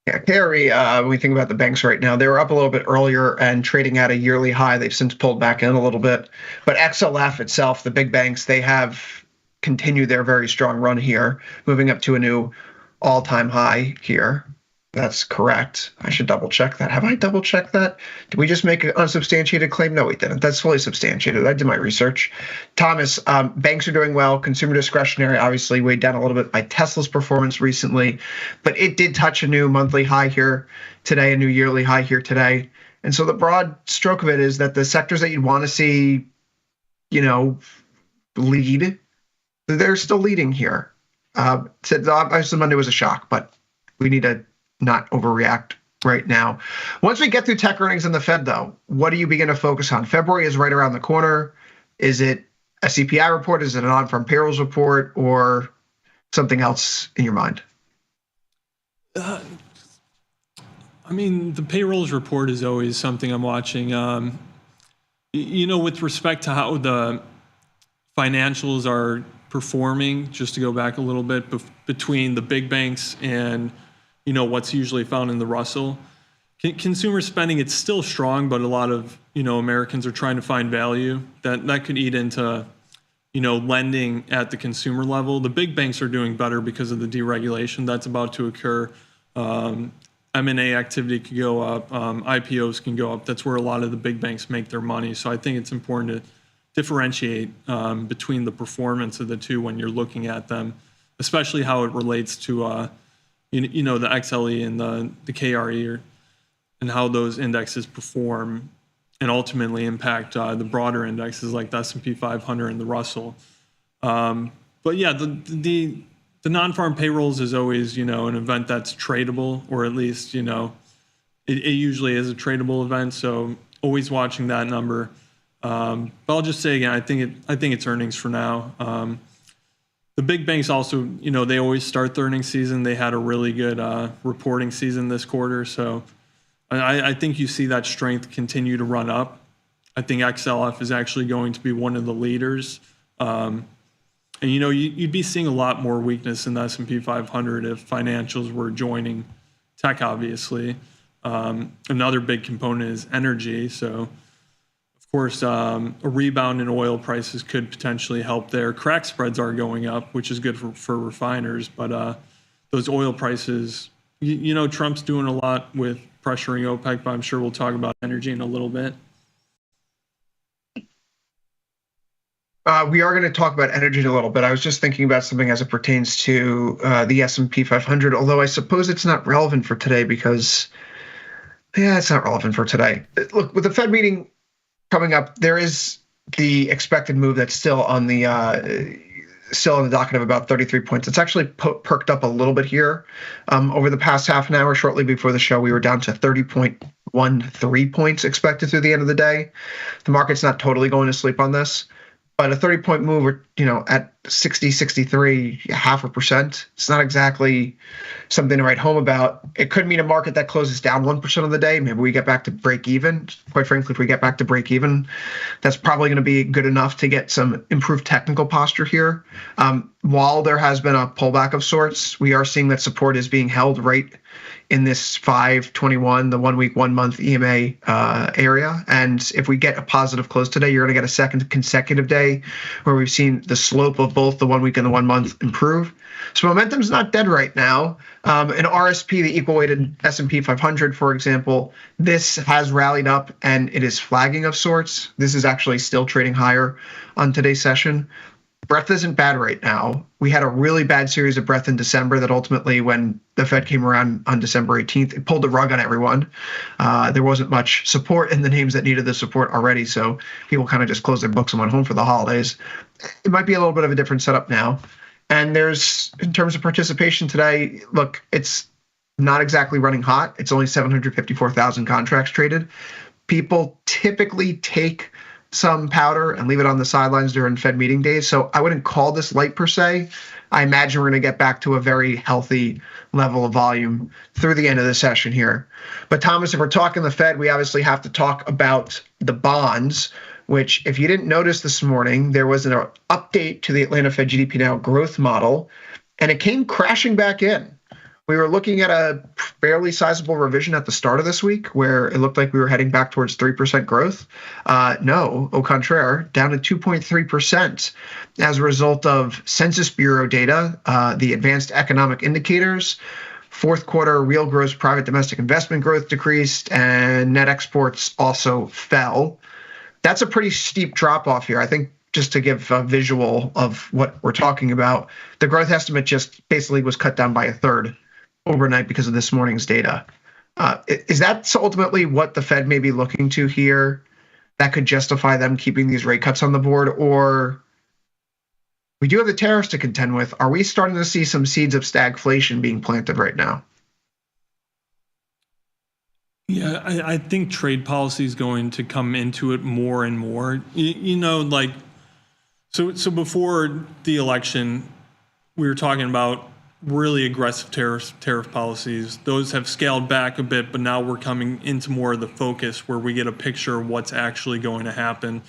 Yeah, Carrie, when we think about the banks right now, they were up a little bit earlier and trading at a yearly high. They've since pulled back in a little bit. But XLF itself, the big banks, they have continued their very strong run here, moving up to a new all-time high here. That's correct. I should double check that. Have I double checked that? Did we just make an unsubstantiated claim? No, we didn't. That's fully substantiated. I did my research. Thomas, banks are doing well. Consumer discretionary obviously weighed down a little bit by Tesla's performance recently, but it did touch a new monthly high here today, a new yearly high here today. And so the broad stroke of it is that the sectors that you'd want to see, lead, they're still leading here. Obviously Monday was a shock, but we need to not overreact right now. Once we get through tech earnings in the Fed, though, what do you begin to focus on? February is right around the corner. Is it a CPI report? Is it a non-farm payrolls report, or something else in your mind? The payrolls report is always something I'm watching. With respect to how the financials are performing, just to go back a little bit, between the big banks and what's usually found in the Russell. Consumer spending, it's still strong, but a lot of, Americans are trying to find value. That could eat into, lending at the consumer level. The big banks are doing better because of the deregulation that's about to occur. M&A activity could go up. IPOs can go up. That's where a lot of the big banks make their money. So I think it's important to differentiate between the performance of the two when you're looking at them, especially how it relates to the XLE and the KRE, and how those indexes perform and ultimately impact the broader indexes like the S&P 500 and the Russell. But yeah, the non-farm payrolls is always, an event that's tradable, or at least, it usually is a tradable event. So always watching that number. But I'll just say again, I think it's earnings for now. The big banks also, they always start the earnings season. They had a really good reporting season this quarter. So I think you see that strength continue to run up. I think XLF is actually going to be one of the leaders. And, you'd be seeing a lot more weakness in the S&P 500 if financials were joining tech, obviously. Another big component is energy. So, of course, a rebound in oil prices could potentially help there. Crack spreads are going up, which is good for refiners. But those oil prices, Trump's doing a lot with pressuring OPEC, but I'm sure we'll talk about energy in a little bit. We are going to talk about energy in a little bit. I was just thinking about something as it pertains to the S&P 500, although I suppose it's not relevant for today because, it's not relevant for today. Look, with the Fed meeting coming up, there is the expected move that's still on the docket of about 33 points. It's actually perked up a little bit here over the past half an hour. Shortly before the show, we were down to 30.1 1.13 points expected through the end of the day. The market's not totally going to sleep on this, but a 30-point move, at 60, 63, 0.5%, it's not exactly something to write home about. It could mean a market that closes down 1% of the day. Maybe we get back to break even. Quite frankly, if we get back to break even, that's probably going to be good enough to get some improved technical posture here. While there has been a pullback of sorts, we are seeing that support is being held right in this 521, the 1 week, 1 month EMA area. And if we get a positive close today, you're going to get a second consecutive day where we've seen the slope of both the 1 week and the 1 month improve. So momentum's not dead right now. An RSP, the equal weighted S&P 500, for example, this has rallied up and it is flagging of sorts. This is actually still trading higher on today's session. Breadth isn't bad right now. We had a really bad series of breadth in December that ultimately, when the Fed came around on December 18th, it pulled the rug on everyone. There wasn't much support in the names that needed the support already, so people kind of just closed their books and went home for the holidays. It might be a little bit of a different setup now. And there's, in terms of participation today, look, it's not exactly running hot. It's only 754,000 contracts traded. People typically take some powder and leave it on the sidelines during Fed meeting days. So I wouldn't call this light per se. I imagine we're going to get back to a very healthy level of volume through the end of the session here. But Thomas, if we're talking the Fed, we obviously have to talk about the bonds, which, if you didn't notice this morning, there was an update to the Atlanta Fed GDP Now growth model, and it came crashing back in. We were looking at a fairly sizable revision at the start of this week where it looked like we were heading back towards 3% growth. No, au contraire, down to 2.3% as a result of Census Bureau data, the advanced economic indicators. Fourth quarter real gross private domestic investment growth decreased, and net exports also fell. That's a pretty steep drop off here. I think, just to give a visual of what we're talking about, the growth estimate just basically was cut down by a third overnight because of this morning's data. Is that ultimately what the Fed may be looking to here that could justify them keeping these rate cuts on the board? Or we do have the tariffs to contend with. Are we starting to see some seeds of stagflation being planted right now? Yeah, I think trade policy is going to come into it more and more. So before the election, we were talking about really aggressive tariff policies. Those have scaled back a bit, but now we're coming into more of the focus where we get a picture of what's actually going to happen.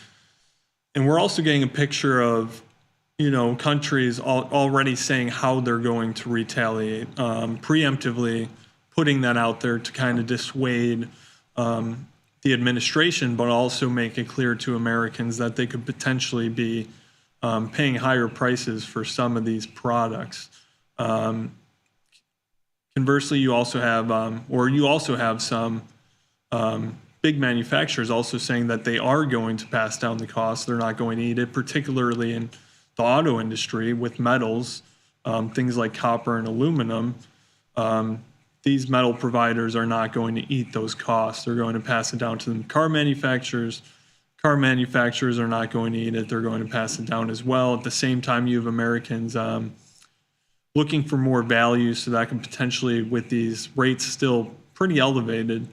And we're also getting a picture of, countries already saying how they're going to retaliate, preemptively putting that out there to kind of dissuade the administration, but also make it clear to Americans that they could potentially be paying higher prices for some of these products. Conversely, you also have some big manufacturers also saying that they are going to pass down the cost. They're not going to eat it, particularly in the auto industry with metals, things like copper and aluminum. These metal providers are not going to eat those costs. They're going to pass it down to the car manufacturers. Car manufacturers are not going to eat it. They're going to pass it down as well. At the same time, you have Americans looking for more value, so that can potentially, with these rates still pretty elevated,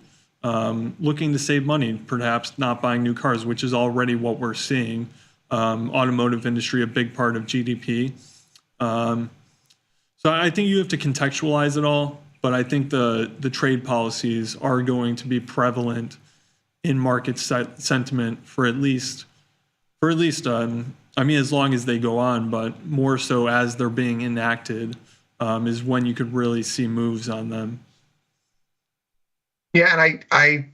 looking to save money, perhaps not buying new cars, which is already what we're seeing. Automotive industry, a big part of GDP. So I think you have to contextualize it all, but I think the trade policies are going to be prevalent in market sentiment for at least as long as they go on, but more so as they're being enacted is when you could really see moves on them. Yeah, and I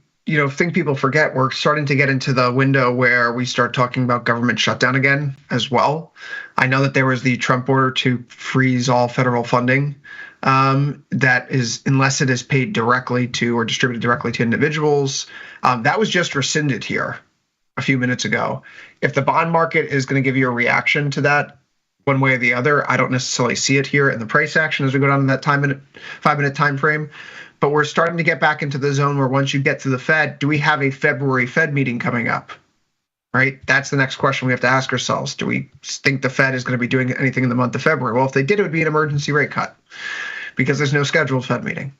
think people forget we're starting to get into the window where we start talking about government shutdown again as well. I know that there was the Trump order to freeze all federal funding. That is, unless it is paid directly to or distributed directly to individuals, that was just rescinded here a few minutes ago. If the bond market is going to give you a reaction to that one way or the other, I don't necessarily see it here in the price action as we go down to that 5-minute time frame. But we're starting to get back into the zone where once you get to the Fed, do we have a February Fed meeting coming up? Right? That's the next question we have to ask ourselves. Do we think the Fed is going to be doing anything in the month of February? Well, if they did, it would be an emergency rate cut because there's no scheduled Fed meeting.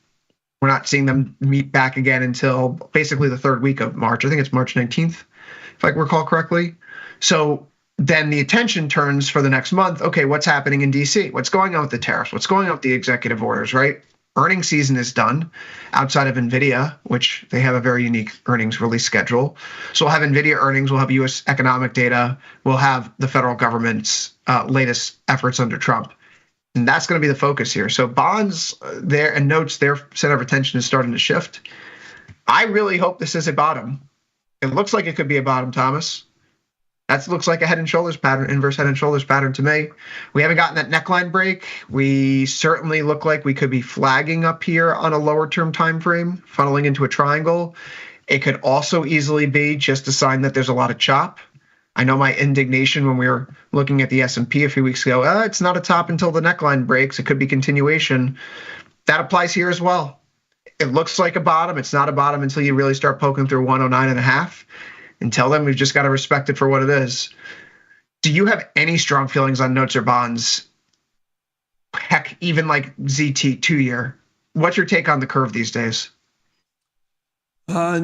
We're not seeing them meet back again until basically the third week of March. I think it's March 19th, if I recall correctly. So then the attention turns for the next month. Okay, what's happening in DC? What's going on with the tariffs? What's going on with the executive orders, right? Earnings season is done outside of NVIDIA, which they have a very unique earnings release schedule. So we'll have NVIDIA earnings, we'll have U.S. economic data, we'll have the federal government's latest efforts under Trump. And that's going to be the focus here. So bonds there and notes, their center of attention is starting to shift. I really hope this is a bottom. It looks like it could be a bottom, Thomas. That looks like a head and shoulders pattern, inverse head and shoulders pattern to me. We haven't gotten that neckline break. We certainly look like we could be flagging up here on a lower term time frame, funneling into a triangle. It could also easily be just a sign that there's a lot of chop. I know my indignation when we were looking at the S&P a few weeks ago, it's not a top until the neckline breaks. It could be continuation. That applies here as well. It looks like a bottom. It's not a bottom until you really start poking through 109.5. Until then, we've just got to respect it for what it is. Do you have any strong feelings on notes or bonds? Heck, even like ZT 2-year. What's your take on the curve these days? I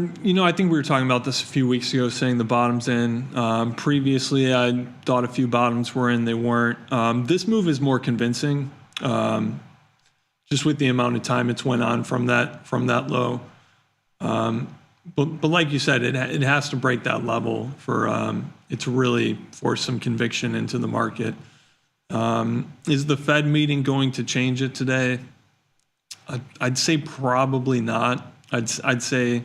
think we were talking about this a few weeks ago, saying the bottom's in. Previously, I thought a few bottoms were in, they weren't. This move is more convincing, just with the amount of time it's went on from that low. But like you said, it has to break that level for it to really force some conviction into the market. Is the Fed meeting going to change it today? I'd say probably not. I'd say,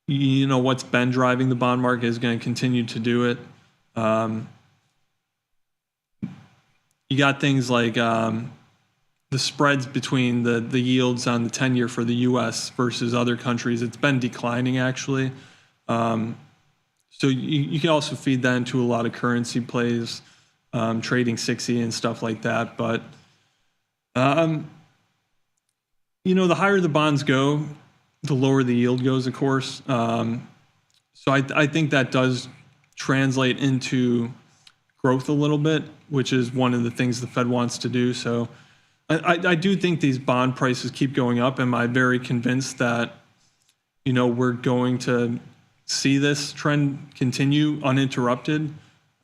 what's been driving the bond market is going to continue to do it. You got things like the spreads between the yields on the 10-year for the U.S. versus other countries. It's been declining, actually. So you can also feed that into a lot of currency plays, trading 60 and stuff like that. But the higher the bonds go, the lower the yield goes, of course. So I think that does translate into growth a little bit, which is one of the things the Fed wants to do. So I do think these bond prices keep going up. Am I very convinced that, we're going to see this trend continue uninterrupted,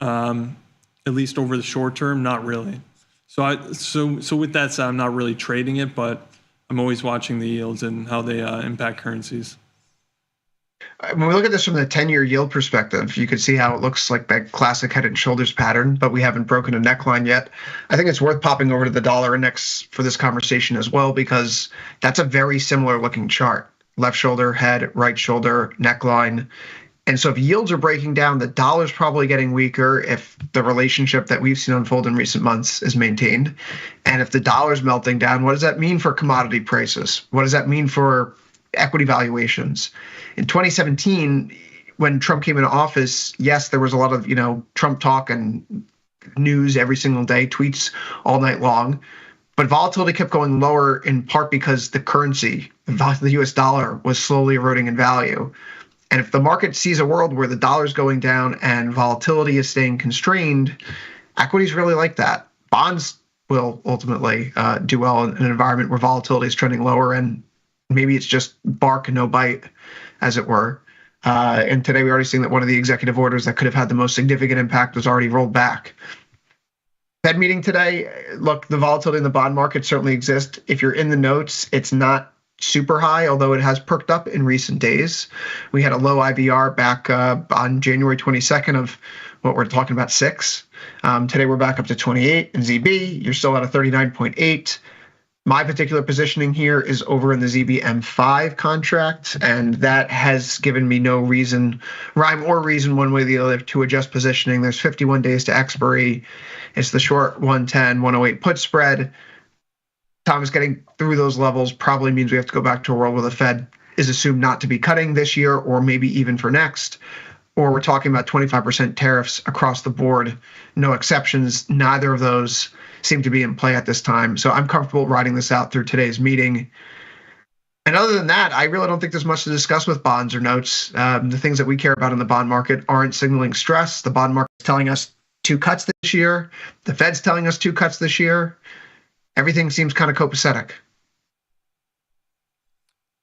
at least over the short term? Not really. So with that said, I'm not really trading it, but I'm always watching the yields and how they impact currencies. When we look at this from the 10-year yield perspective, you could see how it looks like that classic head and shoulders pattern, but we haven't broken a neckline yet. I think it's worth popping over to the dollar index for this conversation as well, because that's a very similar looking chart. Left shoulder, head, right shoulder, neckline. And so if yields are breaking down, the dollar's probably getting weaker if the relationship that we've seen unfold in recent months is maintained. And if the dollar's melting down, what does that mean for commodity prices? What does that mean for equity valuations? In 2017, when Trump came into office, yes, there was a lot of, Trump talk and news every single day, tweets all night long. But volatility kept going lower in part because the currency, the US dollar, was slowly eroding in value. And if the market sees a world where the dollar's going down and volatility is staying constrained, equities really like that. Bonds will ultimately do well in an environment where volatility is trending lower, and maybe it's just bark and no bite, as it were. And today we already seen that one of the executive orders that could have had the most significant impact was already rolled back. Fed meeting today, look, the volatility in the bond market certainly exists. If you're in the notes, it's not super high, although it has perked up in recent days. We had a low IBR back on January 22nd of what we're talking about 6. Today we're back up to 28 in ZB. You're still at a 39.8. My particular positioning here is over in the ZB M5 contract, and that has given me no rhyme or reason one way or the other to adjust positioning. There's 51 days to expiry. It's the short 110, 108 put spread. Thomas, getting through those levels probably means we have to go back to a world where the Fed is assumed not to be cutting this year or maybe even for next, or we're talking about 25% tariffs across the board, no exceptions. Neither of those seem to be in play at this time. So I'm comfortable riding this out through today's meeting. And other than that, I really don't think there's much to discuss with bonds or notes. The things that we care about in the bond market aren't signaling stress. The bond market is telling us 2 cuts this year. The Fed's telling us 2 cuts this year. Everything seems kind of copacetic.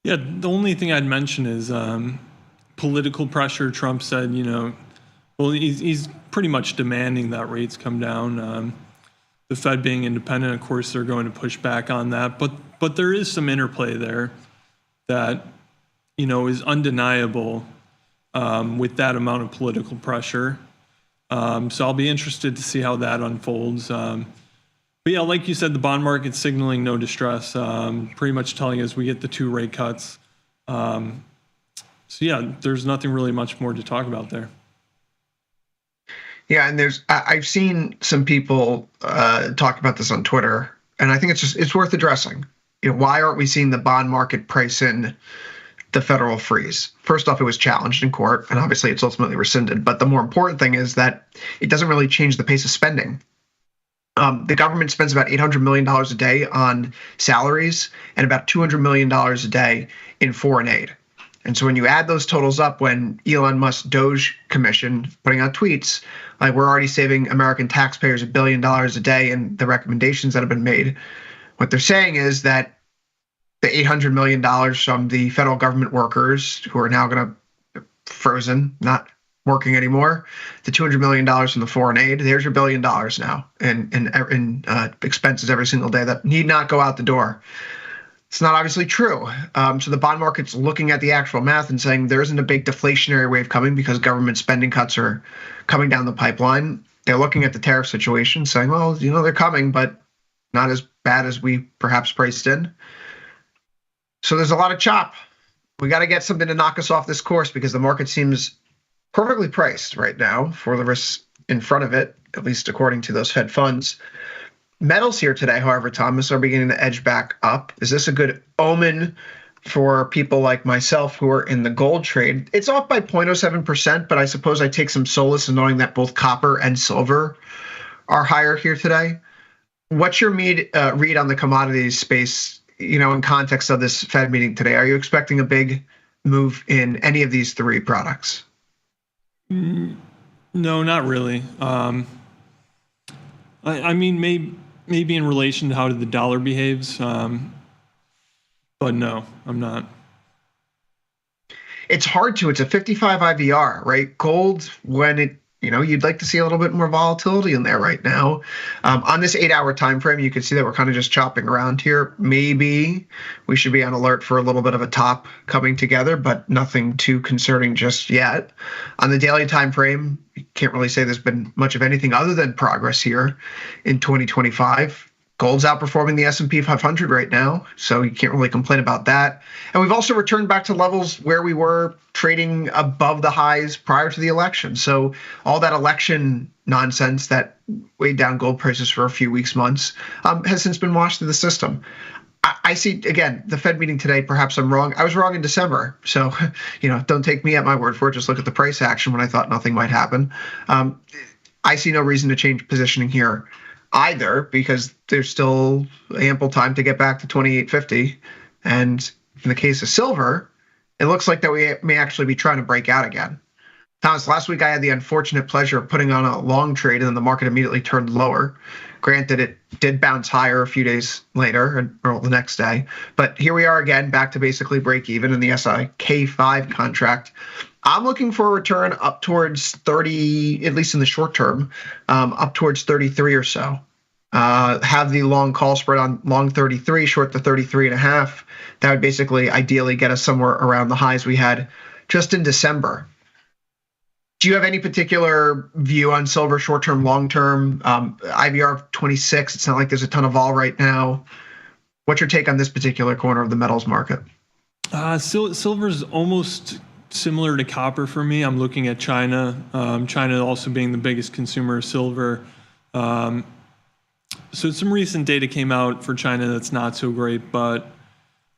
Yeah, the only thing I'd mention is political pressure. Trump said, well, he's pretty much demanding that rates come down. The Fed being independent, of course, they're going to push back on that. But there is some interplay there that, is undeniable with that amount of political pressure. So I'll be interested to see how that unfolds. But yeah, like you said, the bond market's signaling no distress, pretty much telling us we get the 2 rate cuts. So yeah, there's nothing really much more to talk about there. Yeah, and I've seen some people talk about this on Twitter, and I think it's worth addressing. Why aren't we seeing the bond market price in the federal freeze? First off, it was challenged in court, and obviously it's ultimately rescinded. But the more important thing is that it doesn't really change the pace of spending. The government spends about $800 million a day on salaries and about $200 million a day in foreign aid. And so when you add those totals up, when Elon Musk's Doge commission putting out tweets, like we're already saving American taxpayers $1 billion a day, and the recommendations that have been made, what they're saying is that the $800 million from the federal government workers who are now going to frozen, not working anymore, the $200 million from the foreign aid, there's your $1 billion now in expenses every single day that need not go out the door. It's not obviously true. So the bond market's looking at the actual math and saying there isn't a big deflationary wave coming because government spending cuts are coming down the pipeline. They're looking at the tariff situation saying, well, they're coming, but not as bad as we perhaps priced in. So there's a lot of chop. We got to get something to knock us off this course because the market seems perfectly priced right now for the risks in front of it, at least according to those Fed funds. Metals here today, however, Thomas, are beginning to edge back up. Is this a good omen for people like myself who are in the gold trade? It's off by 0.07%, but I suppose I take some solace in knowing that both copper and silver are higher here today. What's your read on the commodities space, in context of this Fed meeting today? Are you expecting a big move in any of these 3 products? No, not really. I mean, maybe in relation to how the dollar behaves, but no, I'm not. It's hard to. It's a 55 IVR, right? Gold, when it, you'd like to see a little bit more volatility in there right now. On this 8-hour time frame, you can see that we're kind of just chopping around here. Maybe we should be on alert for a little bit of a top coming together, but nothing too concerning just yet. On the daily time frame, you can't really say there's been much of anything other than progress here in 2025. Gold's outperforming the S&P 500 right now, so you can't really complain about that. And we've also returned back to levels where we were trading above the highs prior to the election. So all that election nonsense that weighed down gold prices for a few weeks, months, has since been washed through the system. I see, again, the Fed meeting today, perhaps I'm wrong. I was wrong in December. So, don't take me at my word for it. Just look at the price action when I thought nothing might happen. I see no reason to change positioning here either, because there's still ample time to get back to 28.50. And in the case of silver, it looks like that we may actually be trying to break out again. Thomas, last week I had the unfortunate pleasure of putting on a long trade and then the market immediately turned lower. Granted, it did bounce higher a few days later, or the next day. But here we are again, back to basically break even in the SI K5 contract. I'm looking for a return up towards 30, at least in the short term, up towards 33 or so. Have the long call spread on long 33, short the 33.5. That would basically ideally get us somewhere around the highs we had just in December. Do you have any particular view on silver, short-term, long-term? IVR of 26, it's not like there's a ton of vol right now. What's your take on this particular corner of the metals market? Silver's almost similar to copper for me. I'm looking at China. China also being the biggest consumer of silver. So some recent data came out for China that's not so great, but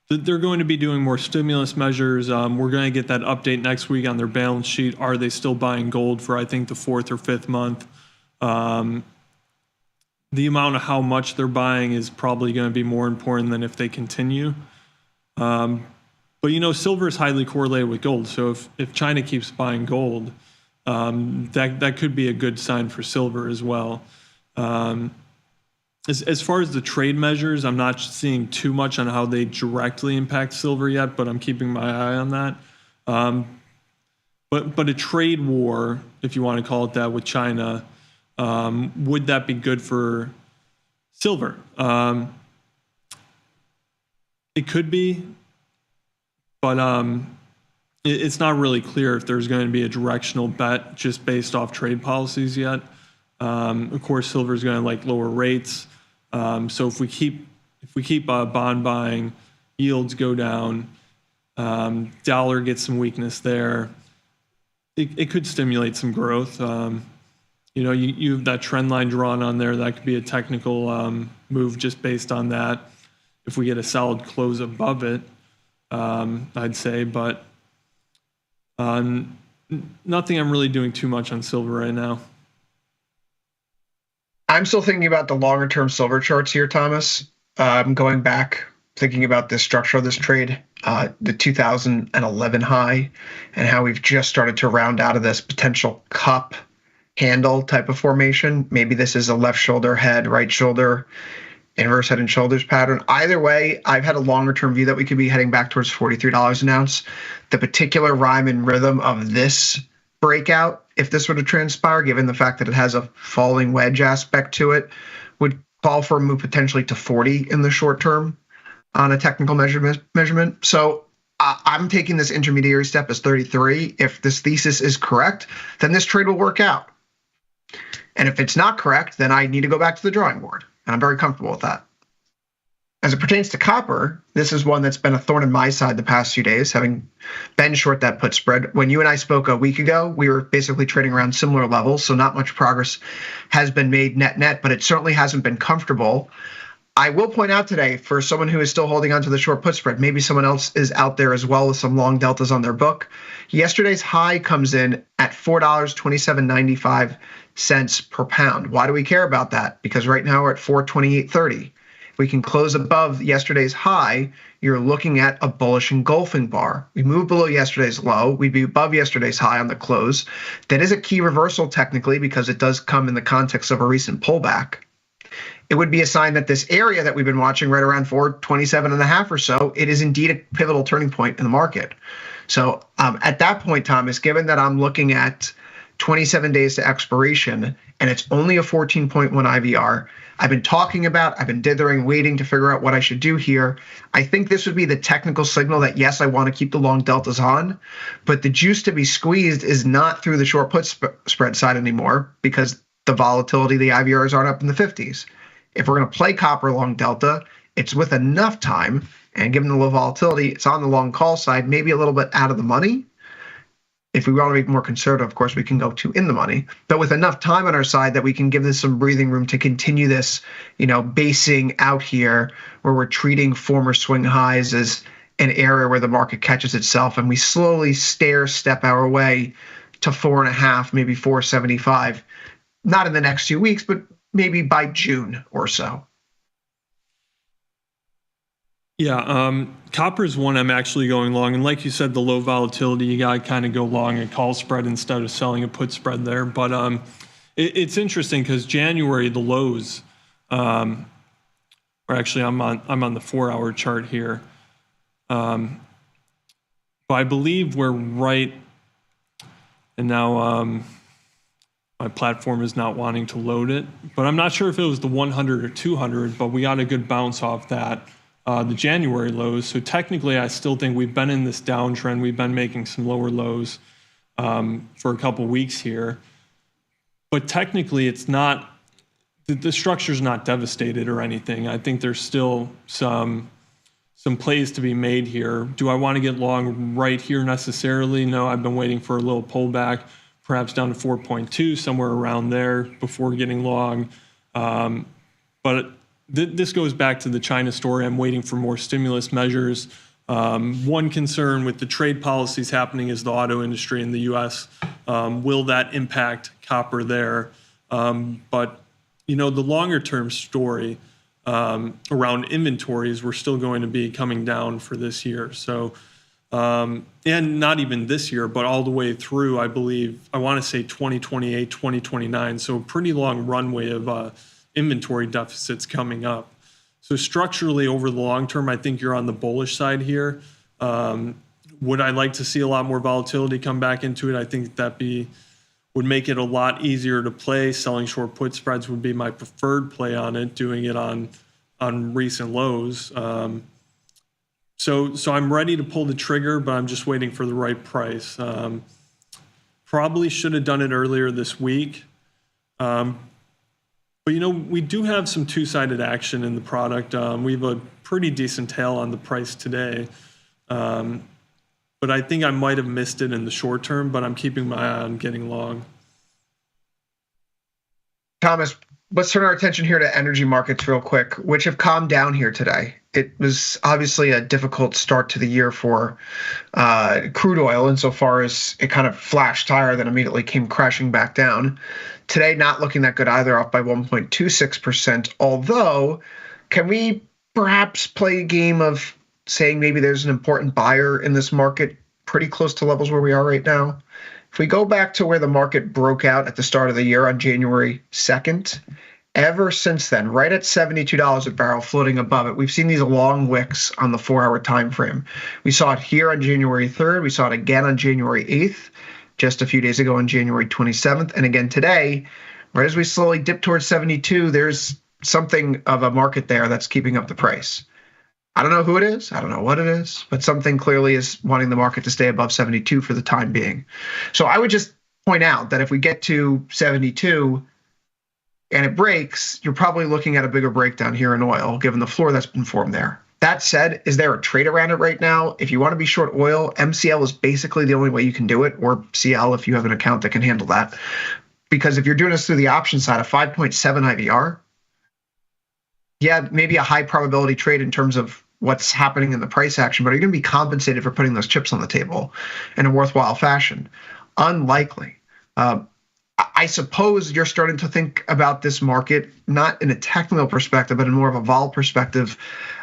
they're going to be doing more stimulus measures. We're going to get that update next week on their balance sheet. Are they still buying gold for, I think, the 4th or 5th month? The amount of how much they're buying is probably going to be more important than if they continue. But, silver is highly correlated with gold. So if China keeps buying gold, that could be a good sign for silver as well. as far as the trade measures, I'm not seeing too much on how they directly impact silver yet, but I'm keeping my eye on that. But a trade war, if you want to call it that, with China, would that be good for silver? It could be, but it's not really clear if there's going to be a directional bet just based off trade policies yet. Of course, silver is going to like lower rates. So if we keep bond buying, yields go down, dollar gets some weakness there. It could stimulate some growth. You have that trend line drawn on there. That could be a technical move just based on that. If we get a solid close above it, I'd say, but nothing I'm really doing too much on silver right now. I'm still thinking about the longer term silver charts here, Thomas. Going back, thinking about the structure of this trade, the 2011 high, and how we've just started to round out of this potential cup handle type of formation. Maybe this is a left shoulder head, right shoulder, inverse head and shoulders pattern. Either way, I've had a longer term view that we could be heading back towards $43 an ounce. The particular rhyme and rhythm of this breakout, if this were to transpire, given the fact that it has a falling wedge aspect to it, would call for a move potentially to 40 in the short term on a technical measurement. So I'm taking this intermediary step as 33. If this thesis is correct, then this trade will work out. And if it's not correct, then I need to go back to the drawing board. And I'm very comfortable with that. As it pertains to copper, this is one that's been a thorn in my side the past few days, having been short that put spread. When you and I spoke a week ago, we were basically trading around similar levels, so not much progress has been made net-net, but it certainly hasn't been comfortable. I will point out today, for someone who is still holding on to the short put spread, maybe someone else is out there as well with some long deltas on their book. Yesterday's high comes in at $4.2795 per pound. Why do we care about that? Because right now we're at $4.2830. We can close above yesterday's high, you're looking at a bullish engulfing bar. We move below yesterday's low, we'd be above yesterday's high on the close. That is a key reversal technically because it does come in the context of a recent pullback. It would be a sign that this area that we've been watching right around 427.5 or so, it is indeed a pivotal turning point in the market. So at that point, Thomas, given that I'm looking at 27 days to expiration and it's only a 14.1 IVR, I've been dithering, waiting to figure out what I should do here. I think this would be the technical signal that, yes, I want to keep the long deltas on, but the juice to be squeezed is not through the short put spread side anymore because the volatility, the IVRs aren't up in the 50s. If we're going to play copper long delta, it's with enough time, and given the low volatility, it's on the long call side, maybe a little bit out of the money. If we want to be more conservative, of course, we can go to in the money, but with enough time on our side that we can give this some breathing room to continue this, basing out here where we're treating former swing highs as an area where the market catches itself and we slowly step our way to 4.5, maybe 475, not in the next few weeks, but maybe by June or so. Yeah, copper is one I'm actually going long. And like you said, the low volatility, you got to kind of go long a call spread instead of selling a put spread there. But it's interesting because January, the lows, or actually I'm on the 4-hour chart here. But I believe we're right. And now my platform is not wanting to load it. But I'm not sure if it was the 100 or 200, but we got a good bounce off that. The January lows. So technically, I still think we've been in this downtrend. We've been making some lower lows for a couple weeks here. But technically, it's not, the structure's not devastated or anything. I think there's still some plays to be made here. Do I want to get long right here necessarily? No, I've been waiting for a little pullback, perhaps down to 4.2, somewhere around there before getting long. But this goes back to the China story. I'm waiting for more stimulus measures. One concern with the trade policies happening is the auto industry in the U.S. Will that impact copper there? But, the longer-term story around inventories, we're still going to be coming down for this year. So, and not even this year, but all the way through, I believe, I want to say 2028, 2029. So a pretty long runway of inventory deficits coming up. So structurally, over the long term, I think you're on the bullish side here. Would I like to see a lot more volatility come back into it? I think that would make it a lot easier to play. Selling short put spreads would be my preferred play on it, doing it on recent lows. So I'm ready to pull the trigger, but I'm just waiting for the right price. Probably should have done it earlier this week. But, we do have some two-sided action in the product. We have a pretty decent tail on the price today. But I think I might have missed it in the short term, but I'm keeping my eye on getting long. Thomas, let's turn our attention here to energy markets real quick, which have calmed down here today. It was obviously a difficult start to the year for crude oil insofar as it kind of flashed higher, then immediately came crashing back down. Today, not looking that good either, off by 1.26%. Although, can we perhaps play a game of saying maybe there's an important buyer in this market pretty close to levels where we are right now? If we go back to where the market broke out at the start of the year on January 2nd, ever since then, right at $72 a barrel, floating above it, we've seen these long wicks on the 4-hour time frame. We saw it here on January 3rd. We saw it again on January 8th, just a few days ago on January 27th. And again today, right as we slowly dip towards 72, there's something of a market there that's keeping up the price. I don't know who it is. I don't know what it is, but something clearly is wanting the market to stay above 72 for the time being. So I would just point out that if we get to 72 and it breaks, you're probably looking at a bigger breakdown here in oil, given the floor that's been formed there. That said, is there a trade around it right now? If you want to be short oil, MCL is basically the only way you can do it, or CL if you have an account that can handle that. Because if you're doing this through the option side, a 5.7 IVR, yeah, maybe a high probability trade in terms of what's happening in the price action, but are you going to be compensated for putting those chips on the table in a worthwhile fashion? Unlikely. I suppose you're starting to think about this market, not in a technical perspective, but in more of a vol perspective,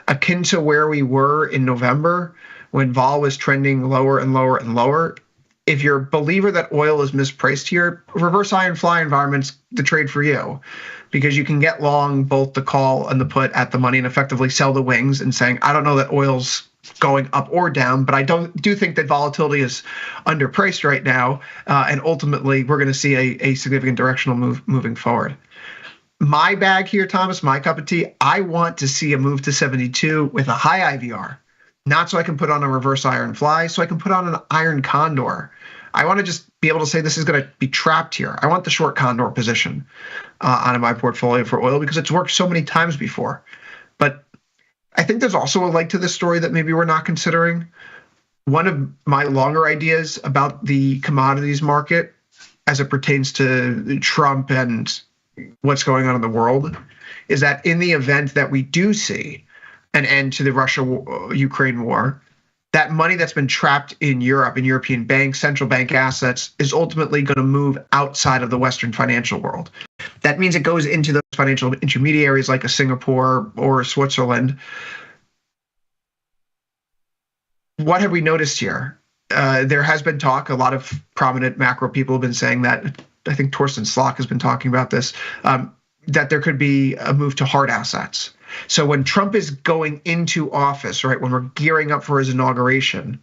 akin to where we were in November when vol was trending lower and lower and lower. If you're a believer that oil is mispriced here, reverse iron fly environment's the trade for you, because you can get long both the call and the put at the money and effectively sell the wings and saying, I don't know that oil's going up or down, but I do think that volatility is underpriced right now, and ultimately we're going to see a significant directional move moving forward. My bag here, Thomas, my cup of tea, I want to see a move to 72 with a high IVR, not so I can put on a reverse iron fly, so I can put on an iron condor. I want to just be able to say this is going to be trapped here. I want the short condor position on my portfolio for oil because it's worked so many times before. But I think there's also a leg to this story that maybe we're not considering. One of my longer ideas about the commodities market as it pertains to Trump and what's going on in the world is that in the event that we do see an end to the Russia-Ukraine war, that money that's been trapped in Europe, in European banks, central bank assets, is ultimately going to move outside of the Western financial world. That means it goes into those financial intermediaries like a Singapore or Switzerland. What have we noticed here? There has been talk, a lot of prominent macro people have been saying that, I think Torsten Slok has been talking about this, that there could be a move to hard assets. So when Trump is going into office, right, when we're gearing up for his inauguration,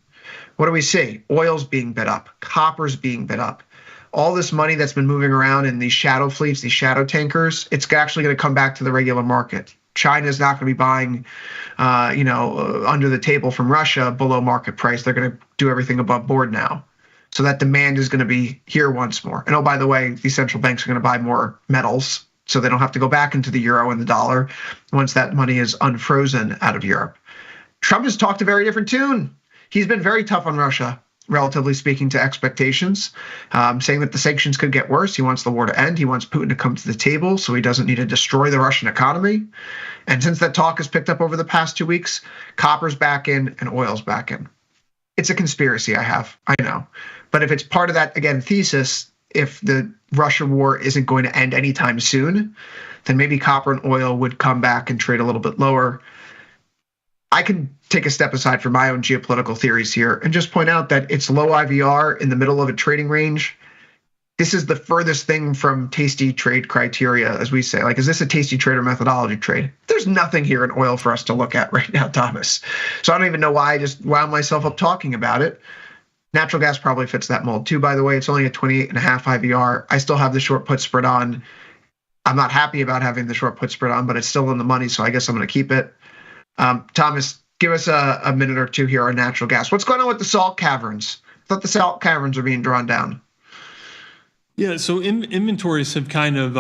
what do we see? Oil's being bid up, copper's being bid up. All this money that's been moving around in these shadow fleets, these shadow tankers, it's actually going to come back to the regular market. China's not going to be buying, under the table from Russia below market price. They're going to do everything above board now. So that demand is going to be here once more. And oh, by the way, these central banks are going to buy more metals so they don't have to go back into the euro and the dollar once that money is unfrozen out of Europe. Trump has talked a very different tune. He's been very tough on Russia, relatively speaking to expectations, saying that the sanctions could get worse. He wants the war to end. He wants Putin to come to the table so he doesn't need to destroy the Russian economy. And since that talk has picked up over the past 2 weeks, copper's back in and oil's back in. It's a conspiracy I know. But if it's part of that, again, thesis, if the Russia war isn't going to end anytime soon, then maybe copper and oil would come back and trade a little bit lower. I can take a step aside from my own geopolitical theories here and just point out that it's low IVR in the middle of a trading range this is the furthest thing from tasty trade criteria, as we say. Like, is this a tasty trade or methodology trade? There's nothing here in oil for us to look at right now, Thomas. So I don't even know why I just wound myself up talking about it. Natural gas probably fits that mold too, by the way. It's only a 28.5 IVR. I still have the short put spread on. I'm not happy about having the short put spread on, but it's still in the money, so I guess I'm going to keep it. Thomas, give us a minute or two here on natural gas. What's going on with the salt caverns? I thought the salt caverns are being drawn down. Yeah, so inventories have kind of,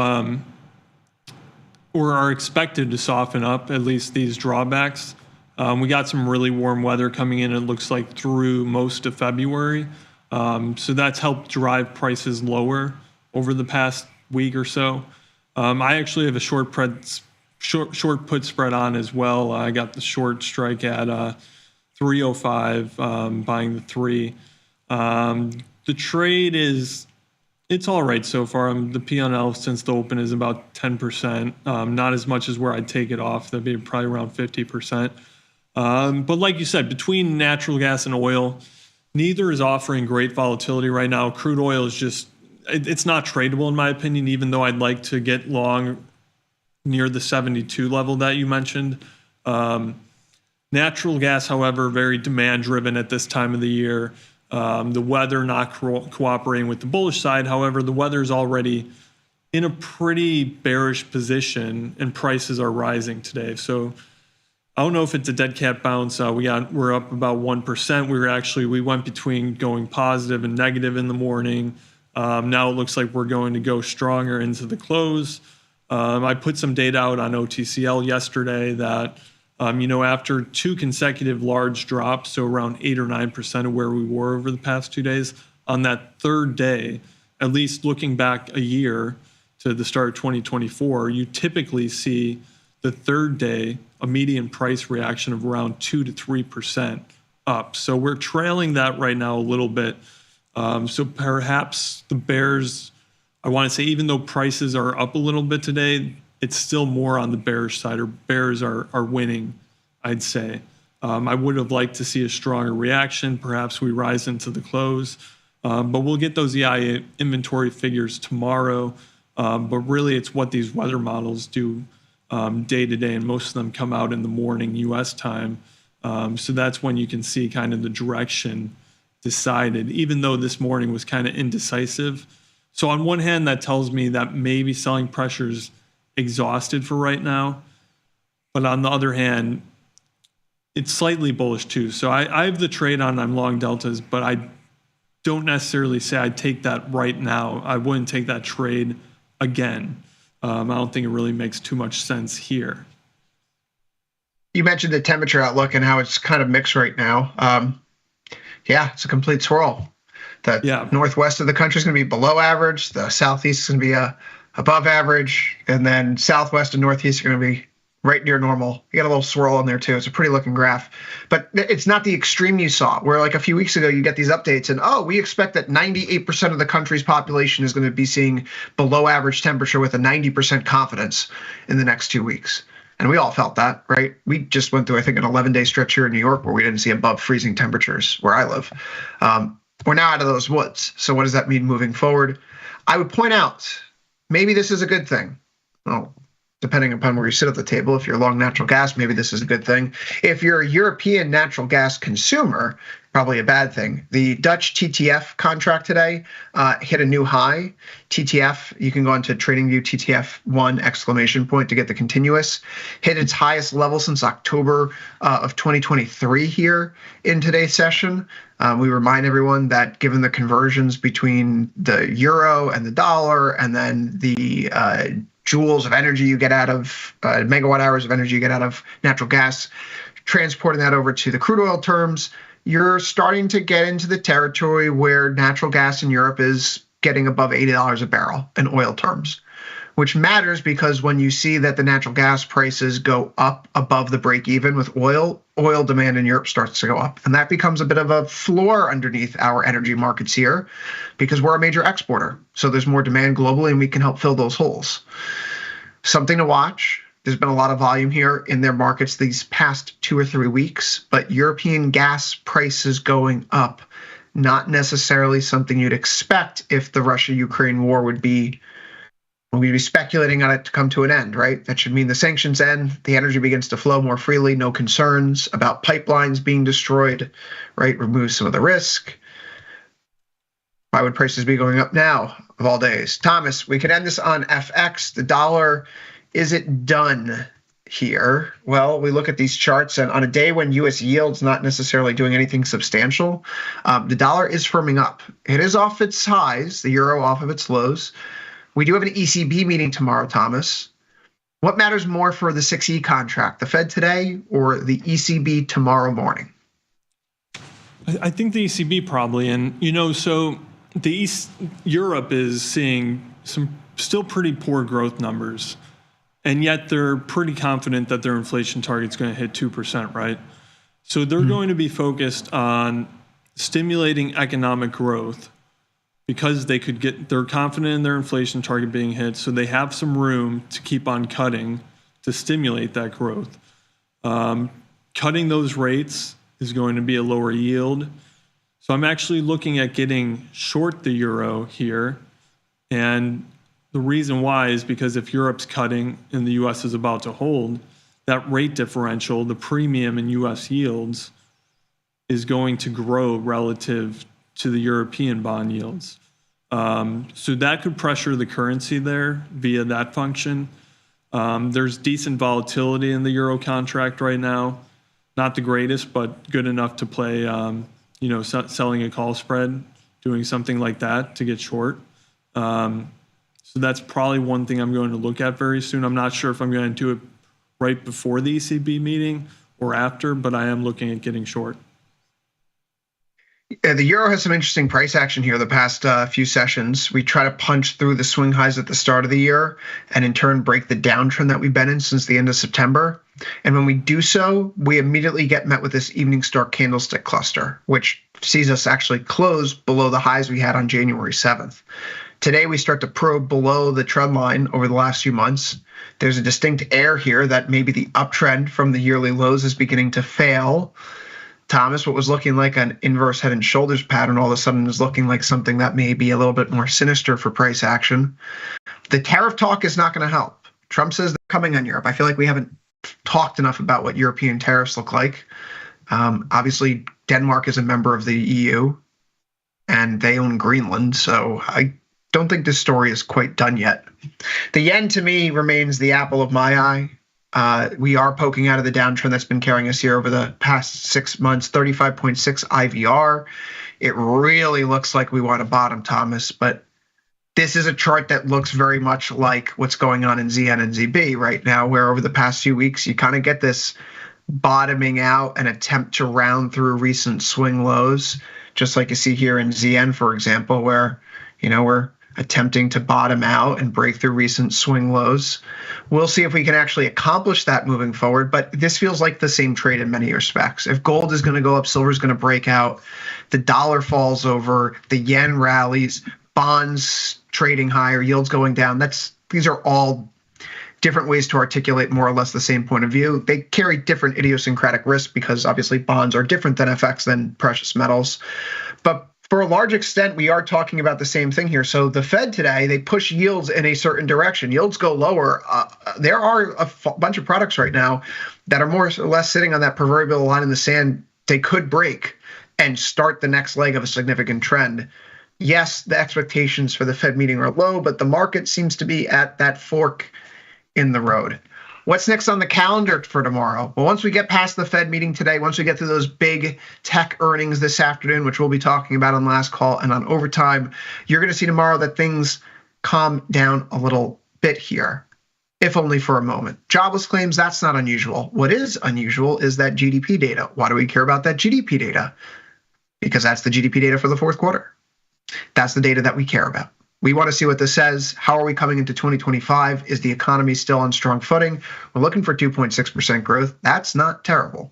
or are expected to soften up, at least these drawbacks. We got some really warm weather coming in, it looks like, through most of February. So that's helped drive prices lower over the past week or so. I actually have a short put spread on as well. I got the short strike at 305, buying the 3. The trade it's all right so far. The P&L since the open is about 10%, not as much as where I'd take it off. That'd be probably around 50%. But like you said, between natural gas and oil, neither is offering great volatility right now. Crude oil is just, it's not tradable in my opinion, even though I'd like to get long near the 72 level that you mentioned. Natural gas, however, very demand driven at this time of the year. The weather not cooperating with the bullish side. However, the weather is already in a pretty bearish position and prices are rising today. So I don't know if it's a dead cat bounce. We're up about 1%. We went between going positive and negative in the morning. Now it looks like we're going to go stronger into the close. I put some data out on OTCL yesterday that, after 2 consecutive large drops, so around 8 or 9% of where we were over the past 2 days, on that third day, at least looking back a year to the start of 2024, you typically see the third day a median price reaction of around 2 to 3% up. So we're trailing that right now a little bit. So perhaps the bears, I want to say, even though prices are up a little bit today, it's still more on the bearish side, or bears are winning, I'd say. I would have liked to see a stronger reaction. Perhaps we rise into the close, but we'll get those EIA inventory figures tomorrow. But really, it's what these weather models do day to day, and most of them come out in the morning U.S. time. So that's when you can see kind of the direction decided, even though this morning was kind of indecisive. So on one hand, that tells me that maybe selling pressure's exhausted for right now. But on the other hand, it's slightly bullish too. So I have the trade on, I'm long deltas, but I don't necessarily say I'd take that right now. I wouldn't take that trade again. I don't think it really makes too much sense here. You mentioned the temperature outlook and how it's kind of mixed right now. Yeah, it's a complete swirl. The northwest of the country is going to be below average. The southeast is going to be above average. And then southwest and northeast are going to be right near normal. You got a little swirl in there too. It's a pretty looking graph. But it's not the extreme you saw, where like a few weeks ago you get these updates and, we expect that 98% of the country's population is going to be seeing below average temperature with a 90% confidence in the next 2 weeks. And we all felt that, right? We just went through, I think, an 11-day stretch here in New York where we didn't see above freezing temperatures where I live. We're now out of those woods. So what does that mean moving forward? I would point out, maybe this is a good thing. Well, depending upon where you sit at the table, if you're long natural gas, maybe this is a good thing. If you're a European natural gas consumer, probably a bad thing. The Dutch TTF contract today hit a new high. TTF, you can go into TradingView TTF1 ! To get the continuous, hit its highest level since October of 2023 here in today's session. We remind everyone that given the conversions between the euro and the dollar, and then the joules of energy you get out of, megawatt hours of energy you get out of natural gas, transporting that over to the crude oil terms, you're starting to get into the territory where natural gas in Europe is getting above $80 a barrel in oil terms, which matters because when you see that the natural gas prices go up above the break even with oil demand in Europe starts to go up. And that becomes a bit of a floor underneath our energy markets here because we're a major exporter. So there's more demand globally and we can help fill those holes. Something to watch. There's been a lot of volume here in their markets these past 2 or 3 weeks, but European gas prices going up not necessarily something you'd expect if the Russia-Ukraine war would be, we'd be speculating on it to come to an end, right? That should mean the sanctions end, the energy begins to flow more freely, no concerns about pipelines being destroyed, right? Remove some of the risk. Why would prices be going up now, of all days? Thomas, we could end this on FX. The dollar, is it done here? Well, we look at these charts, and on a day when U.S. yield's not necessarily doing anything substantial, the dollar is firming up. It is off its highs, the euro off of its lows. We do have an ECB meeting tomorrow, Thomas. What matters more for the 6E contract, the Fed today or the ECB tomorrow morning? I think the ECB probably, and so Europe is seeing some still pretty poor growth numbers, and yet they're pretty confident that their inflation target's going to hit 2%, right? So they're going to be focused on stimulating economic growth because they're confident in their inflation target being hit, so they have some room to keep on cutting to stimulate that growth. Cutting those rates is going to be a lower yield. So I'm actually looking at getting short the euro here. And the reason why is because if Europe's cutting and the US is about to hold, that rate differential, the premium in US yields, is going to grow relative to the European bond yields. So that could pressure the currency there via that function. There's decent volatility in the euro contract right now. Not the greatest, but good enough to play, selling a call spread, doing something like that to get short. So that's probably one thing I'm going to look at very soon. I'm not sure if I'm going to do it right before the ECB meeting or after, but I am looking at getting short. Yeah, the euro has some interesting price action here the past few sessions. We try to punch through the swing highs at the start of the year and in turn break the downtrend that we've been in since the end of September. And when we do so, we immediately get met with this evening star candlestick cluster, which sees us actually close below the highs we had on January 7th. Today, we start to probe below the trend line over the last few months. There's a distinct air here that maybe the uptrend from the yearly lows is beginning to fail. Thomas, what was looking like an inverse head and shoulders pattern all of a sudden is looking like something that may be a little bit more sinister for price action. The tariff talk is not going to help. Trump says they're coming on Europe. I feel like we haven't talked enough about what European tariffs look like. Obviously, Denmark is a member of the EU, and they own Greenland, so I don't think this story is quite done yet. The yen, to me, remains the apple of my eye. We are poking out of the downtrend that's been carrying us here over the past 6 months, 35.6 IVR. It really looks like we want to bottom, Thomas, but this is a chart that looks very much like what's going on in ZN and ZB right now, where over the past few weeks, you kind of get this bottoming out and attempt to round through recent swing lows, just like you see here in ZN, for example, where, we're attempting to bottom out and break through recent swing lows. We'll see if we can actually accomplish that moving forward, but this feels like the same trade in many respects. If gold is going to go up, silver is going to break out, the dollar falls over, the yen rallies, bonds trading higher, yields going down. These are all different ways to articulate more or less the same point of view. They carry different idiosyncratic risks because obviously bonds are different than FX than precious metals. But for a large extent, we are talking about the same thing here. So the Fed today, they push yields in a certain direction. Yields go lower. There are a bunch of products right now that are more or less sitting on that proverbial line in the sand. They could break and start the next leg of a significant trend. Yes, the expectations for the Fed meeting are low, but the market seems to be at that fork in the road. What's next on the calendar for tomorrow? Well, once we get past the Fed meeting today, once we get through those big tech earnings this afternoon, which we'll be talking about on Last Call and on Overtime, you're going to see tomorrow that things calm down a little bit here, if only for a moment. Jobless claims, that's not unusual. What is unusual is that GDP data. Why do we care about that GDP data? Because that's the GDP data for the fourth quarter. That's the data that we care about. We want to see what this says. How are we coming into 2025? Is the economy still on strong footing? We're looking for 2.6% growth. That's not terrible.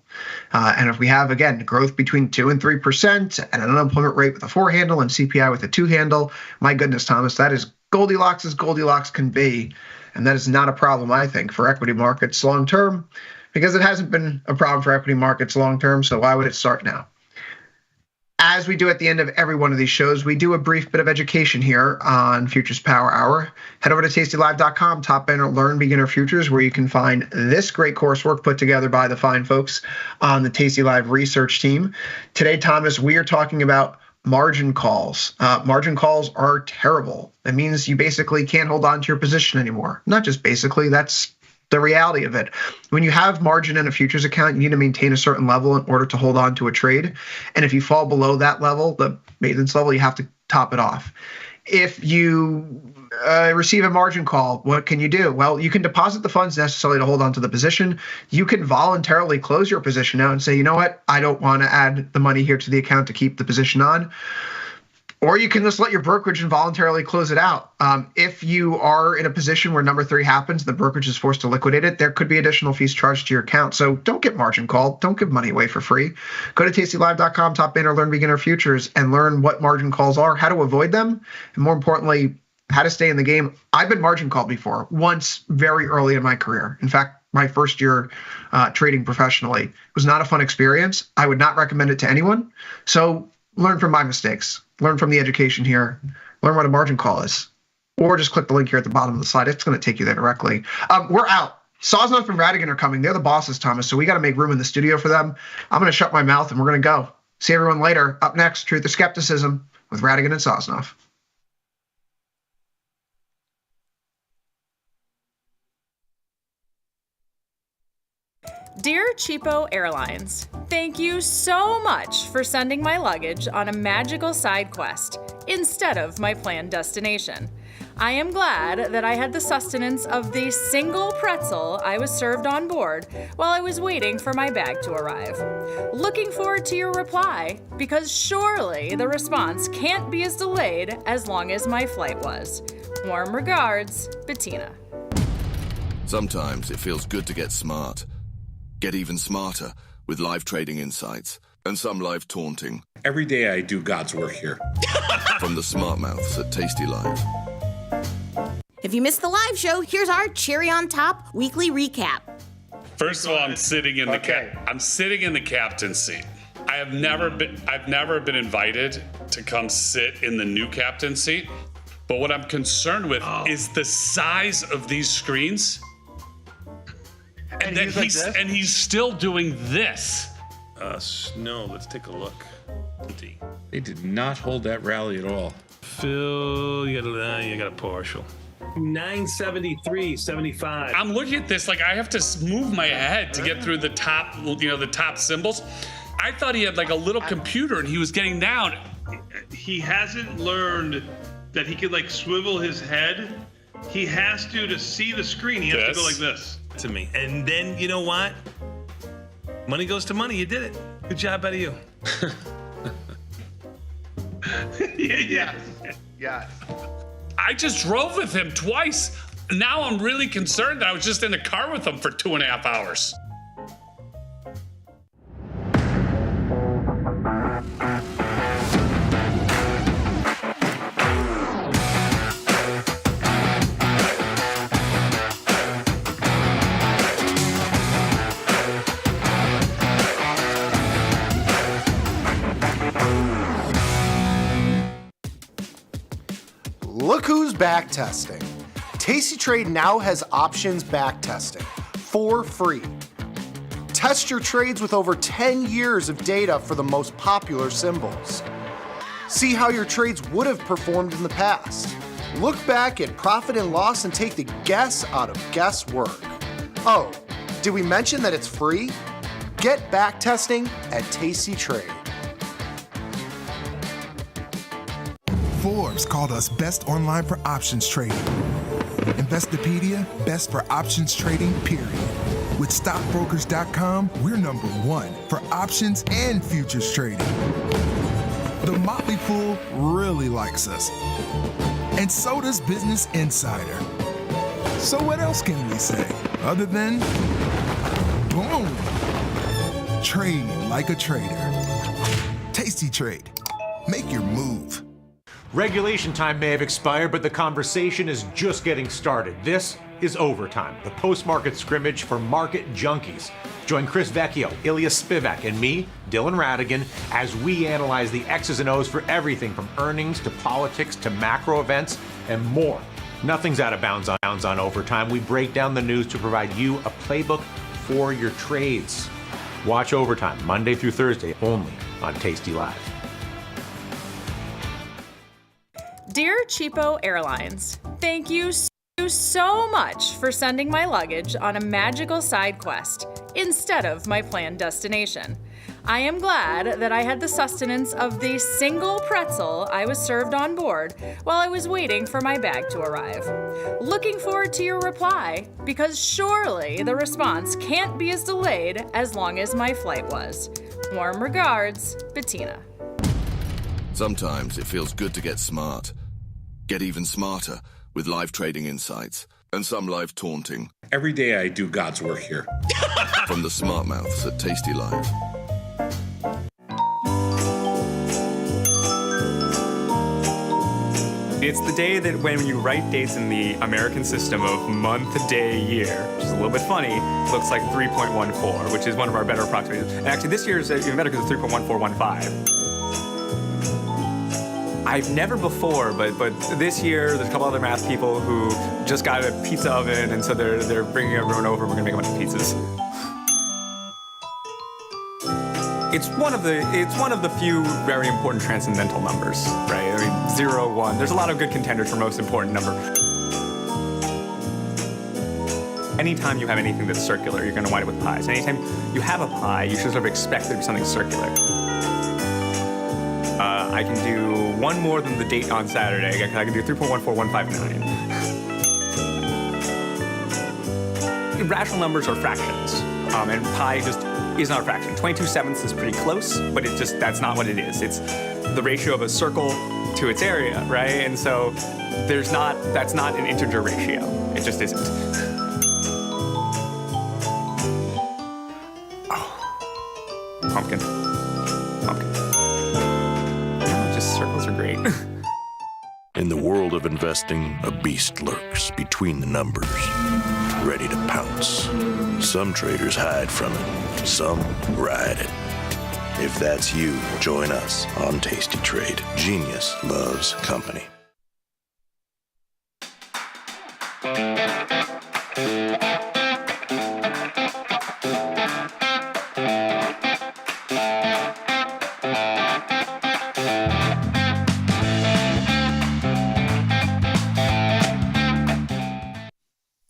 And if we have, again, growth between 2 and 3% and an unemployment rate with a 4 handle and CPI with a 2 handle, my goodness, Thomas, that is Goldilocks as Goldilocks can be. And that is not a problem, I think, for equity markets long term, because it hasn't been a problem for equity markets long term. So why would it start now? As we do at the end of every one of these shows, we do a brief bit of education here on Futures Power Hour. Head over to tastylive.com, top banner, Learn Beginner Futures, where you can find this great coursework put together by the fine folks on the Tasty Live research team. Today, Thomas, we are talking about margin calls. Margin calls are terrible. That means you basically can't hold on to your position anymore. Not just basically, that's the reality of it. When you have margin in a futures account, you need to maintain a certain level in order to hold on to a trade. And if you fall below that level, the maintenance level, you have to top it off. If you receive a margin call, what can you do? Well, you can deposit the funds necessary to hold on to the position. You can voluntarily close your position out and say, you know what, I don't want to add the money here to the account to keep the position on. Or you can just let your brokerage involuntarily close it out. If you are in a position where number 3 happens, the brokerage is forced to liquidate it, there could be additional fees charged to your account. So don't get margin called. Don't give money away for free. Go to tastylive.com, top banner, Learn Beginner Futures, and learn what margin calls are, how to avoid them, and more importantly, how to stay in the game. I've been margin called before, once very early in my career. In fact, my first year trading professionally. It was not a fun experience. I would not recommend it to anyone. So learn from my mistakes. Learn from the education here. Learn what a margin call is. Or just click the link here at the bottom of the slide. It's going to take you there directly. We're out. Sosnoff and Radigan are coming. They're the bosses, Thomas, so we got to make room in the studio for them. I'm going to shut my mouth and we're going to go. See everyone later. Up next, Truth or Skepticism with Radigan and Sosnoff. Dear Cheapo Airlines, thank you so much for sending my luggage on a magical side quest instead of my planned destination. I am glad that I had the sustenance of the single pretzel I was served on board while I was waiting for my bag to arrive. Looking forward to your reply, because surely the response can't be as delayed as long as my flight was. Warm regards, Bettina. Sometimes it feels good to get smart. Get even smarter with live trading insights and some live taunting. Every day I do God's work here. From the smart mouths at Tasty Live. If you missed the live show, here's our cherry on top weekly recap. First of all, I'm sitting in the captain's seat. I've never been invited to come sit in the new captain's seat. But what I'm concerned with is the size of these screens. And then he's still doing this. Snow, let's take a look. They did not hold that rally at all. Phil, you got a partial. 973.75. I'm looking at this like I have to move my head to get through the top, the top symbols. I thought he had like a little computer and he was getting down. He hasn't learned that he could like swivel his head. He has to see the screen. He has to go like this. To me. And then, you know what? Money goes to money. You did it. Good job out of you. Yeah. I just drove with him twice. Now I'm really concerned that I was just in the car with him for 2.5 hours. Look who's back testing. Tasty Trade now has options back testing for free. Test your trades with over 10 years of data for the most popular symbols. See how your trades would have performed in the past. Look back at profit and loss and take the guess out of guesswork. Oh, did we mention that it's free? Get back testing at Tasty Trade. Forbes called us best online for options trading. Investopedia, best for options trading, period. With stockbrokers.com, we're number 1 for options and futures trading. The Motley Fool really likes us. And so does Business Insider. So what else can we say other than boom? Trade like a trader. Tasty Trade. Make your move. Regulation time may have expired, but the conversation is just getting started. This is Overtime, the post-market scrimmage for market junkies. Join Chris Vecchio, Ilya Spivak, and me, Dylan Radigan, as we analyze the X's and O's for everything from earnings to politics to macro events and more. Nothing's out of bounds on Overtime. We break down the news to provide you a playbook for your trades. Watch Overtime Monday through Thursday only on tastylive. Dear Cheapo Airlines, thank you so much for sending my luggage on a magical side quest instead of my planned destination. I am glad that I had the sustenance of the single pretzel I was served on board while I was waiting for my bag to arrive. Looking forward to your reply, because surely the response can't be as delayed as long as my flight was. Warm regards, Bettina. Sometimes it feels good to get smart. Get even smarter with live trading insights and some live taunting. Every day I do God's work here. From the smart mouths at tastylive. It's the day that when you write dates in the American system of month, day, year, which is a little bit funny, looks like 3.14, which is one of our better approximations. And actually, this year is even better because it's 3.1415. I've never before, but this year there's a couple other math people who just got a pizza oven, and so they're bringing everyone over. We're gonna make a bunch of pizzas. It's one of the few very important transcendental numbers, right? I mean, 0, 1. There's a lot of good contenders for most important number. Anytime you have anything that's circular, you're gonna wind up with pies. Anytime you have a pie, you should sort of expect there to be something circular. I can do one more than the date on Saturday. I can do 3.14159. Irrational numbers are fractions, and pi just is not a fraction. 22/7 is pretty close, but that's not what it is. It's the ratio of a circle to its area, right? And so that's not an integer ratio. It just isn't. Oh. Pumpkin. Circles are great. In the world of investing, a beast lurks between the numbers, ready to pounce. Some traders hide from it, some ride it. If that's you, join us on Tasty Trade. Genius loves company.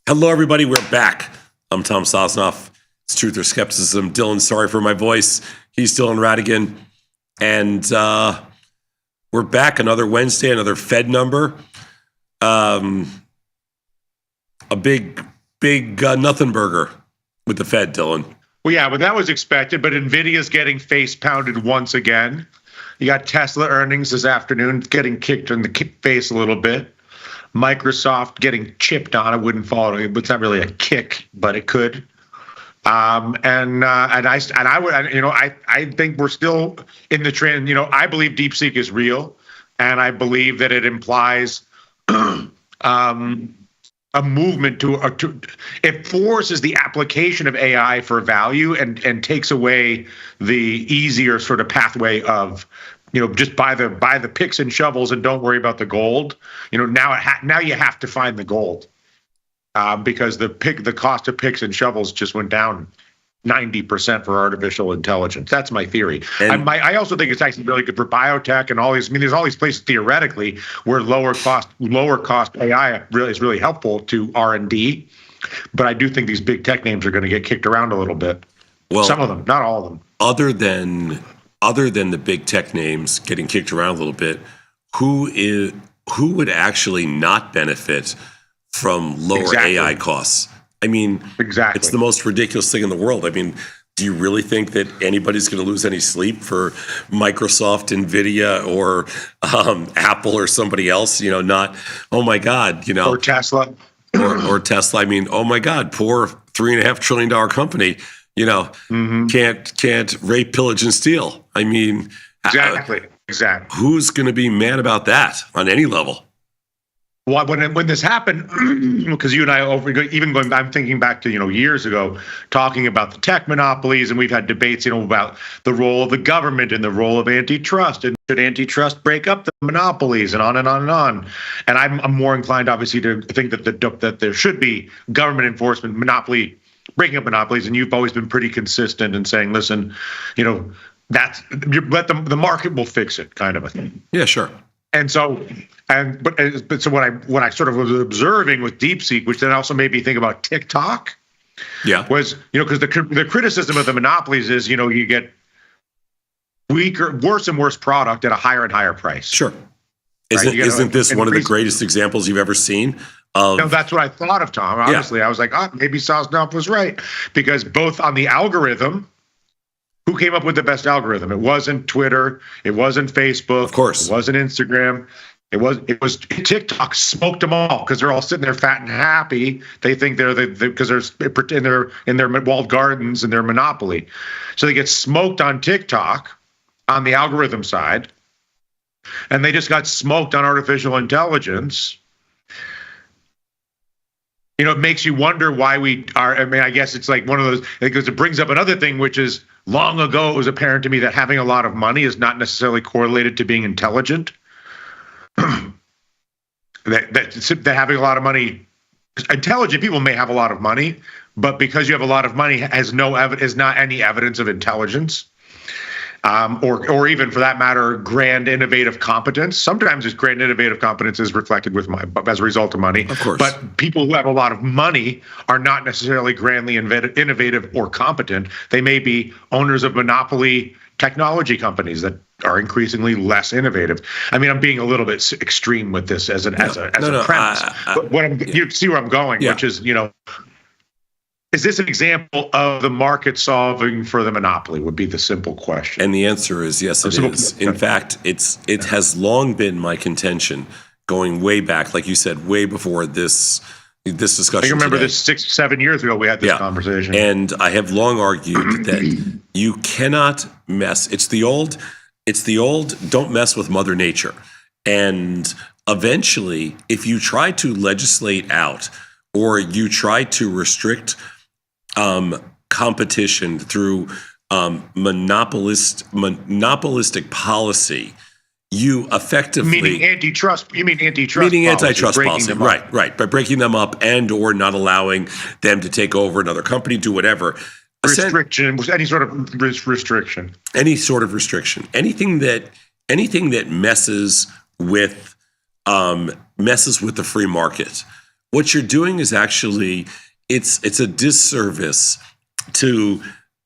Hello, everybody. We're back. I'm Tom Sosnoff. It's Truth or Skepticism. Dylan, sorry for my voice. He's Dylan Radigan. And we're back. Another Wednesday, another Fed number. A big nothing burger with the Fed, Dylan. Well, yeah, but that was expected. But NVIDIA's getting face pounded once again. You got Tesla earnings this afternoon getting kicked in the face a little bit. Microsoft getting chipped on. I wouldn't follow it. It's not really a kick, but it could. I think we're still in the trend. I believe DeepSeek is real, and I believe that it implies a movement to it forces the application of AI for value and takes away the easier sort of pathway of just buy the picks and shovels and don't worry about the gold. Now you have to find the gold because the cost of picks and shovels just went down 90% for artificial intelligence. That's my theory. I also think it's actually really good for biotech and all these. I mean, there's all these places theoretically where lower cost AI is really helpful to R&D. But I do think these big tech names are going to get kicked around a little bit. Well, some of them, not all of them. Other than the big tech names getting kicked around a little bit, who would actually not benefit from lower AI costs? I mean, it's the most ridiculous thing in the world. I mean, do you really think that anybody's going to lose any sleep for Microsoft, NVIDIA, or Apple or somebody else? Not, oh my God, or Tesla, or Tesla. I mean, oh my God, poor $3.5 trillion company. Can't rape, pillage, and steal. I mean, Exactly. Who's going to be mad about that on any level? Well, when this happened, because you and I I'm thinking back to years ago, talking about the tech monopolies, and we've had debates about the role of the government and the role of antitrust, and should antitrust break up the monopolies, and on and on and on. And I'm more inclined, obviously, to think that there should be government enforcement, breaking up monopolies. And you've always been pretty consistent in saying, listen, let the market will fix it, kind of a thing. Yeah, sure. And so, so what I sort of was observing with DeepSeek, which then also made me think about TikTok, was because the criticism of the monopolies is you get worse and worse product at a higher and higher price. Sure. Isn't this one of the greatest examples you've ever seen? That's what I thought of, Tom. Honestly, I was like, maybe Sosnoff was right, because both on the algorithm. Who came up with the best algorithm? It wasn't Twitter. It wasn't Facebook. Of course. It wasn't Instagram. It was TikTok. Smoked them all because they're all sitting there fat and happy. They think they're because they're in their walled gardens and their monopoly. So they get smoked on TikTok on the algorithm side, and they just got smoked on artificial intelligence. It makes you wonder why we are. I mean, I guess it's like one of those, because it brings up another thing, which is long ago it was apparent to me that having a lot of money is not necessarily correlated to being intelligent. that having a lot of money, intelligent people may have a lot of money, but because you have a lot of money is not any evidence of intelligence. Or even for that matter, grand innovative competence. Sometimes this grand innovative competence is reflected as a result of money. Of course. But people who have a lot of money are not necessarily grandly innovative or competent. They may be owners of monopoly technology companies that are increasingly less innovative. I mean, I'm being a little bit extreme with this as a premise. But you see where I'm going, which is, is this an example of the market solving for the monopoly? Would be the simple question. And the answer is yes, it is. In fact, it has long been my contention, going way back, like you said, way before this discussion. I remember today. this 6-7 years ago we had this conversation. And I have long argued that you cannot mess. It's the old don't mess with Mother Nature. And eventually, if you try to legislate out or you try to restrict competition through monopolistic policy, you effectively meaning antitrust. You mean antitrust? Meaning policy, antitrust policy, right? By breaking them up and or not allowing them to take over another company, do whatever. Restriction, any sort of restriction. Any sort of restriction. Anything that messes with the free market. What you're doing is actually it's a disservice to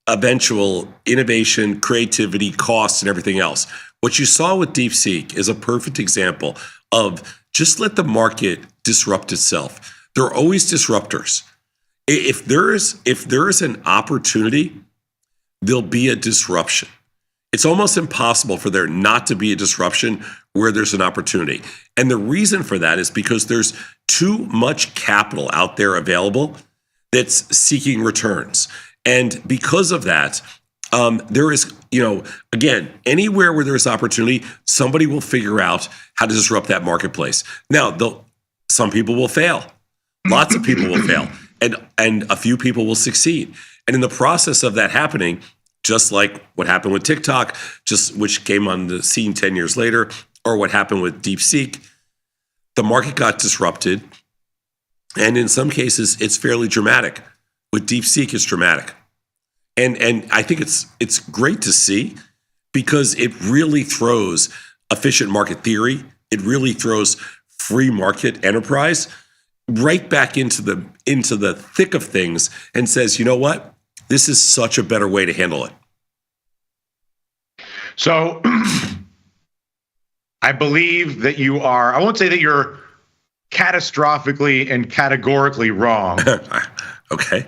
eventual innovation, creativity, costs, and everything else. What you saw with DeepSeek is a perfect example of just let the market disrupt itself. There are always disruptors. If there is an opportunity, there'll be a disruption. It's almost impossible for there not to be a disruption where there's an opportunity. And the reason for that is because there's too much capital out there available that's seeking returns. And because of that, there is, again, anywhere where there's opportunity, somebody will figure out how to disrupt that marketplace. Now, some people will fail. Lots of people will fail. And a few people will succeed. And in the process of that happening, just like what happened with TikTok, which came on the scene 10 years later, or what happened with DeepSeek, the market got disrupted. And in some cases, it's fairly dramatic. With DeepSeek, it's dramatic. And I think it's great to see because it really throws efficient market theory. It really throws free market enterprise right back into the thick of things and says, you know what? This is such a better way to handle it. So I believe that you are, I won't say that you're catastrophically and categorically wrong. Okay.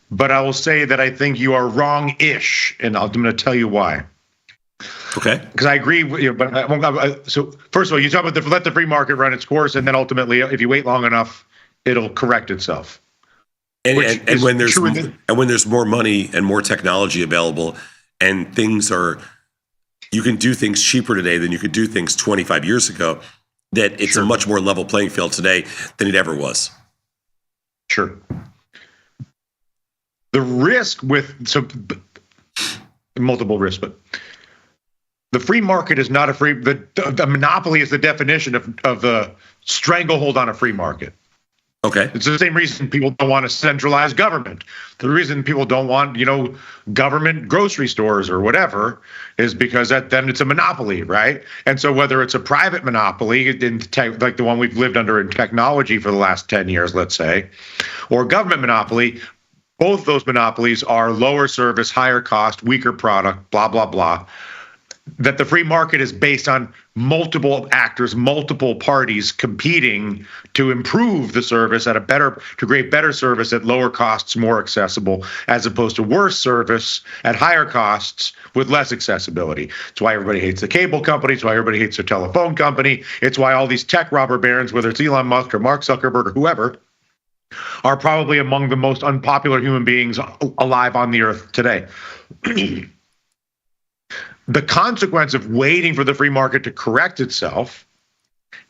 But I will say that I think you are wrong-ish, and I'm going to tell you why. Okay. Because I agree with you, but I won't. So first of all, you talk about let the free market run its course, and then ultimately, if you wait long enough, it'll correct itself. And when there's more money and more technology available, and things are you can do things cheaper today than you could do things 25 years ago, that it's a much more level playing field today than it ever was. Sure. The risk with multiple risks, but the free market is not a free. The monopoly is the definition of the stranglehold on a free market. Okay. It's the same reason people don't want a centralized government. The reason people don't want, government grocery stores or whatever is because then it's a monopoly, right? And so whether it's a private monopoly, like the one we've lived under in technology for the last 10 years, let's say, or a government monopoly, both those monopolies are lower service, higher cost, weaker product, blah, blah, blah. That the free market is based on multiple actors, multiple parties competing to improve the service to create better service at lower costs, more accessible, as opposed to worse service at higher costs with less accessibility. It's why everybody hates the cable company. It's why everybody hates the telephone company. It's why all these tech robber barons, whether it's Elon Musk or Mark Zuckerberg or whoever, are probably among the most unpopular human beings alive on the earth today. The consequence of waiting for the free market to correct itself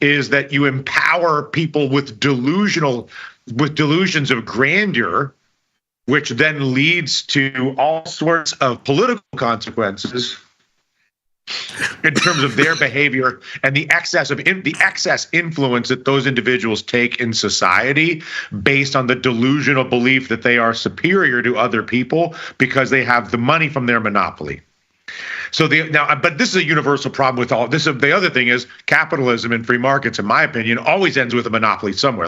is that you empower people with delusions of grandeur, which then leads to all sorts of political consequences in terms of their behavior and the excess influence that those individuals take in society based on the delusional belief that they are superior to other people because they have the money from their monopoly. So but this is a universal problem with all this. The other thing is capitalism and free markets, in my opinion, always ends with a monopoly somewhere.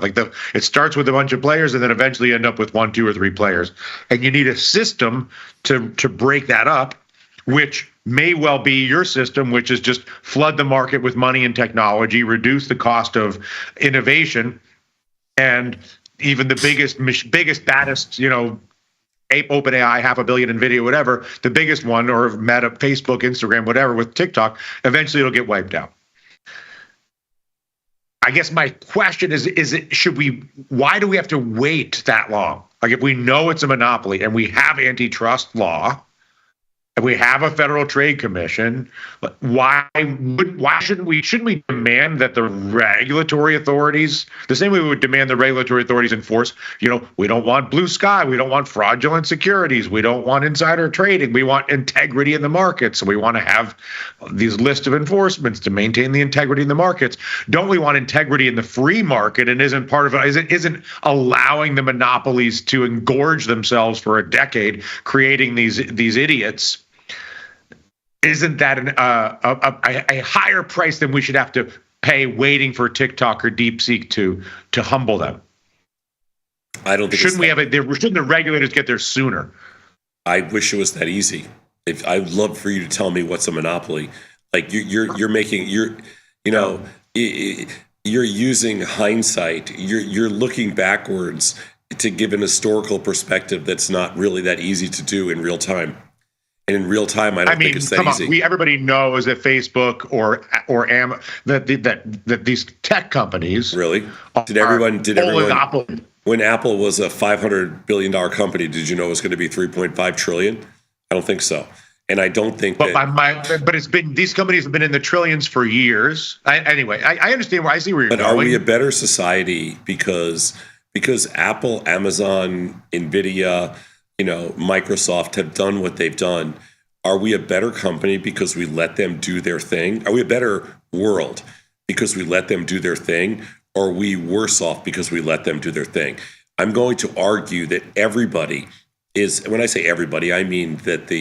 It starts with a bunch of players and then eventually end up with 1, 2, or 3 players. And you need a system to break that up, which may well be your system, which is just flood the market with money and technology, reduce the cost of innovation, and even the biggest, baddest, OpenAI, 500 million, NVIDIA, whatever, the biggest one, or Meta, Facebook, Instagram, whatever, with TikTok, eventually it'll get wiped out. I guess my question is why do we have to wait that long? Like, if we know it's a monopoly and we have antitrust law and we have a Federal Trade Commission, shouldn't we demand that the regulatory authorities, the same way we would demand the regulatory authorities enforce, we don't want blue sky, we don't want fraudulent securities, we don't want insider trading, we want integrity in the markets, so we want to have these list of enforcements to maintain the integrity in the markets. Don't we want integrity in the free market, and isn't allowing the monopolies to engorge themselves for a decade, creating these idiots? Isn't that a higher price than we should have to pay waiting for TikTok or DeepSeek to humble them? I don't think shouldn't the regulators get there sooner? I wish it was that easy. I'd love for you to tell me what's a monopoly. Like you're using hindsight. You're looking backwards to give an historical perspective that's not really that easy to do in real time. And in real time, I don't think it's that easy. Everybody knows that Facebook or that these tech companies really did everyone when Apple was a $500 billion company, did you know it was going to be $3.5 trillion? I don't think so. And I don't think but it's been, these companies have been in the trillions for years. I understand where I see where you're going. But are we a better society because Apple, Amazon, NVIDIA, Microsoft have done what they've done? Are we a better company because we let them do their thing? Are we a better world because we let them do their thing? Or are we worse off because we let them do their thing? I'm going to argue that everybody is, when I say everybody, I mean that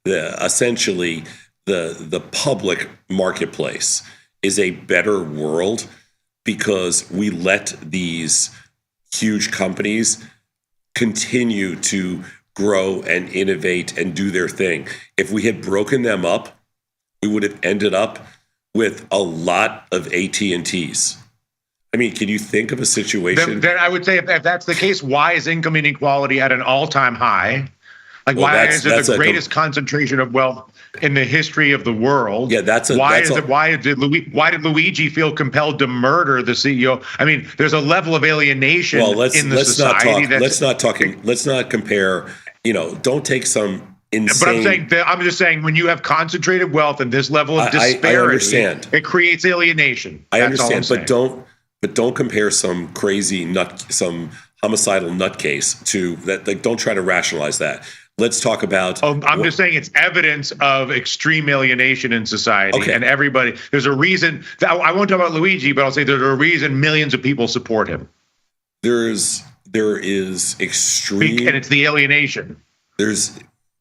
essentially the public marketplace is a better world because we let these huge companies continue to grow and innovate and do their thing. If we had broken them up, we would have ended up with a lot of AT&Ts. I mean, can you think of a situation? Then I would say if that's the case, why is income inequality at an all-time high? Why is it the greatest concentration of wealth in the history of the world? Yeah, why did Luigi feel compelled to murder the CEO? I mean, there's a level of alienation in the society. Let's not compare. Don't take some insane. But I'm just saying when you have concentrated wealth and this level of disparity, I understand. It creates alienation. I That's all I'm understand, saying. but don't compare some crazy some homicidal nutcase to that. Like, don't try to rationalize that. Let's talk about. I'm just saying it's evidence of extreme alienation in society, and everybody. There's a reason. I won't talk about Luigi, but I'll say there's a reason millions of people support him. There is extreme, and it's the alienation.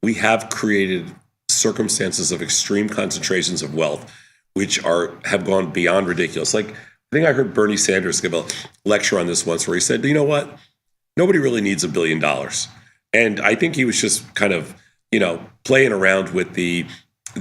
We have created circumstances of extreme concentrations of wealth, which have gone beyond ridiculous. Like, I think I heard Bernie Sanders give a lecture on this once where he said, you know what? Nobody really needs $1 billion. And I think he was just kind of, playing around with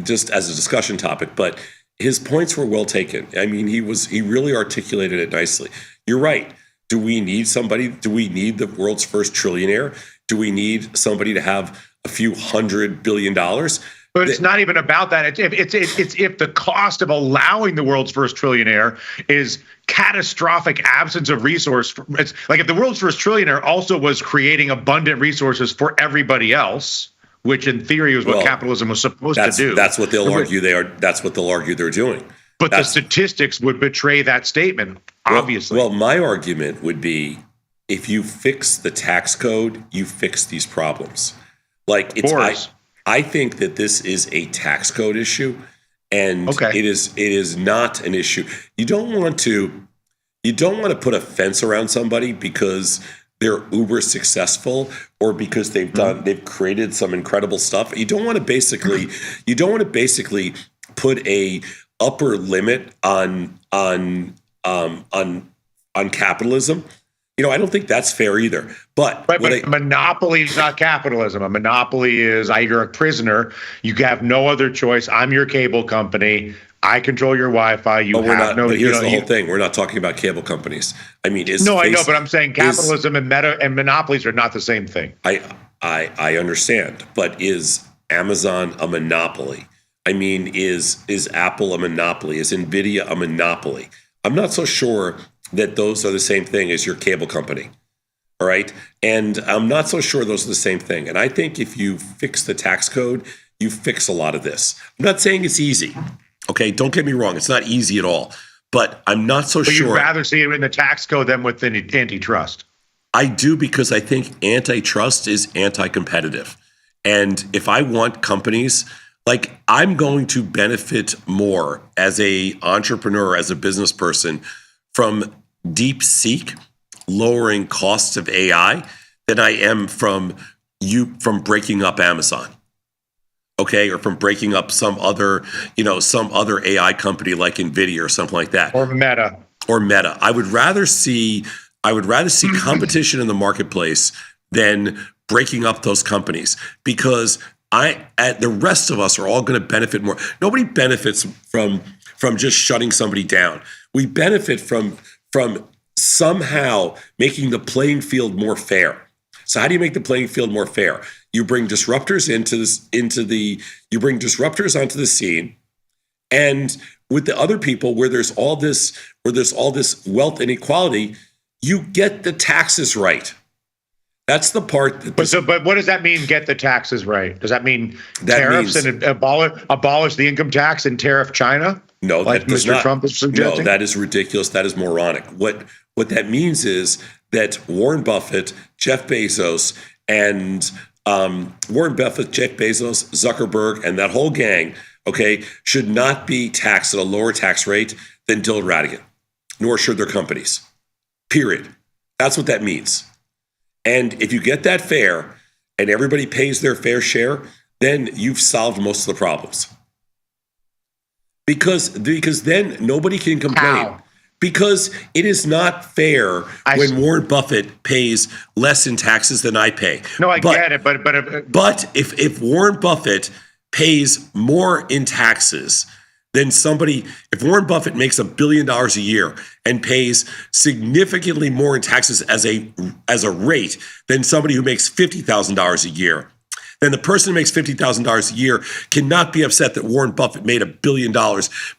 just as a discussion topic, but his points were well taken. I mean, he really articulated it nicely. You're right. Do we need somebody? Do we need the world's first trillionaire? Do we need somebody to have a few $100 billion? But it's not even about that. It's if the cost of allowing the world's first trillionaire is catastrophic absence of resource. It's like if the world's first trillionaire also was creating abundant resources for everybody else, which in theory was what capitalism was supposed to do. That's what they'll argue. That's what they'll argue they're doing. But the statistics would betray that statement, obviously. Well, my argument would be if you fix the tax code, you fix these problems. Like I think that this is a tax code issue, and it is not an issue. You don't want to put a fence around somebody because they're uber successful or because they've created some incredible stuff. You don't want to basically put a upper limit on capitalism. I don't think that's fair either. But monopoly is not capitalism. A monopoly is you're a prisoner. You have no other choice. I'm your cable company. I control your Wi-Fi. But here's the whole thing. We're not talking about cable companies. I mean, I know, but I'm saying capitalism and monopolies are not the same thing. I understand, but is Amazon a monopoly? I mean, is Apple a monopoly? Is Nvidia a monopoly? I'm not so sure that those are the same thing as your cable company. All right. And I'm not so sure those are the same thing. And I think if you fix the tax code, you fix a lot of this. I'm not saying it's easy. Okay. Don't get me wrong. It's not easy at all. But I'm not so sure. You'd rather see it in the tax code than with the antitrust. I do, because I think antitrust is anti-competitive. And if I want companies, like, I'm going to benefit more as a entrepreneur, as a business person, from DeepSeek lowering costs of AI than I am from breaking up Amazon, okay, or from breaking up some other AI company like Nvidia or something like that, or Meta. I would rather see competition in the marketplace than breaking up those companies, because the rest of us are all going to benefit more. Nobody benefits from just shutting somebody down. We benefit from somehow making the playing field more fair. So how do you make the playing field more fair? You bring disruptors onto the scene, and with the other people where there's all this wealth inequality, you get the taxes right. That's the part that. But what does that mean? Get the taxes right? Does that mean tariffs and abolish the income tax and tariff China? No, like that does Mr. not. Trump is suggesting. No, that is ridiculous. That is moronic. What that means is that Warren Buffett, Jeff Bezos, Zuckerberg, and that whole gang, okay, should not be taxed at a lower tax rate than Dylan Ratigan, nor should their companies. Period. That's what that means. And if you get that fair and everybody pays their fair share, then you've solved most of the problems. Because then nobody can complain. How? Because it is not fair when Warren Buffett pays less in taxes than I pay. No, I get it, but if Warren Buffett pays more in taxes than if Warren Buffett makes $1 billion a year and pays significantly more in taxes as a rate than somebody who makes $50,000 a year, then the person who makes $50,000 a year cannot be upset that Warren Buffett made $1 billion,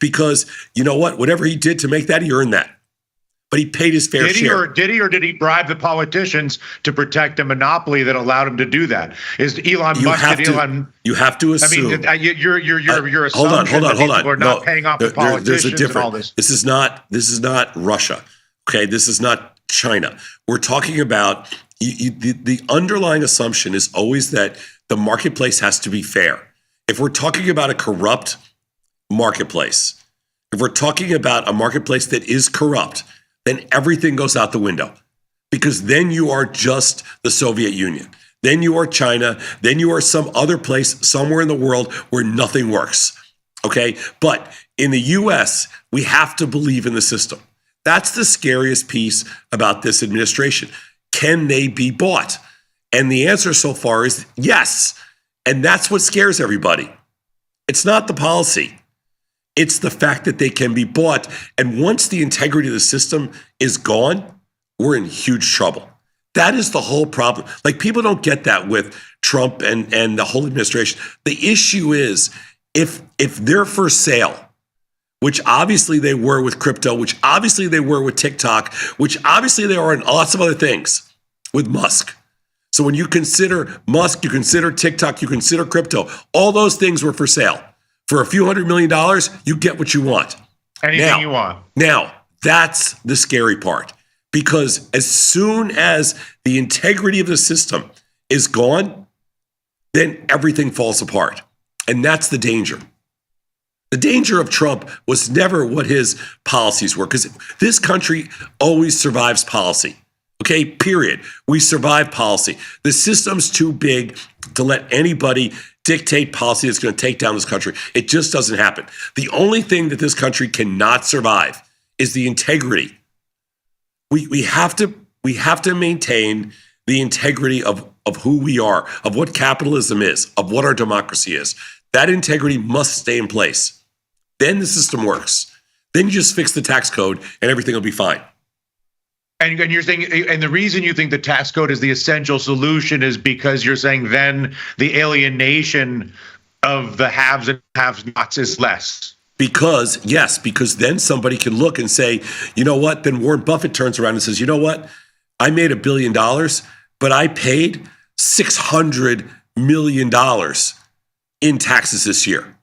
because you know what? Whatever he did to make that, he earned that. but he paid his fair share. Did he bribe the politicians to protect a monopoly that allowed him to do that? Is Elon Musk and Elon? You have to assume. I mean, your hold on. people are not paying off the politicians. There's a difference. And all this. This is not Russia. Okay, this is not China. We're talking about the underlying assumption is always that the marketplace has to be fair. If we're talking about a corrupt marketplace, if we're talking about a marketplace that is corrupt, then everything goes out the window, because then you are just the Soviet Union. Then you are China. Then you are some other place somewhere in the world where nothing works. Okay. But in the US, we have to believe in the system. That's the scariest piece about this administration. Can they be bought? And the answer so far is yes. And that's what scares everybody. It's not the policy. It's the fact that they can be bought. And once the integrity of the system is gone, we're in huge trouble. That is the whole problem. Like, people don't get that with Trump and the whole administration. The issue is if they're for sale, which obviously they were with crypto, which obviously they were with TikTok, which obviously they are in lots of other things with Musk. So when you consider Musk, you consider TikTok, you consider crypto, all those things were for sale. For a few $100 million, you get what you want. Anything you want. Now, that's the scary part, because as soon as the integrity of the system is gone, then everything falls apart. And that's the danger. The danger of Trump was never what his policies were, because this country always survives policy. Okay, period. We survive policy. The system's too big to let anybody dictate policy that's going to take down this country. It just doesn't happen. The only thing that this country cannot survive is the integrity. We have to maintain the integrity of who we are, of what capitalism is, of what our democracy is. That integrity must stay in place. Then the system works. Then you just fix the tax code and everything will be fine. And you're saying, and the reason you think the tax code is the essential solution is because you're saying then the alienation of the haves and have-nots is less. Because then somebody can look and say, you know what? Then Warren Buffett turns around and says, you know what? I made $1 billion, but I paid $600 million in taxes this year.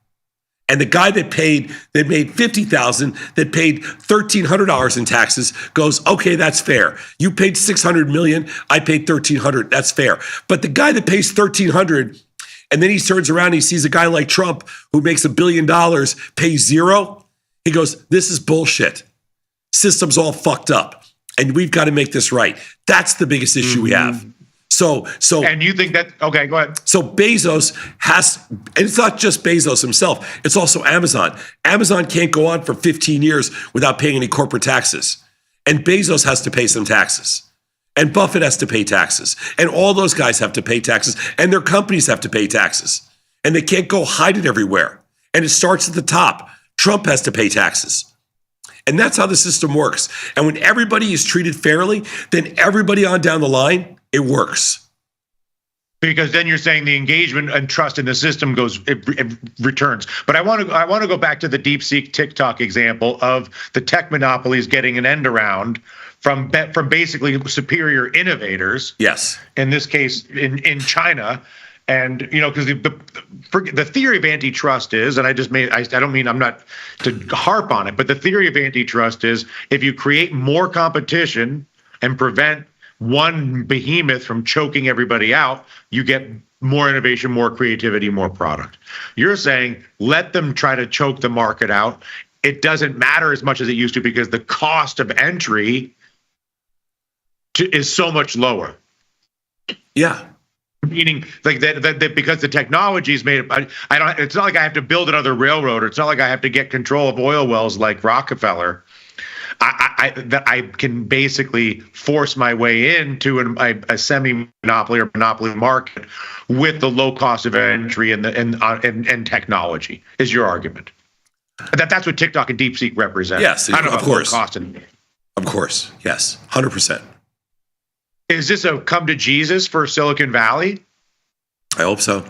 And the guy that made $50,000, that paid $1,300 in taxes, goes, okay, that's fair. You paid $600 million, I paid $1,300. That's fair. But the guy that pays $1,300, and then he turns around and he sees a guy like Trump who makes $1 billion, pay zero. He goes, this is bullshit. System's all fucked up, and we've got to make this right. That's the biggest issue we have. So, and you think that, okay, go ahead. So Bezos and it's not just Bezos himself, it's also Amazon. Amazon can't go on for 15 years without paying any corporate taxes. And Bezos has to pay some taxes. And Buffett has to pay taxes. And all those guys have to pay taxes. And their companies have to pay taxes. And they can't go hide it everywhere. And it starts at the top. Trump has to pay taxes. And that's how the system works. And when everybody is treated fairly, then everybody on down the line, it works. Because then you're saying the engagement and trust in the system it returns. But I want to go back to the DeepSeek TikTok example of the tech monopolies getting an end around from basically superior innovators. Yes. In this case, in China. And, because the theory of antitrust is, and I don't mean I'm not to harp on it, but the theory of antitrust is if you create more competition and prevent one behemoth from choking everybody out, you get more innovation, more creativity, more product. You're saying let them try to choke the market out. It doesn't matter as much as it used to because the cost of entry is so much lower. Yeah. Meaning like that because the technology is made. It's not like I have to build another railroad, or it's not like I have to get control of oil wells like Rockefeller. I can basically force my way into a semi-monopoly or monopoly market with the low cost of entry and technology. Is your argument? That's what TikTok and DeepSeek represent? Yes, of course. Of course, yes, 100%. Is this a come to Jesus for Silicon Valley? I hope so.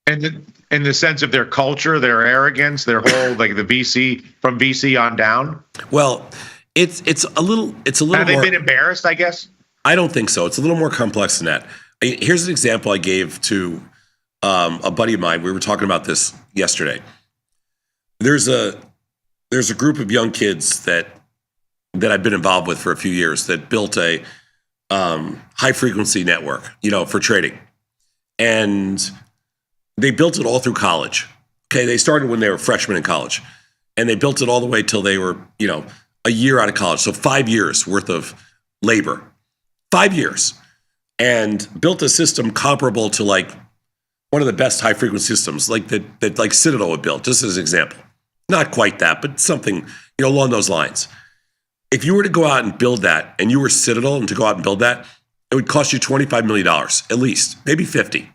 And in the sense of their culture, their arrogance, their whole like the VC from VC on down. Well, It's a little Have they more. been embarrassed, I guess? I don't think so. It's a little more complex than that. Here's an example I gave to a buddy of mine. We were talking about this yesterday. There's a group of young kids that I've been involved with for a few years that built a high frequency network, for trading, and they built it all through college. Okay, they started when they were freshmen in college, and they built it all the way till they were, a year out of college. So 5 years worth of labor, 5 years, and built a system comparable to like one of the best high frequency systems, like that like Citadel would build, just as an example. Not quite that, but something, along those lines. If you were to go out and build that, and you were Citadel and to go out and build that, it would cost you $25 million, at least, maybe 50.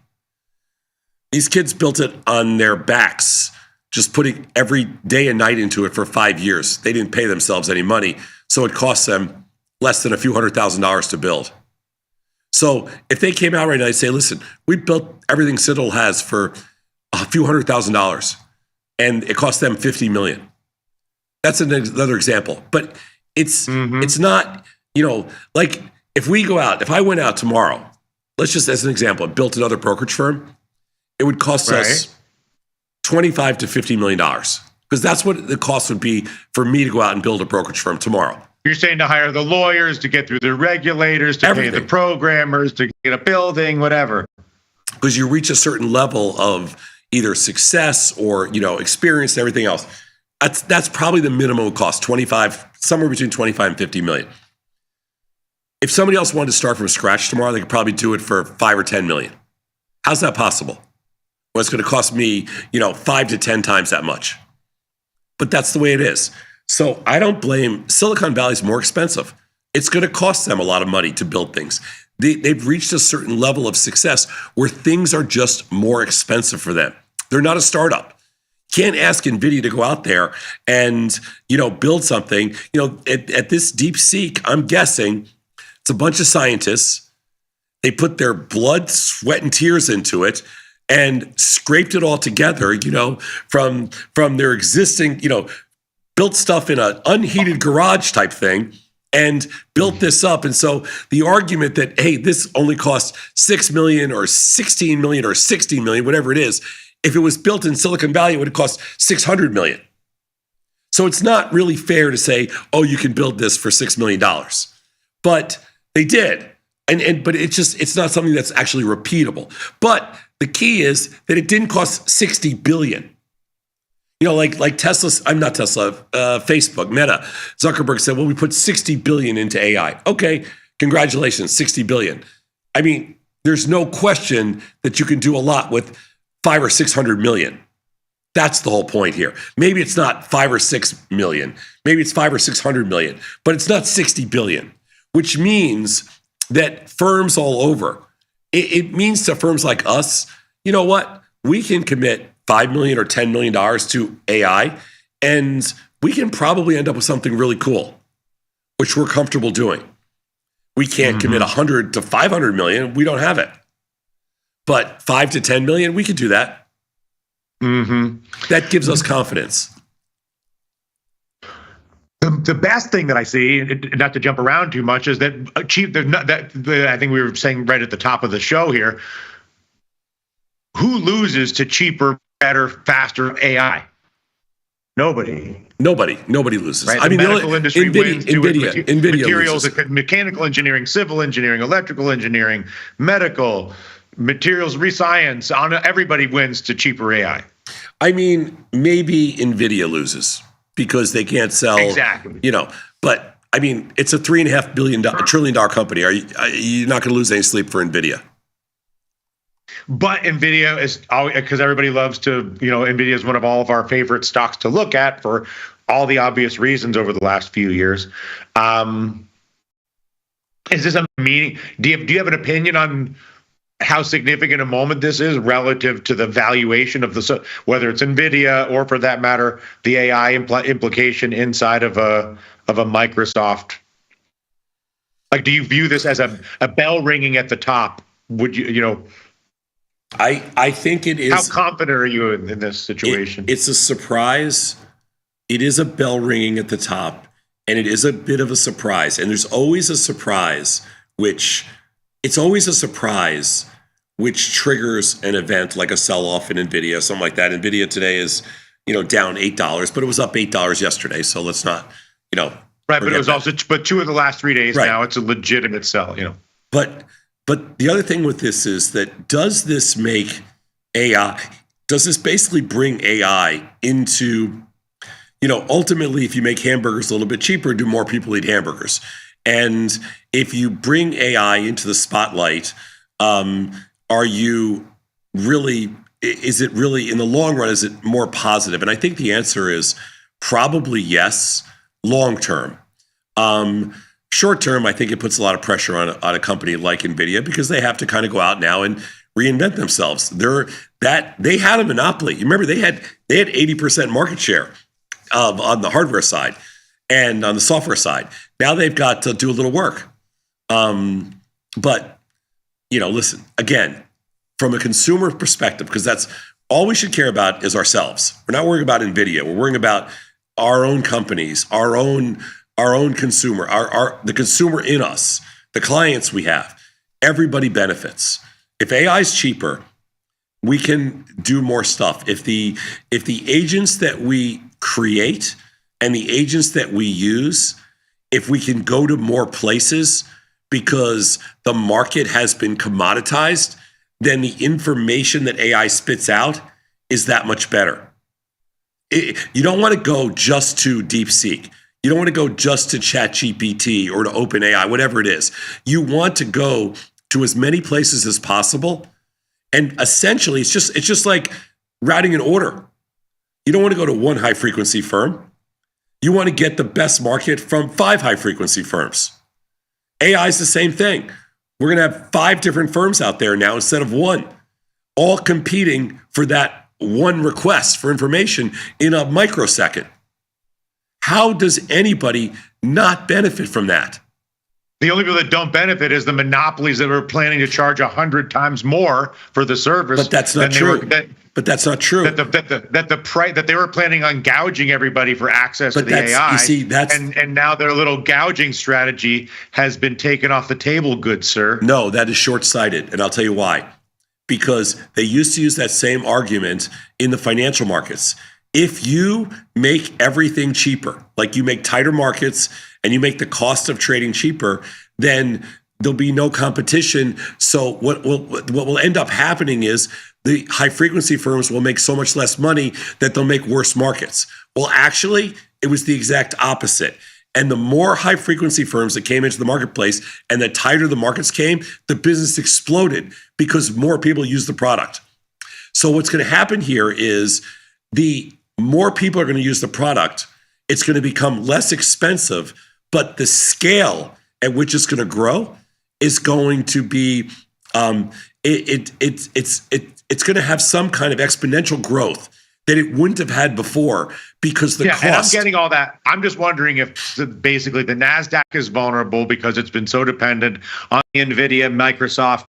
These kids built it on their backs, just putting every day and night into it for 5 years. They didn't pay themselves any money, so it cost them less than a few $100,000 to build. So if they came out right now and say, listen, we built everything Citadel has for a few $100,000, and it cost them $50 million. That's another example. But it's not, like if I went out tomorrow, let's just as an example, and built another brokerage firm, it would cost us $25 to $50 million, because that's what the cost would be for me to go out and build a brokerage firm tomorrow. You're saying to hire the lawyers, to get through the regulators, to pay the programmers, to get a building, whatever. Because you reach a certain level of either success or, experience and everything else. That's probably the minimum cost, somewhere between 25 and 50 million. If somebody else wanted to start from scratch tomorrow, they could probably do it for 5 or 10 million. How's that possible? Well, it's going to cost me, 5 to 10 times that much. But that's the way it is. So I don't blame Silicon Valley's more expensive. It's going to cost them a lot of money to build things. They've reached a certain level of success where things are just more expensive for them. They're not a startup. Can't ask NVIDIA to go out there and, build something. At this DeepSeek, I'm guessing it's a bunch of scientists. They put their blood, sweat, and tears into it and scraped it all together, from their existing, built stuff in an unheated garage type thing and built this up. And so the argument that, hey, this only costs 6 million or 16 million or 60 million, whatever it is, if it was built in Silicon Valley, it would cost 600 million. So it's not really fair to say, oh, you can build this for $6 million. But they did. But it's not something that's actually repeatable. But the key is that it didn't cost 60 billion. Like Tesla, I'm not Tesla, Facebook, Meta, Zuckerberg said, well, we put 60 billion into AI. Okay, congratulations, 60 billion. I mean, there's no question that you can do a lot with 500 or 600 million. That's the whole point here. Maybe it's not 5 or 6 million. Maybe it's 500 or 600 million, but it's not 60 billion, which means that firms all over, it means to firms like us, you know what? We can commit $5 million or $10 million to AI, and we can probably end up with something really cool, which we're comfortable doing. We can't commit 100 to 500 million. We don't have it. But 5 to 10 million, we could do that. That gives us confidence. The best thing that I see, not to jump around too much, is that I think we were saying right at the top of the show here, who loses to cheaper, better, faster AI? Nobody loses. Right? I mean, the medical industry wins. NVIDIA materials, loses. Mechanical engineering, civil engineering, electrical engineering, medical, materials, rescience. Everybody wins to cheaper AI. I mean, maybe NVIDIA loses because they can't sell. Exactly. But I mean, it's a $3.5 trillion company. Are you not going to lose any sleep for NVIDIA? But NVIDIA is, because everybody loves to, NVIDIA is one of all of our favorite stocks to look at for all the obvious reasons over the last few years. Is this a meaning? Do you have an opinion on how significant a moment this is relative to the valuation of whether it's NVIDIA or, for that matter, the AI implication inside of a Microsoft? Like, do you view this as a bell ringing at the top? Would you, I think it is. How confident are you in this situation? It's a surprise. It is a bell ringing at the top. and it is a bit of a surprise. And there's always a surprise, which triggers an event like a sell-off in NVIDIA, something like that. NVIDIA today is, down $8, but it was up $8 yesterday. So let's not, right. But it was also, but 2 of the last 3 days now, it's a legitimate sell. But the other thing with this is that does this basically bring AI into, ultimately, if you make hamburgers a little bit cheaper, do more people eat hamburgers? And if you bring AI into the spotlight, is it really, in the long run, is it more positive? And I think the answer is probably yes, long term. Short term, I think it puts a lot of pressure on a company like NVIDIA because they have to kind of go out now and reinvent themselves. They had a monopoly. You remember they had 80% market share on the hardware side and on the software side. Now they've got to do a little work. But listen, again, from a consumer perspective, because that's all we should care about is ourselves. We're not worrying about NVIDIA. We're worrying about our own companies, our own consumer, the consumer in us, the clients we have. Everybody benefits. If AI is cheaper, we can do more stuff. If the agents that we create and the agents that we use, if we can go to more places because the market has been commoditized, then the information that AI spits out is that much better. You don't want to go just to DeepSeek. You don't want to go just to ChatGPT or to OpenAI, whatever it is. You want to go to as many places as possible. And essentially, it's just like routing an order. You don't want to go to one high frequency firm. You want to get the best market from 5 high frequency firms. AI is the same thing. We're going to have 5 different firms out there now instead of 1, all competing for that one request for information in a microsecond. How does anybody not benefit from that? The only people that don't benefit is the monopolies that are planning to charge 100 times more for the service. But that's not true. But that's not true. That the price that they were planning on gouging everybody for access to the AI. You see, and now their little gouging strategy has been taken off the table, good sir. No, that is short-sighted, and I'll tell you why. Because they used to use that same argument in the financial markets. If you make everything cheaper, like you make tighter markets and you make the cost of trading cheaper, then there'll be no competition. So what will end up happening is the high frequency firms will make so much less money that they'll make worse markets. Well, actually, it was the exact opposite. And the more high frequency firms that came into the marketplace and the tighter the markets came, the business exploded because more people use the product. So what's going to happen here is the more people are going to use the product, it's going to become less expensive, but the scale at which it's going to grow is going to be it's going to have some kind of exponential growth that it wouldn't have had before because the cost. And I'm getting all that. I'm just wondering if basically the NASDAQ is vulnerable because it's been so dependent on the NVIDIA, Microsoft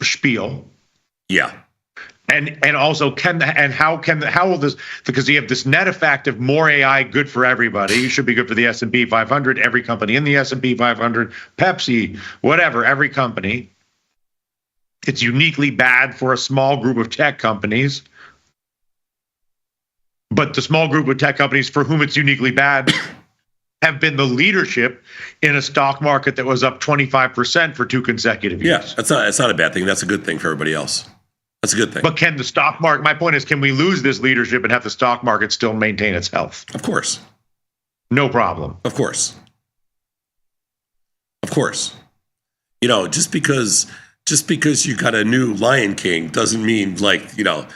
spiel. Yeah. And also how will this, because you have this net effect of more AI good for everybody. It should be good for the S&P 500, every company in the S&P 500, Pepsi, whatever, every company. It's uniquely bad for a small group of tech companies. But the small group of tech companies for whom it's uniquely bad have been the leadership in a stock market that was up 25% for 2 consecutive years. Yeah, that's not a bad thing. That's a good thing for everybody else. That's a good thing. But can the stock market, my point is, can we lose this leadership and have the stock market still maintain its health? Of course. No problem. Of course. Of course. Just because you got a new Lion King doesn't mean the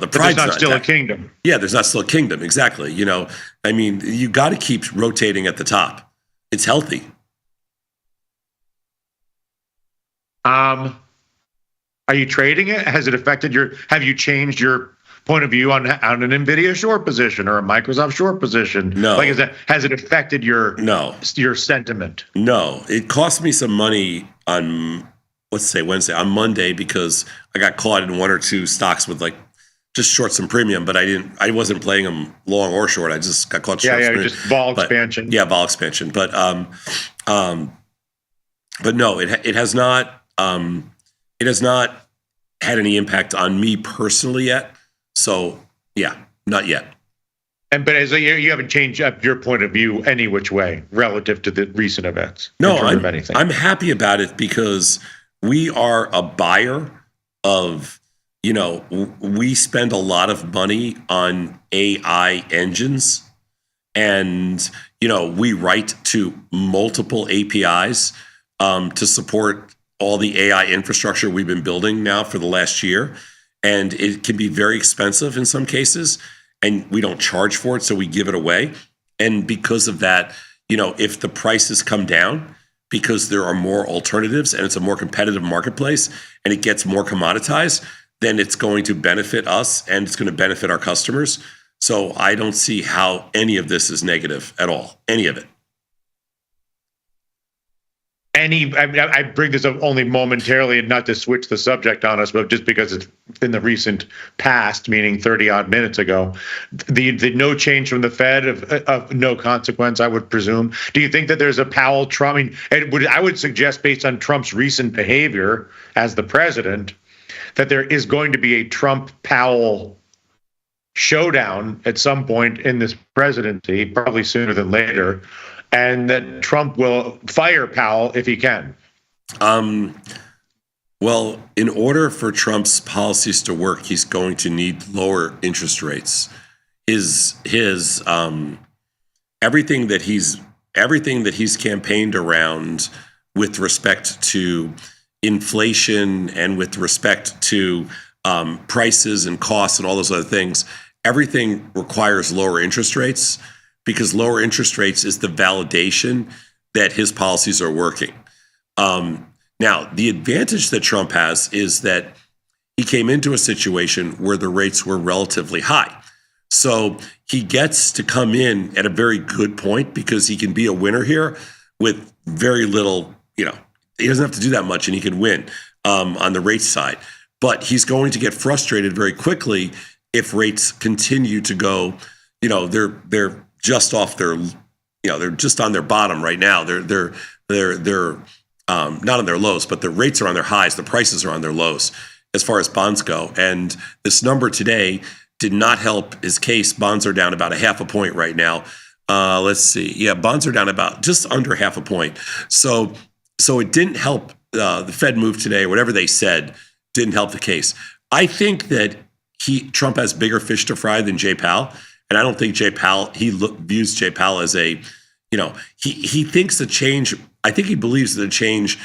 pride's not still a kingdom. Yeah, there's not still a kingdom. Exactly. You got to keep rotating at the top. It's healthy. Are you trading it? Has it affected have you changed your point of view on an NVIDIA short position or a Microsoft short position? No. Has it affected your sentiment? No. It cost me some money on, let's say Wednesday, on Monday, because I got caught in 1 or 2 stocks with like just short some premium, but I wasn't playing them long or short. I just got caught short. Just vol expansion. Yeah, vol expansion. But no, it has not had any impact on me personally yet. So yeah, not yet. But as you haven't changed up your point of view any which way relative to the recent events. No, I'm happy about it because we are a buyer of, we spend a lot of money on AI engines, and, we write to multiple APIs to support all the AI infrastructure we've been building now for the last year. And it can be very expensive in some cases, and we don't charge for it, so we give it away. And because of that, if the prices come down, because there are more alternatives and it's a more competitive marketplace and it gets more commoditized, then it's going to benefit us and it's going to benefit our customers. So I don't see how any of this is negative at all, any of it. I bring this up only momentarily and not to switch the subject on us, but just because it's in the recent past, meaning 30 odd minutes ago, the no change from the Fed of no consequence, I would presume. Do you think that there's a Powell Trump? I would suggest, based on Trump's recent behavior as the president, that there is going to be a Trump-Powell showdown at some point in this presidency, probably sooner than later, and that Trump will fire Powell if he can. Well, in order for Trump's policies to work, he's going to need lower interest rates. His everything that he's campaigned around with respect to inflation and with respect to prices and costs and all those other things, everything requires lower interest rates, because lower interest rates is the validation that his policies are working. Now, the advantage that Trump has is that he came into a situation where the rates were relatively high. So he gets to come in at a very good point because he can be a winner here with very little, he doesn't have to do that much and he can win on the rate side. But he's going to get frustrated very quickly if rates continue to go, they're just off their, they're just on their bottom right now. They're not on their lows, but the rates are on their highs. The prices are on their lows as far as bonds go. And this number today did not help his case. Bonds are down about 0.5 point right now. Let's see. Yeah, bonds are down about just under 0.5 point. So it didn't help the Fed move today, whatever they said, didn't help the case. I think that Trump has bigger fish to fry than Jay Powell. And I don't think Jay Powell, views Jay Powell as a, he thinks the change, I think he believes that the change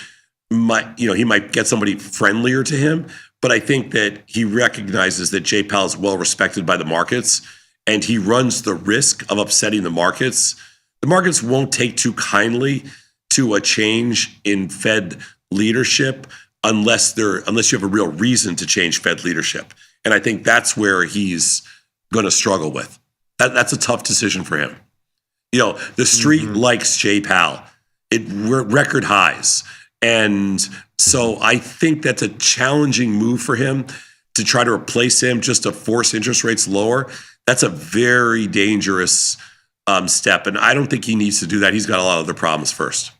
might, he might get somebody friendlier to him. But I think that he recognizes that Jay Powell is well respected by the markets and he runs the risk of upsetting the markets. The markets won't take too kindly to a change in Fed leadership unless you have a real reason to change Fed leadership. And I think that's where he's going to struggle with. That's a tough decision for him. The street likes Jay Powell. We're at record highs. And so I think that's a challenging move for him to try to replace him just to force interest rates lower. That's a very dangerous step. And I don't think he needs to do that. He's got a lot of other problems first.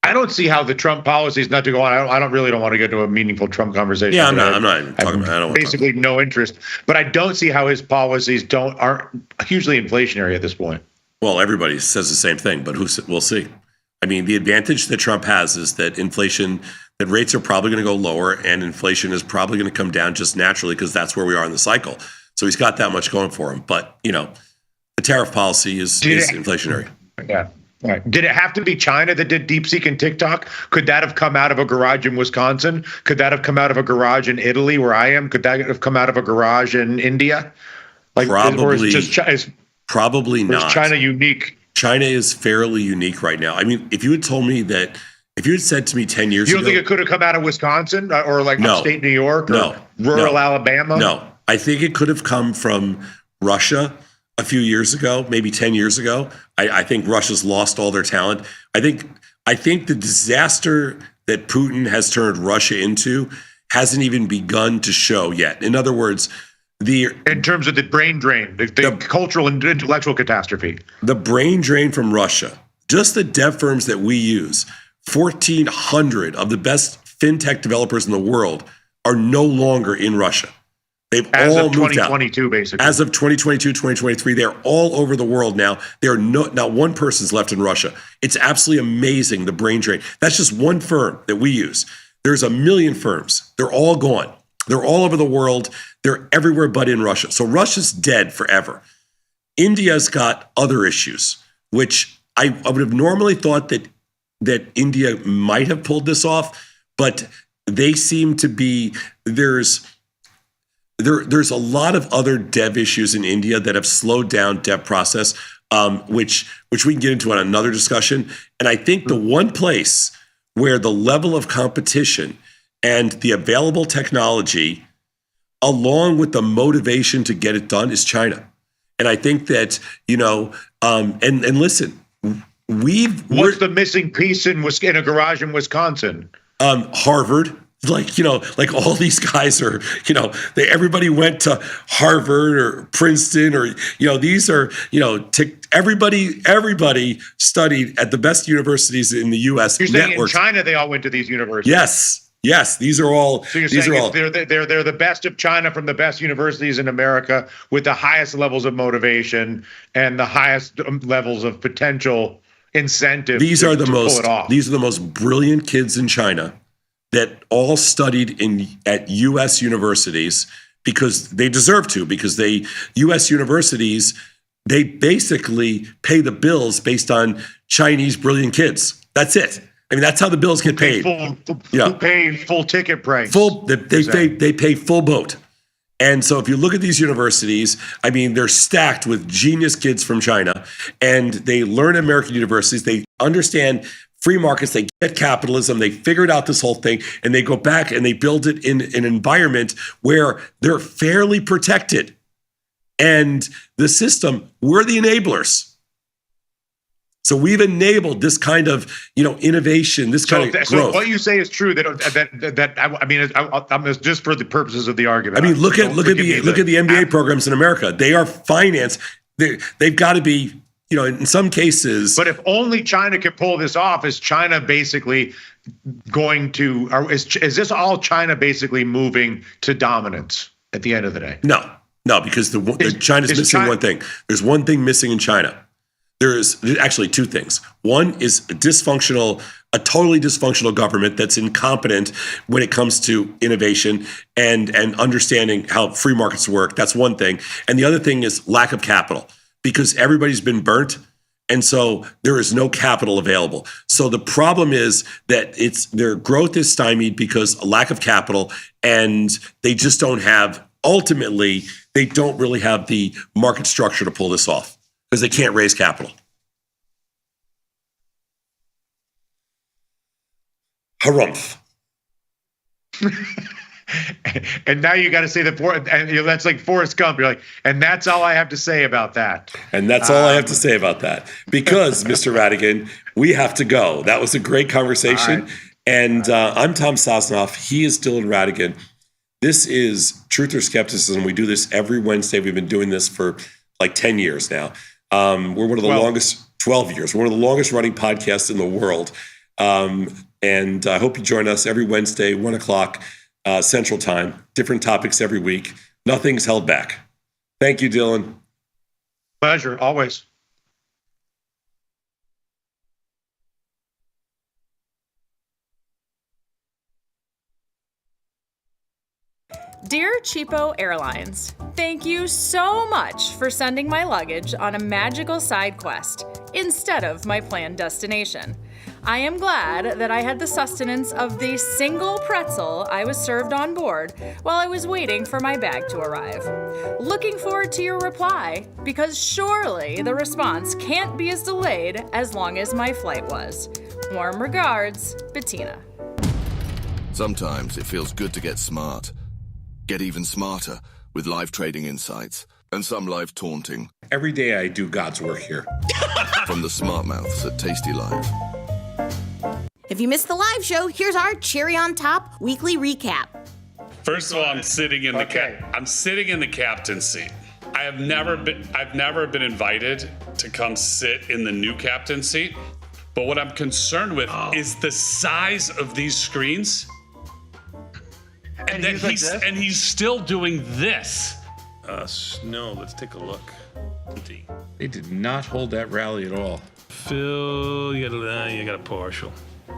I don't see how the Trump policies, not to go on, I don't want to get into a meaningful Trump conversation. Yeah, I'm not even talking about it. I don't basically no interest. But I don't see how his policies aren't hugely inflationary at this point. Well, everybody says the same thing, but we'll see. I mean, the advantage that Trump has is that that rates are probably going to go lower and inflation is probably going to come down just naturally because that's where we are in the cycle. So he's got that much going for him. But, the tariff policy is inflationary. Yeah. Right. Did it have to be China that did DeepSeek and TikTok? Could that have come out of a garage in Wisconsin? Could that have come out of a garage in Italy, where I am? Could that have come out of a garage in India? Probably not. Is China unique? China is fairly unique right now. I mean, if you had told me that, if you had said to me 10 years ago, you don't think it could have come out of Wisconsin or upstate New York or rural Alabama? No, I think it could have come from Russia a few years ago, maybe 10 years ago. I think Russia's lost all their talent. I think the disaster that Putin has turned Russia into hasn't even begun to show yet. In other words, in terms of the brain drain, the cultural and intellectual catastrophe. The brain drain from Russia, just the dev firms that we use, 1,400 of the best fintech developers in the world are no longer in Russia. They've all moved out. 2022, basically. As of 2022, 2023, they're all over the world now. Not one person's left in Russia. It's absolutely amazing, the brain drain. That's just one firm that we use. There's a million firms. They're all gone. They're all over the world. They're everywhere but in Russia. So Russia's dead forever. India's got other issues, which I would have normally thought that India might have pulled this off, but they seem to be, there's a lot of other dev issues in India that have slowed down dev process, which we can get into on another discussion. And I think the one place where the level of competition and the available technology, along with the motivation to get it done, is China. And I think that, and listen, what's the missing piece in a garage in Wisconsin? Harvard. Like all these guys are, everybody went to Harvard or Princeton or, these are, everybody studied at the best universities in the U.S. You're saying in China they all went to these universities? Yes. These are all. So you're saying they're the best of China from the best universities in America with the highest levels of motivation and the highest levels of potential incentive. These are the most brilliant kids in China that all studied at U.S. universities because they deserve to, because U.S. universities, they basically pay the bills based on Chinese brilliant kids. That's it. I mean, that's how the bills get paid. Who pay full ticket price. They pay full boat. And so if you look at these universities, I mean, they're stacked with genius kids from China, and they learn American universities. They understand free markets, they get capitalism, they figured out this whole thing, and they go back and they build it in an environment where they're fairly protected. And the system, we're the enablers. So we've enabled this kind of, innovation, this kind of growth. So what you say is true. I'm just for the purposes of the argument. I mean, look at the MBA programs in America. They are financed. They've got to be. In some cases. But if only China could pull this off, is China basically going to, or is this all China basically moving to dominance at the end of the day? No, because China's missing one thing. There's one thing missing in China. There's actually two things. One is a totally dysfunctional government that's incompetent when it comes to innovation and understanding how free markets work. That's one thing. And the other thing is lack of capital, because everybody's been burnt, and so there is no capital available. So the problem is that their growth is stymied because of lack of capital, and they just don't have, ultimately, they don't really have the market structure to pull this off because they can't raise capital. Harumph. And now you got to say that's like Forrest Gump. You're like, and that's all I have to say about that. And that's all I have to say about that. Because, Mr. Radigan, we have to go. That was a great conversation. Right. And I'm Tom Sosnoff. He is Dylan Radigan. This is Truth or Skepticism. We do this every Wednesday. We've been doing this for like 10 years now. We're one of the longest, 12 years. We're one of the longest running podcasts in the world. And I hope you join us every Wednesday, 1 o'clock. Central Time, different topics every week. Nothing's held back. Thank you, Dylan. Pleasure, always. Dear Cheapo Airlines, thank you so much for sending my luggage on a magical side quest instead of my planned destination. I am glad that I had the sustenance of the single pretzel I was served on board while I was waiting for my bag to arrive. Looking forward to your reply, because surely the response can't be as delayed as long as my flight was. Warm regards, Bettina. Sometimes it feels good to get smart. Get even smarter with live trading insights and some live taunting. Every day I do God's work here. From the smart mouths at tastylive. If you missed the live show, here's our cherry on top weekly recap. First of all, I'm sitting in the captain seat. I've never been invited to come sit in the new captain seat. But what I'm concerned with is the size of these screens. And then he's still doing this. No, let's take a look. They did not hold that rally at all. Phil, you got a partial.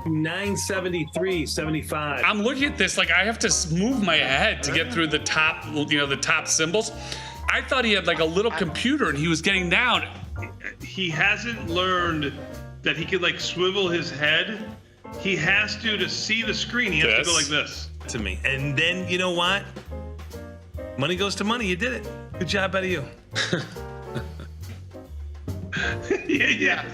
973.75. I'm looking at this like I have to move my head to get through the top, the top symbols. I thought he had like a little computer and he was getting down. He hasn't learned that he could like swivel his head. He has to see the screen. He has to go like this. To me. And then, you know what? Money goes to money. You did it. Good job out of you. Yeah.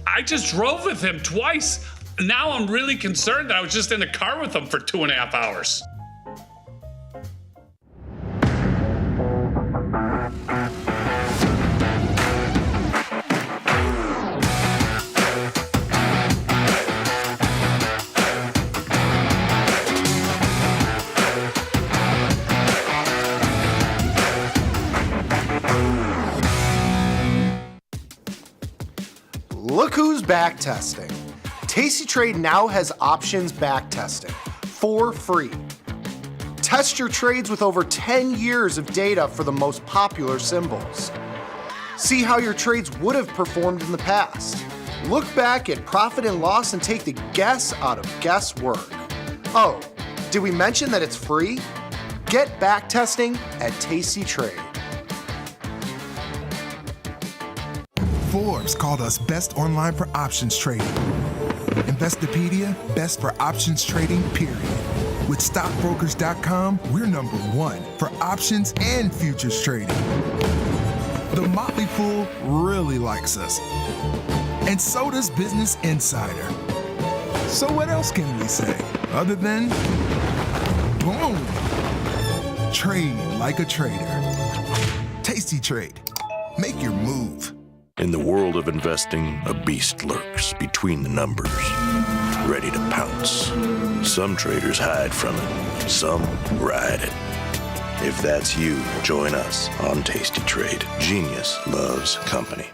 I just drove with him twice. Now I'm really concerned that I was just in the car with him for 2.5 hours. Look who's back testing. tastytrade now has options back testing for free. Test your trades with over 10 years of data for the most popular symbols. See how your trades would have performed in the past. Look back at profit and loss and take the guess out of guesswork. Oh, did we mention that it's free? Get back testing at tastytrade. Forbes called us best online for options trading. Investopedia, best for options trading, period. With stockbrokers.com, we're number one for options and futures trading. The Motley Fool really likes us. And so does Business Insider. So what else can we say other than boom? Trade like a trader. Tasty Trade. Make your move. In the world of investing, a beast lurks between the numbers, ready to pounce. Some traders hide from it, some ride it. If that's you, join us on Tasty Trade. Genius loves company.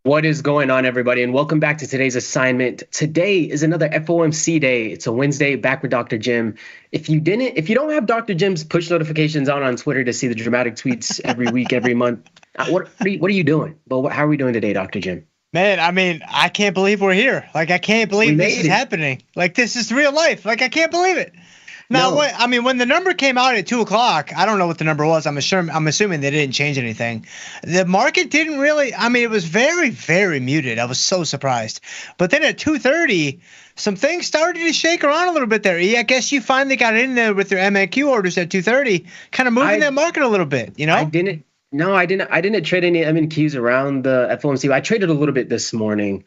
What is going on, everybody, and welcome back to today's assignment. Today is another FOMC day. It's a Wednesday, back with Dr. Jim. If you don't have Dr. Jim's push notifications on Twitter to see the dramatic tweets every week, every month, what are you doing? But how are we doing today, Dr. Jim? Man, I mean, I can't believe we're here. Like, I can't believe this is happening. Like, this is real life. Like, I can't believe it. Now, when the number came out at 2 o'clock, I don't know what the number was. I'm assuming they didn't change anything. The market didn't really. I mean, it was very, very muted. I was so surprised. But then at 2:30, some things started to shake around a little bit there. I guess you finally got in there with your MNQ orders at 2:30, kind of moving that market a little bit. You know? I didn't trade any MNQs around the FOMC. I traded a little bit this morning.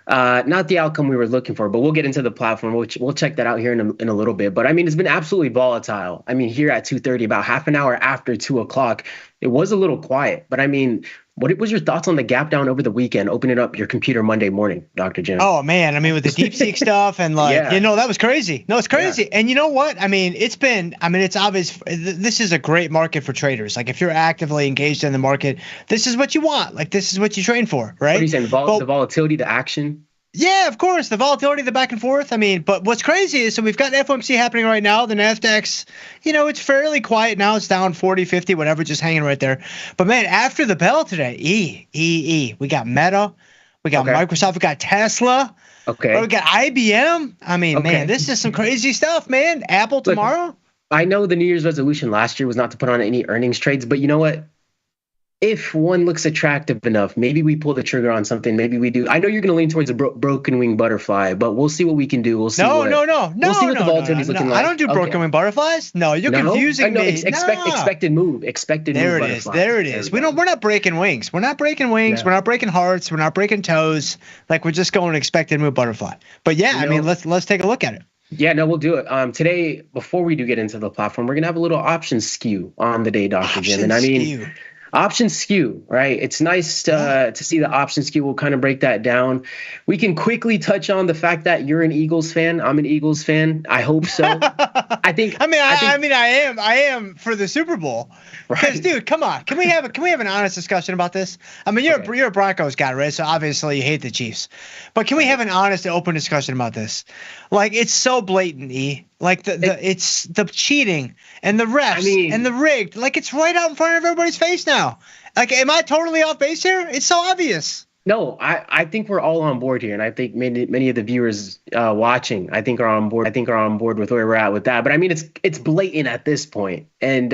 Not the outcome we were looking for, but we'll get into the platform. We'll check that out here in a little bit. But I mean, it's been absolutely volatile. I mean, here at 2:30, about half an hour after 2 o'clock, it was a little quiet. But I mean, what was your thoughts on the gap down over the weekend, opening up your computer Monday morning, Dr. Jim? Oh, man. I mean, with the DeepSeek stuff and that was crazy. No, it's crazy. Yeah. And you know what? I mean, it's obvious. This is a great market for traders. Like, if you're actively engaged in the market, this is what you want. Like, this is what you train for, right? What are you saying? The volatility, the action? Yeah, of course. The volatility, the back and forth. I mean, but what's crazy is, so we've got FOMC happening right now. The NASDAQ's, it's fairly quiet now. It's down 40, 50, whatever, just hanging right there. But, man, after the bell today, we got Meta. We got Microsoft. We got Tesla. Okay. We got IBM. I mean, man, this is some crazy stuff, man. Apple tomorrow. I know the New Year's resolution last year was not to put on any earnings trades, but you know what? If one looks attractive enough, maybe we pull the trigger on something. Maybe we do. I know you're going to lean towards a broken wing butterfly, but we'll see what we can do. We'll see. No. We'll see what the volatility's looking like. I don't do broken wing butterflies. No, you're confusing me. Expected move. Expected move. There it is. We're not breaking wings. We're not breaking wings. We're not breaking hearts. We're not breaking toes. Like, we're just going expected move butterfly. But yeah, I mean, let's take a look at it. Yeah, no, we'll do it. Today, before we do get into the platform, we're gonna have a little option skew on the day, Dr. Jim. And I mean, Option skew, right? It's nice to see the option skew. We'll kind of break that down. We can quickly touch on the fact that you're an Eagles fan. I'm an Eagles fan. I hope so. I am for the Super Bowl. Because, dude, come on. Can we have an honest discussion about this? I mean, you're a Broncos guy, right? So obviously you hate the Chiefs. But can we have an honest and open discussion about this? Like, it's so blatant, E. Like it's the cheating and the refs and the rigged. Like, it's right out in front of everybody's face now. Like, am I totally off base here? It's so obvious. No, I think we're all on board here, and I think many of the viewers watching, I think are on board. I think are on board with where we're at with that. But I mean, it's blatant at this point. And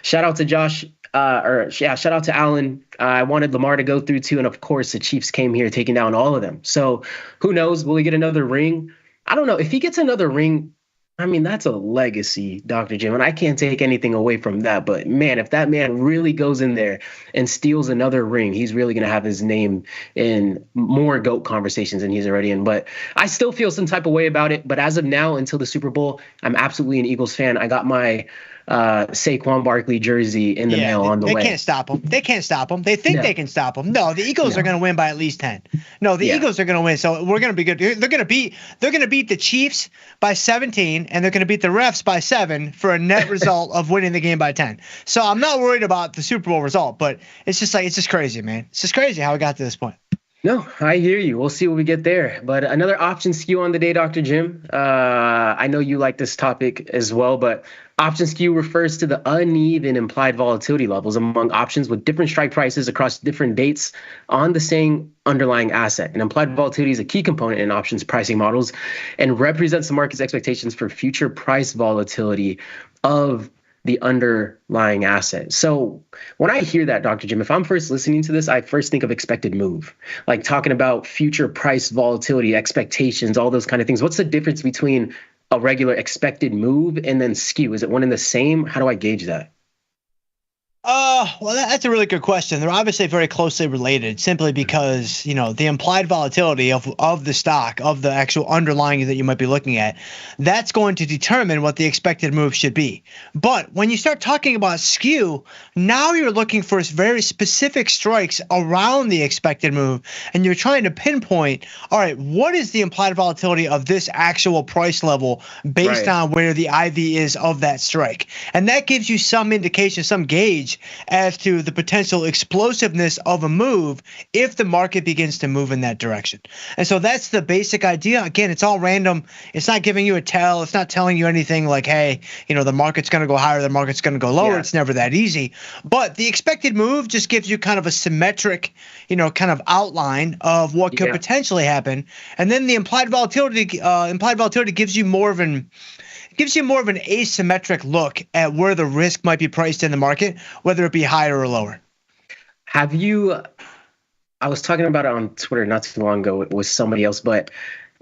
shout out to Josh. Shout out to Allen. I wanted Lamar to go through too, and of course the Chiefs came here taking down all of them. So who knows? Will he get another ring? I don't know. If he gets another ring, I mean, that's a legacy, Dr. Jim, and I can't take anything away from that. But, man, if that man really goes in there and steals another ring, he's really going to have his name in more GOAT conversations than he's already in. But I still feel some type of way about it. But as of now, until the Super Bowl, I'm absolutely an Eagles fan. I got my Saquon Barkley jersey in the mail on the way. They can't stop him. They can't stop him. They think they can stop him. No, the Eagles are going to win by at least 10. No, the Eagles are going to win. So we're going to be good. They're going to beat the Chiefs by 17, and they're going to beat the refs by 7 for a net result of winning the game by 10. So I'm not worried about the Super Bowl result, but it's just crazy, man. It's just crazy how we got to this point. No, I hear you. We'll see when we get there. But another option skew on the day, Dr. Jim. I know you like this topic as well, but option skew refers to the uneven implied volatility levels among options with different strike prices across different dates on the same underlying asset. And implied volatility is a key component in options pricing models and represents the market's expectations for future price volatility of the underlying asset. So when I hear that, Dr. Jim, if I'm first listening to this, I first think of expected move, like talking about future price volatility, expectations, all those kind of things. What's the difference between a regular expected move and then skew? Is it one and the same? How do I gauge that? Well, that's a really good question. They're obviously very closely related simply because, the implied volatility of the stock, of the actual underlying that you might be looking at, that's going to determine what the expected move should be. But when you start talking about skew, now you're looking for very specific strikes around the expected move, and you're trying to pinpoint, all right, what is the implied volatility of this actual price level based on where the IV is of that strike? And that gives you some indication, some gauge as to the potential explosiveness of a move if the market begins to move in that direction. And so that's the basic idea. Again, it's all random. It's not giving you a tell. It's not telling you anything like, hey, the market's going to go higher, the market's going to go lower. It's never that easy. But the expected move just gives you kind of a symmetric, kind of outline of what could potentially happen. And then the implied volatility gives you more of an asymmetric look at where the risk might be priced in the market, whether it be higher or lower. I was talking about it on Twitter not too long ago with somebody else, but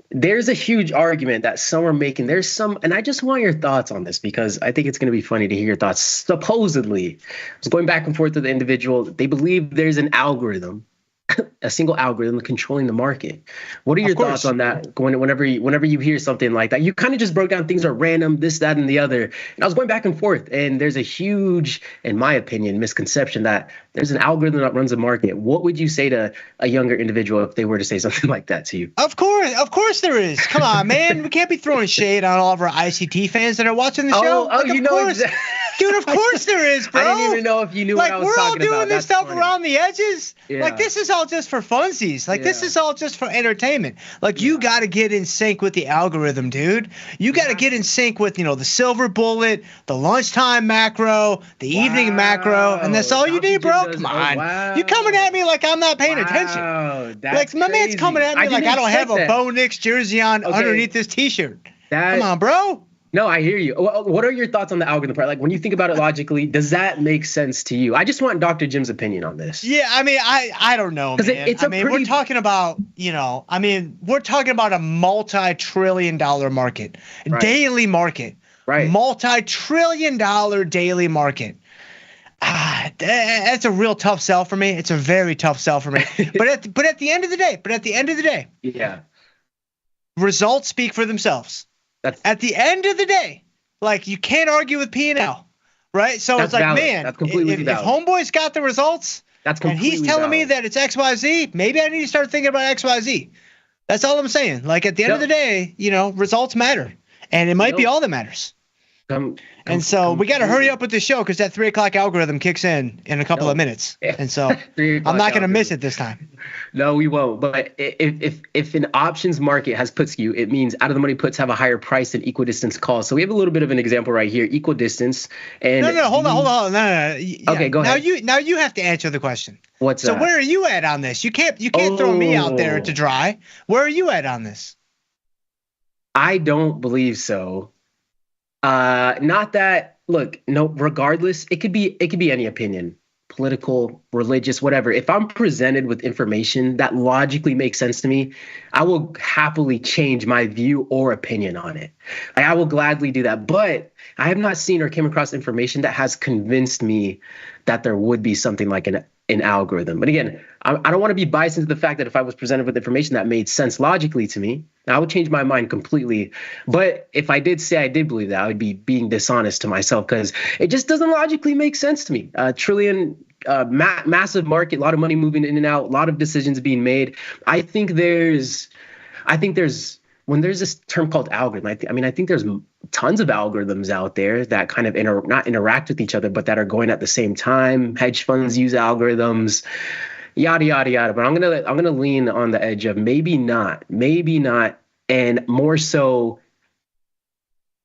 there's a huge argument that some are making. And I just want your thoughts on this because I think it's going to be funny to hear your thoughts. Supposedly, I was going back and forth with the individual. They believe there's an algorithm, a single algorithm controlling the market. What are your thoughts on that? Whenever you hear something like that, you kind of just broke down things are random, this, that, and the other. And I was going back and forth, and there's a huge, in my opinion, misconception that there's an algorithm that runs a market. What would you say to a younger individual if they were to say something like that to you? Of course there is. Come on, man. We can't be throwing shade on all of our ICT fans that are watching the show. Dude, of course there is, bro. I didn't even know if you knew what I was talking about. We're all doing this stuff around the edges. Yeah. Like, this is all just for funsies. Like, this is all just for entertainment. Like, you got to get in sync with the algorithm, dude. You got to get in sync with, the silver bullet, the lunchtime macro, the evening macro, and that's all you need, bro. Come on. You coming at me like I'm not paying attention. Like, my man's coming at me like I don't have a Bo Nix jersey on underneath this T-shirt. Come on, bro. No, I hear you. What are your thoughts on the algorithm part? Like, when you think about it logically, does that make sense to you? I just want Dr. Jim's opinion on this. Yeah, I mean, I don't know, man. We're talking about, we're talking about a multi-trillion-dollar market, daily market, multi-trillion-dollar daily market. That's a real tough sell for me. It's a very tough sell for me. but at the end of the day, yeah, results speak for themselves. At the end of the day, like, you can't argue with P&L. right? So That's it's like, valid. man, That's completely if valid. Homeboy's got the results, That's and he's completely telling me valid. that it's XYZ, maybe I need to start thinking about XYZ. That's all I'm saying. Like at the end of the day, results matter, and it might be all that matters. And so we got to hurry up with the show because that 3 o'clock algorithm kicks in a couple of minutes, and so I'm not going to miss it this time. No, we won't. But if an options market has put skew, it means out of the money puts have a higher price than equidistance calls. So we have a little bit of an example right here: equidistance. And no, hold on. No. Yeah. Okay, go ahead. Now you have to answer the question. What's so that? where are you at on this? You can't throw me out there to dry. Where are you at on this? I don't believe so. Not that. Look, no. Regardless, it could be any opinion, political, religious, whatever. If I'm presented with information that logically makes sense to me, I will happily change my view or opinion on it. I will gladly do that. But I have not seen or came across information that has convinced me that there would be something like an algorithm. But again, I don't want to be biased into the fact that if I was presented with information that made sense logically to me, I would change my mind completely. But if I did say I did believe that, I would be being dishonest to myself because it just doesn't logically make sense to me. Massive market, a lot of money moving in and out, a lot of decisions being made. I think there's when there's this term called algorithm, I think there's tons of algorithms out there that kind of not interact with each other, but that are going at the same time. Hedge funds use algorithms, yada yada yada. But I'm gonna lean on the edge of maybe not, and more so.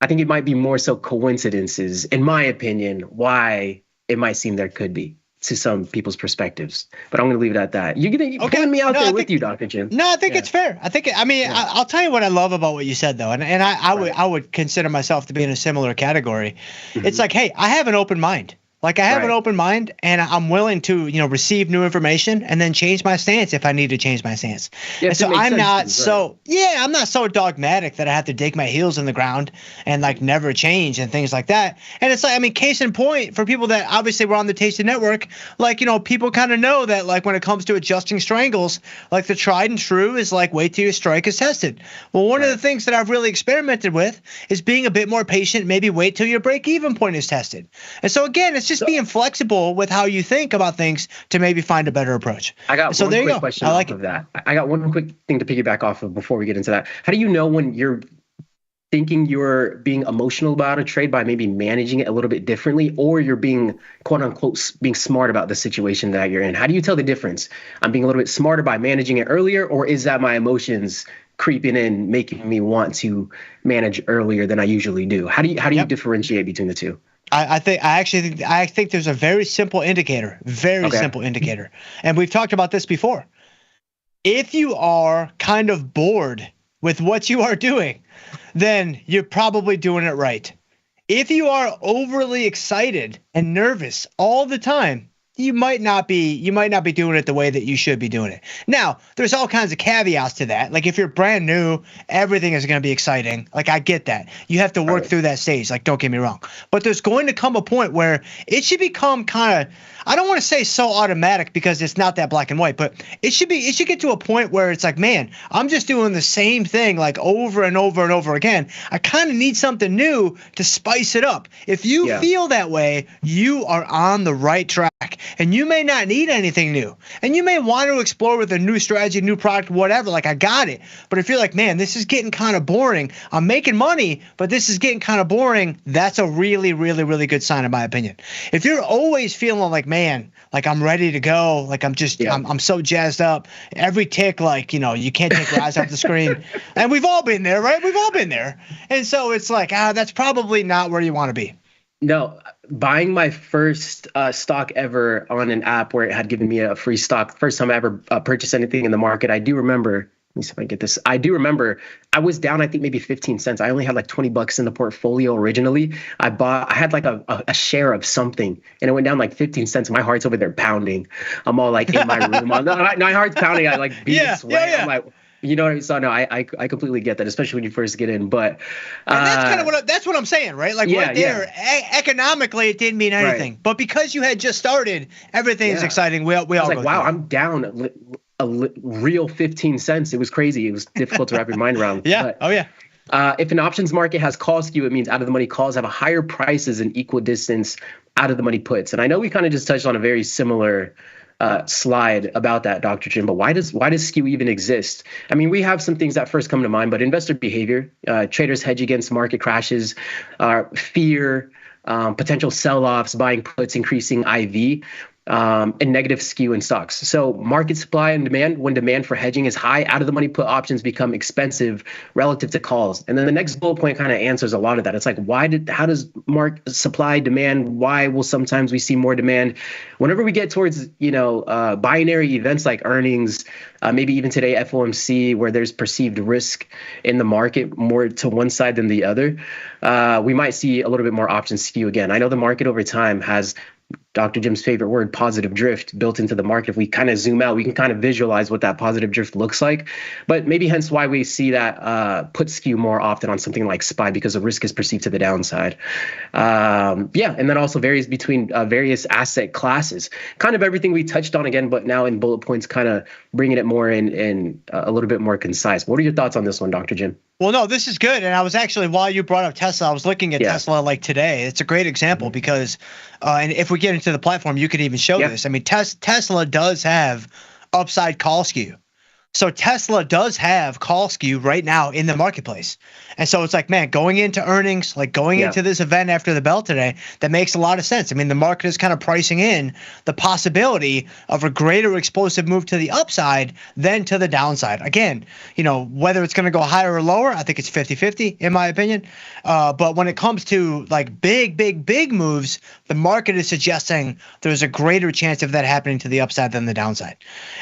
I think it might be more so coincidences, in my opinion, why it might seem there could be to some people's perspectives. But I'm going to leave it at that. You're putting me out there with you, Dr. Jim. No, I think it's fair. I'll tell you what I love about what you said, though. And I would consider myself to be in a similar category. Mm-hmm. It's like, hey, I have an open mind. Like I have an open mind and I'm willing to, receive new information and then change my stance if I need to change my stance. And so I'm not so dogmatic that I have to dig my heels in the ground and like never change and things like that. And it's like, case in point for people that obviously were on the Tasty Network, like, people kind of know that like when it comes to adjusting strangles, like the tried and true is like wait till your strike is tested. Well, one of the things that I've really experimented with is being a bit more patient, maybe wait till your break even point is tested. And so again, it's just being flexible with how you think about things to maybe find a better approach. I got one quick question off of that. I got one quick thing to piggyback off of before we get into that. How do you know when you're thinking you're being emotional about a trade by maybe managing it a little bit differently, or you're being quote unquote being smart about the situation that you're in? How do you tell the difference? I'm being a little bit smarter by managing it earlier, or is that my emotions creeping in, making me want to manage earlier than I usually do? How do you differentiate between the two? I think there's a very simple indicator, simple indicator. And we've talked about this before. If you are kind of bored with what you are doing, then you're probably doing it right. If you are overly excited and nervous all the time, you might not be doing it the way that you should be doing it. Now, there's all kinds of caveats to that. Like if you're brand new, everything is going to be exciting. Like I get that. You have to work through that stage. Like don't get me wrong. But there's going to come a point where it should become kind of, I don't want to say so automatic because it's not that black and white, but it should get to a point where it's like, man, I'm just doing the same thing like over and over and over again. I kind of need something new to spice it up. If you feel that way, you are on the right track. And you may not need anything new. And you may want to explore with a new strategy, new product, whatever. Like, I got it. But if you're like, man, this is getting kind of boring. I'm making money, but this is getting kind of boring. That's a really, really, really good sign, in my opinion. If you're always feeling like, man, like I'm ready to go, like I'm just, I'm so jazzed up. Every tick, like, you can't take your eyes off the screen. And we've all been there, right? We've all been there. And so it's like, that's probably not where you want to be. No, buying my first stock ever on an app where it had given me a free stock, first time I ever purchased anything in the market, I do remember, let me see if I get this. I do remember I was down, I think maybe 15 cents. I only had like $20 in the portfolio originally. I had like a share of something and it went down like 15 cents. My heart's over there pounding. I'm all like in my room. My heart's pounding. I like beat sweat. Yeah. I'm like, so no, I completely get that, especially when you first get in. But that's kind of that's what I'm saying, right? Like right there, economically, it didn't mean anything, but because you had just started, everything is exciting. We all I was like, wow, I'm down a real 15 cents. It was crazy. It was difficult to wrap your mind around. Yeah. But, If an options market has call skew, it means out of the money calls have a higher prices and equal distance out of the money puts. And I know we kind of just touched on a very similar slide about that, Dr. Jim, but why does skew even exist? I mean, we have some things that first come to mind, but investor behavior, traders hedge against market crashes, fear, potential sell-offs, buying puts, increasing IV, and negative skew in stocks. So market supply and demand, when demand for hedging is high, out of the money put options become expensive relative to calls. And then the next bullet point kind of answers a lot of that. It's like, how does market supply demand? Why will sometimes we see more demand? Whenever we get towards, binary events like earnings, maybe even today, FOMC, where there's perceived risk in the market more to one side than the other, we might see a little bit more option skew again. I know the market over time has Dr. Jim's favorite word, positive drift, built into the market. If we kind of zoom out, we can kind of visualize what that positive drift looks like. But maybe hence why we see that put skew more often on something like SPY, because the risk is perceived to the downside. And then also varies between various asset classes. Kind of everything we touched on again, but now in bullet points, kind of bringing it more in a little bit more concise. What are your thoughts on this one, Dr. Jim? Well, no, this is good. And I was actually, while you brought up Tesla, I was looking at Tesla like today. It's a great example because, and if we get into the platform, you could even show this. I mean, Tesla does have upside call skew. So Tesla does have call skew right now in the marketplace. And so it's like, man, going into earnings, like going into this event after the bell today, that makes a lot of sense. I mean, the market is kind of pricing in the possibility of a greater explosive move to the upside than to the downside. Again, whether it's going to go higher or lower, I think it's 50-50 in my opinion. But when it comes to like big moves, the market is suggesting there's a greater chance of that happening to the upside than the downside.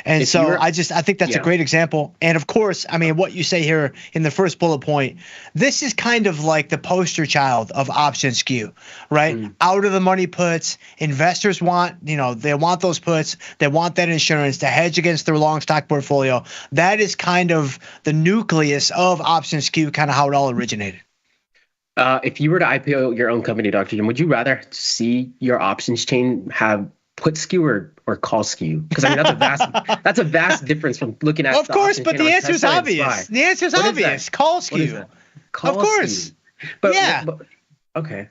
And I think that's a great example. And of course, I mean, what you say here in the first bullet point, this is kind of like the poster child of option skew, right? Out of the money puts, investors want, they want those puts, they want that insurance to hedge against their long stock portfolio. That is kind of the nucleus of option skew, kind of how it all originated. If you were to IPO your own company, Dr. Jim, would you rather see your options chain have put skew or call skew? Because I mean, that's a vast difference from looking at. Of course, but the answer is obvious. The answer is obvious. Call skew. Of course. But okay.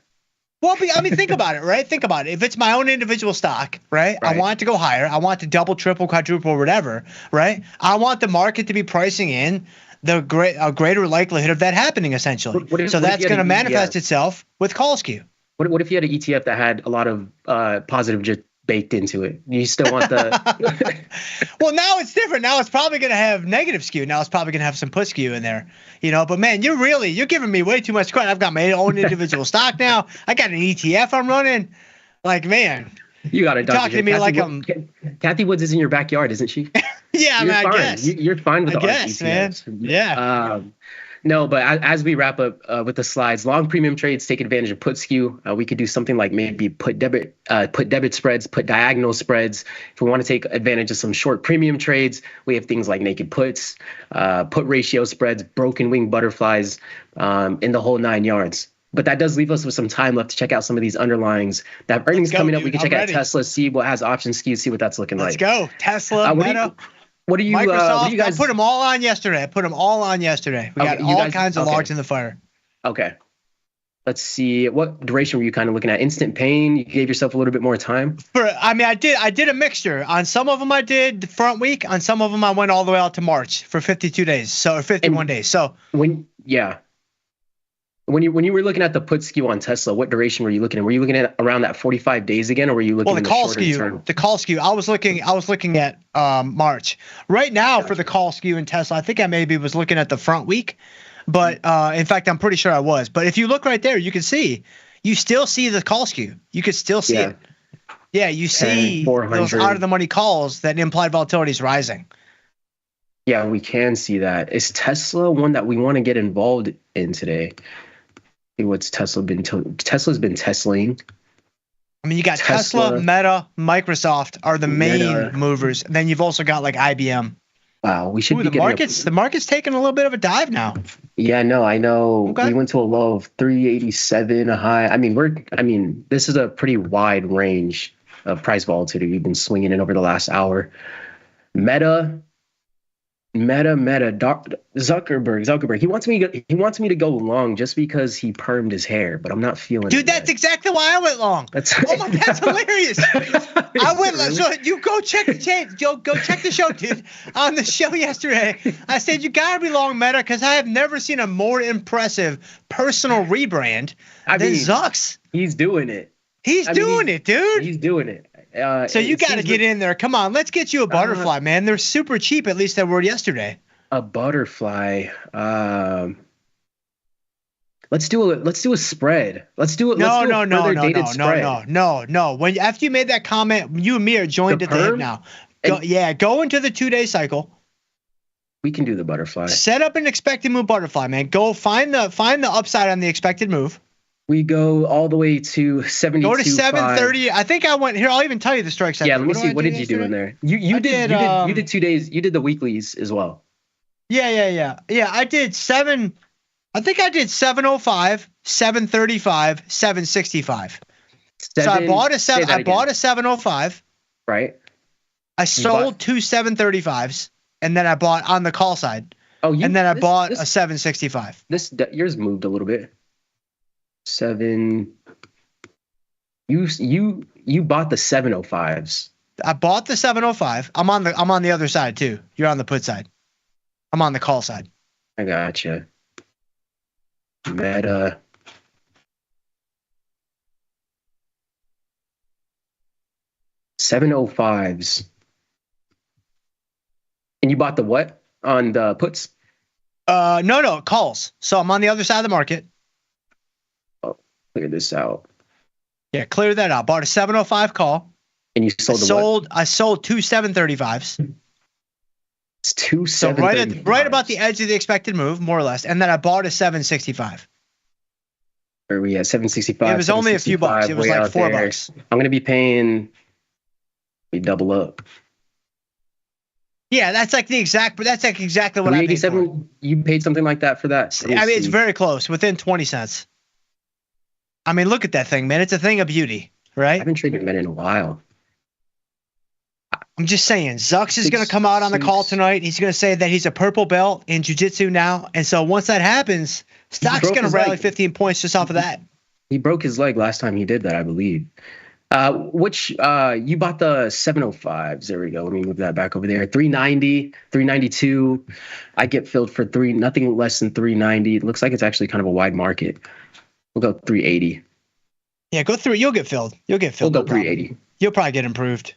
Well, I mean, think about it, right? Think about it. If it's my own individual stock, right? I want it to go higher. I want to double, triple, quadruple, whatever, right? I want the market to be pricing in a greater likelihood of that happening, essentially. So that's going to manifest itself with call skew. What if you had an ETF that had a lot of positive just baked into it? You still want the Well, now it's different. Now it's probably going to have negative skew. Now it's probably going to have some put skew in there, but man, you're giving me way too much credit. I've got my own individual stock now. I got an ETF I'm running. Like, man, you got to talk to me like I'm Kathy Woods is in your backyard, isn't she? Yeah, you're I fine. guess You're fine with I the guess, ETFs. man. Yeah. No, but as we wrap up with the slides, long premium trades take advantage of put skew. We could do something like maybe put debit spreads, put diagonal spreads. If we want to take advantage of some short premium trades, we have things like naked puts, put ratio spreads, broken wing butterflies, in the whole 9 yards. But that does leave us with some time left to check out some of these underlyings. That have earnings coming up. We can check out Tesla, see what has option skew, see what that's looking like. Let's go. Tesla, Meta. What do you Microsoft? you guys? I put them all on yesterday. We got all kinds of logs in the fire. Okay. Let's see. What duration were you kind of looking at? Instant pain. You gave yourself a little bit more time. I did a mixture. On some of them I did the front week. On some of them I went all the way out to March for 52 days. Or 51 days. So When you were looking at the put skew on Tesla, what duration were you looking at? Were you looking at around that 45 days again, or were you looking at the call skew? Term? The call skew. I was looking at March. Right now for the call skew in Tesla, I think I maybe was looking at the front week, but in fact I'm pretty sure I was. But if you look right there, you still see the call skew. You could still see it. Yeah, you see those out of the money calls that implied volatility is rising. Yeah, we can see that. Is Tesla one that we want to get involved in today? What's Tesla been? Tesla's been Teslaing. I mean, you got Tesla, Meta, Microsoft are the main movers. And then you've also got like IBM. Wow, we should be the market's taking a little bit of a dive now. Yeah, no, I know. Okay. We went to a low of 387, a high. I mean, this is a pretty wide range of price volatility we've been swinging in over the last hour. Meta, Zuckerberg. He wants me to go long just because he permed his hair, but I'm not feeling it. Dude, that's exactly why I went long. That's hilarious. I went long. So you go check the tape. Go check the show, dude. On the show yesterday, I said you gotta be long, Meta, because I have never seen a more impressive personal rebrand than Zucks. He's doing it. He's doing it, dude. He's doing it. So you got to get in there. Come on, let's get you a butterfly, man. They're super cheap. At least they were yesterday. A butterfly. Let's do a spread. Let's do it. No. When after you made that comment, you and me are joined at the hip now. Go into the 2-day cycle. We can do the butterfly. Set up an expected move butterfly, man. Go find the upside on the expected move. We go all the way to 72. Go to 730. I think I went here. I'll even tell you the strikes. Yeah, let me see. What did you do in there? You did 2 days. You did the weeklies as well. Yeah. I did 7. I think I did 705, 735, 765. So I bought a 705. Right. I sold 2 735s, and then I bought on the call side. And then I bought a 765. Yours moved a little bit. 7. You bought the 705s. I bought the 705. I'm on the other side too. You're on the put side. I'm on the call side. I gotcha. Meta. $705s. And you bought the what on the puts? No, calls. So I'm on the other side of the market. Clear this out. Yeah, clear that out. Bought a 705 call. And you sold I sold 2 735s. It's 2 735s. So right about the edge of the expected move, more or less. And then I bought a 765. Where are we at? 765. It was only a few bucks. It was like $4. I'm gonna be paying. We double up. Yeah, that's exactly what I paid for. You paid something like that for that? I mean, it's very close, within 20 cents. I mean, look at that thing, man. It's a thing of beauty, right? I haven't traded Meta in a while. I'm just saying, Zucks is going to come out on the call tonight. He's going to say that he's a purple belt in jiu-jitsu now. And so once that happens, stock's going to rally 15 points just off of that. He broke his leg last time he did that, I believe. You bought the 705s. There we go. Let me move that back over there. 390, 392. I get filled for nothing less than 390. It looks like it's actually kind of a wide market. We'll go 380. Yeah, go through. You'll get filled. We'll go 380. You'll probably get improved.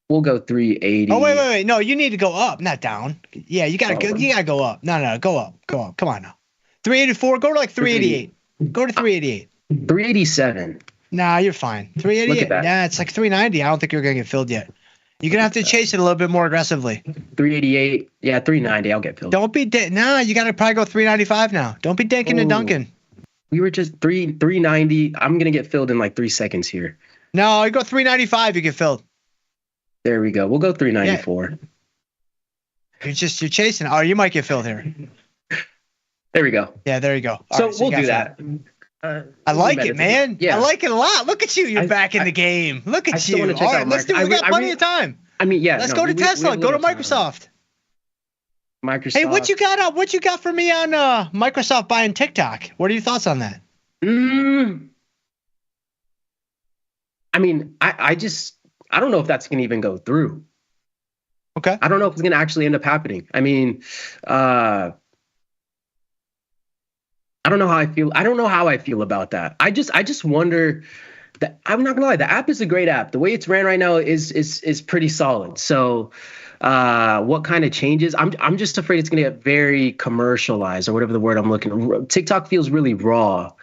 We'll go 380. Oh, wait. No, you need to go up, not down. Yeah, you gotta go. You gotta go up. No, go up. Come on now. 384. Go to like 388. Go to 388. 387. Nah, you're fine. 388. Nah, it's like 390. I don't think you're gonna get filled yet. You're gonna have to chase it a little bit more aggressively. 388. Yeah, 390. I'll get filled. Don't be nah. You gotta probably go 395 now. Don't be dinking and dunking. We were just 390. I'm gonna get filled in like 3 seconds here. No, you go 395. You get filled. There we go. We'll go 394. Yeah. You're chasing. Oh, you might get filled here. There we go. Yeah, there you go. So we'll do that. I like it, man. Yeah. I like it a lot. Look at you. You're back in the game. Look at you. All right, let's do it. We got plenty of time. I mean, yeah. Let's go to Tesla. Go to Microsoft. Hey, what you got? What you got for me on Microsoft buying TikTok? What are your thoughts on that? I mean, I don't know if that's gonna even go through. Okay. I don't know if it's gonna actually end up happening. I mean, I don't know how I feel. I don't know how I feel about that. I just wonder that I'm not gonna lie. The app is a great app. The way it's ran right now is pretty solid. So, what kind of changes? I'm just afraid it's gonna get very commercialized or whatever the word I'm looking. TikTok feels really raw,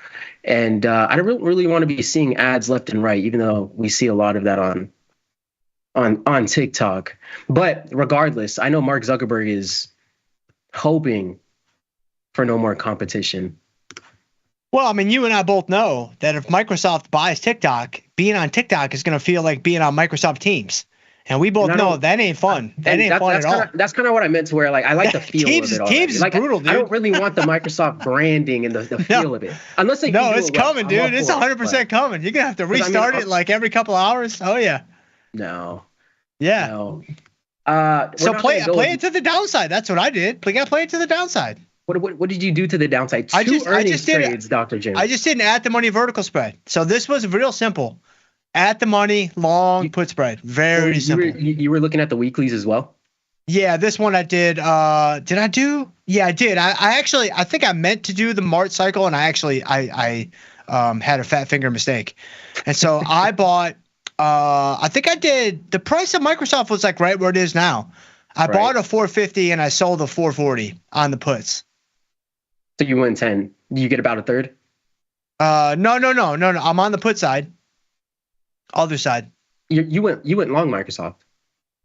and I don't really want to be seeing ads left and right, even though we see a lot of that on TikTok. But regardless, I know Mark Zuckerberg is hoping for no more competition. Well, I mean, you and I both know that if Microsoft buys TikTok, being on TikTok is going to feel like being on Microsoft Teams. And we both know that ain't fun. That ain't fun at all. That's kind of what I meant to where, like, I like the feel of it all. Teams is brutal, dude. I don't really want the Microsoft branding and the feel of it. Unless they No, it's coming, dude. It's 100% coming. You're going to have to restart it like every couple hours. Oh, yeah. No. Yeah. No. So play it to the downside. That's what I did. We got to play it to the downside. What did you do to the downside? I just did trades, Dr. Jim. I just did an at the money vertical spread. So this was real simple. At the money, long put spread. Very simple. You were looking at the weeklies as well? Yeah, this one I did. Did I do? Yeah, I did. I think I meant to do the March cycle, and I had a fat finger mistake. And so I bought, I think I did, the price of Microsoft was like right where it is now. I bought a 450 and I sold a 440 on the puts. So you went 10. Do you get about a third? No. I'm on the put side. Other side. You went long Microsoft.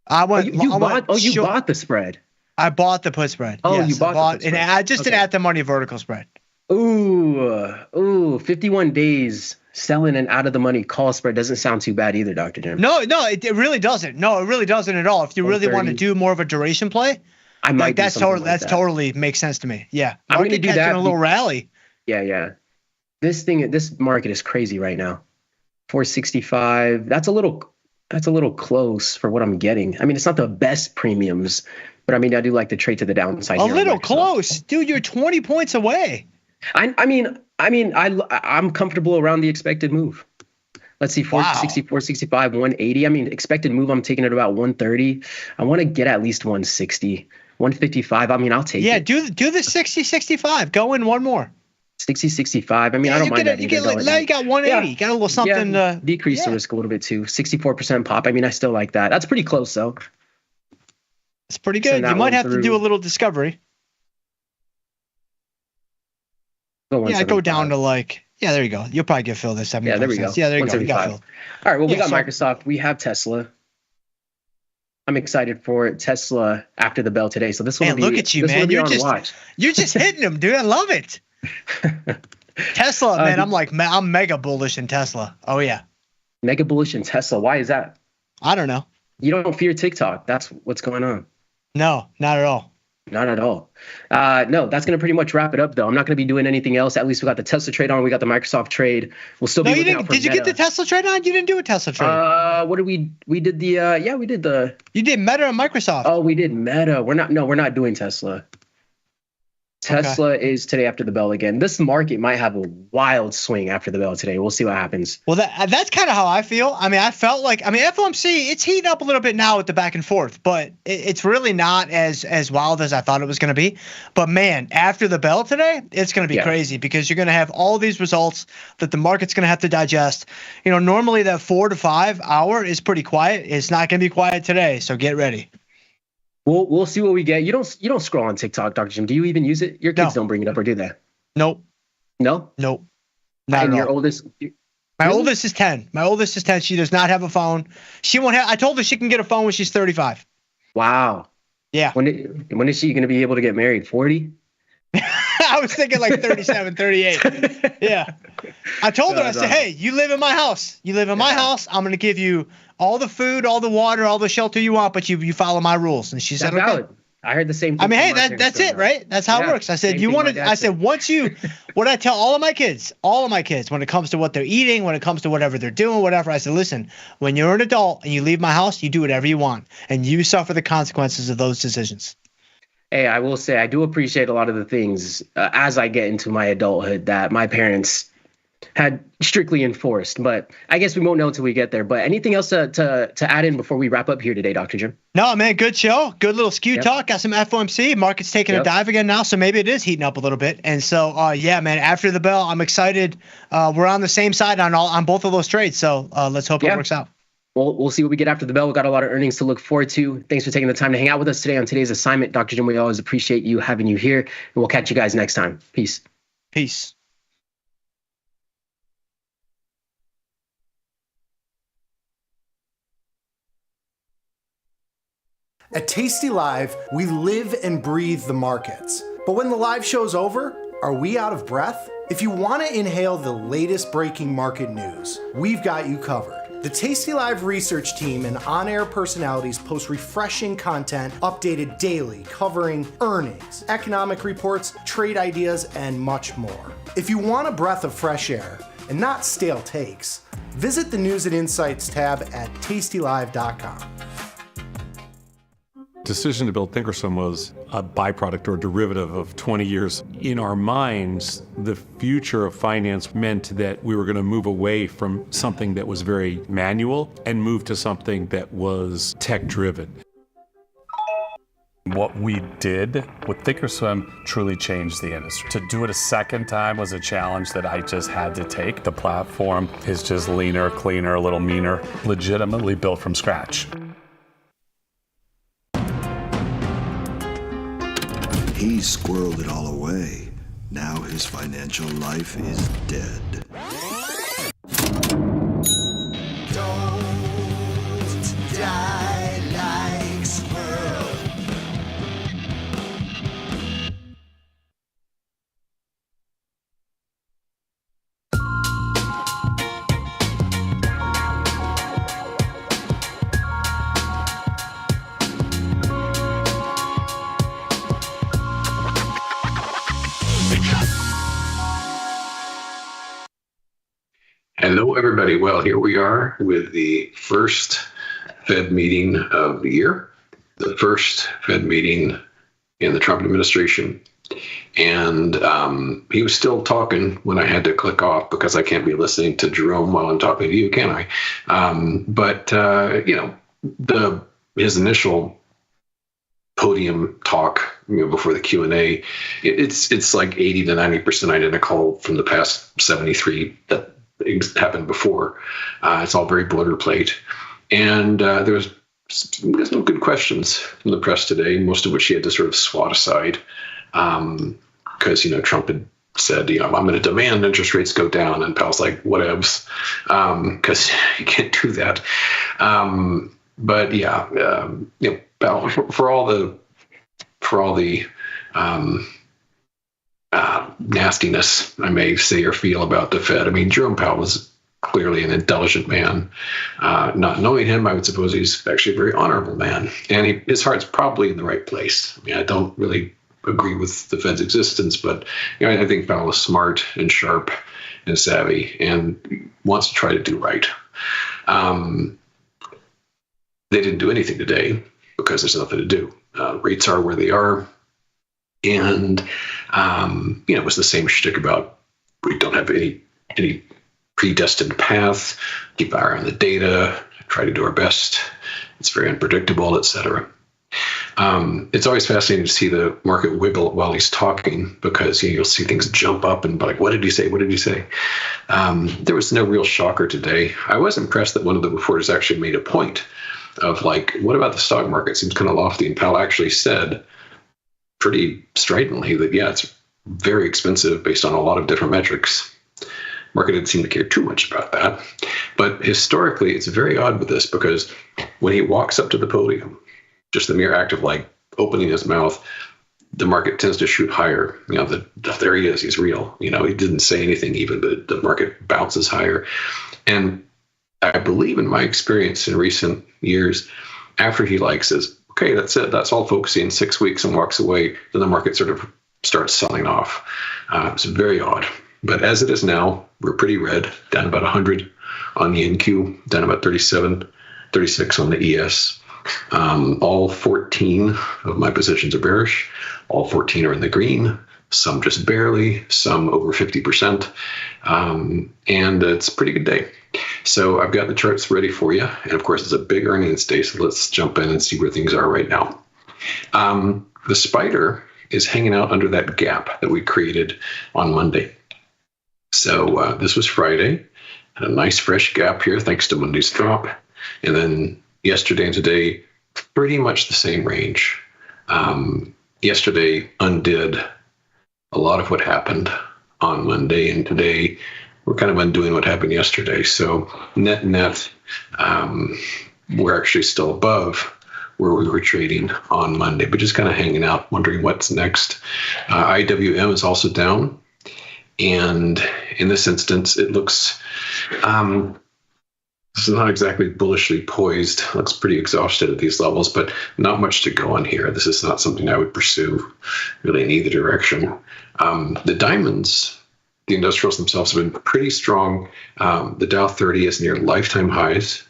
I went. You bought the spread. I bought the put spread. Oh, yes, you bought the put spread. And I just did at the money vertical spread. Ooh, 51 days selling an out of the money call spread doesn't sound too bad either, Dr. Jim. No, it really doesn't. No, it really doesn't at all. If you really want to do more of a duration play, I might. That's totally makes sense to me. Yeah, I'm going to do that. A little rally. Yeah. This market is crazy right now. 465. That's a little close for what I'm getting. I mean, it's not the best premiums, but I mean, I do like the trade to the downside. A little close, dude. You're 20 points away. I'm comfortable around the expected move. Let's see, 460, 465, 180. I mean, expected move, I'm taking it about 130. I want to get at least 160, 155. I mean, I'll take it. Yeah, do the 60, 65. Go in one more. 60, 65. I mean, I don't mind that either. Now you got 180. Yeah. Got a little something. Decrease the risk a little bit too. 64% pop. I mean, I still like that. That's pretty close, though. It's pretty good. You might have to do a little discovery. Go down to there you go. You'll probably get filled at 75 there we cents. go. Yeah, there you go. You got filled. All right, well, we got Microsoft. We have Tesla. I'm excited for Tesla after the bell today. So this will be. Look at you, man. You're just hitting them, dude. I love it. Tesla, man. I'm mega bullish in Tesla. Oh yeah. Mega bullish in Tesla. Why is that? I don't know. You don't fear TikTok. That's what's going on. No, not at all. Not at all. No, that's going to pretty much wrap it up, though. I'm not going to be doing anything else. At least we got the Tesla trade on. We got the Microsoft trade. We'll still be looking out for Did you get the Tesla trade on? You didn't do a Tesla trade. What did we did the we did the. You did Meta and Microsoft. Oh, we did Meta. We're not doing Tesla. Tesla is today after the bell again. This market might have a wild swing after the bell today. We'll see what happens. Well, that's kind of how I feel. I mean, FOMC, it's heating up a little bit now with the back and forth, but it's really not as wild as I thought it was going to be. But man, after the bell today, it's going to be crazy because you're going to have all these results that the market's going to have to digest. You know, normally that 4 to 5 hour is pretty quiet. It's not going to be quiet today, so get ready. We'll see what we get. You don't scroll on TikTok, Dr. Jim. Do you even use it? Your kids don't bring it up, or do they? Nope. No? Nope. Not and at your all. oldest? My oldest is 10. She does not have a phone. She won't have. I told her she can get a phone when she's 35. Wow. Yeah. When is she going to be able to get married? 40? I was thinking like 37, 38. Yeah. I told her, I said, hey, you live in my house. You live in my house. I'm going to give you all the food, all the water, all the shelter you want, but you follow my rules. And she said, okay. I heard the same thing. I mean, hey, that's it, right? That's how it works. I said, what I tell all of my kids, when it comes to what they're eating, when it comes to whatever they're doing, whatever, I said, listen, when you're an adult and you leave my house, you do whatever you want and you suffer the consequences of those decisions. Hey, I will say I do appreciate a lot of the things as I get into my adulthood that my parents had strictly enforced, but I guess we won't know until we get there. But anything else to add in before we wrap up here today, Dr. Jim? No, man, good show. Good little skew talk. Got some FOMC. Market's taking a dive again now, so maybe it is heating up a little bit. And so, yeah, man, after the bell, I'm excited. We're on the same side on both of those trades, so let's hope it works out. We'll see what we get after the bell. We've got a lot of earnings to look forward to. Thanks for taking the time to hang out with us today on today's assignment. Dr. Jim, we always appreciate you having you here, and we'll catch you guys next time. Peace. Peace. At Tasty Live, we live and breathe the markets. But when the live show's over, are we out of breath? If you want to inhale the latest breaking market news, we've got you covered. The Tasty Live research team and on-air personalities post refreshing content updated daily covering earnings, economic reports, trade ideas, and much more. If you want a breath of fresh air and not stale takes, visit the News and Insights tab at tastylive.com. decision to build Thinkorswim was a byproduct or derivative of 20 years. In our minds, the future of finance meant that we were going to move away from something that was very manual and move to something that was tech-driven. What we did with Thinkorswim truly changed the industry. To do it a second time was a challenge that I just had to take. The platform is just leaner, cleaner, a little meaner, legitimately built from scratch. He squirreled it all away. Now his financial life is dead. Don't die like squirrel. Hello, everybody. Well, here we are with the first Fed meeting of the year, the first Fed meeting in the Trump administration. And he was still talking when I had to click off because I can't be listening to Jerome while I'm talking to you, can I? His initial podium talk, before the Q&A, it's like 80 to 90% identical from the past 73 that happened before. It's all very boilerplate. And there's no good questions from the press today, most of which he had to sort of swat aside because, Trump had said, I'm going to demand interest rates go down. And Powell's like, whatevs, because you can't do that. Powell, for all the nastiness I may say or feel about the Fed. I mean, Jerome Powell was clearly an intelligent man. Not knowing him, I would suppose he's actually a very honorable man. And his heart's probably in the right place. I mean, I don't really agree with the Fed's existence, but I think Powell is smart and sharp and savvy and wants to try to do right. They didn't do anything today because there's nothing to do. Rates are where they are. And, it was the same shtick about we don't have any predestined path, keep our eye on the data, try to do our best. It's very unpredictable, et cetera. It's always fascinating to see the market wiggle while he's talking because you'll see things jump up and be like, what did he say? What did he say? There was no real shocker today. I was impressed that one of the reporters actually made a point of like, what about the stock market? Seems kind of lofty. And Powell actually said pretty stridently that, it's very expensive based on a lot of different metrics. Market didn't seem to care too much about that. But historically, it's very odd with this because when he walks up to the podium, just the mere act of like opening his mouth, the market tends to shoot higher. There he is, he's real. He didn't say anything even, but the market bounces higher. And I believe in my experience in recent years, after he says, okay, that's it, that's all folks see in 6 weeks and walks away, then the market sort of starts selling off. It's very odd. But as it is now, we're pretty red, down about 100 on the NQ, down about 37, 36 on the ES. All 14 of my positions are bearish. All 14 are in the green, some just barely, some over 50%. And it's a pretty good day. So I've got the charts ready for you. And of course, it's a big earnings day. So let's jump in and see where things are right now. The spider is hanging out under that gap that we created on Monday. So this was Friday. Had a nice fresh gap here thanks to Monday's drop. And then yesterday and today, pretty much the same range. Yesterday undid a lot of what happened on Monday, and today we're kind of undoing what happened yesterday. So net, we're actually still above where we were trading on Monday, but just kind of hanging out, wondering what's next. IWM is also down. And in this instance, it looks, this is not exactly bullishly poised. It looks pretty exhausted at these levels, but not much to go on here. This is not something I would pursue really in either direction. The diamonds, the industrials themselves have been pretty strong. The Dow 30 is near lifetime highs.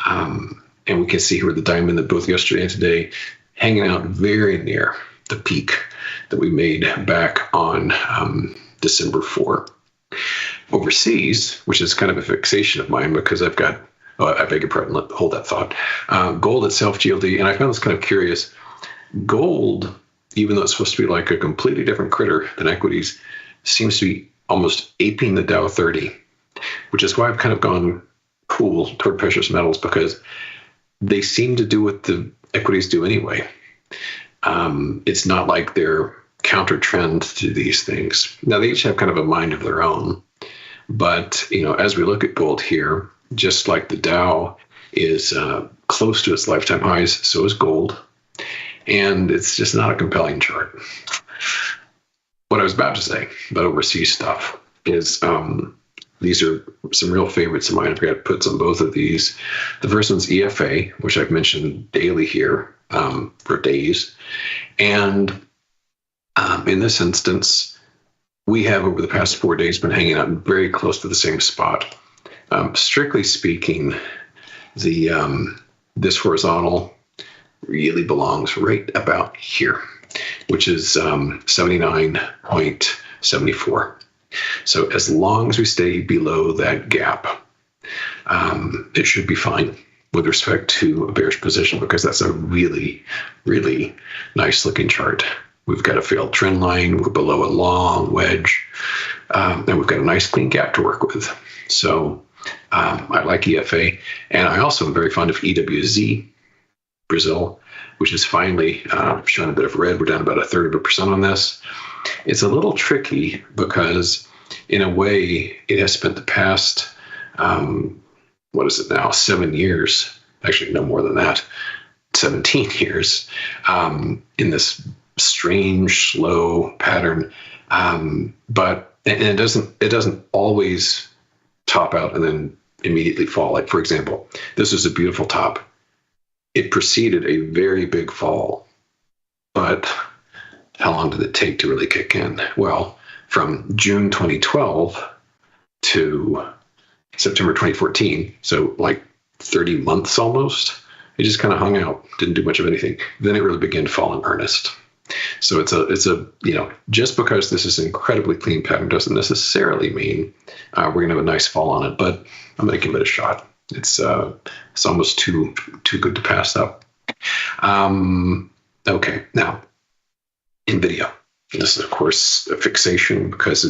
And we can see here the diamond that both yesterday and today hanging out very near the peak that we made back on December 4. Overseas, which is kind of a fixation of mine because I've got, I beg your pardon, hold that thought. Gold itself, GLD, and I found this kind of curious. Gold, even though it's supposed to be like a completely different critter than equities, seems to be almost aping the Dow 30, which is why I've kind of gone cool toward precious metals, because they seem to do what the equities do anyway. It's not like they're counter trend to these things. Now, they each have kind of a mind of their own. But, as we look at gold here, just like the Dow is close to its lifetime highs, so is gold. And it's just not a compelling chart. What I was about to say about overseas stuff is these are some real favorites of mine. I've got puts on both of these. The first one's EFA, which I've mentioned daily here for days. And in this instance, we have over the past 4 days been hanging out very close to the same spot. Strictly speaking, this horizontal really belongs right about here, which is 79.74. So as long as we stay below that gap, it should be fine with respect to a bearish position, because that's a really, really nice looking chart. We've got a failed trend line, we're below a long wedge, and we've got a nice clean gap to work with. So I like EFA, and I also am very fond of EWZ, Brazil, which is finally showing a bit of red. We're down about 1/3% on this. It's a little tricky because, in a way, it has spent the past, 7 years, actually no more than that, 17 years, in this strange, slow pattern. But it doesn't always top out and then immediately fall. Like, for example, this is a beautiful top. It preceded a very big fall, but how long did it take to really kick in? Well, from June 2012 to September 2014, so like 30 months almost, it just kind of hung out, didn't do much of anything. Then it really began to fall in earnest. So it's a just because this is an incredibly clean pattern doesn't necessarily mean we're going to have a nice fall on it, but I'm going to give it a shot. It's almost too good to pass up. Okay, now NVIDIA. This is of course a fixation because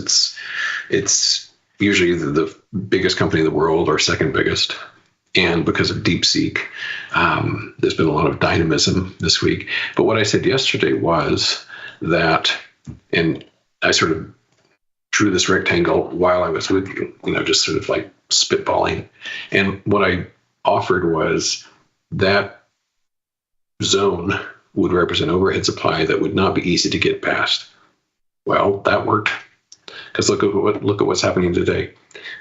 it's usually the biggest company in the world or second biggest, and because of DeepSeek, there's been a lot of dynamism this week. But what I said yesterday was that, and I sort of drew this rectangle while I was with you, just sort of like spitballing. And what I offered was that zone would represent overhead supply that would not be easy to get past. Well, that worked, because look at what's happening today.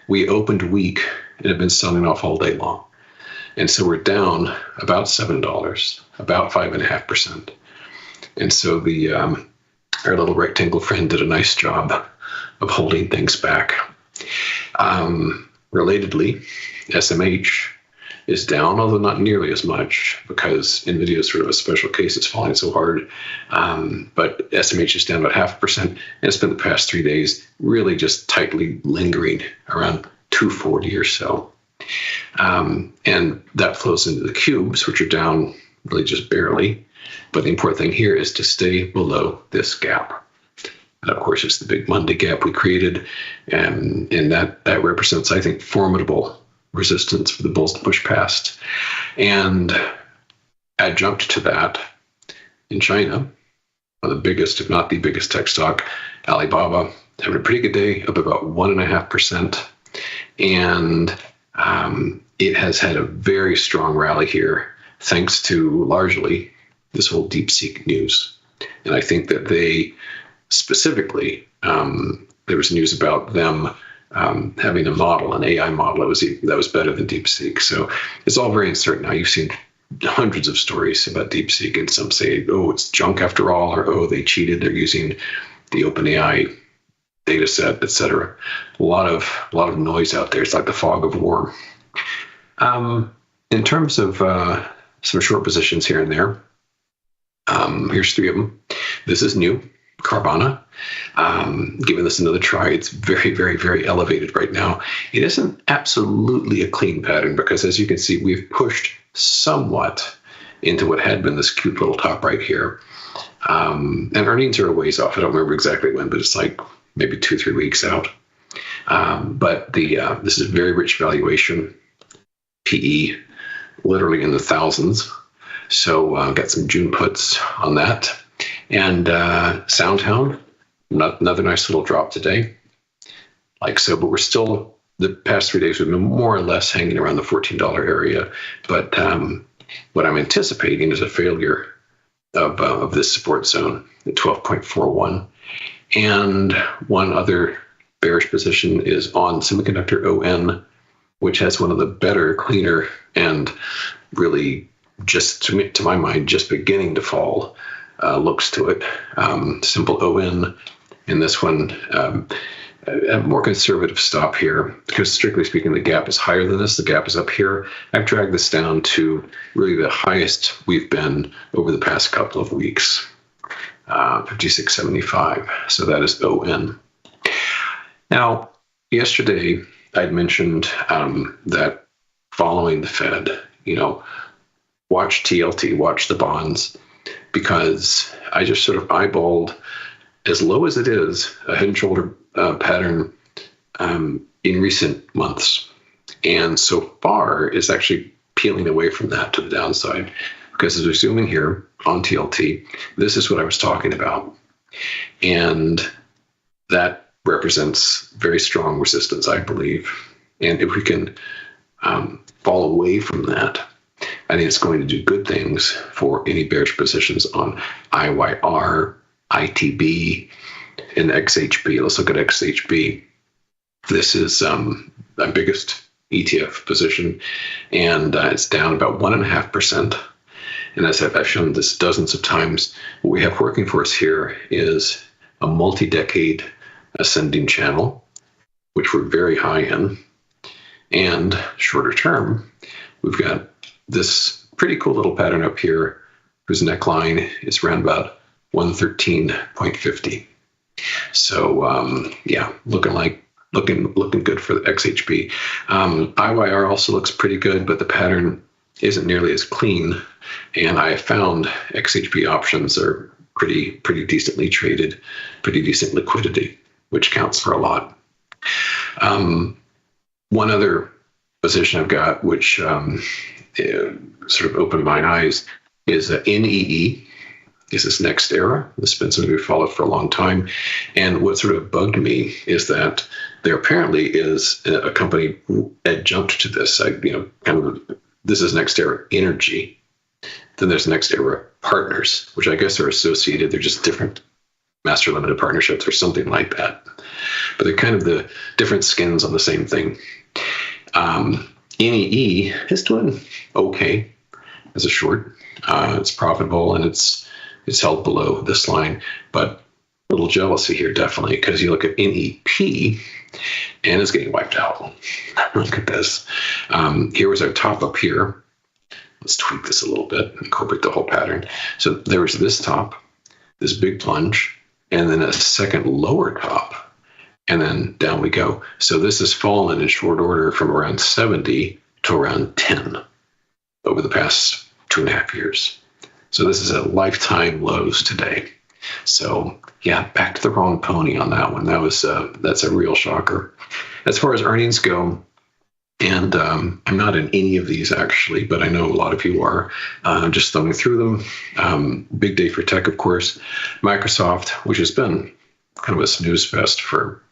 We opened weak and have been selling off all day long. And so we're down about $7, about 5.5%. And so our little rectangle friend did a nice job of holding things back. Relatedly, SMH is down, although not nearly as much, because NVIDIA is sort of a special case. It's falling so hard. But SMH is down about 0.5%, and it's been the past 3 days really just tightly lingering around 240 or so. And that flows into the cubes, which are down really just barely. But the important thing here is to stay below this gap. And of course, it's the big Monday gap we created. And that represents, I think, formidable resistance for the bulls to push past. And adjunct to that, in China, one of the biggest, if not the biggest tech stock, Alibaba, having a pretty good day, up about 1.5%. And it has had a very strong rally here, thanks to largely this whole DeepSeek news. And I think that they specifically, there was news about them having a model, an AI model that was better than DeepSeek. So it's all very uncertain now. You've seen hundreds of stories about DeepSeek, and some say, oh, it's junk after all, or oh, they cheated, they're using the OpenAI data set, etc. A lot of noise out there. It's like the fog of war. In terms of some short positions here and there, Here's 3 of them. This is new, Carvana. Giving this another try. It's very, very, very elevated right now. It isn't absolutely a clean pattern because, as you can see, we've pushed somewhat into what had been this cute little top right here. And earnings are a ways off. I don't remember exactly when, but it's like maybe 2-3 weeks out. But this is very rich valuation. PE literally in the thousands. So got some June puts on that. And Soundhound, another nice little drop today. Like so, but we're still, the past 3 days we've been more or less hanging around the $14 area. But what I'm anticipating is a failure of this support zone at 12.41. And one other bearish position is on Semiconductor ON, which has one of the better, cleaner, and really just to my mind, just beginning to fall looks to it. Simple ON in this one, a more conservative stop here because strictly speaking, the gap is higher than this. The gap is up here. I've dragged this down to really the highest we've been over the past couple of weeks, 56.75. So that is ON. Now, yesterday I'd mentioned that following the Fed, watch TLT, watch the bonds, because I just sort of eyeballed, as low as it is, a head and shoulder pattern in recent months. And so far, it's actually peeling away from that to the downside. Because as we're zooming here on TLT, this is what I was talking about. And that represents very strong resistance, I believe. And if we can fall away from that, I think it's going to do good things for any bearish positions on IYR, ITB, and XHB. Let's look at XHB. This is my biggest ETF position, and it's down about 1.5%. And as I've shown this dozens of times, what we have working for us here is a multi-decade ascending channel, which we're very high in. And shorter term, we've got this pretty cool little pattern up here whose neckline is around about 113.50. So yeah, looking good for the XHB. IYR also looks pretty good, but the pattern isn't nearly as clean. And I found XHB options are pretty decently traded, pretty decent liquidity, which counts for a lot. One other position I've got, which sort of opened my eyes, is NEE. Is this next era? This has been something we've followed for a long time. And what sort of bugged me is that there apparently is a company adjunct to this. This is next era energy. Then there's next era partners, which I guess are associated. They're just different master limited partnerships or something like that. But they're kind of the different skins on the same thing. NEE is doing okay as a short. It's profitable and it's held below this line, but a little jealousy here definitely, because you look at NEP and it's getting wiped out. Look at this. Here was our top up here. Let's tweak this a little bit, incorporate the whole pattern. So there was this top, this big plunge, and then a second lower top, and then down we go. So this has fallen in short order from around 70 to around 10 over the past 2.5 years. So this is a lifetime lows today. So yeah, back to the wrong pony on that one. That's a real shocker. As far as earnings go, and I'm not in any of these actually, but I know a lot of you are. Just thumbing through them. Big day for tech, of course. Microsoft, which has been kind of a snooze fest for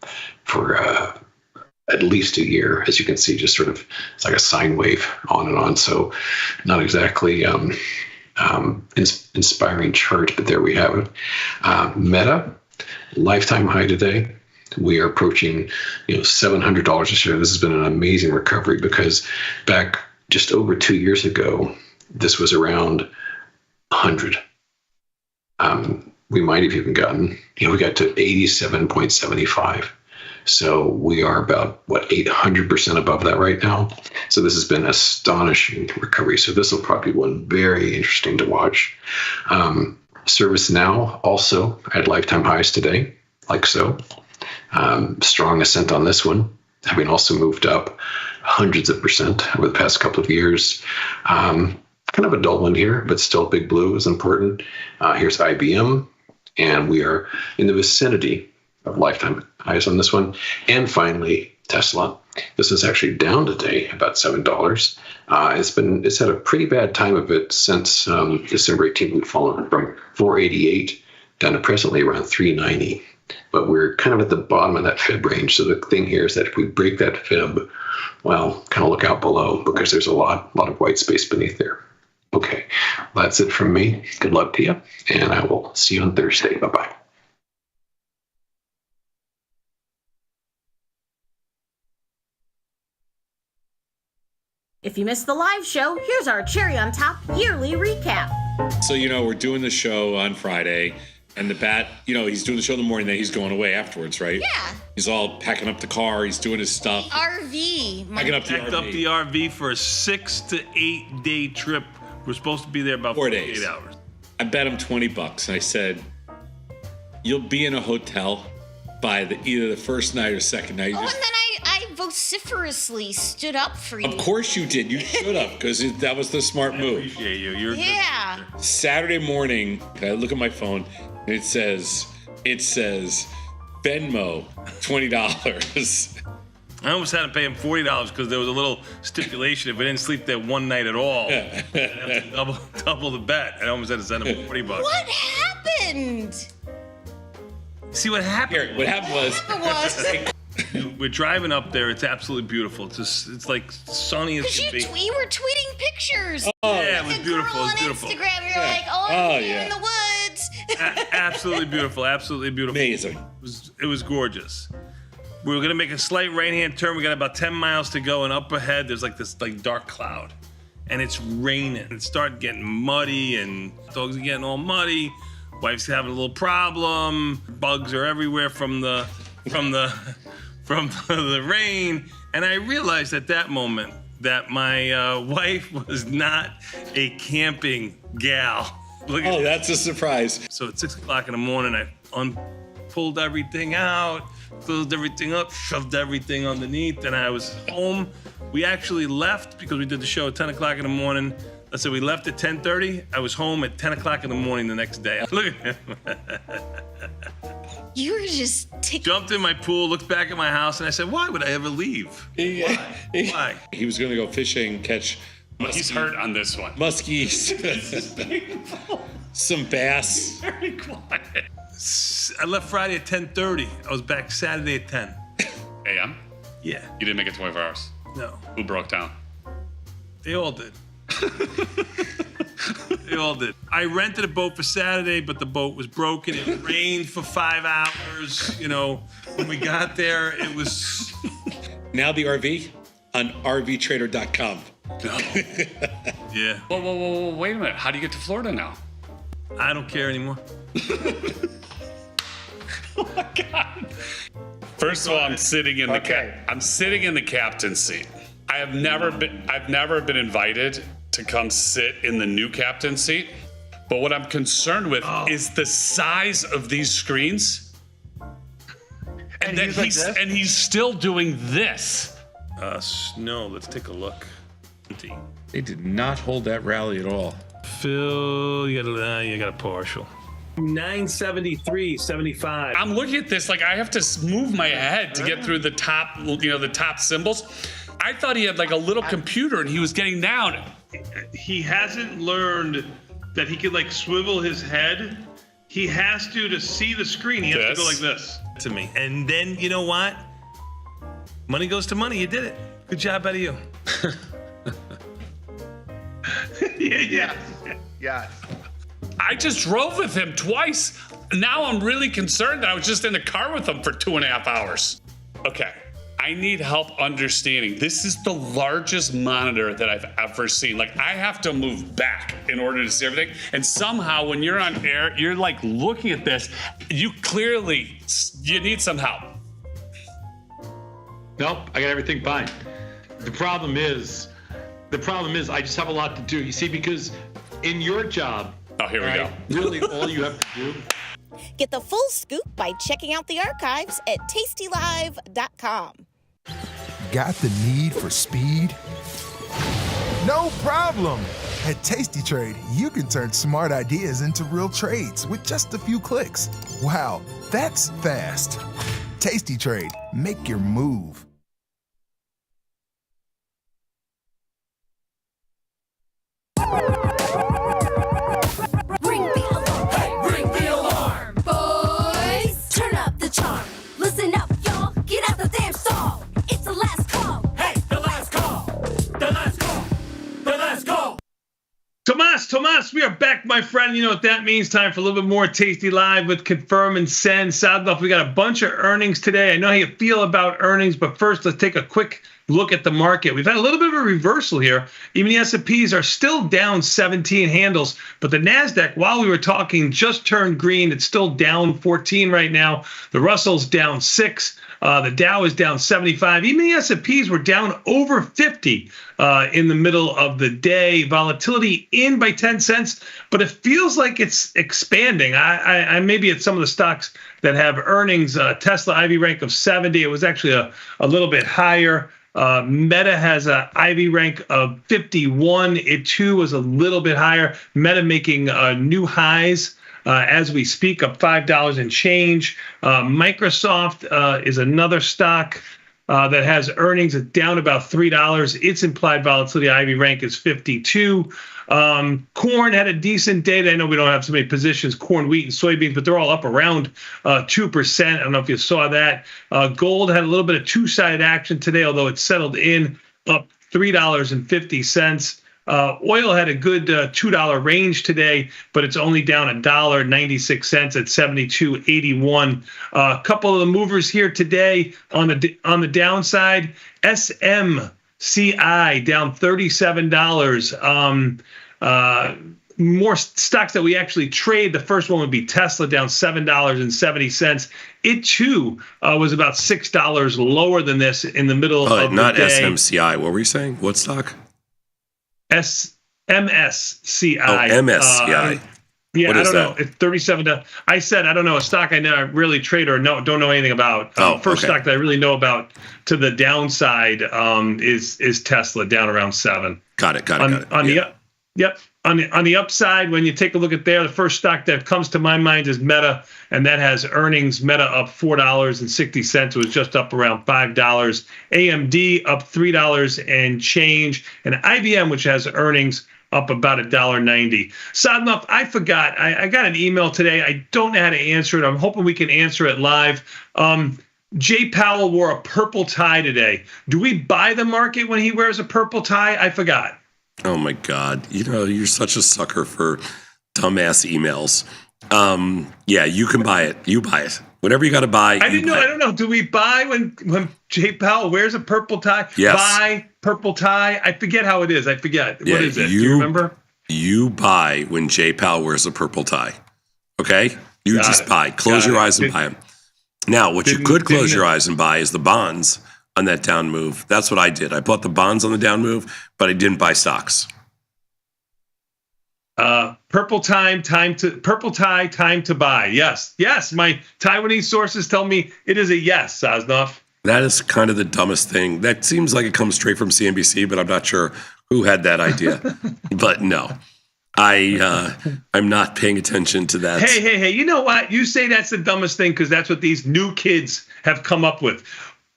at least a year, as you can see, just sort of, it's like a sine wave on and on. So not exactly inspiring chart, but there we have it. Meta, lifetime high today. We are approaching, $700 a share. This has been an amazing recovery because back just over 2 years ago, this was around 100. We might have even gotten, we got to 87.75. So we are about, 800% above that right now. So this has been astonishing recovery. So this will probably be one very interesting to watch. ServiceNow also at lifetime highs today, like so. Strong ascent on this one, having also moved up hundreds of % over the past couple of years. Kind of a dull one here, but still big blue is important. Here's IBM, and we are in the vicinity of lifetime highs on this one. And finally, Tesla. This is actually down today, about $7. It's had a pretty bad time of it since December 18th. We've fallen from 488 down to presently around 390. But we're kind of at the bottom of that fib range. So the thing here is that if we break that fib, well, kind of look out below because there's a lot of white space beneath there. Okay, that's it from me. Good luck to you, and I will see you on Thursday. Bye-bye. If you missed the live show, here's our cherry on top yearly recap. So, we're doing the show on Friday, and the bat, he's doing the show in the morning, then he's going away afterwards, right? Yeah. He's all packing up the car, he's doing his stuff. RV. Packing up the Packed RV. up the RV for a 6 to 8 day trip. We're supposed to be there about 4 48 days. hours. I bet him $20, and I said, you'll be in a hotel by either the first night or second night. And then I vociferously stood up for you. Of course you did. You should have, because that was the smart move. I appreciate you. You're yeah. Saturday morning, I look at my phone, and it says Venmo, $20. I almost had to pay him $40 because there was a little stipulation. If I didn't sleep there one night at all, I'd have to double the bet. I almost had to send him $40. What happened? See what happened? Here, what happened was we're driving up there. It's absolutely beautiful. It's like sunny as can be. You were tweeting pictures. Oh, yeah, it was beautiful. It was beautiful. Instagram, you're like, I'm here in the woods. Absolutely beautiful. Absolutely beautiful. Amazing. It was gorgeous. We were gonna make a slight right-hand turn. We got about 10 miles to go, and up ahead there's like this dark cloud, and it's raining. It started getting muddy, and dogs are getting all muddy. Wife's having a little problem. Bugs are everywhere from the rain. And I realized at that moment that my wife was not a camping gal. That's a surprise. So at 6 o'clock in the morning, I pulled everything out, closed everything up, shoved everything underneath, and I was home. We actually left because we did the show at 10 o'clock in the morning. I said we left at 10:30. I was home at 10 o'clock in the morning the next day. Look at him. You were just jumped in my pool, looked back at my house, and I said, why would I ever leave? Why? He was going to go fishing, catch. He's hurt on this one. Muskies. Some bass. Very quiet. I left Friday at 10:30. I was back Saturday at 10. AM? Yeah. You didn't make it 24 hours? No. Who broke down? They all did. They all did. I rented a boat for Saturday, but the boat was broken. It rained for 5 hours. When we got there, it was... Now the RV on rvtrader.com. No. Yeah. Whoa, wait a minute. How do you get to Florida now? I don't care anymore. Oh my God. First of all, I'm sitting in the captain's seat. I've never been invited to come sit in the new captain's seat. But what I'm concerned with is the size of these screens. And then he's still doing this. Snow, let's take a look. They did not hold that rally at all. Phil, you got a partial. 973.75. I'm looking at this like I have to move my head to get through the top, the top symbols. I thought he had like a little computer and he was getting down. He hasn't learned that he could swivel his head. He has to see the screen. He has to go like this to me. And then, you know what? Money goes to money. You did it. Good job out of you. Yeah. I just drove with him twice. Now I'm really concerned that I was just in the car with him for 2.5 hours. Okay, I need help understanding. This is the largest monitor that I've ever seen. I have to move back in order to see everything. And somehow when you're on air, you're looking at this, you need some help. Nope, I got everything fine. The problem is I just have a lot to do. You see, because in your job, Oh, here we go. Really, all you have to do. Get the full scoop by checking out the archives at tastylive.com. Got the need for speed? No problem. At Tasty Trade, you can turn smart ideas into real trades with just a few clicks. Wow, that's fast. Tasty Trade, make your move. Ring the alarm, hey, ring the alarm, boys. Turn up the charm. Listen up, y'all. Get out the damn stall. It's the last call. Hey, the last call. The last call. The last call. Tomas, we are back, my friend. You know what that means. Time for a little bit more Tasty Live with Confirm and Send. Sadloff, we got a bunch of earnings today. I know how you feel about earnings, but first let's take a quick look at the market. We've had a little bit of a reversal here. Even the S&Ps are still down 17 handles, but the NASDAQ, while we were talking, just turned green. It's still down 14 right now. The Russell's down 6. The Dow is down 75. Even the S&Ps were down over 50 in the middle of the day. Volatility in by 10 cents, but it feels like it's expanding. I maybe it's some of the stocks that have earnings. Tesla IV rank of 70. It was actually a little bit higher. Meta has an IV rank of 51. It too was a little bit higher. Meta making new highs as we speak, up $5 and change. Microsoft is another stock that has earnings down about $3. Its implied volatility IV rank is 52. Corn had a decent day. I know we don't have so many positions, corn, wheat, and soybeans, but they're all up around 2%. I don't know if you saw that. Gold had a little bit of two-sided action today, although it settled in up $3.50. Oil had a good $2 range today, but it's only down $1.96 at 72.81. A couple of the movers here today on the downside. SMCI down $37. More stocks that we actually trade. The first one would be Tesla, down $7.70. It too was about $6 lower than this in the middle of the day. Not SMCI. What were you saying? What stock? MSCI. Oh, MSCI. Yeah, what I is don't know. that? It's 37. I said I don't know a stock I never really trade or don't know anything about. First stock that I really know about to the downside is Tesla, down around 7. Got it. On the upside, when you take a look at there, the first stock that comes to my mind is Meta, and that has earnings. Meta up $4.60. It was just up around $5. AMD up $3 and change, and IBM, which has earnings, up about $1.90. Sadnoff, I forgot. I got an email today. I don't know how to answer it. I'm hoping we can answer it live. Jay Powell wore a purple tie today. Do we buy the market when he wears a purple tie? I forgot. Oh my God. You know, you're such a sucker for dumbass emails. Yeah, you can buy it. You buy it. Whatever you got to buy. I don't know. Do we buy when Jay Powell wears a purple tie? Yes. Buy purple tie? I forget how it is. I forget. Yeah, what is it? Do you remember? You buy when Jay Powell wears a purple tie. Okay? You just buy. Close your eyes and buy them. Now, what you could close your eyes and buy is the bonds on that down move. That's what I did. I bought the bonds on the down move, but I didn't buy stocks. Purple tie, time to buy. Yes. My Taiwanese sources tell me it is a yes, Sosnoff. That is kind of the dumbest thing. That seems like it comes straight from CNBC, but I'm not sure who had that idea. But no, I'm not paying attention to that. Hey, you know what? You say that's the dumbest thing because that's what these new kids have come up with.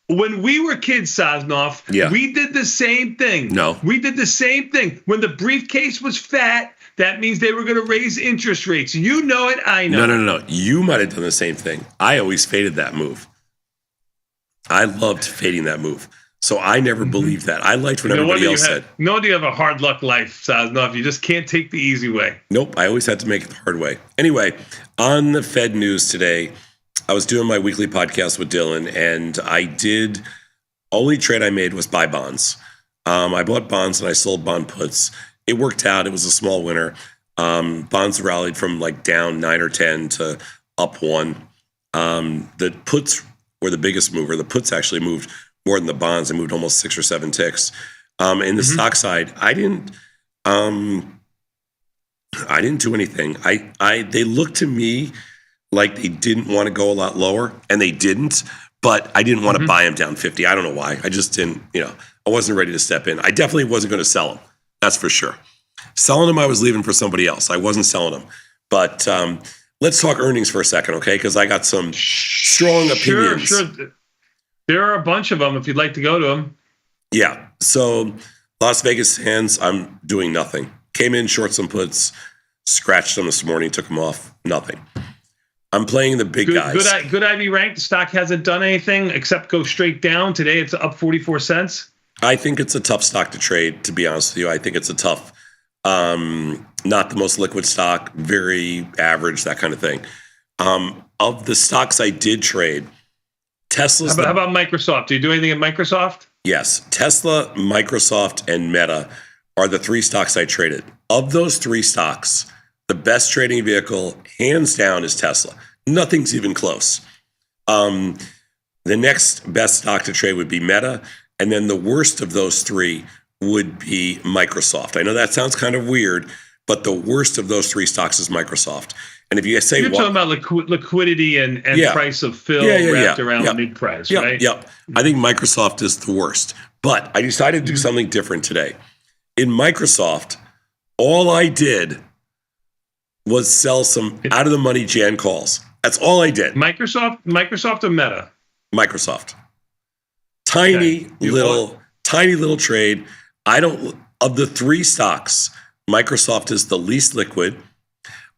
When we were kids, Sosnoff, we did the same thing. No. We did the same thing. When the briefcase was fat, that means they were going to raise interest rates. You know it, I know. No. You might have done the same thing. I always faded that move. I loved fading that move. So I never believed that. I liked what everybody else said. No wonder you have a hard luck life, Sosnoff. You just can't take the easy way. Nope. I always had to make it the hard way. Anyway, on the Fed news today, I was doing my weekly podcast with Dylan, and only trade I made was buy bonds. I bought bonds and I sold bond puts. It worked out. It was a small winner. Bonds rallied from like down 9 or 10 to up 1. The puts were the biggest mover. The puts actually moved more than the bonds. They moved almost 6 or 7 ticks. In the stock side, I didn't I didn't do anything. They looked to me like they didn't want to go a lot lower, and they didn't. But I didn't want to buy them down 50. I don't know why. I just didn't. I wasn't ready to step in. I definitely wasn't going to sell them. That's for sure. Selling them, I was leaving for somebody else. I wasn't selling them. But let's talk earnings for a second, okay? Because I got some strong opinions. Sure. There are a bunch of them if you'd like to go to them. Yeah. So Las Vegas Sands, I'm doing nothing. Came in, short some puts, scratched them this morning, took them off. Nothing. I'm playing the big guys. Good IB rank. The stock hasn't done anything except go straight down. Today it's up 44 cents. I think it's a tough stock to trade, to be honest with you. I think it's a tough, not the most liquid stock, very average, that kind of thing. Of the stocks I did trade, Tesla's... How about Microsoft? Do you do anything at Microsoft? Yes. Tesla, Microsoft, and Meta are the three stocks I traded. Of those three stocks, the best trading vehicle, hands down, is Tesla. Nothing's even close. The next best stock to trade would be Meta, and then the worst of those three would be Microsoft. I know that sounds kind of weird, but the worst of those three stocks is Microsoft. And if you say you're talking about liquidity and price of fill wrapped around the mid-price, right? Yep. I think Microsoft is the worst. But I decided to do something different today. In Microsoft, all I did was sell some out of the money Jan calls. That's all I did. Microsoft or Meta? Microsoft. Tiny little trade. Of the three stocks, Microsoft is the least liquid.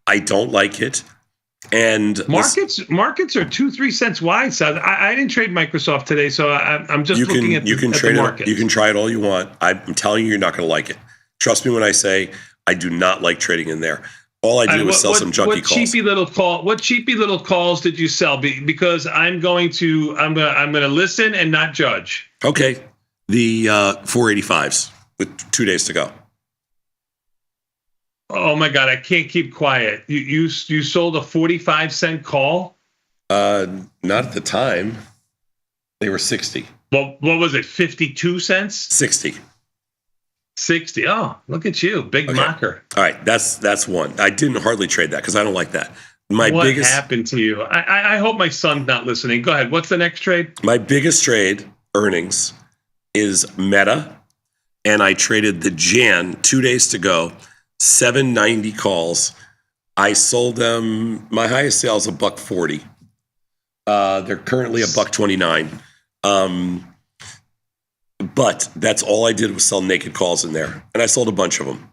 I don't like it. And markets are 2-3 cents wide. So I didn't trade Microsoft today. So I'm just looking at the market. You can try it all you want. I'm telling you, you're not going to like it. Trust me when I say I do not like trading in there. All I did was sell some junky calls. What cheapy little calls did you sell? Because I'm going to listen and not judge. Okay, the 485s with 2 days to go. Oh my God, I can't keep quiet. You sold a 45-cent call? Not at the time. They were 60. Well, what was it? 52 cents? 60. 60. Oh, look at you, big mocker. All right, that's one. I didn't hardly trade that because I don't like that. What happened to you? I hope my son's not listening. Go ahead. What's the next trade? My biggest trade, earnings, is Meta, and I traded the Jan 2 days to go, 790 calls. I sold them. My highest sale is $140. They're currently $129. But that's all I did was sell naked calls in there, and I sold a bunch of them.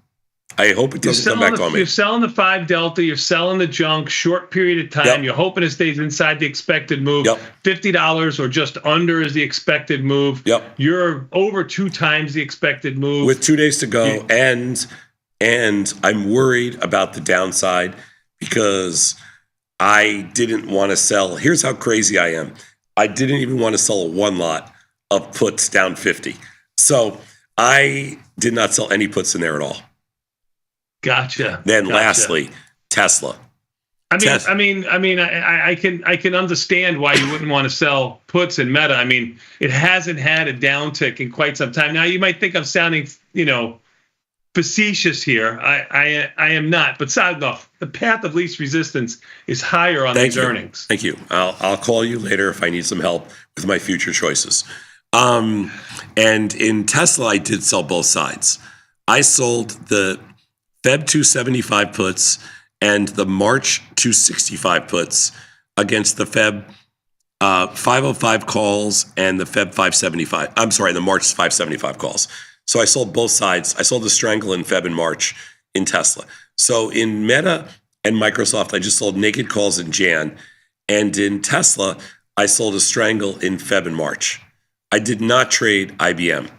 I hope it doesn't come back on me. You're selling the 5 Delta. You're selling the junk. Short period of time. Yep. You're hoping it stays inside the expected move. Yep. $50 or just under is the expected move. Yep. You're over 2 times the expected move with 2 days to go, and I'm worried about the downside because I didn't want to sell. Here's how crazy I am. I didn't even want to sell one lot of puts down 50. So I did not sell any puts in there at all. Gotcha. Then lastly, Tesla. I can understand why you wouldn't want to sell puts in Meta. I mean, it hasn't had a downtick in quite some time. Now you might think I'm sounding, facetious here. I am not, but sad enough, the path of least resistance is higher on these earnings. Thank you. I'll call you later if I need some help with my future choices. And in Tesla, I did sell both sides. I sold the Feb 275 puts and the March 265 puts against the Feb 505 calls and the Feb 575. I'm sorry, the March 575 calls. So I sold both sides. I sold the strangle in Feb and March in Tesla. So in Meta and Microsoft, I just sold naked calls in Jan. And in Tesla, I sold a strangle in Feb and March. I did not trade IBM.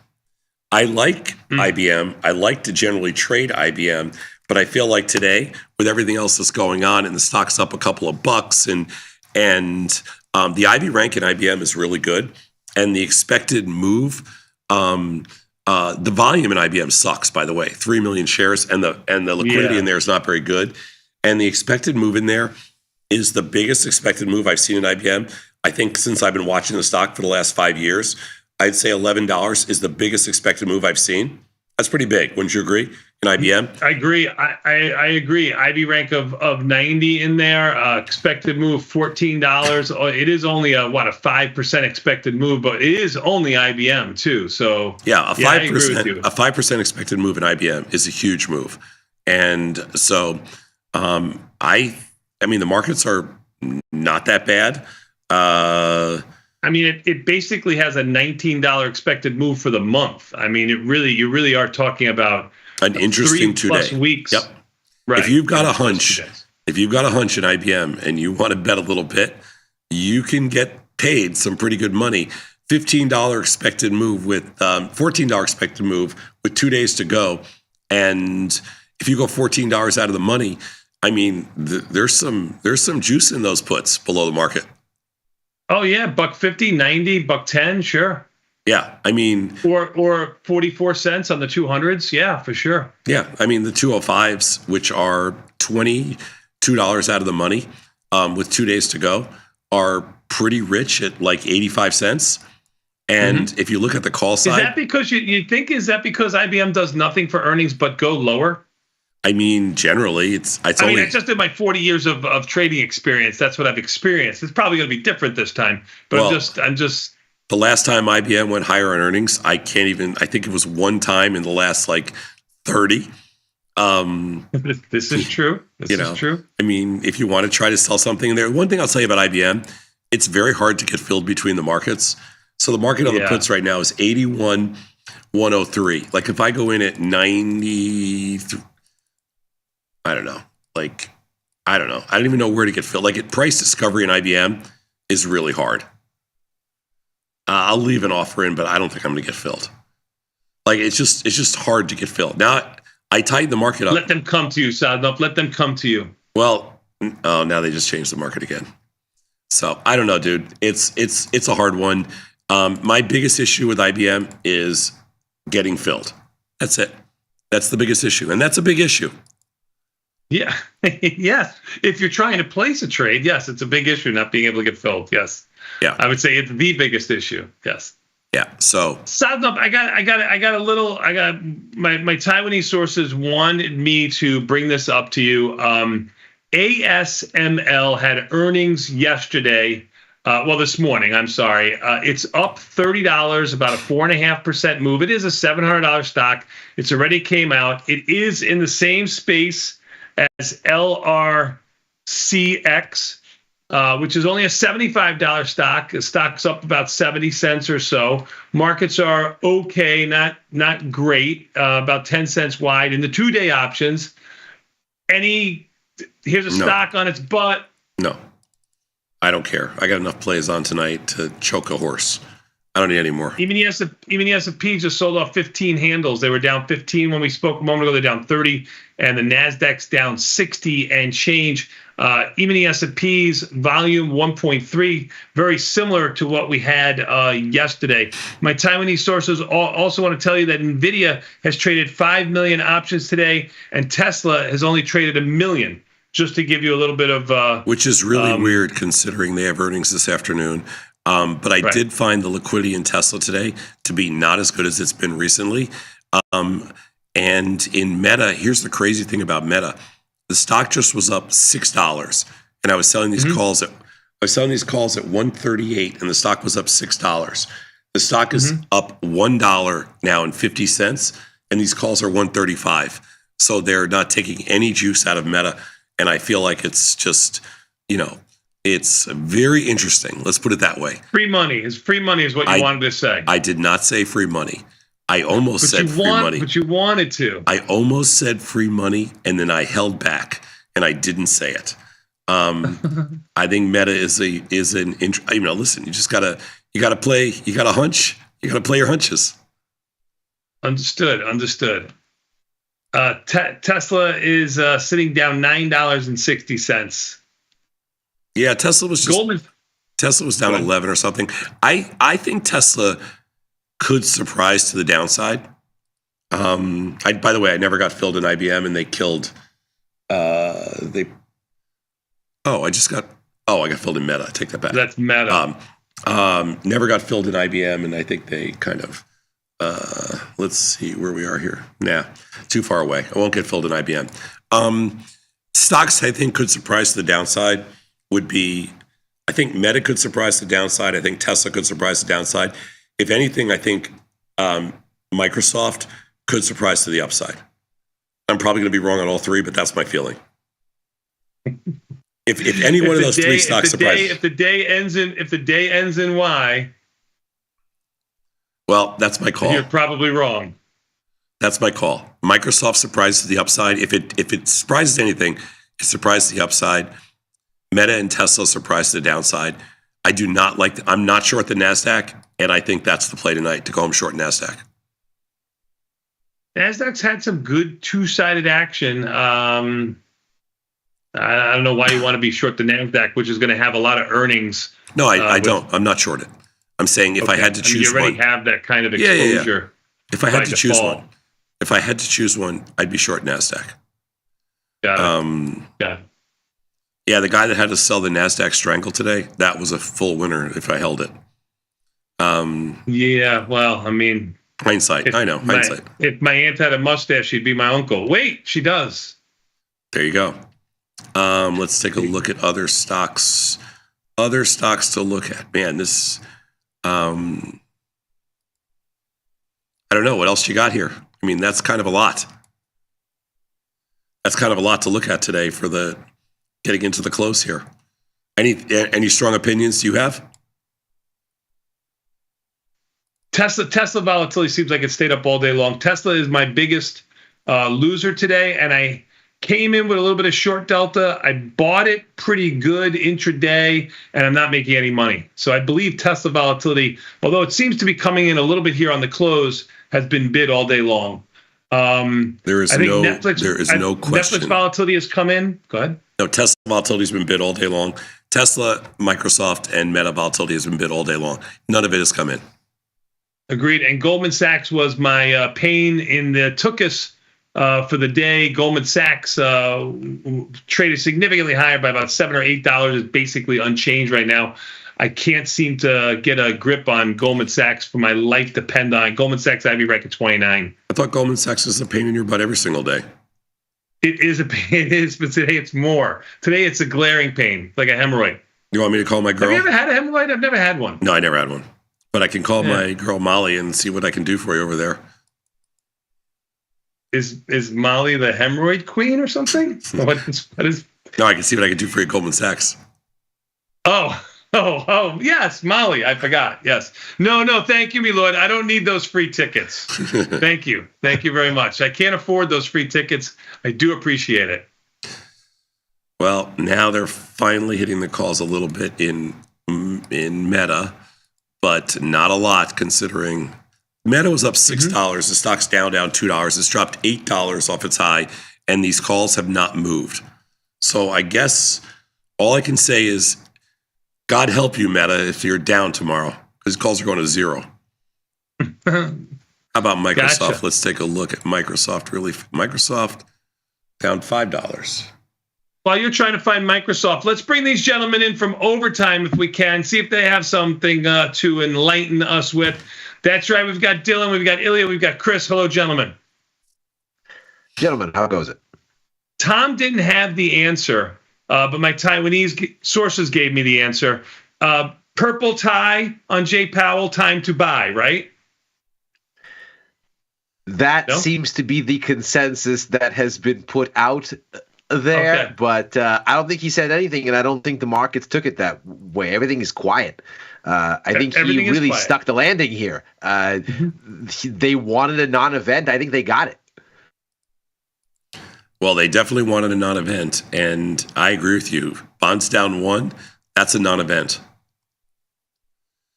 I like IBM. I like to generally trade IBM, but I feel like today, with everything else that's going on and the stock's up a couple of bucks, and the IB rank in IBM is really good, and the expected move, the volume in IBM sucks, by the way, 3 million shares, and the liquidity in there is not very good, and the expected move in there is the biggest expected move I've seen in IBM. I think since I've been watching the stock for the last 5 years, I'd say $11 is the biggest expected move I've seen. That's pretty big. Wouldn't you agree? in IBM. I agree. I agree. IB rank of 90 in there. Expected move $14. It is only a 5% expected move, but it is only IBM too. So yeah, a 5% a 5% expected move in IBM is a huge move, and so I mean the markets are not that bad. I mean, it basically has a $19 expected move for the month. I mean, you really are talking about an interesting 3+ 2 day weeks. Yep. Right. If you've got a hunch, if you've got a hunch in IBM and you want to bet a little bit, you can get paid some pretty good money. $15 expected move with $14 expected move with 2 days to go, and if you go $14 out of the money, I mean, there's some juice in those puts below the market. Oh yeah, $1.50, 90, $1.10, sure. Yeah, I mean, or 44 cents on the 200s, yeah, for sure. Yeah, I mean the 205s, which are $22 out of the money, with 2 days to go, are pretty rich at like 85 cents. And if you look at the call side, is that because you think because IBM does nothing for earnings but go lower? I mean, generally, it's I only. mean, just in my 40 years of trading experience, that's what I've experienced. It's probably going to be different this time, but Well, I'm just. The last time IBM went higher on earnings, I think it was one time in the last like 30. This is true. This is true. I mean, if you want to try to sell something in there, one thing I'll tell you about IBM, it's very hard to get filled between the markets. So the market on the puts right now is 81.103. Like if I go in at 90, I don't know. I don't even know where to get filled. Like at price discovery in IBM is really hard. I'll leave an offer in, but I don't think I'm going to get filled. Like it's just hard to get filled. Now I tighten the market up. Let them come to you, Sadnov. Let them come to you. Well, now they just changed the market again. So I don't know, dude. It's a hard one. My biggest issue with IBM is getting filled. That's it. That's the biggest issue, and that's a big issue. Yeah. Yes. If you're trying to place a trade, yes, it's a big issue not being able to get filled. Yes. Yeah. I would say it's the biggest issue. Yes. Yeah. So Sadnov, I got my Taiwanese sources wanted me to bring this up to you. ASML had earnings yesterday. This morning, I'm sorry. It's up $30, about a 4.5% move. It is a $700 stock. It's already came out. It is in the same space as LRCX, which is only a $75 stock. The stock's up about 70 cents or so. Markets are okay, not great, about 10 cents wide. In the 2-day options, here's a stock on its butt. No. I don't care. I got enough plays on tonight to choke a horse. I don't need any more. Even the S&P just sold off 15 handles. They were down 15 when we spoke a moment ago. They're down 30, and the Nasdaq's down 60 and change. Even the S&P's volume 1.3, very similar to what we had yesterday. My Taiwanese sources also want to tell you that NVIDIA has traded 5 million options today, and Tesla has only traded 1 million. Just to give you a little bit of... which is really weird considering they have earnings this afternoon. But I did find the liquidity in Tesla today to be not as good as it's been recently. And in Meta, here's the crazy thing about Meta. The stock just was up $6. And I was selling these calls at $138, and the stock was up $6. The stock is up $1 now and 50 cents, and these calls are $135. So they're not taking any juice out of Meta. And I feel like it's just, it's very interesting. Let's put it that way. Free money is what you wanted to say. I did not say free money. I almost said free money. But you wanted to. I almost said free money, and then I held back, and I didn't say it. I think Meta is an listen, you gotta play, you got a hunch, you gotta play your hunches. Understood. Tesla is sitting down $9.60. Yeah, Tesla was down 11 or something. I think Tesla could surprise to the downside. By the way, I never got filled in IBM, and they killed. I got filled in Meta. I take that back. That's Meta. Never got filled in IBM, and I think they kind of Let's see where we are here. Nah, too far away. I won't get filled in IBM. Stocks I think could surprise to the downside would be, I think Meta could surprise to the downside. I think Tesla could surprise to the downside. If anything, I think Microsoft could surprise to the upside. I'm probably going to be wrong on all three, but that's my feeling. If any one of those three stocks surprises, if the day ends in Y, well, that's my call. you're probably wrong. That's my call. Microsoft surprises to the upside. If it surprises anything, it surprises the upside. Meta and Tesla surprise to the downside. I do not like. I'm not short the Nasdaq, and I think that's the play tonight to go home short Nasdaq. Nasdaq's had some good two-sided action. I don't know why you want to be short the Nasdaq, which is going to have a lot of earnings. No, I don't. I'm not short it. I'm saying if I had to choose you already one, have that kind of exposure. If I had to choose default. one, I'd be short Nasdaq. Got it. Got it. Yeah, the guy that had to sell the Nasdaq strangle today, that was a full winner if I held it. Yeah, well, I mean, hindsight. I know, hindsight. If my aunt had a mustache, she'd be my uncle. Wait, she does. There you go. Let's take a look at other stocks. Other stocks to look at. Man, this. I don't know what else you got here. I mean, that's kind of a lot. That's kind of a lot to look at today for the getting into the close here. Any strong opinions do you have? Tesla volatility seems like it stayed up all day long. Tesla is my biggest loser today, and I came in with a little bit of short delta. I bought it pretty good intraday, and I'm not making any money. So I believe Tesla volatility, although it seems to be coming in a little bit here on the close, has been bid all day long. There is no question. Netflix volatility has come in. Go ahead. No, Tesla volatility has been bid all day long. Tesla, Microsoft, and Meta volatility has been bid all day long. None of it has come in. Agreed. And Goldman Sachs was my pain in the tuchus for the day. Goldman Sachs traded significantly higher by about $7 or $8. It's basically unchanged right now. I can't seem to get a grip on Goldman Sachs for my life depend on. Goldman Sachs IB rank at 29. I thought Goldman Sachs is a pain in your butt every single day. It is a pain. It is, but today it's more. Today it's a glaring pain, like a hemorrhoid. You want me to call my girl? Have you ever had a hemorrhoid? I've never had one. No, I never had one. But I can call my girl Molly and see what I can do for you over there. Is Molly the hemorrhoid queen or something? What is? No, I can see what I can do for you at Goldman Sachs. Oh, yes, Molly. I forgot. Yes. No, thank you, me lord. I don't need those free tickets. Thank you. Thank you very much. I can't afford those free tickets. I do appreciate it. Well, now they're finally hitting the calls a little bit in Meta, but not a lot considering Meta was up $6. The stock's down $2. It's dropped $8 off its high, and these calls have not moved. So I guess all I can say is, God help you, Meta, if you're down tomorrow, because calls are going to zero. How about Microsoft? Gotcha. Let's take a look at Microsoft. Microsoft down $5. While you're trying to find Microsoft, let's bring these gentlemen in from overtime if we can, see if they have something to enlighten us with. That's right. We've got Dylan, we've got Ilya, we've got Chris. Hello, gentlemen. Gentlemen, how goes it? Tom didn't have the answer, but my Taiwanese sources gave me the answer. Purple tie on Jay Powell, time to buy, right? That seems to be the consensus that has been put out there, but I don't think he said anything, and I don't think the markets took it that way. Everything is quiet. I think he really stuck the landing here. They wanted a non-event. I think they got it. Well, they definitely wanted a non-event, and I agree with you. Bonds down 1, that's a non-event.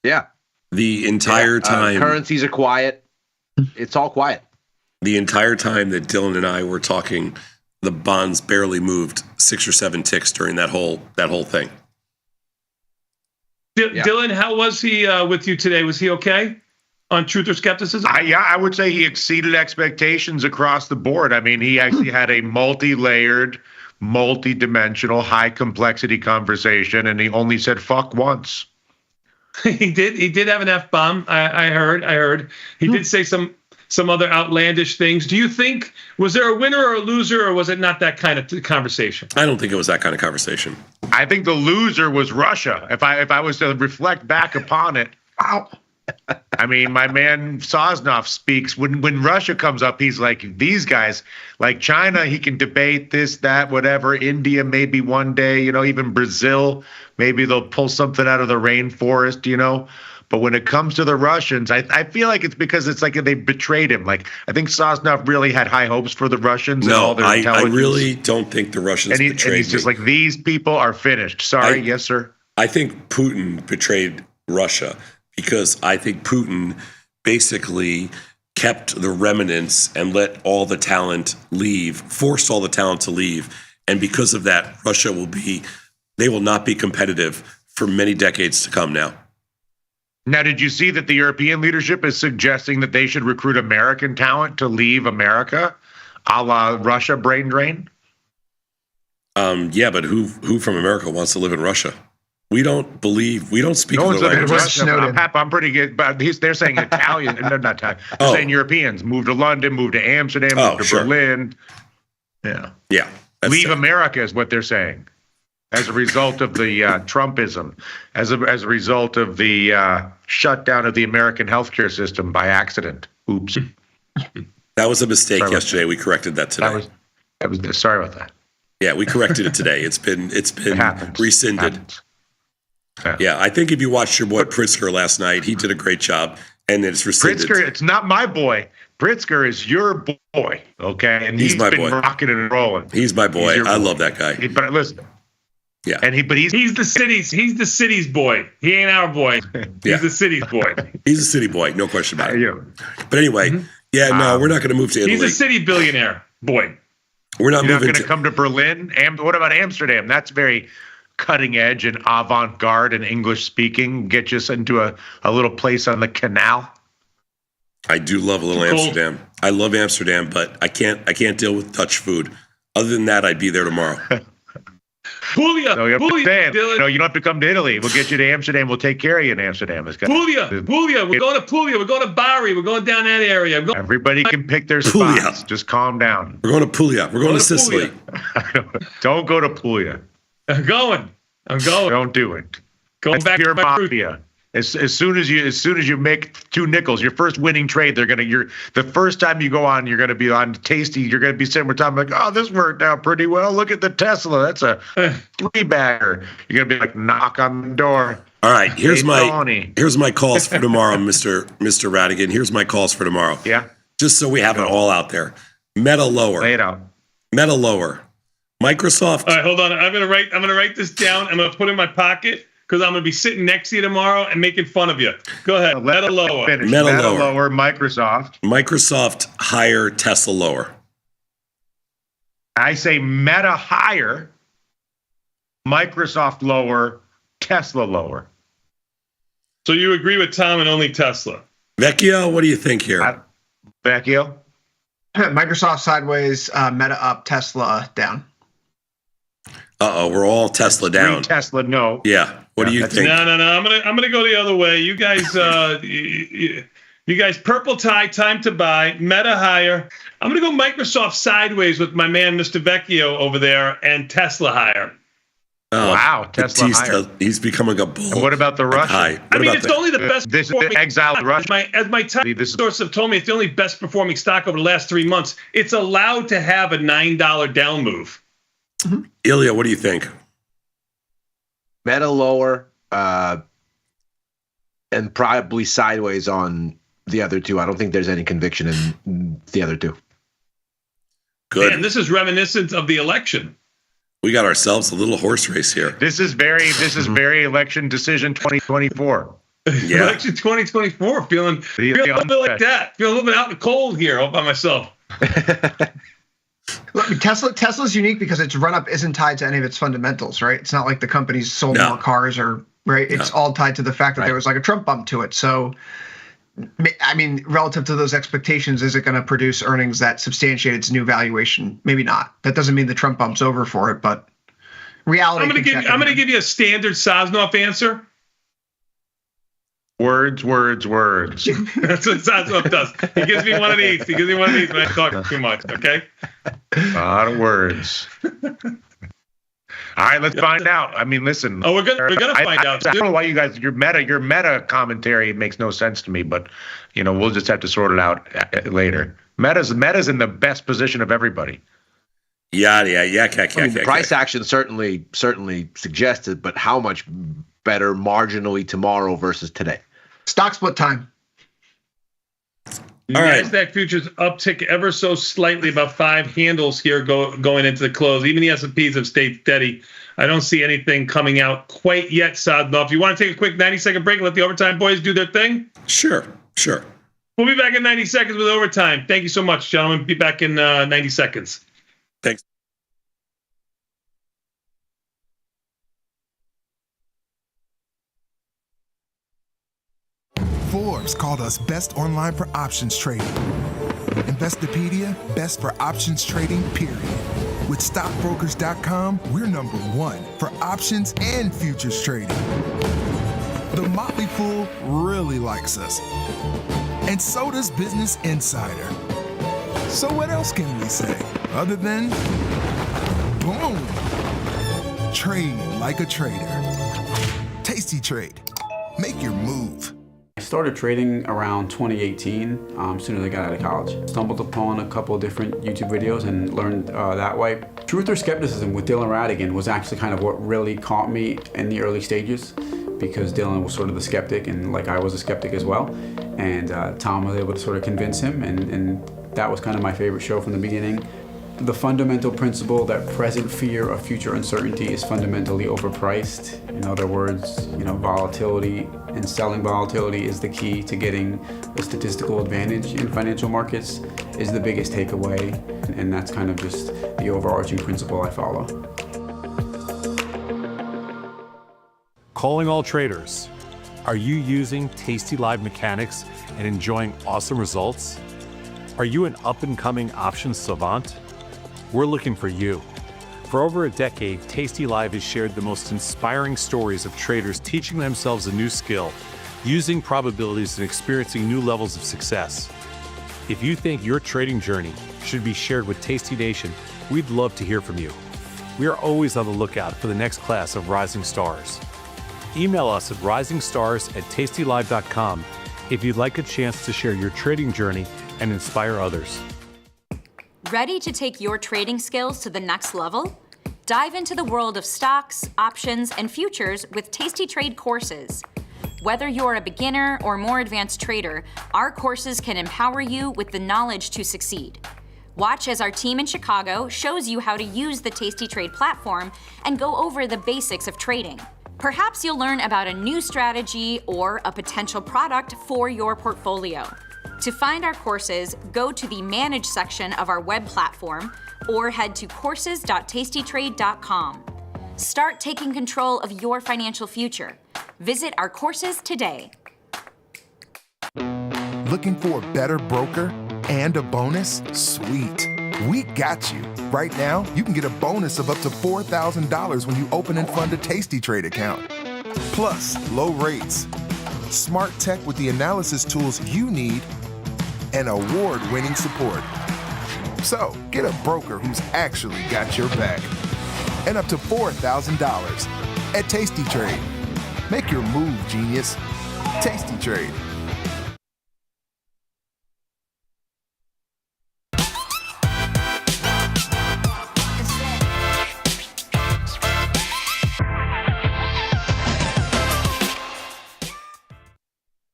Yeah. The entire time. Currencies are quiet. It's all quiet. The entire time that Dylan and I were talking, the bonds barely moved 6 or 7 ticks during that whole thing. Dylan, how was he with you today? Was he okay on Truth or Skepticism? I would say he exceeded expectations across the board. I mean, he actually had a multi-layered, multi-dimensional, high-complexity conversation, and he only said fuck once. He did have an F-bomb. I heard. He did say some other outlandish things. Do you think, was there a winner or a loser, or was it not that kind of conversation? I don't think it was that kind of conversation. I think the loser was Russia. If I was to reflect back upon it, wow. I mean, my man Sosnoff speaks when Russia comes up. He's like, these guys, like China, he can debate this, that, whatever. India, maybe one day, even Brazil, maybe they'll pull something out of the rainforest, But when it comes to the Russians, I feel like it's because it's like they betrayed him. Like, I think Sosnoff really had high hopes for the Russians. No, and all their I really don't think the Russians betrayed and he's just like, these people are finished. Sorry, yes, sir. I think Putin betrayed Russia because I think Putin basically kept the remnants and let all the talent leave, forced all the talent to leave. And because of that, Russia they will not be competitive for many decades to come now. Now, did you see that the European leadership is suggesting that they should recruit American talent to leave America, a la Russia brain drain? Yeah, but who from America wants to live in Russia? We don't speak No the one's living in language. Russia. I'm pretty good, but they're saying Italian. No, not Italian. They're saying Europeans. Move to London, move to Amsterdam, move to Berlin. Yeah. Yeah. Leave America is what they're saying. As a result of the Trumpism, as a result of the shutdown of the American healthcare system by accident. Oops. That was a mistake yesterday. We corrected that today. That was sorry about that. Yeah, we corrected it today. It's been rescinded. Yeah, I think if you watched your boy Pritzker last night, he did a great job, and it's rescinded. Pritzker, it's not my boy. Pritzker is your boy, okay? And he's my been boy. rocking and rolling. He's my boy. I love that guy. But listen. Yeah. And he's the city's boy. He ain't our boy. He's the city's boy. He's a city boy, no question about it. But anyway, no, we're not going to move to Italy. He's a city billionaire boy. We're not You're moving not going to come to Berlin. What about Amsterdam? That's very cutting edge and avant-garde and English speaking. Get you into a little place on the canal. I do love a little Amsterdam. I love Amsterdam, but I can't deal with Dutch food. Other than that, I'd be there tomorrow. Puglia. No, you don't have to come to Italy. We'll get you to Amsterdam. We'll take care of you in Amsterdam. Puglia. We're going to Puglia. We're going to Bari. We're going down that area. Everybody can pick their spots. Just calm down. We're going to Puglia. We're going to Sicily. Don't go to Puglia. I'm going. Don't do it. Going back to my mafia. As soon as you make 2 nickels, your first winning trade, the first time you go on, you're gonna be on Tasty. You're gonna be sitting with Tom like, oh, this worked out pretty well. Look at the Tesla. That's a 3-bagger. You're gonna be like, knock on the door. All right, here's my calls for tomorrow, Mr. Radigan. Here's my calls for tomorrow. Yeah. Just so we have it all out there. Meta lower. Lay it out. Meta lower. Microsoft. All right, hold on. I'm gonna write this down. I'm gonna put it in my pocket, because I'm going to be sitting next to you tomorrow and making fun of you. Go ahead. Meta lower. Meta lower. Microsoft. Microsoft higher, Tesla lower. I say Meta higher, Microsoft lower, Tesla lower. So you agree with Tom and only Tesla? Vecchio, what do you think here? Vecchio? Microsoft sideways, Meta up, Tesla down. We're all Tesla down. Tesla, no. Yeah. What do you think? No. I'm gonna go the other way. You guys, you guys, purple tie, time to buy. Meta higher. I'm gonna go Microsoft sideways with my man Mr. Vecchio over there, and Tesla higher. Oh, wow, Tesla higher. He's becoming a bull. And what about the Russian? I mean, it's only the best. This is the exiled Russian. As my sources have told me, it's the only best performing stock over the last 3 months. It's allowed to have a $9 down move. Mm-hmm. Ilya, what do you think? Meta lower, and probably sideways on the other two. I don't think there's any conviction in the other two. Good. Man, this is reminiscent of the election. We got ourselves a little horse race here. This is very election decision 2024. Yeah. Election 2024. Feeling a little bit like that. Feeling a little bit out in the cold here all by myself. Look, Tesla's unique because its run-up isn't tied to any of its fundamentals, right? It's not like the company's sold more cars or, right? It's all tied to the fact that there was like a Trump bump to it. So, I mean, relative to those expectations, is it going to produce earnings that substantiate its new valuation? Maybe not. That doesn't mean the Trump bump's over for it, but reality. I'm going to give you a standard Sosnoff answer. Words. That's what Sazov does. He gives me one of these. When I talk too much. Okay. A lot of words. All right, let's find out. I mean, listen. Oh, we're gonna find out. I don't know why you guys your meta commentary makes no sense to me, but we'll just have to sort it out later. Meta's in the best position of everybody. Yeah. The price action certainly suggested, but how much better marginally tomorrow versus today? Stock split time. NASDAQ futures uptick ever so slightly, about 5 handles here going into the close. Even the S&Ps have stayed steady. I don't see anything coming out quite yet, Sadno. If you want to take a quick 90-second break and let the overtime boys do their thing? Sure. We'll be back in 90 seconds with overtime. Thank you so much, gentlemen. Be back in 90 seconds. Thanks. Forbes called us best online for options trading. Investopedia, best for options trading, period. With stockbrokers.com, we're #1 for options and futures trading. The Motley Fool really likes us. And so does Business Insider. So what else can we say other than boom? Trade like a trader. Tasty Trade. Make your move. I started trading around 2018, as soon as I got out of college. Stumbled upon a couple of different YouTube videos and learned that way. Truth or Skepticism with Dylan Radigan was actually kind of what really caught me in the early stages, because Dylan was sort of the skeptic, and like I was a skeptic as well. And Tom was able to sort of convince him, and that was kind of my favorite show from the beginning. The fundamental principle that present fear of future uncertainty is fundamentally overpriced. In other words, volatility and selling volatility is the key to getting a statistical advantage in financial markets, is the biggest takeaway. And that's kind of just the overarching principle I follow. Calling all traders. Are you using tastylive mechanics and enjoying awesome results? Are you an up-and-coming options savant? We're looking for you. For over a decade, tastylive has shared the most inspiring stories of traders teaching themselves a new skill, using probabilities and experiencing new levels of success. If you think your trading journey should be shared with Tasty Nation, we'd love to hear from you. We are always on the lookout for the next class of rising stars. Email us at risingstars@tastylive.com if you'd like a chance to share your trading journey and inspire others. Ready to take your trading skills to the next level? Dive into the world of stocks, options, and futures with Tasty Trade courses. Whether you're a beginner or more advanced trader, our courses can empower you with the knowledge to succeed. Watch as our team in Chicago shows you how to use the Tasty Trade platform and go over the basics of trading. Perhaps you'll learn about a new strategy or a potential product for your portfolio. To find our courses, go to the Manage section of our web platform or head to courses.tastytrade.com. Start taking control of your financial future. Visit our courses today. Looking for a better broker and a bonus? Sweet. We got you. Right now, you can get a bonus of up to $4,000 when you open and fund a Tasty Trade account. Plus, low rates, smart tech with the analysis tools you need, and award-winning support. So, get a broker who's actually got your back. And up to $4,000 at Tasty Trade. Make your move, genius. Tasty Trade.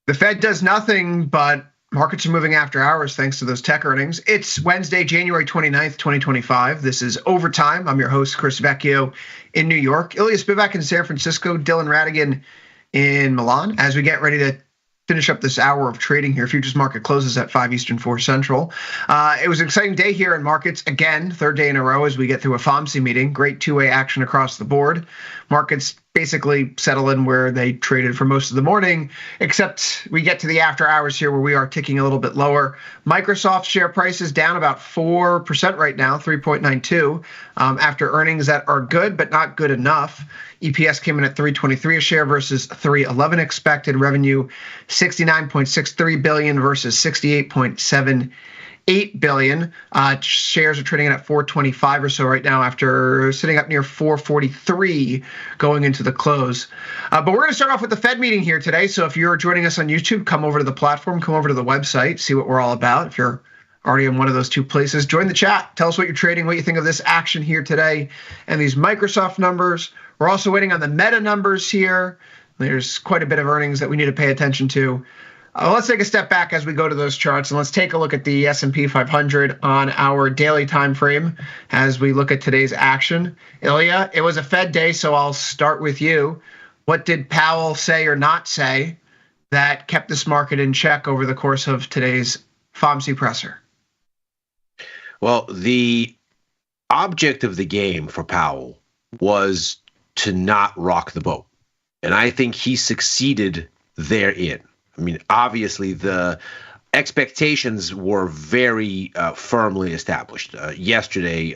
The Fed does nothing, but markets are moving after hours thanks to those tech earnings. It's Wednesday, January 29th, 2025. This is Overtime. I'm your host, Chris Vecchio in New York. Ilya Spivak in San Francisco, Dylan Radigan in Milan. As we get ready to finish up this hour of trading here, futures market closes at 5 Eastern, 4 Central. It was an exciting day here in markets. Again, third day in a row as we get through a FOMC meeting. Great two-way action across the board. Markets basically settle in where they traded for most of the morning, except we get to the after hours here where we are ticking a little bit lower. Microsoft share price is down about 4% right now, 3.92, after earnings that are good but not good enough. EPS came in at $3.23 a share versus $3.11 expected. Revenue $69.63 billion versus $68.78 billion. Shares are trading at $4.25 or so right now after sitting up near $4.43 going into the close. But we're going to start off with the Fed meeting here today. So if you're joining us on YouTube, come over to the platform, come over to the website, see what we're all about. If you're already in one of those two places, join the chat. Tell us what you're trading, what you think of this action here today, and these Microsoft numbers. We're also waiting on the Meta numbers here. There's quite a bit of earnings that we need to pay attention to. Let's take a step back as we go to those charts, and let's take a look at the S&P 500 on our daily time frame as we look at today's action. Ilya, it was a Fed day, so I'll start with you. What did Powell say or not say that kept this market in check over the course of today's FOMC presser? Well, the object of the game for Powell was to not rock the boat, and I think he succeeded therein. I mean, obviously, the expectations were very firmly established. Yesterday,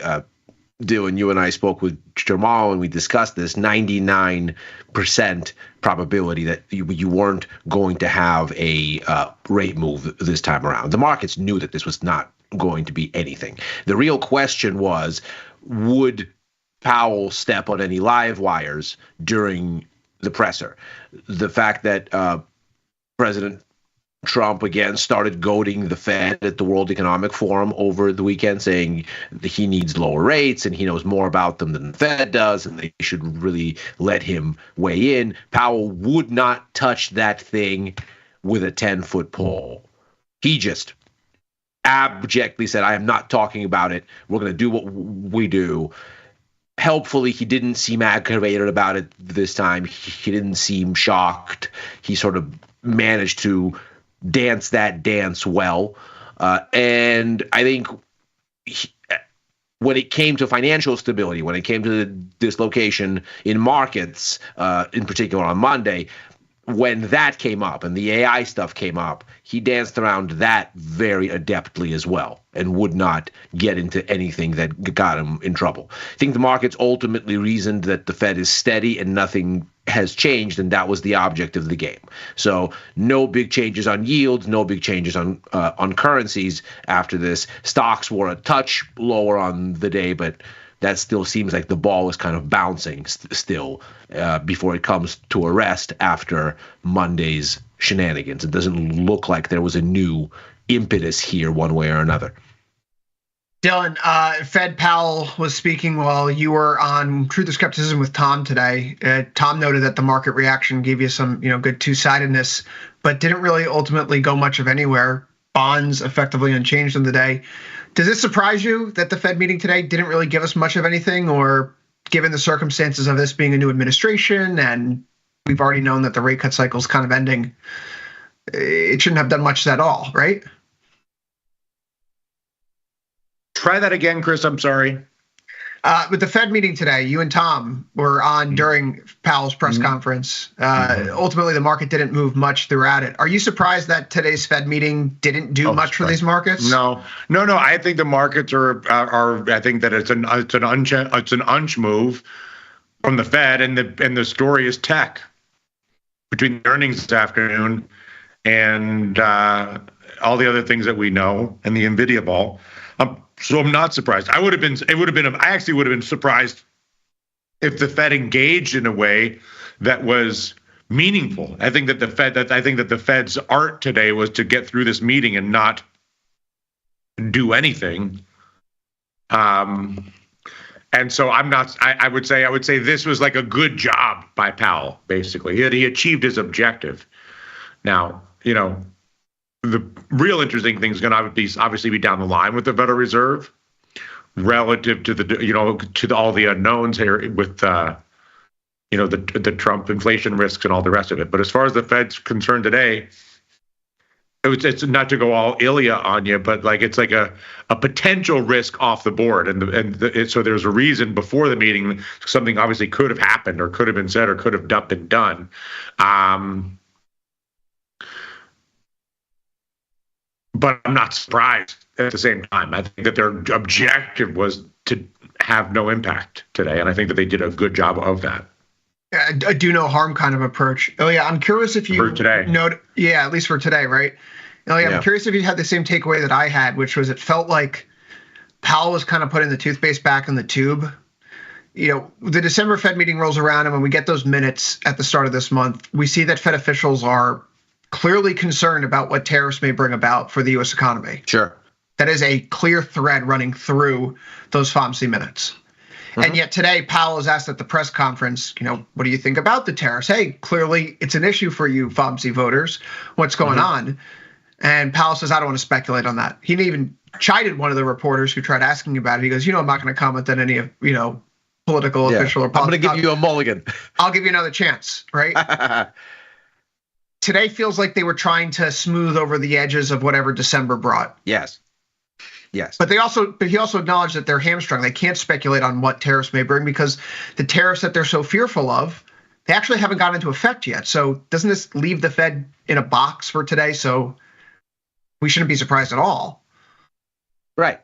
Dylan, you and I spoke with Jamal, and we discussed this 99% probability that you weren't going to have a rate move this time around. The markets knew that this was not going to be anything. The real question was, would Powell step on any live wires during the presser? The fact that President Trump again started goading the Fed at the World Economic Forum over the weekend, saying that he needs lower rates and he knows more about them than the Fed does, and they should really let him weigh in. Powell would not touch that thing with a 10-foot pole. He just abjectly said, I am not talking about it. We're going to do what we do. Helpfully, he didn't seem aggravated about it this time. He didn't seem shocked. He sort of managed to dance that dance well. And I think when it came to financial stability, when it came to the dislocation in markets, in particular on Monday, when that came up and the AI stuff came up, he danced around that very adeptly as well and would not get into anything that got him in trouble. I think the markets ultimately reasoned that the Fed is steady and nothing has changed, and that was the object of the game. So no big changes on yields, no big changes on currencies after this. Stocks were a touch lower on the day, but that still seems like the ball is kind of bouncing still before it comes to a rest after Monday's shenanigans. It doesn't look like there was a new impetus here one way or another. Dylan, Fed Powell was speaking while you were on Truth or Skepticism with Tom today. Tom noted that the market reaction gave you some, good two-sidedness, but didn't really ultimately go much of anywhere. Bonds effectively unchanged on the day. Does it surprise you that the Fed meeting today didn't really give us much of anything, or given the circumstances of this being a new administration and we've already known that the rate cut cycle is kind of ending, it shouldn't have done much at all, right? Try that again, Chris. I'm sorry. With the Fed meeting today, you and Tom were on during Powell's press conference. Ultimately, the market didn't move much throughout it. Are you surprised that today's Fed meeting didn't do much for these markets? No. I think the markets are. I think that it's an unch move from the Fed, and the story is tech. Between the earnings this afternoon and all the other things that we know, and the Nvidia ball. So I'm not surprised. I actually would have been surprised if the Fed engaged in a way that was meaningful. I think that the Fed's art today was to get through this meeting and not do anything. And so I would say this was like a good job by Powell, basically. He achieved his objective. Now, the real interesting thing is going to obviously be down the line with the Federal Reserve, relative to to all the unknowns here with the Trump inflation risks and all the rest of it. But as far as the Fed's concerned today, it's not to go all Ilya on you, but like it's like a potential risk off the board, so there's a reason before the meeting something obviously could have happened or could have been said or could have been done. But I'm not surprised at the same time. I think that their objective was to have no impact today, and I think that they did a good job of that. A do no harm kind of approach. Oh yeah, I'm curious if you for today. Yeah, at least for today, right? Oh yeah, I'm curious if you had the same takeaway that I had, which was it felt like Powell was kind of putting the toothpaste back in the tube. You know, the December Fed meeting rolls around, and when we get those minutes at the start of this month, we see that Fed officials are clearly concerned about what tariffs may bring about for the U.S. economy. Sure. That is a clear thread running through those FOMC minutes. And yet today, Powell was asked at the press conference, you know, what do you think about the tariffs? Hey, clearly it's an issue for you FOMC voters. What's going on? And Powell says, I don't want to speculate on that. He even chided one of the reporters who tried asking about it. He goes, you know, I'm not going to comment on any of, you know, political official or I'm going to give you a mulligan. I'll give you another chance, right? Today feels like they were trying to smooth over the edges of whatever December brought. Yes. But he also acknowledged that they're hamstrung. They can't speculate on what tariffs may bring because the tariffs that they're so fearful of, they actually haven't gone into effect yet. So doesn't this leave the Fed in a box for today? So we shouldn't be surprised at all. Right.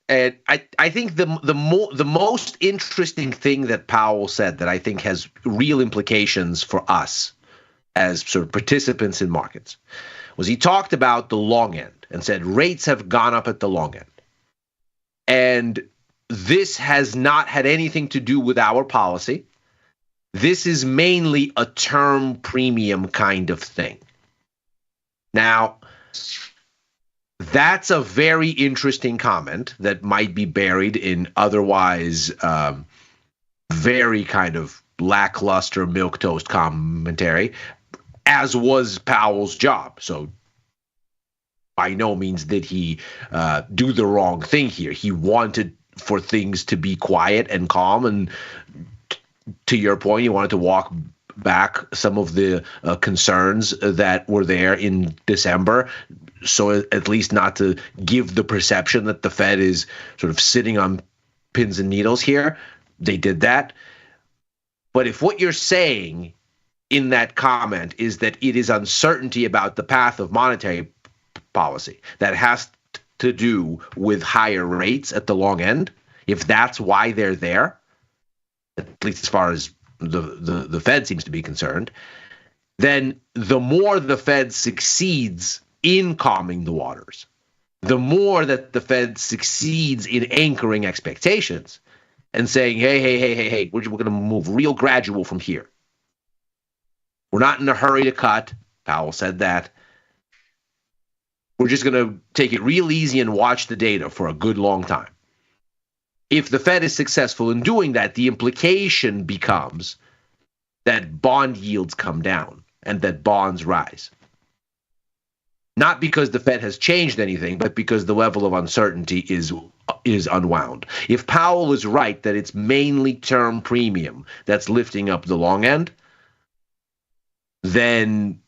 And I think the most interesting thing that Powell said that I think has real implications for us as sort of participants in markets was he talked about the long end and said rates have gone up at the long end. And this has not had anything to do with our policy. This is mainly a term premium kind of thing. Now, that's a very interesting comment that might be buried in otherwise very kind of lackluster milquetoast commentary, as was Powell's job. So by no means did he do the wrong thing here. He wanted for things to be quiet and calm. And to your point, he wanted to walk back some of the concerns that were there in December. So at least not to give the perception that the Fed is sort of sitting on pins and needles here. They did that. But if what you're saying in that comment is that it is uncertainty about the path of monetary policy that has to do with higher rates at the long end, if that's why they're there, at least as far as the Fed seems to be concerned, then the more the Fed succeeds in calming the waters, the more that the Fed succeeds in anchoring expectations and saying, hey, we're going to move real gradual from here. We're not in a hurry to cut. Powell said that. We're just going to take it real easy and watch the data for a good long time. If the Fed is successful in doing that, the implication becomes that bond yields come down and that bonds rise. Not because the Fed has changed anything, but because the level of uncertainty is unwound. If Powell is right that it's mainly term premium that's lifting up the long end, then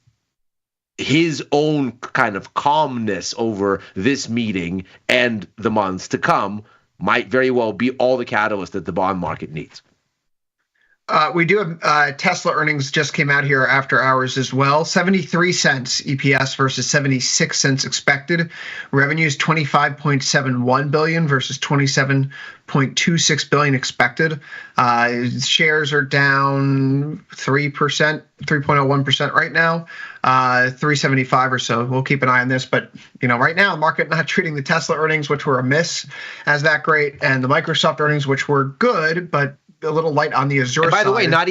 his own kind of calmness over this meeting and the months to come might very well be all the catalyst that the bond market needs. We do have Tesla earnings just came out here after hours as well. 73 cents EPS versus 76 cents expected. Revenues $25.71 billion versus $27.26 billion expected. Shares are down 3%, 3.01% right now. 375 or so. We'll keep an eye on this, but right now the market not treating the Tesla earnings, which were a miss, as that great, and the Microsoft earnings, which were good, but a little light on the Azure side. By the way, not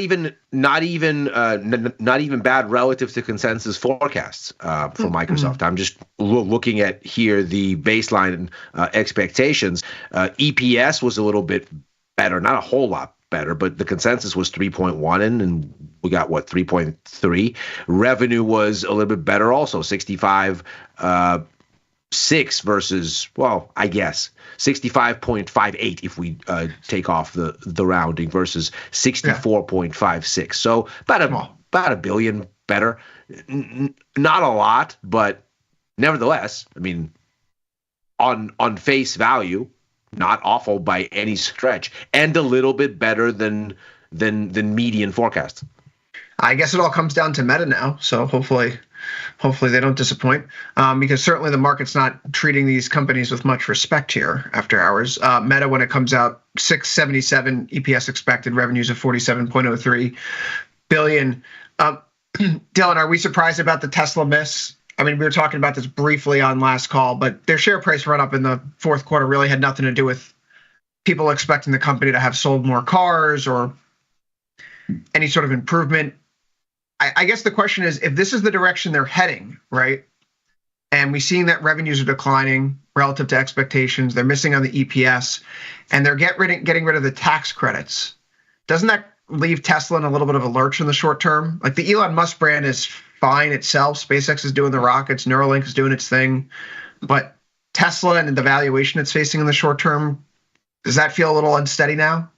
even bad relative to consensus forecasts for Microsoft. I'm just looking at here the baseline expectations. EPS was a little bit better, not a whole lot better, but the consensus was 3.1 and we got 3.3. Revenue was a little bit better also, 65.6 versus, I guess 65.58 if we take off the rounding versus 64.56. So about a billion better. Not a lot, but Nevertheless, I mean, on face value, not awful by any stretch, and a little bit better than median forecast. I guess it all comes down to Meta now, so hopefully they don't disappoint, because certainly the market's not treating these companies with much respect here after hours. Meta, when it comes out, 677 EPS expected, revenues of 47.03 billion. Dylan, are we surprised about the Tesla miss? I mean, we were talking about this briefly on last call, but their share price run up in the fourth quarter really had nothing to do with people expecting the company to have sold more cars or any sort of improvement. I guess the question is, if this is the direction they're heading, right, and we're seeing that revenues are declining relative to expectations, they're missing on the EPS, and they're getting rid of the tax credits, doesn't that leave Tesla in a little bit of a lurch in the short term? Like, the Elon Musk brand is fine itself. SpaceX is doing the rockets. Neuralink is doing its thing. But Tesla and the valuation it's facing in the short term, does that feel a little unsteady now?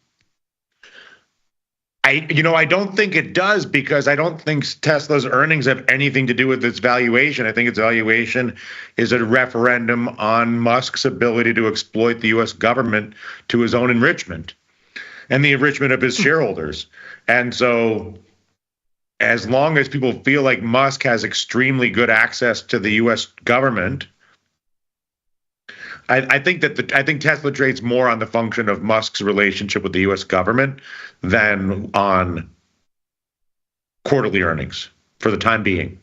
I don't think it does, because I don't think Tesla's earnings have anything to do with its valuation. I think its valuation is a referendum on Musk's ability to exploit the U.S. government to his own enrichment and the enrichment of his shareholders. And so as long as people feel like Musk has extremely good access to the U.S. government, I think Tesla trades more on the function of Musk's relationship with the U.S. government than on quarterly earnings for the time being.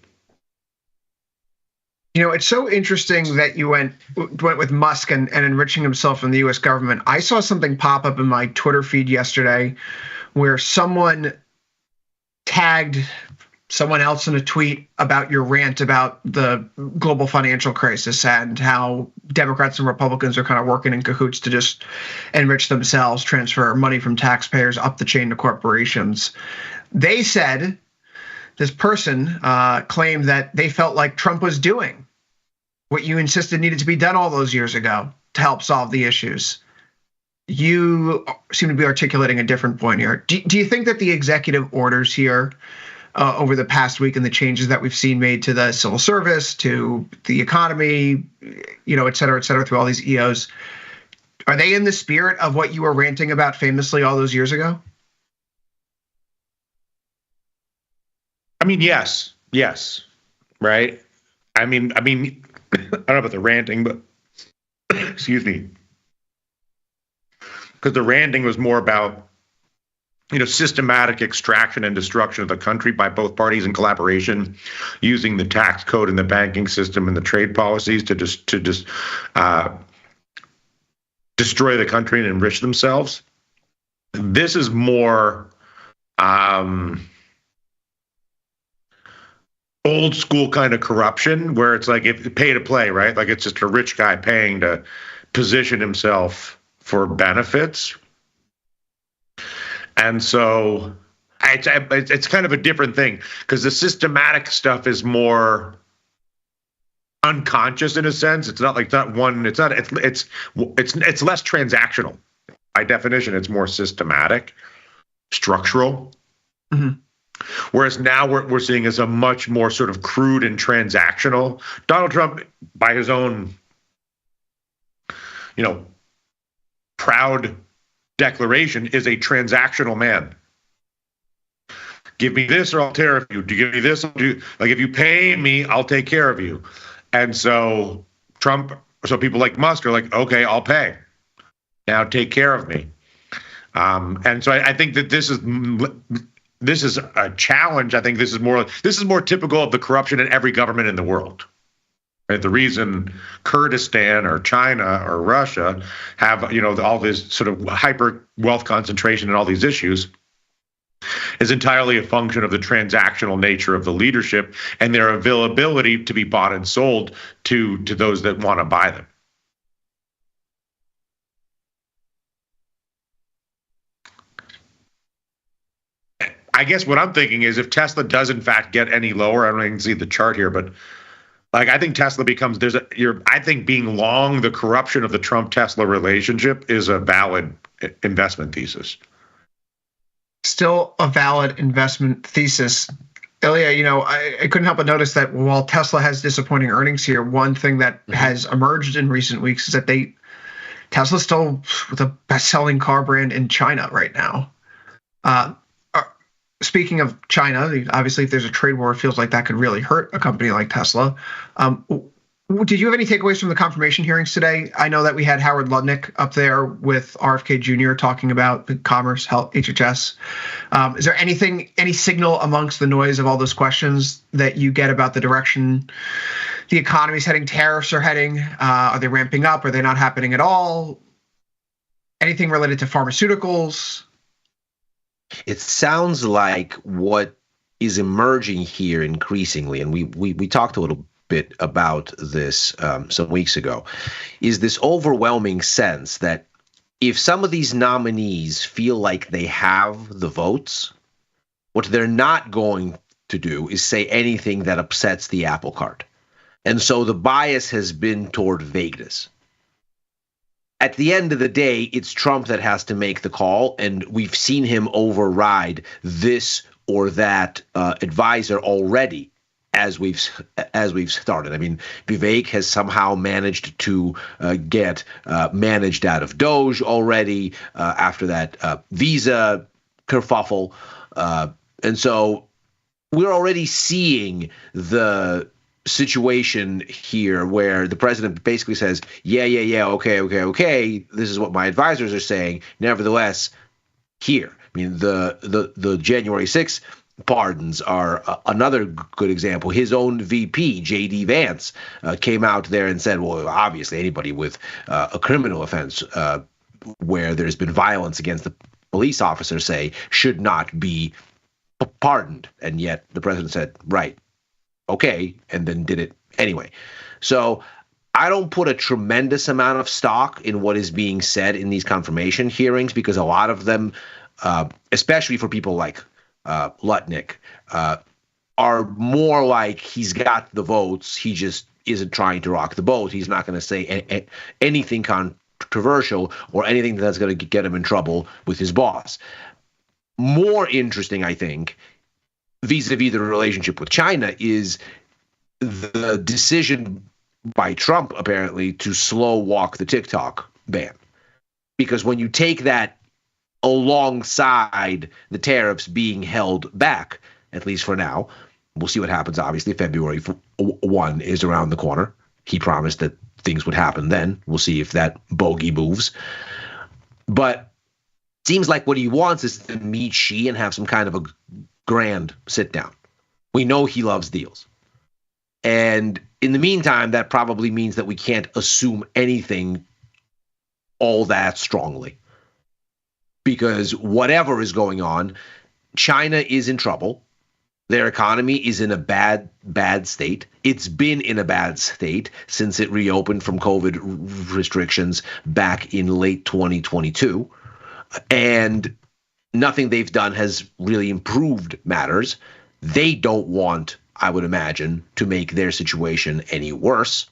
You know, it's so interesting that you went with Musk and enriching himself in the U.S. government. I saw something pop up in my Twitter feed yesterday where someone tagged someone else in a tweet about your rant about the global financial crisis and how Democrats and Republicans are kind of working in cahoots to just enrich themselves, transfer money from taxpayers up the chain to corporations. They said, this person claimed that they felt like Trump was doing what you insisted needed to be done all those years ago to help solve the issues. You seem to be articulating a different point here. Do you think that the executive orders here over the past week and the changes that we've seen made to the civil service, to the economy, et cetera, through all these EOs, are they in the spirit of what you were ranting about famously all those years ago? I mean, yes, right? I mean, I don't know about the ranting, but excuse me, because the ranting was more about, systematic extraction and destruction of the country by both parties in collaboration, using the tax code and the banking system and the trade policies to destroy the country and enrich themselves. This is more old school kind of corruption, where it's like if pay to play, right? Like it's just a rich guy paying to position himself for benefits. And so it's kind of a different thing, because the systematic stuff is more unconscious in a sense. It's less transactional. By definition, it's more systematic, structural. Mm-hmm. Whereas now what we're seeing is a much more sort of crude and transactional. Donald Trump, by his own, proud declaration, is a transactional man. Give me this or I'll tariff you. Do you give me this? If you pay me, I'll take care of you. And so people like Musk are like, okay, I'll pay. Now take care of me. And so I think that this is a challenge. I think this is more typical of the corruption in every government in the world. Right? The reason Kurdistan or China or Russia have, all this sort of hyper wealth concentration and all these issues is entirely a function of the transactional nature of the leadership and their availability to be bought and sold to those that want to buy them. I guess what I'm thinking is, if Tesla does in fact get any lower, I don't even see the chart here, but I think Tesla becomes, I think being long the corruption of the Trump-Tesla relationship is a valid investment thesis. Still a valid investment thesis. Ilya, I couldn't help but notice that while Tesla has disappointing earnings here, one thing that has emerged in recent weeks is that Tesla's still the best-selling car brand in China right now. Speaking of China, obviously, if there's a trade war, it feels like that could really hurt a company like Tesla. Did you have any takeaways from the confirmation hearings today? I know that we had Howard Lutnick up there with RFK Jr. talking about the commerce, health, HHS. Is there any signal amongst the noise of all those questions that you get about the direction the economy's heading, tariffs are heading? Are they ramping up? Are they not happening at all? Anything related to pharmaceuticals? It sounds like what is emerging here increasingly, and we talked a little bit about this some weeks ago, is this overwhelming sense that if some of these nominees feel like they have the votes, what they're not going to do is say anything that upsets the apple cart. And so the bias has been toward vagueness. At the end of the day, it's Trump that has to make the call, and we've seen him override this or that advisor already as we've started. I mean, Vivek has somehow managed to get managed out of Doge already after that Visa kerfuffle, and so we're already seeing the situation here where the president basically says, yeah, okay, this is what my advisors are saying. Nevertheless, here, I mean, the January 6th pardons are another good example. His own VP, J.D. Vance, came out there and said, well, obviously anybody with a criminal offense where there's been violence against the police officer, say, should not be pardoned. And yet the president said, right, okay, and then did it anyway. So I don't put a tremendous amount of stock in what is being said in these confirmation hearings, because a lot of them, especially for people like Lutnick, are more like he's got the votes, he just isn't trying to rock the boat. He's not going to say anything controversial or anything that's going to get him in trouble with his boss. More interesting, I think, vis-a-vis the relationship with China, is the decision by Trump, apparently, to slow walk the TikTok ban. Because when you take that alongside the tariffs being held back, at least for now, we'll see what happens. Obviously, February 1 is around the corner. He promised that things would happen then. We'll see if that bogey moves. But it seems like what he wants is to meet Xi and have some kind of a grand sit down. We know he loves deals. And in the meantime, that probably means that we can't assume anything all that strongly. Because whatever is going on, China is in trouble. Their economy is in a bad state. It's been in a bad state since it reopened from COVID restrictions back in late 2022. And nothing they've done has really improved matters. They don't want, I would imagine, to make their situation any worse.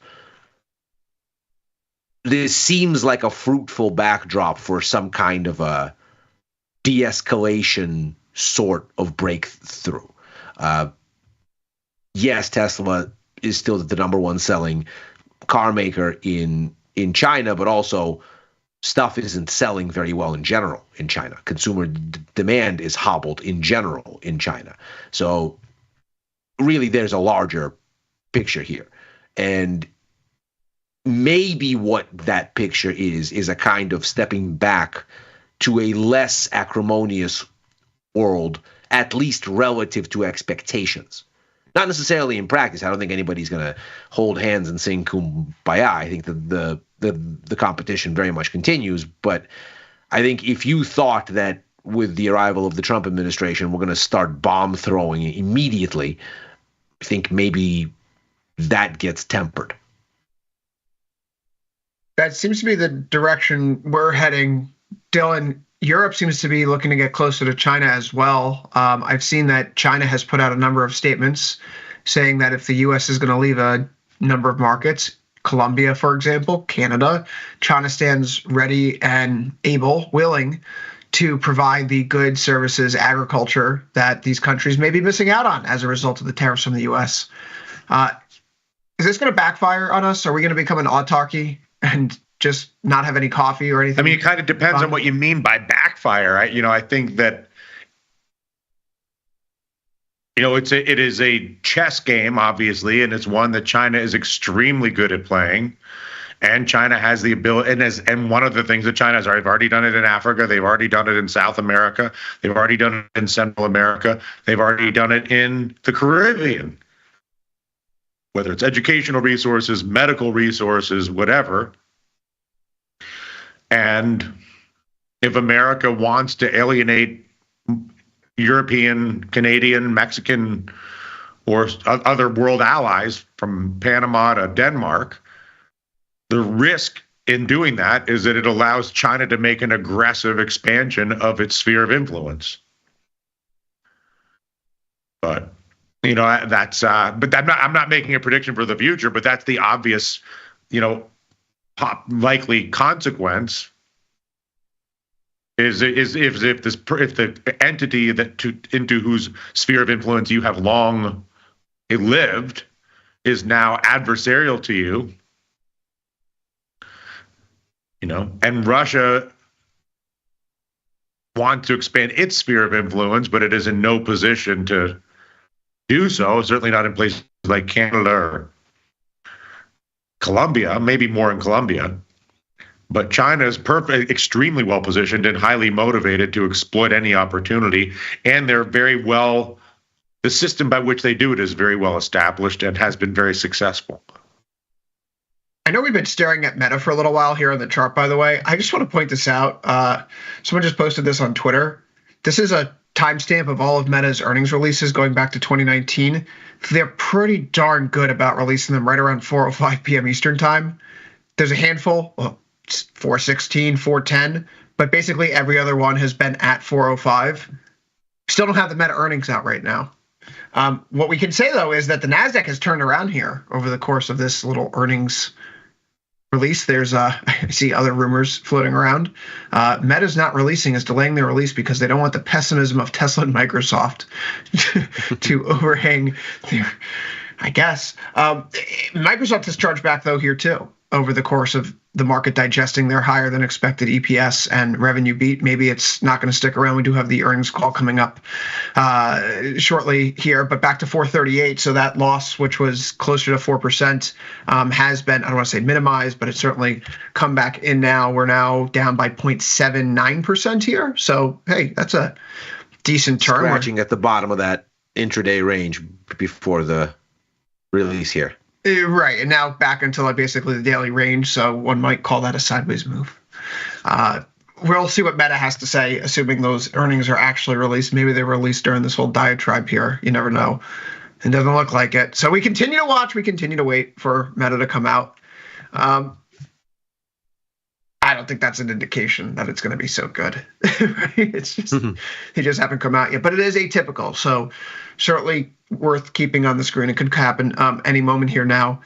This seems like a fruitful backdrop for some kind of a de-escalation sort of breakthrough. Yes, Tesla is still the number one selling car maker in China, but also stuff isn't selling very well in general in China. Consumer demand is hobbled in general in China. So really there's a larger picture here. And maybe what that picture is a kind of stepping back to a less acrimonious world, at least relative to expectations. Not necessarily in practice. I don't think anybody's going to hold hands and sing Kumbaya. I think that the competition very much continues. But I think if you thought that with the arrival of the Trump administration, we're going to start bomb throwing immediately, I think maybe that gets tempered. That seems to be the direction we're heading. Dylan, Europe seems to be looking to get closer to China as well. I've seen that China has put out a number of statements saying that if the U.S. is going to leave a number of markets, Colombia, for example, Canada, China stands ready and willing to provide the goods, services, agriculture that these countries may be missing out on as a result of the tariffs from the U.S. Is this going to backfire on us? Are we going to become an autarky and just not have any coffee or anything? I mean, it kind of depends on what you mean by backfire. I think that, it is a chess game, obviously, and it's one that China is extremely good at playing. And China has the ability, and one of the things that China has already done it in Africa, they've already done it in South America, they've already done it in Central America, they've already done it in the Caribbean. Whether it's educational resources, medical resources, whatever. And if America wants to alienate European, Canadian, Mexican, or other world allies from Panama to Denmark, the risk in doing that is that it allows China to make an aggressive expansion of its sphere of influence. But that's but I'm not making a prediction for the future, but that's the obvious, likely consequence is if the entity into whose sphere of influence you have long lived is now adversarial to you, and Russia wants to expand its sphere of influence, but it is in no position to do so, certainly not in places like Canada or Colombia, maybe more in Colombia. But China is extremely well positioned and highly motivated to exploit any opportunity. And they're the system by which they do it is very well established and has been very successful. I know we've been staring at Meta for a little while here on the chart, by the way. I just want to point this out. Someone just posted this on Twitter. This is a timestamp of all of Meta's earnings releases going back to 2019. They're pretty darn good about releasing them right around 4:05 p.m. Eastern time. There's a handful, 4:16, 4:10, but basically every other one has been at 4:05. Still don't have the Meta earnings out right now. What we can say, though, is that the NASDAQ has turned around here over the course of this little earnings release. There's I see other rumors floating around. Meta's not releasing, is delaying their release because they don't want the pessimism of Tesla and Microsoft to overhang their, I guess. Microsoft has charged back, though, here, too, over the course of the market digesting their higher than expected EPS and revenue beat. Maybe it's not going to stick around. We do have the earnings call coming up shortly here, but back to 438. So that loss, which was closer to 4%, has been, I don't want to say minimized, but it's certainly come back in now. We're now down by 0.79% here. So, hey, that's a decent turn. Scratching at the bottom of that intraday range before the release here. Right, and now back into basically the daily range, so one might call that a sideways move. We'll see what Meta has to say, assuming those earnings are actually released. Maybe they were released during this whole diatribe here. You never know. It doesn't look like it. So we continue to watch. We continue to wait for Meta to come out. I don't think that's an indication that it's going to be so good. Right? It's just they just haven't come out yet. But it is atypical, so certainly worth keeping on the screen. It could happen any moment here now.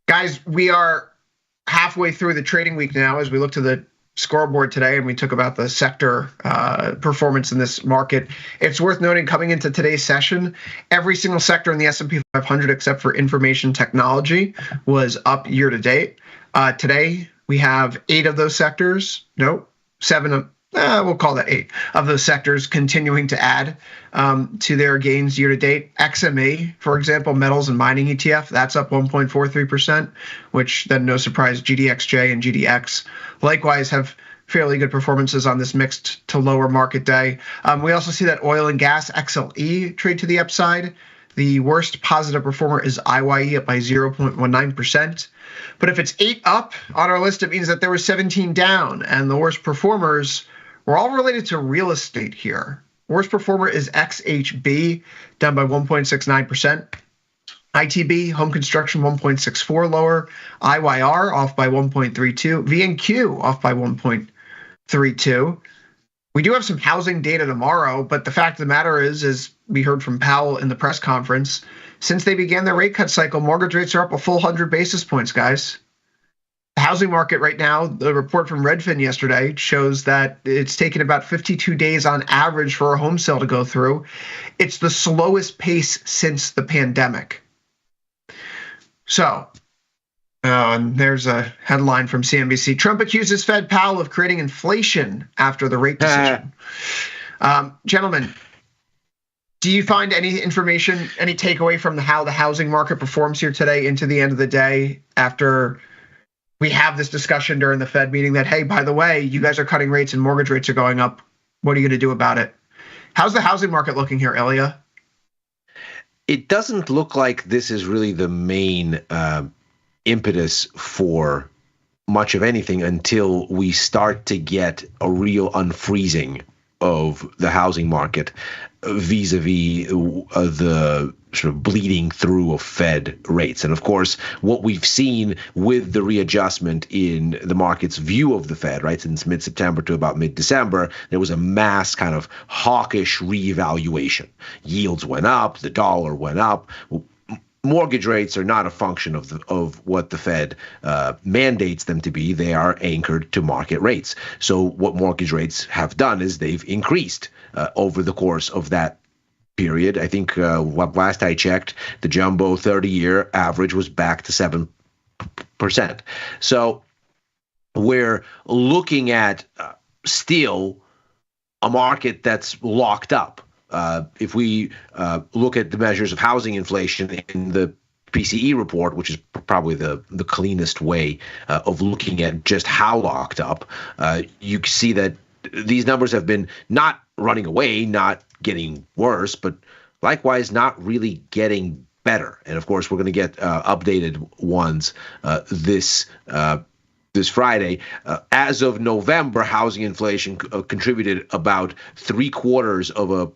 Guys, we are halfway through the trading week now as we look to the scoreboard today, and we talk about the sector performance in this market. It's worth noting coming into today's session, every single sector in the S&P 500 except for information technology was up year to date. Today, we have 8 of those sectors. Nope, 7 of we'll call that 8 of those sectors continuing to add to their gains year to date. XME, for example, metals and mining ETF, that's up 1.43%, which then no surprise, GDXJ and GDX likewise have fairly good performances on this mixed to lower market day. We also see that oil and gas XLE trade to the upside. The worst positive performer is IYE up by 0.19%. But if it's 8 up on our list, it means that there were 17 down, and the worst performers were all related to real estate here. Worst performer is XHB, down by 1.69%. ITB, home construction, 1.64 lower. IYR off by 1.32. VNQ off by 1.32. We do have some housing data tomorrow, but the fact of the matter is, as we heard from Powell in the press conference, since they began their rate cut cycle, mortgage rates are up a full 100 basis points, guys. The housing market right now, the report from Redfin yesterday shows that it's taken about 52 days on average for a home sale to go through. It's the slowest pace since the pandemic. So, and there's a headline from CNBC. Trump accuses Fed Powell of creating inflation after the rate decision. Gentlemen, do you find any information, any takeaway from how the housing market performs here today into the end of the day after we have this discussion during the Fed meeting that, hey, by the way, you guys are cutting rates and mortgage rates are going up. What are you going to do about it? How's the housing market looking here, Ilya? It doesn't look like this is really the main impetus for much of anything until we start to get a real unfreezing of the housing market vis-a-vis the sort of bleeding through of Fed rates. And of course, what we've seen with the readjustment in the market's view of the Fed, right, since mid-September to about mid-December, there was a mass kind of hawkish reevaluation. Yields went up, the dollar went up. Mortgage rates are not a function of what the Fed mandates them to be. They are anchored to market rates. So what mortgage rates have done is they've increased over the course of that period. I think last I checked, the jumbo 30-year average was back to 7%. So we're looking at still a market that's locked up. If we look at the measures of housing inflation in the PCE report, which is probably the cleanest way of looking at just how locked up, you see that these numbers have been not running away, not getting worse, but likewise not really getting better. And of course, we're going to get updated ones this Friday. As of November, housing inflation contributed about 3/4 of a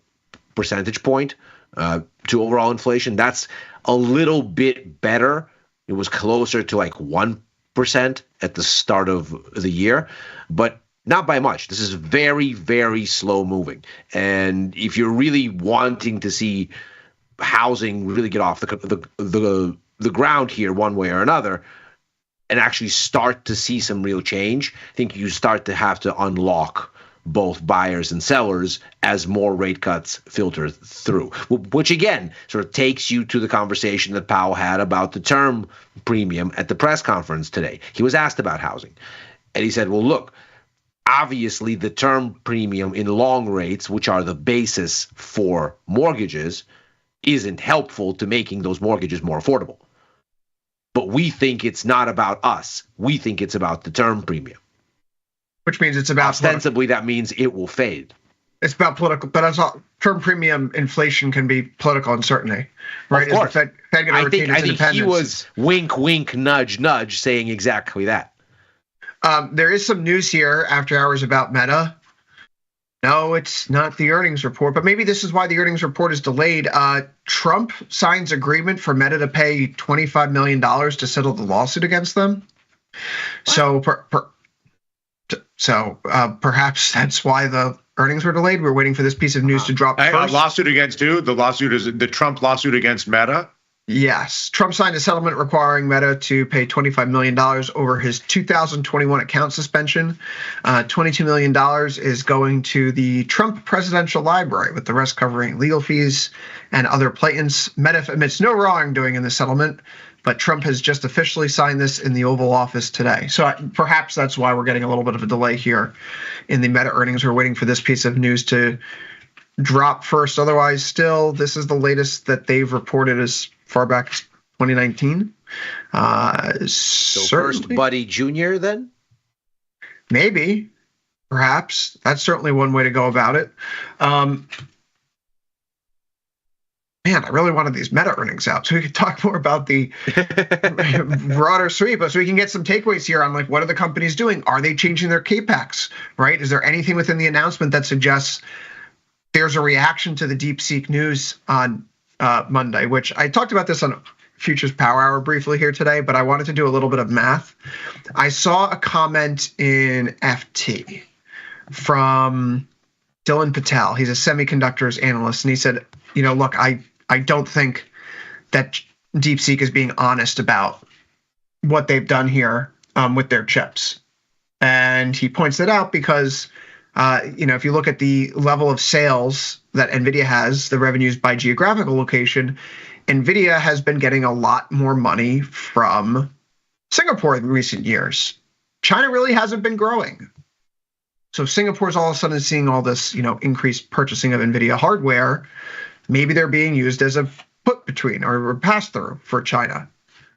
percentage point to overall inflation. That's a little bit better. It was closer to like 1% at the start of the year, but not by much. This is very, very slow moving. And if you're really wanting to see housing really get off the ground here one way or another and actually start to see some real change, I think you start to have to unlock both buyers and sellers as more rate cuts filter through, which again sort of takes you to the conversation that Powell had about the term premium at the press conference today. He was asked about housing, and he said, well, look, obviously the term premium in long rates, which are the basis for mortgages, isn't helpful to making those mortgages more affordable. But we think it's not about us. We think it's about the term premium. Which means it's about ostensibly that means it will fade. It's about political, but as term premium inflation can be political uncertainty, right? Of course. Is the Fed going to retain its independence? I think he was wink, wink, nudge, nudge, saying exactly that. There is some news here after hours about Meta. No, it's not the earnings report, but maybe this is why the earnings report is delayed. Trump signs agreement for Meta to pay $25 million to settle the lawsuit against them. What? So perhaps that's why the earnings were delayed. We're waiting for this piece of news to drop first. A lawsuit against who? The lawsuit is the Trump lawsuit against Meta? Yes. Trump signed a settlement requiring Meta to pay $25 million over his 2021 account suspension. $22 million is going to the Trump Presidential Library, with the rest covering legal fees and other plaintiffs. Meta admits no wrongdoing in the settlement, but Trump has just officially signed this in the Oval Office today. So perhaps that's why we're getting a little bit of a delay here in the Meta earnings. We're waiting for this piece of news to drop first. Otherwise, still, this is the latest that they've reported as far back as 2019. So first Buddy Jr. then? Maybe. Perhaps. That's certainly one way to go about it. Man, I really wanted these Meta earnings out so we could talk more about the broader sweep, so we can get some takeaways here on, like, what are the companies doing? Are they changing their CAPEX, right? Is there anything within the announcement that suggests there's a reaction to the DeepSeek news on Monday, which I talked about this on Futures Power Hour briefly here today, but I wanted to do a little bit of math. I saw a comment in FT from Dylan Patel. He's a semiconductors analyst, and he said, look, I don't think that DeepSeek is being honest about what they've done here with their chips. And he points that out because, if you look at the level of sales that NVIDIA has, the revenues by geographical location, NVIDIA has been getting a lot more money from Singapore in recent years. China really hasn't been growing. So Singapore's all of a sudden seeing all this, increased purchasing of NVIDIA hardware. Maybe they're being used as a put between or a pass through for China.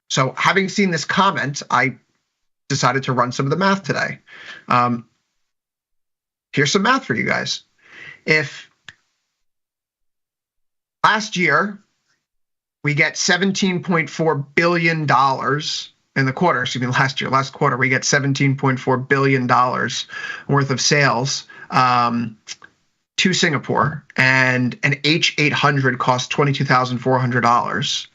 So having seen this comment, I decided to run some of the math today. Here's some math for you guys. If last year we get $17.4 billion in the quarter, last quarter we get $17.4 billion worth of sales to Singapore, and an H800 costs $22,400.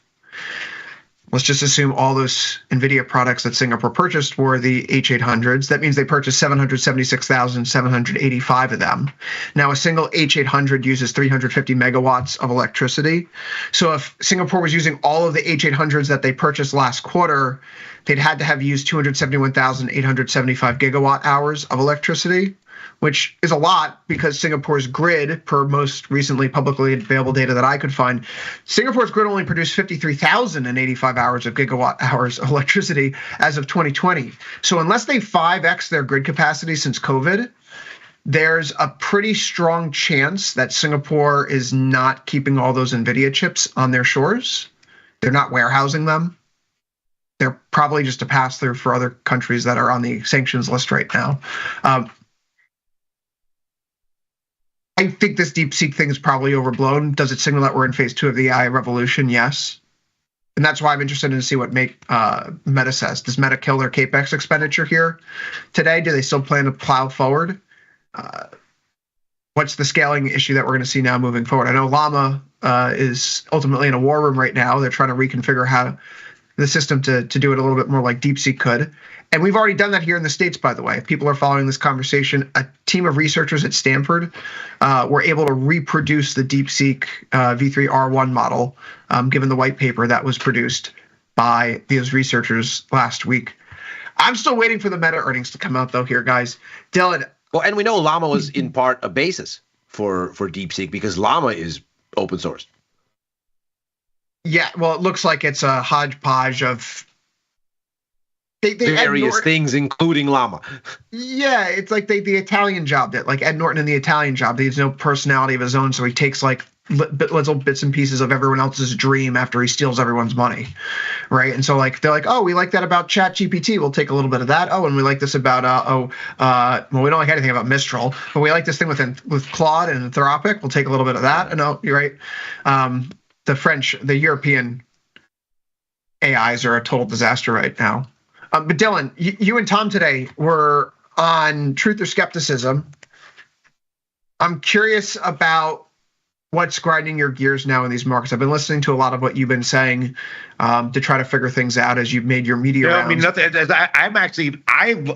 Let's just assume all those NVIDIA products that Singapore purchased were the H800s. That means they purchased 776,785 of them. Now, a single H800 uses 350 megawatts of electricity. So if Singapore was using all of the H800s that they purchased last quarter, they'd had to have used 271,875 gigawatt hours of electricity, which is a lot because Singapore's grid, per most recently publicly available data that I could find, Singapore's grid only produced 53,085 hours of gigawatt hours of electricity as of 2020. So unless they 5x their grid capacity since COVID, there's a pretty strong chance that Singapore is not keeping all those NVIDIA chips on their shores. They're not warehousing them. They're probably just a pass-through for other countries that are on the sanctions list right now. I think this DeepSeek thing is probably overblown. Does it signal that we're in phase 2 of the AI revolution? Yes. And that's why I'm interested in to see what Meta says. Does Meta kill their CAPEX expenditure here today? Do they still plan to plow forward? What's the scaling issue that we're going to see now moving forward? I know Llama is ultimately in a war room right now. They're trying to reconfigure the system to do it a little bit more like DeepSeek could. And we've already done that here in the States, by the way. If people are following this conversation, a team of researchers at Stanford were able to reproduce the DeepSeek V3R1 model, given the white paper that was produced by these researchers last week. I'm still waiting for the Meta earnings to come out, though, here, guys. Dylan. Well, and we know Llama was in part a basis for DeepSeek because Llama is open source. Yeah, well, it looks like it's a hodgepodge of various things, including Llama. Yeah, it's like the Italian job that, like Ed Norton in the Italian job, he has no personality of his own, so he takes like little bits and pieces of everyone else's dream after he steals everyone's money, right? And so like they're like, oh, we like that about ChatGPT, we'll take a little bit of that. Oh, and we like this about well, we don't like anything about Mistral, but we like this thing with Claude and Anthropic, we'll take a little bit of that. And no, you're right. The European AIs are a total disaster right now. But Dylan, you and Tom today were on Truth or Skepticism. I'm curious about what's grinding your gears now in these markets. I've been listening to a lot of what you've been saying to try to figure things out as you've made your media rounds. I mean,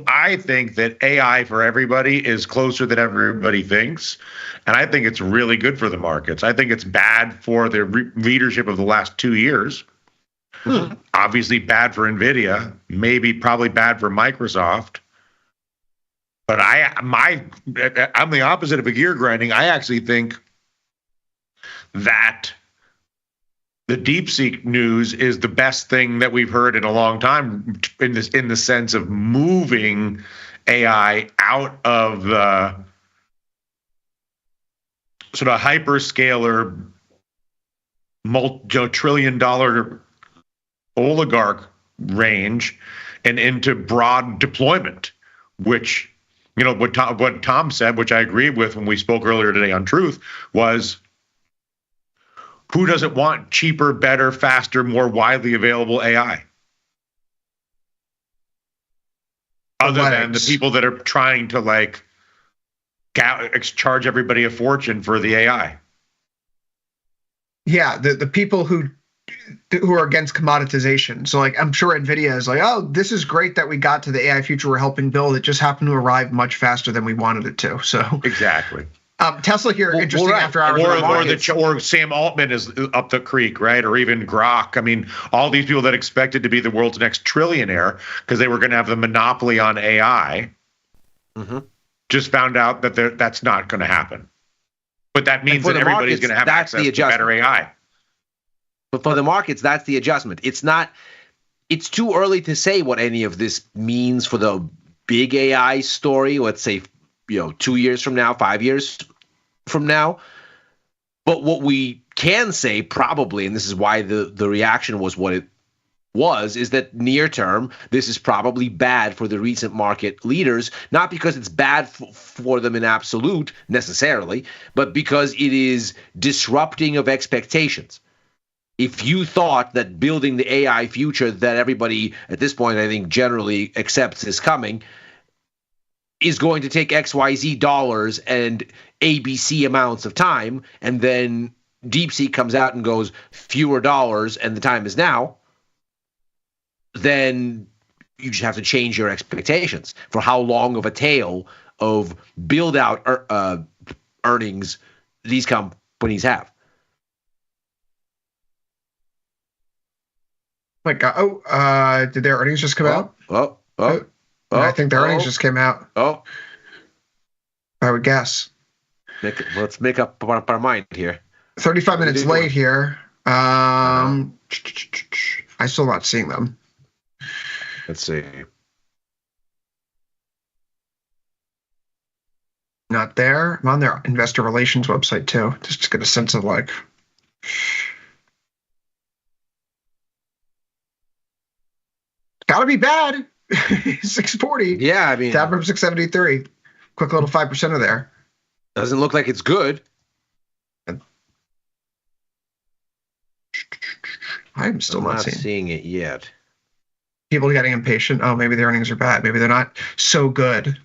I think that AI for everybody is closer than everybody thinks. And I think it's really good for the markets. I think it's bad for the leadership of the last 2 years. Obviously bad for NVIDIA, probably bad for Microsoft. But I'm the opposite of a gear grinding. I actually think that the DeepSeek news is the best thing that we've heard in a long time in the sense of moving AI out of the sort of hyperscaler multi-trillion-dollar oligarch range and into broad deployment, which, what Tom said, which I agree with when we spoke earlier today on Truth, was who doesn't want cheaper, better, faster, more widely available AI? Other than the people that are trying to charge everybody a fortune for the AI. Yeah, the people who are against commoditization. So I'm sure NVIDIA is like, oh, this is great that we got to the AI future we're helping build. It just happened to arrive much faster than we wanted it to. So exactly. Tesla here, interesting after hours. Or Sam Altman is up the creek, right? Or even Grok. I mean, all these people that expected to be the world's next trillionaire because they were going to have the monopoly on AI, just found out that that's not going to happen. But that means that everybody's going to have access to better AI. But for the markets, that's the adjustment. It's too early to say what any of this means for the big AI story. Let's say, 2 years from now, 5 years from now. But what we can say probably, and this is why the reaction was what it was, is that near term, this is probably bad for the recent market leaders, not because it's bad for them in absolute necessarily, but because it is disrupting of expectations. If you thought that building the AI future that everybody at this point, I think, generally accepts is coming, is going to take XYZ dollars and ABC amounts of time, and then DeepSeek comes out and goes fewer dollars and the time is now, then you just have to change your expectations for how long of a tail of build-out earnings these companies have. My God. Did their earnings just come out? I think their earnings just came out. I would guess. Let's make up our mind here. 35 minutes late here. I'm still not seeing them. Let's see. Not there. I'm on their investor relations website too. Just to get a sense of like. Gotta be bad. 640. Yeah, I mean, tab from 673. Quick little 5%er there. Doesn't look like it's good. I'm still not seeing it yet. People getting impatient. Oh, maybe the earnings are bad. Maybe they're not so good.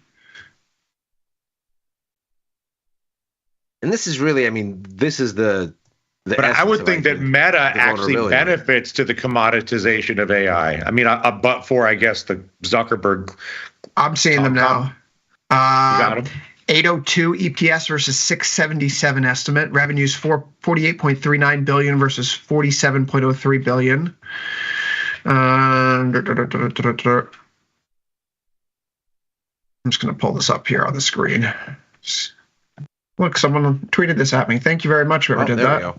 And this is really, I mean, this is the but I would think that Meta actually benefits to the commoditization of AI. I mean, but for, I guess, the Zuckerberg. I'm seeing them now. Got them. 802 EPS versus 677 estimate. Revenues 48.39 billion versus 47.03 billion. I'm just going to pull this up here on the screen. Look, someone tweeted this at me. Thank you very much, whoever did that. There we go.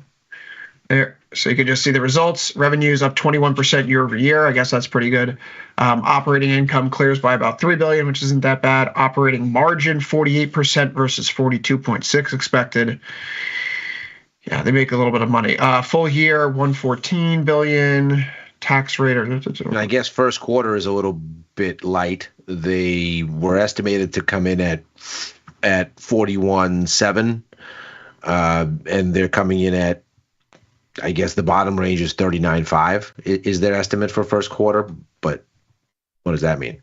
There, so you can just see the results. Revenues up 21% year over year. I guess that's pretty good. Operating income clears by about $3 billion, which isn't that bad. Operating margin 48% versus 42.6 expected. Yeah, they make a little bit of money. Full year 114 billion. Tax rate. I guess first quarter is a little bit light. They were estimated to come in at 41.7, and they're coming in at, I guess the bottom range is 39.5 is their estimate for first quarter. But what does that mean?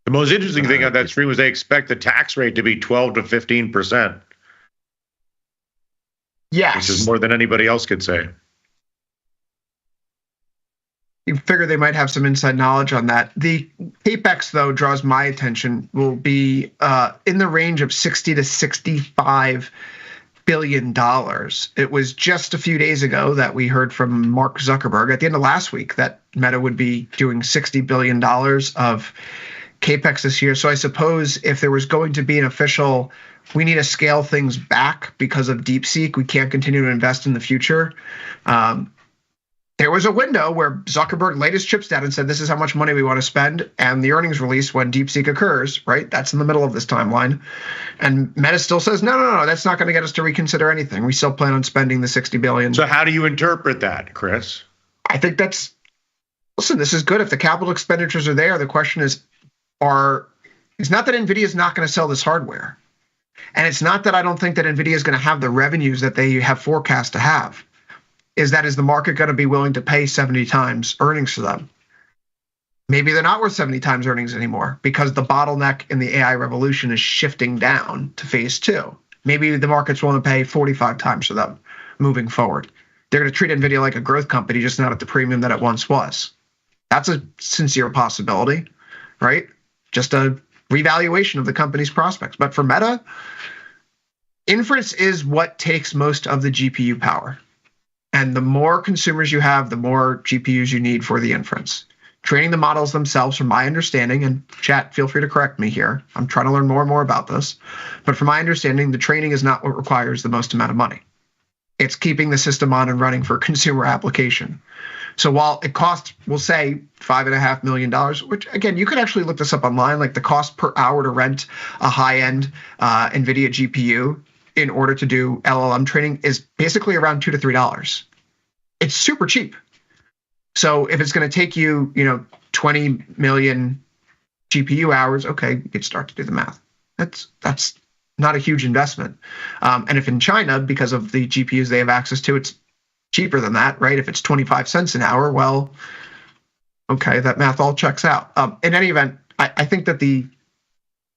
The most interesting thing on that stream was they expect the tax rate to be 12 to 15%. Yes, which is more than anybody else could say. You figure they might have some inside knowledge on that. The CAPEX, though, draws my attention, will be in the range of $60 to $65 billion. It was just a few days ago that we heard from Mark Zuckerberg at the end of last week that Meta would be doing $60 billion of CAPEX this year. So I suppose if there was going to be an official, we need to scale things back because of DeepSeek, we can't continue to invest in the future. There was a window where Zuckerberg laid his chips down and said, this is how much money we want to spend. And the earnings release when DeepSeek occurs, right? That's in the middle of this timeline. And Meta still says, no, that's not going to get us to reconsider anything. We still plan on spending the $60 billion. So how do you interpret that, Chris? I think listen, this is good. If the capital expenditures are there, the question is, it's not that NVIDIA is not going to sell this hardware. And it's not that I don't think that NVIDIA is going to have the revenues that they have forecast to have. Is the market going to be willing to pay 70 times earnings for them? Maybe they're not worth 70 times earnings anymore because the bottleneck in the AI revolution is shifting down to phase 2. Maybe the market's willing to pay 45 times for them moving forward. They're going to treat NVIDIA like a growth company, just not at the premium that it once was. That's a sincere possibility, right? Just a revaluation of the company's prospects. But for Meta, inference is what takes most of the GPU power. And the more consumers you have, the more GPUs you need for the inference. Training the models themselves, from my understanding, and chat, feel free to correct me here. I'm trying to learn more and more about this. But from my understanding, the training is not what requires the most amount of money. It's keeping the system on and running for consumer application. So while it costs, we'll say, $5.5 million, which, again, you could actually look this up online, like the cost per hour to rent a high-end NVIDIA GPU in order to do LLM training is basically around $2 to $3. It's super cheap. So if it's going to take you, 20 million GPU hours, okay, you could start to do the math. That's not a huge investment. And if in China, because of the GPUs they have access to, it's cheaper than that, right? If it's 25 cents an hour, well, okay, that math all checks out. In any event, I think that the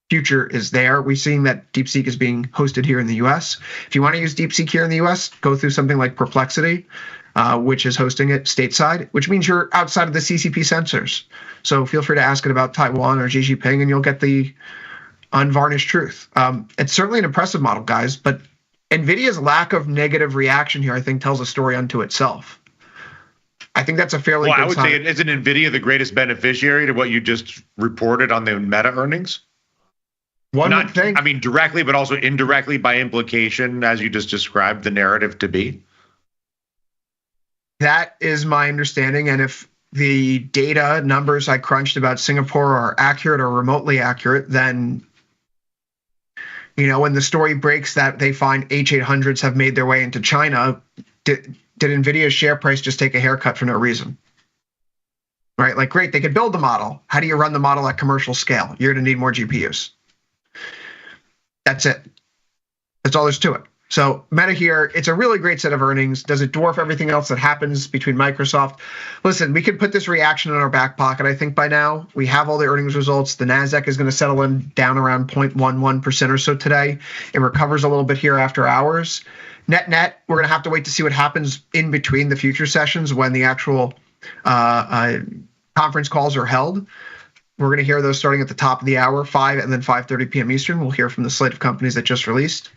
future is there. We're seeing that DeepSeek is being hosted here in the US. If you want to use DeepSeek here in the US, go through something like Perplexity, which is hosting it stateside, which means you're outside of the CCP censors. So feel free to ask it about Taiwan or Xi Jinping, and you'll get the unvarnished truth. It's certainly an impressive model, guys, but NVIDIA's lack of negative reaction here, I think, tells a story unto itself. I think that's a fairly good I would sign. say, isn't NVIDIA the greatest beneficiary to what you just reported on the Meta earnings? One thing. I mean, directly, but also indirectly by implication, as you just described the narrative to be. That is my understanding. And if the data numbers I crunched about Singapore are accurate or remotely accurate, then, when the story breaks that they find H800s have made their way into China, did NVIDIA's share price just take a haircut for no reason? Right? Like, great, they could build the model. How do you run the model at commercial scale? You're going to need more GPUs. That's it. That's all there's to it. So Meta here, it's a really great set of earnings. Does it dwarf everything else that happens between Microsoft? Listen, we could put this reaction in our back pocket, I think, by now. We have all the earnings results. The NASDAQ is going to settle in down around 0.11% or so today. It recovers a little bit here after hours. Net, we're going to have to wait to see what happens in between the future sessions when the actual conference calls are held. We're going to hear those starting at the top of the hour, 5 and then 5:30 p.m. Eastern. We'll hear from the slate of companies that just released.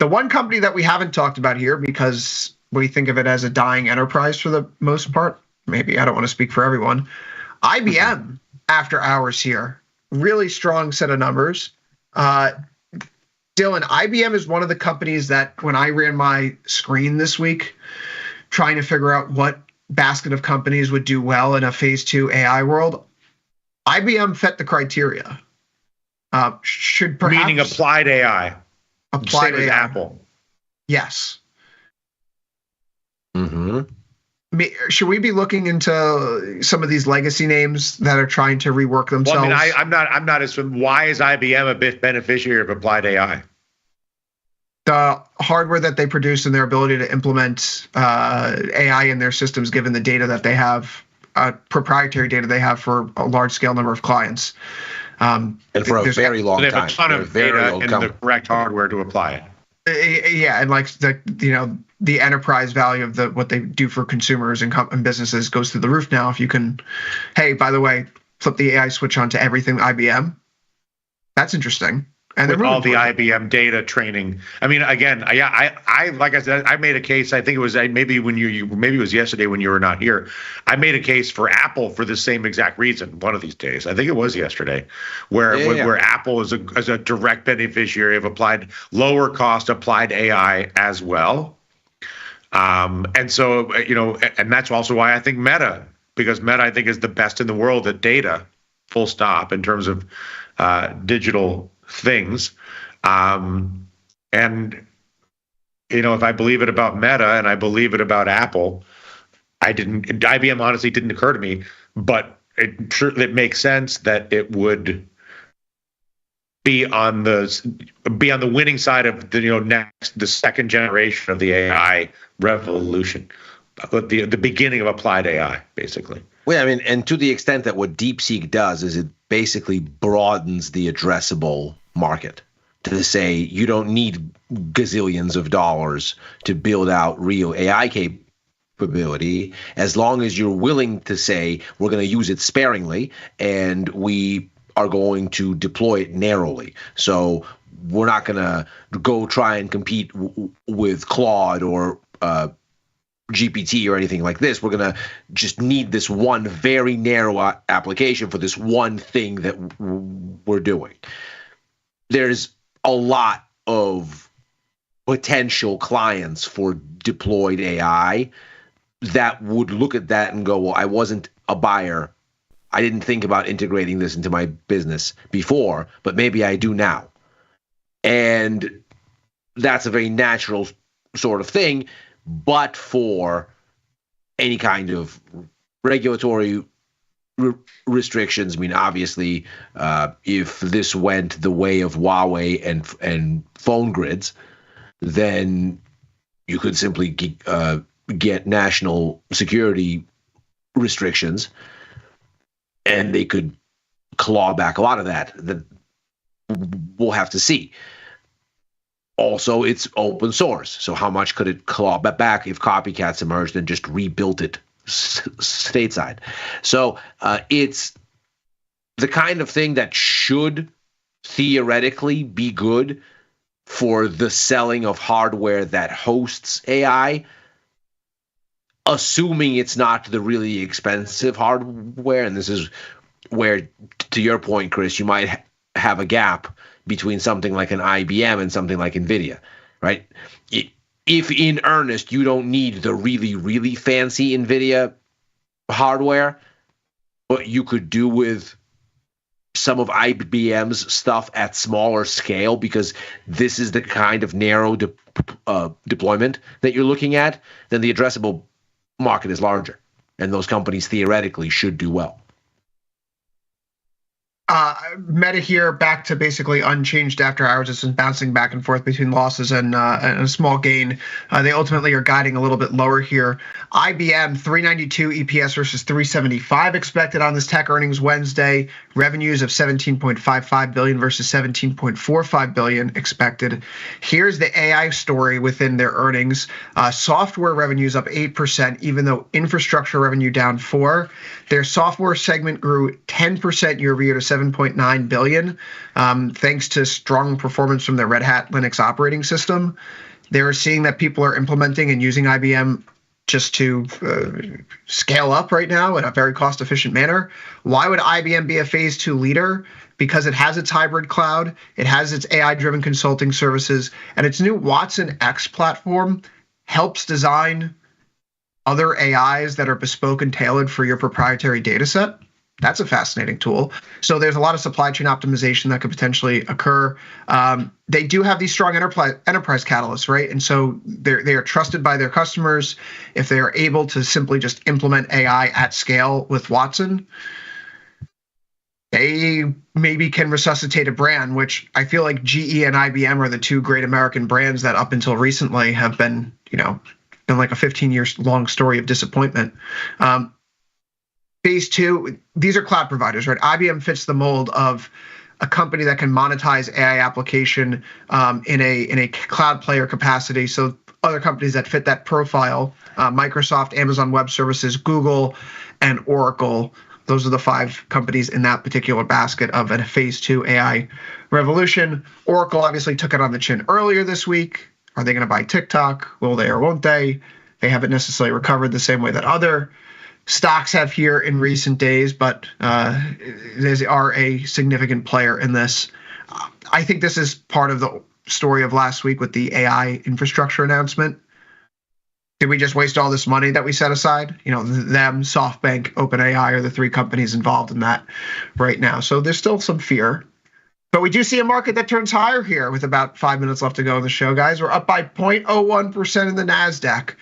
The one company that we haven't talked about here, because we think of it as a dying enterprise for the most part, maybe I don't want to speak for everyone, IBM after hours here. Really strong set of numbers. Dylan, IBM is one of the companies that when I ran my screen this week, trying to figure out what basket of companies would do well in a phase 2 AI world, IBM fit the criteria. Should perhaps meaning applied AI. Applied Same as AI. Apple. Yes. Mm-hmm. Should we be looking into some of these legacy names that are trying to rework themselves? Well, I mean, I'm not as. Why is IBM a bit beneficiary of applied AI? The hardware that they produce and their ability to implement AI in their systems, given the data that they have, proprietary data they have for a large scale number of clients. And for a very long they time. have a ton of data and the correct hardware to apply it. Yeah, and like the enterprise value of what they do for consumers and businesses goes through the roof now. If you can, hey, by the way, flip the AI switch onto everything IBM, that's interesting. And with all the IBM data training. I mean, again, I like I said, I made a case. I think it was maybe when maybe it was yesterday when you were not here. I made a case for Apple for the same exact reason. One of these days, I think it was yesterday, where Apple is a direct beneficiary of lower cost applied AI as well. And so and that's also why I think because Meta I think is the best in the world at data, full stop, in terms of digital things. And if I believe it about Meta and I believe it about Apple, IBM honestly didn't occur to me, but it makes sense that it would be on the winning side of the second generation of the AI revolution, the beginning of applied AI, basically. Well, I mean, and to the extent that what DeepSeek does is it basically broadens the addressable market to say you don't need gazillions of dollars to build out real AI capability, as long as you're willing to say we're going to use it sparingly and we are going to deploy it narrowly. So we're not going to go try and compete with Claude or GPT or anything like this. We're going to just need this one very narrow application for this one thing that we're doing. There's a lot of potential clients for deployed AI that would look at that and go, well, I wasn't a buyer. I didn't think about integrating this into my business before, but maybe I do now. And that's a very natural sort of thing, but for any kind of regulatory restrictions, I mean, obviously, if this went the way of Huawei and phone grids, then you could simply get national security restrictions, and they could claw back a lot of that. We'll have to see. Also, it's open source, so how much could it claw back if copycats emerged and just rebuilt it stateside? So it's the kind of thing that should theoretically be good for the selling of hardware that hosts AI, assuming it's not the really expensive hardware. And this is where, to your point, Chris, you might have a gap between something like an IBM and something like NVIDIA, right? If in earnest you don't need the really, really fancy NVIDIA hardware, but you could do with some of IBM's stuff at smaller scale, because this is the kind of narrow deployment that you're looking at, then the addressable market is larger, and those companies theoretically should do well. Meta here back to basically unchanged after hours. It's been bouncing back and forth between losses and a small gain. They ultimately are guiding a little bit lower here. IBM 392 EPS versus 375 expected on this tech earnings Wednesday. Revenues of 17.55 billion versus 17.45 billion expected. Here's the AI story within their earnings. Software revenues up 8%, even though infrastructure revenue down 4%. Their software segment grew 10% year over year to 7.9 billion, thanks to strong performance from their Red Hat Linux operating system. They're seeing that people are implementing and using IBM just to scale up right now in a very cost-efficient manner. Why would IBM be a phase 2 leader? Because it has its hybrid cloud, it has its AI-driven consulting services, and its new Watson X platform helps design other AIs that are bespoke and tailored for your proprietary data set. That's a fascinating tool. So there's a lot of supply chain optimization that could potentially occur. They do have these strong enterprise catalysts, right? And so they are trusted by their customers. If they are able to simply just implement AI at scale with Watson, they maybe can resuscitate a brand, which I feel like GE and IBM are the two great American brands that up until recently have been, been like a 15-year-long story of disappointment. Phase 2, these are cloud providers, right? IBM fits the mold of a company that can monetize AI application in a cloud player capacity. So other companies that fit that profile, Microsoft, Amazon Web Services, Google, and Oracle, those are the 5 companies in that particular basket of a phase 2 AI revolution. Oracle obviously took it on the chin earlier this week. Are they going to buy TikTok? Will they or won't they? They haven't necessarily recovered the same way that other stocks have here in recent days, but they are a significant player in this. I think this is part of the story of last week with the AI infrastructure announcement. Did we just waste all this money that we set aside? Them, SoftBank, OpenAI are the 3 companies involved in that right now. So there's still some fear. But we do see a market that turns higher here with about 5 minutes left to go in the show, guys. We're up by 0.01% in the NASDAQ.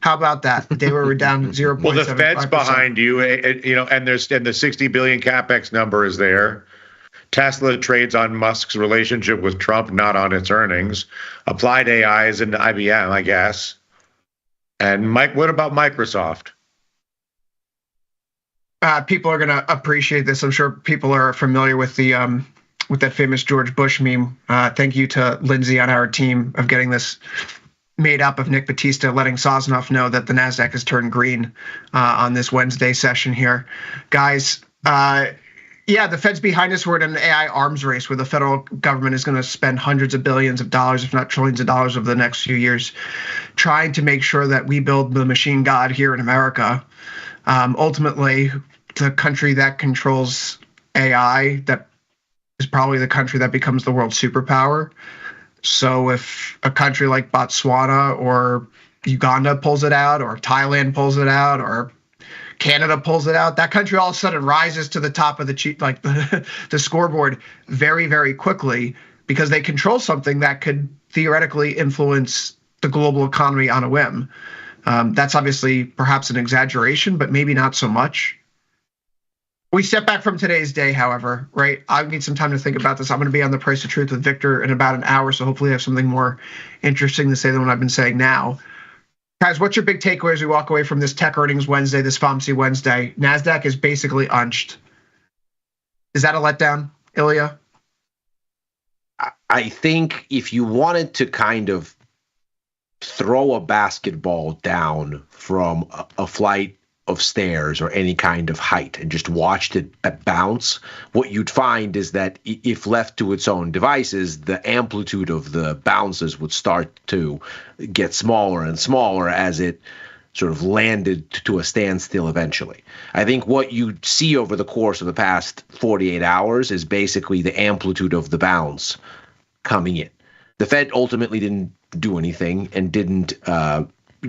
How about that? They were down 0.75%. Well, the Fed's behind you, and the 60 billion CapEx number is there. Tesla trades on Musk's relationship with Trump, not on its earnings. Applied AI is into IBM, I guess. And Mike, what about Microsoft? People are going to appreciate this. I'm sure people are familiar with the with that famous George Bush meme. Thank you to Lindsay on our team of getting this made up of Nick Batista letting Sosnoff know that the NASDAQ has turned green on this Wednesday session here. Guys, Yeah, the Fed's behind us. We're in an AI arms race where the federal government is going to spend hundreds of billions of dollars, if not trillions of dollars, over the next few years, trying to make sure that we build the machine god here in America. Ultimately, the country that controls AI, that is probably the country that becomes the world superpower. So if a country like Botswana or Uganda pulls it out, or Thailand pulls it out, or Canada pulls it out, that country all of a sudden rises to the top of the scoreboard very, very quickly, because they control something that could theoretically influence the global economy on a whim. That's obviously perhaps an exaggeration, but maybe not so much. We step back from today's day, however, right? I need some time to think about this. I'm going to be on The Price of Truth with Victor in about an hour, so hopefully I have something more interesting to say than what I've been saying now. Guys, what's your big takeaway as we walk away from this Tech Earnings Wednesday, this FOMC Wednesday? NASDAQ is basically unched. Is that a letdown, Ilya? I think if you wanted to kind of throw a basketball down from a flight of stairs or any kind of height and just watched it bounce, what you'd find is that if left to its own devices, the amplitude of the bounces would start to get smaller and smaller as it sort of landed to a standstill eventually. I think what you see over the course of the past 48 hours is basically the amplitude of the bounce coming in. The Fed ultimately didn't do anything and didn't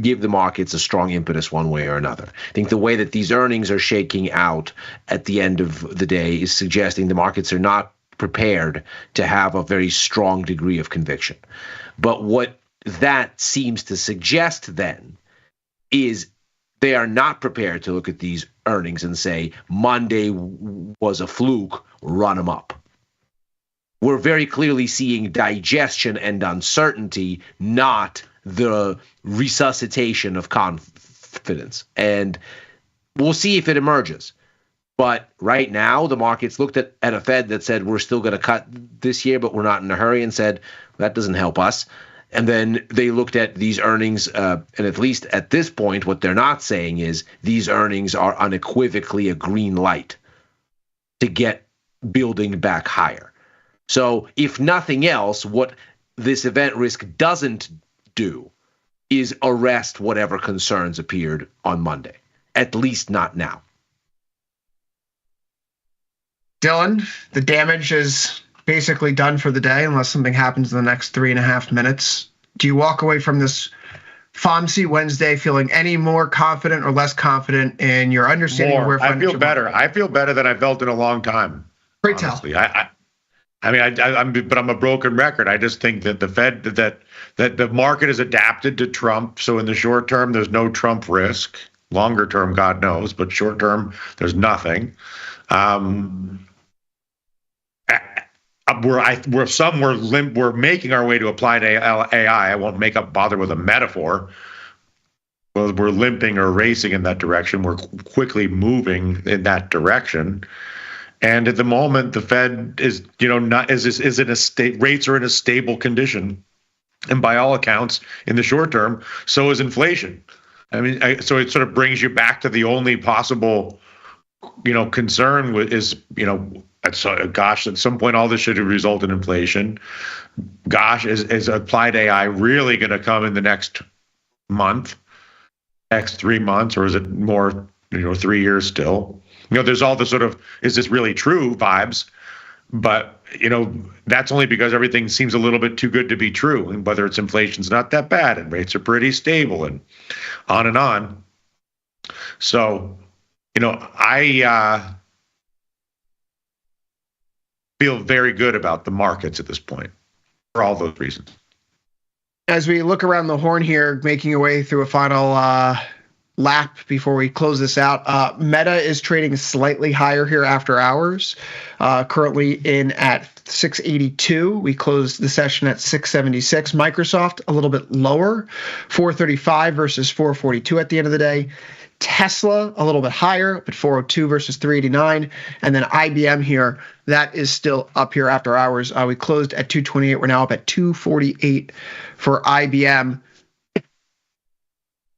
give the markets a strong impetus one way or another. I think the way that these earnings are shaking out at the end of the day is suggesting the markets are not prepared to have a very strong degree of conviction. But what that seems to suggest then is they are not prepared to look at these earnings and say, Monday was a fluke, run them up. We're very clearly seeing digestion and uncertainty, not the resuscitation of confidence. And we'll see if it emerges. But right now, the markets looked at a Fed that said, we're still going to cut this year, but we're not in a hurry, and said, that doesn't help us. And then they looked at these earnings, and at least at this point, what they're not saying is these earnings are unequivocally a green light to get building back higher. So if nothing else, what this event risk doesn't do is arrest whatever concerns appeared on Monday, at least not now. Dylan, the damage is basically done for the day unless something happens in the next 3.5 minutes. Do you walk away from this FOMC Wednesday feeling any more confident or less confident in your understanding of where I feel better. I feel better than I felt in a long time. Great tell. I'm a broken record. I just think that the Fed, that the market is adapted to Trump. So in the short term, there's no Trump risk. Longer term, God knows, but short term, there's nothing. We're making our way to applied AI. I won't bother with a metaphor. Well, we're limping or racing in that direction. We're quickly moving in that direction. And at the moment, the Fed is, is in a state, rates are in a stable condition, and by all accounts, in the short term, so is inflation. So it sort of brings you back to the only possible, concern is, gosh, at some point, all this should result in inflation. Gosh, is applied AI really going to come in the next month, next 3 months, or is it more, 3 years still? There's all the sort of, is this really true vibes, but, that's only because everything seems a little bit too good to be true. And whether it's inflation's not that bad and rates are pretty stable and on and on. So, I feel very good about the markets at this point for all those reasons. As we look around the horn here, making your way through a final lap before we close this out, Meta is trading slightly higher here after hours, currently in at 682. We closed the session at 676. Microsoft a little bit lower, 435 versus 442 at the end of the day. Tesla a little bit higher, but 402 versus 389. And then IBM here, that is still up here after hours. We closed at 228. We're now up at 248 for IBM.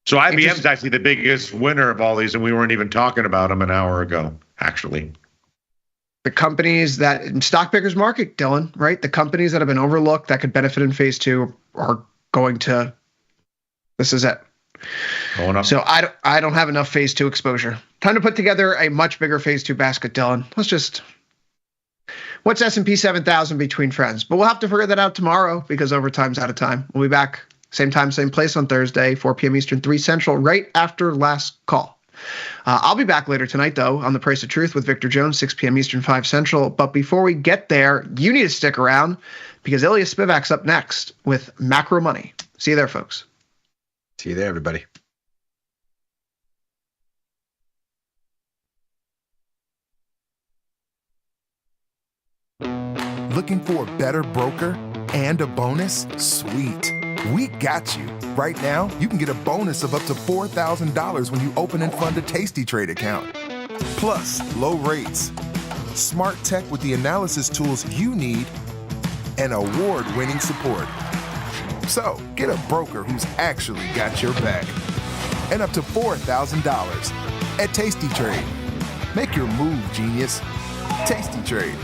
So IBM is actually the biggest winner of all these, and we weren't even talking about them an hour ago, actually. the companies that in stock pickers market, Dylan, right? The companies that have been overlooked that could benefit in phase two are going to. This is it. Going up. So I don't have enough phase two exposure. Time to put together a much bigger phase two basket, Dylan. What's S&P 7,000 between friends? But we'll have to figure that out tomorrow because overtime's out of time. We'll be back same time, same place on Thursday, 4 p.m. Eastern, 3 Central, right after last call. I'll be back later tonight, though, on The Price of Truth with Victor Jones, 6 p.m. Eastern, 5 Central. But before we get there, you need to stick around because Ilya Spivak's up next with Macro Money. See you there, folks. See you there, everybody. Looking for a better broker and a bonus? Sweet. We got you. Right now, you can get a bonus of up to $4,000 when you open and fund a Tasty Trade account. Plus, low rates, smart tech with the analysis tools you need, and award-winning support. So, get a broker who's actually got your back. And up to $4,000 at Tasty Trade. Make your move, genius. Tasty Trade.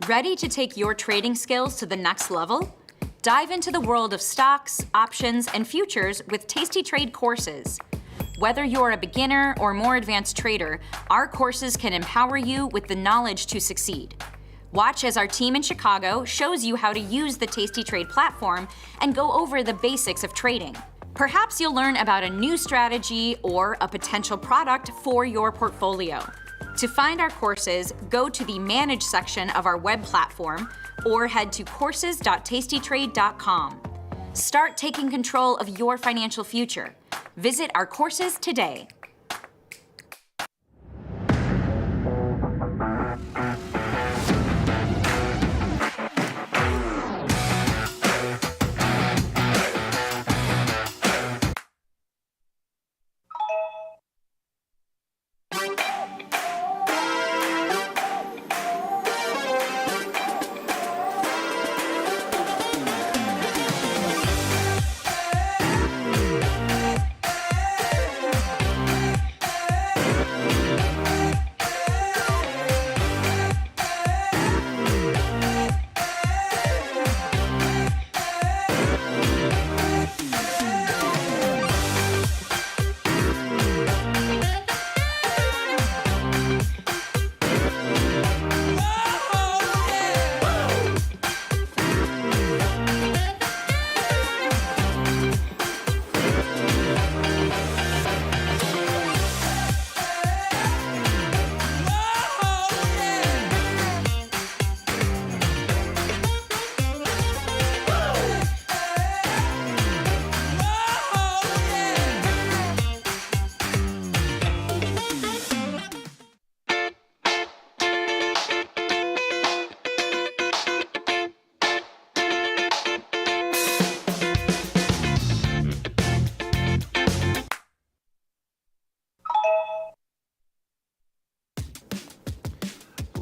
Ready to take your trading skills to the next level? Dive into the world of stocks, options, and futures with Tasty Trade courses. Whether you're a beginner or more advanced trader, our courses can empower you with the knowledge to succeed. Watch as our team in Chicago shows you how to use the Tasty Trade platform and go over the basics of trading. Perhaps you'll learn about a new strategy or a potential product for your portfolio. To find our courses, go to the Manage section of our web platform or head to courses.tastytrade.com. Start taking control of your financial future. Visit our courses today.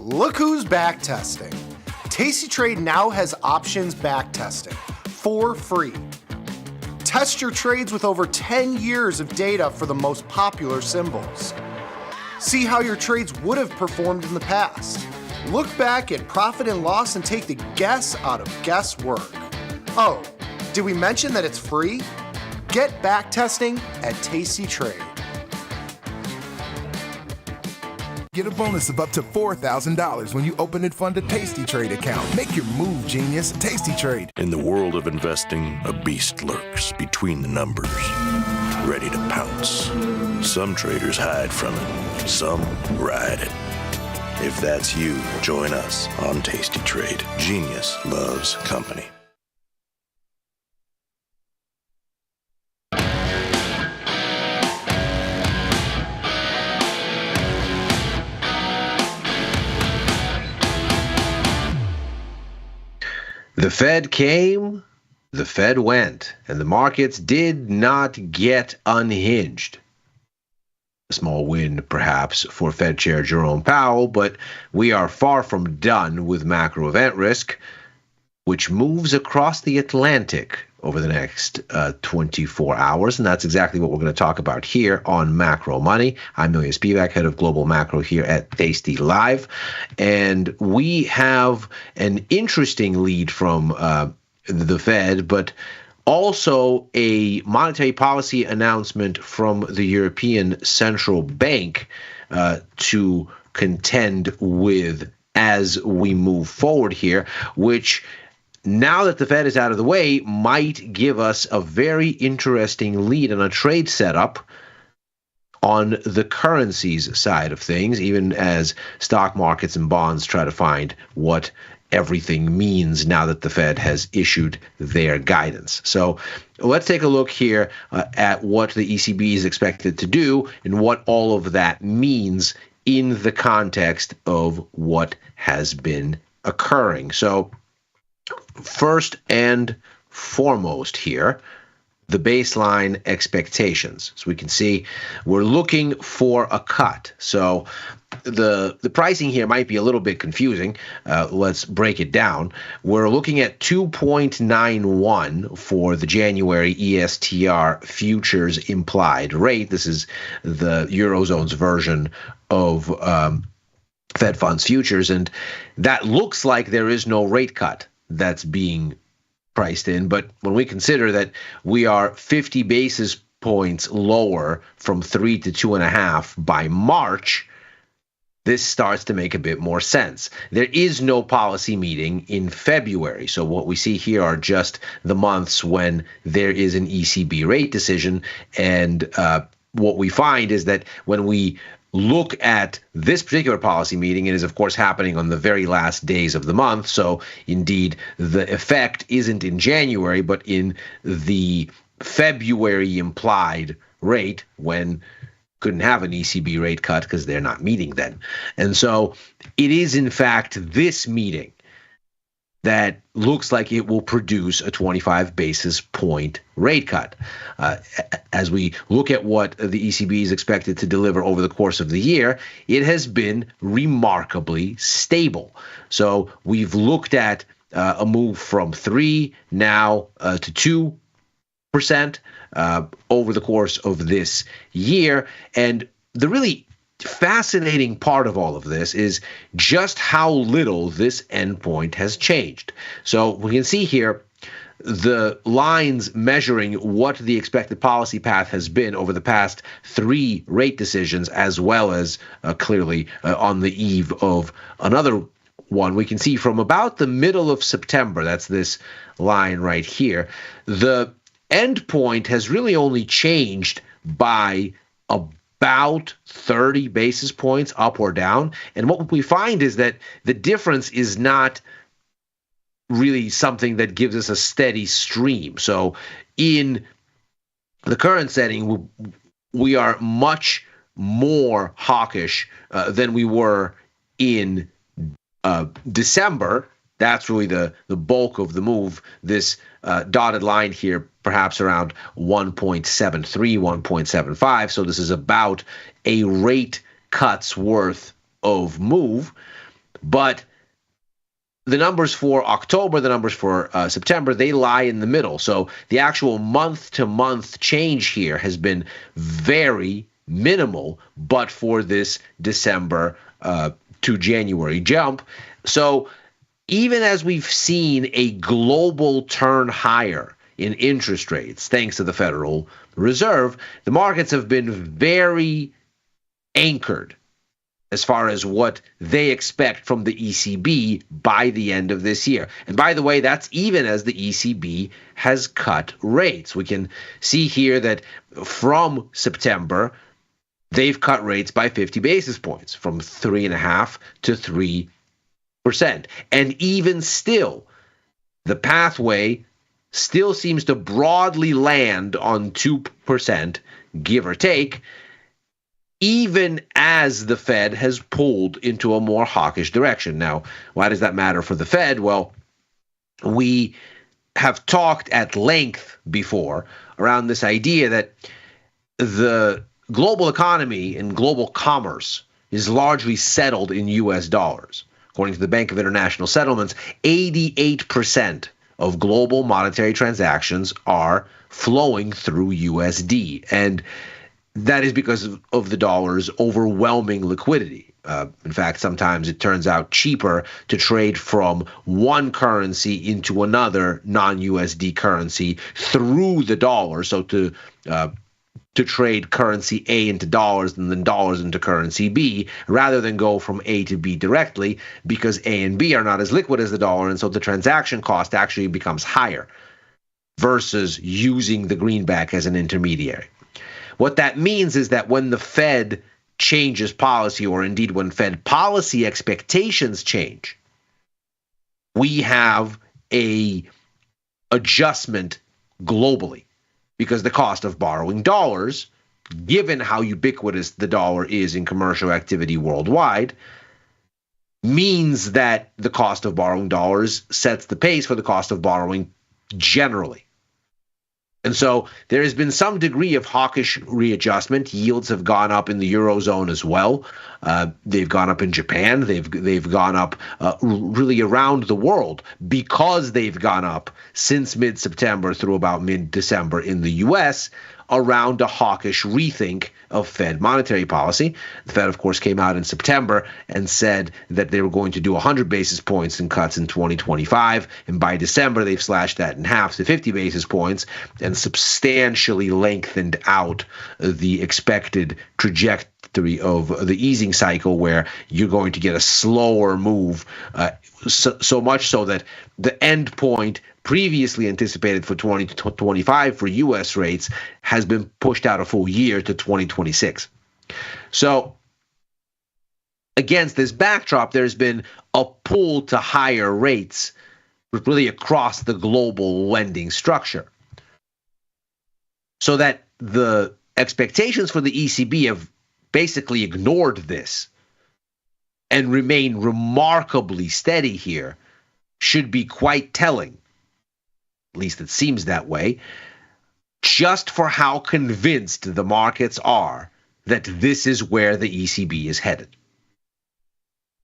Look who's back testing. Tasty Trade now has options back testing for free. Test your trades with over 10 years of data for the most popular symbols. See how your trades would have performed in the past. Look back at profit and loss and take the guess out of guesswork. Oh, did we mention that it's free? Get back testing at Tasty Trade. Get a bonus of up to $4,000 when you open and fund a Tasty Trade account. Make your move, genius. Tasty Trade. In the world of investing, a beast lurks between the numbers, ready to pounce. Some traders hide from it, some ride it. If that's you, join us on Tasty Trade. Genius loves company. The Fed came, the Fed went, and the markets did not get unhinged. A small win, perhaps, for Fed Chair Jerome Powell, but we are far from done with macro event risk, which moves across the Atlantic over the next 24 hours. And that's exactly what we're going to talk about here on Macro Money. I'm Ilya Spivak, head of global macro here at tastylive. And we have an interesting lead from the Fed, but also a monetary policy announcement from the European Central Bank to contend with as we move forward here, which, now that the Fed is out of the way, might give us a very interesting lead on a trade setup on the currencies side of things, even as stock markets and bonds try to find what everything means now that the Fed has issued their guidance. So let's take a look here at what the ECB is expected to do and what all of that means in the context of what has been occurring. So first and foremost here, the baseline expectations. So we can see we're looking for a cut. So the pricing here might be a little bit confusing. Let's break it down. We're looking at 2.91 for the January ESTR futures implied rate. This is the Eurozone's version of Fed funds futures, and that looks like there is no rate cut that's being priced in. But when we consider that we are 50 basis points lower from 3 to 2.5 by March, this starts to make a bit more sense. There is no policy meeting in February. So what we see here are just the months when there is an ECB rate decision. And what we find is that when we look at this particular policy meeting, it is of course happening on the very last days of the month. So indeed, the effect isn't in January, but in the February implied rate, when couldn't have an ECB rate cut because they're not meeting then. And so it is in fact this meeting that looks like it will produce a 25 basis point rate cut. As we look at what the ECB is expected to deliver over the course of the year, it has been remarkably stable. So we've looked at a move from 3 now to 2% over the course of this year. And the really fascinating part of all of this is just how little this endpoint has changed. So we can see here the lines measuring what the expected policy path has been over the past 3 rate decisions, as well as clearly on the eve of another one. We can see from about the middle of September, that's this line right here, the endpoint has really only changed by about 30 basis points up or down. And what we find is that the difference is not really something that gives us a steady stream. So in the current setting, we are much more hawkish than we were in December. That's really the bulk of the move. This dotted line here, perhaps around 1.73, 1.75. So this is about a rate cut's worth of move. But the numbers for October, the numbers for September, they lie in the middle. So the actual month-to-month change here has been very minimal, but for this December to January jump. So even as we've seen a global turn higher in interest rates, thanks to the Federal Reserve, the markets have been very anchored as far as what they expect from the ECB by the end of this year. And by the way, that's even as the ECB has cut rates. We can see here that from September, they've cut rates by 50 basis points, from 3.5% to 3%. And even still, the pathway still seems to broadly land on 2%, give or take, even as the Fed has pulled into a more hawkish direction. Now, why does that matter for the Fed? Well, we have talked at length before around this idea that the global economy and global commerce is largely settled in U.S. dollars. According to the Bank of International Settlements, 88% of global monetary transactions are flowing through USD. And that is because of the dollar's overwhelming liquidity. In fact, sometimes it turns out cheaper to trade from one currency into another non-USD currency through the dollar. So to trade currency A into dollars and then dollars into currency B, rather than go from A to B directly, because A and B are not as liquid as the dollar, and so the transaction cost actually becomes higher versus using the greenback as an intermediary. What that means is that when the Fed changes policy, or indeed when Fed policy expectations change, we have a adjustment globally, because the cost of borrowing dollars, given how ubiquitous the dollar is in commercial activity worldwide, means that the cost of borrowing dollars sets the pace for the cost of borrowing generally. And so there has been some degree of hawkish readjustment. Yields have gone up in the Eurozone as well. They've gone up in Japan. They've gone up really around the world, because they've gone up since mid-September through about mid-December in the U.S. around a hawkish rethink of Fed monetary policy. The Fed, of course, came out in September and said that they were going to do 100 basis points in cuts in 2025. And by December, they've slashed that in half to 50 basis points and substantially lengthened out the expected trajectory of the easing cycle, where you're going to get a slower move, so much so that the end point previously anticipated for 2025 for U.S. rates has been pushed out a full year to 2026. So against this backdrop, there's been a pull to higher rates really across the global lending structure, so that the expectations for the ECB have basically ignored this and remain remarkably steady here should be quite telling. At least it seems that way, just for how convinced the markets are that this is where the ECB is headed.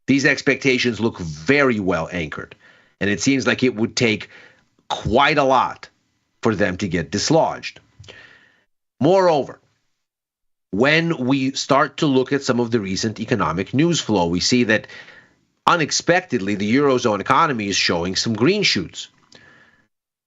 These expectations look very well anchored, and it seems like it would take quite a lot for them to get dislodged. Moreover, when we start to look at some of the recent economic news flow, we see that unexpectedly the Eurozone economy is showing some green shoots.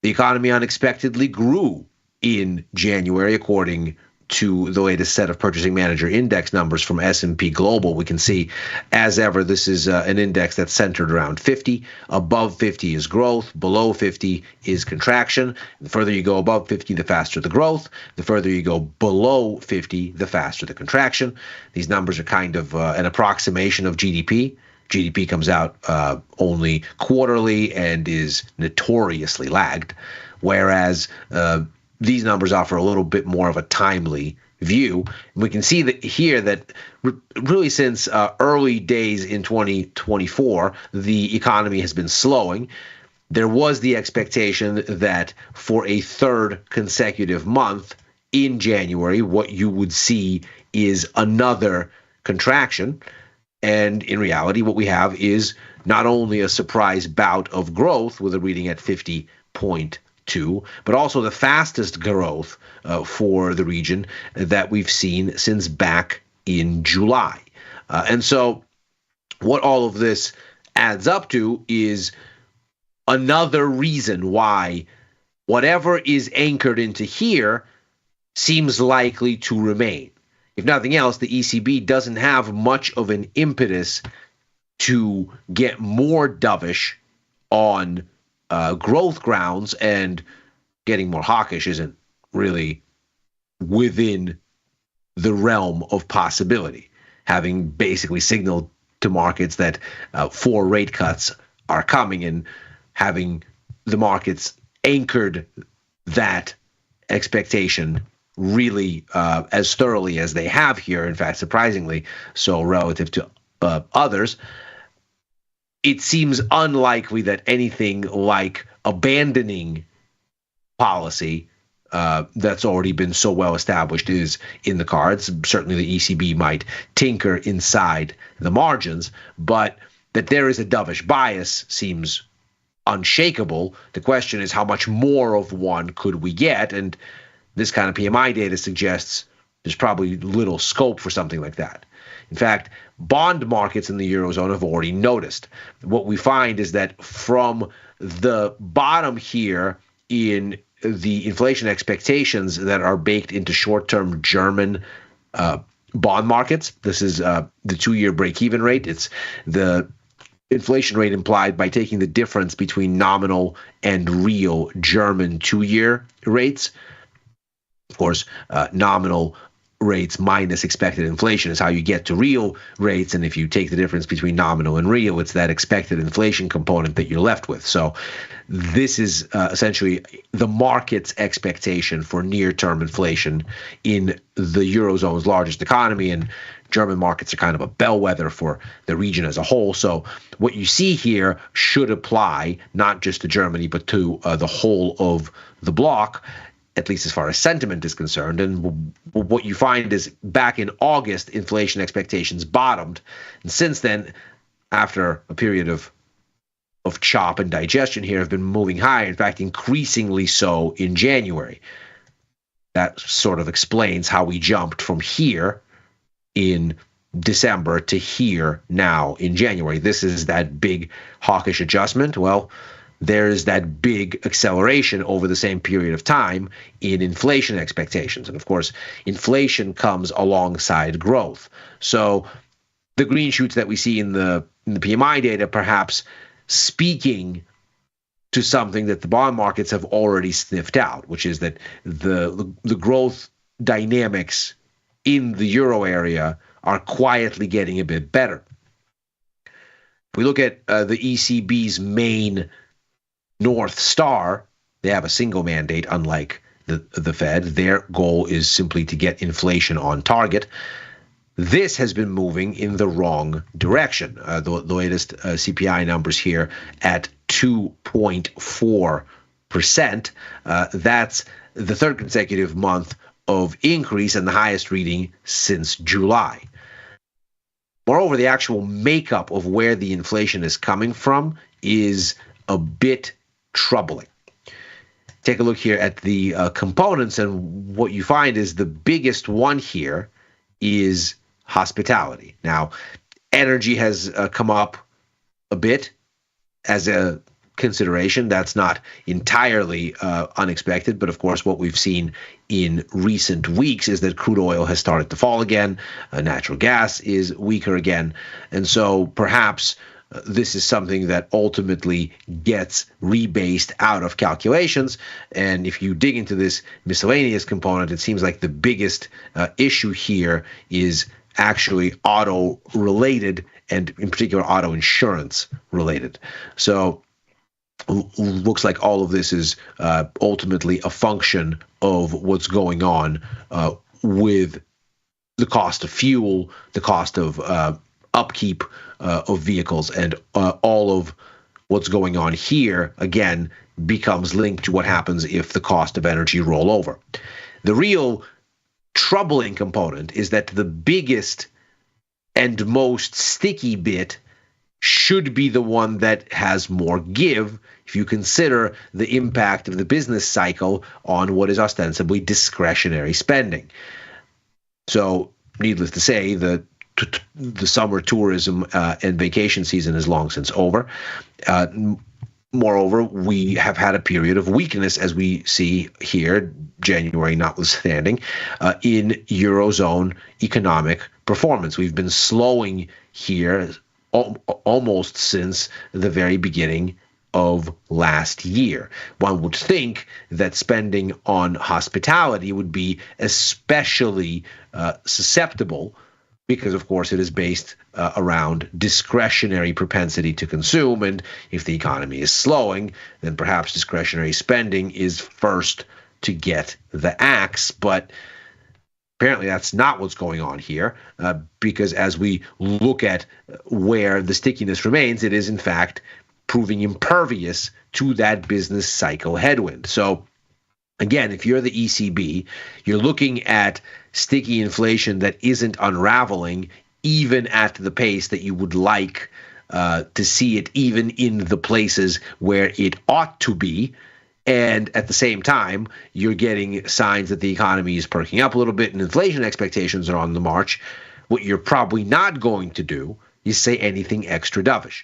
The economy unexpectedly grew in January, according to the latest set of Purchasing Manager Index numbers from S&P Global. We can see, as ever, this is an index that's centered around 50. Above 50 is growth. Below 50 is contraction. The further you go above 50, the faster the growth. The further you go below 50, the faster the contraction. These numbers are kind of an approximation of GDP. GDP comes out only quarterly and is notoriously lagged, whereas these numbers offer a little bit more of a timely view. And we can see that here that really since early days in 2024, the economy has been slowing. There was the expectation that for a third consecutive month in January, what you would see is another contraction. And in reality, what we have is not only a surprise bout of growth with a reading at 50.2, but also the fastest growth for the region that we've seen since back in July. And so what all of this adds up to is another reason why whatever is anchored into here seems likely to remain. If nothing else, the ECB doesn't have much of an impetus to get more dovish on growth grounds, and getting more hawkish isn't really within the realm of possibility, having basically signaled to markets that 4 rate cuts are coming, and having the markets anchored that expectation really as thoroughly as they have here, in fact, surprisingly so relative to others. It seems unlikely that anything like abandoning policy that's already been so well established is in the cards. Certainly the ECB might tinker inside the margins, but that there is a dovish bias seems unshakable. The question is, how much more of one could we get? And this kind of PMI data suggests there's probably little scope for something like that. In fact, bond markets in the Eurozone have already noticed. What we find is that from the bottom here in the inflation expectations that are baked into short-term German bond markets, this is the 2-year break-even rate. It's the inflation rate implied by taking the difference between nominal and real German 2-year rates. Of course, nominal rates minus expected inflation is how you get to real rates. And if you take the difference between nominal and real, it's that expected inflation component that you're left with. So this is essentially the market's expectation for near-term inflation in the Eurozone's largest economy. And German markets are kind of a bellwether for the region as a whole. So what you see here should apply not just to Germany, but to the whole of the bloc, at least as far as sentiment is concerned. And what you find is back in August, inflation expectations bottomed. And since then, after a period of chop and digestion here, have been moving higher, in fact, increasingly so in January. That sort of explains how we jumped from here in December to here now in January. This is that big hawkish adjustment. Well, there's that big acceleration over the same period of time in inflation expectations. And of course, inflation comes alongside growth. So the green shoots that we see in the PMI data perhaps speaking to something that the bond markets have already sniffed out, which is that the growth dynamics in the euro area are quietly getting a bit better. If we look at the ECB's main North Star, they have a single mandate, unlike the Fed. Their goal is simply to get inflation on target. This has been moving in the wrong direction. The latest CPI numbers here at 2.4%. That's the third consecutive month of increase and the highest reading since July. Moreover, the actual makeup of where the inflation is coming from is a bit troubling. Take a look here at the components, and what you find is the biggest one here is hospitality. Now, energy has come up a bit as a consideration. That's not entirely unexpected, but of course what we've seen in recent weeks is that crude oil has started to fall again, natural gas is weaker again, and so perhaps this is something that ultimately gets rebased out of calculations. And if you dig into this miscellaneous component, it seems like the biggest issue here is actually auto related, and in particular auto insurance related. So looks like all of this is ultimately a function of what's going on with the cost of fuel, the cost of upkeep of vehicles, and all of what's going on here, again, becomes linked to what happens if the cost of energy roll over. The real troubling component is that the biggest and most sticky bit should be the one that has more give if you consider the impact of the business cycle on what is ostensibly discretionary spending. So, needless to say, the summer tourism and vacation season is long since over. Moreover, we have had a period of weakness, as we see here, January notwithstanding, in Eurozone economic performance. We've been slowing here almost since the very beginning of last year. One would think that spending on hospitality would be especially susceptible, because, of course, it is based around discretionary propensity to consume. And if the economy is slowing, then perhaps discretionary spending is first to get the axe. But apparently that's not what's going on here, because as we look at where the stickiness remains, it is, in fact, proving impervious to that business cycle headwind. So, Again, if you're the ECB, you're looking at sticky inflation that isn't unraveling even at the pace that you would like to see it, even in the places where it ought to be. And at the same time, you're getting signs that the economy is perking up a little bit and inflation expectations are on the march. What you're probably not going to do is say anything extra dovish.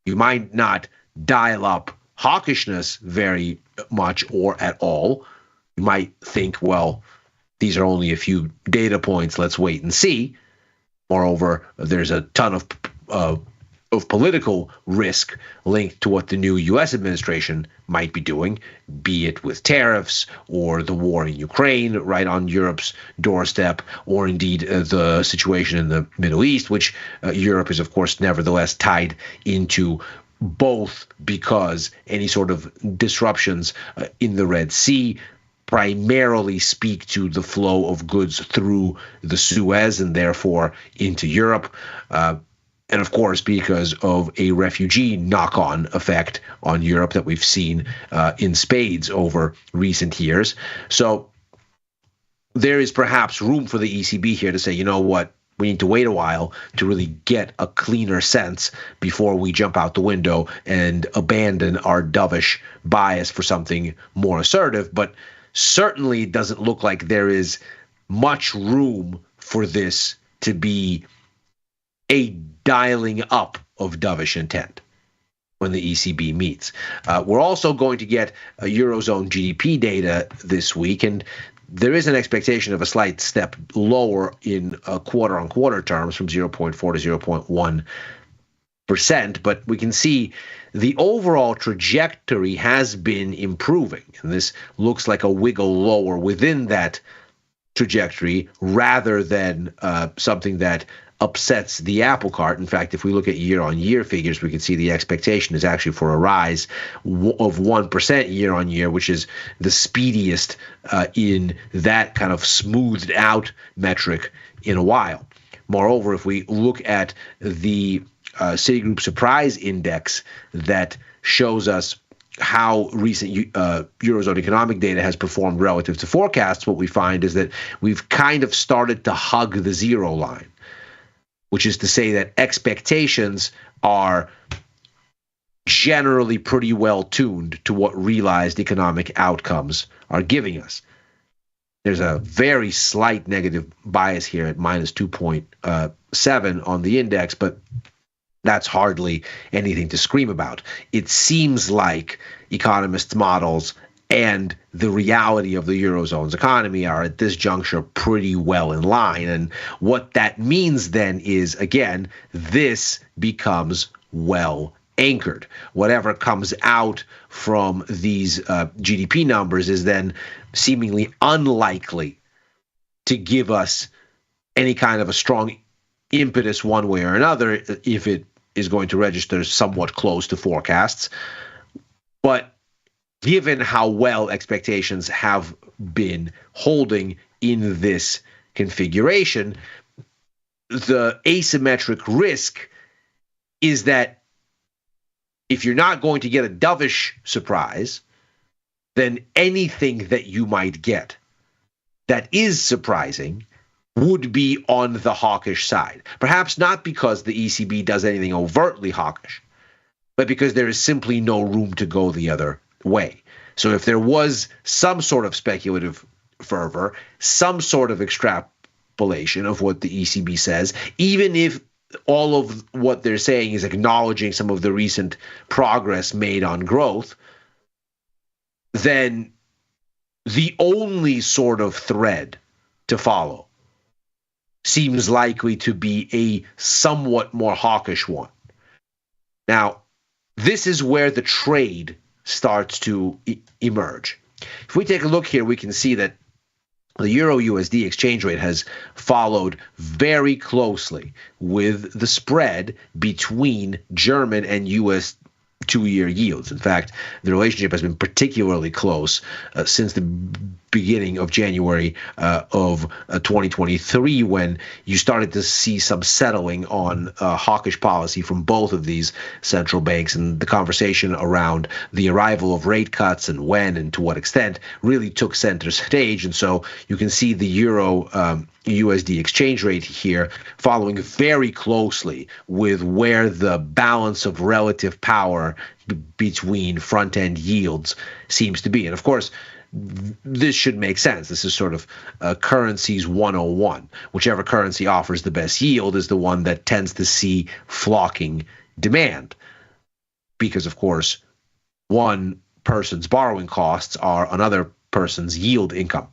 You might not dial up hawkishness very much or at all. You might think, well, these are only a few data points. Let's wait and see. Moreover, there's a ton of political risk linked to what the new U.S. administration might be doing, be it with tariffs or the war in Ukraine right on Europe's doorstep, or indeed the situation in the Middle East, which Europe is, of course, nevertheless tied into, both because any sort of disruptions in the Red Sea primarily speak to the flow of goods through the Suez and therefore into Europe. And of course, because of a refugee knock-on effect on Europe that we've seen in spades over recent years. So there is perhaps room for the ECB here to say, you know what, we need to wait a while to really get a cleaner sense before we jump out the window and abandon our dovish bias for something more assertive. But certainly doesn't look like there is much room for this to be a dialing up of dovish intent when the ECB meets. We're also going to get a Eurozone GDP data this week, and there is an expectation of a slight step lower in quarter-on-quarter terms from 0.4 to 0.1%, but we can see the overall trajectory has been improving, and this looks like a wiggle lower within that trajectory rather than something that upsets the apple cart. In fact, if we look at year-on-year figures, we can see the expectation is actually for a rise of 1% year-on-year, which is the speediest in that kind of smoothed out metric in a while. Moreover, if we look at the Citigroup Surprise Index that shows us how recent Eurozone economic data has performed relative to forecasts, what we find is that we've kind of started to hug the zero line, which is to say that expectations are generally pretty well tuned to what realized economic outcomes are giving us. There's a very slight negative bias here at minus 2.7 on the index, but that's hardly anything to scream about. It seems like economists' models and the reality of the Eurozone's economy are at this juncture pretty well in line. And what that means then is, again, this becomes well anchored. Whatever comes out from these GDP numbers is then seemingly unlikely to give us any kind of a strong impetus one way or another if it is going to register somewhat close to forecasts. But given how well expectations have been holding in this configuration, the asymmetric risk is that if you're not going to get a dovish surprise, then anything that you might get that is surprising would be on the hawkish side. Perhaps not because the ECB does anything overtly hawkish, but because there is simply no room to go the other way. So if there was some sort of speculative fervor, some sort of extrapolation of what the ECB says, even if all of what they're saying is acknowledging some of the recent progress made on growth, then the only sort of thread to follow seems likely to be a somewhat more hawkish one. Now, this is where the trade starts to emerge. If we take a look here, we can see that the Euro-USD exchange rate has followed very closely with the spread between German and U.S. two-year yields. In fact, the relationship has been particularly close since the beginning of January of 2023, when you started to see some settling on hawkish policy from both of these central banks, and the conversation around the arrival of rate cuts and when and to what extent really took center stage. And so you can see the euro USD exchange rate here following very closely with where the balance of relative power between front-end yields seems to be. And of course, this should make sense. This is sort of currencies 101. Whichever currency offers the best yield is the one that tends to see flocking demand, because of course one person's borrowing costs are another person's yield income,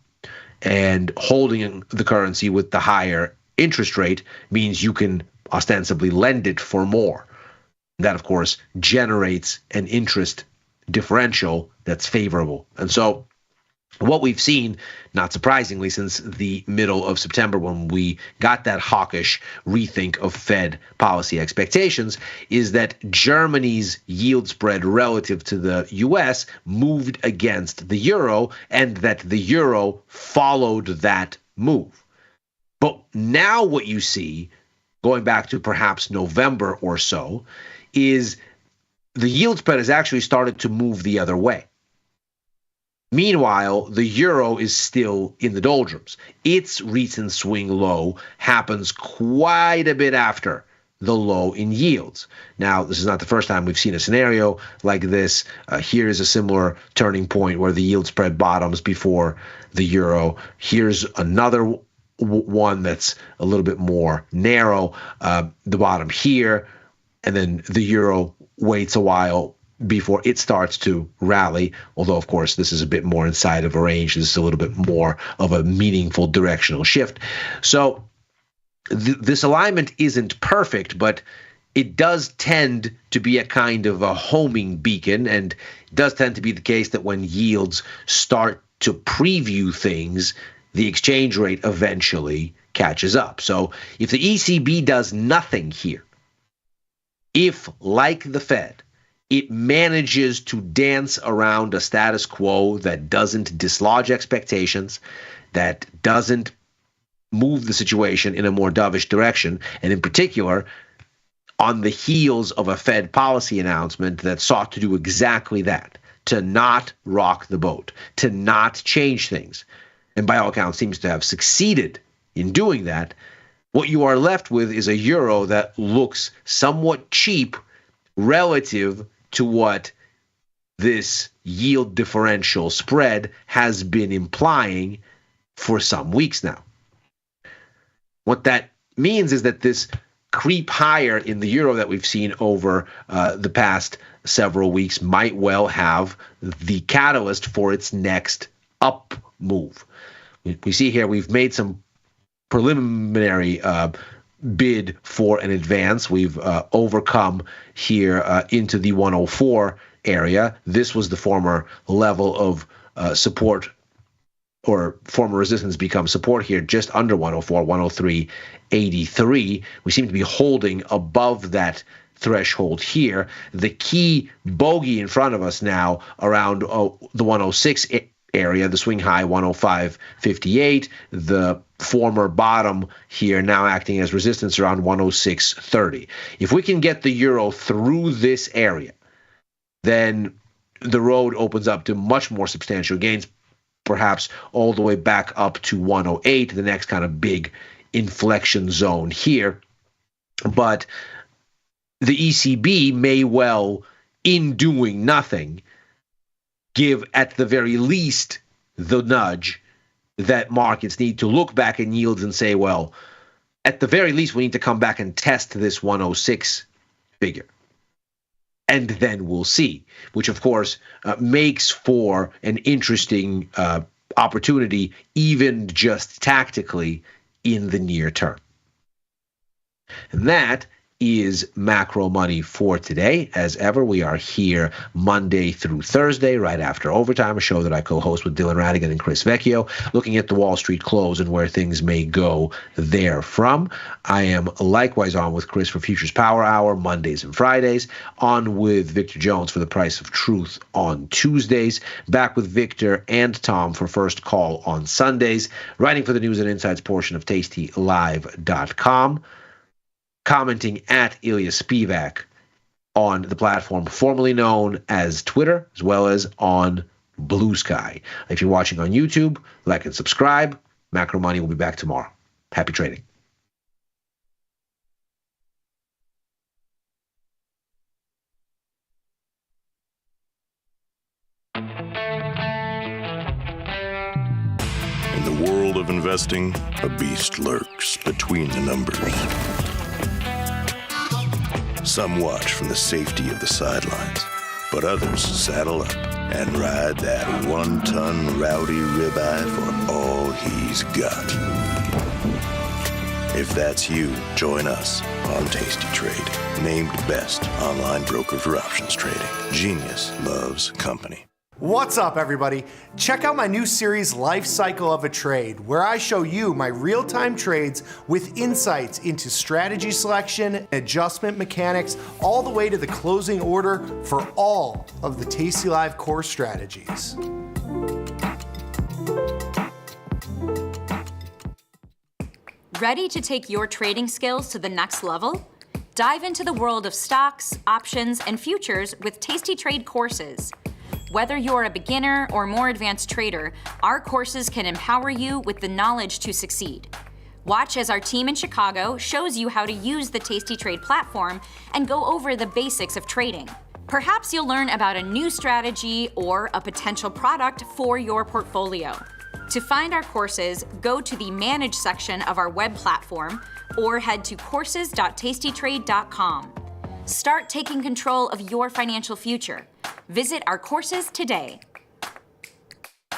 and holding the currency with the higher interest rate means you can ostensibly lend it for more. That of course generates an interest differential that's favorable. And so what we've seen, not surprisingly, since the middle of September, when we got that hawkish rethink of Fed policy expectations, is that Germany's yield spread relative to the US moved against the euro, and that the euro followed that move. But now what you see, going back to perhaps November or so, is the yield spread has actually started to move the other way. Meanwhile, the euro is still in the doldrums. Its recent swing low happens quite a bit after the low in yields. Now, this is not the first time we've seen a scenario like this. Here is a similar turning point where the yield spread bottoms before the euro. Here's another one that's a little bit more narrow, the bottom here, and then the euro waits a while before it starts to rally, although of course this is a bit more inside of a range. This is a little bit more of a meaningful directional shift. So this alignment isn't perfect, but it does tend to be a kind of a homing beacon, and it does tend to be the case that when yields start to preview things, the exchange rate eventually catches up. So if the ECB does nothing here, if, like the Fed, it manages to dance around a status quo that doesn't dislodge expectations, that doesn't move the situation in a more dovish direction, and in particular, on the heels of a Fed policy announcement that sought to do exactly that, to not rock the boat, to not change things, and by all accounts seems to have succeeded in doing that, what you are left with is a euro that looks somewhat cheap relative to what this yield differential spread has been implying for some weeks now. What that means is that this creep higher in the euro that we've seen over the past several weeks might well have the catalyst for its next up move. We see here we've made some preliminary bid for an advance. We've overcome here into the 104 area. This was the former level of support, or former resistance becomes support here, just under 104, 103.83. We seem to be holding above that threshold here. The key bogey in front of us now around the 106 area, the swing high 105.58, the former bottom here now acting as resistance around 106.30. If we can get the euro through this area, then the road opens up to much more substantial gains, perhaps all the way back up to 108, the next kind of big inflection zone here. But the ECB may well, in doing nothing, give at the very least the nudge that markets need to look back in yields and say, well, at the very least, we need to come back and test this 106 figure. And then we'll see, which of course makes for an interesting opportunity, even just tactically in the near term. And that is Macro Money for today. As ever, we are here Monday through Thursday, right after Overtime, a show that I co-host with Dylan Radigan and Chris Vecchio, looking at the Wall Street close and where things may go therefrom. I am likewise on with Chris for Futures Power Hour, Mondays and Fridays, on with Victor Jones for The Price of Truth on Tuesdays, back with Victor and Tom for First Call on Sundays, writing for the News and Insights portion of tastylive.com. Commenting at Ilya Spivak on the platform formerly known as Twitter, as well as on Blue Sky. If you're watching on YouTube, like and subscribe. Macro Money will be back tomorrow. Happy trading. In the world of investing, a beast lurks between the numbers. Some watch from the safety of the sidelines, but others saddle up and ride that one-ton rowdy ribeye for all he's got. If that's you, join us on Tasty Trade, named best online broker for options trading. Genius loves company. What's up, everybody? Check out my new series, Life Cycle of a Trade, where I show you my real-time trades with insights into strategy selection, adjustment mechanics, all the way to the closing order for all of the tastylive core strategies. Ready to take your trading skills to the next level? Dive into the world of stocks, options, and futures with Tasty Trade courses. Whether you're a beginner or more advanced trader, our courses can empower you with the knowledge to succeed. Watch as our team in Chicago shows you how to use the Tasty Trade platform and go over the basics of trading. Perhaps you'll learn about a new strategy or a potential product for your portfolio. To find our courses, go to the Manage section of our web platform or head to courses.tastytrade.com. Start taking control of your financial future. Visit our courses today.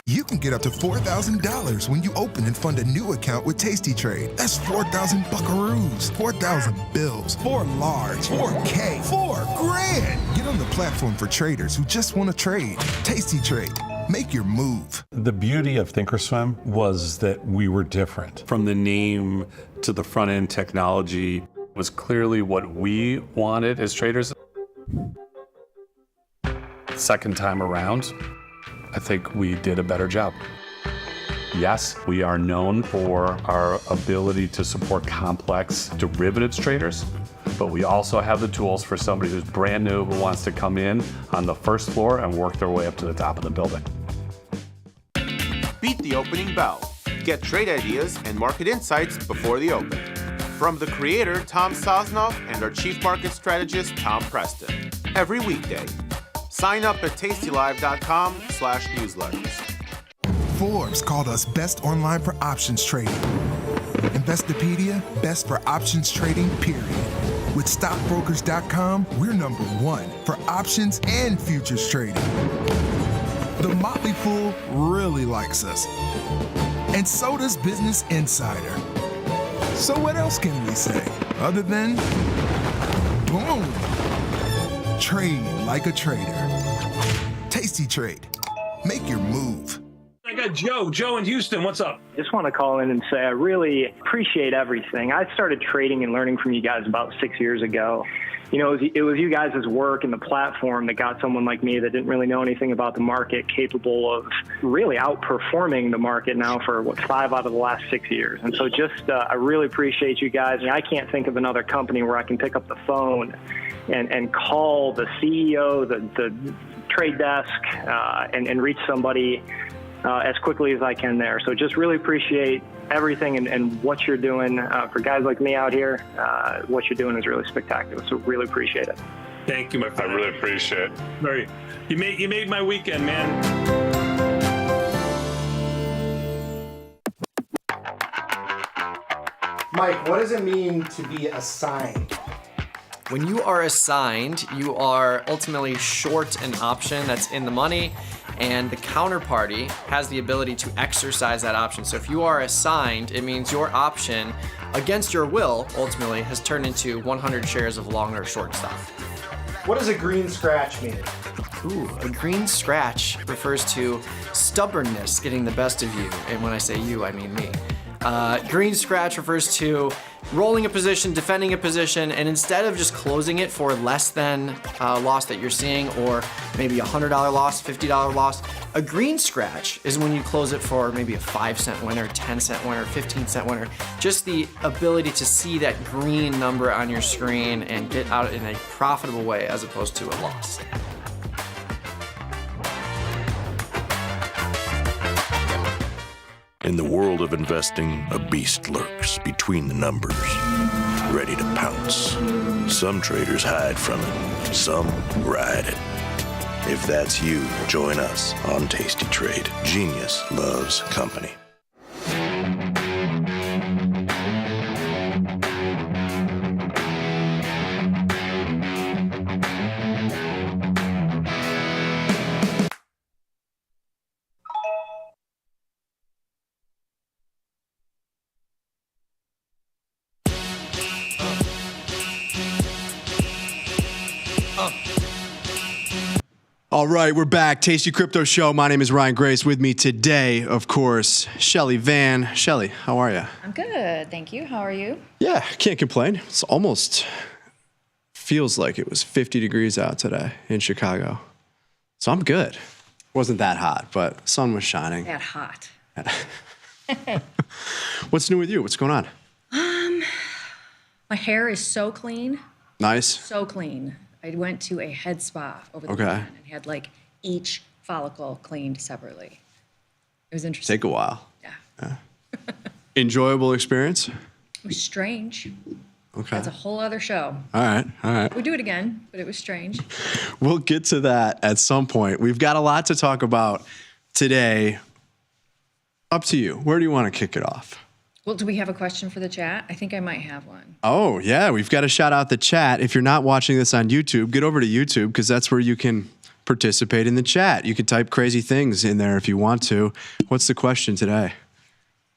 You can get up to $4,000 when you open and fund a new account with Tasty Trade. That's 4,000 buckaroos, 4,000 bills, 4 large, 4K, 4 grand. Get on the platform for traders who just want to trade. Tasty Trade. Make your move. The beauty of Thinkorswim was that we were different. From the name to the front end technology was clearly what we wanted as traders. Second time around, I think we did a better job. Yes, we are known for our ability to support complex derivatives traders, but we also have the tools for somebody who's brand new who wants to come in on the first floor and work their way up to the top of the building. Beat the opening bell. Get trade ideas and market insights before the open. From the creator, Tom Sosnoff, and our chief market strategist, Tom Preston. Every weekday. Sign up at tastylive.com/newsletters. Forbes called us best online for options trading. Investopedia, best for options trading, period. With stockbrokers.com, we're number 1 for options and futures trading. The Motley Fool really likes us. And so does Business Insider. So what else can we say other than boom? Trade like a trader. Tasty Trade. Make your move. I got Joe in Houston. What's up? Just want to call in and say I really appreciate everything. I started trading and learning from you guys about 6 years ago. You know, it was you guys' work and the platform that got someone like me that didn't really know anything about the market capable of really outperforming the market now for, 5 out of the last 6 years. And so just, I really appreciate you guys. I can't think of another company where I can pick up the phone and call the CEO, the trade desk, and reach somebody as quickly as I can there. So just really appreciate everything and what you're doing for guys like me out here. What you're doing is really spectacular. So really appreciate it. Thank you, my friend. I really appreciate it. You made my weekend, man. Mike, what does it mean to be assigned? When you are assigned, you are ultimately short an option that's in the money, and the counterparty has the ability to exercise that option. So if you are assigned, it means your option, against your will, ultimately, has turned into 100 shares of long or short stock. What does a green scratch mean? Ooh, a green scratch refers to stubbornness getting the best of you. And when I say you, I mean me. Green scratch refers to rolling a position, defending a position, and instead of just closing it for less than loss that you're seeing, or maybe a $100 loss, $50 loss, a green scratch is when you close it for maybe a 5-cent winner, 10-cent winner, 15-cent winner. Just the ability to see that green number on your screen and get out in a profitable way as opposed to a loss. In the world of investing, a beast lurks between the numbers, ready to pounce. Some traders hide from it, some ride it. If that's you, join us on Tasty Trade. Genius loves company. All right, we're back. Tasty Crypto Show. My name is Ryan Grace. With me today, of course, Shelly Van. Shelly, how are you? I'm good, thank you. How are you? Yeah, can't complain. It's almost feels like it was 50 degrees out today in Chicago. So I'm good. Wasn't that hot, but sun was shining. That hot. What's new with you? What's going on? My hair is so clean. Nice. So clean. I went to a head spa over the Okay. weekend and had like each follicle cleaned separately. It was interesting. Take a while. Yeah. Enjoyable experience? It was strange. Okay. That's a whole other show. All right. All right. We'd do it again, but it was strange. We'll get to that at some point. We've got a lot to talk about today. Up to you. Where do you want to kick it off? Well, do we have a question for the chat? I think I might have one. Oh, yeah. We've got to shout out the chat. If you're not watching this on YouTube, get over to YouTube because that's where you can participate in the chat. You can type crazy things in there if you want to. What's the question today?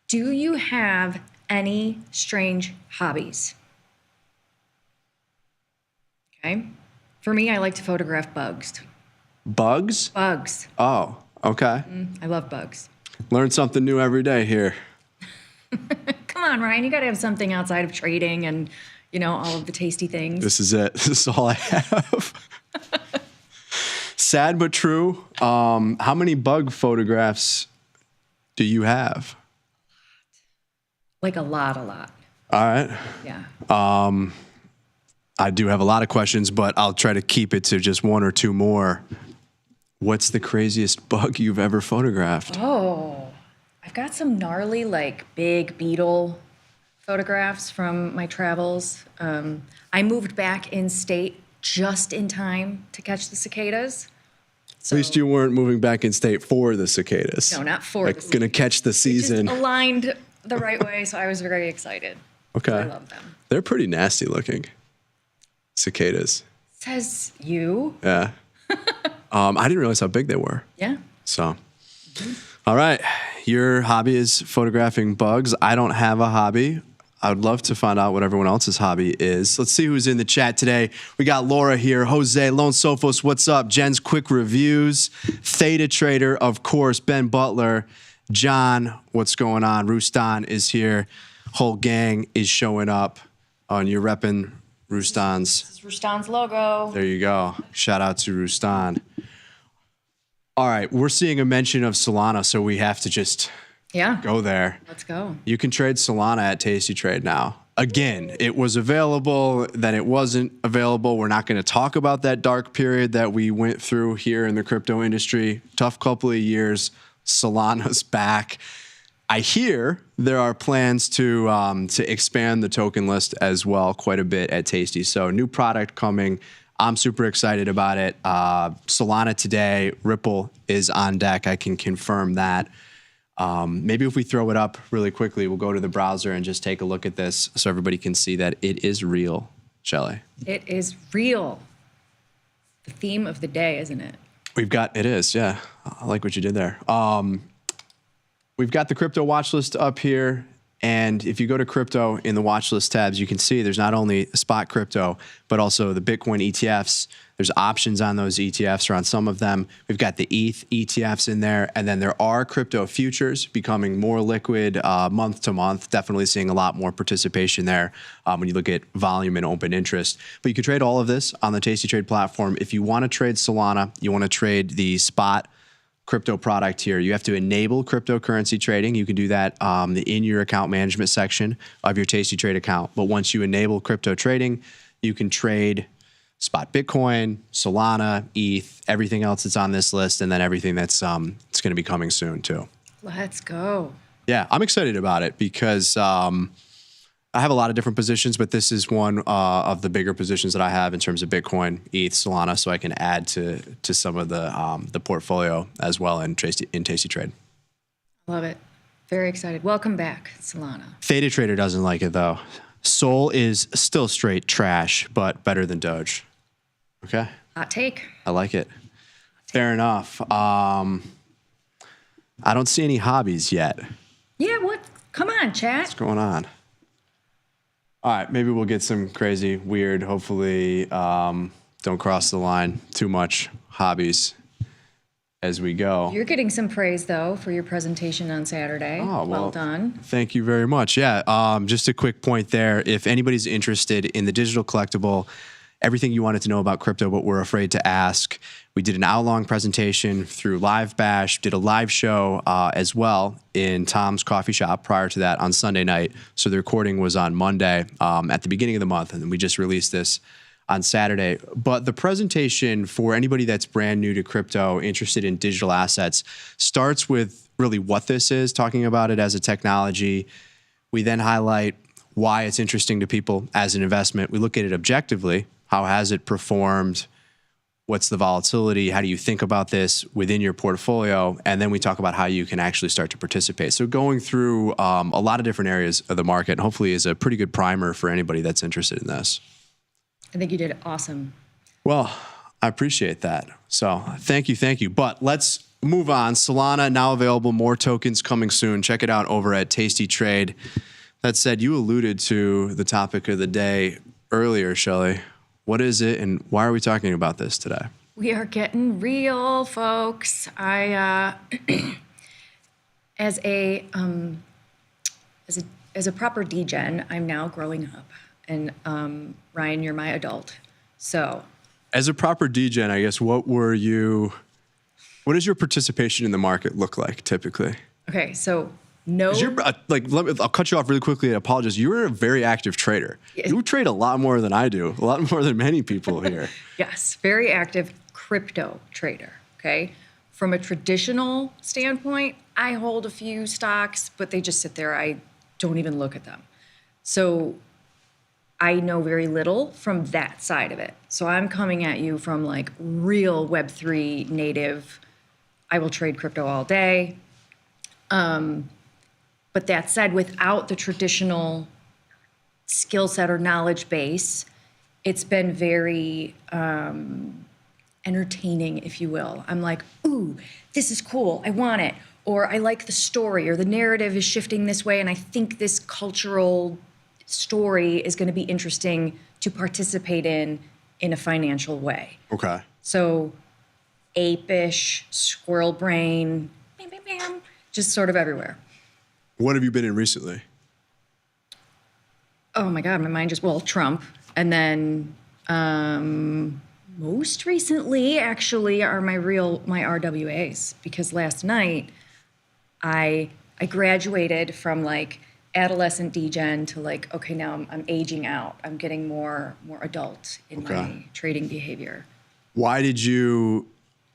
Do you have any strange hobbies? Okay. For me, I like to photograph bugs. Bugs? Bugs. Oh, okay. I love bugs. Learn something new every day here. Come on, Ryan, you got to have something outside of trading and, you know, all of the tasty things. This is it. This is all I have. Sad but true. How many bug photographs do you have? Like a lot. All right. Yeah. I do have a lot of questions, but I'll try to keep it to just one or two more. What's the craziest bug you've ever photographed? Oh, I've got some gnarly, like big beetle photographs from my travels. I moved back in state just in time to catch the cicadas. At least you weren't moving back in state for the cicadas. No, not for like the gonna catch the season. Just aligned the right way, so I was very excited. Okay. I love them. They're pretty nasty looking. Cicadas. Says you. Yeah. I didn't realize how big they were. Yeah. So, all right. Your hobby is photographing bugs. I don't have a hobby. I would love to find out what everyone else's hobby is. Let's see who's in the chat today. We got Laura here, Jose, Lone Sophos, what's up? Jen's Quick Reviews, Theta Trader, of course, Ben Butler, John, what's going on? Rustan is here. Whole gang is showing up. And you're repping Rustan's. This is Rustan's logo. There you go. Shout out to Rustan. All right, we're seeing a mention of Solana, so we have to just go there. Let's go. You can trade Solana at Tasty Trade now. Again, it was available, then it wasn't available. We're not going to talk about that dark period that we went through here in the crypto industry. Tough couple of years. Solana's back. I hear there are plans to expand the token list as well quite a bit at Tasty. So new product coming. I'm super excited about it. Solana today, Ripple is on deck. I can confirm that. Maybe if we throw it up really quickly, we'll go to the browser and just take a look at this so everybody can see that it is real, Shelly. It is real. The theme of the day, isn't it? It is, yeah. I like what you did there. We've got the crypto watch list up here. And if you go to crypto in the watch list tabs, you can see there's not only spot crypto, but also the Bitcoin ETFs. There's options on those ETFs or on some of them. We've got the ETH ETFs in there. And then there are crypto futures becoming more liquid month to month. Definitely seeing a lot more participation there when you look at volume and open interest. But you can trade all of this on the Tasty Trade platform. If you want to trade Solana, you want to trade the spot crypto product here, you have to enable cryptocurrency trading. You can do that in your account management section of your Tasty Trade account. But once you enable crypto trading, you can trade spot Bitcoin, Solana, ETH, everything else that's on this list, and then everything that's it's going to be coming soon too. Let's go. Yeah, I'm excited about it because I have a lot of different positions, but this is one of the bigger positions that I have in terms of Bitcoin, ETH, Solana, so I can add to some of the portfolio as well in Tasty Trade. Love it. Very excited. Welcome back, Solana. Theta Trader doesn't like it though. Sol is still straight trash, but better than Doge. Okay. Hot take. I like it. Fair enough. I don't see any hobbies yet. Yeah, what? Come on, chat. What's going on? All right, maybe we'll get some crazy, weird, hopefully don't cross the line too much hobbies as we go. You're getting some praise, though, for your presentation on Saturday. Oh, well done. Thank you very much. Yeah, just a quick point there. If anybody's interested in the digital collectible, everything you wanted to know about crypto but were afraid to ask, we did an hour-long presentation through Live Bash, did a live show as well in Tom's coffee shop prior to that on Sunday night. So the recording was on Monday at the beginning of the month, and then we just released this on Saturday. But the presentation for anybody that's brand new to crypto, interested in digital assets, starts with really what this is, talking about it as a technology. We then highlight why it's interesting to people as an investment. We look at it objectively. How has it performed? What's the volatility? How do you think about this within your portfolio? And then we talk about how you can actually start to participate. So going through a lot of different areas of the market, hopefully is a pretty good primer for anybody that's interested in this. I think you did awesome. Well, I appreciate that. So thank you. But let's move on. Solana now available, more tokens coming soon. Check it out over at Tasty Trade. That said, you alluded to the topic of the day earlier, Shelly. What is it, and why are we talking about this today? We are getting real, folks. I, as a proper degen, I'm now growing up, and Ryan, you're my adult. So, as a proper degen, I guess, what does your participation in the market look like typically? Okay, so no. I'll cut you off really quickly. I apologize. You're a very active trader. You trade a lot more than I do, a lot more than many people here. Yes, very active crypto trader. Okay. From a traditional standpoint, I hold a few stocks, but they just sit there. I don't even look at them. So I know very little from that side of it. So I'm coming at you from like real Web3 native. I will trade crypto all day. But that said, without the traditional skill set or knowledge base, it's been very entertaining, if you will. I'm like, ooh, this is cool. I want it. Or I like the story, or the narrative is shifting this way, and I think this cultural story is going to be interesting to participate in a financial way. Okay. So ape-ish, squirrel brain, bam, bam, bam, just sort of everywhere. What have you been in recently? Oh my God, my mind Trump. And then most recently actually are my RWAs, because last night I graduated from like adolescent degen to like, okay, now I'm aging out. I'm getting more adult in my trading behavior. Why did you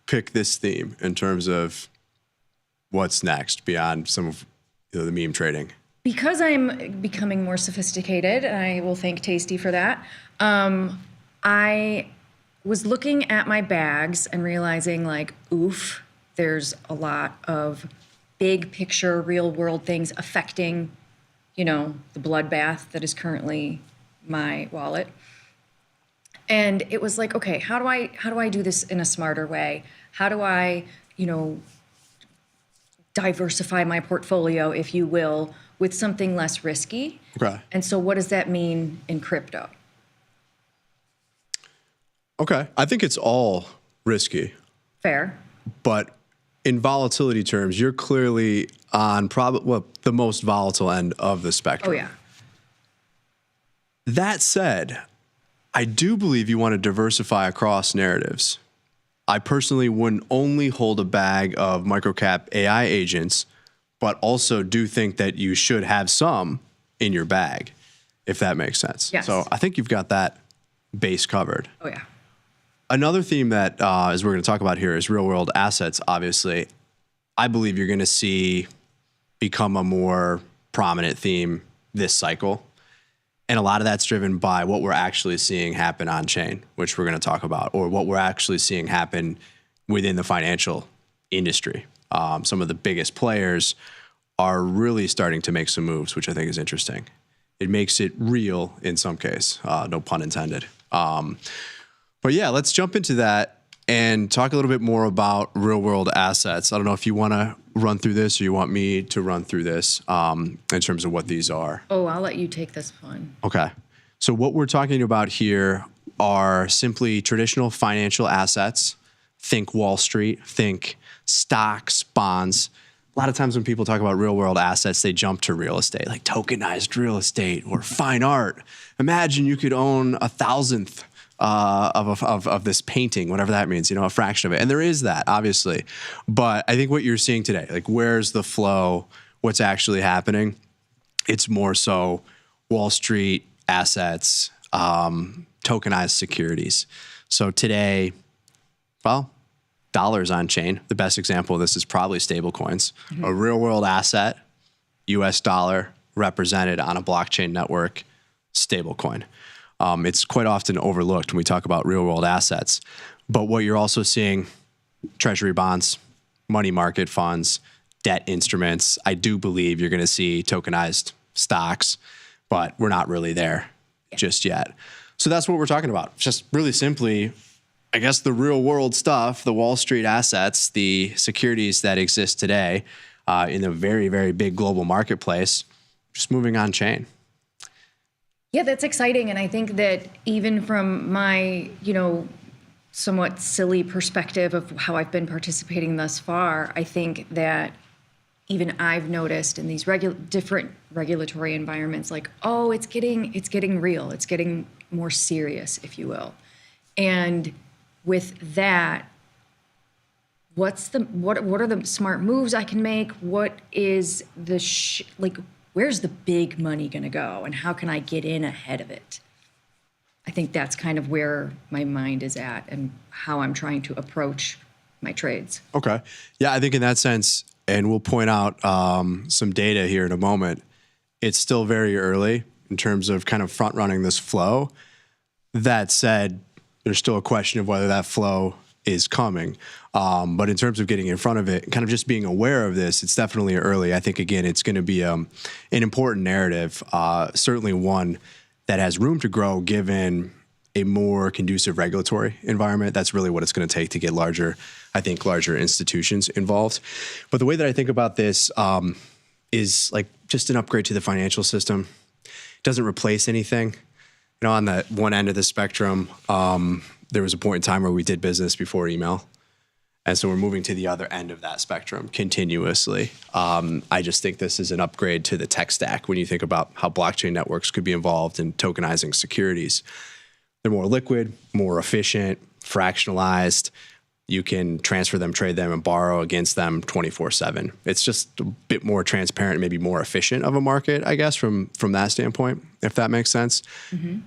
pick this theme in terms of what's next beyond some of the meme trading? Because I'm becoming more sophisticated, and I will thank Tasty for that. I was looking at my bags and realizing like, oof, there's a lot of big picture, real world things affecting, the bloodbath that is currently my wallet. And it was like, okay, how do I do this in a smarter way? How do I, diversify my portfolio, if you will, with something less risky? Okay. And so what does that mean in crypto? Okay. I think it's all risky. Fair. But in volatility terms, you're clearly on the most volatile end of the spectrum. Oh, yeah. That said, I do believe you want to diversify across narratives. I personally wouldn't only hold a bag of microcap AI agents, but also do think that you should have some in your bag, if that makes sense. Yes. So I think you've got that base covered. Oh, yeah. Another theme that, as we're going to talk about here, is real-world assets, obviously. I believe you're going to see become a more prominent theme this cycle. And a lot of that's driven by what we're actually seeing happen on chain, which we're going to talk about, or what we're actually seeing happen within the financial industry. Some of the biggest players are really starting to make some moves, which I think is interesting. It makes it real in some case, no pun intended. But yeah, let's jump into that and talk a little bit more about real world assets. I don't know if you want to run through this or you want me to run through this in terms of what these are. Oh, I'll let you take this one. Okay. So what we're talking about here are simply traditional financial assets. Think Wall Street, think stocks, bonds. A lot of times when people talk about real world assets, they jump to real estate, like tokenized real estate or fine art. Imagine you could own 1,000th of this painting, whatever that means, a fraction of it. And there is that, obviously. But I think what you're seeing today, like where's the flow, what's actually happening, it's more so Wall Street assets, tokenized securities. So today, well, dollars on chain. The best example of this is probably stable coins. Mm-hmm. A real world asset, US dollar represented on a blockchain network, stable coin. It's quite often overlooked when we talk about real world assets. But what you're also seeing, treasury bonds, money market funds, debt instruments. I do believe you're going to see tokenized stocks, but we're not really there just yet. So that's what we're talking about. Just really simply, I guess the real world stuff, the Wall Street assets, the securities that exist today in a very, very big global marketplace, just moving on chain. Yeah, that's exciting. And I think that even from my, somewhat silly perspective of how I've been participating thus far, I think that even I've noticed in these different regulatory environments, like, oh, it's getting real. It's getting more serious, if you will. And with that, what are the smart moves I can make? What is the where's the big money going to go, and how can I get in ahead of it? I think that's kind of where my mind is at and how I'm trying to approach my trades. Okay. Yeah, I think in that sense, and we'll point out some data here in a moment, it's still very early in terms of kind of front running this flow. That said, there's still a question of whether that flow is coming. But in terms of getting in front of it, kind of just being aware of this, it's definitely early. I think, again, it's going to be an important narrative, certainly one that has room to grow given a more conducive regulatory environment. That's really what it's going to take to get larger institutions involved. But the way that I think about this is like just an upgrade to the financial system. It doesn't replace anything. On that one end of the spectrum, there was a point in time where we did business before email. And so we're moving to the other end of that spectrum continuously. I just think this is an upgrade to the tech stack when you think about how blockchain networks could be involved in tokenizing securities. They're more liquid, more efficient, fractionalized. You can transfer them, trade them, and borrow against them 24/7. It's just a bit more transparent, maybe more efficient of a market, I guess, from that standpoint, if that makes sense. Mm-hmm.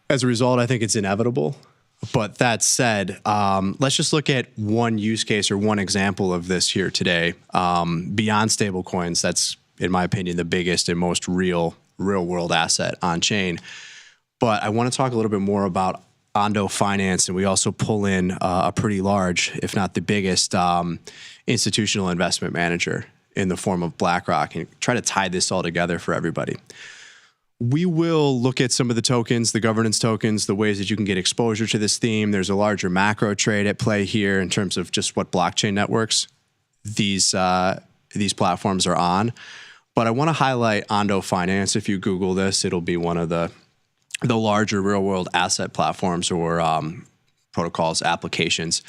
As a result, I think it's inevitable. But that said, let's just look at one use case or one example of this here today. Beyond stablecoins, that's, in my opinion, the biggest and most real world asset on chain. But I want to talk a little bit more about Ondo Finance, and we also pull in a pretty large, if not the biggest, institutional investment manager in the form of BlackRock, and try to tie this all together for everybody. We will look at some of the tokens, the governance tokens, the ways that you can get exposure to this theme. There's a larger macro trade at play here in terms of just what blockchain networks these platforms are on. But I want to highlight Ondo Finance. If you Google this, it'll be one of the larger real-world asset platforms or protocols, applications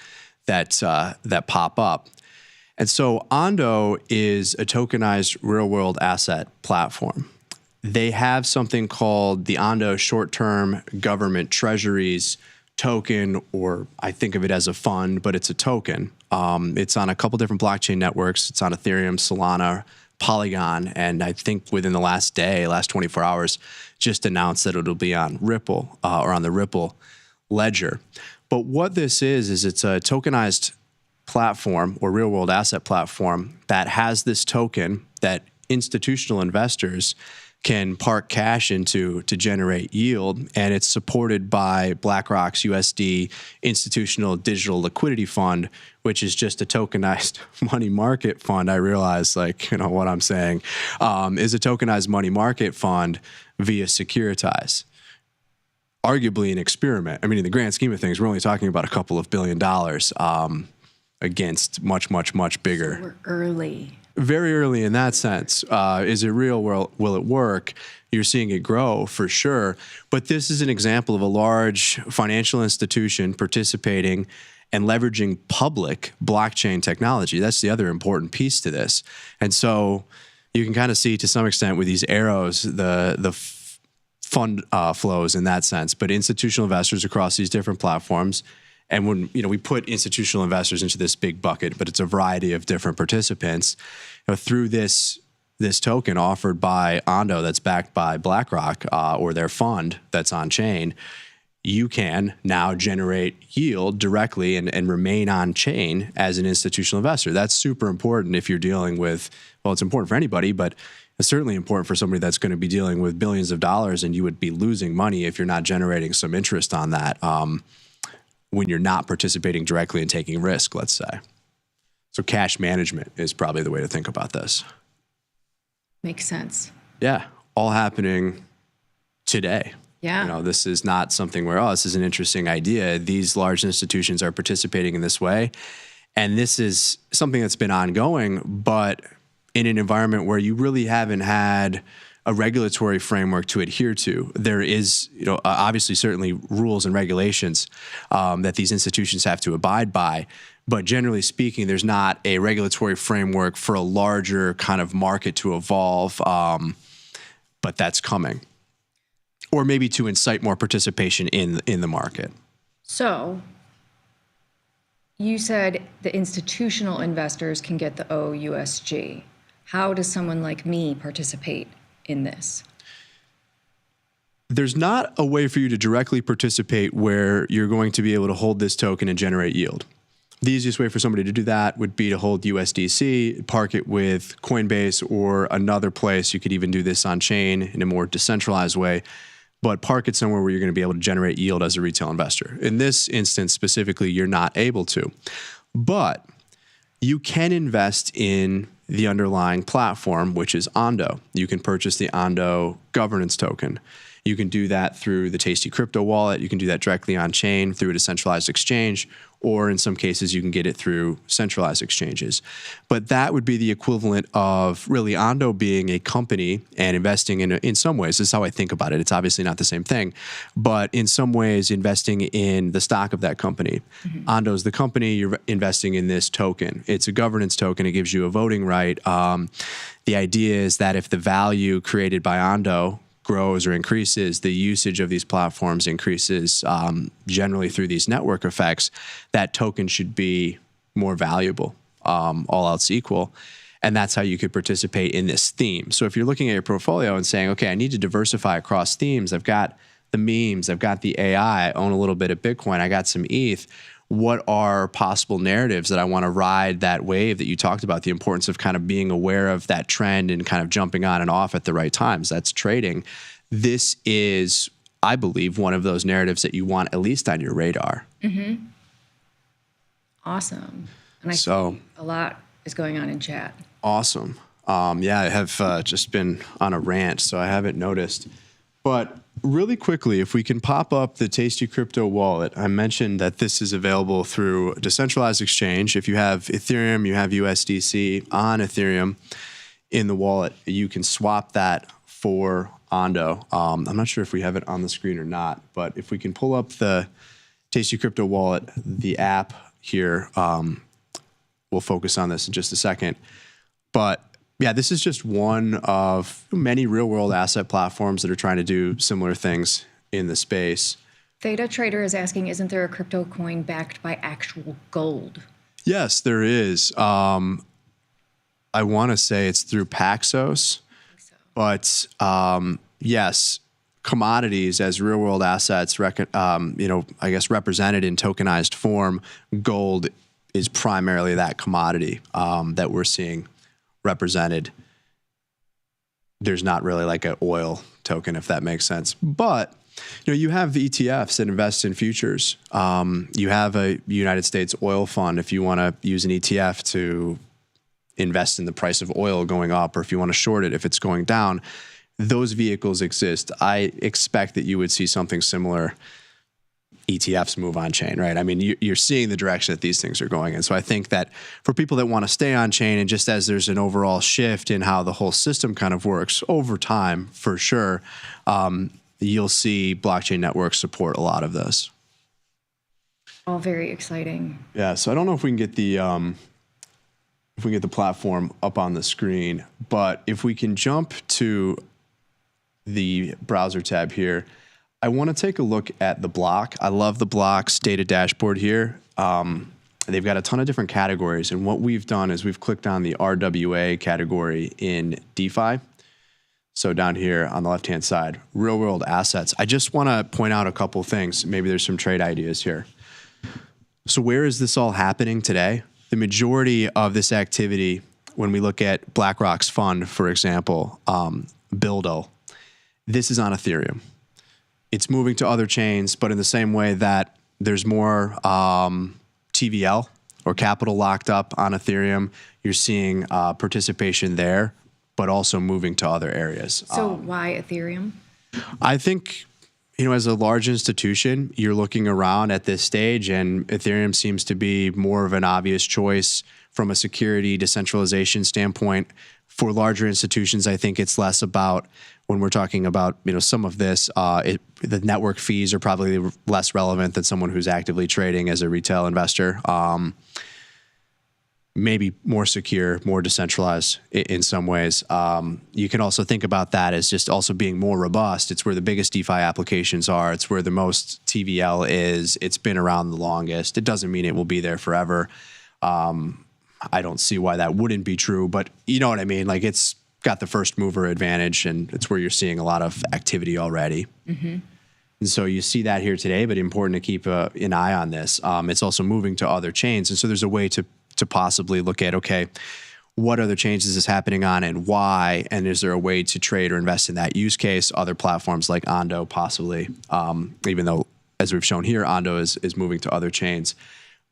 that pop up. And so Ondo is a tokenized real-world asset platform. They have something called the Ondo Short-Term Government Treasuries token, or I think of it as a fund, but it's a token. It's on a couple different blockchain networks. It's on Ethereum, Solana, Polygon, and I think within the last 24 hours, just announced that it'll be on Ripple or on the Ripple ledger. But what this is it's a tokenized platform or real-world asset platform that has this token that institutional investors can park cash into to generate yield, and it's supported by BlackRock's USD Institutional Digital Liquidity Fund, which is just a tokenized money market fund. I realize, what I'm saying is a tokenized money market fund via Securitize. Arguably an experiment. I mean, in the grand scheme of things, we're only talking about a couple of $2 billion against much, much, much bigger. We're early. Very early in that sense. Is it real? Will it work? You're seeing it grow for sure. But this is an example of a large financial institution participating and leveraging public blockchain technology. That's the other important piece to this. And so you can kind of see to some extent with these arrows the fund flows in that sense. But institutional investors across these different platforms. And when we put institutional investors into this big bucket, but it's a variety of different participants, through this token offered by Ondo that's backed by BlackRock or their fund that's on chain, you can now generate yield directly and remain on chain as an institutional investor. That's super important if you're dealing with, well, it's important for anybody, but it's certainly important for somebody that's going to be dealing with billions of dollars, and you would be losing money if you're not generating some interest on that. When you're not participating directly and taking risk, let's say. So cash management is probably the way to think about this. Makes sense. Yeah, all happening today. Yeah. This is not something where, this is an interesting idea. These large institutions are participating in this way. And this is something that's been ongoing, but in an environment where you really haven't had a regulatory framework to adhere to. There is, obviously certainly rules and regulations that these institutions have to abide by. But generally speaking, there's not a regulatory framework for a larger kind of market to evolve, but that's coming. Or maybe to incite more participation in the market. So you said the institutional investors can get the OUSG. How does someone like me participate in this? There's not a way for you to directly participate where you're going to be able to hold this token and generate yield. The easiest way for somebody to do that would be to hold USDC, park it with Coinbase or another place. You could even do this on chain in a more decentralized way, but park it somewhere where you're going to be able to generate yield as a retail investor. In this instance specifically, you're not able to, but you can invest in the underlying platform, which is Ondo. You can purchase the Ondo governance token. You can do that through the Tasty crypto wallet. You can do that directly on chain through a decentralized exchange, or in some cases, you can get it through centralized exchanges. But that would be the equivalent of really Ondo being a company and investing in some ways. This is how I think about it. It's obviously not the same thing, but in some ways, investing in the stock of that company. Mm-hmm. Ondo's the company. You're investing in this token. It's a governance token. It gives you a voting right. The idea is that if the value created by Ondo grows or increases, the usage of these platforms increases generally through these network effects, that token should be more valuable, all else equal. And that's how you could participate in this theme. So if you're looking at your portfolio and saying, okay, I need to diversify across themes. I've got the memes, I've got the AI, I own a little bit of Bitcoin, I got some ETH. What are possible narratives that I want to ride that wave that you talked about, the importance of kind of being aware of that trend and kind of jumping on and off at the right times? That's trading. This is, I believe, one of those narratives that you want at least on your radar. Mm-hmm. Awesome. And I see a lot is going on in chat. Awesome. Yeah, I have just been on a rant, so I haven't noticed But really quickly, if we can pop up the Tasty Crypto wallet, I mentioned that this is available through a decentralized exchange. If you have Ethereum, you have USDC on Ethereum in the wallet, you can swap that for Ondo. I'm not sure if we have it on the screen or not, but if we can pull up the Tasty Crypto wallet, the app here, we'll focus on this in just a second. But yeah, this is just one of many real-world asset platforms that are trying to do similar things in the space. Theta Trader is asking, isn't there a crypto coin backed by actual gold? Yes, there is. I want to say it's through Paxos, but yes, commodities as real-world assets, I guess represented in tokenized form, gold is primarily that commodity that we're seeing represented. There's not really like an oil token, if that makes sense. But you have the ETFs that invest in futures. You have a United States oil fund if you want to use an ETF to invest in the price of oil going up, or if you want to short it if it's going down. Those vehicles exist. I expect that you would see something similar. ETFs move on chain, right? I mean, you're seeing the direction that these things are going in. So I think that for people that want to stay on chain, and just as there's an overall shift in how the whole system kind of works over time, for sure, you'll see blockchain networks support a lot of this. All very exciting. Yeah. So I don't know if we can get the platform up on the screen, but if we can jump to the browser tab here, I want to take a look at the block. I love the block's data dashboard here. They've got a ton of different categories, and what we've done is we've clicked on the RWA category in DeFi. So down here on the left-hand side, real-world assets. I just want to point out a couple things. Maybe there's some trade ideas here. So where is this all happening today? The majority of this activity, when we look at BlackRock's fund, for example, Buildo, this is on Ethereum. It's moving to other chains, but in the same way that there's more TVL or capital locked up on Ethereum, you're seeing participation there, but also moving to other areas. So why Ethereum? I think, as a large institution, you're looking around at this stage, and Ethereum seems to be more of an obvious choice from a security decentralization standpoint. For larger institutions, I think it's less about, when we're talking about some of this, the network fees are probably less relevant than someone who's actively trading as a retail investor. Maybe more secure, more decentralized in some ways. You can also think about that as just also being more robust. It's where the biggest DeFi applications are. It's where the most TVL is. It's been around the longest. It doesn't mean it will be there forever. I don't see why that wouldn't be true, but you know what I mean? Like, it's got the first mover advantage, and it's where you're seeing a lot of activity already. Mm-hmm. And so you see that here today, but important to keep an eye on this. It's also moving to other chains. And so there's a way to possibly look at, okay, what other chains is this happening on and why? And is there a way to trade or invest in that use case? Other platforms like Ondo, possibly, even though, as we've shown here, Ondo is moving to other chains.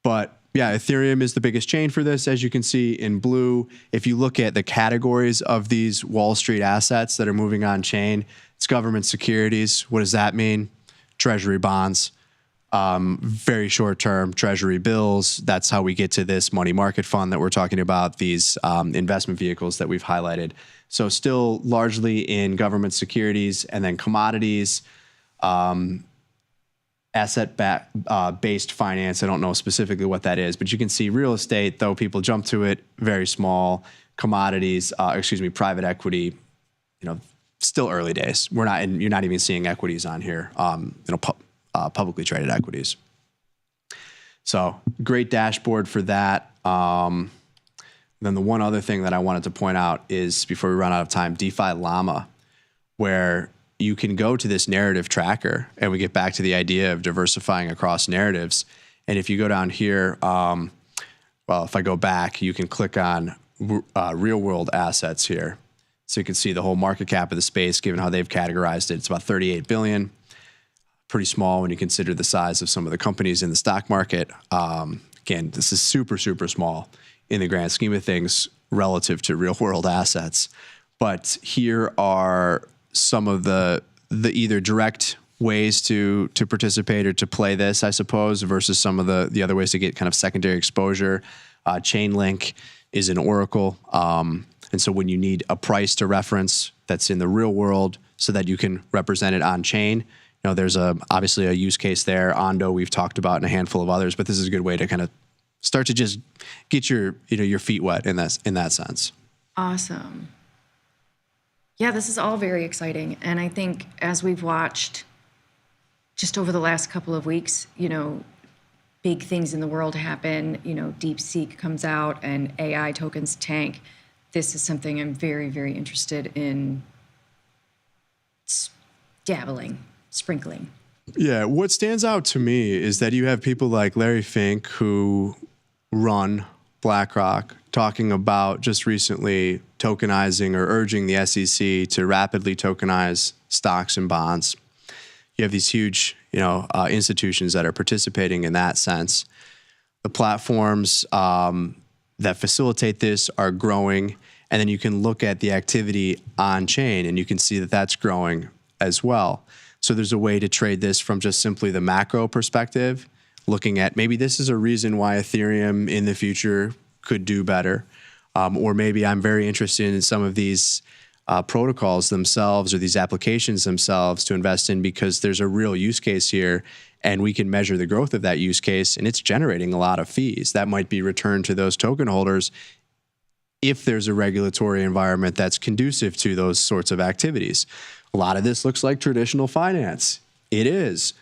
But yeah, Ethereum is the biggest chain for this, as you can see in blue. If you look at the categories of these Wall Street assets that are moving on chain, it's government securities. What does that mean? Treasury bonds, very short-term Treasury bills. That's how we get to this money market fund that we're talking about, these investment vehicles that we've highlighted. So still largely in government securities, and then commodities, asset-based finance. I don't know specifically what that is, but you can see real estate, though people jump to it, very small. Commodities, private equity, still early days. You're not even seeing equities on here, publicly traded equities. So great dashboard for that. Then the one other thing that I wanted to point out is, before we run out of time, DeFi Llama, where you can go to this narrative tracker, and we get back to the idea of diversifying across narratives. And if you go down here, if I go back, you can click on real world assets here. So you can see the whole market cap of the space, given how they've categorized it. It's about 38 billion, pretty small when you consider the size of some of the companies in the stock market. Again, this is super, super small in the grand scheme of things relative to real world assets. But here are some of the the either direct ways to participate or to play this, I suppose, versus some of the other ways to get kind of secondary exposure. Chainlink is an oracle. And so when you need a price to reference that's in the real world so that you can represent it on chain, there's obviously a use case there. Ondo we've talked about and a handful of others, but this is a good way to kind of start to just get your feet wet in that sense. Awesome. Yeah, this is all very exciting. And I think as we've watched just over the last couple of weeks, big things in the world happen, DeepSeek comes out and AI tokens tank. This is something I'm very, very interested in sprinkling. Yeah, what stands out to me is that you have people like Larry Fink who run BlackRock talking about just recently tokenizing or urging the SEC to rapidly tokenize stocks and bonds. You have these huge, institutions that are participating in that sense. The platforms that facilitate this are growing, and then you can look at the activity on chain, and you can see that that's growing as well. So there's a way to trade this from just simply the macro perspective, looking at maybe this is a reason why Ethereum in the future could do better, or maybe I'm very interested in some of these protocols themselves or these applications themselves to invest in because there's a real use case here and we can measure the growth of that use case and it's generating a lot of fees. That might be returned to those token holders if there's a regulatory environment that's conducive to those sorts of activities. A lot of this looks like traditional finance. It is,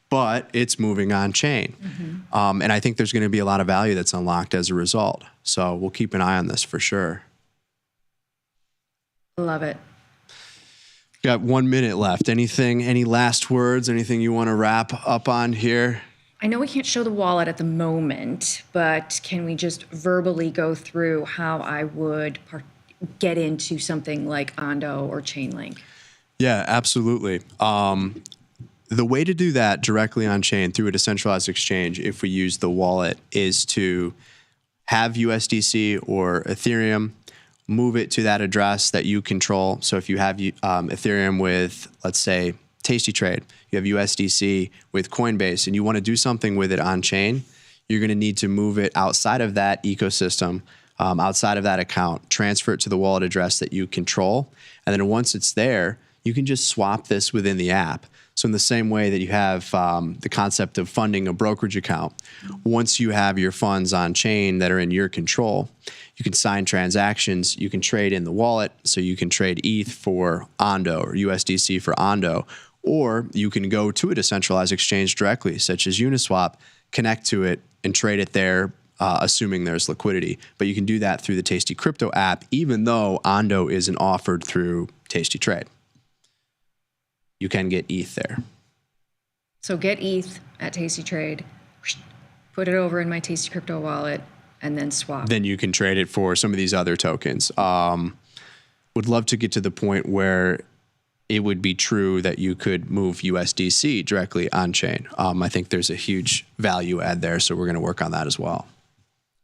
but it's moving on chain. Mm-hmm. And I think there's going to be a lot of value that's unlocked as a result. So we'll keep an eye on this for sure. Love it. Got 1 minute left. Any last words? Anything you want to wrap up on here? I know we can't show the wallet at the moment, but can we just verbally go through how I would get into something like Ondo or Chainlink? Yeah, absolutely. The way to do that directly on chain through a decentralized exchange, if we use the wallet, is to have USDC or Ethereum, move it to that address that you control. So if you have Ethereum with, let's say, tastytrade, you have USDC with Coinbase, and you want to do something with it on chain, you're going to need to move it outside of that ecosystem, outside of that account, transfer it to the wallet address that you control. And then once it's there, you can just swap this within the app. So in the same way that you have the concept of funding a brokerage account, once you have your funds on chain that are in your control, you can sign transactions, you can trade in the wallet, so you can trade ETH for Ondo or USDC for Ondo, or you can go to a decentralized exchange directly, such as Uniswap, connect to it and trade it there, assuming there's liquidity. But you can do that through the Tasty Crypto app, even though Ondo isn't offered through Tasty Trade. You can get ETH there. So get ETH at Tasty Trade, put it over in my Tasty Crypto wallet, and then swap. Then you can trade it for some of these other tokens. Would love to get to the point where it would be true that you could move USDC directly on chain. I think there's a huge value add there, so we're going to work on that as well.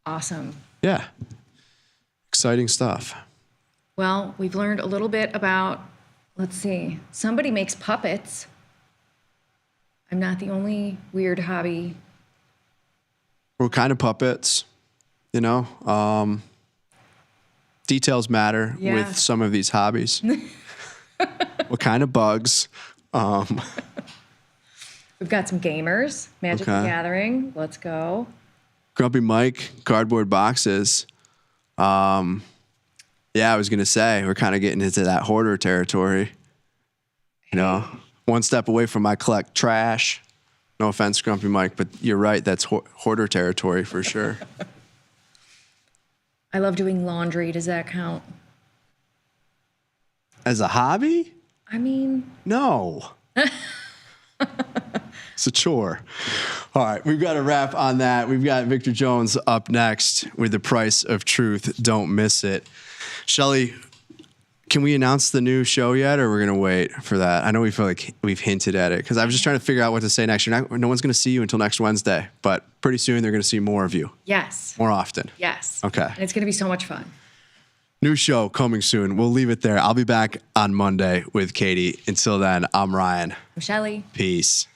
Awesome. Yeah. Exciting stuff. Well, we've learned a little bit about, let's see, somebody makes puppets. I'm not the only weird hobby. What kind of puppets? Details matter with some of these hobbies. What kind of bugs? We've got some gamers, Magic the Gathering. Let's go. Grumpy Mike, cardboard boxes. Yeah, I was going to say, we're kind of getting into that hoarder territory. One step away from my collect trash. No offense, Grumpy Mike, but you're right. That's hoarder territory for sure. I love doing laundry. Does that count? As a hobby? I mean... No. It's a chore. All right, we've got to wrap on that. We've got Victor Jones up next with The Price of Truth. Don't miss it. Shelly, can we announce the new show yet, or we're going to wait for that? I know we feel like we've hinted at it, because I was just trying to figure out what to say next. No one's going to see you until next Wednesday, but pretty soon they're going to see more of you. Yes. More often. Yes. Okay. And it's going to be so much fun. New show coming soon. We'll leave it there. I'll be back on Monday with Katie. Until then, I'm Ryan. I'm Shelly. Peace.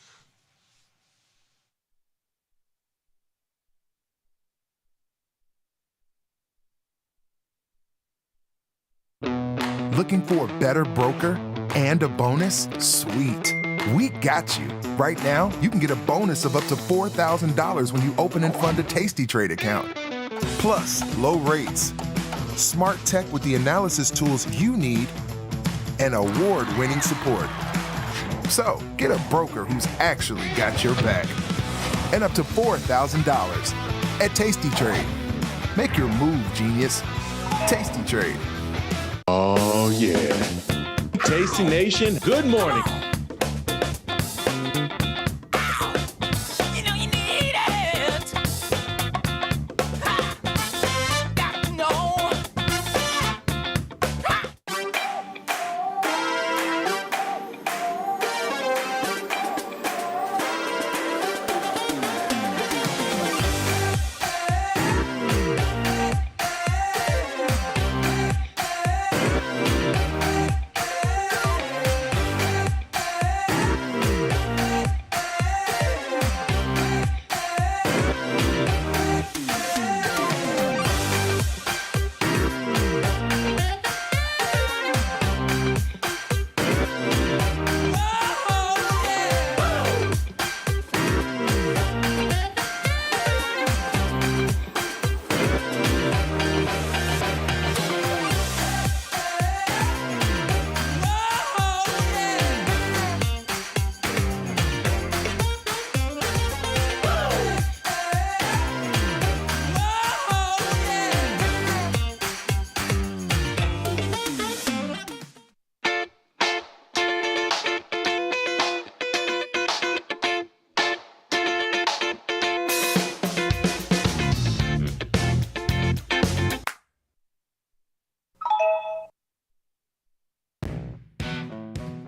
Looking for a better broker and a bonus? Sweet. We got you. Right now, you can get a bonus of up to $4,000 when you open and fund a Tasty Trade account. Plus, low rates, smart tech with the analysis tools you need, and award-winning support. So, get a broker who's actually got your back. And up to $4,000 at Tasty Trade. Make your move, genius. Tasty Trade. Oh, yeah. Tasty Nation, good morning.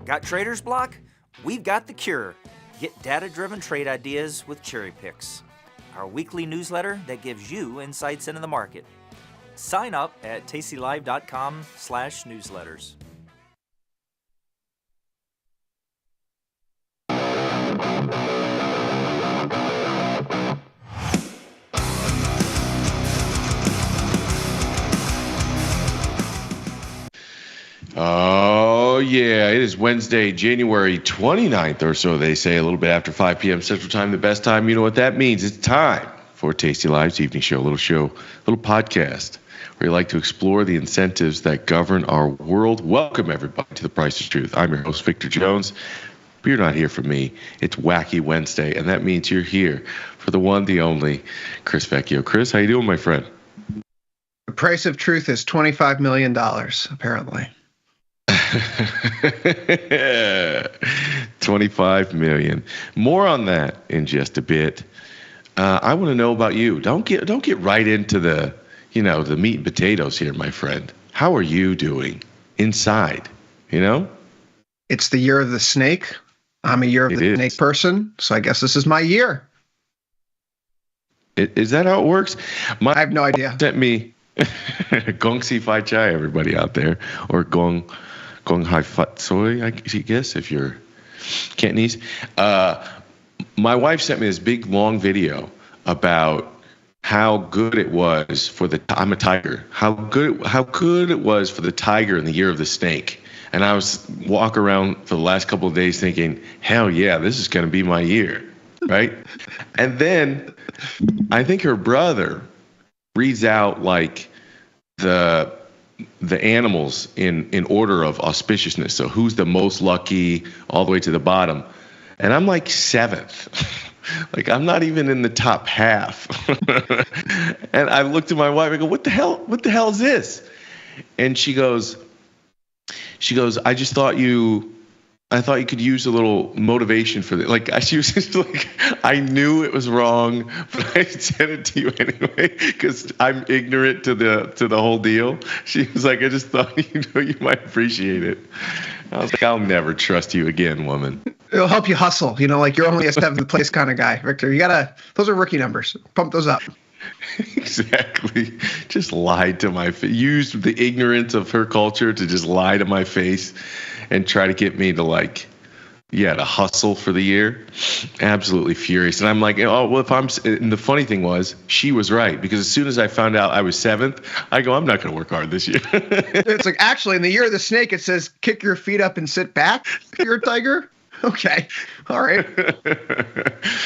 Got trader's block? We've got the cure. Get data-driven trade ideas with Cherry Picks, our weekly newsletter that gives you insights into the market. Sign up at tastylive.com/newsletters. Oh, yeah. It is Wednesday, January 29th or so, they say, a little bit after 5 p.m. Central Time, the best time. You know what that means. It's time for Tasty Live's evening show, little podcast, where we like to explore the incentives that govern our world. Welcome, everybody, to The Price is Truth. I'm your host, Victor Jones. But you're not here for me. It's Wacky Wednesday, and that means you're here for the one, the only, Chris Vecchio. Chris, how you doing, my friend? The price of truth is $25 million, apparently. 25 million. More on that in just a bit. I want to know about you. Don't get right into the meat and potatoes here, my friend. How are you doing inside? It's the year of the snake. I'm a year of the snake person, so I guess this is my year. Is that how it works? I have no idea. Sent me Gong Si Fai Chai, everybody out there, or Gong Hai Fat Soy, I guess, if you're Cantonese. My wife sent me this big, long video about how good it was for I'm a tiger. How good it was for the tiger in the year of the snake. And I was walking around for the last couple of days thinking, hell yeah, this is going to be my year, right? And then I think her brother reads out like the animals in order of auspiciousness. So who's the most lucky all the way to the bottom. And I'm like 7th. Like I'm not even in the top half. And I looked at my wife, I go, what the hell is this? And she goes, I thought you could use a little motivation for that. Like she was just like, I knew it was wrong, but I sent it to you anyway because I'm ignorant to the whole deal. She was like, I just thought you might appreciate it. I was like, I'll never trust you again, woman. It'll help you hustle. Like you're only a 7th place kind of guy, Victor. Those are rookie numbers. Pump those up. Exactly. Just lied to my face. Used the ignorance of her culture to just lie to my face and try to get me to to hustle for the year. Absolutely furious. And I'm like, oh, well, and the funny thing was, she was right, because as soon as I found out I was 7th, I go, I'm not going to work hard this year. It's like, actually, in the year of the snake, it says, kick your feet up and sit back. You're a tiger? Okay. All right.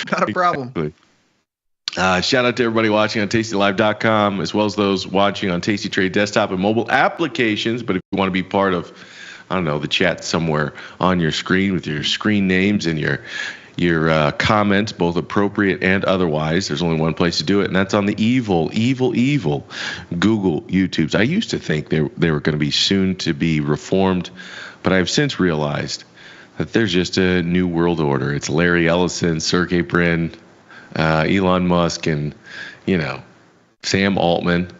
Not a problem. Exactly. Shout out to everybody watching on tastylive.com, as well as those watching on Tasty Trade desktop and mobile applications. But if you want to be part of, I don't know, the chat somewhere on your screen with your screen names and your comments, both appropriate and otherwise, there's only one place to do it, and that's on the evil Google YouTubes. I used to think they were going to be soon to be reformed, but I've since realized that there's just a new world order. It's Larry Ellison, Sergey Brin, Elon Musk, and Sam Altman.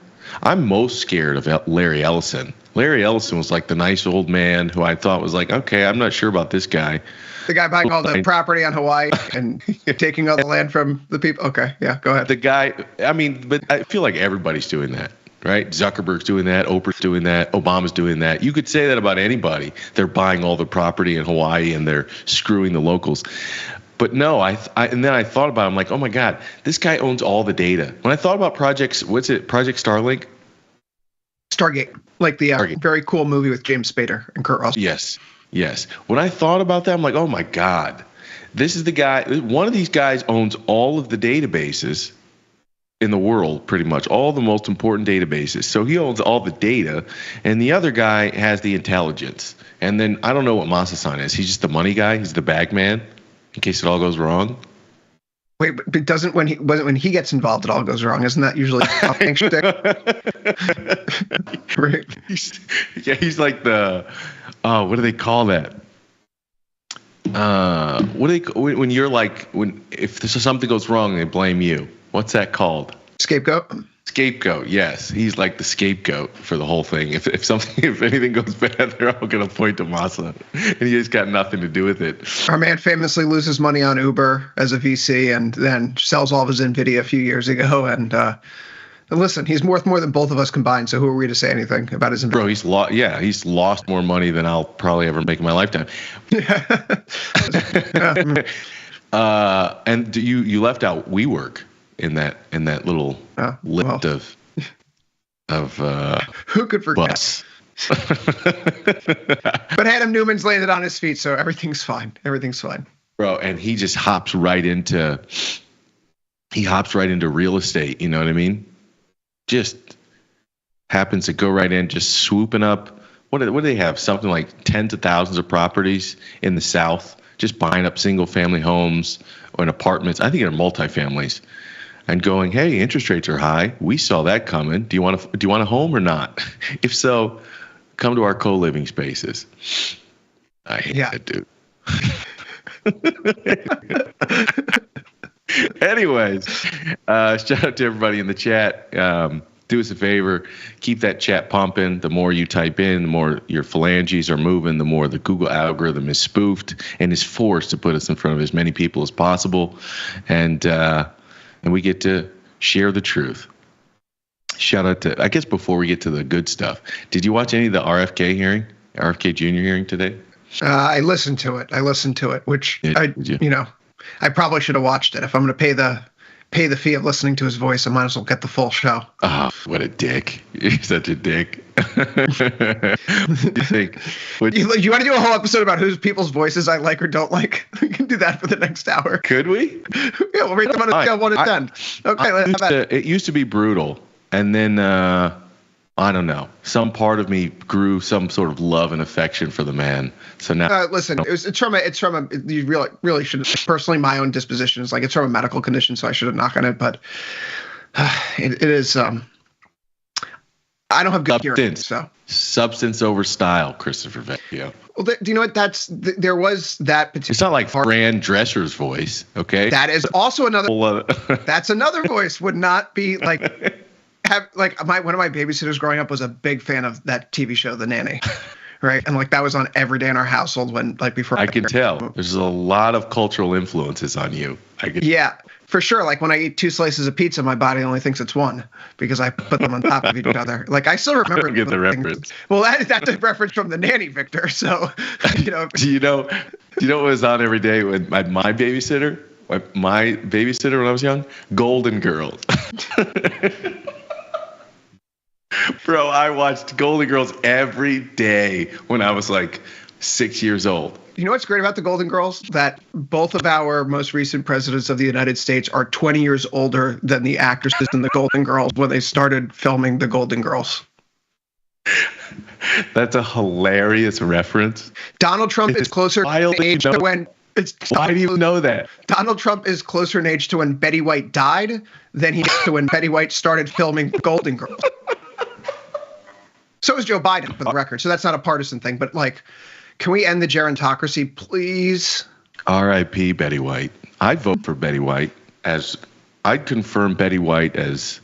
I'm most scared of Larry Ellison. Larry Ellison was like the nice old man who I thought was like, okay, I'm not sure about this guy. The guy buying all the property on Hawaii and taking all the land from the people. Okay, yeah, go ahead. The guy, but I feel like everybody's doing that, right? Zuckerberg's doing that, Oprah's doing that, Obama's doing that. You could say that about anybody. They're buying all the property in Hawaii and they're screwing the locals. But no, and then I thought about it. I'm like, oh my God, this guy owns all the data. When I thought about Project Starlink? Stargate, like the very cool movie with James Spader and Kurt Russell. Yes. When I thought about that, I'm like, oh my God, this is the guy. One of these guys owns all of the databases in the world, pretty much all the most important databases. So he owns all the data, and the other guy has the intelligence. And then I don't know what Masa-san is. He's just the money guy. He's the bag man in case it all goes wrung. Wait, but when he gets involved, it all goes wrong. Isn't that usually right? He's like the what do they call that? If something goes wrong, they blame you. What's that called? Scapegoat. Scapegoat, yes. He's like the scapegoat for the whole thing. If anything goes bad, they're all going to point to Masa, and he just got nothing to do with it. Our man famously loses money on Uber as a VC, and then sells all of his NVIDIA a few years ago. And listen, he's worth more than both of us combined. So who are we to say anything about his investment? Bro, he's lost more money than I'll probably ever make in my lifetime. And you left out WeWork in that little list of who could forget? Bus. But Adam Newman's landed on his feet, so everything's fine. Bro, and he just hops right into real estate. You know what I mean? Just happens to go right in, just swooping up. What do they have? Something like tens of thousands of properties in the South, just buying up single family homes or in apartments. I think they're multifamilies. And going, hey, interest rates are high. We saw that coming. Do you want a home or not? If so, come to our co-living spaces. I hate that dude. Anyways, shout out to everybody in the chat. Do us a favor, keep that chat pumping. The more you type in, the more your phalanges are moving, the more the Google algorithm is spoofed and is forced to put us in front of as many people as possible. And we get to share the truth. Shout out to, I guess before we get to the good stuff, did you watch any of the RFK Jr. hearing today? I listened to it, which I probably should have watched it. If I'm going to pay the fee of listening to his voice, I might as well get the full show. Oh, what a dick. You're such a dick. You think? You want to do a whole episode about whose people's voices I like or don't like? We can do that for the next hour. Could we? Yeah, we'll rate them on a scale of 1 to 10. Okay, let's have that. It used to be brutal. And then, I don't know. Some part of me grew some sort of love and affection for the man. So now, listen, it's from a. You really should. Personally, my own disposition is like it's from a medical condition, so I should have knocked on it. But it is. I don't have good hearing, so substance over style, Christopher Vecchio. Well, do you know what? There was that particular. It's not like Fran Drescher's voice, okay? That is also another. That's another voice. Would not be like. One of my babysitters growing up was a big fan of that TV show, The Nanny, right? And that was on every day in our household before. I can tell. There's a lot of cultural influences on you. Yeah, For sure. Like when I eat 2 slices of pizza, my body only thinks it's 1 because I put them on top of each other. Like I still remember. Get the reference. Well, that's a reference from The Nanny, Victor. So, Do you know what was on every day with my babysitter? My babysitter when I was young? Golden Girls. Bro, I watched Golden Girls every day when I was like 6 years old. You know what's great about the Golden Girls? That both of our most recent presidents of the United States are 20 years older than the actresses in the Golden Girls when they started filming the Golden Girls. That's a hilarious reference. Donald Trump is closer in age to when... Why do you know that? Donald Trump is closer in age to when Betty White died than he is to when Betty White started filming Golden Girls. So is Joe Biden, for the record. So that's not a partisan thing. But, like, can we end the gerontocracy, please? R.I.P. Betty White. I'd vote for Betty White I'd confirm Betty White as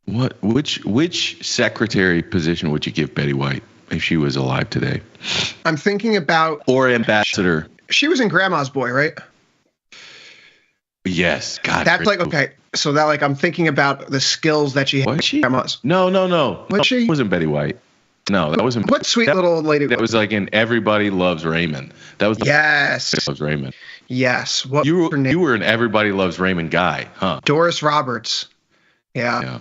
which secretary position would you give Betty White if she was alive today? I'm thinking about... Or ambassador. She was in Grandma's Boy, right? Yes. God. That's like, okay. So that, like, I'm thinking about the skills that she had. Was she? Grandma's. No. Was she? That wasn't Betty White. No, that wasn't. What sweet little old lady? That was like in Everybody Loves Raymond. That was Yes. Loves Raymond. Yes. What you were an Everybody Loves Raymond guy, huh? Doris Roberts. Yeah.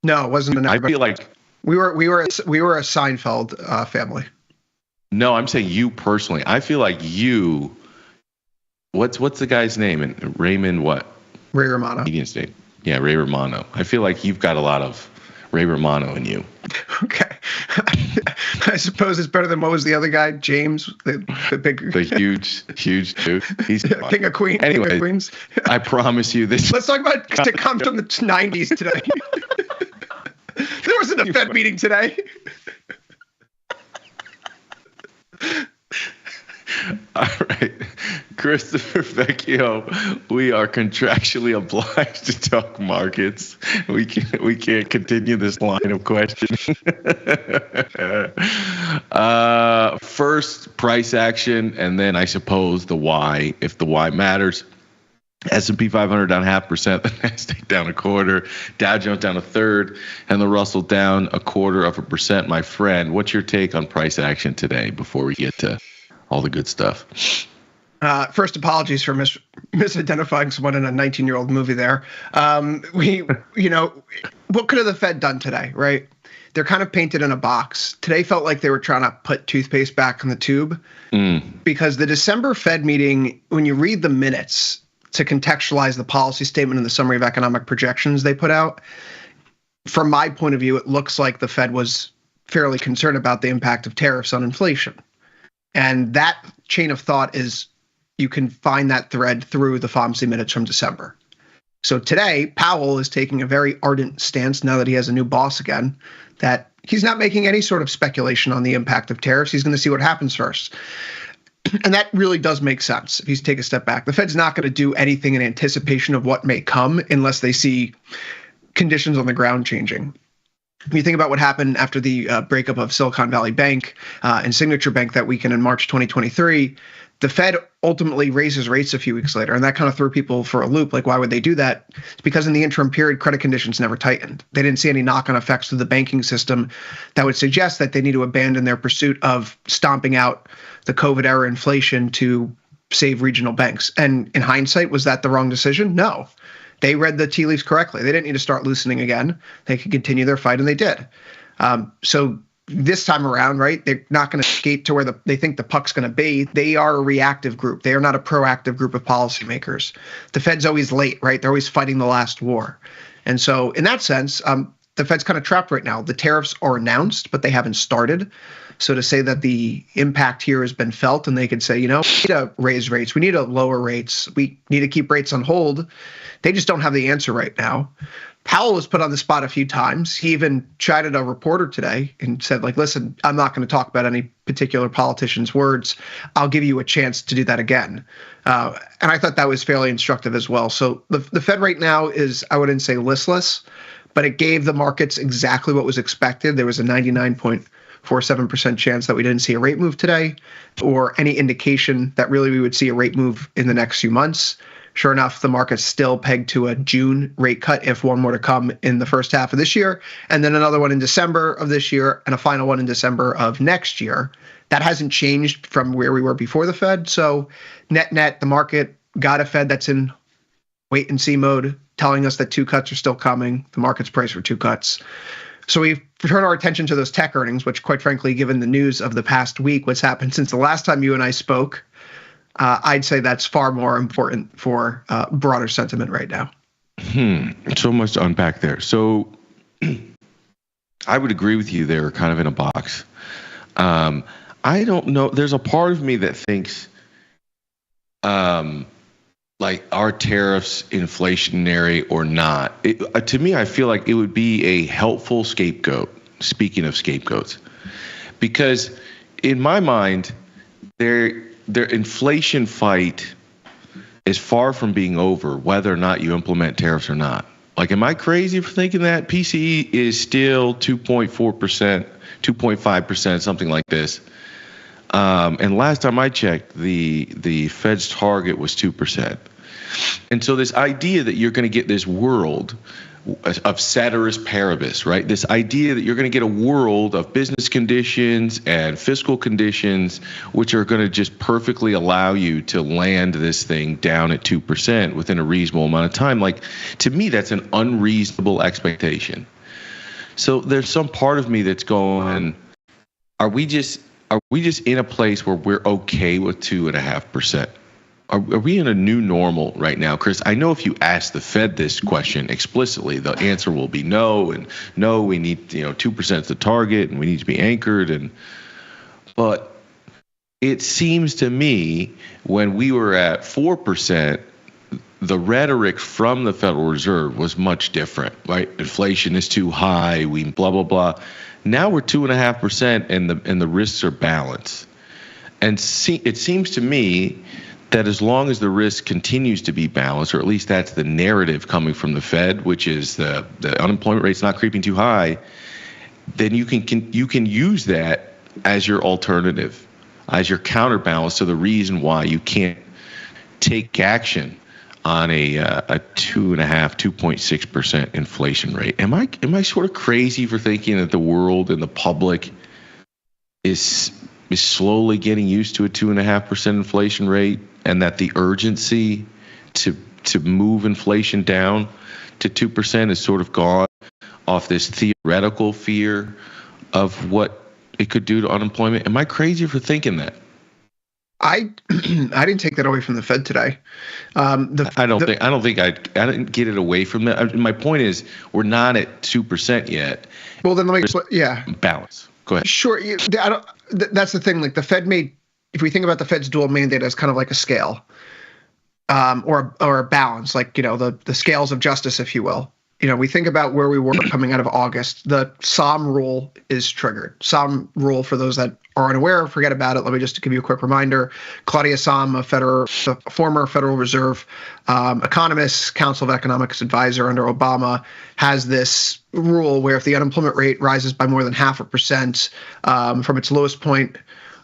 No, it wasn't an I feel like we were a Seinfeld family. No, I'm saying you personally. I feel like you. What's the guy's name? And Raymond what? Ray Romano. Comedian's name. Yeah, Ray Romano. I feel like you've got a lot of Ray Romano in you. Okay. I suppose it's better than what was the other guy? James, the big, the huge dude. He's King of Queens. Anyway, King of Queens. I promise you this. Let's talk about sitcoms from the 90s today. There wasn't a Fed meeting today. All right, Christopher Vecchio, we are contractually obliged to talk markets. We can't continue this line of questioning. First, price action, and then I suppose the why, if the why matters. S&P 500 down 0.5%, the Nasdaq down 1/4, Dow Jones down 1/3, and the Russell down 0.25%. My friend, what's your take on price action today before we get to all the good stuff? First, apologies for misidentifying someone in a 19-year-old movie there. What could have the Fed done today, right? They're kind of painted in a box. Today felt like they were trying to put toothpaste back in the tube because the December Fed meeting, when you read the minutes to contextualize the policy statement and the summary of economic projections they put out, from my point of view, it looks like the Fed was fairly concerned about the impact of tariffs on inflation. And that chain of thought is, you can find that thread through the FOMC minutes from December. So today, Powell is taking a very ardent stance now that he has a new boss again, that he's not making any sort of speculation on the impact of tariffs. He's going to see what happens first. And that really does make sense if you take a step back. The Fed's not going to do anything in anticipation of what may come unless they see conditions on the ground changing. When you think about what happened after the breakup of Silicon Valley Bank and Signature Bank that weekend in March 2023, the Fed ultimately raises rates a few weeks later, and that kind of threw people for a loop. Like, why would they do that? It's because in the interim period, credit conditions never tightened. They didn't see any knock-on effects to the banking system that would suggest that they need to abandon their pursuit of stomping out the COVID-era inflation to save regional banks. And in hindsight, was that the wrong decision? No. They read the tea leaves correctly. They didn't need to start loosening again. They could continue their fight, and they did. So this time around, right, they're not going to skate to where they think the puck's going to be. They are a reactive group. They are not a proactive group of policymakers. The Fed's always late, right? They're always fighting the last war. And so in that sense, the Fed's kind of trapped right now. The tariffs are announced, but they haven't started. So to say that the impact here has been felt and they could say, we need to raise rates, we need to lower rates, we need to keep rates on hold, they just don't have the answer right now. Powell was put on the spot a few times. He even chided a reporter today and said, listen, I'm not going to talk about any particular politician's words. I'll give you a chance to do that again. And I thought that was fairly instructive as well. So the Fed right now is, I wouldn't say listless, but it gave the markets exactly what was expected. There was a 99.47% chance that we didn't see a rate move today, or any indication that really we would see a rate move in the next few months. Sure enough, the market's still pegged to a June rate cut if one more to come in the first half of this year, and then another one in December of this year, and a final one in December of next year. That hasn't changed from where we were before the Fed. So net, the market got a Fed that's in wait and see mode, telling us that 2 cuts are still coming. The market's priced for 2 cuts. So we've turned our attention to those tech earnings, which quite frankly, given the news of the past week, what's happened since the last time you and I spoke, I'd say that's far more important for broader sentiment right now. So much to unpack there. So I would agree with you. They're kind of in a box. I don't know. There's a part of me that thinks like, are tariffs inflationary or not? To me, I feel like it would be a helpful scapegoat, speaking of scapegoats, because in my mind, their inflation fight is far from being over, whether or not you implement tariffs or not. Like, am I crazy for thinking that? PCE is still 2.4%, 2.5%, something like this. And last time I checked, the Fed's target was 2%. And so this idea that you're going to get this world of ceteris paribus, right? This idea that you're going to get a world of business conditions and fiscal conditions, which are going to just perfectly allow you to land this thing down at 2% within a reasonable amount of time. Like, to me, that's an unreasonable expectation. So there's some part of me that's going, are we just in a place where we're okay with 2.5%? Are we in a new normal right now, Chris? I know if you ask the Fed this question explicitly, the answer will be no, and no, we need 2% is the target, and we need to be anchored. But it seems to me when we were at 4%, the rhetoric from the Federal Reserve was much different, right? Inflation is too high, we blah blah blah. Now we're 2.5%, and the risks are balanced. And it seems to me that as long as the risk continues to be balanced, or at least that's the narrative coming from the Fed, which is the unemployment rate's not creeping too high, then you can use that as your alternative, as your counterbalance to the reason why you can't take action on a 2.6% inflation rate. Am I sort of crazy for thinking that the world and the public is slowly getting used to a 2.5% inflation rate, and that the urgency to move inflation down to 2% is sort of gone off this theoretical fear of what it could do to unemployment? Am I crazy for thinking that? I didn't take that away from the Fed today. I didn't get it away from that. My point is, we're not at 2% yet. Well, then let me balance. Go ahead. Sure. That's the thing. Like, the Fed if we think about the Fed's dual mandate as kind of like a scale, or a balance, like, the scales of justice, if you will. We think about where we were coming out of August. The SOM rule is triggered. SOM rule, for those that are unaware, forget about it. Let me just give you a quick reminder. Claudia Sahm, a former Federal Reserve economist, Council of Economics advisor under Obama, has this rule where if the unemployment rate rises by more than 0.5% from its lowest point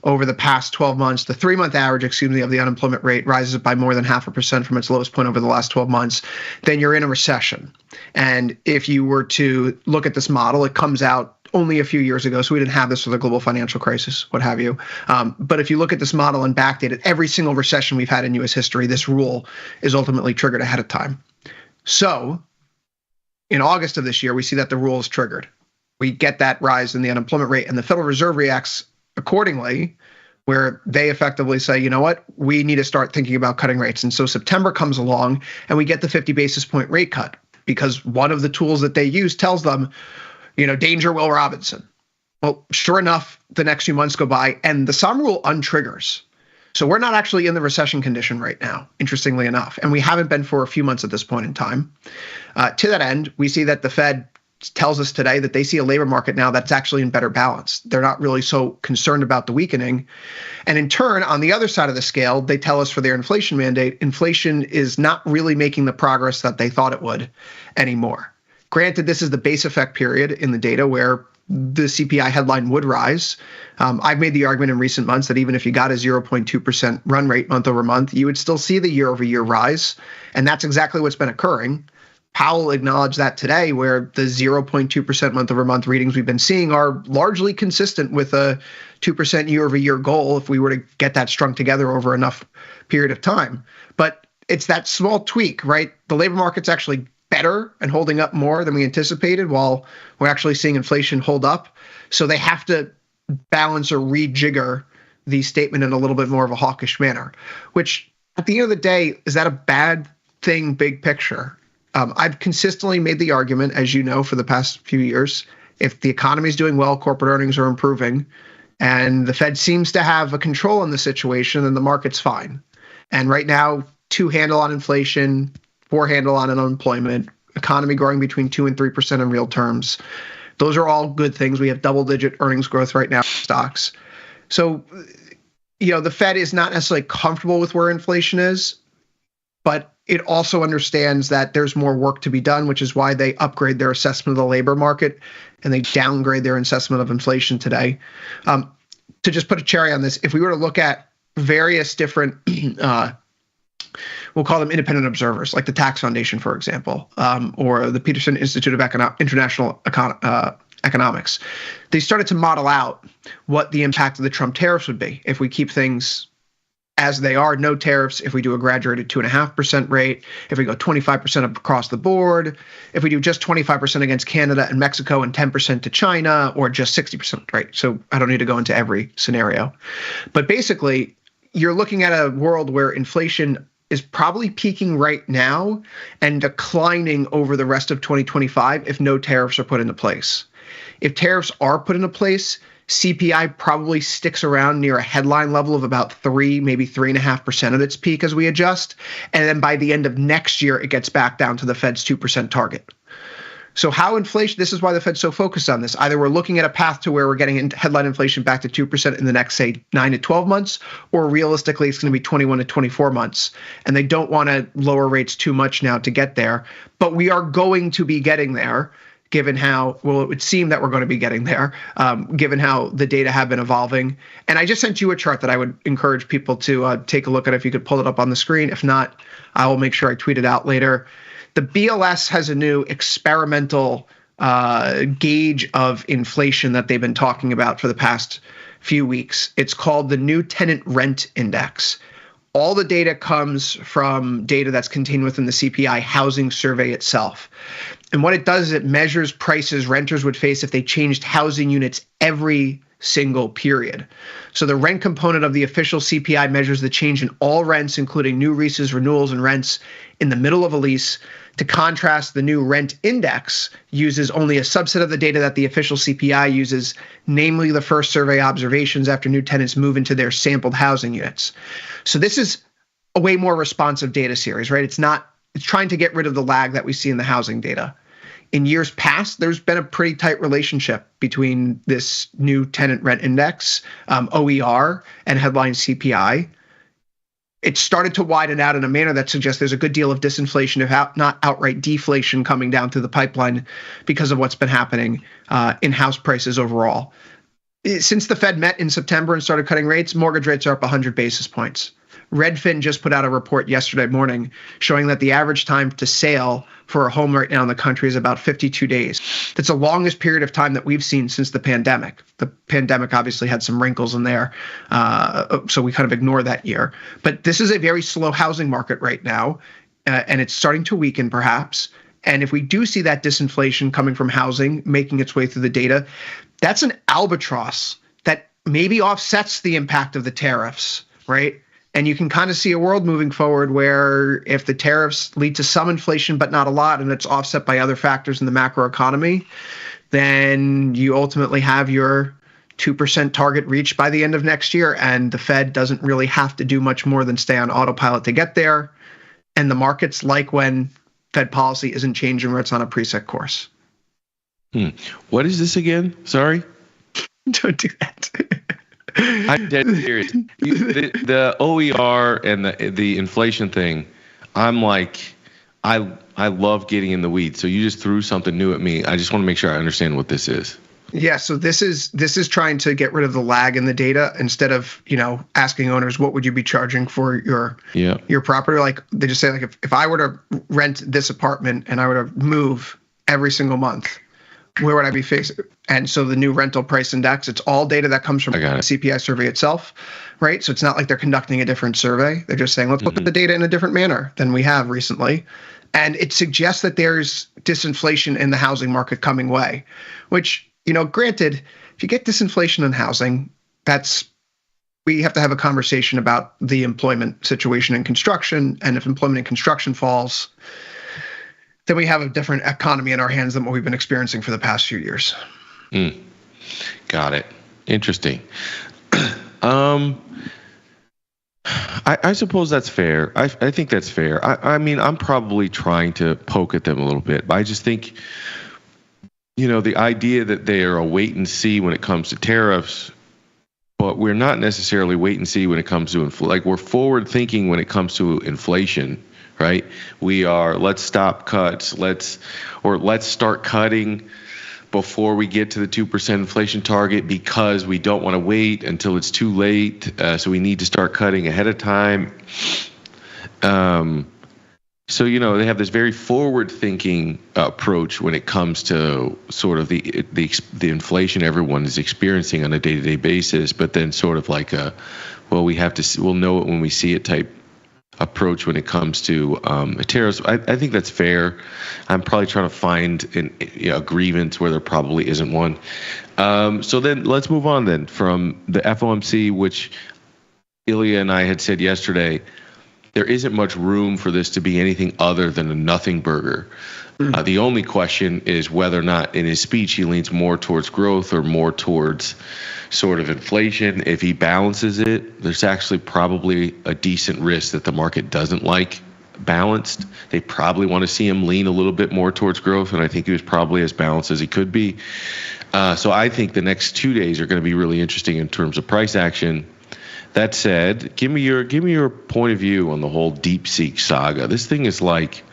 over the past 12 months, the 3-month average, of the unemployment rate rises by more than 0.5% from its lowest point over the last 12 months, then you're in a recession. And if you were to look at this model, it comes out only a few years ago, so we didn't have this for the global financial crisis, what have you. But if you look at this model and backdate it, every single recession we've had in U.S. history, this rule is ultimately triggered ahead of time. So in August of this year, we see that the rule is triggered. We get that rise in the unemployment rate, and the Federal Reserve reacts accordingly, where they effectively say, you know what, we need to start thinking about cutting rates. And so September comes along, and we get the 50 basis point rate cut, because one of the tools that they use tells them, danger, Will Robinson. Well, sure enough, the next few months go by, and the SOM rule untriggers. So we're not actually in the recession condition right now, interestingly enough, and we haven't been for a few months at this point in time. To that end, we see that the Fed tells us today that they see a labor market now that's actually in better balance. They're not really so concerned about the weakening. And in turn, on the other side of the scale, they tell us for their inflation mandate, inflation is not really making the progress that they thought it would anymore. Granted, this is the base effect period in the data where the CPI headline would rise. I've made the argument in recent months that even if you got a 0.2% run rate month over month, you would still see the year over year rise. And that's exactly what's been occurring. Powell acknowledged that today, where the 0.2% month over month readings we've been seeing are largely consistent with a 2% year over year goal if we were to get that strung together over enough period of time. But it's that small tweak, right? The labor market's actually better and holding up more than we anticipated, while we're actually seeing inflation hold up. So they have to balance or rejigger the statement in a little bit more of a hawkish manner, which at the end of the day, is that a bad thing, big picture? I've consistently made the argument, as you know, for the past few years, if the economy is doing well, corporate earnings are improving, and the Fed seems to have a control on the situation, then the market's fine. And right now, 2 handle on inflation, 4 handle on unemployment, economy growing between 2 and 3% in real terms. Those are all good things. We have double-digit earnings growth right now in stocks. So, the Fed is not necessarily comfortable with where inflation is, but it also understands that there's more work to be done, which is why they upgrade their assessment of the labor market and they downgrade their assessment of inflation today. To just put a cherry on this, if we were to look at various different, we'll call them independent observers, like the Tax Foundation, for example, or the Peterson Institute of International Economics, they started to model out what the impact of the Trump tariffs would be if we keep things as they are, no tariffs, if we do a graduated 2.5% rate, if we go 25% across the board, if we do just 25% against Canada and Mexico and 10% to China, or just 60%, right? So I don't need to go into every scenario. But basically, you're looking at a world where inflation is probably peaking right now and declining over the rest of 2025 if no tariffs are put into place. If tariffs are put into place, CPI probably sticks around near a headline level of about 3, maybe 3.5% at its peak as we adjust. And then by the end of next year, it gets back down to the Fed's 2% target. So how inflation, this is why the Fed's so focused on this. Either we're looking at a path to where we're getting headline inflation back to 2% in the next, say, 9 to 12 months, or realistically, it's going to be 21 to 24 months. And they don't want to lower rates too much now to get there. But we are going to be getting there, given how, well, it would seem that we're going to be getting there, given how the data have been evolving. And I just sent you a chart that I would encourage people to take a look at if you could pull it up on the screen. If not, I will make sure I tweet it out later. The BLS has a new experimental gauge of inflation that they've been talking about for the past few weeks. It's called the New Tenant Rent Index. All the data comes from data that's contained within the CPI housing survey itself. And what it does is it measures prices renters would face if they changed housing units every single period. So the rent component of the official CPI measures the change in all rents, including new leases, renewals, and rents in the middle of a lease. To contrast, the new rent index uses only a subset of the data that the official CPI uses, namely the first survey observations after new tenants move into their sampled housing units. So this is a way more responsive data series, right? It's trying to get rid of the lag that we see in the housing data. In years past, there's been a pretty tight relationship between this new tenant rent index, OER, and headline CPI. It started to widen out in a manner that suggests there's a good deal of disinflation, if not outright deflation, coming down through the pipeline because of what's been happening in house prices overall. Since the Fed met in September and started cutting rates, mortgage rates are up 100 basis points. Redfin just put out a report yesterday morning showing that the average time to sale for a home right now in the country is about 52 days. That's the longest period of time that we've seen since the pandemic. The pandemic obviously had some wrinkles in there, so we kind of ignore that year. But this is a very slow housing market right now, and it's starting to weaken perhaps. And if we do see that disinflation coming from housing making its way through the data, that's an albatross that maybe offsets the impact of the tariffs, right? And you can kind of see a world moving forward where if the tariffs lead to some inflation, but not a lot, and it's offset by other factors in the macroeconomy, then you ultimately have your 2% target reached by the end of next year. And the Fed doesn't really have to do much more than stay on autopilot to get there. And the markets like when Fed policy isn't changing where it's on a preset course. What is this again? Sorry? Don't do that. I'm dead serious. The OER and the inflation thing, I'm like, I love getting in the weeds. So you just threw something new at me. I just want to make sure I understand what this is. Yeah, so this is trying to get rid of the lag in the data instead of, asking owners what would you be charging for your property. Like they just say, like, if I were to rent this apartment and I were to move every single month, where would I be facing? And so the new rental price index, it's all data that comes from the CPI survey itself, right? So it's not like they're conducting a different survey. They're just saying, let's look at the data in a different manner than we have recently. And it suggests that there's disinflation in the housing market coming way, which, granted, if you get disinflation in housing, we have to have a conversation about the employment situation in construction. And if employment in construction falls, then we have a different economy in our hands than what we've been experiencing for the past few years. Got it. Interesting. I suppose that's fair. I think that's fair. I mean, I'm probably trying to poke at them a little bit, but I just think, the idea that they are a wait and see when it comes to tariffs, but we're not necessarily wait and see when it comes to we're forward thinking when it comes to inflation, right? We are, let's stop cuts, let's start cutting before we get to the 2% inflation target because we don't want to wait until it's too late. So we need to start cutting ahead of time. So, they have this very forward-thinking approach when it comes to sort of the inflation everyone is experiencing on a day-to-day basis, but then sort of like we'll know it when we see it type approach when it comes to tariffs. I think that's fair. I'm probably trying to find a grievance where there probably isn't one. So then let's move on then from the FOMC, which Ilya and I had said yesterday, there isn't much room for this to be anything other than a nothing burger. The only question is whether or not in his speech he leans more towards growth or more towards sort of inflation. If he balances it, there's actually probably a decent risk that the market doesn't like balanced. They probably want to see him lean a little bit more towards growth, and I think he was probably as balanced as he could be. So I think the next 2 days are going to be really interesting in terms of price action. That said, give me your point of view on the whole DeepSeek saga. This thing is like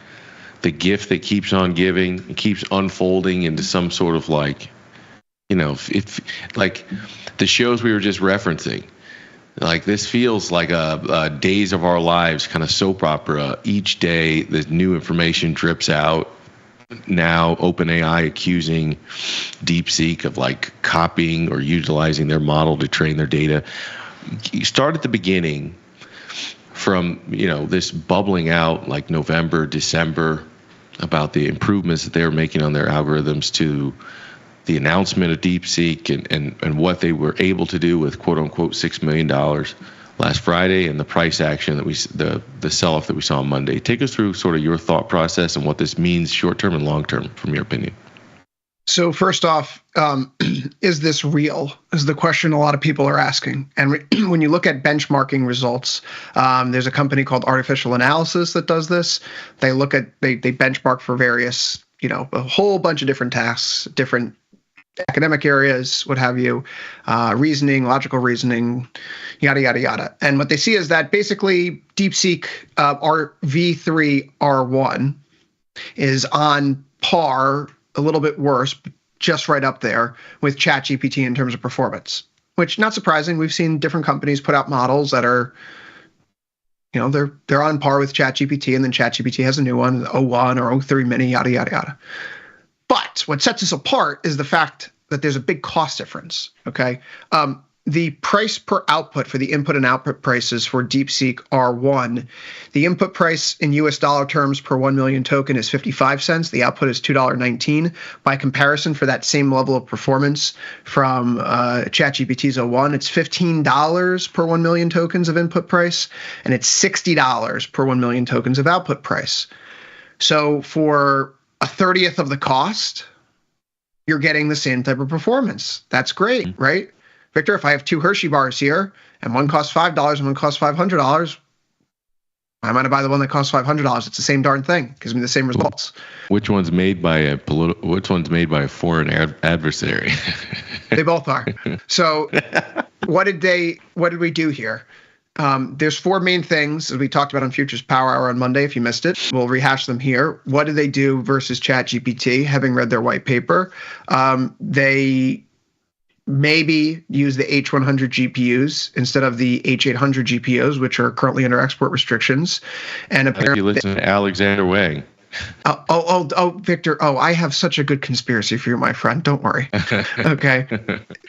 the gift that keeps on giving. It keeps unfolding into some sort of like the shows we were just referencing. Like this feels like a Days of Our Lives kind of soap opera. Each day, the new information drips out. Now, OpenAI accusing DeepSeek of like copying or utilizing their model to train their data. You start at the beginning from, this bubbling out like November, December about the improvements that they were making on their algorithms to the announcement of DeepSeek and what they were able to do with quote unquote $6 million last Friday and the price action that the sell-off that we saw on Monday. Take us through sort of your thought process and what this means short-term and long-term from your opinion. So first off, is this real? Is the question a lot of people are asking. And when you look at benchmarking results, there's a company called Artificial Analysis that does this. They benchmark for various, a whole bunch of different tasks, different academic areas, what have you, reasoning, logical reasoning, yada, yada, yada. And what they see is that basically DeepSeek V3 R1 is on par, a little bit worse, just right up there with ChatGPT in terms of performance, which not surprising. We've seen different companies put out models that are, they're on par with ChatGPT, and then ChatGPT has a new one, 01 or 03 mini, yada, yada, yada. But what sets us apart is the fact that there's a big cost difference, okay? The price per output for the input and output prices for DeepSeek R1, the input price in US dollar terms per 1 million token is 55 cents. The output is $2.19. By comparison, for that same level of performance from ChatGPT's 01, it's $15 per 1 million tokens of input price, and it's $60 per 1 million tokens of output price. So for a 30th of the cost, you're getting the same type of performance. That's great, right? Victor, if I have two Hershey bars here and one costs $5 and one costs $500, I'm going to buy the one that costs $500. It's the same darn thing. Gives me the same results. Which one's made by a foreign adversary? They both are. So what did we do here? There's four main things, as we talked about on Futures Power Hour on Monday. If you missed it, we'll rehash them here. What did they do versus ChatGPT, having read their white paper? They maybe use the H100 GPUs instead of the H800 GPUs, which are currently under export restrictions. And apparently, you listen to Alexander Wang. Victor. I have such a good conspiracy for you, my friend. Don't worry. Okay.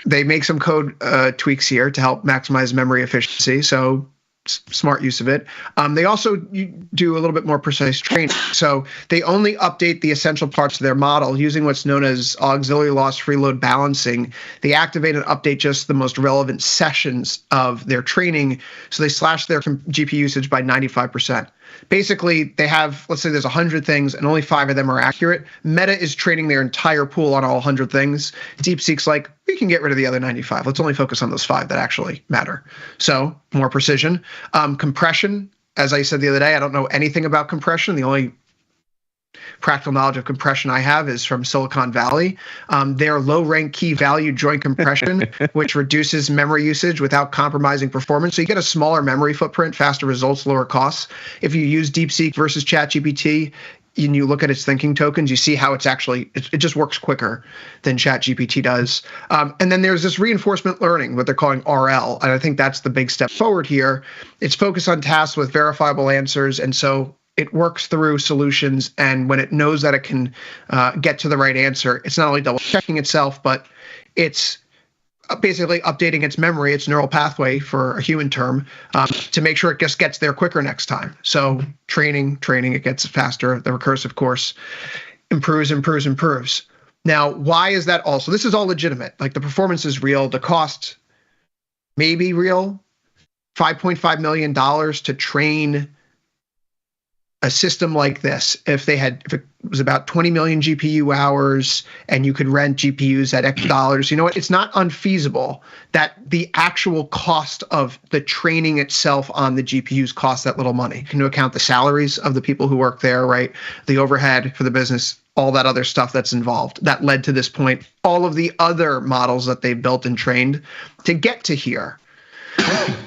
They make some code tweaks here to help maximize memory efficiency. So smart use of it. They also do a little bit more precise training. So they only update the essential parts of their model using what's known as auxiliary loss free load balancing. They activate and update just the most relevant sessions of their training. So they slash their GPU usage by 95%. Basically, they have, let's say there's 100 things and only 5 of them are accurate. Meta is training their entire pool on all 100 things. DeepSeek's like, we can get rid of the other 95. Let's only focus on those 5 that actually matter. So more precision. Compression, as I said the other day, I don't know anything about compression. The only practical knowledge of compression I have is from Silicon Valley. Their low-rank key value joint compression, which reduces memory usage without compromising performance. So you get a smaller memory footprint, faster results, lower costs. If you use DeepSeek versus ChatGPT, and you look at its thinking tokens, you see how it just works quicker than ChatGPT does. And then there's this reinforcement learning, what they're calling RL. And I think that's the big step forward here. It's focused on tasks with verifiable answers. And so it works through solutions, and when it knows that it can get to the right answer, it's not only double checking itself, but it's basically updating its memory, its neural pathway for a human term, to make sure it just gets there quicker next time. So training, it gets faster. The recursive course improves. Now, why is that also? This is all legitimate. Like, the performance is real. The cost may be real. $5.5 million to train a system like this, if it was about 20 million GPU hours and you could rent GPUs at X dollars, you know what? It's not unfeasible that the actual cost of the training itself on the GPUs costs that little money. Can you account the salaries of the people who work there, right? The overhead for the business, all that other stuff that's involved that led to this point, all of the other models that they built and trained to get to here.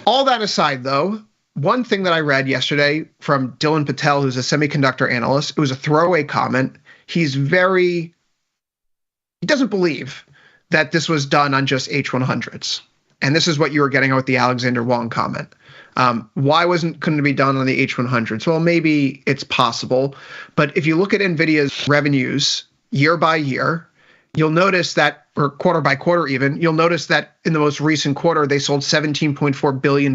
All that aside, though, one thing that I read yesterday from Dylan Patel, who's a semiconductor analyst, it was a throwaway comment. He doesn't believe that this was done on just H100s. And this is what you were getting at with the Alexander Wang comment. Why couldn't it be done on the H100s? Well, maybe it's possible. But if you look at NVIDIA's revenues year by year, you'll notice that, or quarter by quarter even, you'll notice that in the most recent quarter, they sold $17.4 billion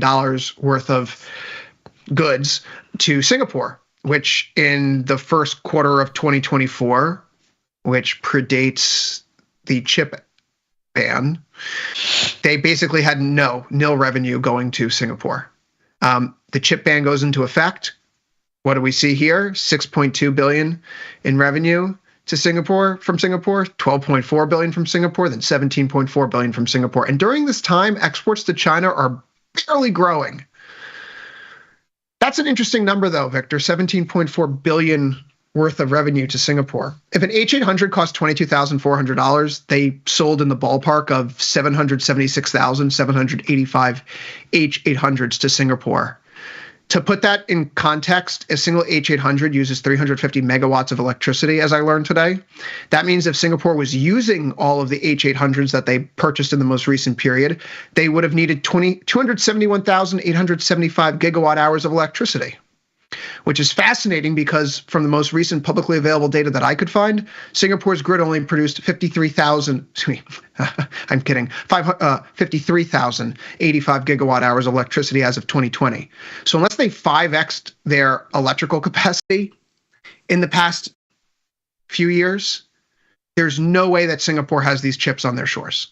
worth of goods to Singapore, which in the first quarter of 2024, which predates the chip ban, they basically had nil revenue going to Singapore. The chip ban goes into effect. What do we see here? $6.2 billion in revenue to Singapore, from Singapore, 12.4 billion from Singapore, then 17.4 billion from Singapore. And during this time, exports to China are barely growing. That's an interesting number, though, Victor, 17.4 billion worth of revenue to Singapore. If an H800 cost $22,400, they sold in the ballpark of 776,785 H800s to Singapore. To put that in context, a single H800 uses 350 megawatts of electricity, as I learned today. That means if Singapore was using all of the H800s that they purchased in the most recent period, they would have needed 271,875 gigawatt hours of electricity, which is fascinating because from the most recent publicly available data that I could find, Singapore's grid only produced 53,085 gigawatt hours of electricity as of 2020. So unless they 5x'd their electrical capacity in the past few years, there's no way that Singapore has these chips on their shores.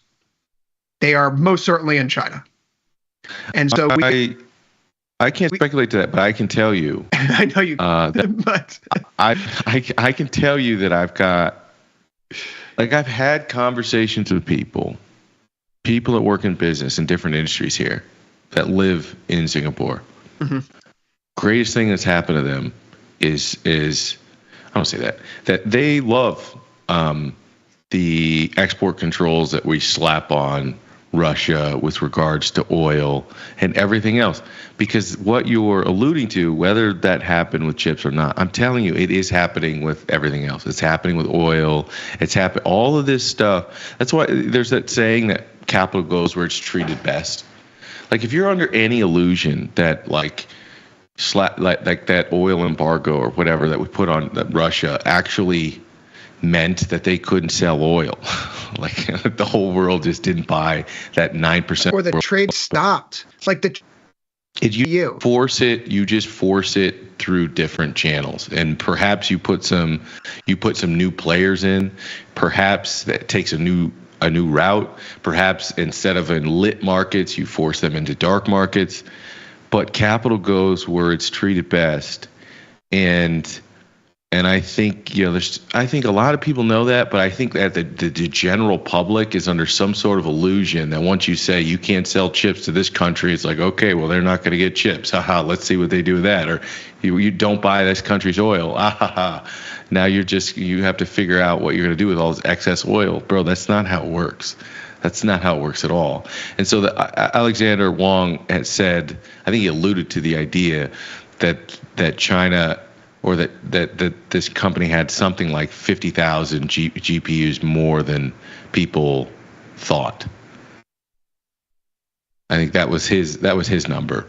They are most certainly in China. And so I can't speculate to that, but I can tell you. I know you can, but I can tell you that I've had conversations with people that work in business in different industries here that live in Singapore. Mm-hmm. Greatest thing that's happened to them is I don't say that they love the export controls that we slap on Russia with regards to oil and everything else. Because what you're alluding to, whether that happened with chips or not, I'm telling you, it is happening with everything else. It's happening with oil. It's happening, all of this stuff. That's why there's that saying that capital goes where it's treated best. Like if you're under any illusion that like that oil embargo or whatever that we put on Russia actually meant that they couldn't sell oil, like the whole world just didn't buy that 9%, or the trade stopped, like you just force it through different channels, and perhaps you put some new players in, perhaps that takes a new route, perhaps instead of in lit markets you force them into dark markets, but capital goes where it's treated best. And I think, I think a lot of people know that, but I think that the general public is under some sort of illusion that once you say you can't sell chips to this country, it's like, okay, well, they're not going to get chips. Haha, let's see what they do with that. Or you don't buy this country's oil. Now you have to figure out what you're going to do with all this excess oil. Bro, that's not how it works. That's not how it works at all. And so Alexander Wong had said, I think he alluded to the idea that China, or that this company had something like 50,000 GPUs more than people thought. I think that was his number.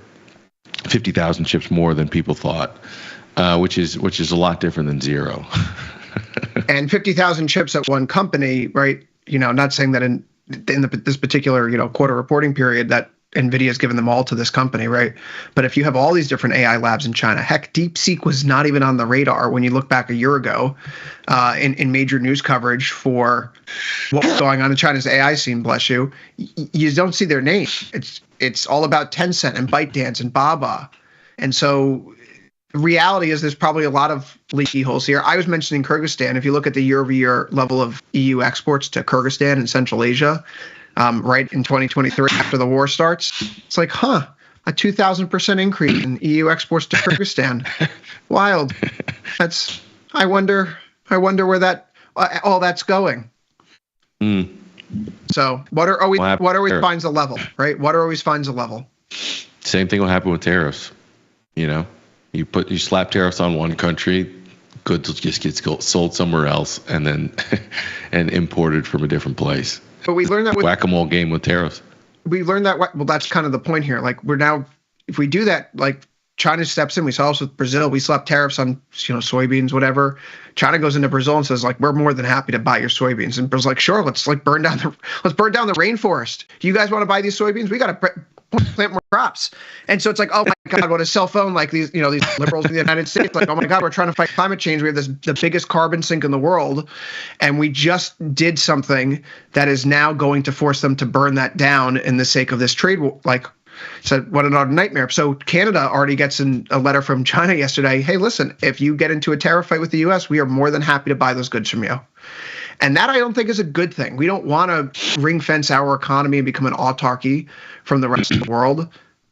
50,000 chips more than people thought, which is a lot different than zero. And 50,000 chips at one company, right? Not saying that in this particular quarter reporting period that NVIDIA's given them all to this company, right? But if you have all these different AI labs in China, heck, DeepSeek was not even on the radar when you look back a year ago in major news coverage for what was going on in China's AI scene, bless you. You don't see their name. It's all about Tencent and ByteDance and Baba. And so the reality is there's probably a lot of leaky holes here. I was mentioning Kyrgyzstan. If you look at the year-over-year level of EU exports to Kyrgyzstan and Central Asia, right in 2023 after the war starts, it's like, a 2,000% increase in EU exports to Kyrgyzstan. Wild. I wonder where that all that's going. So water always finds a level, right? Water always finds a level. Same thing will happen with tariffs. You slap tariffs on one country, goods just get sold somewhere else, and then and imported from a different place. But we learned that with whack-a-mole game with tariffs. We learned that. Well, that's kind of the point here. Like if we do that, like China steps in. We saw this with Brazil. We slapped tariffs on soybeans, whatever. China goes into Brazil and says like, we're more than happy to buy your soybeans. And Brazil's like, sure, let's burn down the rainforest. Do you guys want to buy these soybeans? We got to plant more crops. And so it's like, oh my God, what a cell phone, like these liberals in the United States, like, oh my God, we're trying to fight climate change. We have the biggest carbon sink in the world. And we just did something that is now going to force them to burn that down in the sake of this trade. So what another nightmare. So Canada already gets a letter from China yesterday. Hey, listen, if you get into a tariff fight with the US, we are more than happy to buy those goods from you. And that I don't think is a good thing. We don't want to ring fence our economy and become an autarky from the rest of the world.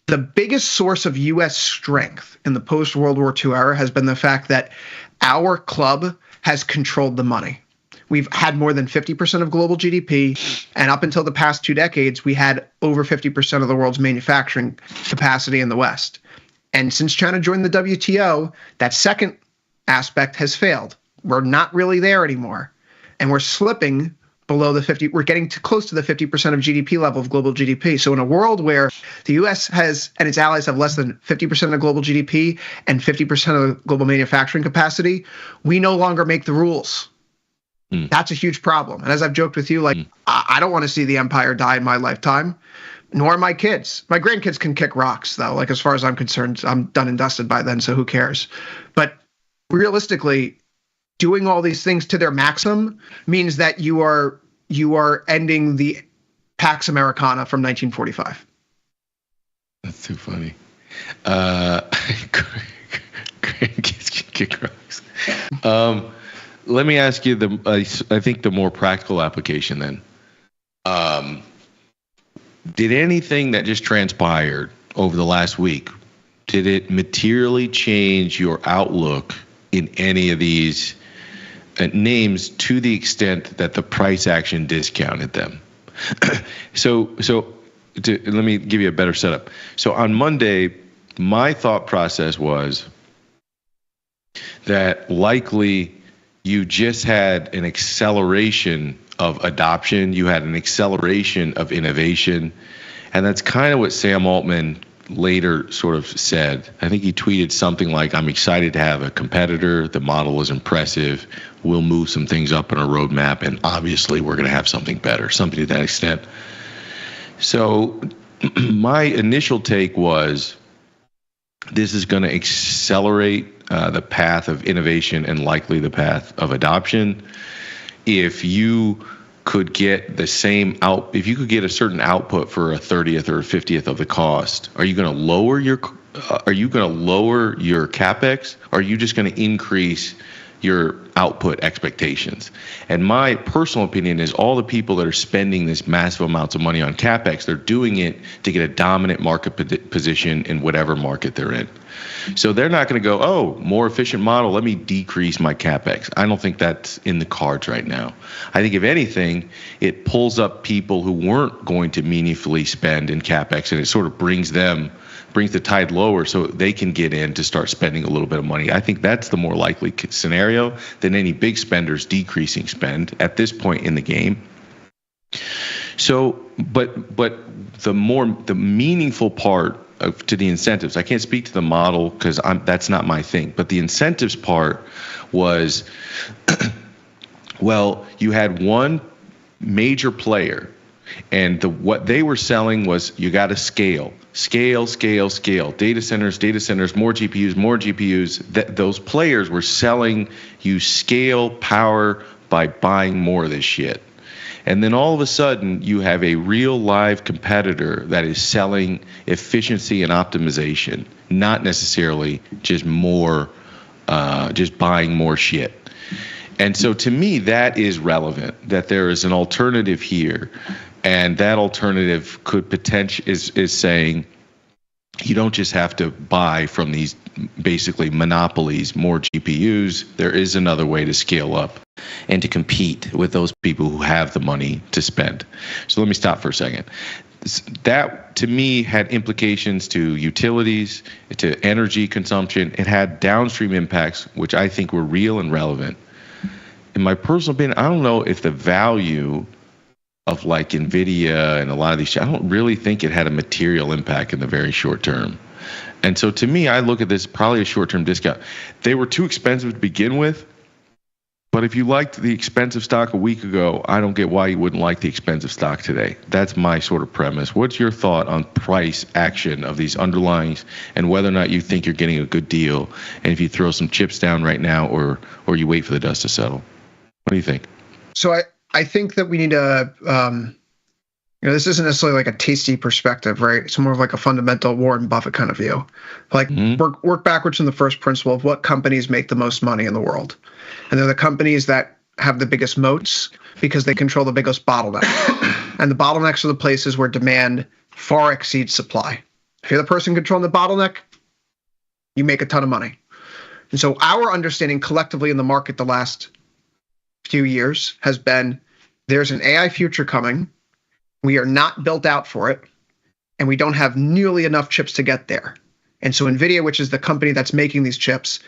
The biggest source of U.S. strength in the post-World War II era has been the fact that our club has controlled the money. We've had more than 50% of global GDP, and up until the past 2 decades, we had over 50% of the world's manufacturing capacity in the West. And since China joined the WTO, that second aspect has failed. We're not really there anymore. And we're slipping below the 50. We're getting close to the 50% of GDP level of global GDP. So in a world where the U.S. has and its allies have less than 50% of global GDP and 50% of global manufacturing capacity, we no longer make the rules. That's a huge problem. And as I've joked with you, like I don't want to see the empire die in my lifetime, nor my kids. My grandkids can kick rocks, though. Like as far as I'm concerned, I'm done and dusted by then. So who cares? But realistically, doing all these things to their maximum means that you are ending the Pax Americana from 1945. That's too funny. Grandkids can kick rocks. Let me ask you I think the more practical application then. Did anything that just transpired over the last week, did it materially change your outlook in any of these names to the extent that the price action discounted them? So let me give you a better setup. So on Monday, my thought process was that likely you just had an acceleration of adoption. You had an acceleration of innovation. And that's kind of what Sam Altman later sort of said. I think he tweeted something like, I'm excited to have a competitor. The model is impressive. We'll move some things up on our roadmap. And obviously, we're going to have something better, something to that extent. So my initial take was this is going to accelerate the path of innovation and likely the path of adoption. If you could get the same if you could get a certain output for a 30th or a 50th of the cost, are you going to lower your CapEx? Or are you just going to increase your output expectations? And my personal opinion is all the people that are spending this massive amounts of money on CapEx, they're doing it to get a dominant market position in whatever market they're in. So they're not going to go, oh, more efficient model, let me decrease my CapEx. I don't think that's in the cards right now. I think if anything, it pulls up people who weren't going to meaningfully spend in CapEx, and it sort of brings the tide lower so they can get in to start spending a little bit of money. I think that's the more likely scenario than any big spenders decreasing spend at this point in the game. So, but the meaningful part to the incentives, I can't speak to the model because that's not my thing, but the incentives part was, well, you had one major player, and what they were selling was you got to scale. Data centers, more GPUs. Those players were selling you scale power by buying more of this shit. And then all of a sudden, you have a real live competitor that is selling efficiency and optimization, not necessarily just buying more shit. And so to me, that is relevant, that there is an alternative here. And that alternative could potentially is saying you don't just have to buy from these basically monopolies more GPUs. There is another way to scale up and to compete with those people who have the money to spend. So let me stop for a second. That, to me, had implications to utilities, to energy consumption. It had downstream impacts, which I think were real and relevant. In my personal opinion, I don't know if the value of like NVIDIA and a lot of these, I don't really think it had a material impact in the very short term. And so to me, I look at this probably a short-term discount. They were too expensive to begin with, but if you liked the expensive stock a week ago, I don't get why you wouldn't like the expensive stock today. That's my sort of premise. What's your thought on price action of these underlyings and whether or not you think you're getting a good deal, and if you throw some chips down right now or you wait for the dust to settle? What do you think? So I think that we need to, this isn't necessarily like a tasty perspective, right? It's more of like a fundamental Warren Buffett kind of view. Like work backwards from the first principle of what companies make the most money in the world. And they're the companies that have the biggest moats because they control the biggest bottleneck. And the bottlenecks are the places where demand far exceeds supply. If you're the person controlling the bottleneck, you make a ton of money. And so our understanding collectively in the market the last few years has been there's an AI future coming. We are not built out for it, and we don't have nearly enough chips to get there. And so NVIDIA, which is the company that's making these chips,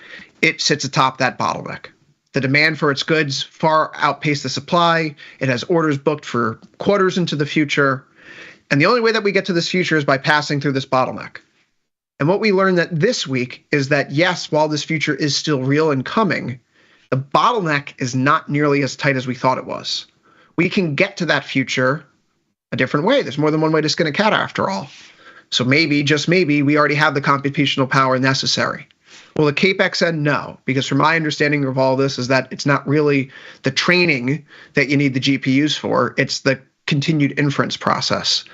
it sits atop that bottleneck. The demand for its goods far outpaced the supply. It has orders booked for quarters into the future. And the only way that we get to this future is by passing through this bottleneck. And what we learned that this week is that, yes, while this future is still real and coming, the bottleneck is not nearly as tight as we thought it was. We can get to that future a different way. There's more than one way to skin a cat after all. So maybe, just maybe, we already have the computational power necessary. Well, the CAPEX end, no, because from my understanding of all this is that it's not really the training that you need the GPUs for, it's the continued inference process.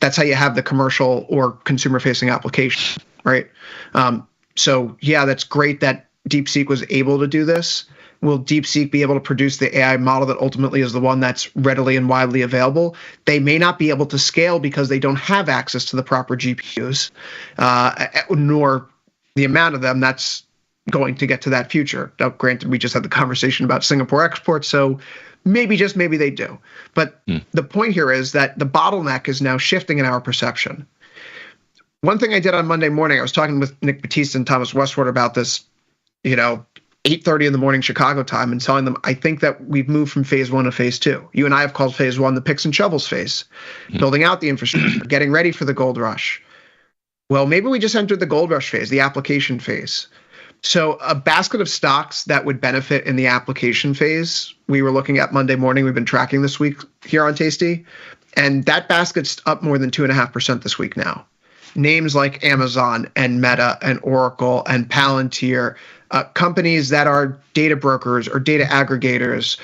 That's how you have the commercial or consumer-facing application, right? So yeah, that's great that DeepSeek was able to do this. Will DeepSeek be able to produce the AI model that ultimately is the one that's readily and widely available? They may not be able to scale because they don't have access to the proper GPUs, nor the amount of them that's going to get to that future. Now, granted, we just had the conversation about Singapore exports, so Maybe, just maybe they do. But the point here is that the bottleneck is now shifting in our perception. One thing I did on Monday morning, I was talking with Nick Batista and Thomas Westward about this, 8:30 in the morning Chicago time, and telling them I think that we've moved from phase 1 to phase 2. You and I have called phase 1 the picks and shovels phase, building out the infrastructure, getting ready for the gold rush. Well, maybe we just entered the gold rush phase, the application phase. So a basket of stocks that would benefit in the application phase, we were looking at Monday morning. We've been tracking this week here on Tasty, and that basket's up more than 2.5% this week now. Names like Amazon and Meta and Oracle and Palantir, companies that are data brokers or data aggregators,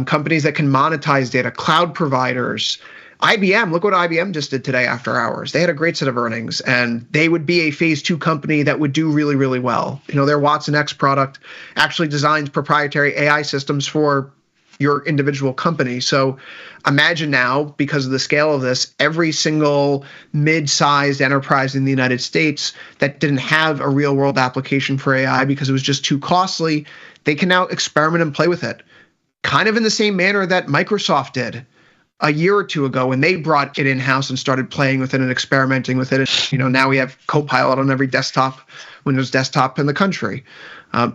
companies that can monetize data, cloud providers. IBM, look what IBM just did today after hours. They had a great set of earnings, and they would be a phase 2 company that would do really, really well. Their Watson X product actually designs proprietary AI systems for your individual company. So imagine now, because of the scale of this, every single mid-sized enterprise in the United States that didn't have a real-world application for AI because it was just too costly, they can now experiment and play with it, kind of in the same manner that Microsoft did a year or two ago when they brought it in-house and started playing with it and experimenting with it. Now we have Copilot on every desktop, Windows desktop in the country.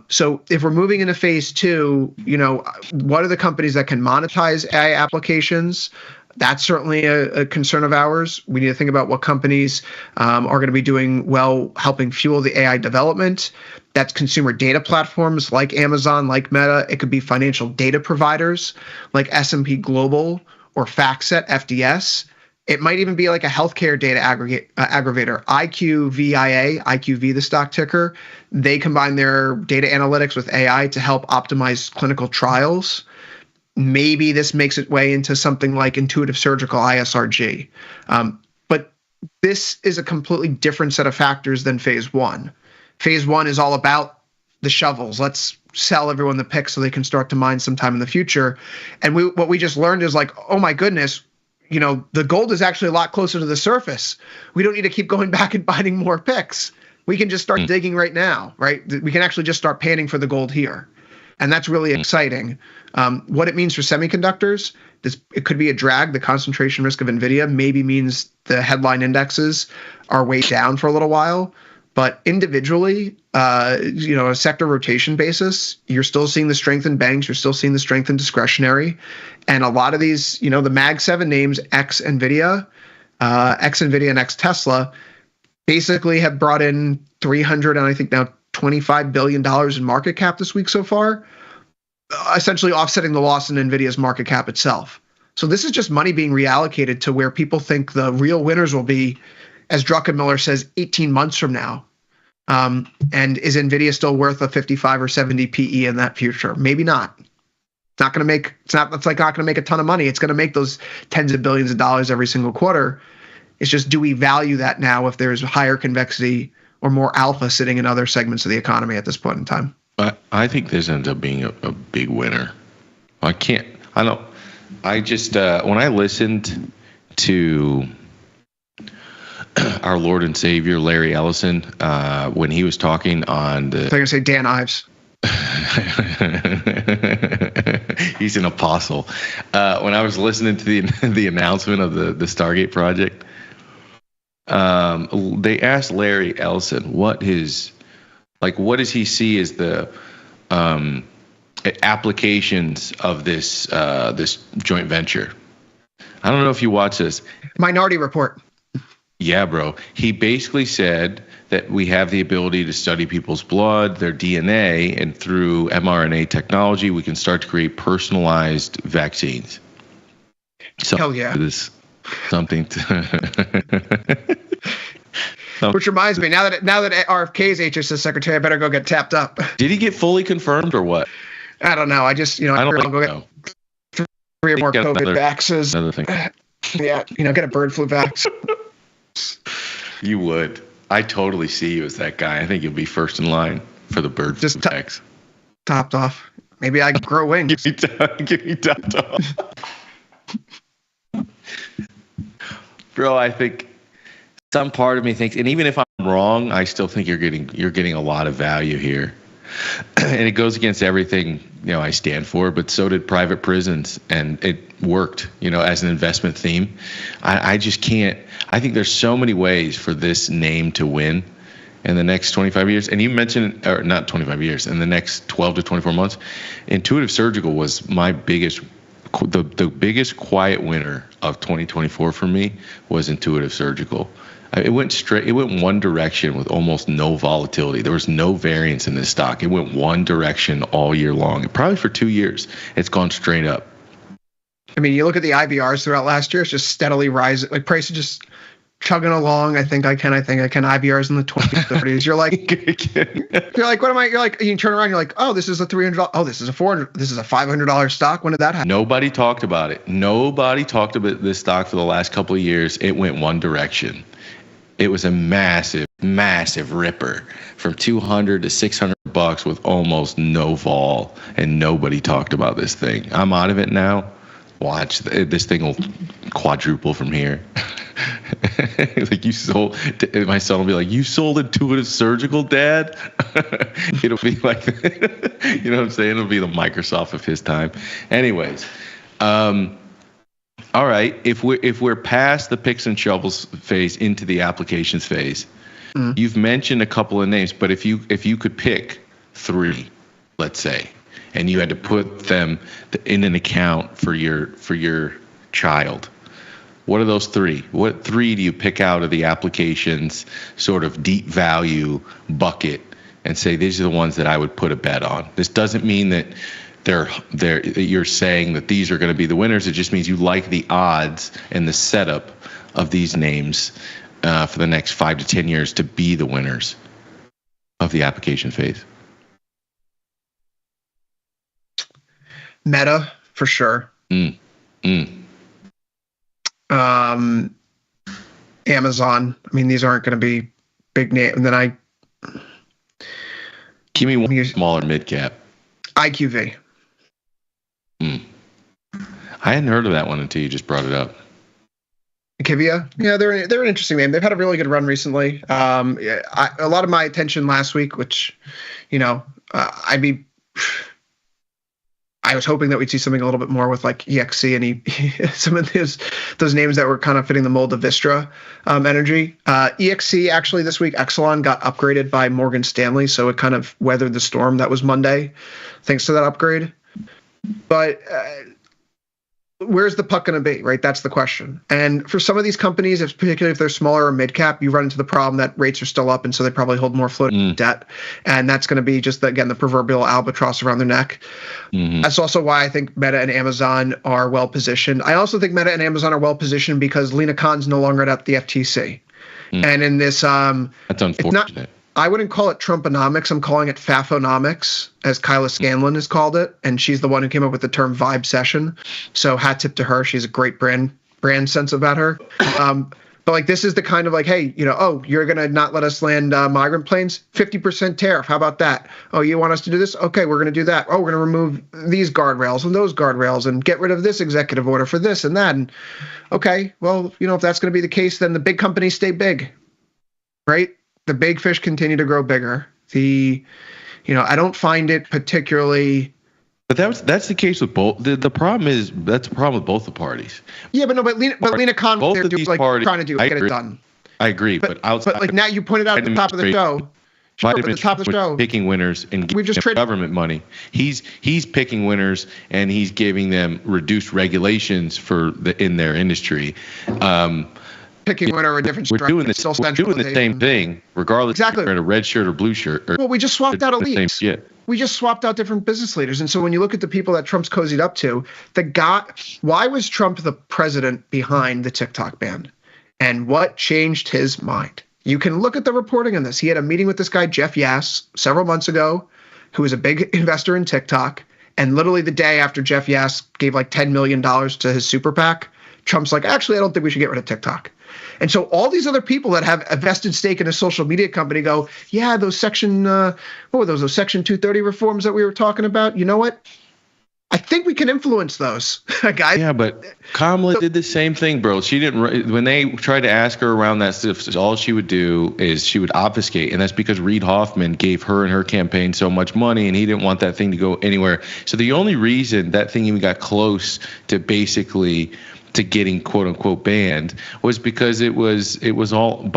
So if we're moving into phase 2, what are the companies that can monetize AI applications? That's certainly a concern of ours. We need to think about what companies are going to be doing well, helping fuel the AI development. That's consumer data platforms like Amazon, like Meta. It could be financial data providers like S&P Global or FactSet, FDS. It might even be like a healthcare data aggregator, IQVIA, IQV, the stock ticker. They combine their data analytics with AI to help optimize clinical trials. Maybe this makes its way into something like Intuitive Surgical, ISRG. But this is a completely different set of factors than phase 1. Phase 1 is all about the shovels. Let's sell everyone the picks so they can start to mine sometime in the future. And what we just learned is like, oh my goodness, the gold is actually a lot closer to the surface. We don't need to keep going back and finding more picks. We can just start digging right now, right? We can actually just start panning for the gold here. And that's really exciting. What it means for semiconductors, it could be a drag. The concentration risk of NVIDIA maybe means the headline indexes are way down for a little while. But individually, a sector rotation basis, you're still seeing the strength in banks. You're still seeing the strength in discretionary. And a lot of these, the Mag 7 names, ex-NVIDIA and ex-Tesla, basically have brought in $300 and I think now $25 billion in market cap this week so far, essentially offsetting the loss in NVIDIA's market cap itself. So this is just money being reallocated to where people think the real winners will be, as Druckenmiller says, 18 months from now. And is NVIDIA still worth a 55 or 70 PE in that future? Maybe not. It's not going to make a ton of money. It's going to make those tens of billions of dollars every single quarter. It's just, do we value that now if there's higher convexity or more alpha sitting in other segments of the economy at this point in time? I think this ends up being a big winner. When I listened to our Lord and Savior, Larry Ellison, when he was talking on the... I'm going to say Dan Ives. He's an apostle. When I was listening to the announcement of the Stargate project, they asked Larry Ellison what does he see as the applications of this joint venture. I don't know if you watch this. Minority Report. Yeah, bro. He basically said that we have the ability to study people's blood, their DNA, and through mRNA technology, we can start to create personalized vaccines. So hell yeah. This something to Which reminds me, now that RFK is HSS secretary, I better go get tapped up. Did he get fully confirmed or what? I don't know. I just, I'll go get 3 more COVID vaxes. Another thing. Yeah, get a bird flu vax. You would. I totally see you as that guy. I think you'll be first in line for the bird flu vax. Topped off. Maybe I grow wings. Give me topped off. Bro, I think some part of me thinks, and even if I'm wrong, I still think you're getting a lot of value here. and it goes against everything I stand for. But so did private prisons, and it worked as an investment theme. I just can't. I think there's so many ways for this name to win in the next 25 years. And you mentioned, or not 25 years, in the next 12 to 24 months. Intuitive Surgical was my biggest, the biggest quiet winner of 2024 for me was Intuitive Surgical. It went straight. It went one direction with almost no volatility. There was no variance in this stock. It went one direction all year long. Probably for 2 years, it's gone straight up. I mean, you look at the IBRs throughout last year; it's just steadily rising. Like price is just chugging along. I think I can. IBRs in the 20s, 30s. You're like, what am I? You're like, you turn around. You're like, oh, this is a $300. Oh, this is a $400. This is a $500 stock. When did that happen? Nobody talked about it. Nobody talked about this stock for the last couple of years. It went one direction. It was a massive, massive ripper from $200 to $600 with almost no vol, and nobody talked about this thing. I'm out of it now. Watch, this thing will quadruple from here. Like you sold, my son will be like, "You sold Intuitive Surgical, Dad?" It'll be like, you know what I'm saying? It'll be the Microsoft of his time. Anyways, all right. If we're past the picks and shovels phase into the applications phase, you've mentioned a couple of names, but if you could pick 3, let's say, and you had to put them in an account for your child, what are those 3? What 3 do you pick out of the applications sort of deep value bucket and say these are the ones that I would put a bet on? This doesn't mean that you're saying that these are going to be the winners. It just means you like the odds and the setup of these names for the next 5 to 10 years to be the winners of the application phase. Meta for sure. Amazon. I mean, these aren't going to be big name. And then give me one smaller mid cap. IQV. I hadn't heard of that one until you just brought it up. Akivia, yeah, they're an interesting name. They've had a really good run recently. A lot of my attention last week, which, I was hoping that we'd see something a little bit more with like EXC and some of those names that were kind of fitting the mold of Vistra energy. EXC actually this week, Exelon got upgraded by Morgan Stanley, so it kind of weathered the storm that was Monday, thanks to that upgrade. But where's the puck going to be, right? That's the question. And for some of these companies, particularly if they're smaller or mid-cap, you run into the problem that rates are still up, and so they probably hold more floating debt. And that's going to be just, again, the proverbial albatross around their neck. That's also why I think Meta and Amazon are well-positioned. I also think Meta and Amazon are well-positioned because Lena Khan's no longer at the FTC. And in this... that's unfortunate. I wouldn't call it Trumponomics. I'm calling it Fafonomics, as Kyla Scanlon has called it. And she's the one who came up with the term vibe session. So hat tip to her. She's a great brand sense about her. But like, this is the kind of like, hey, you're going to not let us land migrant planes? 50% tariff. How about that? Oh, you want us to do this? Okay, we're going to do that. Oh, we're going to remove these guardrails and those guardrails and get rid of this executive order for this and that. And okay, well, if that's going to be the case, then the big companies stay big, right? The big fish continue to grow bigger. I don't find it particularly. But that's the case with both. The problem is that's the problem with both the parties. Yeah, but Lena Khan, both of these parties, trying to do get it done. I agree, but outside. But like now you pointed out at the top of the show. Sure, at the top of the show, picking winners and giving government money. He's picking winners and he's giving them reduced regulations in their industry. Picking winner or a different we're doing the same thing, regardless exactly. if you're in a red shirt or blue shirt. Well, we just swapped out elites. We just swapped out different business leaders. And so when you look at the people that Trump's cozied up to, why was Trump the president behind the TikTok ban? And what changed his mind? You can look at the reporting on this. He had a meeting with this guy, Jeff Yass, several months ago, who was a big investor in TikTok. And literally the day after Jeff Yass gave like $10 million to his super PAC, Trump's like, actually, I don't think we should get rid of TikTok. And so all these other people that have a vested stake in a social media company go, yeah, those Section 230 reforms that we were talking about, you know what? I think we can influence those, guys. Yeah, but Kamala did the same thing, bro. She didn't. When they tried to ask her around that stuff, all she would do is she would obfuscate, and that's because Reid Hoffman gave her and her campaign so much money, and he didn't want that thing to go anywhere. So the only reason that thing even got close to basically to getting quote unquote banned was because it was all,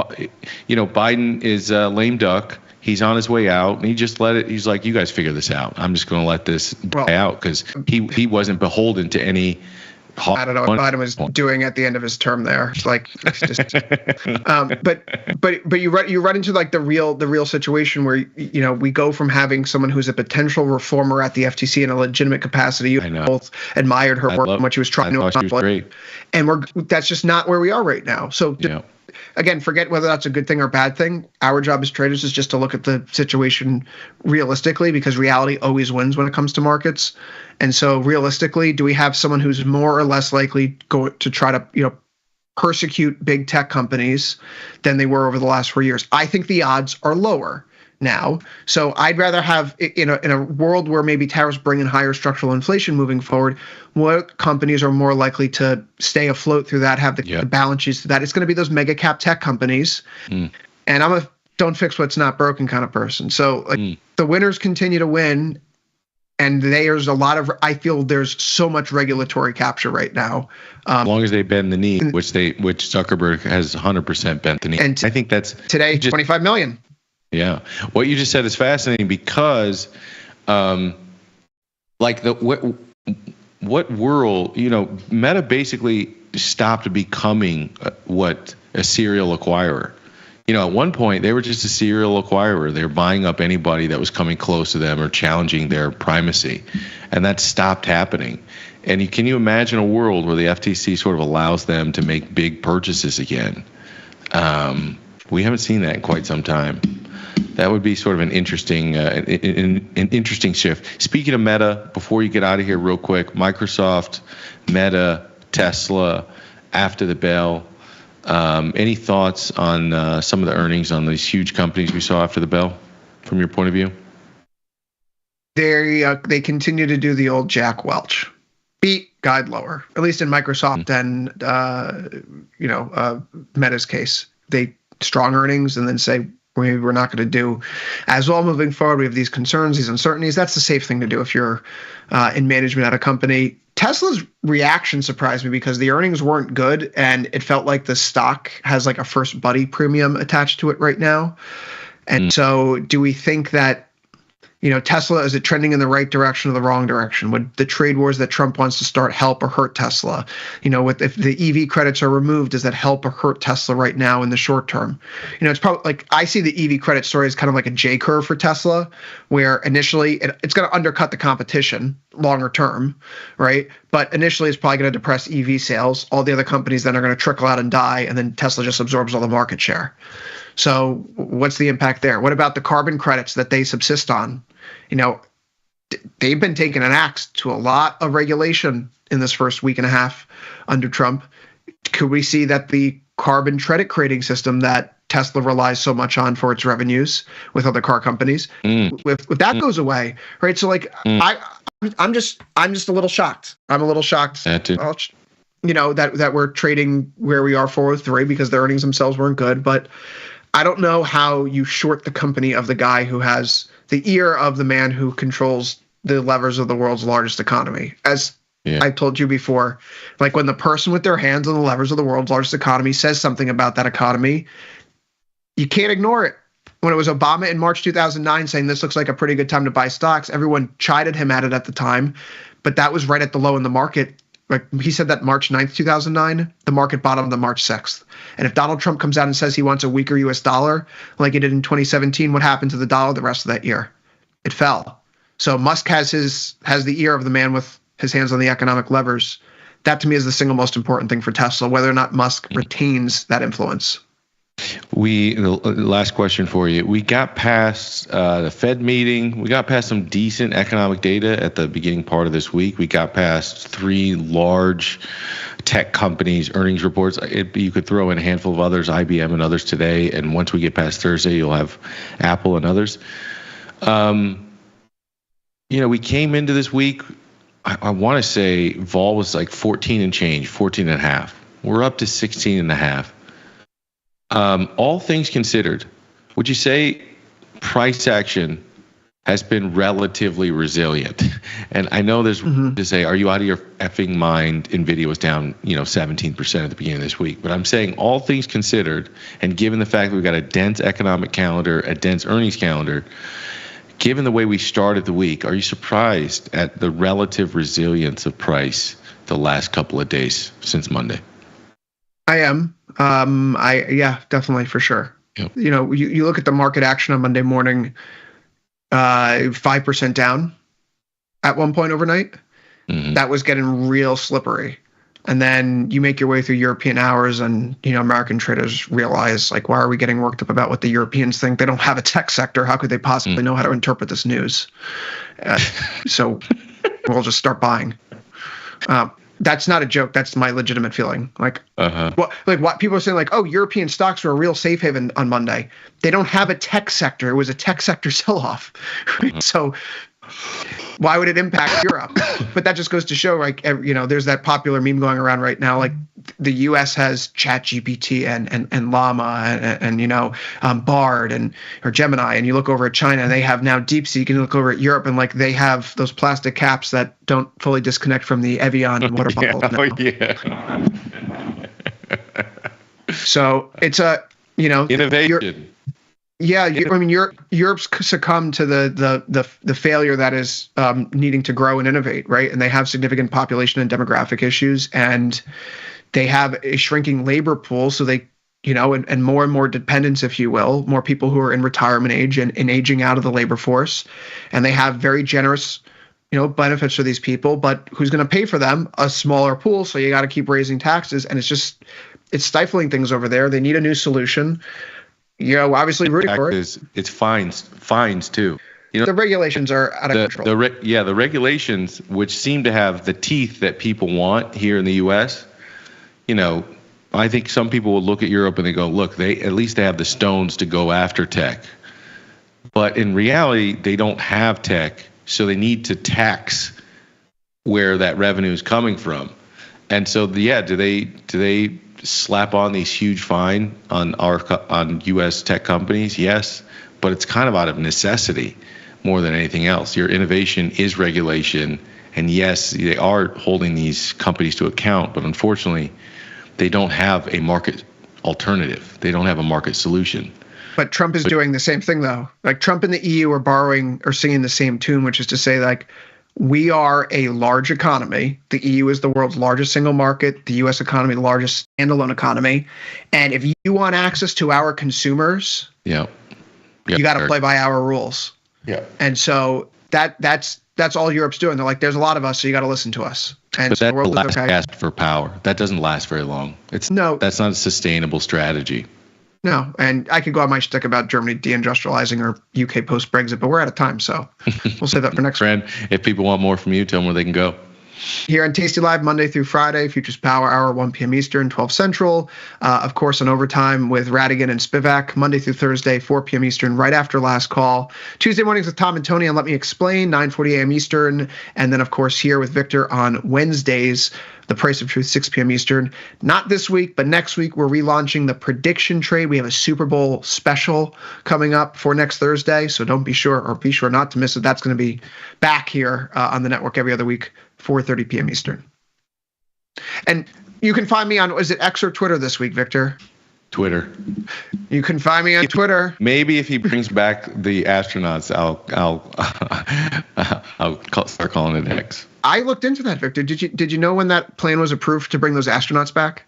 Biden is a lame duck. He's on his way out, and he just let it. He's like, "You guys figure this out. I'm just going to let this play out," because he wasn't beholden to any. I don't know what Biden was doing at the end of his term there. Like, it's just, but you run into like the real situation where we go from having someone who's a potential reformer at the FTC in a legitimate capacity. You both admired her work and what she was trying to accomplish, and that's just not where we are right now. So. Again, forget whether that's a good thing or a bad thing. Our job as traders is just to look at the situation realistically, because reality always wins when it comes to markets. And so realistically, do we have someone who's more or less likely to try to, persecute big tech companies than they were over the last 4 years? I think the odds are lower now. So I'd rather have, in a world where maybe tariffs bring in higher structural inflation moving forward, what companies are more likely to stay afloat through that, have the balance sheets through that? It's going to be those mega cap tech companies. And I'm a don't fix what's not broken kind of person. So the winners continue to win. And there's a lot of, I feel there's so much regulatory capture right now. As long as they bend the knee, which Zuckerberg has 100% bent the knee. And I think that's today, 25 million. Yeah. What you just said is fascinating because, what world, Meta basically stopped becoming a serial acquirer. At one point they were just a serial acquirer. They were buying up anybody that was coming close to them or challenging their primacy, and that stopped happening. And can you imagine a world where the FTC sort of allows them to make big purchases again? We haven't seen that in quite some time. That would be sort of an interesting shift. Speaking of Meta, before you get out of here real quick, Microsoft, Meta, Tesla, after the bell. Any thoughts on some of the earnings on these huge companies we saw after the bell from your point of view? They continue to do the old Jack Welch. Beat, guide lower, at least in Microsoft and Meta's case. They strong earnings and then say, maybe we're not going to do as well moving forward. We have these concerns, these uncertainties. That's the safe thing to do if you're in management at a company. Tesla's reaction surprised me because the earnings weren't good, and it felt like the stock has like a first buddy premium attached to it right now. And so do we think that, Tesla, is it trending in the right direction or the wrong direction? Would the trade wars that Trump wants to start help or hurt Tesla? If the EV credits are removed, does that help or hurt Tesla right now in the short term? It's probably like I see the EV credit story as kind of like a J curve for Tesla, where initially it's going to undercut the competition longer term, right? But initially it's probably going to depress EV sales. All the other companies then are going to trickle out and die, and then Tesla just absorbs all the market share. So what's the impact there? What about the carbon credits that they subsist on? They've been taking an axe to a lot of regulation in this first week and a half under Trump. Could we see that the carbon credit trading system that Tesla relies so much on for its revenues with other car companies, if that goes away, right? So I'm just a little shocked. I'm a little shocked. That we're trading where we are 403 because the earnings themselves weren't good. But I don't know how you short the company of the guy who has the ear of the man who controls the levers of the world's largest economy. As I told you before, like when the person with their hands on the levers of the world's largest economy says something about that economy, you can't ignore it. When it was Obama in March 2009 saying this looks like a pretty good time to buy stocks, everyone chided him at it at the time, but that was right at the low in the market. Like he said that March 9th, 2009, the market bottomed on March 6th. And if Donald Trump comes out and says he wants a weaker U.S. dollar like he did in 2017, what happened to the dollar the rest of that year? It fell. So Musk has the ear of the man with his hands on the economic levers. That to me is the single most important thing for Tesla, whether or not Musk retains that influence. Last question for you. We got past the Fed meeting. We got past some decent economic data at the beginning part of this week. We got past 3 large tech companies' earnings reports. You could throw in a handful of others, IBM and others today. And once we get past Thursday, you'll have Apple and others. We came into this week I want to say vol was like 14 and change, 14 and a half. We're up to 16 and a half. All things considered, would you say price action has been relatively resilient? And I know there's to say, are you out of your effing mind? NVIDIA was down, 17% at the beginning of this week. But I'm saying all things considered, and given the fact that we've got a dense economic calendar, a dense earnings calendar, given the way we started the week, are you surprised at the relative resilience of price the last couple of days since Monday? I am. Yeah, definitely, for sure. Yep. You look at the market action on Monday morning, 5% down at one point overnight. That was getting real slippery. And then you make your way through European hours, and American traders realize, like, why are we getting worked up about what the Europeans think? They don't have a tech sector. How could they possibly know how to interpret this news? So we'll just start buying. That's not a joke. That's my legitimate feeling. Like, what people are saying, like, oh, European stocks were a real safe haven on Monday. They don't have a tech sector. It was a tech sector sell-off. So why would it impact Europe? But that just goes to show, like, there's that popular meme going around right now, like the U.S. has ChatGPT and Llama and Bard or Gemini, and you look over at China and they have now DeepSeek, and you look over at Europe and, like, they have those plastic caps that don't fully disconnect from the Evian water bottles. So it's a innovation. Europe's succumbed to the failure that is needing to grow and innovate, right? And they have significant population and demographic issues, and they have a shrinking labor pool. So they, and more dependence, if you will, more people who are in retirement age and aging out of the labor force, and they have very generous, benefits for these people. But who's going to pay for them? A smaller pool. So you got to keep raising taxes, and it's stifling things over there. They need a new solution. Obviously rooting for it. It's fines too. The regulations are out of control. The regulations, which seem to have the teeth that people want here in the U.S. I think some people will look at Europe and they go, look, at least they have the stones to go after tech. But in reality, they don't have tech, so they need to tax where that revenue is coming from. And so, do they slap on these huge fine on U.S. tech companies? Yes, but it's kind of out of necessity more than anything else. Your innovation is regulation, and yes, they are holding these companies to account, but unfortunately, they don't have a market alternative. They don't have a market solution. But Trump is doing the same thing, though. Like, Trump and the EU are borrowing or singing the same tune, which is to say, like, we are a large economy. The EU is the world's largest single market. The U.S. economy, the largest standalone economy. And if you want access to our consumers, you got to play by our rules. Yeah. And so that's all Europe's doing. They're like, there's a lot of us, so you got to listen to us. And but so that's the the last okay. gasp for power. That doesn't last very long. That's not a sustainable strategy. No, and I could go on my shtick about Germany deindustrializing or UK post-Brexit, but we're out of time, so we'll save that for next week. If people want more from you, tell them where they can go. Here on Tasty Live, Monday through Friday, Futures Power Hour, 1 p.m. Eastern, 12 Central. Of course, on Overtime with Radigan and Spivak, Monday through Thursday, 4 p.m. Eastern, right after last call. Tuesday mornings with Tom and Tony on Let Me Explain, 9:40 a.m. Eastern. And then, of course, here with Victor on Wednesdays, The Price of Truth, 6 p.m. Eastern. Not this week, but next week, we're relaunching the prediction trade. We have a Super Bowl special coming up for next Thursday, so be sure not to miss it. That's going to be back here on the network every other week, 4:30 p.m. Eastern. And you can find me on, is it X or Twitter this week, Victor? Twitter. You can find me on Twitter. Maybe if he brings back the astronauts, I'll start calling it X. I looked into that, Victor. Did you know when that plan was approved to bring those astronauts back?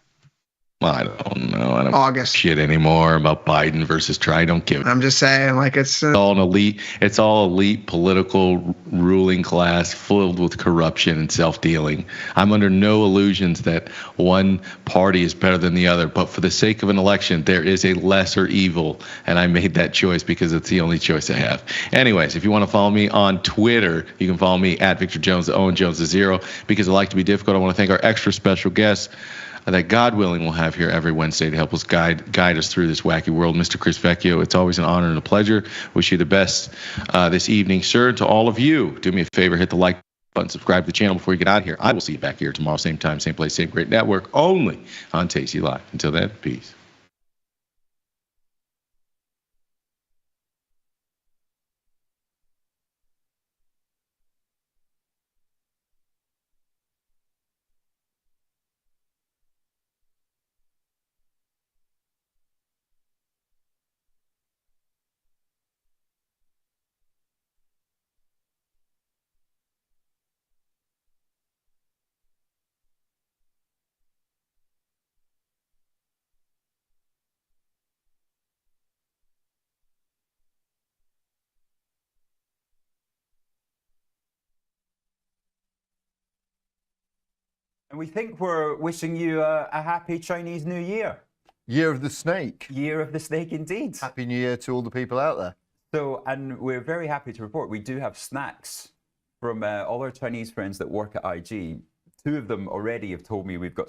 Well, I don't know. I don't August. Shit anymore about Biden versus Trump. I don't give it. I'm just saying, like, it's all an elite. It's all elite political ruling class filled with corruption and self-dealing. I'm under no illusions that one party is better than the other. But for the sake of an election, there is a lesser evil, and I made that choice because it's the only choice I have. Anyways, if you want to follow me on Twitter, you can follow me at Victor Jones, Owen Jones the Zero. Because I like to be difficult, I want to thank our extra special guests that God willing we'll have here every Wednesday to help us guide us through this wacky world. Mr. Chris Vecchio, it's always an honor and a pleasure. Wish you the best this evening, sir. To all of you, do me a favor, hit the like button, subscribe to the channel before you get out of here. I will see you back here tomorrow, same time, same place, same great network, only on Tasty Live. Until then, peace. And we think we're wishing you a happy Chinese New Year. Year of the Snake. Year of the Snake, indeed. Happy New Year to all the people out there. So, and we're very happy to report we do have snacks from all our Chinese friends that work at IG. 2 of them already have told me we've got